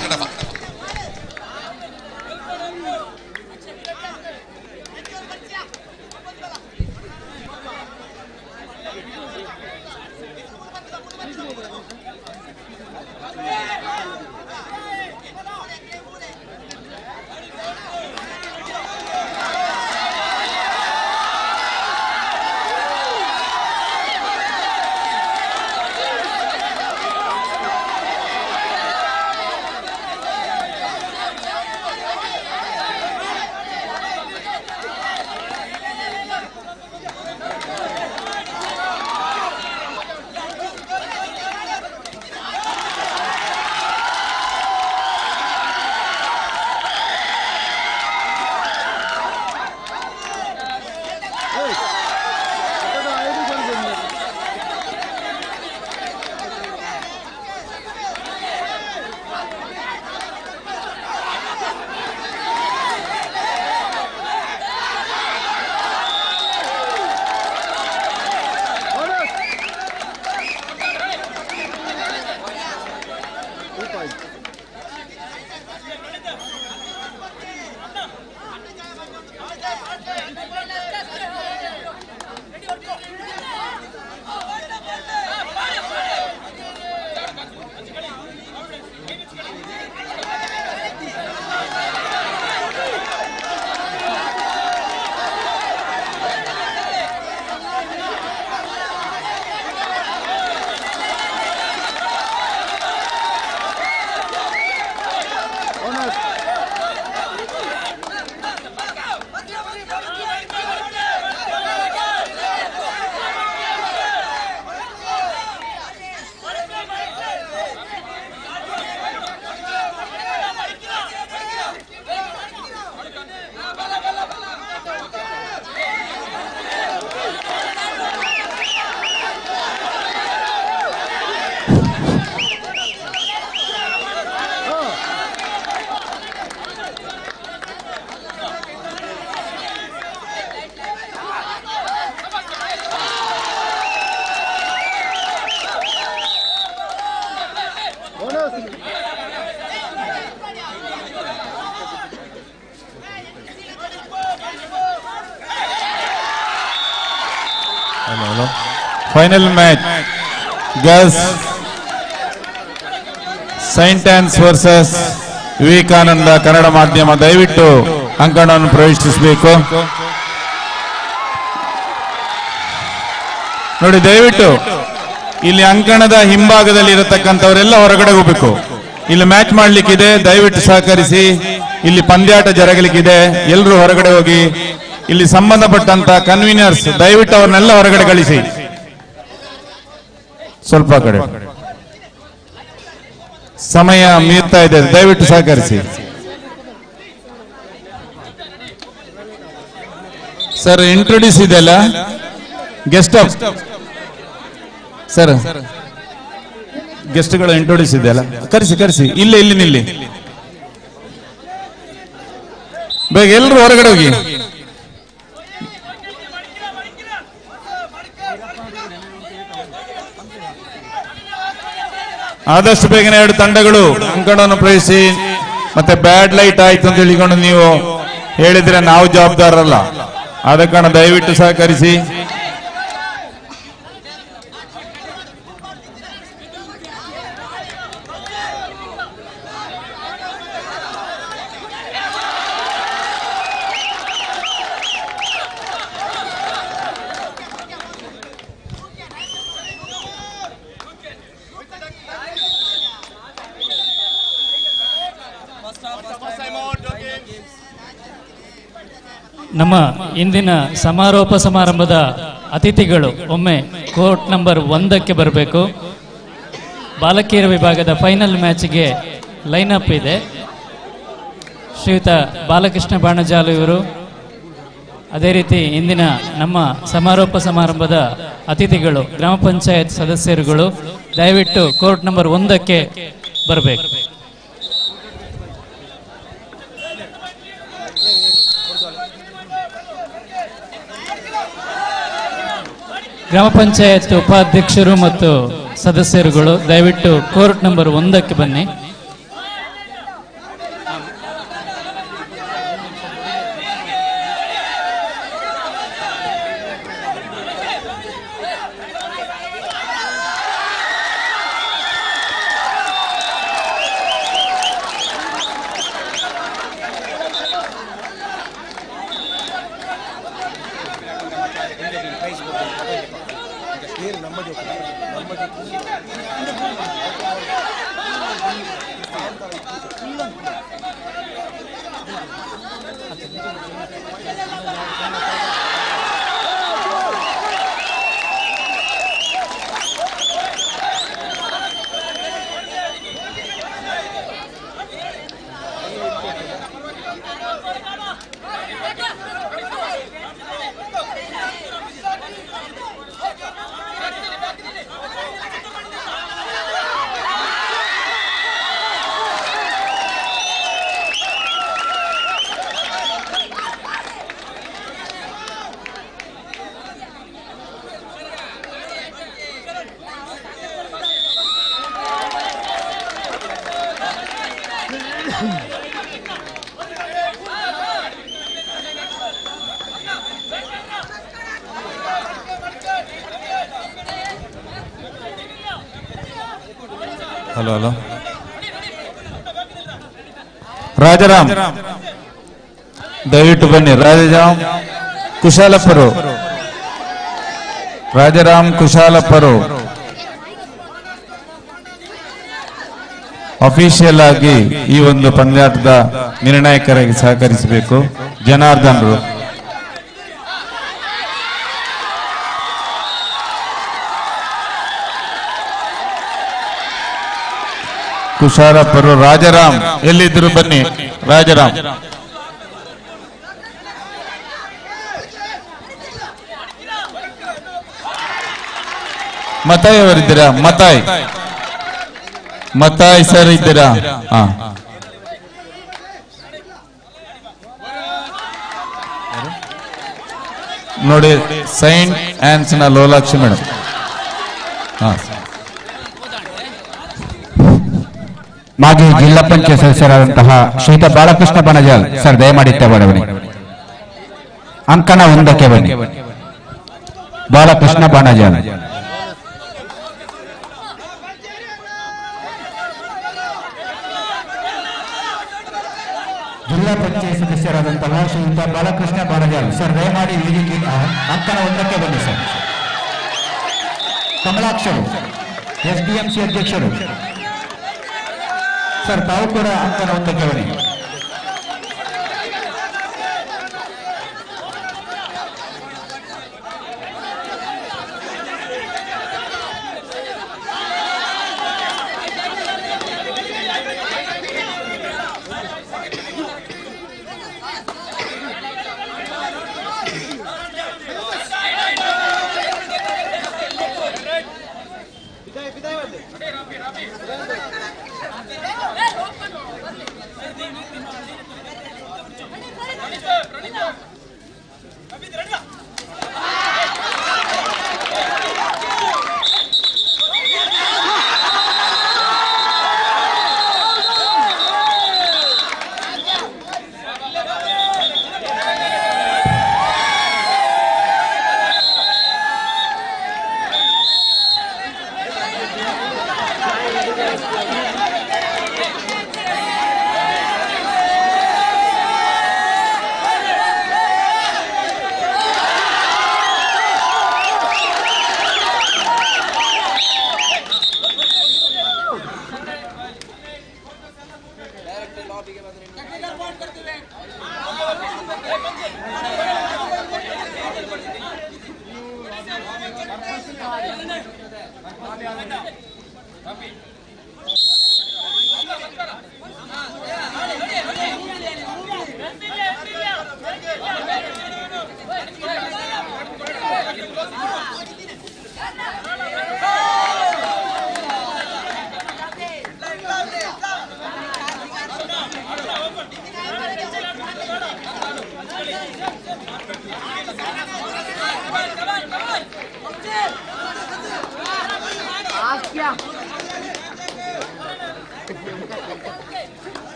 Final match girls Saint ons versus Vivekananda Kannada ಮಾಧ್ಯಮ. ದಯವಿಟ್ಟು ಅಂಕಣವನ್ನು ಪ್ರವೇಶಿಸಬೇಕು. ನೋಡಿ, ದಯವಿಟ್ಟು ಇಲ್ಲಿ ಅಂಕಣದ ಹಿಂಭಾಗದಲ್ಲಿ ಇರತಕ್ಕಂಥವರೆಲ್ಲ ಹೊರಗಡೆ ಹೋಗ್ಬೇಕು. ಇಲ್ಲಿ ಮ್ಯಾಚ್ ಮಾಡ್ಲಿಕ್ಕಿದೆ, ದಯವಿಟ್ಟು ಸಹಕರಿಸಿ. ಇಲ್ಲಿ ಪಂದ್ಯಾಟ ಜರಗಲಿಕ್ಕಿದೆ, ಎಲ್ಲರೂ ಹೊರಗಡೆ ಹೋಗಿ. ಇಲ್ಲಿ ಸಂಬಂಧಪಟ್ಟಂತ ಕನ್ವೀನರ್ಸ್ ದಯವಿಟ್ಟು ಅವ್ರನ್ನೆಲ್ಲ ಹೊರಗಡೆ ಕಳಿಸಿ. ಸ್ವಲ್ಪ ಕಡೆ ಸಮಯ ಮೀರ್ತಾ ಇದೆ, ದಯವಿಟ್ಟು ಸಹಕರಿಸಿ. ಸರ್ ಇಂಟ್ರೊಡ್ಯೂಸ್ ಇದೆಯಲ್ಲ, ಗೆಸ್ಟ್ ಆಫ್ ಸರ್, ಗೆಸ್ಟ್ಗಳ ಇಂಟ್ರೊಡ್ಯೂಸ್ ಇದೆಯಲ್ಲ, ಕರೆಸಿ. ಇಲ್ಲಿ ನಿಲ್ಲಿ, ಬೇಗ ಎಲ್ಲರೂ ಹೊರಗಡೆ ಹೋಗಿ. ಆದಷ್ಟು ಬೇಗನೆ ಎರಡು ತಂಡಗಳು ಅಂಕಣವನ್ನು ಪ್ರವೇಶಿಸಿ. ಮತ್ತೆ ಬ್ಯಾಡ್ ಲೈಟ್ ಆಯ್ತು ಅಂತ ಹೇಳಿಕೊಂಡು ನೀವು ಹೇಳಿದ್ರೆ ನಾವು ಜವಾಬ್ದಾರರಲ್ಲ. ಆದ ಕಾರಣ ದಯವಿಟ್ಟು ಸಹಕರಿಸಿ. ನಮ್ಮ ಇಂದಿನ ಸಮಾರೋಪ ಸಮಾರಂಭದ ಅತಿಥಿಗಳು ಒಮ್ಮೆ ಕೋರ್ಟ್ ನಂಬರ್ 1ಕ್ಕೆ ಬರಬೇಕು. ಬಾಲಕಿಯರ ವಿಭಾಗದ ಫೈನಲ್ ಮ್ಯಾಚ್ಗೆ ಲೈನಪ್ ಇದೆ. ಶ್ರೀಯುತ ಬಾಲಕೃಷ್ಣ ಬಾಣಜಾಲು ಇವರು, ಅದೇ ರೀತಿ ಇಂದಿನ ನಮ್ಮ ಸಮಾರೋಪ ಸಮಾರಂಭದ ಅತಿಥಿಗಳು ಗ್ರಾಮ ಪಂಚಾಯತ್ ಸದಸ್ಯರುಗಳು ದಯವಿಟ್ಟು ಕೋರ್ಟ್ ನಂಬರ್ 1ಕ್ಕೆ ಬರಬೇಕು. ಗ್ರಾಮ ಪಂಚಾಯತ್ ಉಪಾಧ್ಯಕ್ಷರು ಮತ್ತು ಸದಸ್ಯರುಗಳು ದಯವಿಟ್ಟು ಕೋರ್ಟ್ ನಂಬರ್ 1ಕ್ಕೆ ಬನ್ನಿ. ಹಲೋ ಹಲೋ ರಾಜಾರಾಮ್ ದಯವಿಟ್ಟು ಬನ್ನಿ. ರಾಜಾರಾಮ್ ಕುಶಾಲಪ್ಪರು, ರಾಜಾರಾಮ್ ಕುಶಾಲಪ್ಪರು ಅಫಿಷಿಯಲ್ ಆಗಿ ಈ ಒಂದು ಪಂದ್ಯಾಟದ ನಿರ್ಣಾಯಕರಾಗಿ ಸಹಕರಿಸಬೇಕು. ಜನಾರ್ದನ್ರು ಕುಶಾಲಪ್ಪರು, ರಾಜಾರಾಮ್ ಎಲ್ಲಿದ್ರು ಬನ್ನಿ. ರಾಜಾರಾಮ್ ಮತಾಯ್ ಅವರಿದ್ದೀರಾ? ಮತಾಯ್ ಮತಾಯ್ ಸರ್ ಇದ್ದೀರಾ? ಹಾ ನೋಡಿ, ಸೈಂಟ್ ಆನ್ಸ್ ನ ಲೋಲಾಕ್ಷಿ ಮೇಡಮ್. ಹಾ ಮಾಜಿ ಜಿಲ್ಲಾ ಪಂಚಾಯತ್ ಸದಸ್ಯರಾದಂತಹ ಶ್ರೀಯುತ ಬಾಲಕೃಷ್ಣ ಬಣಜಾಲ್ ಸರ್ ದಯಮಾಡಿ ಬನ್ನಿ. ಅಂಕಣ 1ಕ್ಕೆ ಬನ್ನಿ. ಬಾಲಕೃಷ್ಣ ಬಣಜಾಲ್. ಜಿಲ್ಲಾ ಪಂಚಾಯತ್ ಸದಸ್ಯರಾದಂತಹ ಶ್ರೀಯುತ ಬಾಲಕೃಷ್ಣ ಬಣಜಾಲ್ ಸರ್ ದಯಮಾಡಿ ವೇದಿಕೆ ಅಂಕಣ 1ಕ್ಕೆ ಬನ್ನಿ ಸರ್. ಕಮಲಾಕ್ಷರು SDMC ಅಧ್ಯಕ್ಷರು ಸರ್ ತಾವು ಕೂಡ ಅಂಕಣ 1ಕ್ಕೆ ಬನ್ನಿ.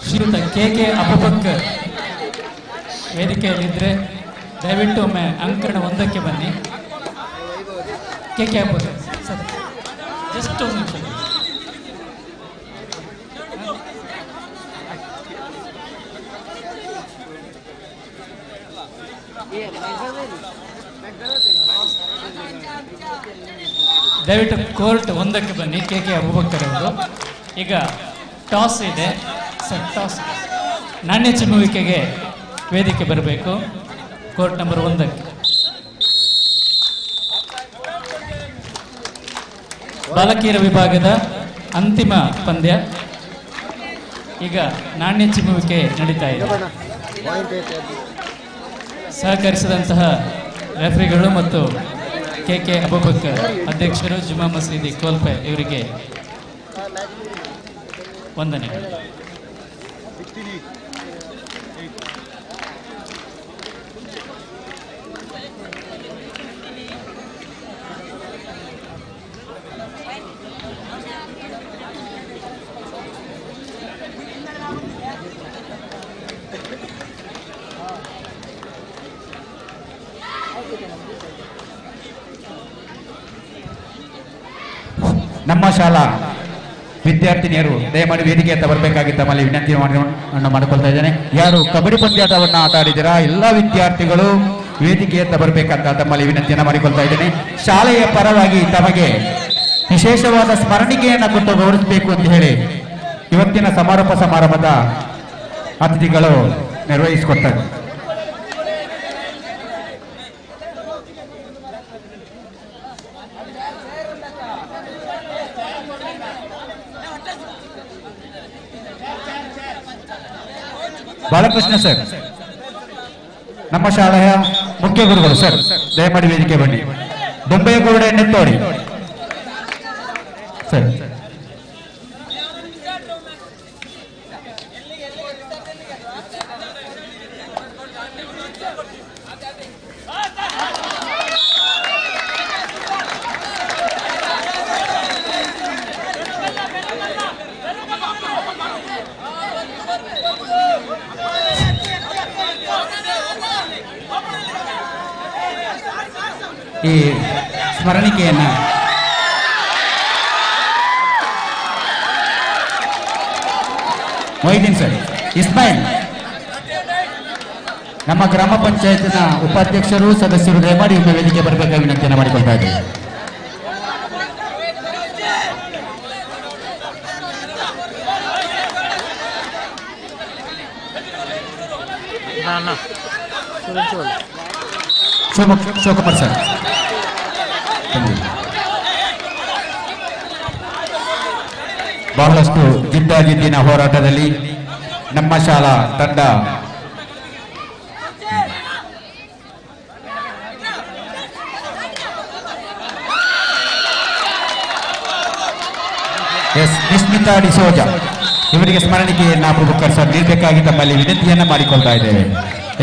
ಶ್ರೀಯುತ ಕೆ ಅಬೂಬಕ್ಕರ್ ವೇದಿಕೆಯಲ್ಲಿದ್ದರೆ ದಯವಿಟ್ಟು ಒಮ್ಮೆ ಅಂಕಣ 1ಕ್ಕೆ ಬನ್ನಿ. ಕೆ ಅಬೂಬಕ್ಕರ್ ಸರ್, ಜಸ್ಟ್ ಒಂದು ನಿಮಿಷ. ದಯವಿಟ್ಟು ಕೋರ್ಟ್ 1ಕ್ಕೆ ಬನ್ನಿ. ಕೆ ಅಬೂಬಕ್ಕರ್ ಅವರು. ಈಗ ಟಾಸ್ ಇದೆ ಸರ್, ಟಾಸ್ ನಾಣ್ಯ ಚಿಮ್ಮುವಿಕೆಗೆ ವೇದಿಕೆ ಬರಬೇಕು. ಕೋರ್ಟ್ ನಂಬರ್ 1ಕ್ಕೆ ಬಾಲಕಿಯರ ವಿಭಾಗದ ಅಂತಿಮ ಪಂದ್ಯ. ಈಗ ನಾಣ್ಯ ಚಿಮ್ಮುವಿಕೆ ನಡೀತಾ ಇದೆ. ಸಹಕರಿಸಿದಂತಹ ರೆಫರಿಗಳು ಮತ್ತು ಕೆ ಅಬೂಬಕ್ಕರ್ ಅಧ್ಯಕ್ಷರು ಜುಮಾ ಮಸೀದಿ ಕೋಲ್ಪೆ ಇವರಿಗೆ ವಂದನೆಗಳು. ನಮ್ಮ ಶಾಲಾ ವಿದ್ಯಾರ್ಥಿನಿಯರು ದಯಮಾಡಿ ವೇದಿಕೆ ಅಂತ ಬರಬೇಕಾಗಿ ತಮ್ಮಲ್ಲಿ ವಿನಂತಿಯನ್ನು ಮಾಡಿಕೊಳ್ತಾ ಇದ್ದೇನೆ. ಯಾರು ಕಬಡ್ಡಿ ಪಂದ್ಯಾಟವನ್ನು ಆಟ ಆಡಿದಿರಾ ಎಲ್ಲ ವಿದ್ಯಾರ್ಥಿಗಳು ವೇದಿಕೆ ಅಂತ ಬರಬೇಕಂತ ತಮ್ಮಲ್ಲಿ ವಿನಂತಿಯನ್ನು ಮಾಡಿಕೊಳ್ತಾ ಇದ್ದೇನೆ. ಶಾಲೆಯ ಪರವಾಗಿ ತಮಗೆ ವಿಶೇಷವಾದ ಸ್ಮರಣಿಕೆಯನ್ನು ಕೊಟ್ಟು ಗೌರವಿಸಬೇಕು ಅಂತ ಹೇಳಿ ಇವತ್ತಿನ ಸಮಾರೋಪ ಸಮಾರಂಭದ ಅತಿಥಿಗಳು ನಿರ್ವಹಿಸಿಕೊಡ್ತಾರೆ. ಬಾಲಕೃಷ್ಣ ಸರ್, ನಮ್ಮ ಶಾಲೆಯ ಮುಖ್ಯ ಗುರುಗಳು ಸರ್, ದಯಮಾಡಿ ವೇದಿಕೆ ಬನ್ನಿ. ಬೊಂಬೆಗೌಡ ನೆತ್ತೋಡಿ ಸರ್. ಈ ಸ್ಮರಣಿಕೆಯನ್ನ ಮೊಯ್ದೀನ್ ಸರ್, ಇಸ್ಮಾಯಿಲ್ ನಮ್ಮ ಗ್ರಾಮ ಪಂಚಾಯತ್ನ ಉಪಾಧ್ಯಕ್ಷರು ಸದಸ್ಯರು ದಯಮಾಡಿ ಒಮ್ಮೆ ವೇದಿಕೆ ಬರಬೇಕಾಗಿ ವಿನಂತಿಯನ್ನು ಮಾಡಿಕೊಳ್ತಾ ಇದ್ದೇವೆ. ಶಿವಕುಮಾರ್ ಸರ್, ಬಹಳಷ್ಟು ಜಿದ್ದಾಜಿದ್ದಿನ ಹೋರಾಟದಲ್ಲಿ ನಮ್ಮ ಶಾಲಾ ತಂಡ ನಿಸ್ಮಿತಾ ಡಿಸೋಜಾ ಇವರಿಗೆ ಸ್ಮರಣಿಕೆಯನ್ನ ಅಬೂಬಕ್ಕರ್ ಸರ್ ನೀಡಬೇಕಾಗಿ ತಮ್ಮಲ್ಲಿ ವಿನಂತಿಯನ್ನ ಮಾಡಿಕೊಳ್ತಾ ಇದ್ದೇವೆ.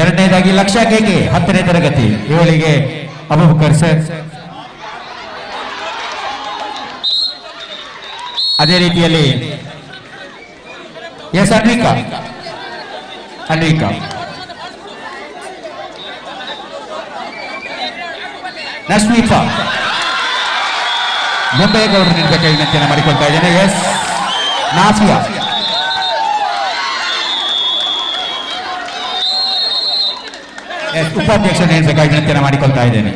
ಎರಡನೇದಾಗಿ ಲಕ್ಷ ಕೆಕೆ 10ನೇ ತರಗತಿ ಇವಳಿಗೆ ಅಬೂಬಕ್ಕರ್ ಸರ್. ಅದೇ ರೀತಿಯಲ್ಲಿ ಎಸ್ ಅನ್ವಿಕಾ ನಶ್ಮೀಫಾ ಬೊಂಬೆಗೌಡರು ನೀಡಬೇಕಾಗಿ ವಿನಂತಿಯನ್ನು ಮಾಡಿಕೊಳ್ತಾ ಇದ್ದೇನೆ. ಎಸ್ ನಾಫಿಯಾ ಉಪಾಧ್ಯಕ್ಷ ನೀಡಬೇಕಾಗಿ ವಿನಂತಿಯನ್ನು ಮಾಡಿಕೊಳ್ತಾ ಇದ್ದೇನೆ.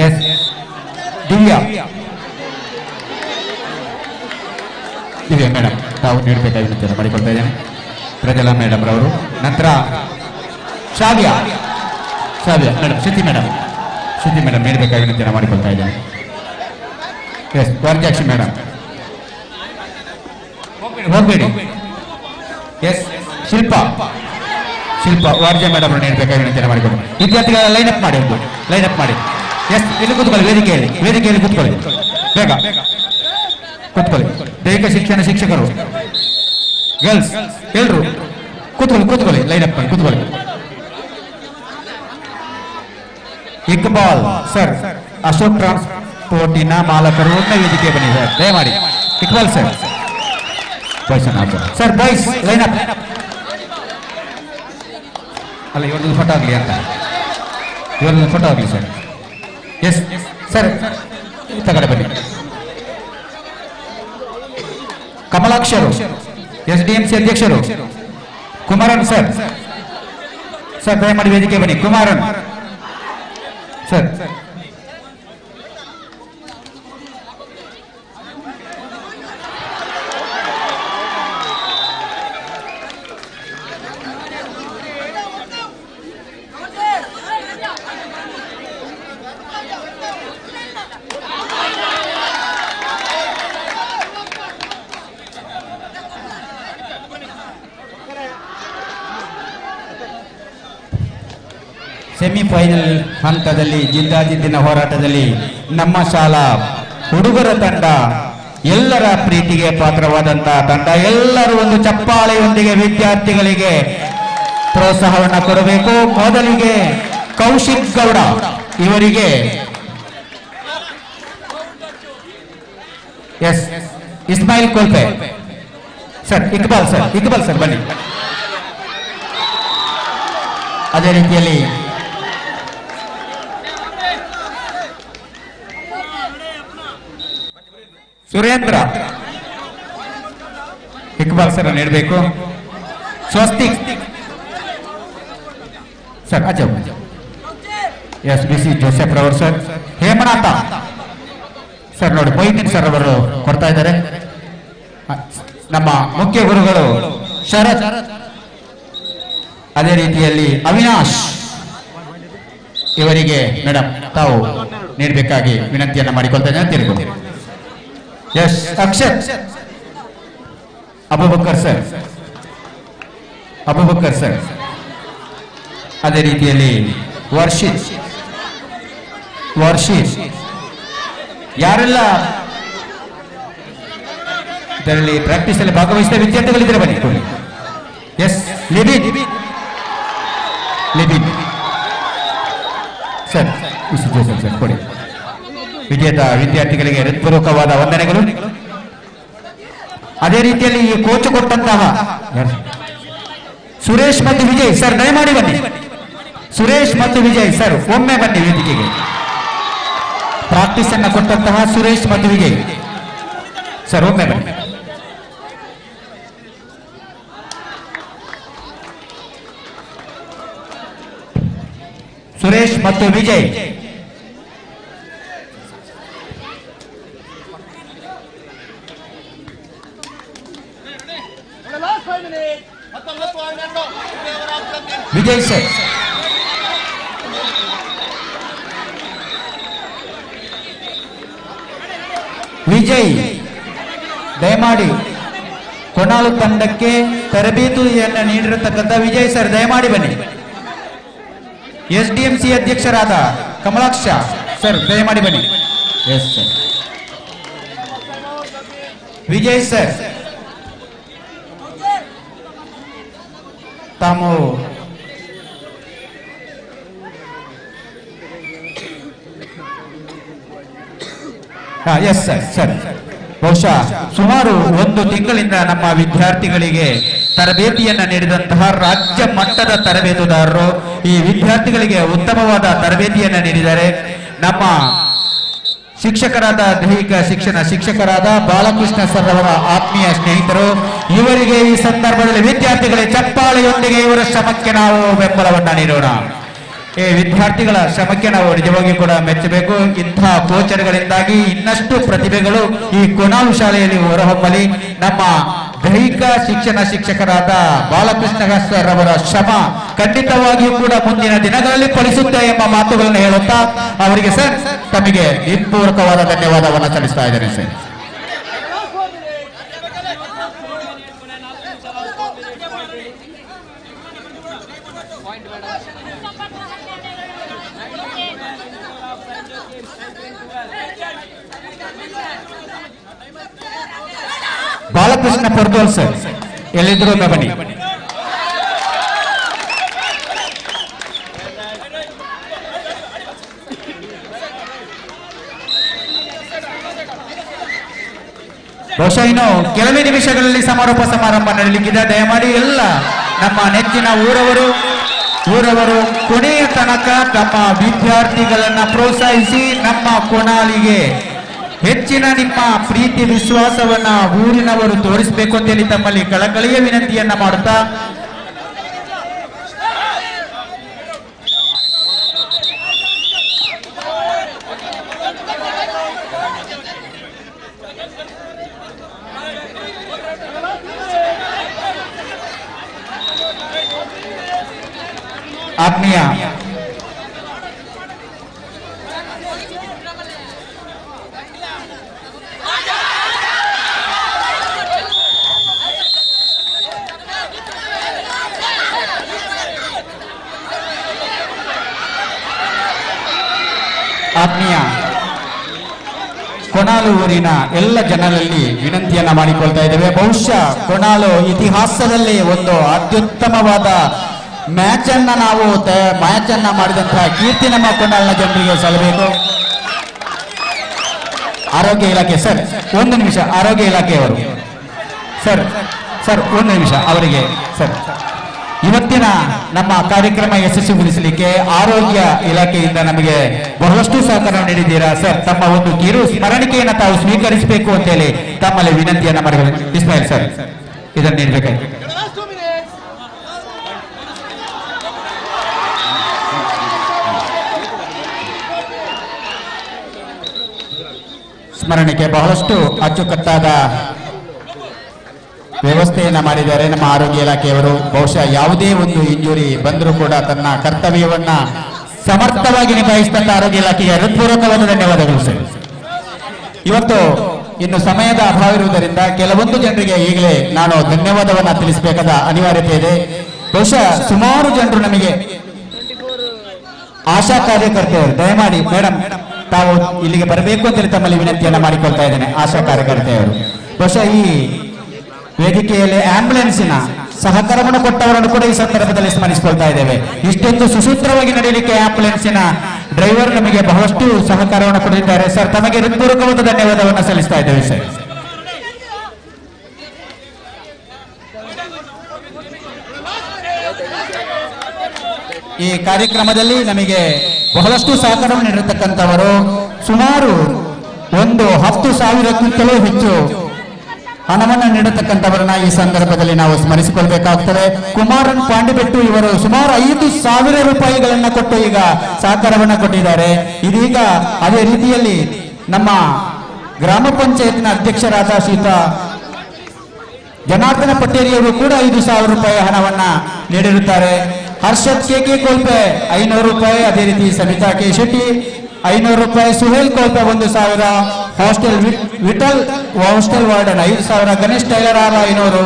ಎಸ್ ದಿವ್ಯಾ ಮೇಡಮ್ ತಾವು ನೀಡಬೇಕಾಗಿ ವಿನಂತಿಯನ್ನು ಮಾಡಿಕೊಳ್ತಾ ಇದ್ದೇನೆ. ಪ್ರಜಲಾ ಮೇಡಮ್ ರವರು. ನಂತರ ಶಾವ್ಯ ಮೇಡಮ್, ಶ್ರುತಿ ಮೇಡಮ್ ನೀಡಬೇಕಾಗಿ ವಿನಂತಿಯನ್ನು ಮಾಡಿಕೊಳ್ತಾ ಇದ್ದೇನೆ. ಎಸ್ ವಾರ್ಜಾಕ್ಷಿ ಮೇಡಮ್ ಹೋಗಬೇಡಿ. ಎಸ್ ಶಿಲ್ಪಾ ವಾರ್ಜ ಮೇಡಮ್ ನೀಡಬೇಕಾಗಿ ವಿನಂತಿಯನ್ನು ಮಾಡಿಕೊಂಡು ವಿದ್ಯಾರ್ಥಿಗಳ ಲೈನಪ್ ಮಾಡಿ. ಎಸ್ ಇಲ್ಲಿ ಕೂತ್ಕೊಳ್ಳಿ, ವೇದಿಕೆಯಲ್ಲಿ ಕೂತ್ಕೊಳ್ಳಿ, ಬೇಗ ಕೂತ್ಕೊಳ್ಳಿ. ದೈಹಿಕ ಶಿಕ್ಷಣ ಶಿಕ್ಷಕರು ಗರ್ಲ್ಸ್ ಎಲ್ರು ಕೂತ್ಕೊಳ್ಳಿ, ಲೈನಪ್ ಮಾಡಿ ಕೂತ್ಕೊಳ್ಳಿ. ಇಕ್ಬಾಲ್ ಸರ್ ಅಶೋಕ್ ಟ್ರಾನ್ಸ್ಪೋರ್ಟಿನ ಮಾಲಕರು ಒಮ್ಮೆ ವೇದಿಕೆ ಬಂದಿದ್ದಾರೆ, ದಯಮಾಡಿ. Iqbal sir, sir boys line up. ಅಲ್ಲ, ಇವ್ರದ್ದು ಫೋಟೋ ಆಗಲಿ ಅಂತ, ಇವ್ರದ್ದು ಫೋಟೋ ಆಗಲಿ ಸರ್. ಎಸ್ ಸರ್, ತಗಡೆ ಬನ್ನಿ. ಕಮಲಾಕ್ಷರು, SDMC ಅಧ್ಯಕ್ಷರು ಕುಮಾರನ್ ಸರ್, ಸರ್ ದಯಮಾಡಿ ವೇದಿಕೆ ಬನ್ನಿ. ಕುಮಾರನ್ ಸರ್, ಸೆಮಿಫೈನಲ್ ಹಂತದಲ್ಲಿ ಜಿದ್ದಾಜಿದ್ದಿನ ಹೋರಾಟದಲ್ಲಿ ನಮ್ಮ ಶಾಲಾ ಹುಡುಗರ ತಂಡ ಎಲ್ಲರ ಪ್ರೀತಿಗೆ ಪಾತ್ರವಾದಂತಹ ತಂಡ. ಎಲ್ಲರೂ ಒಂದು ಚಪ್ಪಾಳೆಯೊಂದಿಗೆ ವಿದ್ಯಾರ್ಥಿಗಳಿಗೆ ಪ್ರೋತ್ಸಾಹವನ್ನು ಕೊಡಬೇಕು. ಮೊದಲಿಗೆ ಕೌಶಿಕ್ ಗೌಡ ಇವರಿಗೆ S Ismail Kolpe sir, Iqbal sir ಬನ್ನಿ. ಅದೇ ರೀತಿಯಲ್ಲಿ ಸುರೇಂದ್ರ ಇಕ್ಬಾಲ್ ಸರ್ ನೀಡಬೇಕು. ಸ್ವಸ್ತಿಕ್ ಸರ್, ಅಜಬ್ SBC ಜೋಸೆಫ್ ರವರು ಸರ್. ಹೇಮನಾಥ ಸರ್, ನೋಡಿ ಮೊಯ್ದೀನ್ ಸರ್ ಅವರು ಕೊಡ್ತಾ ಇದ್ದಾರೆ. ನಮ್ಮ ಮುಖ್ಯ ಗುರುಗಳು ಶರತ್, ಅದೇ ರೀತಿಯಲ್ಲಿ ಅವಿನಾಶ್ ಇವರಿಗೆ ಮೇಡಮ್ ತಾವು ನೀಡಬೇಕಾಗಿ ವಿನಂತಿಯನ್ನ ಮಾಡಿಕೊಳ್ತಾ ಇದ್ದೇನೆ. ತಿರುಗು ಎಸ್ ಅಕ್ಷತ್ ಅಬೂಬಕರ್ ಸರ್, ಅದೇ ರೀತಿಯಲ್ಲಿ ವರ್ಷಿತ್ ಯಾರೆಲ್ಲ ಇದರಲ್ಲಿ ಪ್ರಾಕ್ಟೀಸ್ ಅಲ್ಲಿ ಭಾಗವಹಿಸಿದ ವಿದ್ಯಾರ್ಥಿಗಳಿದ್ರೆ ಬನ್ನಿ. ಎಸ್ ಲಿಬಿನ್ ಸರ್, ಸರ್ ಕೊಡಿ. ವಿಜೇತ ವಿದ್ಯಾರ್ಥಿಗಳಿಗೆ ಹೃತ್ಪೂರ್ವಕವಾದ ವಂದನೆಗಳು. ಅದೇ ರೀತಿಯಲ್ಲಿ ಈ ಕೋಚ್ ಕೊಟ್ಟಂತಹ ಸುರೇಶ್ ಮತ್ತು ವಿಜಯ್ ಸರ್, ದಯಮಾಡಿ ಬನ್ನಿ. ಸುರೇಶ್ ಮತ್ತು ವಿಜಯ್ ಸರ್ ಒಮ್ಮೆ ಬನ್ನಿ ವೇದಿಕೆಗೆ. ಪ್ರಾಕ್ಟೀಸ್ ಅನ್ನ ಕೊಟ್ಟಂತಹ ಸುರೇಶ್ ಮತ್ತು ವಿಜಯ್ ಸರ್ ಒಮ್ಮೆ ಬನ್ನಿ. ಸುರೇಶ್ ಮತ್ತು ವಿಜಯ್ ಸರ್, ವಿಜಯ್ ದಯಮಾಡಿ ಕೊನಾಳು ತಂಡಕ್ಕೆ ತರಬೇತಿಯನ್ನು ನೀಡಿರತಕ್ಕಂಥ ವಿಜಯ್ ಸರ್ ದಯಮಾಡಿ ಬನ್ನಿ. SDMC ಅಧ್ಯಕ್ಷರಾದ ಕಮಲಾಕ್ಷ ಸರ್ ದಯಮಾಡಿ ಬನ್ನಿ. ಎಸ್ ಸರ್, ವಿಜಯ್ ಸರ್ ತಾವು ಎಸ್ ಸರ್ ಬಹುಶಃ ಸುಮಾರು 1 ತಿಂಗಳಿಂದ ನಮ್ಮ ವಿದ್ಯಾರ್ಥಿಗಳಿಗೆ ತರಬೇತಿಯನ್ನ ನೀಡಿದಂತಹ ರಾಜ್ಯ ಮಟ್ಟದ ತರಬೇತುದಾರರು ಈ ವಿದ್ಯಾರ್ಥಿಗಳಿಗೆ ಉತ್ತಮವಾದ ತರಬೇತಿಯನ್ನ ನೀಡಿದ್ದಾರೆ. ನಮ್ಮ ಶಿಕ್ಷಕರಾದ ದೈಹಿಕ ಶಿಕ್ಷಕರಾದ ಬಾಲಕೃಷ್ಣ ಸರ್ ಅವರ ಆತ್ಮೀಯ ಸ್ನೇಹಿತರು. ಇವರಿಗೆ ಈ ಸಂದರ್ಭದಲ್ಲಿ ವಿದ್ಯಾರ್ಥಿಗಳಿಗೆ ಚಪ್ಪಾಳೆಯೊಂದಿಗೆ ಇವರ ಶ್ರಮಕ್ಕೆ ನಾವು ಬೆಂಬಲವನ್ನ ನೀಡೋಣ. ಈ ವಿದ್ಯಾರ್ಥಿಗಳ ಶ್ರಮಕ್ಕೆ ನಾವು ನಿಜವಾಗಿ ಕೂಡ ಮೆಚ್ಚಬೇಕು. ಇಂತಹ ಕೋಚರ್ಗಳಿಂದಾಗಿ ಇನ್ನಷ್ಟು ಪ್ರತಿಭೆಗಳು ಈ ಕೊನಾಳು ಶಾಲೆಯಲ್ಲಿ ಹೊರಹೊಮ್ಮಲಿ. ನಮ್ಮ ದೈಹಿಕ ಶಿಕ್ಷಕರಾದ ಬಾಲಕೃಷ್ಣ ಸರ್ ಅವರ ಶ್ರಮ ಖಂಡಿತವಾಗಿಯೂ ಕೂಡ ಮುಂದಿನ ದಿನಗಳಲ್ಲಿ ಫಲಿಸುತ್ತೆ ಎಂಬ ಮಾತುಗಳನ್ನು ಹೇಳುತ್ತಾ ಅವರಿಗೆ ಸರ್ ತಮಗೆ ಹೃತ್ಪೂರ್ವಕವಾದ ಧನ್ಯವಾದವನ್ನು ಸಲ್ಲಿಸ್ತಾ ಇದ್ದೇನೆ ಸರ್. ಬಾಲಕೃಷ್ಣ ಪೊರ್ದೋಲ್ ಸರ್ ಎಲ್ಲಿದ್ರು ಬನ್ನಿ. ಬಹುಶಃ ಇನ್ನು ಕೆಲವೇ ನಿಮಿಷಗಳಲ್ಲಿ ಸಮಾರೋಪ ಸಮಾರಂಭ ನಡೆಯಲಿಕ್ಕಿದೆ. ದಯಮಾಡಿ ಎಲ್ಲ ನಮ್ಮ ನೆಚ್ಚಿನ ಊರವರು ಕೊನೆಯ ತನಕ ತಮ್ಮ ವಿದ್ಯಾರ್ಥಿಗಳನ್ನ ಪ್ರೋತ್ಸಾಹಿಸಿ ನಮ್ಮ ಕೊನಾಲಿಗೆ ಹೆಚ್ಚಿನ ನಿಮ್ಮ ಪ್ರೀತಿ ವಿಶ್ವಾಸವನ್ನ ಊರಿನವರು ತೋರಿಸಬೇಕು ಅಂತೇಳಿ ತಮ್ಮಲ್ಲಿ ಕಳಕಳಿಯ ವಿನಂತಿಯನ್ನ ಮಾಡುತ್ತಾ ಆತ್ಮೀಯ ಕೊನಾಲು ಊರಿನ ಎಲ್ಲ ಜನರಲ್ಲಿ ವಿನಂತಿಯನ್ನ ಮಾಡಿಕೊಳ್ತಾ ಇದ್ದೇವೆ. ಬಹುಶಃ ಕೊನಾಲು ಇತಿಹಾಸದಲ್ಲಿ ಒಂದು ಅತ್ಯುತ್ತಮವಾದ ಮ್ಯಾಚ್ ಅನ್ನ ಮಾಡಿದಂತಹ ಕೀರ್ತಿ ನಮ್ಮ ಕೊನಾಲಿನ ಜನರಿಗೆ ಸಲ್ಲಬೇಕು. ಆರೋಗ್ಯ ಇಲಾಖೆ ಸರ್ ಒಂದು ನಿಮಿಷ, ಆರೋಗ್ಯ ಇಲಾಖೆಯವರು ಸರ್ ಒಂದು ನಿಮಿಷ ಅವರಿಗೆ ಸರ್, ಇವತ್ತಿನ ನಮ್ಮ ಕಾರ್ಯಕ್ರಮ ಯಶಸ್ವಿಗೊಳಿಸಲಿಕ್ಕೆ ಆರೋಗ್ಯ ಇಲಾಖೆಯಿಂದ ನಮಗೆ ಬಹಳಷ್ಟು ಸಹಕಾರ ನೀಡಿದ್ದೀರಾ ಸರ್. ತಮ್ಮ ಒಂದು ಕಿರು ಸ್ಮರಣಿಕೆಯನ್ನು ತಾವು ಸ್ವೀಕರಿಸಬೇಕು ಅಂತೇಳಿ ತಮ್ಮಲ್ಲಿ ವಿನಂತಿಯನ್ನ ಮಾಡಬೇಕು. ಇಸ್ಮಾಯಿಲ್ ಸರ್ ಇದನ್ನು ನೀಡಬೇಕಾಗಿ ಸ್ಮರಣಿಕೆ ಬಹಳಷ್ಟು ಅಚ್ಚುಕಟ್ಟಾದ ವ್ಯವಸ್ಥೆಯನ್ನ ಮಾಡಿದ್ದಾರೆ ನಮ್ಮ ಆರೋಗ್ಯ ಇಲಾಖೆಯವರು. ಬಹುಶಃ ಯಾವುದೇ ಒಂದು ಇಂಜುರಿ ಬಂದರೂ ಕೂಡ ತನ್ನ ಕರ್ತವ್ಯವನ್ನ ಸಮರ್ಥವಾಗಿ ನಿಭಾಯಿಸಿದಂತ ಆರೋಗ್ಯ ಇಲಾಖೆಗೆ ಹೃತ್ಪೂರ್ವಕವಾದ ಧನ್ಯವಾದಗಳು ಸರ್. ಇವತ್ತು ಇನ್ನು ಸಮಯದ ಅಭಾವ ಇರುವುದರಿಂದ ಕೆಲವೊಂದು ಜನರಿಗೆ ಈಗಲೇ ನಾನು ಧನ್ಯವಾದವನ್ನ ತಿಳಿಸಬೇಕಾದ ಅನಿವಾರ್ಯತೆ ಇದೆ. ಬಹುಶಃ ಸುಮಾರು ಜನರು ನಮಗೆ ಆಶಾ ಕಾರ್ಯಕರ್ತೆಯರು, ದಯಮಾಡಿ ಮೇಡಮ್ ತಾವು ಇಲ್ಲಿಗೆ ಬರಬೇಕು ಅಂತೇಳಿ ತಮ್ಮಲ್ಲಿ ವಿನಂತಿಯನ್ನ ಮಾಡಿಕೊಳ್ತಾ ಇದ್ದೇನೆ. ಆಶಾ ಕಾರ್ಯಕರ್ತೆಯರು ಬಹುಶಃ ಈ ವೇದಿಕೆಯಲ್ಲಿ ಆಂಬ್ಯುಲೆನ್ಸಿನ ಸಹಕಾರವನ್ನು ಕೊಟ್ಟವರನ್ನು ಕೂಡ ಈ ಸಂದರ್ಭದಲ್ಲಿ ಸ್ಮರಿಸಿಕೊಳ್ತಾ ಇದ್ದೇವೆ. ಇಷ್ಟೊಂದು ಸುಸೂತ್ರವಾಗಿ ನಡೆಯಲಿಕ್ಕೆ ಆಂಬ್ಯುಲೆನ್ಸಿನ ಡ್ರೈವರ್ ನಮಗೆ ಬಹಳಷ್ಟು ಸಹಕಾರವನ್ನು ಕೊಟ್ಟಿದ್ದಾರೆ ಸರ್. ತಮಗೆ ಹೃತ್ಪೂರ್ವಕವಾದ ಧನ್ಯವಾದವನ್ನು ಸಲ್ಲಿಸ್ತಾ ಇದ್ದೇವೆ ಸರ್. ಈ ಕಾರ್ಯಕ್ರಮದಲ್ಲಿ ನಮಗೆ ಬಹಳಷ್ಟು ಸಹಕಾರವನ್ನು ನೀಡಿರತಕ್ಕಂಥವರು ಸುಮಾರು 10,000ಕ್ಕಿಂತಲೂ ಹೆಚ್ಚು ಹಣವನ್ನು ನೀಡತಕ್ಕಂಥವರನ್ನ ಈ ಸಂದರ್ಭದಲ್ಲಿ ನಾವು ಸ್ಮರಿಸಿಕೊಳ್ಬೇಕಾಗ್ತದೆ. ಕುಮಾರನ್ ಪಾಂಡಿಬೆಟ್ಟು ಇವರು ಸುಮಾರು 5,000 ರೂಪಾಯಿಗಳನ್ನ ಕೊಟ್ಟು ಈಗ ಸಹಕಾರವನ್ನ ಕೊಟ್ಟಿದ್ದಾರೆ. ಇದೀಗ ಅದೇ ರೀತಿಯಲ್ಲಿ ನಮ್ಮ ಗ್ರಾಮ ಪಂಚಾಯತ್ನ ಅಧ್ಯಕ್ಷರಾದ ಶ್ರೀಯುತ ಜನಾರ್ದನ ಪಟೇರಿಯವರು ಕೂಡ 5,000 ರೂಪಾಯಿ ಹಣವನ್ನ ನೀಡಿರುತ್ತಾರೆ. ಹರ್ಷದ್ ಕೆ ಕೋಲ್ಪೆ 500 ರೂಪಾಯಿ, ಅದೇ ರೀತಿ ಸವಿತಾ ಕೆ ಶೆಟ್ಟಿ 500 ರೂಪಾಯಿ, Suhail Kolpe 1,000, hostel Vittal hostel warden 5,000, Ganesh tailor 500,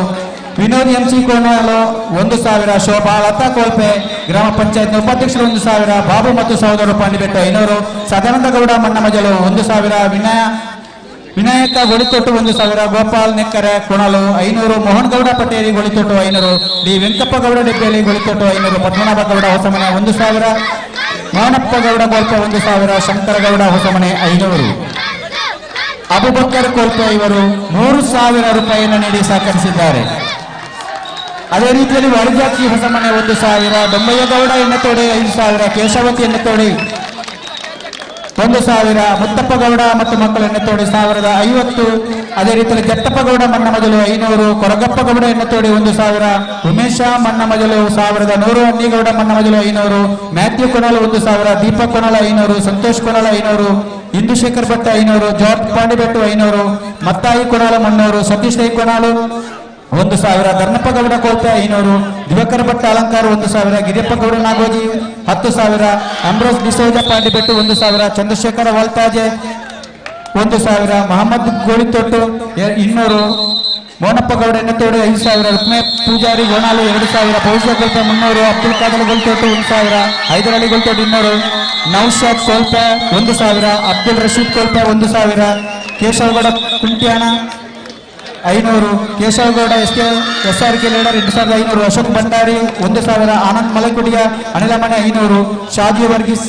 Vinod MC Konalu 1,000, Shobha Latha Kolpe ಗ್ರಾಮ ಪಂಚಾಯತ್ ಉಪಾಧ್ಯಕ್ಷರು 1,000, ಬಾಬು ಮತ್ತು ಸಹೋದರ ಪಾಂಡಿಬೆಟ್ಟು 500, ಸದಾನಂದ ಗೌಡ ಮಣ್ಣಮಜಲು 1,000, ವಿನಾಯಕ ಗೊಳಿತೊಟ್ಟು 1,000, ಗೋಪಾಲ್ ನೆಕ್ಕರೆ ಕೊಣಲು 500, ಮೋಹನ್ ಗೌಡ ಪಟೇರಿ ಗೊಳಿತೊಟ್ಟು 500, ಡಿ ವೆಂಕಪ್ಪ ಗೌಡ ಡೆಬ್ಬೆಲಿ ಗೊಳಿತೊಟ್ಟು 500, ಪದ್ಮನಾಭ ಗೌಡ ಹೊಸಮನೆ 1,000, ಮೋಹನಪ್ಪ ಗೌಡ ಕೋಲ್ಪೆ 1,000, ಶಂಕರ ಗೌಡ ಹೊಸಮನೆ 500, ಅಬುಬಕ್ಕರ್ ಕೋಲ್ಪೆ ಇವರು 100,000 ರೂಪಾಯಿಯನ್ನು ನೀಡಿ ಸಹಕರಿಸಿದ್ದಾರೆ. ಅದೇ ರೀತಿಯಲ್ಲಿ ವಾರಿಜಾಕ್ಷಿ ಹೊಸಮನೆ 1,000, ದೊಂಬಯ್ಯ ಗೌಡ ಎಣ್ಣೆತೋಡಿ 5,000, ಕೇಶವತಿ ಎಣ್ಣೆತೋಡಿ 1,000, ಮುತ್ತಪ್ಪ ಗೌಡ ಮತ್ತು ಮಕ್ಕಳು ಎಣ್ಣೆತೋಡಿ 1,050, ಅದೇ ರೀತಿಯಲ್ಲಿ ಜಟ್ಟಪ್ಪ ಗೌಡ ಮಣ್ಣಮಜಲು 500, ಕೊರಗಪ್ಪ ಗೌಡ ಎಣ್ಣೆತೋಡಿ 1,000, ಉಮೇಶ ಮಣ್ಣಮಜಲು 1,100, ಅನ್ನಿಗೌಡ ಮಣ್ಣಮಜಲು 500, ಮ್ಯಾಥ್ಯೂ ಕೊನಾಲು 1,000, ದೀಪಕ್ ಕೊನಾಲ 500, ಸಂತೋಷ್ ಕೊನಾಲ 500, ಇಂದುಶೇಖರ್ ಭಟ್ 500, ಜಾರ್ಜ್ ಪಾಂಡಿಬೆಟ್ಟು 500, ಮತ್ತಾಯಿ ಕೊನಾಲು 300, ಸತೀಶ್ ರೈ ಕೊನಾಲು 1,000, ಧರ್ಮಪ್ಪ ಗೌಡ ಕೋಲ್ಪೆ 500, ದಿವಾಕರ ಭಟ್ ಅಲಂಕಾರ 1,000, Giriyappa Gowda Nagoji 10,000, ಅಂಬ್ರೋಸ್ D'Souza ಪಾಂಡಿಬೆಟ್ಟು 1,000, Chandrashekara Valthaje 1,000, Mohammed ಗೋಳಿತೊಟ್ಟು 200, Monappa Gowda ಎಣ್ಣೆತೋಡಿ 5,000, Rukme Poojary ಗೋಣಾಲು 2,000, ಪೌಷ್ಯ Kolpe 300, Abdul Khader Golthottu 1,000, Haider Ali Golthottu 200, Naushad Kolpe 1,000, Abdul Rasheed Kolpe 1,000, Keshava Gowda Kuntyana 500, Keshava Gowda SRK leader 2,500, Ashok Bhandari 1,000, Anand Malakudiya Anilamane 500, Shaji Varghese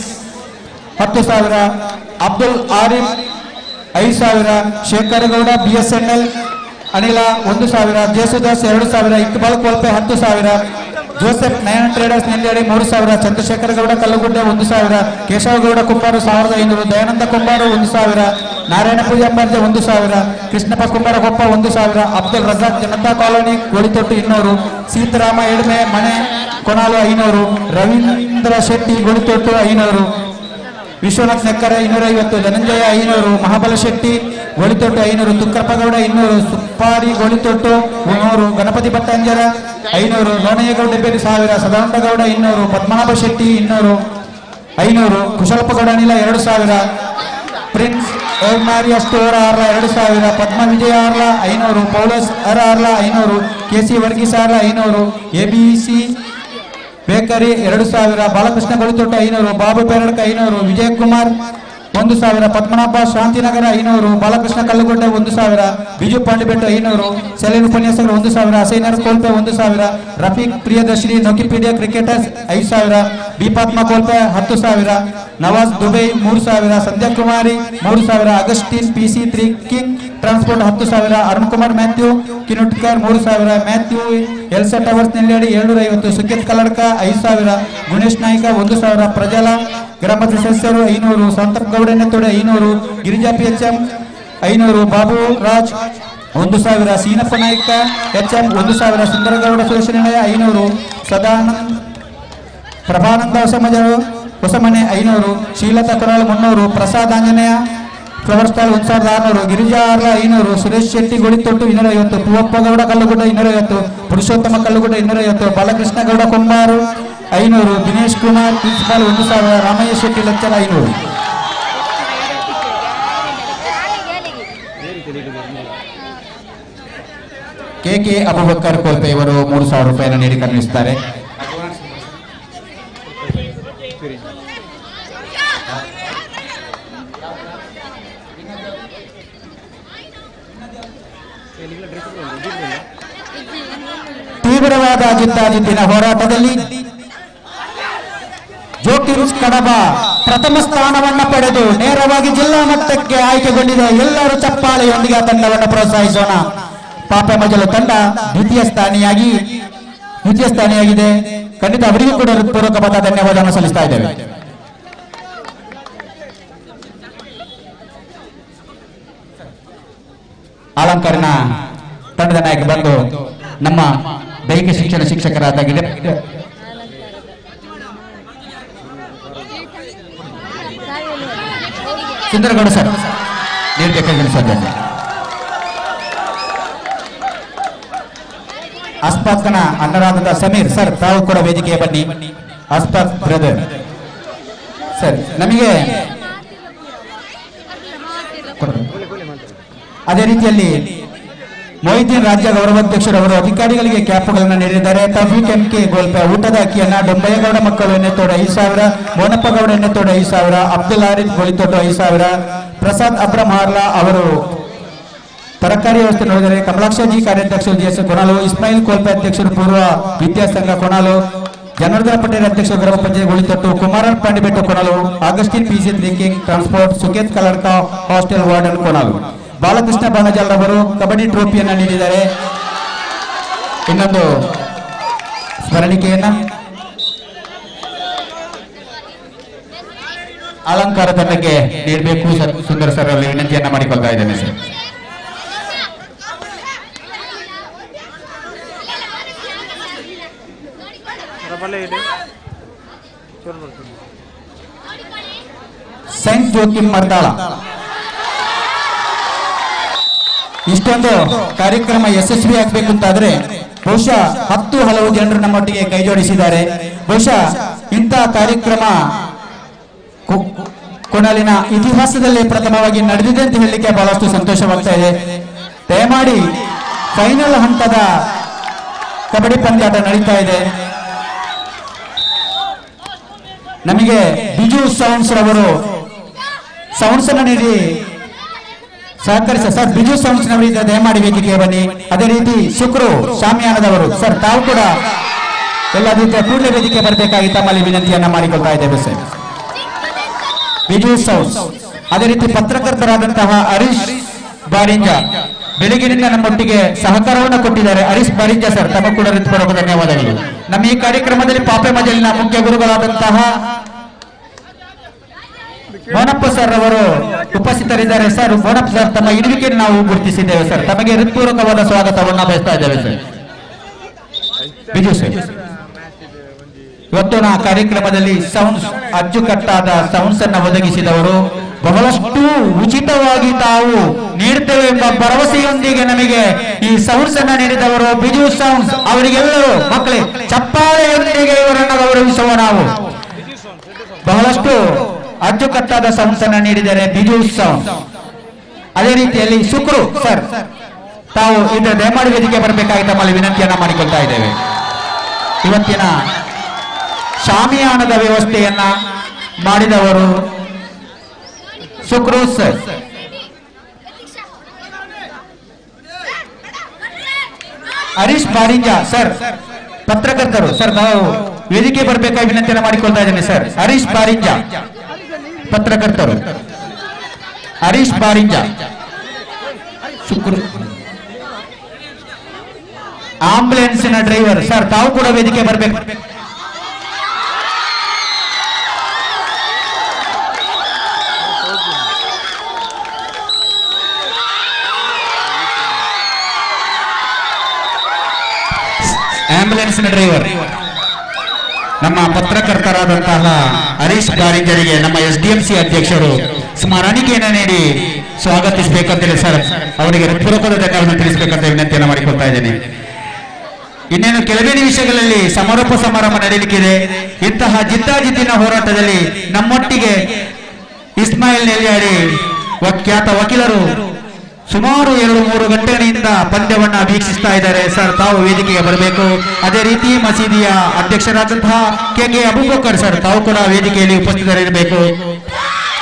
10,000, Abdul Arif 5,000, Shekar Gowda BSNL Anila 1,000, Yesudas 2,000, Iqbal Kolpe 10,000, Joseph Nayana traders Nelyadi 3,000, Chandrashekara Gowda Kallugudde 1,000, Keshava Gowda Kumbaru 1,500, Dayananda Kumbaru 1,000, Narayana Pooja Panje 1,000, Krishnappa Kumbara Koppa 1,000, Abdul Razak Janata colony ಗೋಳಿತೊಟ್ಟು 200, Seetharama ಎಡ್ಮೆ ಮನೆ ಕೊನಾಲು 500, ರವೀಂದ್ರ ಶೆಟ್ಟಿ ಗೋಳಿತೊಟ್ಟು 500, ವಿಶ್ವನಾಥ್ ನೆಕ್ಕರೆ 250, ಧನಂಜಯ 500, ಮಹಾಬಲ ಶೆಟ್ಟಿ ಗೋಳಿತೊಟ್ಟು 500, ತುಕ್ಕಪ್ಪಗೌಡ 200, ಸುಪ್ಪಾರಿ ಗೋಳಿತೊಟ್ಟು 300, ಗಣಪತಿ ಭಟ್ಟಂಜರ 500, ಲೋಣಯ್ಯಗೌಡ 1,000, ಸದಾನಂದಗೌಡ 200, ಪದ್ಮನಾಭ ಶೆಟ್ಟಿ 200, 500, ಕುಶಲಪ್ಪಗೌಡ ಅನಿಲ 2,000, ಪ್ರಿನ್ಸ್ ಎರ್ಮಾರಿಯ ಸ್ಟೋರ್ ಆರ್ಲ 2,000, ಪದ್ಮ ವಿಜಯ ಆರ್ಲ 500, ಪೌಲಸ್ ಅರ್ Arla 500, KC Varghese Arla 500, ABC bakery 2,000, Balakrishna Golithottu 500, Babu Peradka 500, Vijayakumar 1,000, Padmanabha Shantinagar 500, Balakrishna Kallugudde 1,000, Biju Pandibettu 500, Celine ಉಪನ್ಯಾಸಕರು 1,000, ಅಸೈನರ್ ಕೋಲ್ಪೆ 1,000, ರಫೀಕ್ ಪ್ರಿಯದರ್ಶಿನಿ ನೊಕಿಪೀಡಿಯಾ ಕ್ರಿಕೆಟರ್ಸ್ 5,000, ಬಿಪಾತ್ಮ Kolpe 10,000, Nawaz Dubai 3,000, Sandhya Kumari 3,000, Augustine PC 3 king transport 10,000, Arun Kumar Matthew ಕಿನುಟ್ಕರ್ 3,000, Mathew Elsa towers Nelyadi 750, Sukhet Kalladka 5,000, Gunesh Naik 1,000, ಪ್ರಜಲ ಗ್ರಾಮದ ಸದಸ್ಯರು 500, ಸಂತಪ್ ಗೌಡ ನೆತ್ತೋಡೆ 500, ಗಿರಿಜಾ PHM 500, ಬಾಬು ರಾಜ್ 1,000, ಸೀನಪ್ಪ ನಾಯ್ಕ HM 1,000, ಸುಂದರಗೌಡ ಸುರೇಶನಿಲಯ 500, ಸದಾನಂದ್ ಪ್ರಭಾನಂದ ಹೊಸಮನೆ 500, ಶೀಲತಾ ಕೊರಾಳ್ 300, Prasad Anjaneya flower stall 1,600, Girija Arla 500, Suresh Shetty Golithottu 250, Poovappa Gowda Kallugudda 250, Purushottama Kallugudda 250, Balakrishna Gowda Kombaru 500, Dinesh Kumar principal 1,000, Ramaiah Shetty lecture 500. K K Abubakkar Kolpe ಇವರು 3,000 ರೂಪಾಯಿಯನ್ನು ನೀಡಿ ಕರುಣಿಸುತ್ತಾರೆ. ತೀವ್ರವಾದ ಜಿದ್ದಾಜಿದ್ದಿನ ಹೋರಾಟದಲ್ಲಿ ಜೋಕಿರ್ಸ್ ಕಡಬ ಪ್ರಥಮ ಸ್ಥಾನವನ್ನು ಪಡೆದು ನೇರವಾಗಿ ಜಿಲ್ಲಾ ಮಟ್ಟಕ್ಕೆ ಆಯ್ಕೆಗೊಂಡಿದೆ. ಎಲ್ಲರೂ ಚಪ್ಪಾಳೆಯೊಂದಿಗೆ ಆ ತಂಡವನ್ನು ಪ್ರೋತ್ಸಾಹಿಸೋಣ. ಪಾಪೆ ಮಜಲು ತಂಡ ದ್ವಿತೀಯ ಸ್ಥಾನಿಯಾಗಿದೆ. ಖಂಡಿತ ಅವರಿಗೂ ಕೂಡ ಹೃತ್ಪೂರ್ವಕವಾದ ಧನ್ಯವಾದವನ್ನು ಸಲ್ಲಿಸ್ತಾ ಇದ್ದೇವೆ. ಅಲಂಕರಣ ತಂಡದ ನಾಯಕ ಬಂದು ನಮ್ಮ ದೈಹಿಕ ಶಿಕ್ಷಣ ಶಿಕ್ಷಕರಾದ ಸುಂದರಗೌಡ ಸರ್ ನೀಡಬೇಕಾಗಿ ಸಾಧ್ಯ. ಅಸ್ಪಾತ್ನ ಅನ್ನರಾದ ಸಮೀರ್ ಸರ್ ತಾವು ಕೂಡ ವೇದಿಕೆಗೆ ಬನ್ನಿ. ಅಸ್ಪಾತ್ ಬ್ರದರ್ ಸರ್ ನಮಗೆ ಅದೇ ರೀತಿಯಲ್ಲಿ ಮೊಹಿದ್ದೀನ್ ರಾಜ್ಯ ಗೌರವಾಧ್ಯಕ್ಷರವರು ಅಧಿಕಾರಿಗಳಿಗೆ ಕ್ಯಾಪ್ಗಳನ್ನು ನೀಡಿದ್ದಾರೆ. ತಫೀಕ್ MK ಗೋಲ್ಪೆ ಊಟದ ಅಕ್ಕಿಯನ್ನ ಡೊಂಬಯ್ಯಗೌಡ ಮಕ್ಕಳು ಎಣ್ಣೆತೋಡು 5,000, ಮೋನಪ್ಪಗೌಡ ಎಣ್ಣೆತೋಡು 5,000, ಅಬ್ದುಲ್ ಆರಿಫ್ ಗೋಳಿತೋಡು 5,000, ಪ್ರಸಾದ್ ಅಬ್ರಂ ಹಾರ್ಲಾ ಅವರು ತರಕಾರಿ ವ್ಯವಸ್ಥೆ ನೋಡಿದರೆ, ಕಮಲಾಕ್ಷಜಿ ಕಾರ್ಯಾಧ್ಯಕ್ಷರು GS ಕೊನಾಲು, ಇಸ್ಮಾಯಿಲ್ ಕೋಲ್ಪೆ ಅಧ್ಯಕ್ಷರು ಪೂರ್ವ ವಿದ್ಯಾಸಂಘ ಕೊನಾಲು, ಜನಾರ್ದನ ಪಟೇಲ್ ಅಧ್ಯಕ್ಷರು ಗ್ರಾಮ panchayat Golithottu, Kumaran Pandibettu Konalu, Augustine PG 3 king transport, Sukhet ಕಲರ್ಕ ಹಾಸ್ಟೆಲ್ ವಾರ್ಡನ್ ಕೊನಾಲು, ಬಾಲಕೃಷ್ಣ ಬಾಣಜಾಲ್ ಅವರು ಕಬಡ್ಡಿ ಟ್ರೋಫಿಯನ್ನ ನೀಡಿದ್ದಾರೆ. ಇನ್ನೊಂದು ಸ್ಮರಣಿಕೆಯನ್ನ ಅಲಂಕಾರ ತಂಡಕ್ಕೆ ನೀಡಬೇಕು ಸುಂದರ ಸರ್ ಅವರಲ್ಲಿ ವಿನಂತಿಯನ್ನ ಮಾಡಿಕೊಳ್ತಾ ಇದ್ದೇನೆ ಸರ್. ಸೈಂಟ್ ಜೋಕಿಮ್ ಮರ್ದಾಳ ಇಷ್ಟೊಂದು ಕಾರ್ಯಕ್ರಮ ಯಶಸ್ವಿ ಆಗ್ಬೇಕು ಅಂತಾದ್ರೆ ಬಹುಶಃ 10 ಹಲವು ಜನರು ನಮ್ಮೊಟ್ಟಿಗೆ ಕೈ ಜೋಡಿಸಿದ್ದಾರೆ. ಬಹುಶಃ ಇಂಥ ಕಾರ್ಯಕ್ರಮ ಕೊನಾಲಿನ ಇತಿಹಾಸದಲ್ಲಿ ಪ್ರಥಮವಾಗಿ ನಡೆದಿದೆ ಅಂತ ಹೇಳಲಿಕ್ಕೆ ಬಹಳಷ್ಟು ಸಂತೋಷವಾಗ್ತಾ ಇದೆ. ದಯಮಾಡಿ ಫೈನಲ್ ಹಂತದ ಕಬಡ್ಡಿ ಪಂದ್ಯಾಟ ನಡೀತಾ ಇದೆ. ನಮಗೆ ಬಿಜು ಸೌಂಡ್ಸ್ ರವರು ಸೌಂಡ್ಸ್ ಅನ್ನು ನೀಡಿ ಸಹಕರಿಸ ಸರ್. ಬಿಜು ಸೌಂಡ್ಸ್ ನವರಿಂದ ದಯಮಾಡಿ ವೇದಿಕೆಗೆ ಬನ್ನಿ. ಅದೇ ರೀತಿ ಶುಕ್ರು ಶಾಮಿಯಾನದವರು ಸರ್ ತಾವು ಕೂಡ ಎಲ್ಲ ರೀತಿಯ ಕೂಡಲೇ ವೇದಿಕೆ ಬರಬೇಕಾಗಿ ತಮ್ಮಲ್ಲಿ ವಿನಂತಿಯನ್ನ ಮಾಡಿಕೊಳ್ತಾ ಇದ್ದೇವೆ ಸರ್. ಬಿಜು ಸೌಂಡ್ಸ್ ಅದೇ ರೀತಿ ಪತ್ರಕರ್ತರಾದಂತಹ ಹರೀಶ್ ಬಾರಿಂಜ ಬೆಳಗಿನಿಂದ ನಮ್ಮೊಟ್ಟಿಗೆ ಸಹಕಾರವನ್ನು ಕೊಟ್ಟಿದ್ದಾರೆ. ಹರೀಶ್ ಬಾರಿಂಜ ಸರ್, ತಮ್ಮ ಕೂಡ ಹೃತ್ಪೂರ್ವಕ ಧನ್ಯವಾದಗಳು. ನಮ್ಮ ಈ ಕಾರ್ಯಕ್ರಮದಲ್ಲಿ ಪಾಪೆ ಮಜಲಿನ ಮುಖ್ಯ ಗುರುಗಳಾದಂತಹ ಮೋನಪ್ಪ ಸರ್ ಅವರು ಉಪಸ್ಥಿತರಿದ್ದಾರೆ. ಸರ್, ಮೋನಪ್ಪ ಸರ್ ತಮ್ಮ ಇರುವಿಕೆಯನ್ನು ನಾವು ಗುರುತಿಸಿದ್ದೇವೆ ಸರ್. ತಮಗೆ ಹೃತ್ಪೂರ್ವಕವಾದ ಸ್ವಾಗತವನ್ನು ಬಯಸ್ತಾ ಇದ್ದೇವೆ ಸರ್. ಬಿಜು ಸರ್, ಇವತ್ತಿನ ಕಾರ್ಯಕ್ರಮದಲ್ಲಿ ಸೌಂಡ್ಸ್ ಅಚ್ಚುಕಟ್ಟಾದ ಸೌಂಡ್ಸ್ ಅನ್ನು ಒದಗಿಸಿದವರು, ಬಹಳಷ್ಟು ಉಚಿತವಾಗಿ ತಾವು ನೀಡುತ್ತೇವೆ ಎಂಬ ಭರವಸೆಯೊಂದಿಗೆ ನಮಗೆ ಈ ಸೌಂಡ್ಸ್ ಅನ್ನ ನೀಡಿದವರು ಬಿಜು ಸೌಂಡ್ಸ್. ಅವರಿಗೆಲ್ಲರೂ ಮಕ್ಕಳೇ ಚಪ್ಪಾಳೆಯೊಂದಿಗೆ ಇವರನ್ನು ಗೌರವಿಸುವ ನಾವು. ಬಹಳಷ್ಟು ಅಚ್ಚುಕಟ್ಟಾದ ಸೌಂಡ್ಸ್ ಅನ್ನ ನೀಡಿದ್ದಾರೆ ಬಿಜು ಸೌಂಡ್ಸ್. ಅದೇ ರೀತಿಯಲ್ಲಿ ಸುಕ್ರು ಸರ್, ತಾವು ಇದರ ದಯಮಾಡಿ ವೇದಿಕೆ ಬರಬೇಕಾಗಿ ತಮ್ಮಲ್ಲಿ ವಿನಂತಿಯನ್ನ ಮಾಡಿಕೊಳ್ತಾ ಇದ್ದೇವೆ. ಇವತ್ತಿನ ಶಾಮಿಯಾನದ ವ್ಯವಸ್ಥೆಯನ್ನ ಮಾಡಿದವರು ಸುಕ್ರು ಸರ್. ಹರೀಶ್ ಬಾರಿಂಜ ಸರ್, ಪತ್ರಕರ್ತರು ಸರ್, ತಾವು ವೇದಿಕೆ ಬರಬೇಕಾಗಿ ವಿನಂತಿಯನ್ನ ಮಾಡಿಕೊಳ್ತಾ ಇದ್ದೇನೆ ಸರ್. ಹರೀಶ್ ಬಾರಿಂಜ ಪತ್ರಕರ್ತರು, ಹರೀಶ್ ಬಾರಿಂಜ ಸುಕ್ರು. ಆಂಬುಲೆನ್ಸಿನ ಡ್ರೈವರ್ ಸರ್, ತಾವು ಕೂಡ ವೇದಿಕೆ ಬರಬೇಕು. ಆಂಬುಲೆನ್ಸ್ನ ಡ್ರೈವರ್ ನಮ್ಮ ಪತ್ರಕರ್ತರಾದಂತಹ ಹರೀಶ್ ಬಾರಿಂಜರಿಗೆ ನಮ್ಮ SDMC ಅಧ್ಯಕ್ಷರು ಸ್ಮರಣಿಕೆಯನ್ನು ನೀಡಿ ಸ್ವಾಗತಿಸಬೇಕಂತೇಳಿ ಸರ್, ಅವರಿಗೆ ಹೃತ್ಪೂರ್ವಕವಾದ ಧನ್ಯವಾದ ತಿಳಿಸಬೇಕಂತ ವಿನಂತಿಯನ್ನು ಮಾಡಿಕೊಳ್ತಾ ಇದ್ದೇನೆ. ಇನ್ನೇನು ಕೆಲವೇ ನಿಮಿಷಗಳಲ್ಲಿ ಸಮಾರೋಪ ಸಮಾರಂಭ ನಡೆಯಲಿಕ್ಕಿದೆ. ಇಂತಹ ಜಿದ್ದಾಜಿದ್ದಿನ ಹೋರಾಟದಲ್ಲಿ ನಮ್ಮೊಟ್ಟಿಗೆ ಇಸ್ಮಾಯಿಲ್ ನೆಲ್ಯಾಡಿ ಖ್ಯಾತ ವಕೀಲರು ಸುಮಾರು 2-3 ಗಂಟೆಗಳಿಂದ ಪಂದ್ಯವನ್ನ ವೀಕ್ಷಿಸ್ತಾ ಇದ್ದಾರೆ ಸರ್. ತಾವು ವೇದಿಕೆಗೆ ಬರಬೇಕು. ಅದೇ ರೀತಿ ಮಸೀದಿಯ ಅಧ್ಯಕ್ಷರಾದಂತಹ KK ಅಬೂಬಕರ್ ಸರ್, ತಾವು ಕೂಡ ವೇದಿಕೆಯಲ್ಲಿ ಉಪಸ್ಥಿತರಿರಬೇಕು.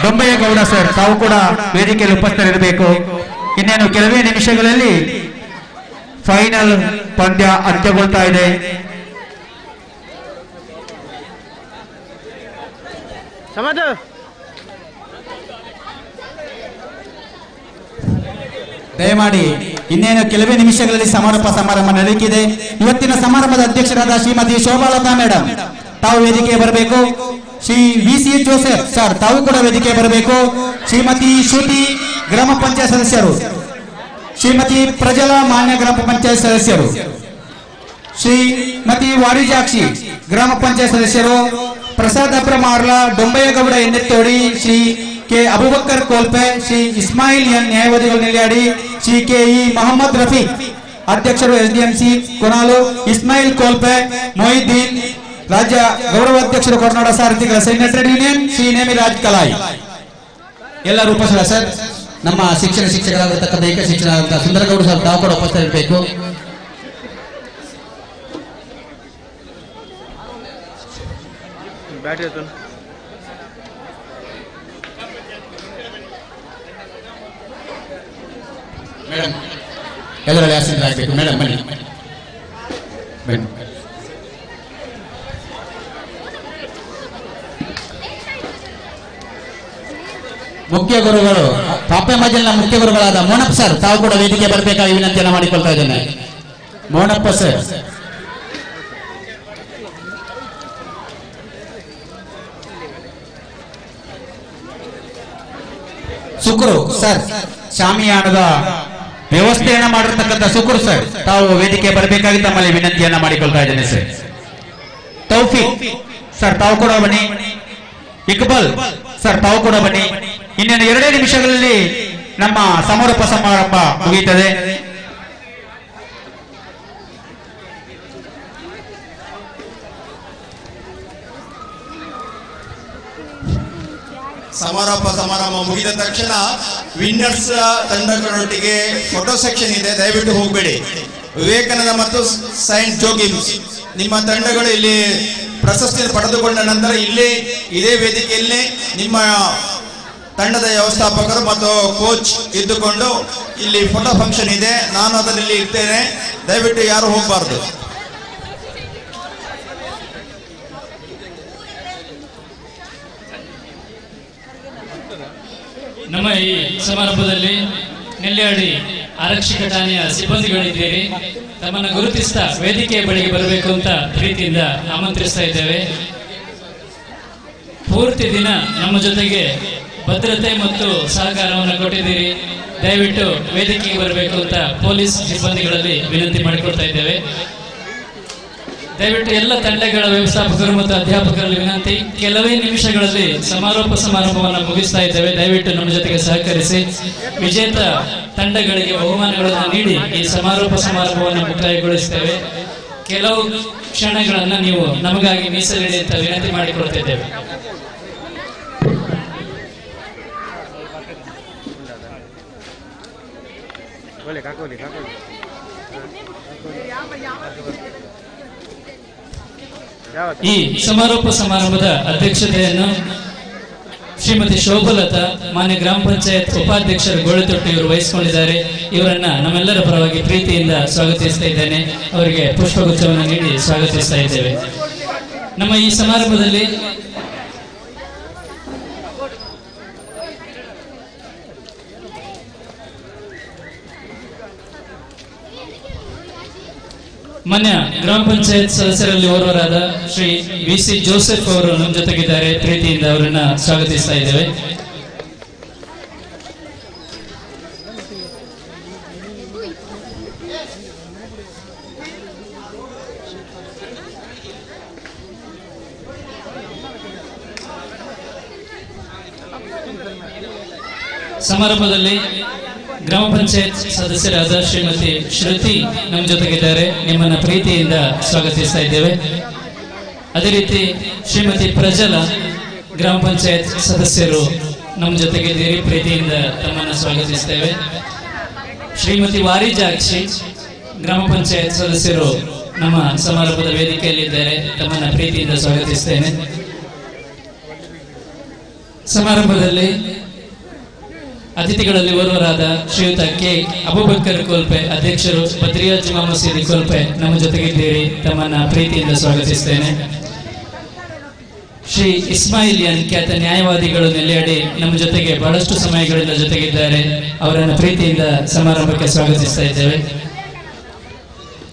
ದೊಂಬಯ್ಯಗೌಡ ಸರ್, ತಾವು ಕೂಡ ವೇದಿಕೆಯಲ್ಲಿ ಉಪಸ್ಥಿತರಿರಬೇಕು. ಇನ್ನೇನು ಕೆಲವೇ ನಿಮಿಷಗಳಲ್ಲಿ ಫೈನಲ್ ಪಂದ್ಯ ಅಂತ್ಯಗೊಳ್ತಾ ಇದೆ. ದಯಮಾಡಿ ಇನ್ನೇನು ಕೆಲವೇ ನಿಮಿಷಗಳಲ್ಲಿ ಸಮಾರೋಪ ಸಮಾರಂಭ ನಡೆಯಲಿದೆ. ಇವತ್ತಿನ ಸಮಾರಂಭದ ಅಧ್ಯಕ್ಷರಾದ ಶ್ರೀಮತಿ ಶೋಭಾಲತಾ ಮೇಡಮ್, ತಾವು ವೇದಿಕೆ ಬರಬೇಕು. ಶ್ರೀ VC ಜೋಸೆಫ್ ಸರ್, ತಾವು ಕೂಡ ವೇದಿಕೆ ಬರಬೇಕು. ಶ್ರೀಮತಿ ಶ್ರುತಿ ಗ್ರಾಮ ಪಂಚಾಯತ್ ಸದಸ್ಯರು, ಶ್ರೀಮತಿ ಪ್ರಜಲಾ ಮಾನ್ಯ ಗ್ರಾಮ ಪಂಚಾಯತ್ ಸದಸ್ಯರು, ಶ್ರೀಮತಿ ವಾರಿಜಾಕ್ಷಿ ಗ್ರಾಮ ಪಂಚಾಯತ್ ಸದಸ್ಯರು, ಪ್ರಸಾದ್ ಅಬ್ರಮಾರ್ಲಾ, ಡೊಂಬಯ್ಯಗೌಡ ಎನ್ನೆತ್ತೋಡಿ, ಶ್ರೀ K ಅಬೂಬಕರ್ ಕೋಲ್ಪೆ, ಶ್ರೀ ಇಸ್ಮಾಯಿಲ್ ಎನ್ ನ್ಯಾಯವಾದಿಗಳು ನೆಲ್ಯಾಡಿ, ಶ್ರೀ KE ಮೊಹಮ್ಮದ್ ರಫೀಕ್ ಅಧ್ಯಕ್ಷರು SDMC ಕೊನಾಲು, ಇಸ್ಮಾಯಿಲ್ ಕೋಲ್ಪೆ, ಮೊಹಿದ್ದೀನ್ ರಾಜ್ಯ ಗೌರವಾಧ್ಯಕ್ಷರು ಕರ್ನಾಟಕ ಸಾರಥಿಗಳ ಸೈನ್ಯ ಟ್ರೇಡ್ ಯೂನಿಯನ್, ಶ್ರೀ ನೇಮಿರಾಜ್ ಕಲಾಯಿ ಎಲ್ಲರೂ ಉಪಸ್ಥಿತ ಸರ್. ನಮ್ಮ ಶಿಕ್ಷಕರಾಗಿರ್ತಕ್ಕಂಥ ಏಕ ಶಿಕ್ಷಕರಾದಂತಹ ಸುಂದರಗೌಡ ಸರ್, ತಾವು ಕೂಡ ಉಪಸ್ಥಿತರಿರಬೇಕು. ಮೇಡಮ್ ಎಲ್ಲರಲ್ಲಿ ಆಸೀನರಾಗಬೇಕು. ಮೇಡಮ್ ಬನ್ನಿ ಬನ್ನಿ. ಮುಖ್ಯ ಗುರುಗಳು ಪಾಪೆ ಮಜಲ್ನ ಮುಖ್ಯ ಗುರುಗಳಾದ ಮೋನಪ್ಪ ಸರ್, ತಾವು ಕೂಡ ವೇದಿಕೆ ಬರಬೇಕಾಗಿ ವಿನಂತಿಯನ್ನು ಮಾಡಿಕೊಳ್ತಾ ಇದ್ದೇನೆ. ಮೋನಪ್ಪ ಸರ್, ಸುಕ್ರು ಸರ್, ಶಾಮಿಯಾನದ ವ್ಯವಸ್ಥೆಯನ್ನ ಮಾಡಿರ್ತಕ್ಕಂಥ ಸುಕ್ರು ಸರ್, ತಾವು ವೇದಿಕೆ ಬರಬೇಕಾಗಿ ತಮ್ಮಲ್ಲಿ ವಿನಂತಿಯನ್ನ ಮಾಡಿಕೊಳ್ತಾ ಇದ್ದೇನೆ ಸರ್. ತೌಫೀಕ್ ಸರ್, ತಾವು ಕೂಡ ಬನ್ನಿ. ಇಕ್ಬಾಲ್ ಸರ್, ತಾವು ಕೂಡ ಬನ್ನಿ. ಇನ್ನೇನು 2 ನಿಮಿಷಗಳಲ್ಲಿ ನಮ್ಮ ಸಮಾರೋಪ ಸಮಾರಂಭ ಮುಗಿಯುತ್ತದೆ. ಸಮಾರೋಪ ಸಮಾರಂಭ ಮುಗಿದ ತಕ್ಷಣ ವಿನ್ನರ್ಸ್ ತಂಡಗಳೊಟ್ಟಿಗೆ ಫೋಟೋ ಸೆಕ್ಷನ್ ಇದೆ, ದಯವಿಟ್ಟು ಹೋಗಬೇಡಿ. ವಿವೇಕಾನಂದ ಮತ್ತು ಸೈಂಟ್ ಜೋಗಿಮ್ಸ್ ನಿಮ್ಮ ತಂಡಗಳು ಇಲ್ಲಿ ಪ್ರಶಸ್ತಿ ಪಡೆದುಕೊಂಡ ನಂತರ ಇಲ್ಲಿ ಇದೇ ವೇದಿಕೆಯಲ್ಲಿ ನಿಮ್ಮ ತಂಡದ ವ್ಯವಸ್ಥಾಪಕರು ಮತ್ತು ಕೋಚ್ ಇದ್ದುಕೊಂಡು ಇಲ್ಲಿ ಫೋಟೋ ಫಂಕ್ಷನ್ ಇದೆ. ನಾನು ಅದರಲ್ಲಿ ಇರ್ತೇನೆ, ದಯವಿಟ್ಟು ಯಾರು ಹೋಗಬಾರ್ದು. ನಮ್ಮ ಈ ಸಮಾರಂಭದಲ್ಲಿ ನೆಲ್ಯಾಡಿ ಆರಕ್ಷಕ ಠಾಣೆಯ ಸಿಬ್ಬಂದಿಗಳಿದ್ದೀರಿ. ತಮ್ಮನ್ನು ಗುರುತಿಸ್ತಾ ವೇದಿಕೆಯ ಬಳಿಗೆ ಬರಬೇಕು ಅಂತ ಪ್ರೀತಿಯಿಂದ ಆಮಂತ್ರಿಸ್ತಾ ಇದ್ದೇವೆ. ಪೂರ್ತಿ ದಿನ ನಮ್ಮ ಜೊತೆಗೆ ಭದ್ರತೆ ಮತ್ತು ಸಹಕಾರವನ್ನು ಕೊಟ್ಟಿದ್ದೀರಿ. ದಯವಿಟ್ಟು ವೇದಿಕೆಗೆ ಬರಬೇಕು ಅಂತ ಪೊಲೀಸ್ ಸಿಬ್ಬಂದಿಗಳಲ್ಲಿ ವಿನಂತಿ ಮಾಡಿಕೊಳ್ತಾ ಇದ್ದೇವೆ. ದಯವಿಟ್ಟು ಎಲ್ಲ ತಂಡಗಳ ವ್ಯವಸ್ಥಾಪಕರು ಮತ್ತು ಅಧ್ಯಾಪಕರಲ್ಲಿ ವಿನಂತಿ, ಕೆಲವೇ ನಿಮಿಷಗಳಲ್ಲಿ ಸಮಾರೋಪ ಸಮಾರಂಭವನ್ನು ಮುಗಿಸ್ತಾ ಇದ್ದೇವೆ. ದಯವಿಟ್ಟು ನಮ್ಮ ಜೊತೆಗೆ ಸಹಕರಿಸಿ ವಿಜೇತ ತಂಡಗಳಿಗೆ ಬಹುಮಾನಗಳನ್ನು ನೀಡಿ ಈ ಸಮಾರೋಪ ಸಮಾರಂಭವನ್ನು ಮುಕ್ತಾಯಗೊಳಿಸುತ್ತೇವೆ. ಕೆಲವು ಕ್ಷಣಗಳನ್ನು ನೀವು ನಮಗಾಗಿ ಮೀಸಲಿಡಿ ಅಂತ ವಿನಂತಿ ಮಾಡಿಕೊಳ್ತಿದ್ದೇವೆ. ಈ ಸಮಾರೋಪ ಸಮಾರಂಭದ ಅಧ್ಯಕ್ಷತೆಯನ್ನು ಶ್ರೀಮತಿ ಶೋಭಲತಾ, ಮಾನ್ಯ ಗ್ರಾಮ ಪಂಚಾಯತ್ ಉಪಾಧ್ಯಕ್ಷರು ಗೋಳಿತೊಟ್ಟು ಇವರು ವಹಿಸಿಕೊಂಡಿದ್ದಾರೆ. ಇವರನ್ನ ನಮ್ಮೆಲ್ಲರ ಪರವಾಗಿ ಪ್ರೀತಿಯಿಂದ ಸ್ವಾಗತಿಸ್ತಾ ಇದ್ದೇನೆ. ಅವರಿಗೆ ಪುಷ್ಪಗುಚ್ಛವನ್ನು ನೀಡಿ ಸ್ವಾಗತಿಸ್ತಾ ಇದ್ದೇವೆ. ನಮ್ಮ ಈ ಸಮಾರಂಭದಲ್ಲಿ ಮಾನ್ಯ ಗ್ರಾಮ ಪಂಚಾಯತ್ ಸದಸ್ಯರಲ್ಲಿ ಓರ್ವರಾದ ಶ್ರೀ ವಿ.ಸಿ. ಜೋಸೆಫ್ ಅವರು ನಮ್ಮ ಜೊತೆಗಿದ್ದಾರೆ. ಪ್ರೀತಿಯಿಂದ ಅವರನ್ನ ಸ್ವಾಗತಿಸ್ತಾ ಇದ್ದೇವೆ. ಸಮಾರಂಭದಲ್ಲಿ ಗ್ರಾಮ ಪಂಚಾಯತ್ ಸದಸ್ಯರಾದ ಶ್ರೀಮತಿ ಶ್ರುತಿ ನಮ್ಮ ಜೊತೆಗಿದ್ದಾರೆ. ನಿಮ್ಮನ್ನ ಪ್ರೀತಿಯಿಂದ ಸ್ವಾಗತಿಸ್ತಾ ಇದ್ದೇವೆ. ಅದೇ ರೀತಿ ಶ್ರೀಮತಿ ಪ್ರಜಲ ಗ್ರಾಮ ಪಂಚಾಯತ್ ಸದಸ್ಯರು ನಮ್ಮ ಜೊತೆಗಿದ್ದೀರಿ. ಪ್ರೀತಿಯಿಂದ ತಮ್ಮನ್ನು ಸ್ವಾಗತಿಸ್ತೇವೆ. ಶ್ರೀಮತಿ ವಾರಿಜಾಕ್ಷಿ ಗ್ರಾಮ ಪಂಚಾಯತ್ ಸದಸ್ಯರು ನಮ್ಮ ಸಮಾರಂಭದ ವೇದಿಕೆಯಲ್ಲಿದ್ದಾರೆ. ತಮ್ಮನ್ನ ಪ್ರೀತಿಯಿಂದ ಸ್ವಾಗತಿಸ್ತೇನೆ. ಸಮಾರಂಭದಲ್ಲಿ ಅತಿಥಿಗಳಲ್ಲಿ ಓರ್ವರಾದ ಶ್ರೀಯುತ ಕೆ ಅಬೂಬಕ್ಕರ್ ಕೋಲ್ಪೆ, ಅಧ್ಯಕ್ಷರು ಬದ್ರಿಯಾ ಜುಮಾ ಮಸೀದಿ ಕೋಲ್ಪೆ ನಮ್ಮ ಜೊತೆಗಿದ್ದೀರಿ. ತಮ್ಮನ್ನ ಪ್ರೀತಿಯಿಂದ ಸ್ವಾಗತಿಸ್ತೇನೆ. ಶ್ರೀ ಇಸ್ಮಾಯಿಲಿಯನ್ ಖ್ಯಾತ ನ್ಯಾಯವಾದಿಗಳು ನೆಲೆಯಡಿ ನಮ್ಮ ಜೊತೆಗೆ ಬಹಳಷ್ಟು ಸಮಯಗಳಿಂದ ಜೊತೆಗಿದ್ದಾರೆ. ಅವರನ್ನು ಪ್ರೀತಿಯಿಂದ ಸಮಾರಂಭಕ್ಕೆ ಸ್ವಾಗತಿಸ್ತಾ ಇದ್ದೇವೆ.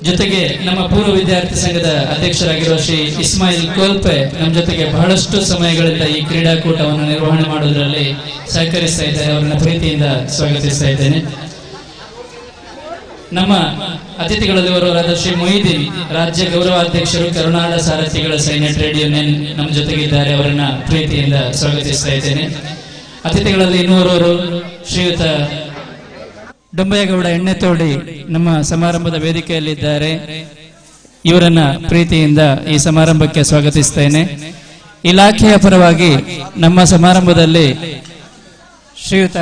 ಜೊತೆಗೆ ನಮ್ಮ ಪೂರ್ವ ವಿದ್ಯಾರ್ಥಿ ಸಂಘದ ಅಧ್ಯಕ್ಷರಾಗಿರುವ ಶ್ರೀ ಇಸ್ಮಾಯಿಲ್ ಕೋಲ್ಪೆ ನಮ್ಮ ಜೊತೆಗೆ ಬಹಳಷ್ಟು ಸಮಯಗಳಿಂದ ಈ ಕ್ರೀಡಾಕೂಟವನ್ನು ನಿರ್ವಹಣೆ ಮಾಡುವುದರಲ್ಲಿ ಸಹಕರಿಸ್ತಾ ಇದ್ದಾರೆ. ಅವರನ್ನ ಪ್ರೀತಿಯಿಂದ ಸ್ವಾಗತಿಸ್ತಾ ಇದ್ದೇನೆ. ನಮ್ಮ ಅತಿಥಿಗಳಲ್ಲಿ ಓರ್ವರಾದ ಶ್ರೀ ಮೊಯ್ದೀನ್, ರಾಜ್ಯ ಗೌರವಾಧ್ಯಕ್ಷರು ಕರುನಾಡ ಸಾರಥಿಗಳ ಸೈನ್ಯ ಟ್ರೇಡ್ ಯೂನಿಯನ್ ನಮ್ಮ ಜೊತೆಗಿದ್ದಾರೆ. ಅವರನ್ನ ಪ್ರೀತಿಯಿಂದ ಸ್ವಾಗತಿಸ್ತಾ ಇದ್ದೇನೆ. ಅತಿಥಿಗಳಲ್ಲಿ ಇನ್ನೋರ್ವರು ಶ್ರೀಯುತ ಡೊಂಬಯ್ಯಗೌಡ ಎಣ್ಣೆತೋಡಿ ನಮ್ಮ ಸಮಾರಂಭದ ವೇದಿಕೆಯಲ್ಲಿದ್ದಾರೆ. ಇವರನ್ನ ಪ್ರೀತಿಯಿಂದ ಈ ಸಮಾರಂಭಕ್ಕೆ ಸ್ವಾಗತಿಸ್ತೇನೆ. ಇಲಾಖೆಯ ಪರವಾಗಿ ನಮ್ಮ ಸಮಾರಂಭದಲ್ಲಿ ಶ್ರೀಯುತ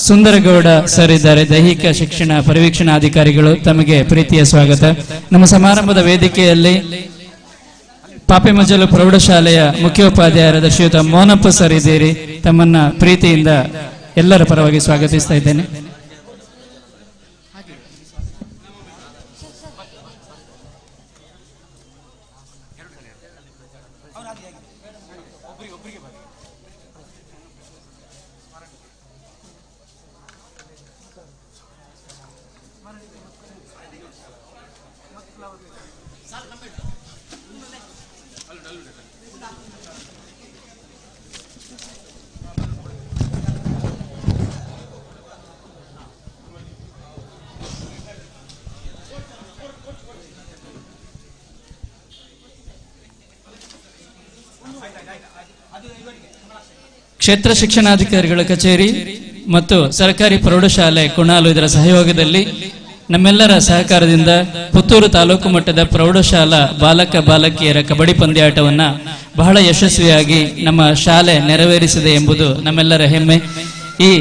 ಸುಂದರಗೌಡ ಸರ್ ಇದ್ದಾರೆ, ದೈಹಿಕ ಶಿಕ್ಷಣ ಪರಿವೀಕ್ಷಣಾಧಿಕಾರಿಗಳು. ತಮಗೆ ಪ್ರೀತಿಯ ಸ್ವಾಗತ. ನಮ್ಮ ಸಮಾರಂಭದ ವೇದಿಕೆಯಲ್ಲಿ ಪಾಪೆಮಜಲು ಪ್ರೌಢಶಾಲೆಯ ಮುಖ್ಯೋಪಾಧ್ಯಾಯರಾದ ಶ್ರೀಯುತ ಮೋನಪ್ಪ ಸರ್ ಇದ್ದೀರಿ. ತಮ್ಮನ್ನ ಪ್ರೀತಿಯಿಂದ ಎಲ್ಲರ ಪರವಾಗಿ ಸ್ವಾಗತಿಸ್ತಾ ಇದ್ದೇನೆ. ಕ್ಷೇತ್ರ ಶಿಕ್ಷಣಾಧಿಕಾರಿಗಳ ಕಚೇರಿ ಮತ್ತು ಸರ್ಕಾರಿ ಪ್ರೌಢಶಾಲೆ ಕುಣಾಲು ಇದರ ಸಹಯೋಗದಲ್ಲಿ ನಮ್ಮೆಲ್ಲರ ಸಹಕಾರದಿಂದ ಪುತ್ತೂರು ತಾಲೂಕು ಮಟ್ಟದ ಪ್ರೌಢಶಾಲಾ ಬಾಲಕ ಬಾಲಕಿಯರ ಕಬಡ್ಡಿ ಪಂದ್ಯಾಟವನ್ನ ಬಹಳ ಯಶಸ್ವಿಯಾಗಿ ನಮ್ಮ ಶಾಲೆ ನೆರವೇರಿಸಿದೆ ಎಂಬುದು ನಮ್ಮೆಲ್ಲರ ಹೆಮ್ಮೆ. ಈ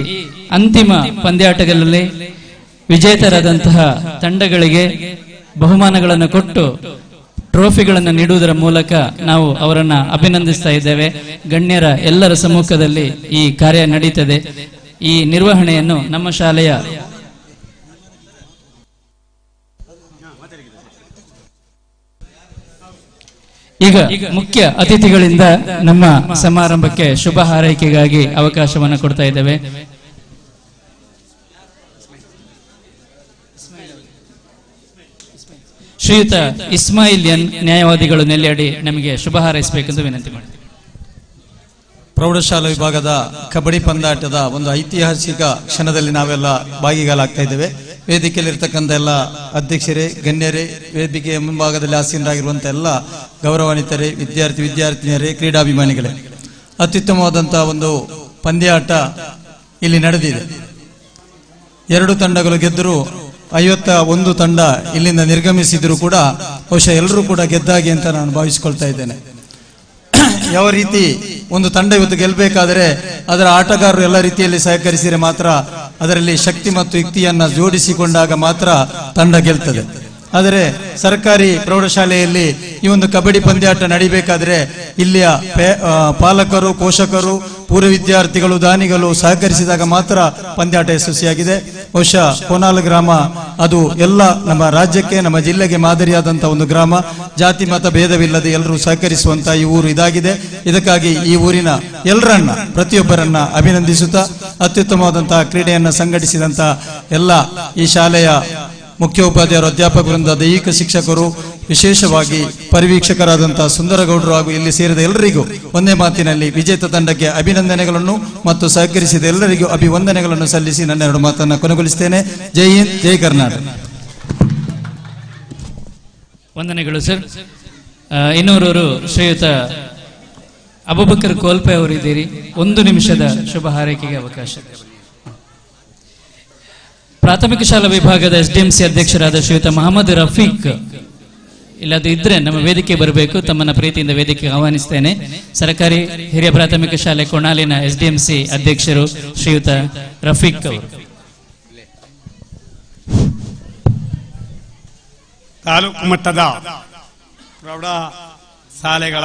ಅಂತಿಮ ಪಂದ್ಯಾಟಗಳಲ್ಲಿ ವಿಜೇತರಾದಂತಹ ತಂಡಗಳಿಗೆ ಬಹುಮಾನಗಳನ್ನು ಕೊಟ್ಟು ಟ್ರೋಫಿಗಳನ್ನು ನೀಡುವುದರ ಮೂಲಕ ನಾವು ಅವರನ್ನ ಅಭಿನಂದಿಸ್ತಾ ಇದ್ದೇವೆ. ಗಣ್ಯರ ಎಲ್ಲರ ಸಮ್ಮುಖದಲ್ಲಿ ಈ ಕಾರ್ಯ ನಡೀತದೆ. ಈ ನಿರ್ವಹಣೆಯನ್ನು ನಮ್ಮ ಶಾಲೆಯ ಈಗ ಮುಖ್ಯ ಅತಿಥಿಗಳಿಂದ ನಮ್ಮ ಸಮಾರಂಭಕ್ಕೆ ಶುಭ ಹಾರೈಕೆಗಾಗಿ ಅವಕಾಶವನ್ನು ಕೊಡ್ತಾ ಇದ್ದೇವೆ. ಶ್ರೀಯುತ ಇಸ್ಮಾಯಿಲ್ ಎನ್ ನ್ಯಾಯವಾದಿಗಳು ನೆಲೆಯಡಿ ನಮಗೆ ಶುಭ ಹಾರೈಸಬೇಕೆಂದು ವಿನಂತಿ ಮಾಡ್ತೀನಿ. ಪ್ರೌಢಶಾಲಾ ವಿಭಾಗದ ಕಬಡ್ಡಿ ಪಂದ್ಯಾಟದ ಒಂದು ಐತಿಹಾಸಿಕ ಕ್ಷಣದಲ್ಲಿ ನಾವೆಲ್ಲ ಭಾಗಿಗಳಾಗ್ತಾ ಇದ್ದೇವೆ. ವೇದಿಕೆಯಲ್ಲಿರ್ತಕ್ಕಂಥ ಎಲ್ಲ ಅಧ್ಯಕ್ಷರೇ, ಗಣ್ಯರೇ, ವೇದಿಕೆಯ ಮುಂಭಾಗದಲ್ಲಿ ಆಸೀನರಾಗಿರುವಂಥ ಎಲ್ಲ ಗೌರವಾನ್ವಿತರೇ, ವಿದ್ಯಾರ್ಥಿನಿಯರೇ, ಕ್ರೀಡಾಭಿಮಾನಿಗಳೇ, ಅತ್ಯುತ್ತಮವಾದಂತಹ ಒಂದು ಪಂದ್ಯಾಟ ಇಲ್ಲಿ ನಡೆದಿದೆ. 2 ತಂಡಗಳು ಗೆದ್ದರೂ 51 ತಂಡ ಇಲ್ಲಿಂದ ನಿರ್ಗಮಿಸಿದ್ರು ಕೂಡ ಬಹುಶಃ ಎಲ್ಲರೂ ಕೂಡ ಗೆದ್ದಾಗಿ ಅಂತ ನಾನು ಭಾವಿಸಿಕೊಳ್ತಾ ಇದ್ದೇನೆ. ಯಾವ ರೀತಿ ಒಂದು ತಂಡ ಇವತ್ತು ಗೆಲ್ಲಬೇಕಾದರೆ ಅದರ ಆಟಗಾರರು ಎಲ್ಲ ರೀತಿಯಲ್ಲಿ ಸಹಕರಿಸಿದರೆ ಮಾತ್ರ, ಅದರಲ್ಲಿ ಶಕ್ತಿ ಮತ್ತು ಯುಕ್ತಿಯನ್ನ ಜೋಡಿಸಿಕೊಂಡಾಗ ಮಾತ್ರ ತಂಡ ಗೆಲ್ತದೆ. ಆದರೆ ಸರ್ಕಾರಿ ಪ್ರೌಢಶಾಲೆಯಲ್ಲಿ ಈ ಒಂದು ಕಬಡ್ಡಿ ಪಂದ್ಯಾಟ ನಡಿಬೇಕಾದ್ರೆ ಇಲ್ಲಿಯ ಪಾಲಕರು, ಪೋಷಕರು, ಪೂರ್ವ ವಿದ್ಯಾರ್ಥಿಗಳು, ದಾನಿಗಳು ಸಹಕರಿಸಿದಾಗ ಮಾತ್ರ ಪಂದ್ಯಾಟ ಯಶಸ್ವಿಯಾಗಿದೆ. ಬಹುಶಃ ಕೋನಾಲ್ ಗ್ರಾಮ ಅದು ಎಲ್ಲ ನಮ್ಮ ರಾಜ್ಯಕ್ಕೆ, ನಮ್ಮ ಜಿಲ್ಲೆಗೆ ಮಾದರಿಯಾದಂತಹ ಒಂದು ಗ್ರಾಮ. ಜಾತಿ ಮತ ಭೇದವಿಲ್ಲದೆ ಎಲ್ಲರೂ ಸಹಕರಿಸುವಂತಹ ಈ ಊರು ಇದಾಗಿದೆ. ಇದಕ್ಕಾಗಿ ಈ ಊರಿನ ಎಲ್ಲರನ್ನ, ಪ್ರತಿಯೊಬ್ಬರನ್ನ ಅಭಿನಂದಿಸುತ್ತಾ, ಅತ್ಯುತ್ತಮವಾದಂತಹ ಕ್ರೀಡೆಯನ್ನ ಸಂಘಟಿಸಿದಂತಹ ಎಲ್ಲ ಈ ಶಾಲೆಯ ಮುಖ್ಯೋಪಾಧ್ಯಾಯರು, ಅಧ್ಯಾಪಕ ವೃಂದ, ದೈಹಿಕ ಶಿಕ್ಷಕರು, ವಿಶೇಷವಾಗಿ ಪರಿವೀಕ್ಷಕರಾದಂತಹ ಸುಂದರಗೌಡರು ಹಾಗೂ ಇಲ್ಲಿ ಸೇರಿದ ಎಲ್ಲರಿಗೂ ಒಂದೇ ಮಾತಿನಲ್ಲಿ ವಿಜೇತ ತಂಡಕ್ಕೆ ಅಭಿನಂದನೆಗಳನ್ನು ಮತ್ತು ಸಹಕರಿಸಿದ ಎಲ್ಲರಿಗೂ ಅಭಿವಂದನೆಗಳನ್ನು ಸಲ್ಲಿಸಿ ನನ್ನ 2 ಮಾತನ್ನು ಕೊನೆಗೊಳಿಸುತ್ತೇನೆ. ಜೈ ಹಿಂದ್, ಜೈ ಕರ್ನಾಟಕ. ವಂದನೆಗಳು ಸರ್. ಇನ್ನೂರವರು ಶ್ರೀಯುತ ಅಬೂಬಕರ್ ಕೋಲ್ಪೆ ಅವರು ಇದ್ದೀರಿ. 1 ನಿಮಿಷದ ಶುಭ ಹಾರೈಕೆಗೆ ಅವಕಾಶ. ಪ್ರಾಥಮಿಕ ಶಾಲಾ ವಿಭಾಗದ SDMC ಅಧ್ಯಕ್ಷರಾದ ಶ್ರೀಯುತ ಮೊಹಮ್ಮದ್ ರಫೀಕ್ ಇಲ್ಲದ ಇದ್ರೆ ನಮ್ಮ ವೇದಿಕೆ ಬರಬೇಕು. ತಮ್ಮನ್ನ ಪ್ರೀತಿಯಿಂದ ವೇದಿಕೆಗೆ ಆಹ್ವಾನಿಸ್ತೇನೆ. ಸರ್ಕಾರಿ ಹಿರಿಯ ಪ್ರಾಥಮಿಕ ಶಾಲೆ ಕೊಣಾಲಿನ SDMC ಅಧ್ಯಕ್ಷರು ಶ್ರೀಯುತ ರಫೀಕ್ ಅವರು. ತಾಲೂಕು ಮಟ್ಟದ ಪ್ರೌಢ ಶಾಲೆಗಳ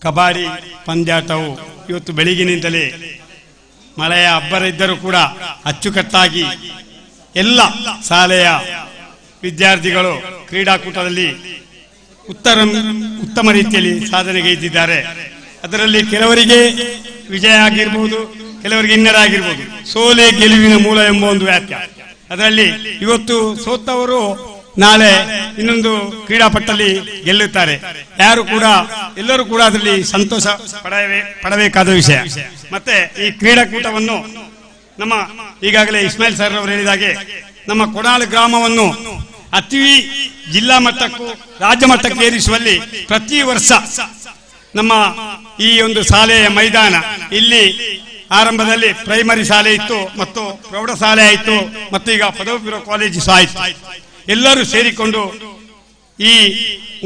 ಕಬಡ್ಡಿ ಪಂದ್ಯಾಟವು ಇವತ್ತು ಬೆಳಗಿನಿಂದಲೇ ಮಳೆಯ ಅಬ್ಬರ ಇದ್ದರೂ ಕೂಡ ಅಚ್ಚುಕಟ್ಟಾಗಿ ಎಲ್ಲ ಶಾಲೆಯ ವಿದ್ಯಾರ್ಥಿಗಳು ಕ್ರೀಡಾಕೂಟದಲ್ಲಿ ಉತ್ತಮ ರೀತಿಯಲ್ಲಿ ಸಾಧನೆಗೈದಿದ್ದಾರೆ. ಅದರಲ್ಲಿ ಕೆಲವರಿಗೆ ವಿಜಯ ಆಗಿರ್ಬೋದು, ಕೆಲವರಿಗೆ ಹಿನ್ನಡೆ ಆಗಿರ್ಬೋದು. ಸೋಲೆ ಗೆಲುವಿನ ಮೂಲ ಎಂಬ ಒಂದು ವ್ಯಾಖ್ಯ. ಅದರಲ್ಲಿ ಇವತ್ತು ಸೋತವರು ನಾಳೆ ಇನ್ನೊಂದು ಕ್ರೀಡಾಪಟ್ಟಲ್ಲಿ ಗೆಲ್ಲುತ್ತಾರೆ. ಎಲ್ಲರೂ ಕೂಡ ಅದರಲ್ಲಿ ಸಂತೋಷ ಪಡಬೇಕಾದ ವಿಷಯ. ಮತ್ತೆ ಈ ಕ್ರೀಡಾಕೂಟವನ್ನು ನಮ್ಮ ಈಗಾಗಲೇ ಇಸ್ಮಾಯಿಲ್ ಸರ್ ಅವರು ಹೇಳಿದಾಗೆ ನಮ್ಮ ಕೊಣಾಲ್ ಗ್ರಾಮವನ್ನು ಅತಿ ಜಿಲ್ಲಾ ಮಟ್ಟಕ್ಕೂ ರಾಜ್ಯ ಮಟ್ಟಕ್ಕೆ ಏರಿಸುವಲ್ಲಿ ಪ್ರತಿ ವರ್ಷ ನಮ್ಮ ಈ ಒಂದು ಶಾಲೆಯ ಮೈದಾನ, ಇಲ್ಲಿ ಆರಂಭದಲ್ಲಿ ಪ್ರೈಮರಿ ಶಾಲೆ ಇತ್ತು ಮತ್ತು ಪ್ರೌಢಶಾಲೆ ಆಯಿತು ಮತ್ತು ಈಗ ಪದವಿ ಪೂರ್ವ ಕಾಲೇಜು ಸಹ ಆಯಿತು. ಎಲ್ಲರೂ ಸೇರಿಕೊಂಡು ಈ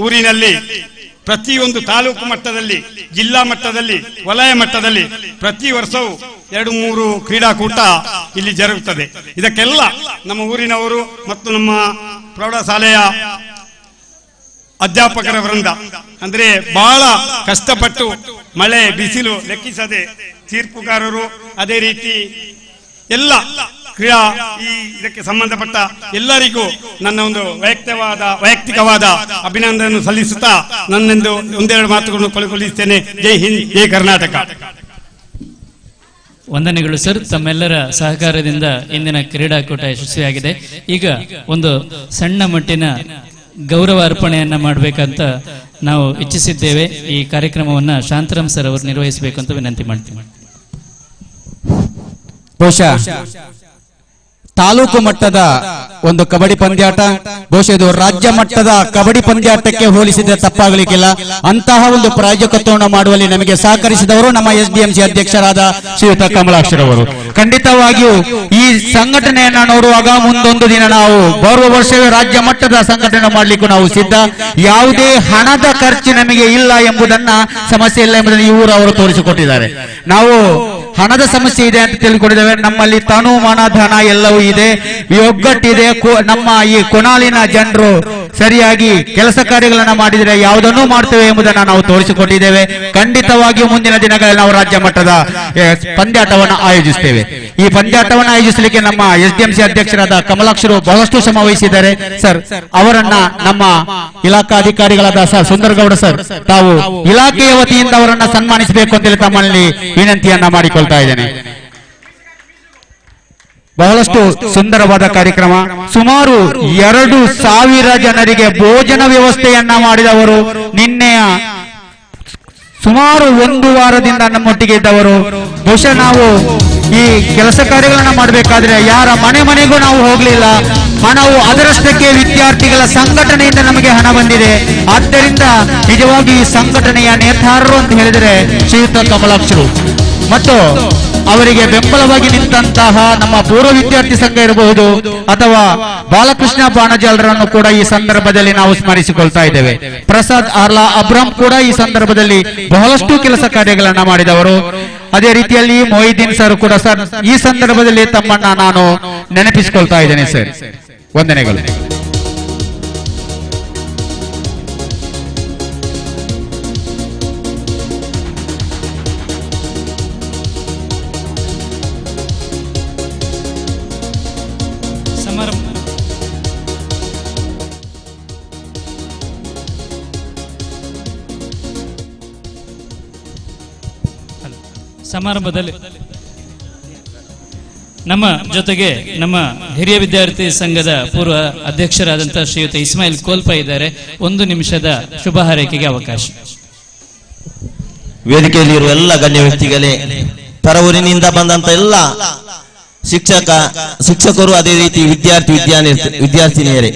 ಊರಿನಲ್ಲಿ ಪ್ರತಿಯೊಂದು ತಾಲೂಕು ಮಟ್ಟದಲ್ಲಿ, ಜಿಲ್ಲಾ ಮಟ್ಟದಲ್ಲಿ, ವಲಯ ಮಟ್ಟದಲ್ಲಿ ಪ್ರತಿ ವರ್ಷವೂ 2-3 ಕ್ರೀಡಾಕೂಟ ಇಲ್ಲಿ ಜರುಗುತ್ತದೆ. ಇದಕ್ಕೆಲ್ಲ ನಮ್ಮ ಊರಿನವರು ಮತ್ತು ನಮ್ಮ ಪ್ರೌಢಶಾಲೆಯ ಅಧ್ಯಾಪಕರ ವೃಂದ ಅಂದ್ರೆ ಬಹಳ ಕಷ್ಟಪಟ್ಟು ಮಳೆ ಬಿಸಿಲು ಲೆಕ್ಕಿಸದೆ ತೀರ್ಪುಗಾರರು, ಅದೇ ರೀತಿ ಎಲ್ಲ ಕ್ರೀಡಾ ಇದಕ್ಕೆ ಸಂಬಂಧಪಟ್ಟ ಎಲ್ಲರಿಗೂ ನನ್ನ ಒಂದು ವೈಯಕ್ತಿಕವಾದ ಅಭಿನಂದನೆ ಸಲ್ಲಿಸುತ್ತಾ ನನ್ನೆಂದು 1-2 ಮಾತುಗಳನ್ನು ಕೊನೆಗೊಳಿಸುತ್ತೇನೆ. ಜೈ ಹಿಂದ್, ಜೈ ಕರ್ನಾಟಕ. ವಂದನೆಗಳು ಸರ್. ತಮ್ಮೆಲ್ಲರ ಸಹಕಾರದಿಂದ ಇಂದಿನ ಕ್ರೀಡಾಕೂಟ ಯಶಸ್ವಿಯಾಗಿದೆ. ಈಗ ಒಂದು ಸಣ್ಣ ಮಟ್ಟಿನ ಗೌರವ ಅರ್ಪಣೆಯನ್ನ ಮಾಡಬೇಕಂತ ನಾವು ಇಚ್ಛಿಸಿದ್ದೇವೆ. ಈ ಕಾರ್ಯಕ್ರಮವನ್ನ ಶಾಂತರಾಮ್ ಸರ್ ಅವರು ನಿರ್ವಹಿಸಬೇಕು ಅಂತ ವಿನಂತಿ ಮಾಡ್ತೀವಿ. ಬಹುಶಃ ತಾಲೂಕು ಮಟ್ಟದ ಒಂದು ಕಬಡ್ಡಿ ಪಂದ್ಯಾಟ, ಬಹುಶಃ ಇದು ರಾಜ್ಯ ಮಟ್ಟದ ಕಬಡ್ಡಿ ಪಂದ್ಯಾಟಕ್ಕೆ ಹೋಲಿಸಿದ ತಪ್ಪಾಗಲಿಕ್ಕಿಲ್ಲ. ಅಂತಹ ಒಂದು ಪ್ರಾಯೋಜಕತ್ವವನ್ನು ಮಾಡುವಲ್ಲಿ ನಮಗೆ ಸಹಕರಿಸಿದವರು ನಮ್ಮ SDMC ಅಧ್ಯಕ್ಷರಾದ ಶ್ರೀಯುತ ಕಮಲಾಕ್ಷರವರು. ಖಂಡಿತವಾಗಿಯೂ ಈ ಸಂಘಟನೆಯನ್ನ ನೋಡುವಾಗ ಮುಂದೊಂದು ದಿನ ನಾವು ಬರುವ ವರ್ಷವೇ ರಾಜ್ಯ ಮಟ್ಟದ ಸಂಘಟನೆ ಮಾಡಲಿಕ್ಕೂ ನಾವು ಸಿದ್ಧ. ಯಾವುದೇ ಹಣದ ಖರ್ಚು ನಮಗೆ ಇಲ್ಲ ಎಂಬುದನ್ನ, ಸಮಸ್ಯೆ ಇಲ್ಲ ಎಂಬುದನ್ನು ಈ ಊರು ಅವರು ತೋರಿಸಿಕೊಟ್ಟಿದ್ದಾರೆ. ನಾವು ಹಣದ ಸಮಸ್ಯೆ ಇದೆ ಅಂತ ತಿಳ್ಕೊಂಡಿದ್ದೇವೆ. ನಮ್ಮಲ್ಲಿ ತನು ಮನ ಧನ ಎಲ್ಲವೂ ಇದೆ, ಒಗ್ಗಟ್ಟಿದೆ. ನಮ್ಮ ಈ ಕೊಣಾಲಿನ ಜನರು ಸರಿಯಾಗಿ ಕೆಲಸ ಕಾರ್ಯಗಳನ್ನ ಮಾಡಿದರೆ ಯಾವುದನ್ನೂ ಮಾಡ್ತೇವೆ ಎಂಬುದನ್ನು ನಾವು ತೋರಿಸಿಕೊಟ್ಟಿದ್ದೇವೆ. ಖಂಡಿತವಾಗಿಯೂ ಮುಂದಿನ ದಿನಗಳಲ್ಲಿ ನಾವು ರಾಜ್ಯ ಮಟ್ಟದ ಪಂದ್ಯಾಟವನ್ನು ಆಯೋಜಿಸುತ್ತೇವೆ. ಈ ಪಂದ್ಯಾಟವನ್ನು ಆಯೋಜಿಸಲಿಕ್ಕೆ ನಮ್ಮ SDMC ಅಧ್ಯಕ್ಷರಾದ ಕಮಲಾಕ್ಷರು ಬಹಳಷ್ಟು ಶ್ರಮ ವಹಿಸಿದ್ದಾರೆ. ಸರ್, ಅವರನ್ನ ನಮ್ಮ ಇಲಾಖಾ ಅಧಿಕಾರಿಗಳಾದ ಸರ್ ಸುಂದರಗೌಡ ಸರ್ ತಾವು ಇಲಾಖೆಯ ವತಿಯಿಂದ ಅವರನ್ನ ಸನ್ಮಾನಿಸಬೇಕು ಅಂತೇಳಿ ತಮ್ಮಲ್ಲಿ ವಿನಂತಿಯನ್ನ ಮಾಡಿಕೊಳ್ತಾ ಇದ್ದೇನೆ. ಬಹಳಷ್ಟು ಸುಂದರವಾದ ಕಾರ್ಯಕ್ರಮ. ಸುಮಾರು 2,000 ಜನರಿಗೆ ಭೋಜನ ವ್ಯವಸ್ಥೆಯನ್ನ ಮಾಡಿದವರು. ನಿನ್ನೆಯ ಸುಮಾರು 1 ವಾರದಿಂದ ನಮ್ಮೊಟ್ಟಿಗೆ ಇದ್ದವರು. ಬಹುಶಃ ನಾವು ಈ ಕೆಲಸ ಕಾರ್ಯಗಳನ್ನ ಮಾಡಬೇಕಾದ್ರೆ ಯಾರ ಮನೆಗೂ ನಾವು ಹೋಗ್ಲಿಲ್ಲ. ಹಣವು ಅದರಷ್ಟಕ್ಕೆ ವಿದ್ಯಾರ್ಥಿಗಳ ಸಂಘಟನೆಯಿಂದ ನಮಗೆ ಹಣ ಬಂದಿದೆ. ಆದ್ದರಿಂದ ನಿಜವಾಗಿ ಈ ಸಂಘಟನೆಯ ನೇತಾರರು ಅಂತ ಹೇಳಿದರೆ ಶ್ರೀಯುತ ಕಮಲಾಕ್ಷರು ಮತ್ತು ಅವರಿಗೆ ಬೆಂಬಲವಾಗಿ ನಿಂತಹ ನಮ್ಮ ಪೂರ್ವ ವಿದ್ಯಾರ್ಥಿ ಸಂಘ ಇರಬಹುದು ಅಥವಾ ಬಾಲಕೃಷ್ಣ ಬಾಣಜಾಲರನ್ನು ಕೂಡ ಈ ಸಂದರ್ಭದಲ್ಲಿ ನಾವು ಸ್ಮರಿಸಿಕೊಳ್ತಾ ಇದ್ದೇವೆ. ಪ್ರಸಾದ್ ಆರ್ಲಾ ಅಬ್ರಾಮ್ ಕೂಡ ಈ ಸಂದರ್ಭದಲ್ಲಿ ಬಹಳಷ್ಟು ಕೆಲಸ ಕಾರ್ಯಗಳನ್ನ ಮಾಡಿದವರು. ಅದೇ ರೀತಿಯಲ್ಲಿ ಮೊಹಿದ್ದೀನ್ ಸರ್ ಕೂಡ ಸರ್ ಈ ಸಂದರ್ಭದಲ್ಲಿ ತಮ್ಮನ್ನ ನಾನು ನೆನಪಿಸಿಕೊಳ್ತಾ ಇದ್ದೇನೆ ಸರ್. ವಂದನೆಗಳು. ಸಮಾರಂಭದಲ್ಲಿ ನಮ್ಮ ಜೊತೆಗೆ ನಮ್ಮ ಹಿರಿಯ ವಿದ್ಯಾರ್ಥಿ ಸಂಘದ ಪೂರ್ವ ಅಧ್ಯಕ್ಷರಾದಂತಹ ಶ್ರೀಯುತ ಇಸ್ಮಾಯಿಲ್ ಕೋಲ್ಪ ಇದ್ದಾರೆ. 1 ನಿಮಿಷದ ಶುಭ ಹಾರೈಕೆಗೆ ಅವಕಾಶ. ವೇದಿಕೆಯಲ್ಲಿರುವ ಎಲ್ಲ ಗಣ್ಯ ವ್ಯಕ್ತಿಗಳೇ, ಪರವೂರಿನಿಂದ ಬಂದಂತ ಎಲ್ಲ ಶಿಕ್ಷಕರು ಅದೇ ರೀತಿ ವಿದ್ಯಾರ್ಥಿನಿಯರೇ,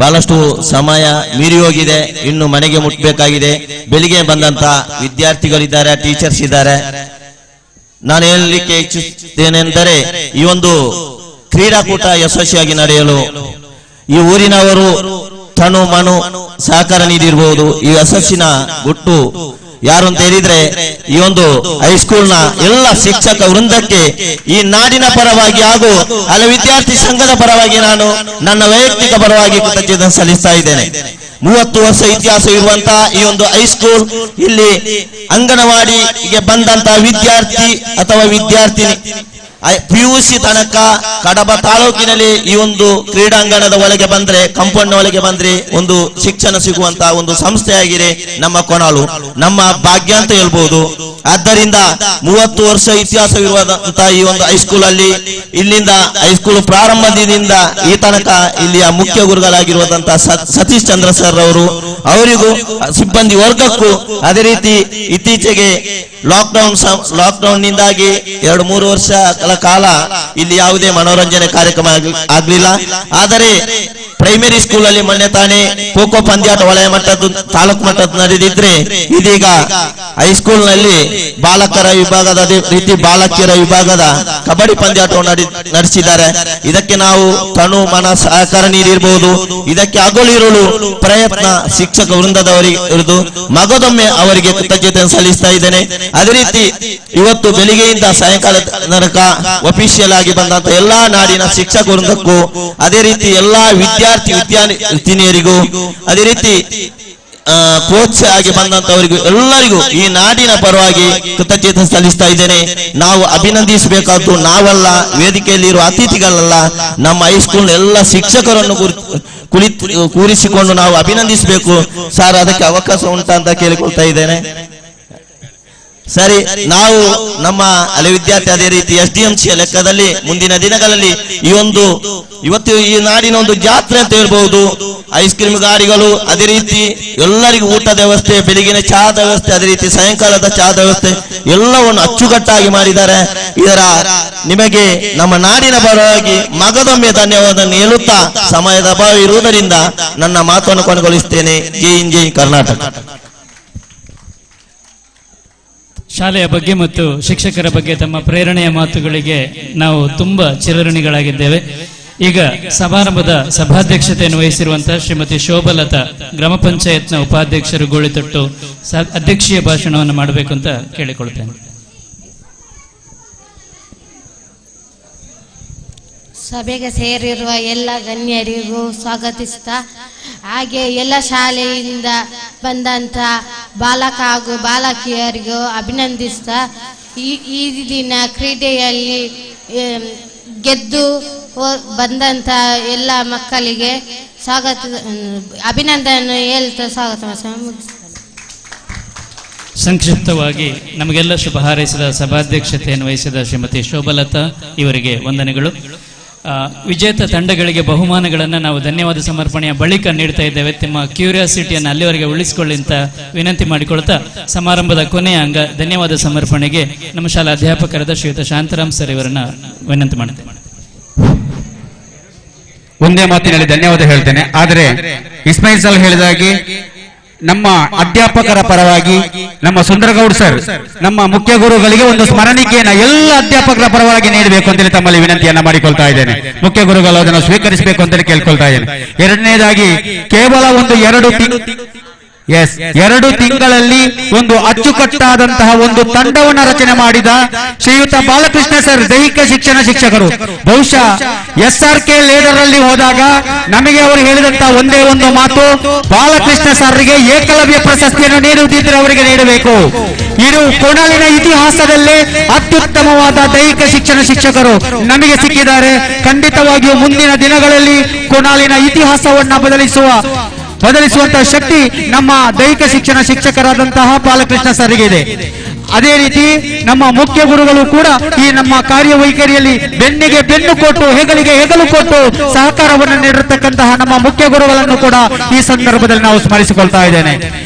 ಬಹಳಷ್ಟು ಸಮಯ ಮೀರಿ ಹೋಗಿದೆ. ಇನ್ನು ಮನೆಗೆ ಮುಟ್ಟಬೇಕಾಗಿದೆ. ಬೆಳಿಗ್ಗೆ ಬಂದಂತ ವಿದ್ಯಾರ್ಥಿಗಳಿದ್ದಾರೆ, ಟೀಚರ್ಸ್ ಇದ್ದಾರೆ. ನಾನು ಹೇಳಲಿಕ್ಕೆ ಇಚ್ಛಿಸುತ್ತೇನೆಂದರೆ, ಈ ಒಂದು ಕ್ರೀಡಾಕೂಟ ಯಶಸ್ವಿಯಾಗಿ ನಡೆಯಲು ಈ ಊರಿನವರು ತನು ಮನು ಸಹಕಾರ ನೀಡಿರಬಹುದು. ಈ ಯಶಸ್ಸಿನ ಗುಟ್ಟು ಯಾರು ಅಂತ ಹೇಳಿದ್ರೆ ಈ ಒಂದು ಹೈಸ್ಕೂಲ್ನ ಎಲ್ಲ ಶಿಕ್ಷಕ ವೃಂದಕ್ಕೆ ಈ ನಾಡಿನ ಪರವಾಗಿ ಹಾಗೂ ಹಲವು ವಿದ್ಯಾರ್ಥಿ ಸಂಘದ ಪರವಾಗಿ ನಾನು ನನ್ನ ವೈಯಕ್ತಿಕ ಪರವಾಗಿ ಕೃತಜ್ಞತೆ ಸಲ್ಲಿಸ್ತಾ ಇದ್ದೇನೆ. 30 ವರ್ಷ ಇತಿಹಾಸ ಇರುವಂತಹ ಈ ಒಂದು ಹೈಸ್ಕೂಲ್, ಇಲ್ಲಿ ಅಂಗನವಾಡಿಗೆ ಬಂದಂತಹ ವಿದ್ಯಾರ್ಥಿ ಅಥವಾ ವಿದ್ಯಾರ್ಥಿನಿ PUC ತನಕ ಕಡಬ ತಾಲೂಕಿನಲ್ಲಿ ಈ ಒಂದು ಕ್ರೀಡಾಂಗಣದ ಒಳಗೆ ಬಂದ್ರೆ, ಕಾಂಪೌಂಡ್ ಒಳಗೆ ಬಂದ್ರೆ ಒಂದು ಶಿಕ್ಷಣ ಸಿಗುವಂತಹ ಒಂದು ಸಂಸ್ಥೆಯಾಗಿದೆ ನಮ್ಮ ಕೊನಾಲು, ನಮ್ಮ ಭಾಗ್ಯ ಅಂತ ಹೇಳ್ಬಹುದು. ಆದ್ದರಿಂದ 30 ವರ್ಷ ಇತಿಹಾಸವಿರುವಂತಹ ಈ ಒಂದು ಹೈಸ್ಕೂಲ್ ಅಲ್ಲಿ ಇಲ್ಲಿಂದ ಹೈಸ್ಕೂಲ್ ಪ್ರಾರಂಭದಿಂದ ಈ ತನಕ ಇಲ್ಲಿಯ ಮುಖ್ಯ ಗುರುಗಳಾಗಿರುವಂತಹ ಸತೀಶ್ ಚಂದ್ರ ಸರ್ ಅವರಿಗೂ ಸಿಬ್ಬಂದಿ ವರ್ಗಕ್ಕೂ ಅದೇ ರೀತಿ ಇತ್ತೀಚೆಗೆ ಲಾಕ್ಡೌನ್ ನಿಂದಾಗಿ 2-3 ವರ್ಷಗಳ ಕಾಲ ಇಲ್ಲಿ ಯಾವುದೇ ಮನೋರಂಜನೆ ಕಾರ್ಯಕ್ರಮ ಆಗ್ಲಿಲ್ಲ. ಆದರೆ ಪ್ರೈಮರಿ ಸ್ಕೂಲ್ ಅಲ್ಲಿ ಮೊನ್ನೆ ತಾನೇ ಖೋಖೋ ಪಂದ್ಯಾಟ ವಲಯ ಮಟ್ಟದ ತಾಲೂಕು ಮಟ್ಟದ ನಡೆದಿದ್ರೆ, ಇದೀಗ ಹೈಸ್ಕೂಲ್ ನಲ್ಲಿ ಬಾಲಕರ ವಿಭಾಗದ ಅದೇ ರೀತಿ ಬಾಲಕಿಯರ ವಿಭಾಗದ ಕಬಡ್ಡಿ ಪಂದ್ಯಾಟವನ್ನು ನಡೆಸಿದ್ದಾರೆ. ಇದಕ್ಕೆ ನಾವು ತನು ಮನ ಸಹಕಾರ ನೀಡಿರಬಹುದು. ಇದಕ್ಕೆ ಅಗಲಿರಲು ಪ್ರಯತ್ನ ಶಿಕ್ಷಕ ವೃಂದದವರಿಗಿರುವುದು ಮಗದೊಮ್ಮೆ ಅವರಿಗೆ ಕೃತಜ್ಞತೆ ಸಲ್ಲಿಸ್ತಾ ಇದ್ದೇನೆ. ಅದೇ ರೀತಿ ಇವತ್ತು ಬೆಳಿಗ್ಗೆಯಿಂದ ಸಾಯಂಕಾಲ ತನಕ ಅಫಿಷಿಯಲ್ ಆಗಿ ಬಂದಂತ ಎಲ್ಲಾ ನಾಡಿನ ಶಿಕ್ಷಕ ವೃಂದಕ್ಕೂ ಅದೇ ರೀತಿ ಎಲ್ಲಾ ವಿದ್ಯಾರ್ಥಿನಿಯರಿಗೂ ಅದೇ ರೀತಿ ಕೋಚ್ ಆಗಿ ಬಂದಂತವರಿಗೂ ಎಲ್ಲರಿಗೂ ಈ ನಾಡಿನ ಪರವಾಗಿ ಕೃತಜ್ಞತೆ ಸಲ್ಲಿಸ್ತಾ ಇದ್ದೇನೆ. ನಾವು ಅಭಿನಂದಿಸಬೇಕಾದ್ದು ನಾವಲ್ಲ, ವೇದಿಕೆಯಲ್ಲಿರುವ ಅತಿಥಿಗಳಲ್ಲ, ನಮ್ಮ ಹೈಸ್ಕೂಲ್ ಎಲ್ಲ ಶಿಕ್ಷಕರನ್ನು ಕೂರಿಸಿಕೊಂಡು ನಾವು ಅಭಿನಂದಿಸಬೇಕು. ಸರ್, ಅದಕ್ಕೆ ಅವಕಾಶ ಉಂಟಾ ಅಂತ ಕೇಳಿಕೊಳ್ತಾ ಇದ್ದೇನೆ. ಸರಿ, ನಾವು ನಮ್ಮ ಹಳೆ ವಿದ್ಯಾರ್ಥಿ ಅದೇ ರೀತಿ SDMC ಲೆಕ್ಕದಲ್ಲಿ ಮುಂದಿನ ದಿನಗಳಲ್ಲಿ ಇವತ್ತು ಈ ನಾಡಿನ ಒಂದು ಜಾತ್ರೆ ಅಂತ ಹೇಳ್ಬಹುದು. ಐಸ್ ಕ್ರೀಮ್ ಗಾಡಿಗಳು, ಅದೇ ರೀತಿ ಎಲ್ಲರಿಗೂ ಊಟದ ವ್ಯವಸ್ಥೆ, ಬೆಳಿಗಿನ ಚಹಾದ ವ್ಯವಸ್ಥೆ, ಅದೇ ರೀತಿ ಸಾಯಂಕಾಲದ ಚಹಾದ ವ್ಯವಸ್ಥೆ ಎಲ್ಲವನ್ನು ಅಚ್ಚುಕಟ್ಟಾಗಿ ಮಾಡಿದ್ದಾರೆ. ಇದರ ನಿಮಗೆ ನಮ್ಮ ನಾಡಿನ ಪರವಾಗಿ ಮಗದೊಮ್ಮೆ ಧನ್ಯವಾದ ಹೇಳುತ್ತಾ ಸಮಯದ ಅಭಾವ ಇರುವುದರಿಂದ ನನ್ನ ಮಾತನ್ನು ಕೊನೆಗೊಳಿಸುತ್ತೇನೆ. ಜೈ ಹಿಂದ್, ಜೈ ಕರ್ನಾಟಕ. ಶಾಲೆಯ ಬಗ್ಗೆ ಮತ್ತು ಶಿಕ್ಷಕರ ಬಗ್ಗೆ ತಮ್ಮ ಪ್ರೇರಣೆಯ ಮಾತುಗಳಿಗೆ ನಾವು ತುಂಬಾ ಚಿರಋಣಿಗಳಾಗಿದ್ದೇವೆ. ಈಗ ಸಮಾರಂಭದ ಸಭಾಧ್ಯಕ್ಷತೆಯನ್ನು ವಹಿಸಿರುವಂತಹ ಶ್ರೀಮತಿ ಶೋಭಲತಾ, ಗ್ರಾಮ ಪಂಚಾಯತ್ನ ಉಪಾಧ್ಯಕ್ಷರು ಗೋಳಿತೊಟ್ಟು ಅಧ್ಯಕ್ಷೀಯ ಭಾಷಣವನ್ನು ಮಾಡಬೇಕು ಅಂತ ಕೇಳಿಕೊಳ್ತೇನೆ. ಸಭೆಗೆ ಸೇರಿರುವ ಎಲ್ಲ ಗಣ್ಯರಿಗೂ ಸ್ವಾಗತಿಸ್ತಾ, ಹಾಗೆ ಎಲ್ಲ ಶಾಲೆಯಿಂದ ಬಂದಂಥ ಬಾಲಕ ಹಾಗೂ ಬಾಲಕಿಯರಿಗೂ ಅಭಿನಂದಿಸ್ತಾ, ಈ ದಿನ ಕ್ರೀಡೆಯಲ್ಲಿ ಗೆದ್ದು ಬಂದಂಥ ಎಲ್ಲ ಮಕ್ಕಳಿಗೆ ಅಭಿನಂದನೆ ಹೇಳ್ತಾ ಸ್ವಾಗತ ಸಂಕ್ಷಿಪ್ತವಾಗಿ ನಮಗೆಲ್ಲ ಶುಭ ಹಾರೈಸಿದ ಸಭಾಧ್ಯಕ್ಷತೆಯನ್ನು ವಹಿಸಿದ ಶ್ರೀಮತಿ ಶೋಭಲತಾ ಇವರಿಗೆ ವಂದನೆಗಳು. ವಿಜೇತ ತಂಡಗಳಿಗೆ ಬಹುಮಾನಗಳನ್ನು ನಾವು ಧನ್ಯವಾದ ಸಮರ್ಪಣೆಯ ಬಳಿಕ ನೀಡ್ತಾ ಇದ್ದೇವೆ. ನಿಮ್ಮ ಕ್ಯೂರಿಯಾಸಿಟಿಯನ್ನು ಅಲ್ಲಿವರೆಗೆ ಉಳಿಸಿಕೊಳ್ಳಿ ಅಂತ ವಿನಂತಿ ಮಾಡಿಕೊಳ್ತಾ ಸಮಾರಂಭದ ಕೊನೆಯ ಅಂಗ ಧನ್ಯವಾದ ಸಮರ್ಪಣೆಗೆ ನಮ್ಮ ಶಾಲಾ ಅಧ್ಯಾಪಕರಾದ ಶ್ರೀಯುತ ಶಾಂತರಾಮ್ ಸರ್ ಇವರನ್ನ ವಿನಂತಿ ಮಾಡ್ತೇವೆ. ಒಂದೇ ಮಾತಿನಲ್ಲಿ ಧನ್ಯವಾದ ಹೇಳ್ತೇನೆ. ಆದರೆ ಇಸ್ಮಾಯಿಲ್ ಸರ್ ಹೇಳಿದಾಗೆ ನಮ್ಮ ಅಧ್ಯಾಪಕರ ಪರವಾಗಿ ನಮ್ಮ ಸುಂದರಗೌಡ್ ಸರ್ ನಮ್ಮ ಮುಖ್ಯ ಗುರುಗಳಿಗೆ ಒಂದು ಸ್ಮರಣಿಕೆಯನ್ನ ಎಲ್ಲ ಅಧ್ಯಾಪಕರ ಪರವಾಗಿ ನೀಡಬೇಕು ಅಂತೇಳಿ ತಮ್ಮಲ್ಲಿ ವಿನಂತಿಯನ್ನ ಮಾಡಿಕೊಳ್ತಾ ಇದ್ದೇನೆ. ಮುಖ್ಯ ಗುರುಗಳು ಅದನ್ನು ಸ್ವೀಕರಿಸಬೇಕು ಅಂತೇಳಿ ಕೇಳ್ಕೊಳ್ತಾ ಇದ್ದೇನೆ. ಎರಡನೇದಾಗಿ ಕೇವಲ ಒಂದು 2 ತಿಂಗಳಲ್ಲಿ ಒಂದು ಅಚ್ಚುಕಟ್ಟಾದಂತಹ ಒಂದು ತಂಡವನ್ನು ರಚನೆ ಮಾಡಿದ ಶ್ರೀಯುತ ಬಾಲಕೃಷ್ಣ ಸರ್ ದೈಹಿಕ ಶಿಕ್ಷಣ ಶಿಕ್ಷಕರು. ಬಹುಶಃ SRK ಲೀಡರ್ ಅಲ್ಲಿ ಹೋದಾಗ ನಮಗೆ ಅವರು ಹೇಳಿದಂತಹ ಒಂದೇ ಒಂದು ಮಾತು, ಬಾಲಕೃಷ್ಣ ಸರ್ಗೆ ಏಕಲವ್ಯ ಪ್ರಶಸ್ತಿಯನ್ನು ನೀಡುತ್ತಿದ್ದರೆ ಅವರಿಗೆ ನೀಡಬೇಕು. ಇದು ಕೊಡಲಿನ ಇತಿಹಾಸದಲ್ಲೇ ಅತ್ಯುತ್ತಮವಾದ ದೈಹಿಕ ಶಿಕ್ಷಣ ಶಿಕ್ಷಕರು ನಮಗೆ ಸಿಕ್ಕಿದ್ದಾರೆ. ಖಂಡಿತವಾಗಿಯೂ ಮುಂದಿನ ದಿನಗಳಲ್ಲಿ ಕೊಡಲಿನ ಇತಿಹಾಸವನ್ನ ಬದಲಿಸುವಂತಹ ಶಕ್ತಿ ನಮ್ಮ ದೈಹಿಕ ಶಿಕ್ಷಣ ಶಿಕ್ಷಕರಾದಂತಹ ಬಾಲಕೃಷ್ಣ ಸರ್ಗೆ ಇದೆ. ಅದೇ ರೀತಿ ನಮ್ಮ ಮುಖ್ಯ ಗುರುಗಳು ಕೂಡ ಈ ನಮ್ಮ ಕಾರ್ಯವೈಖರಿಯಲ್ಲಿ ಬೆನ್ನಿಗೆ ಬೆನ್ನು ಕೊಟ್ಟು ಹೆಗಲಿಗೆ ಹೆಗಲು ಕೊಟ್ಟು ಸಹಕಾರವನ್ನು ನೀಡಿರತಕ್ಕಂತಹ ನಮ್ಮ ಮುಖ್ಯ ಗುರುಗಳನ್ನು ಕೂಡ ಈ ಸಂದರ್ಭದಲ್ಲಿ ನಾವು ಸ್ಮರಿಸಿಕೊಳ್ತಾ ಇದ್ದೇನೆ.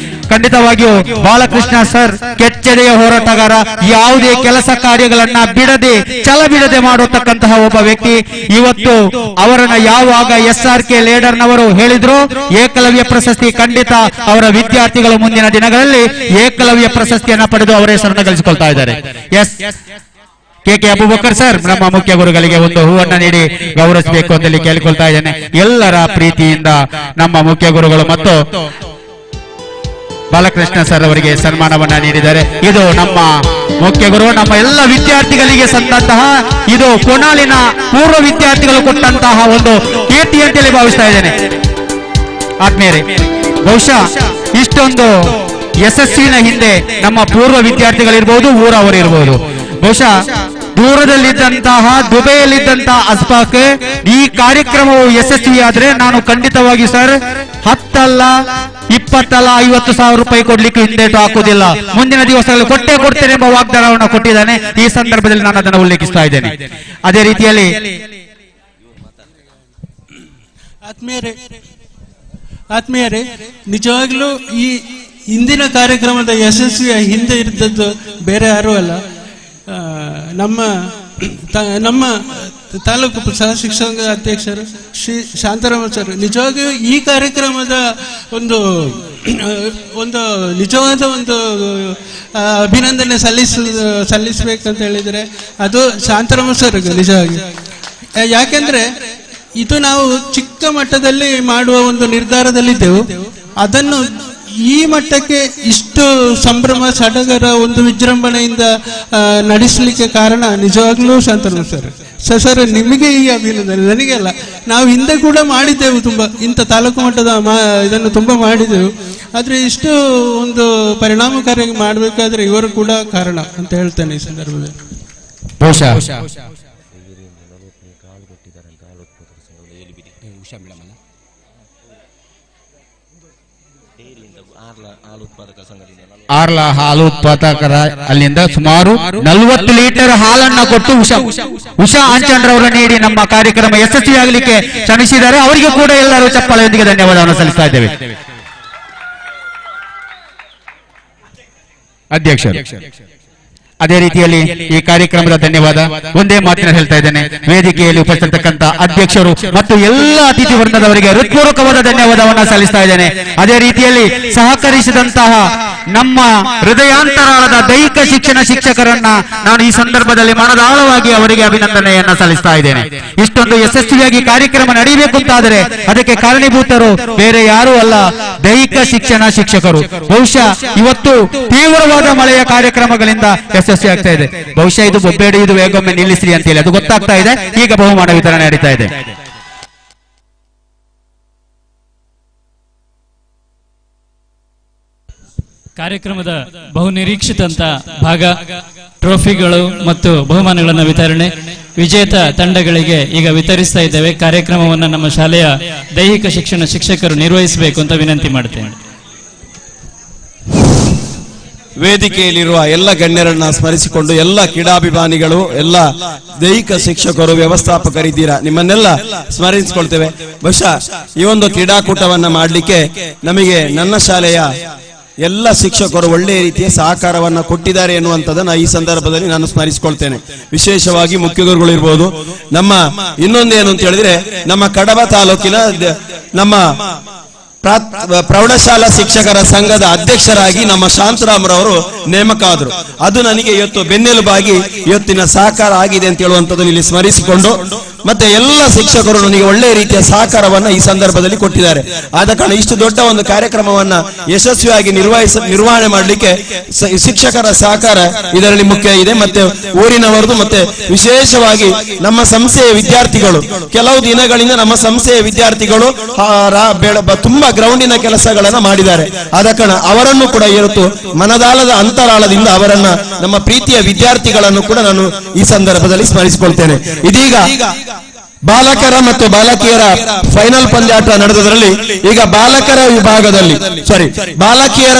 ಖಂಡಿತವಾಗಿಯೂ ಬಾಲಕೃಷ್ಣ ಸರ್ ಕೆಚ್ಚೆದೆಯ ಹೋರಾಟಗಾರ. ಯಾವುದೇ ಕೆಲಸ ಕಾರ್ಯಗಳನ್ನ ಛಲ ಬಿಡದೆ ಮಾಡತಕ್ಕಂತಹ ಒಬ್ಬ ವ್ಯಕ್ತಿ. ಇವತ್ತು ಅವರನ್ನ ಯಾವಾಗ SRK ಲೀಡರ್ನವರು ಹೇಳಿದ್ರು ಏಕಲವ್ಯ ಪ್ರಶಸ್ತಿ, ಖಂಡಿತ ಅವರ ವಿದ್ಯಾರ್ಥಿಗಳು ಮುಂದಿನ ದಿನಗಳಲ್ಲಿ ಏಕಲವ್ಯ ಪ್ರಶಸ್ತಿಯನ್ನ ಪಡೆದು ಅವರ ಹೆಸರನ್ನು ಗಳಿಸಿಕೊಳ್ತಾ ಇದ್ದಾರೆ. KK ಅಬೂಬಕರ್ ಸರ್ ನಮ್ಮ ಮುಖ್ಯ ಗುರುಗಳಿಗೆ ಒಂದು ಹೂವನ್ನ ನೀಡಿ ಗೌರವಿಸಬೇಕು ಅಂತೇಳಿ ಕೇಳಿಕೊಳ್ತಾ ಇದ್ದೇನೆ. ಎಲ್ಲರ ಪ್ರೀತಿಯಿಂದ ನಮ್ಮ ಮುಖ್ಯ ಗುರುಗಳು ಮತ್ತು ಬಾಲಕೃಷ್ಣ ಸರ್ ಅವರಿಗೆ ಸನ್ಮಾನವನ್ನ ನೀಡಿದ್ದಾರೆ. ಇದು ನಮ್ಮ ಮುಖ್ಯ ಗುರು, ನಮ್ಮ ಎಲ್ಲ ವಿದ್ಯಾರ್ಥಿಗಳಿಗೆ ಸಂದಂತಹ, ಇದು ಕೊನಾಲಿನ ಪೂರ್ವ ವಿದ್ಯಾರ್ಥಿಗಳು ಕೊಟ್ಟಂತಹ ಒಂದು ಕೀರ್ತಿ ಅಂತೇಳಿ ಭಾವಿಸ್ತಾ ಇದ್ದೇನೆ. ಆದ್ಮೇಲೆ ಬಹುಶಃ ಇಷ್ಟೊಂದು ಯಶಸ್ವಿನ ಹಿಂದೆ ನಮ್ಮ ಪೂರ್ವ ವಿದ್ಯಾರ್ಥಿಗಳಿರ್ಬೋದು, ಊರವರಿರ್ಬೋದು. ಬಹುಶಃ ದೂರದಲ್ಲಿದ್ದಂತಹ ದುಬೈಯಲ್ಲಿದ್ದಂತಹ ಅಸ್ಫಾಕ್ ಈ ಕಾರ್ಯಕ್ರಮವು ಯಶಸ್ವಿಯಾದ್ರೆ ನಾನು ಖಂಡಿತವಾಗಿ ಸರ್ 10 ಅಲ್ಲ 20 ಅಲ್ಲ 50,000 ರೂಪಾಯಿ ಕೊಡ್ಲಿಕ್ಕೆ ಹಿಂದೇಟು ಹಾಕುವುದಿಲ್ಲ. ಮುಂದಿನ ದಿವಸಗಳಲ್ಲಿ ಕೊಡ್ತೇನೆ ಎಂಬ ವಾಗ್ದಾನವನ್ನು ಕೊಟ್ಟಿದ್ದಾನೆ. ಈ ಸಂದರ್ಭದಲ್ಲಿ ನಾನು ಅದನ್ನು ಉಲ್ಲೇಖಿಸ್ತಾ ಇದ್ದೇನೆ. ಅದೇ ರೀತಿಯಲ್ಲಿ ಆತ್ಮೀಯರೇ, ನಿಜವಾಗ್ಲೂ ಈ ಇಂದಿನ ಕಾರ್ಯಕ್ರಮದ ಯಶಸ್ವಿಯ ಹಿಂದೆ ಇದ್ದದ್ದು ಬೇರೆ ಯಾರೂ ಅಲ್ಲ, ನಮ್ಮ ತಾಲೂಕು ಸಹ ಶಿಕ್ಷಣ ಅಧ್ಯಕ್ಷರು ಶ್ರೀ ಶಾಂತರಾಮ ಸರ್. ನಿಜವಾಗಿಯೂ ಈ ಕಾರ್ಯಕ್ರಮದ ಒಂದು ನಿಜವಾದ ಒಂದು ಅಭಿನಂದನೆ ಸಲ್ಲಿಸಬೇಕಂತ ಹೇಳಿದರೆ ಅದು ಶಾಂತರಾಮ ಸರ್ಗೆ ನಿಜವಾಗಿ. ಯಾಕೆಂದ್ರೆ ಇದು ನಾವು ಚಿಕ್ಕ ಮಟ್ಟದಲ್ಲಿ ಮಾಡುವ ಒಂದು ನಿರ್ಧಾರದಲ್ಲಿದ್ದೆವು. ಅದನ್ನು ಈ ಮಟ್ಟಕ್ಕೆ ಇಷ್ಟು ಸಂಭ್ರಮ ಸಡಗರ ಒಂದು ವಿಜೃಂಭಣೆಯಿಂದ ನಡೆಸಲಿಕ್ಕೆ ಕಾರಣ ನಿಜವಾಗ್ಲೂ ಶಾಂತರಾಮ್ ಸರ್ ನಿಮಗೆ ಈ ಅಭಿನಂದನೆ. ನನಗೆಲ್ಲ ನಾವು ಹಿಂದೆ ಕೂಡ ಮಾಡಿದ್ದೆವು, ತುಂಬ ಇಂಥ ತಾಲೂಕು ಮಟ್ಟದ ಇದನ್ನು ತುಂಬ ಮಾಡಿದೆವು. ಆದರೆ ಇಷ್ಟು ಒಂದು ಪರಿಣಾಮಕಾರಿಯಾಗಿ ಮಾಡಬೇಕಾದ್ರೆ ಇವರು ಕೂಡ ಕಾರಣ ಅಂತ ಹೇಳ್ತೇನೆ ಈ ಸಂದರ್ಭದಲ್ಲಿ. ಆರ್ಲಾ ಹಾಲು ಉತ್ಪಾದಕರ ಅಲ್ಲಿಂದ ಸುಮಾರು 40 ಲೀಟರ್ ಹಾಲನ್ನ ಕೊಟ್ಟು ಉಷಾ ಆಂಚಂಡ್ರವರು ನೀಡಿ ನಮ್ಮ ಕಾರ್ಯಕ್ರಮ ಯಶಸ್ವಿಯಾಗಲಿಕ್ಕೆ ಶ್ರಮಿಸಿದ್ದಾರೆ. ಅವರಿಗೆ ಕೂಡ ಎಲ್ಲರೂ ಚಪ್ಪಾಳೆಯೊಂದಿಗೆ ಧನ್ಯವಾದವನ್ನು ಸಲ್ಲಿಸ್ತಾ ಇದ್ದೇವೆ. ಅಧ್ಯಕ್ಷರು ಅದೇ ರೀತಿಯಲ್ಲಿ ಈ ಕಾರ್ಯಕ್ರಮದ ಧನ್ಯವಾದ ಒಂದೇ ಮಾತಿನ ಹೇಳ್ತಾ ಇದ್ದೇನೆ. ವೇದಿಕೆಯಲ್ಲಿ ಉಪಸ್ಥಿತಕ್ಕಂತ ಅಧ್ಯಕ್ಷರು ಮತ್ತು ಎಲ್ಲ ಅತಿಥಿ ವರ್ಗದವರಿಗೆ ಹೃತ್ಪೂರ್ವಕವಾದ ಧನ್ಯವಾದವನ್ನು ಸಲ್ಲಿಸ್ತಾ ಇದ್ದೇನೆ. ಅದೇ ರೀತಿಯಲ್ಲಿ ಸಹಕರಿಸಿದಂತಹ ನಮ್ಮ ಹೃದಯಾಂತರಾಳದ ದೈಹಿಕ ಶಿಕ್ಷಣ ಶಿಕ್ಷಕರನ್ನ ನಾನು ಈ ಸಂದರ್ಭದಲ್ಲಿ ಮನದಾಳವಾಗಿ ಅವರಿಗೆ ಅಭಿನಂದನೆಯನ್ನ ಸಲ್ಲಿಸ್ತಾ ಇದ್ದೇನೆ. ಇಷ್ಟೊಂದು ಯಶಸ್ವಿಯಾಗಿ ಕಾರ್ಯಕ್ರಮ ನಡೆಯಬೇಕು ಅಂತಾದರೆ ಅದಕ್ಕೆ ಕಾರಣೀಭೂತರು ಬೇರೆ ಯಾರೂ ಅಲ್ಲ, ದೈಹಿಕ ಶಿಕ್ಷಣ ಶಿಕ್ಷಕರು. ಬಹುಶಃ ಇವತ್ತು ತೀವ್ರವಾದ ಮಳೆಯ ಕಾರ್ಯಕ್ರಮಗಳಿಂದ ಯಶಸ್ವಿ ಆಗ್ತಾ ಇದೆ. ಬಹುಶಃ ಇದು ಬೊಬ್ಬೆಡಿ ಇದು ವೇಗೊಮ್ಮೆ ನಿಲ್ಲಿಸ್ರಿ ಅಂತ ಹೇಳಿ ಅದು ಗೊತ್ತಾಗ್ತಾ ಇದೆ. ಈಗ ಬಹುಮಾನ ವಿತರಣೆ ನಡೀತಾ ಇದೆ. ಕಾರ್ಯಕ್ರಮದ ಬಹುನಿರೀಕ್ಷಿತಂತ ಭಾಗ ಟ್ರೋಫಿಗಳು ಮತ್ತು ಬಹುಮಾನಗಳನ್ನು ವಿತರಣೆ ವಿಜೇತ ತಂಡಗಳಿಗೆ ಈಗ ವಿತರಿಸ್ತಾ ಇದ್ದೇವೆ. ಕಾರ್ಯಕ್ರಮವನ್ನು ನಮ್ಮ ಶಾಲೆಯ ದೈಹಿಕ ಶಿಕ್ಷಣ ಶಿಕ್ಷಕರು ನಿರ್ವಹಿಸಬೇಕು ಅಂತ ವಿನಂತಿ ಮಾಡ್ತೇನೆ. ವೇದಿಕೆಯಲ್ಲಿರುವ ಎಲ್ಲ ಗಣ್ಯರನ್ನ ಸ್ಮರಿಸಿಕೊಂಡು ಎಲ್ಲ ಕ್ರೀಡಾಭಿಮಾನಿಗಳು, ಎಲ್ಲ ದೈಹಿಕ ಶಿಕ್ಷಕರು, ವ್ಯವಸ್ಥಾಪಕರಿದ್ದೀರಾ, ನಿಮ್ಮನ್ನೆಲ್ಲ ಸ್ಮರಿಸಿಕೊಳ್ತೇವೆ. ಬಹುಶಃ ಈ ಒಂದು ಕ್ರೀಡಾಕೂಟವನ್ನ ಮಾಡಲಿಕ್ಕೆ ನಮಗೆ ನನ್ನ ಶಾಲೆಯ ಎಲ್ಲ ಶಿಕ್ಷಕರು ಒಳ್ಳೆಯ ರೀತಿಯ ಸಹಕಾರವನ್ನ ಕೊಟ್ಟಿದ್ದಾರೆ ಎನ್ನುವಂಥದ್ದನ್ನ ಈ ಸಂದರ್ಭದಲ್ಲಿ ನಾನು ಸ್ಮರಿಸಿಕೊಳ್ತೇನೆ. ವಿಶೇಷವಾಗಿ ಮುಖ್ಯ ಗುರುಗಳು ಇರ್ಬೋದು. ನಮ್ಮ ಇನ್ನೊಂದೇನು ಅಂತ ಹೇಳಿದ್ರೆ, ನಮ್ಮ ಕಡಬ ತಾಲೂಕಿನ ನಮ್ಮ ಪ್ರೌಢಶಾಲಾ ಶಿಕ್ಷಕರ ಸಂಘದ ಅಧ್ಯಕ್ಷರಾಗಿ ನಮ್ಮ ಶಾಂತರಾಮ್ರವರು ನೇಮಕ ಆದರು. ಅದು ನನಗೆ ಇವತ್ತು ಬೆನ್ನೆಲುಬಾಗಿ ಇವತ್ತಿನ ಸಹಕಾರ ಆಗಿದೆ ಅಂತ ಹೇಳುವಂಥದ್ದು ಇಲ್ಲಿ ಸ್ಮರಿಸಿಕೊಂಡು, ಮತ್ತೆ ಎಲ್ಲ ಶಿಕ್ಷಕರು ನನಗೆ ಒಳ್ಳೆಯ ರೀತಿಯ ಸಹಕಾರವನ್ನ ಈ ಸಂದರ್ಭದಲ್ಲಿ ಕೊಟ್ಟಿದ್ದಾರೆ. ಆದ ಕಾರಣ ಇಷ್ಟು ದೊಡ್ಡ ಒಂದು ಕಾರ್ಯಕ್ರಮವನ್ನ ಯಶಸ್ವಿಯಾಗಿ ನಿರ್ವಹಣೆ ಮಾಡಲಿಕ್ಕೆ ಶಿಕ್ಷಕರ ಸಹಕಾರ ಇದರಲ್ಲಿ ಮುಖ್ಯ ಇದೆ. ಮತ್ತೆ ಊರಿನವರದು, ಮತ್ತೆ ವಿಶೇಷವಾಗಿ ನಮ್ಮ ಸಂಸ್ಥೆಯ ವಿದ್ಯಾರ್ಥಿಗಳು, ಕೆಲವು ದಿನಗಳಿಂದ ನಮ್ಮ ಸಂಸ್ಥೆಯ ವಿದ್ಯಾರ್ಥಿಗಳು ತುಂಬಾ ಗ್ರೌಂಡಿನ ಕೆಲಸಗಳನ್ನ ಮಾಡಿದ್ದಾರೆ. ಆದ ಕಾರಣ ಅವರನ್ನು ಕೂಡ ಇವತ್ತು ಮನದಾಳದ ಅಂತರಾಳದಿಂದ ಅವರನ್ನ, ನಮ್ಮ ಪ್ರೀತಿಯ ವಿದ್ಯಾರ್ಥಿಗಳನ್ನು ಕೂಡ ನಾನು ಈ ಸಂದರ್ಭದಲ್ಲಿ ಸ್ಮರಿಸಿಕೊಳ್ತೇನೆ. ಇದೀಗ ಬಾಲಕರ ಮತ್ತು ಬಾಲಕಿಯರ ಫೈನಲ್ ಪಂದ್ಯಾಟ ನಡೆದದರಲ್ಲಿ ಈಗ ಬಾಲಕಿಯರ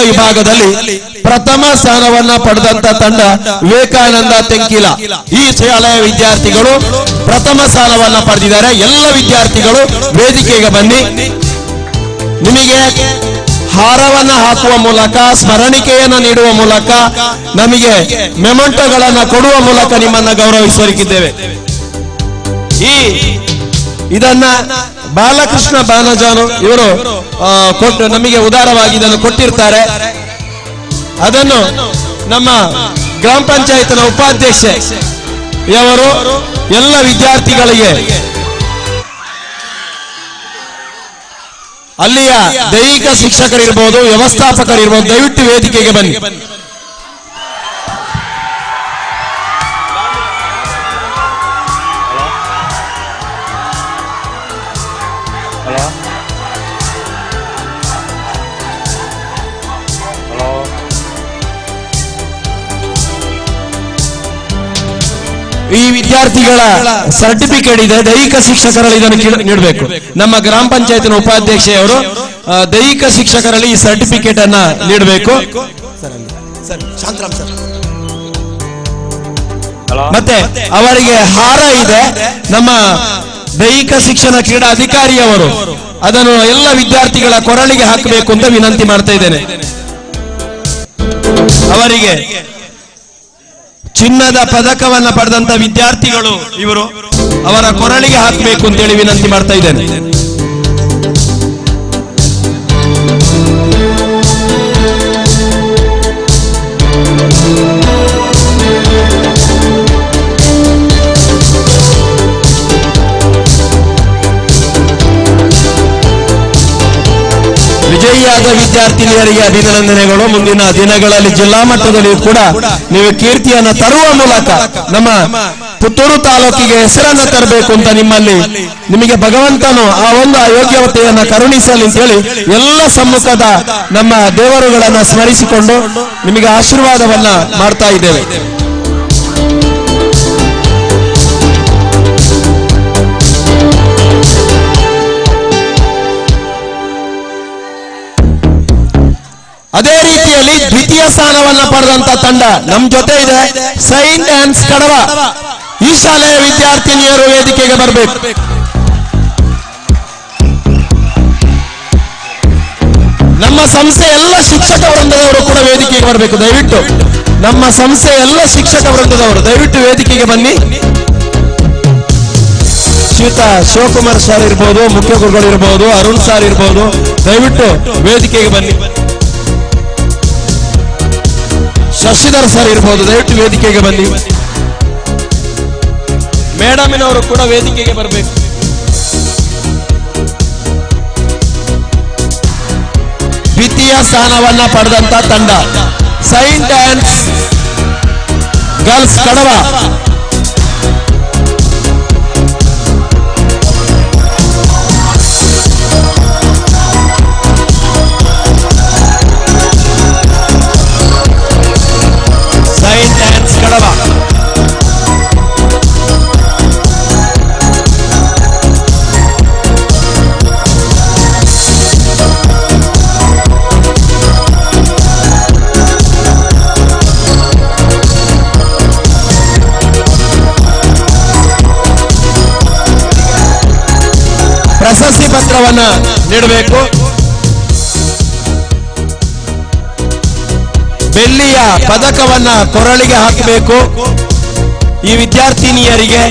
ವಿಭಾಗದಲ್ಲಿ ಪ್ರಥಮ ಸ್ಥಾನವನ್ನ ಪಡೆದಂತ ತಂಡ ವಿವೇಕಾನಂದ ತೆಂಕಿಲ. ಈ ಶಾಲೆಯ ವಿದ್ಯಾರ್ಥಿಗಳು ಪ್ರಥಮ ಸ್ಥಾನವನ್ನ ಪಡೆದಿದ್ದಾರೆ. ಎಲ್ಲ ವಿದ್ಯಾರ್ಥಿಗಳು ವೇದಿಕೆಗೆ ಬನ್ನಿ. ನಿಮಗೆ ಹಾರವನ್ನ ಹಾಕುವ ಮೂಲಕ, ಸ್ಮರಣಿಕೆಯನ್ನ ನೀಡುವ ಮೂಲಕ, ನಮಗೆ ಮೆಮೊಂಟೋಗಳನ್ನ ಕೊಡುವ ಮೂಲಕ ನಿಮ್ಮನ್ನ ಗೌರವಿಸಲಿಕ್ಕಿದ್ದೇವೆ. ಇದನ್ನ ಬಾಲಕೃಷ್ಣ ಬಾನಜಾನು ಇವರು ಕೊಟ್ಟು ನಮಗೆ ಉದಾರವಾಗಿ ಇದನ್ನು ಕೊಟ್ಟಿರ್ತಾರೆ. ಅದನ್ನು ನಮ್ಮ ಗ್ರಾಮ ಪಂಚಾಯತ್ನ ಉಪಾಧ್ಯಕ್ಷೆ ಇವರು ಎಲ್ಲ ವಿದ್ಯಾರ್ಥಿಗಳಿಗೆ, ಅಲ್ಲಿಯ ದೈಹಿಕ ಶಿಕ್ಷಕರಿರ್ಬೋದು, ವ್ಯವಸ್ಥಾಪಕರಿರ್ಬೋದು, ದಯವಿಟ್ಟು ವೇದಿಕೆಗೆ ಬನ್ನಿ. ಈ ವಿದ್ಯಾರ್ಥಿಗಳ ಸರ್ಟಿಫಿಕೇಟ್ ಇದೆ, ದೈಹಿಕ ಶಿಕ್ಷಕರಲ್ಲಿ ಇದನ್ನು ನೀಡಬೇಕು. ನಮ್ಮ ಗ್ರಾಮ ಪಂಚಾಯತ್ನ ಉಪಾಧ್ಯಕ್ಷೆಯವರು ದೈಹಿಕ ಶಿಕ್ಷಕರಲ್ಲಿ ಈ ಸರ್ಟಿಫಿಕೇಟ್ ಅನ್ನ ನೀಡಬೇಕು. ಮತ್ತೆ ಅವರಿಗೆ ಹಾರ ಇದೆ, ನಮ್ಮ ದೈಹಿಕ ಶಿಕ್ಷಣ ಕ್ರೀಡಾ ಅಧಿಕಾರಿಯವರು ಅದನ್ನು ಎಲ್ಲ ವಿದ್ಯಾರ್ಥಿಗಳ ಕೊರಳಿಗೆ ಹಾಕಬೇಕು ಅಂತ ವಿನಂತಿ ಮಾಡ್ತಾ ಇದ್ದೇನೆ. ಅವರಿಗೆ ಚಿನ್ನದ ಪದಕವನ್ನ ಪಡೆದಂತ ವಿದ್ಯಾರ್ಥಿಗಳು ಇವರು, ಅವರ ಕೊರಳಿಗೆ ಹಾಕಬೇಕು ಅಂತೇಳಿ ವಿನಂತಿ ಮಾಡ್ತಾ ಇದ್ದೇನೆ. ವಿಜಯಿಯಾದ ವಿದ್ಯಾರ್ಥಿನಿಯರಿಗೆ ಅಭಿನಂದನೆಗಳು. ಮುಂದಿನ ದಿನಗಳಲ್ಲಿ ಜಿಲ್ಲಾ ಮಟ್ಟದಲ್ಲಿ ಕೂಡ ನೀವು ಕೀರ್ತಿಯನ್ನು ತರುವ ಮೂಲಕ ನಮ್ಮ ಪುತ್ತೂರು ತಾಲೂಕಿಗೆ ಹೆಸರನ್ನು ತರಬೇಕು ಅಂತ ನಿಮಗೆ ಭಗವಂತನು ಆ ಒಂದು ಅಯೋಗ್ಯತೆಯನ್ನು ಕರುಣಿಸಲಿ ಅಂತೇಳಿ ಎಲ್ಲ ಸಮ್ಮುಖದ ನಮ್ಮ ದೇವರುಗಳನ್ನ ಸ್ಮರಿಸಿಕೊಂಡು ನಿಮಗೆ ಆಶೀರ್ವಾದವನ್ನ ಮಾಡ್ತಾ ಇದ್ದೇವೆ. ಅದೇ ರೀತಿಯಲ್ಲಿ ದ್ವಿತೀಯ ಸ್ಥಾನವನ್ನ ಪಡೆದಂತ ತಂಡ ನಮ್ಮ ಜೊತೆ ಇದೆ, ಸೈಂಟ್ ಆನ್ಸ್ ಕಡವ. ಈ ಶಾಲೆಯ ವಿದ್ಯಾರ್ಥಿನಿಯರು ವೇದಿಕೆಗೆ ಬರಬೇಕು. ನಮ್ಮ ಸಂಸ್ಥೆ ಎಲ್ಲ ಶಿಕ್ಷಕ ವೃಂದದವರು ಕೂಡ ವೇದಿಕೆಗೆ ಬರಬೇಕು. ದಯವಿಟ್ಟು ನಮ್ಮ ಸಂಸ್ಥೆ ಎಲ್ಲ ಶಿಕ್ಷಕ ವೃಂದದವರು ದಯವಿಟ್ಟು ವೇದಿಕೆಗೆ ಬನ್ನಿ. ಶ್ರೀಯುತ ಶಿವಕುಮಾರ್ ಸರ್ ಇರ್ಬೋದು, ಮುಖ್ಯ ಗುರುಗಳು ಇರ್ಬೋದು, ಅರುಣ್ ಸರ್ ಇರ್ಬೋದು, ದಯವಿಟ್ಟು ವೇದಿಕೆಗೆ ಬನ್ನಿ. ಶಶಿಧರ್ ಸರ್ ಇರ್ಬೋದು, ದಯವಿಟ್ಟು ವೇದಿಕೆಗೆ ಬನ್ನಿ. ಮೇಡಮಿನವರು ಕೂಡ ವೇದಿಕೆಗೆ ಬರಬೇಕು. ದ್ವಿತೀಯ ಸ್ಥಾನವನ್ನ ಪಡೆದಂತ ತಂಡ Saint Anne's girls Kadaba. Saint Anne's Kadaba. ಪದಕವನ್ನ ನೀಡಬೇಕು. ಬೆಳ್ಳಿಯ ಪದಕವನ್ನ ಕೊರಳಿಗೆ ಹಾಕಬೇಕು ಈ ವಿದ್ಯಾರ್ಥಿನಿಯರಿಗೆ.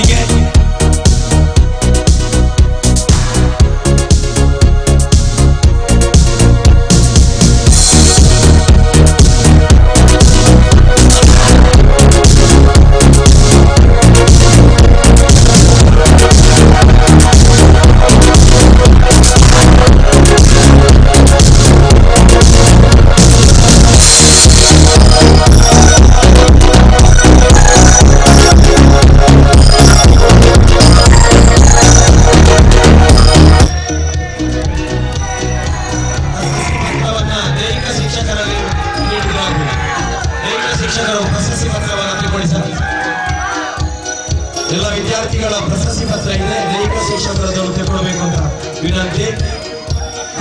ಎಲ್ಲ ವಿದ್ಯಾರ್ಥಿಗಳ ಪ್ರಶಸ್ತಿ ಪತ್ರ ಇದೆ, ದೈಹಿಕ ಶಿಕ್ಷಕರದವರು ತೆಗೆದುಕೊಳ್ಬೇಕು ಅಂತ ವಿನಂತಿ.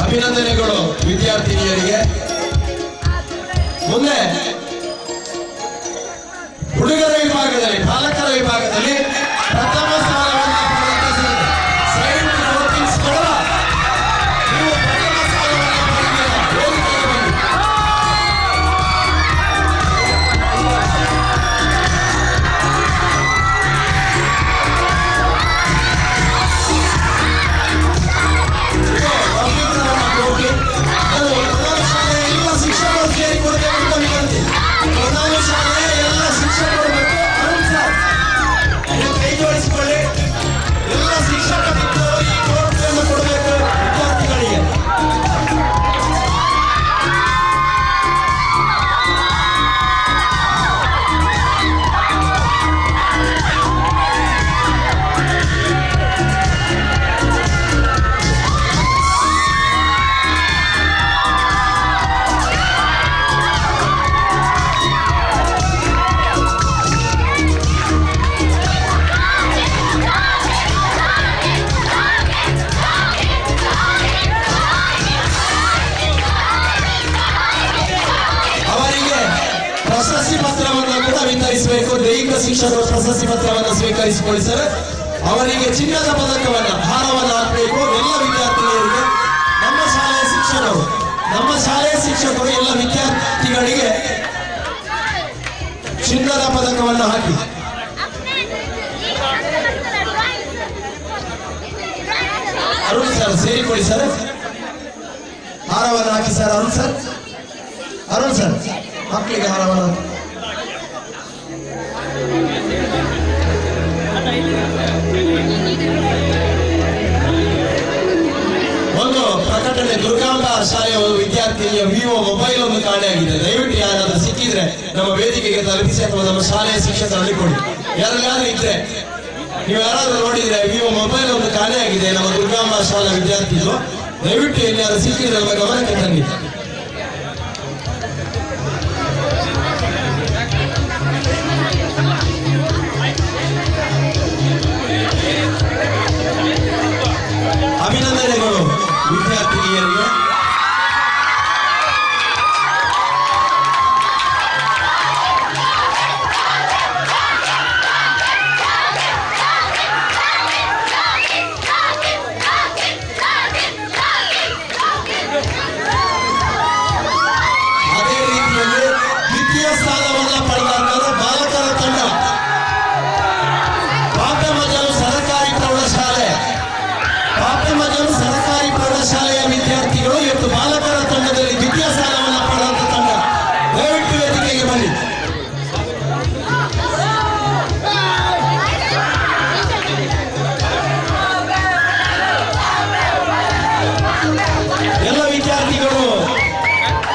ಅಭಿನಂದನೆಗಳು ವಿದ್ಯಾರ್ಥಿನಿಯರಿಗೆ. ಮುಂದೆ ಹುಡುಗರ ವಿಭಾಗದಲ್ಲಿ, ಬಾಲಕರ ವಿಭಾಗದಲ್ಲಿ ಪ್ರಥಮ ಸ್ಥಾನವನ್ನು ಪಡೆದ ಸೈಂಟ್ ಜೋತಿಸ್ ಕಡಲ. ನೀವು ಪ್ರಥಮ ಸ್ಥಾನವನ್ನು ಪಡೆದಿದ್ದೀರಾ, ವೇದಿಕೆಗೆ ಬನ್ನಿ. ಎಲ್ಲ ಶಿಕ್ಷಕರು ಸೇರಿಕೊಡ್ಬೇಕು ವಿನಂತಿ. ಪ್ರಧಾನ ಶಾಲೆಯ ಎಲ್ಲ ಶಿಕ್ಷಕರು ಮತ್ತು ಅರುಣ್ ಸರ್ ನೀವು ಕೈ ಜೋಡಿಸಿಕೊಳ್ಳಿ. ಎಲ್ಲ ಶಿಕ್ಷಕ ಮಿತ್ರರು ಈ ಗೌರವವನ್ನು ಕೊಡಬೇಕು ವಿದ್ಯಾರ್ಥಿಗಳಿಗೆ. ಪ್ರಶಸ್ತಿ ಪತ್ರವನ್ನು ಕೂಡ ವಿತರಿಸಬೇಕು. ದೈಹಿಕ ಶಿಕ್ಷಕರು ಪ್ರಶಸ್ತಿ ಪತ್ರವನ್ನು ಸ್ವೀಕರಿಸಿಕೊಳ್ಳಿ ಸರ್. ಅವರಿಗೆ ಚಿನ್ನದ ಪದಕವನ್ನ, ಹಾರವನ್ನು ಹಾಕಬೇಕು ಎಲ್ಲ ವಿದ್ಯಾರ್ಥಿನಿಯರಿಗೆ. ನಮ್ಮ ಶಾಲೆಯ ಶಿಕ್ಷಕರು ಎಲ್ಲ ವಿದ್ಯಾರ್ಥಿಗಳಿಗೆ ಚಿನ್ನದ ಪದಕವನ್ನು ಹಾಕಿ. ಅರುಣ್ ಸರ್ ಸೇರಿಕೊಳ್ಳಿ ಸರ್, ಹಾರವನ್ನು ಹಾಕಿ ಸರ್. ಅರುಣ್ ಸರ್ ಮಕ್ಕಳಿಗೆ ಹಾರವನ್ನು ಹಾಕಿ. ಒಂದು ಪ್ರಕಟಣೆ, ದುರ್ಗಾಂಬ ಶಾಲೆಯ ವಿದ್ಯಾರ್ಥಿನಿಯ ವಿವೋ ಮೊಬೈಲ್ ಒಂದು ಕಾಣೆಯಾಗಿದೆ. ದಯವಿಟ್ಟು ಯಾರಾದ್ರೂ ಸಿಕ್ಕಿದ್ರೆ ನಮ್ಮ ವೇದಿಕೆಗೆ ತಲುಪಿಸಿ ಅಥವಾ ನಮ್ಮ ಶಾಲೆಯ ಶಿಕ್ಷಕರಲ್ಲಿ ಕೊಡಿ. ಯಾರಾದ್ರೂ ಇದ್ರೆ, ನೀವು ಯಾರಾದ್ರೂ ನೋಡಿದ್ರೆ ವಿವೋ ಮೊಬೈಲ್ ಒಂದು ಕಾಣೆಯಾಗಿದೆ ನಮ್ಮ ದುರ್ಗಾಂಬ ಶಾಲಾ ವಿದ್ಯಾರ್ಥಿಗಳು. ದಯವಿಟ್ಟು ಎಲ್ಲಿಯಾದ್ರೂ ಸಿಕ್ಕಿದ್ರೆ ನಮ್ಮ ಗಮನಕ್ಕೆ ತನ್ನಿ. ಅಭಿನಂದನೆಗಳು ವಿದ್ಯಾರ್ಥಿನಿಯರಿಗೆ. ಅದೇ ರೀತಿಯಲ್ಲಿ ದ್ವಿತೀಯ ಸ್ಥಾನವನ್ನು ಪಡೆದ ಬಾಲಕರ ತಂಡ ಪಾಪಮಜಲು ಸರ್ಕಾರಿ ಪ್ರೌಢಶಾಲೆಯ ವಿದ್ಯಾರ್ಥಿಗಳು ಇವತ್ತು ಬಾಲಕರ ತಂಡದಲ್ಲಿ ದ್ವಿತೀಯ ಸ್ಥಾನವನ್ನು ಪಡೆದಂತ ತಂಡ. ದಯವಿಟ್ಟು ವೇದಿಕೆಗೆ ಬನ್ನಿ. ಎಲ್ಲ ವಿದ್ಯಾರ್ಥಿಗಳು,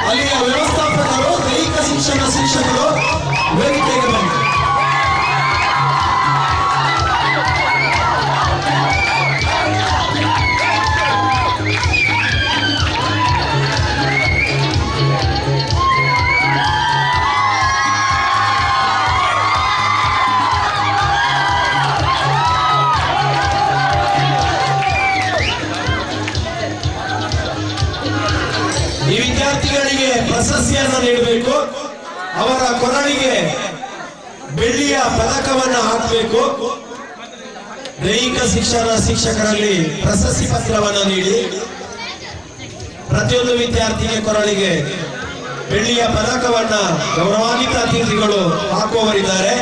ಅಲ್ಲಿಯ ವ್ಯವಸ್ಥಾಪಕರು, ದೈಹಿಕ ಶಿಕ್ಷಕರು ವೇದಿಕೆಗೆ ಬನ್ನಿ. ಈ ವಿದ್ಯಾರ್ಥಿಗಳಿಗೆ ಪ್ರಶಸ್ತಿಯನ್ನು ನೀಡಬೇಕು. ಅವರ ಕೊರಳಿಗೆ ಬೆಳ್ಳಿಯ ಪದಕವನ್ನು ಹಾಕಬೇಕು. ದೈಹಿಕ ಶಿಕ್ಷಕರಲ್ಲಿ ಪ್ರಶಸ್ತಿ ಪತ್ರವನ್ನು ನೀಡಿ ಪ್ರತಿಯೊಂದು ವಿದ್ಯಾರ್ಥಿಗೆ ಕೊರಳಿಗೆ ಬೆಳ್ಳಿಯ ಪದಕವನ್ನ ಗೌರವಾನ್ವಿತ ಅತಿಥಿಗಳು ಹಾಕುವವರಿದ್ದಾರೆ.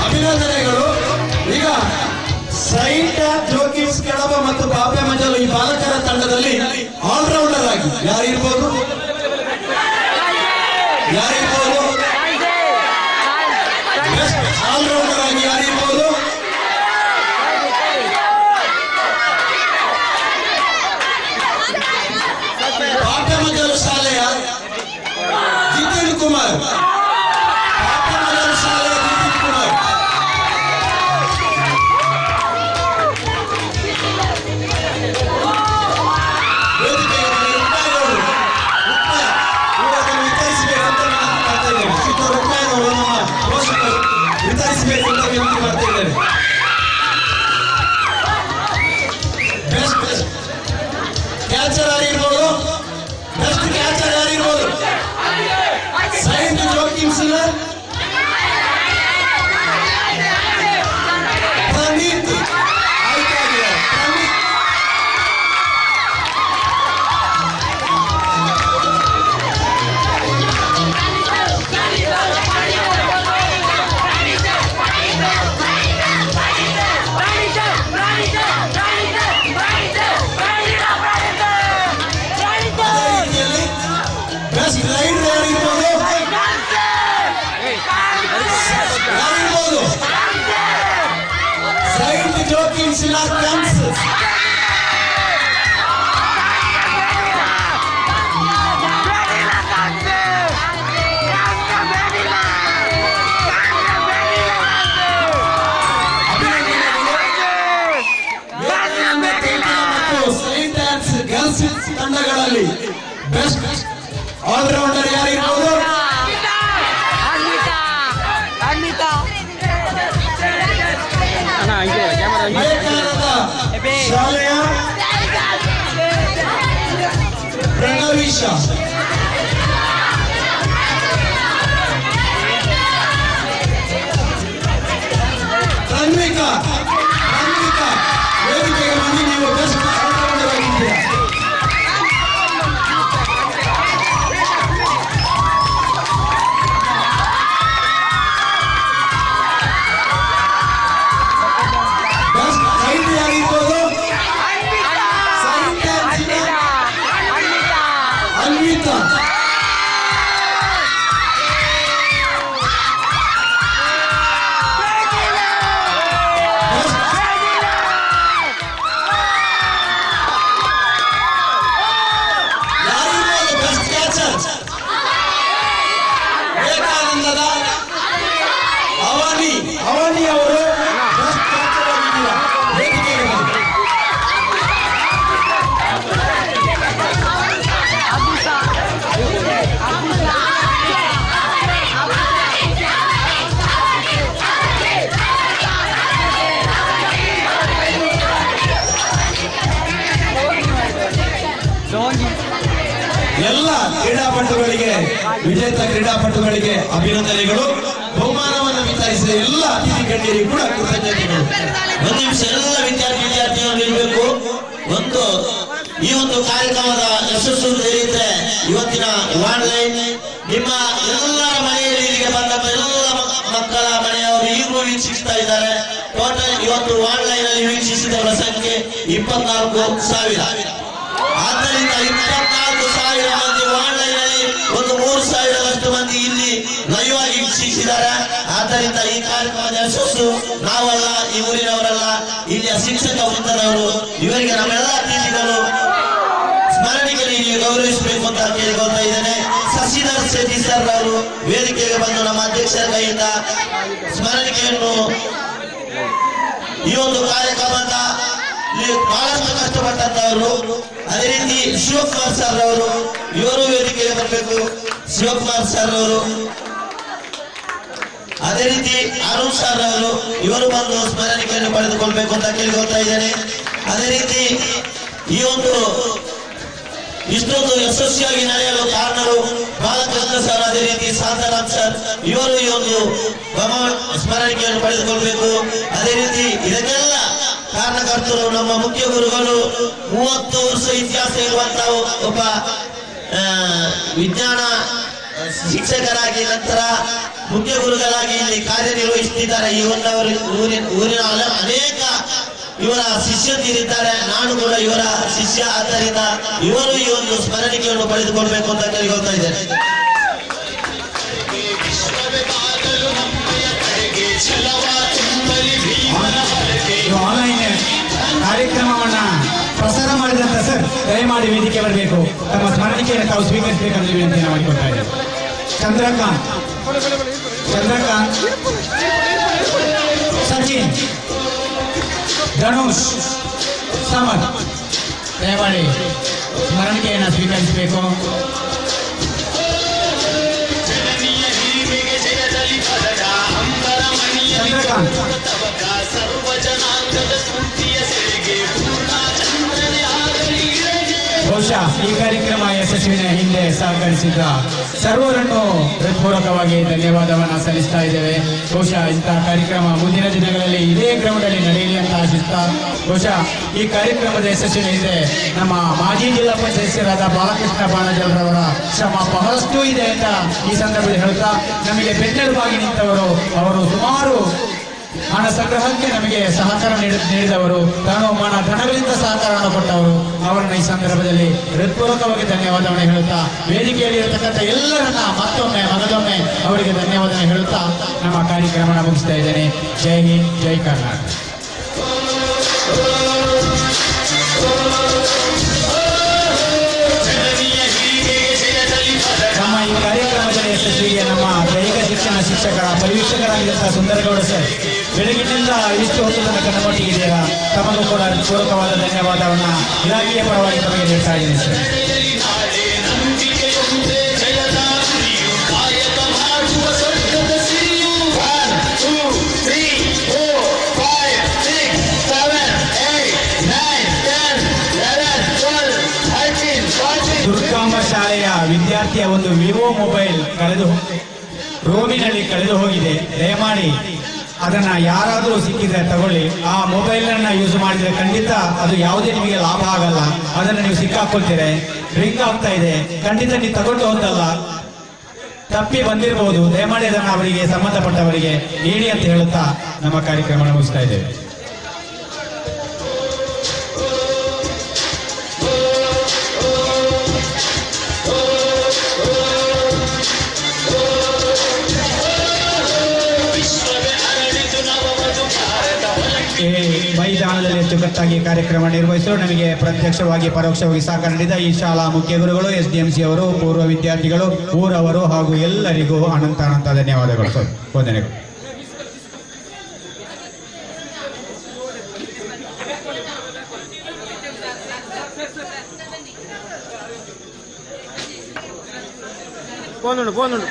ಅಭಿನಂದನೆಗಳು. ಈಗ ಸೈಂಟ್ ಜೋಕಿಮ್ಸ್ ಕೆಳಬ ಮತ್ತು ಬಾಪೆ ಮಂಜಲು ಈ ಬಾಲಕರ ತಂಡದಲ್ಲಿ ಆಲ್ರೌಂಡರ್ ಆಗಿ ಯಾರಿರ್ಬೋದು? ಆಲ್ರೌಂಡರ್ ಆಗಿ ಯಾರಿರ್ಬೋದು? ಬಾಪೆ ಮಂಜಲು ಶಾಲೆಯ ಜಿತೇಂದ್ರ ಕುಮಾರ್. ಕ್ಯಾಚರ್ ಆಗಿರ್ಬೋದು, ಬೆಸ್ಟ್ ಕ್ಯಾಚರ್ ಆಗಿರ್ಬೋದು ಸೈಂಟ್ ಜೋಕಿಮ್ಸ್ ಪ್ರಣೀತ್ ಆಯ್ತಾಗಿದೆ. ಬೆಸ್ಟ್ ರೈಡರ್ ಯಾರಿರ್ಬೋದು? Saint Joachim's camps Saint Anne's girls ತಂಡಗಳಲ್ಲಿ ಬೆಸ್ಟ್ ಆಲ್ರೌಂಡರ್ ಯಾರಿರ್ಬೋದು? ಶಾಲೆಯ ಪ್ರಣವೀಶ. ತನ್ವಿಕಾ ವೇದಿಕೆಗೆ ಬಂದು ನೀವು ಬೆಸ್ಟ್ ಆಲ್ರೌಂಡರ್ ಆಗಿದ್ದೀರಾ. ಬೆಸ್ಟ್ ರೈಡರ್ ಯಾರಿರ್ಬೋದು? ಅನ್ವಿತಾ. ಯಾರಿರ್ಬೋದು ಬೆಸ್ಟ್ ಕ್ಯಾಚರ್? ವಿವೇಕಾನಂದದ ಅವನಿ ಅವರು ಬೆಸ್ಟ್ ಕ್ಯಾಚರ್ ಆಗಿದ್ದೀರಾ. ವೇದಿಕೆಗೆ ಬನ್ನಿ. ಎಲ್ಲ ಕ್ರೀಡಾಪಟುಗಳಿಗೆ, ವಿಜೇತ ಕ್ರೀಡಾಪಟುಗಳಿಗೆ ಅಭಿನಂದನೆಗಳು. ಬಹುಮಾನವನ್ನು ವಿತರಿಸಿದ ಎಲ್ಲ ಅತಿಥಿ ಗಣ್ಯರಿಗೂ ಕೂಡ ಕೃತಜ್ಞತೆಗಳು. ಒಂದು ನಿಮಿಷ ಎಲ್ಲ ವಿದ್ಯಾರ್ಥಿಗಳು ಇರಬೇಕು. ಈ ಒಂದು ಕಾರ್ಯಕ್ರಮದ ಯಶಸ್ಸು ಸೇರಿದ್ರೆ ಇವತ್ತಿನ ಆನ್ಲೈನ್ ನಿಮ್ಮ ಎಲ್ಲರ ಮನೆಯಲ್ಲಿ ಇಲ್ಲಿಗೆ ಬಂದ ಎಲ್ಲ ಮಕ್ಕಳ ಮನೆಯವರು ಈಗಲೂ ವೀಕ್ಷಿಸ್ತಾ ಇದ್ದಾರೆ. ಟೋಟಲ್ ಇವತ್ತು ಆನ್ಲೈನ್ ಅಲ್ಲಿ ವೀಕ್ಷಿಸಿದವರ ಸಂಖ್ಯೆ 24,000. ಆದ್ದರಿಂದ 24,000 ಮಂದಿ ಆನ್ಲೈನ್ ಅಲ್ಲಿ ಒಂದು 3,000ರಷ್ಟು ಮಂದಿ ಇಲ್ಲಿ ಲೈವ್ ಆಗಿ ವೀಕ್ಷಿಸಿದ್ದಾರೆ. ಆದ್ದರಿಂದ ಈ ಕಾರ್ಯಕ್ರಮದ ಯಶಸ್ಸು ನಾವಲ್ಲ, ಈ ಊರಿನವರಲ್ಲ, ಇಲ್ಲಿಯ ಶಿಕ್ಷಕ ವೃಂದದವರು, ಇವರಿಗೆ ನಮ್ಮೆಲ್ಲ ಅತಿಥಿಗಳು ಸ್ಮರಣಿಕೆಯಲ್ಲಿ ನೀವು ಗೌರವಿಸಬೇಕು ಅಂತ ಕೇಳಿಕೊಳ್ತಾ ಇದ್ದೇನೆ. ಶಶಿಧರ್ ಶೆಟ್ಟಿ ಸರ್ ಅವರು ವೇದಿಕೆಗೆ ಬಂದು ನಮ್ಮ ಅಧ್ಯಕ್ಷರ ಕೈಯಿಂದ ಸ್ಮರಣಿಕೆಯನ್ನು ಈ ಒಂದು ಕಾರ್ಯಕ್ರಮದ ಬಹಳಷ್ಟು ಕಷ್ಟಪಟ್ಟಂತವರು. ಅದೇ ರೀತಿ ಶಿವಕುಮಾರ್ ಸರ್ ಅವರು, ಇವರು ವೇದಿಕೆಗೆ ಬರಬೇಕು. ಶಿವಕುಮಾರ್ ಸರ್ ಅವರು, ಅದೇ ರೀತಿ ಅರುಣ್ ಸರ್ ಅವರು, ಇವರು ಬಂದು ಸ್ಮರಣಿಕೆಯನ್ನು ಪಡೆದುಕೊಳ್ಬೇಕು ಅಂತ ಕೇಳಿಕೊಳ್ತಾ ಇದ್ದೇನೆ. ಅದೇ ರೀತಿ ಈ ಒಂದು ಇಷ್ಟೊಂದು ಯಶಸ್ವಿಯಾಗಿ ನಡೆಯಲು ಕಾರಣರು ಬಾಲಕೃಷ್ಣ ಸರ್, ಅದೇ ರೀತಿ ಶಾಂತಾರಾಮ್ ಸರ್, ಇವರು ಈ ಒಂದು ಸ್ಮರಣಿಕೆಯನ್ನು ಪಡೆದುಕೊಳ್ಬೇಕು. ಅದೇ ರೀತಿ ಇದಕ್ಕೆಲ್ಲ ಕಾರಣಕರ್ತರು ನಮ್ಮ ಮುಖ್ಯ ಗುರುಗಳು. 30 ವರ್ಷ ಇತಿಹಾಸ ಇರುವಂತಹ ಒಬ್ಬ ವಿಜ್ಞಾನ ಶಿಕ್ಷಕರಾಗಿ ನಂತರ ಮುಖ್ಯ ಗುರುಗಳಾಗಿ ಇಲ್ಲಿ ಕಾರ್ಯನಿರ್ವಹಿಸುತ್ತಿದ್ದಾರೆ. ಈ ಊರಿನ ಅನೇಕ ಇವರ ಶಿಷ್ಯಂದಿರಿದ್ದಾರೆ. ನಾನು ಕೂಡ ಇವರ ಶಿಷ್ಯ. ಆದ್ದರಿಂದ ಇವರು ಈ ಒಂದು ಸ್ಮರಣಿಕೆಯನ್ನು ಪಡೆದುಕೊಳ್ಬೇಕು ಅಂತ ಕೇಳಿಕೊಳ್ತಾ ಇದ್ದೇನೆ. ಆನ್ಲೈನ್ ಕಾರ್ಯಕ್ರಮವನ್ನ ಪ್ರಸಾರ ಮಾಡಿದಂತ ಸರ್ ದಯಮಾಡಿ ವೇದಿಕೆ ಬರಬೇಕು. ತಮ್ಮ ಸ್ಮರಣಿಕೆಯನ್ನು ತಾವು ಸ್ವೀಕರಿಸಬೇಕಂತ ವಿನಂತಿಯನ್ನು ಮಾಡಿಕೊಳ್ತಾ ಇದ್ದೇವೆ. ಚಂದ್ರಕಾಂತ್, ಸಚಿನ್, ಧನುಷ್, ಸಮರ್ ದಯಮಾಡಿ ಸ್ಮರಣಿಕೆಯನ್ನು ಸ್ವೀಕರಿಸಬೇಕು. ಚಂದ್ರಕಾಂತ್, ಬಹುಶಃ ಈ ಕಾರ್ಯಕ್ರಮ ಯಶಸ್ವಿನ ಹಿಂದೆ ಸಹಕರಿಸಿದ ಸರ್ವರನ್ನು ಹೃತ್ಪೂರ್ವಕವಾಗಿ ಧನ್ಯವಾದವನ್ನು ಸಲ್ಲಿಸ್ತಾ ಇದ್ದೇವೆ. ಬಹುಶಃ ಇಂತಹ ಕಾರ್ಯಕ್ರಮ ಮುಂದಿನ ದಿನಗಳಲ್ಲಿ ಇದೇ ಗ್ರೌಂಡ್ ಅಲ್ಲಿ ನಡೆಯಲಿ ಅಂತ ಆಶಿಸ್ತಾ, ಬಹುಶಃ ಈ ಕಾರ್ಯಕ್ರಮದ ಯಶಸ್ವಿನ ಹಿಂದೆ ನಮ್ಮ ಮಾಜಿ ಜಿಲ್ಲಾ ಪಂಚಾಯತ್ ಸದಸ್ಯರಾದ ಬಾಲಕೃಷ್ಣ ಬಾಣಜಲ್ರವರ ಶ್ರಮ ಬಹಳಷ್ಟು ಇದೆ ಅಂತ ಈ ಸಂದರ್ಭದಲ್ಲಿ ಹೇಳ್ತಾ, ನಮಗೆ ಬೆನ್ನೆಲುಬಾಗಿ ನಿಂತವರು, ಅವರು ಸುಮಾರು ಹಣ ಸಂಗ್ರಹಕ್ಕೆ ನಮಗೆ ಸಹಕಾರ ನೀಡಿದವರು, ಮಾನ ಧನಗಳಿಂದ ಸಹಕಾರವನ್ನು ಕೊಟ್ಟವರು, ಅವರನ್ನು ಈ ಸಂದರ್ಭದಲ್ಲಿ ಹೃತ್ಪೂರ್ವಕವಾಗಿ ಧನ್ಯವಾದವನ್ನು ಹೇಳುತ್ತಾ, ವೇದಿಕೆಯಲ್ಲಿ ಇರತಕ್ಕಂಥ ಎಲ್ಲರನ್ನ ಮತ್ತೊಮ್ಮೆ ಮಗದೊಮ್ಮೆ ಅವರಿಗೆ ಧನ್ಯವಾದವನ್ನು ಹೇಳುತ್ತಾ ನಮ್ಮ ಕಾರ್ಯಕ್ರಮ ಮುಗಿಸ್ತಾ ಇದ್ದೇನೆ. ಜೈ ಹಿಂದ್, ಜೈ ಕರ್ನಾಟಕ. ನಮ್ಮ ಈ ಕಾರ್ಯಕ್ರಮದ ಯಶಸ್ವಿಗೆ ನಮ್ಮ ದೈಹಿಕ ಶಿಕ್ಷಣ ಶಿಕ್ಷಕರ ಪರಿವೀಕ್ಷಕರಾಗಿದ್ದಂತಹ ಸುಂದರಗೌಡ ಸರ್ ಬೆಳಗಿನಿಂದ ಇಷ್ಟು ಹೊತ್ತು ತನಕ ನಮ್ಮೊಟ್ಟಿಗಿದ್ದೀರಾ. ತಮಗೂ ಕೂಡ ಪೂರಕವಾದ ಧನ್ಯವಾದವನ್ನು ಇಲಾಖೆಯ ಪರವಾಗಿ ತಮಗೆ ನೀಡ್ತಾ ಇದ್ದೀನಿ ಸರ್. ದುರ್ಗಾಂಬ ಶಾಲೆಯ ವಿದ್ಯಾರ್ಥಿಯ ಒಂದು ವಿವೋ ಮೊಬೈಲ್ ರೂಮಿನಲ್ಲಿ ಕಳೆದು ಹೋಗಿದೆ. ದಯಮಾಡಿ ಅದನ್ನ ಯಾರಾದರೂ ಸಿಕ್ಕಿದ್ರೆ ತಗೊಳ್ಳಿ. ಆ ಮೊಬೈಲ್ ಅನ್ನ ಯೂಸ್ ಮಾಡಿದ್ರೆ ಖಂಡಿತ ಅದು ಯಾವುದೇ ನಿಮಗೆ ಲಾಭ ಆಗಲ್ಲ. ಅದನ್ನ ನೀವು ಸಿಕ್ಕಾಕೊಳ್ತೀರಿ. ರಿಂಗ್ ಆಗ್ತಾ ಇದೆ, ಖಂಡಿತ ನೀವು ತಗೊಂಡು ಹೋದಲ್ಲ, ತಪ್ಪಿ ಬಂದಿರಬಹುದು. ದಯಮಾಡಿ ಅದನ್ನ ಅವರಿಗೆ ಸಂಬಂಧಪಟ್ಟವರಿಗೆ ನೀಡಿ ಅಂತ ಹೇಳುತ್ತಾ ನಮ್ಮ ಕಾರ್ಯಕ್ರಮ ಮುಗಿಸ್ತಾ ಇದ್ದೇವೆ. ಮೈದಾನದಲ್ಲಿ ಅಚ್ಚುಕಟ್ಟಾಗಿ ಕಾರ್ಯಕ್ರಮ ನಿರ್ವಹಿಸಲು ನಮಗೆ ಪ್ರತ್ಯಕ್ಷವಾಗಿ ಪರೋಕ್ಷವಾಗಿ ಸಹಕಾರ ನೀಡಿದ ಈ ಶಾಲಾ ಮುಖ್ಯ ಗುರುಗಳು, SDMC ಅವರು, ಪೂರ್ವ ವಿದ್ಯಾರ್ಥಿಗಳು, ಊರವರು ಹಾಗೂ ಎಲ್ಲರಿಗೂ ಅನಂತ ಧನ್ಯವಾದಗಳು. ವಂದನೆಗಳು. పోనుండు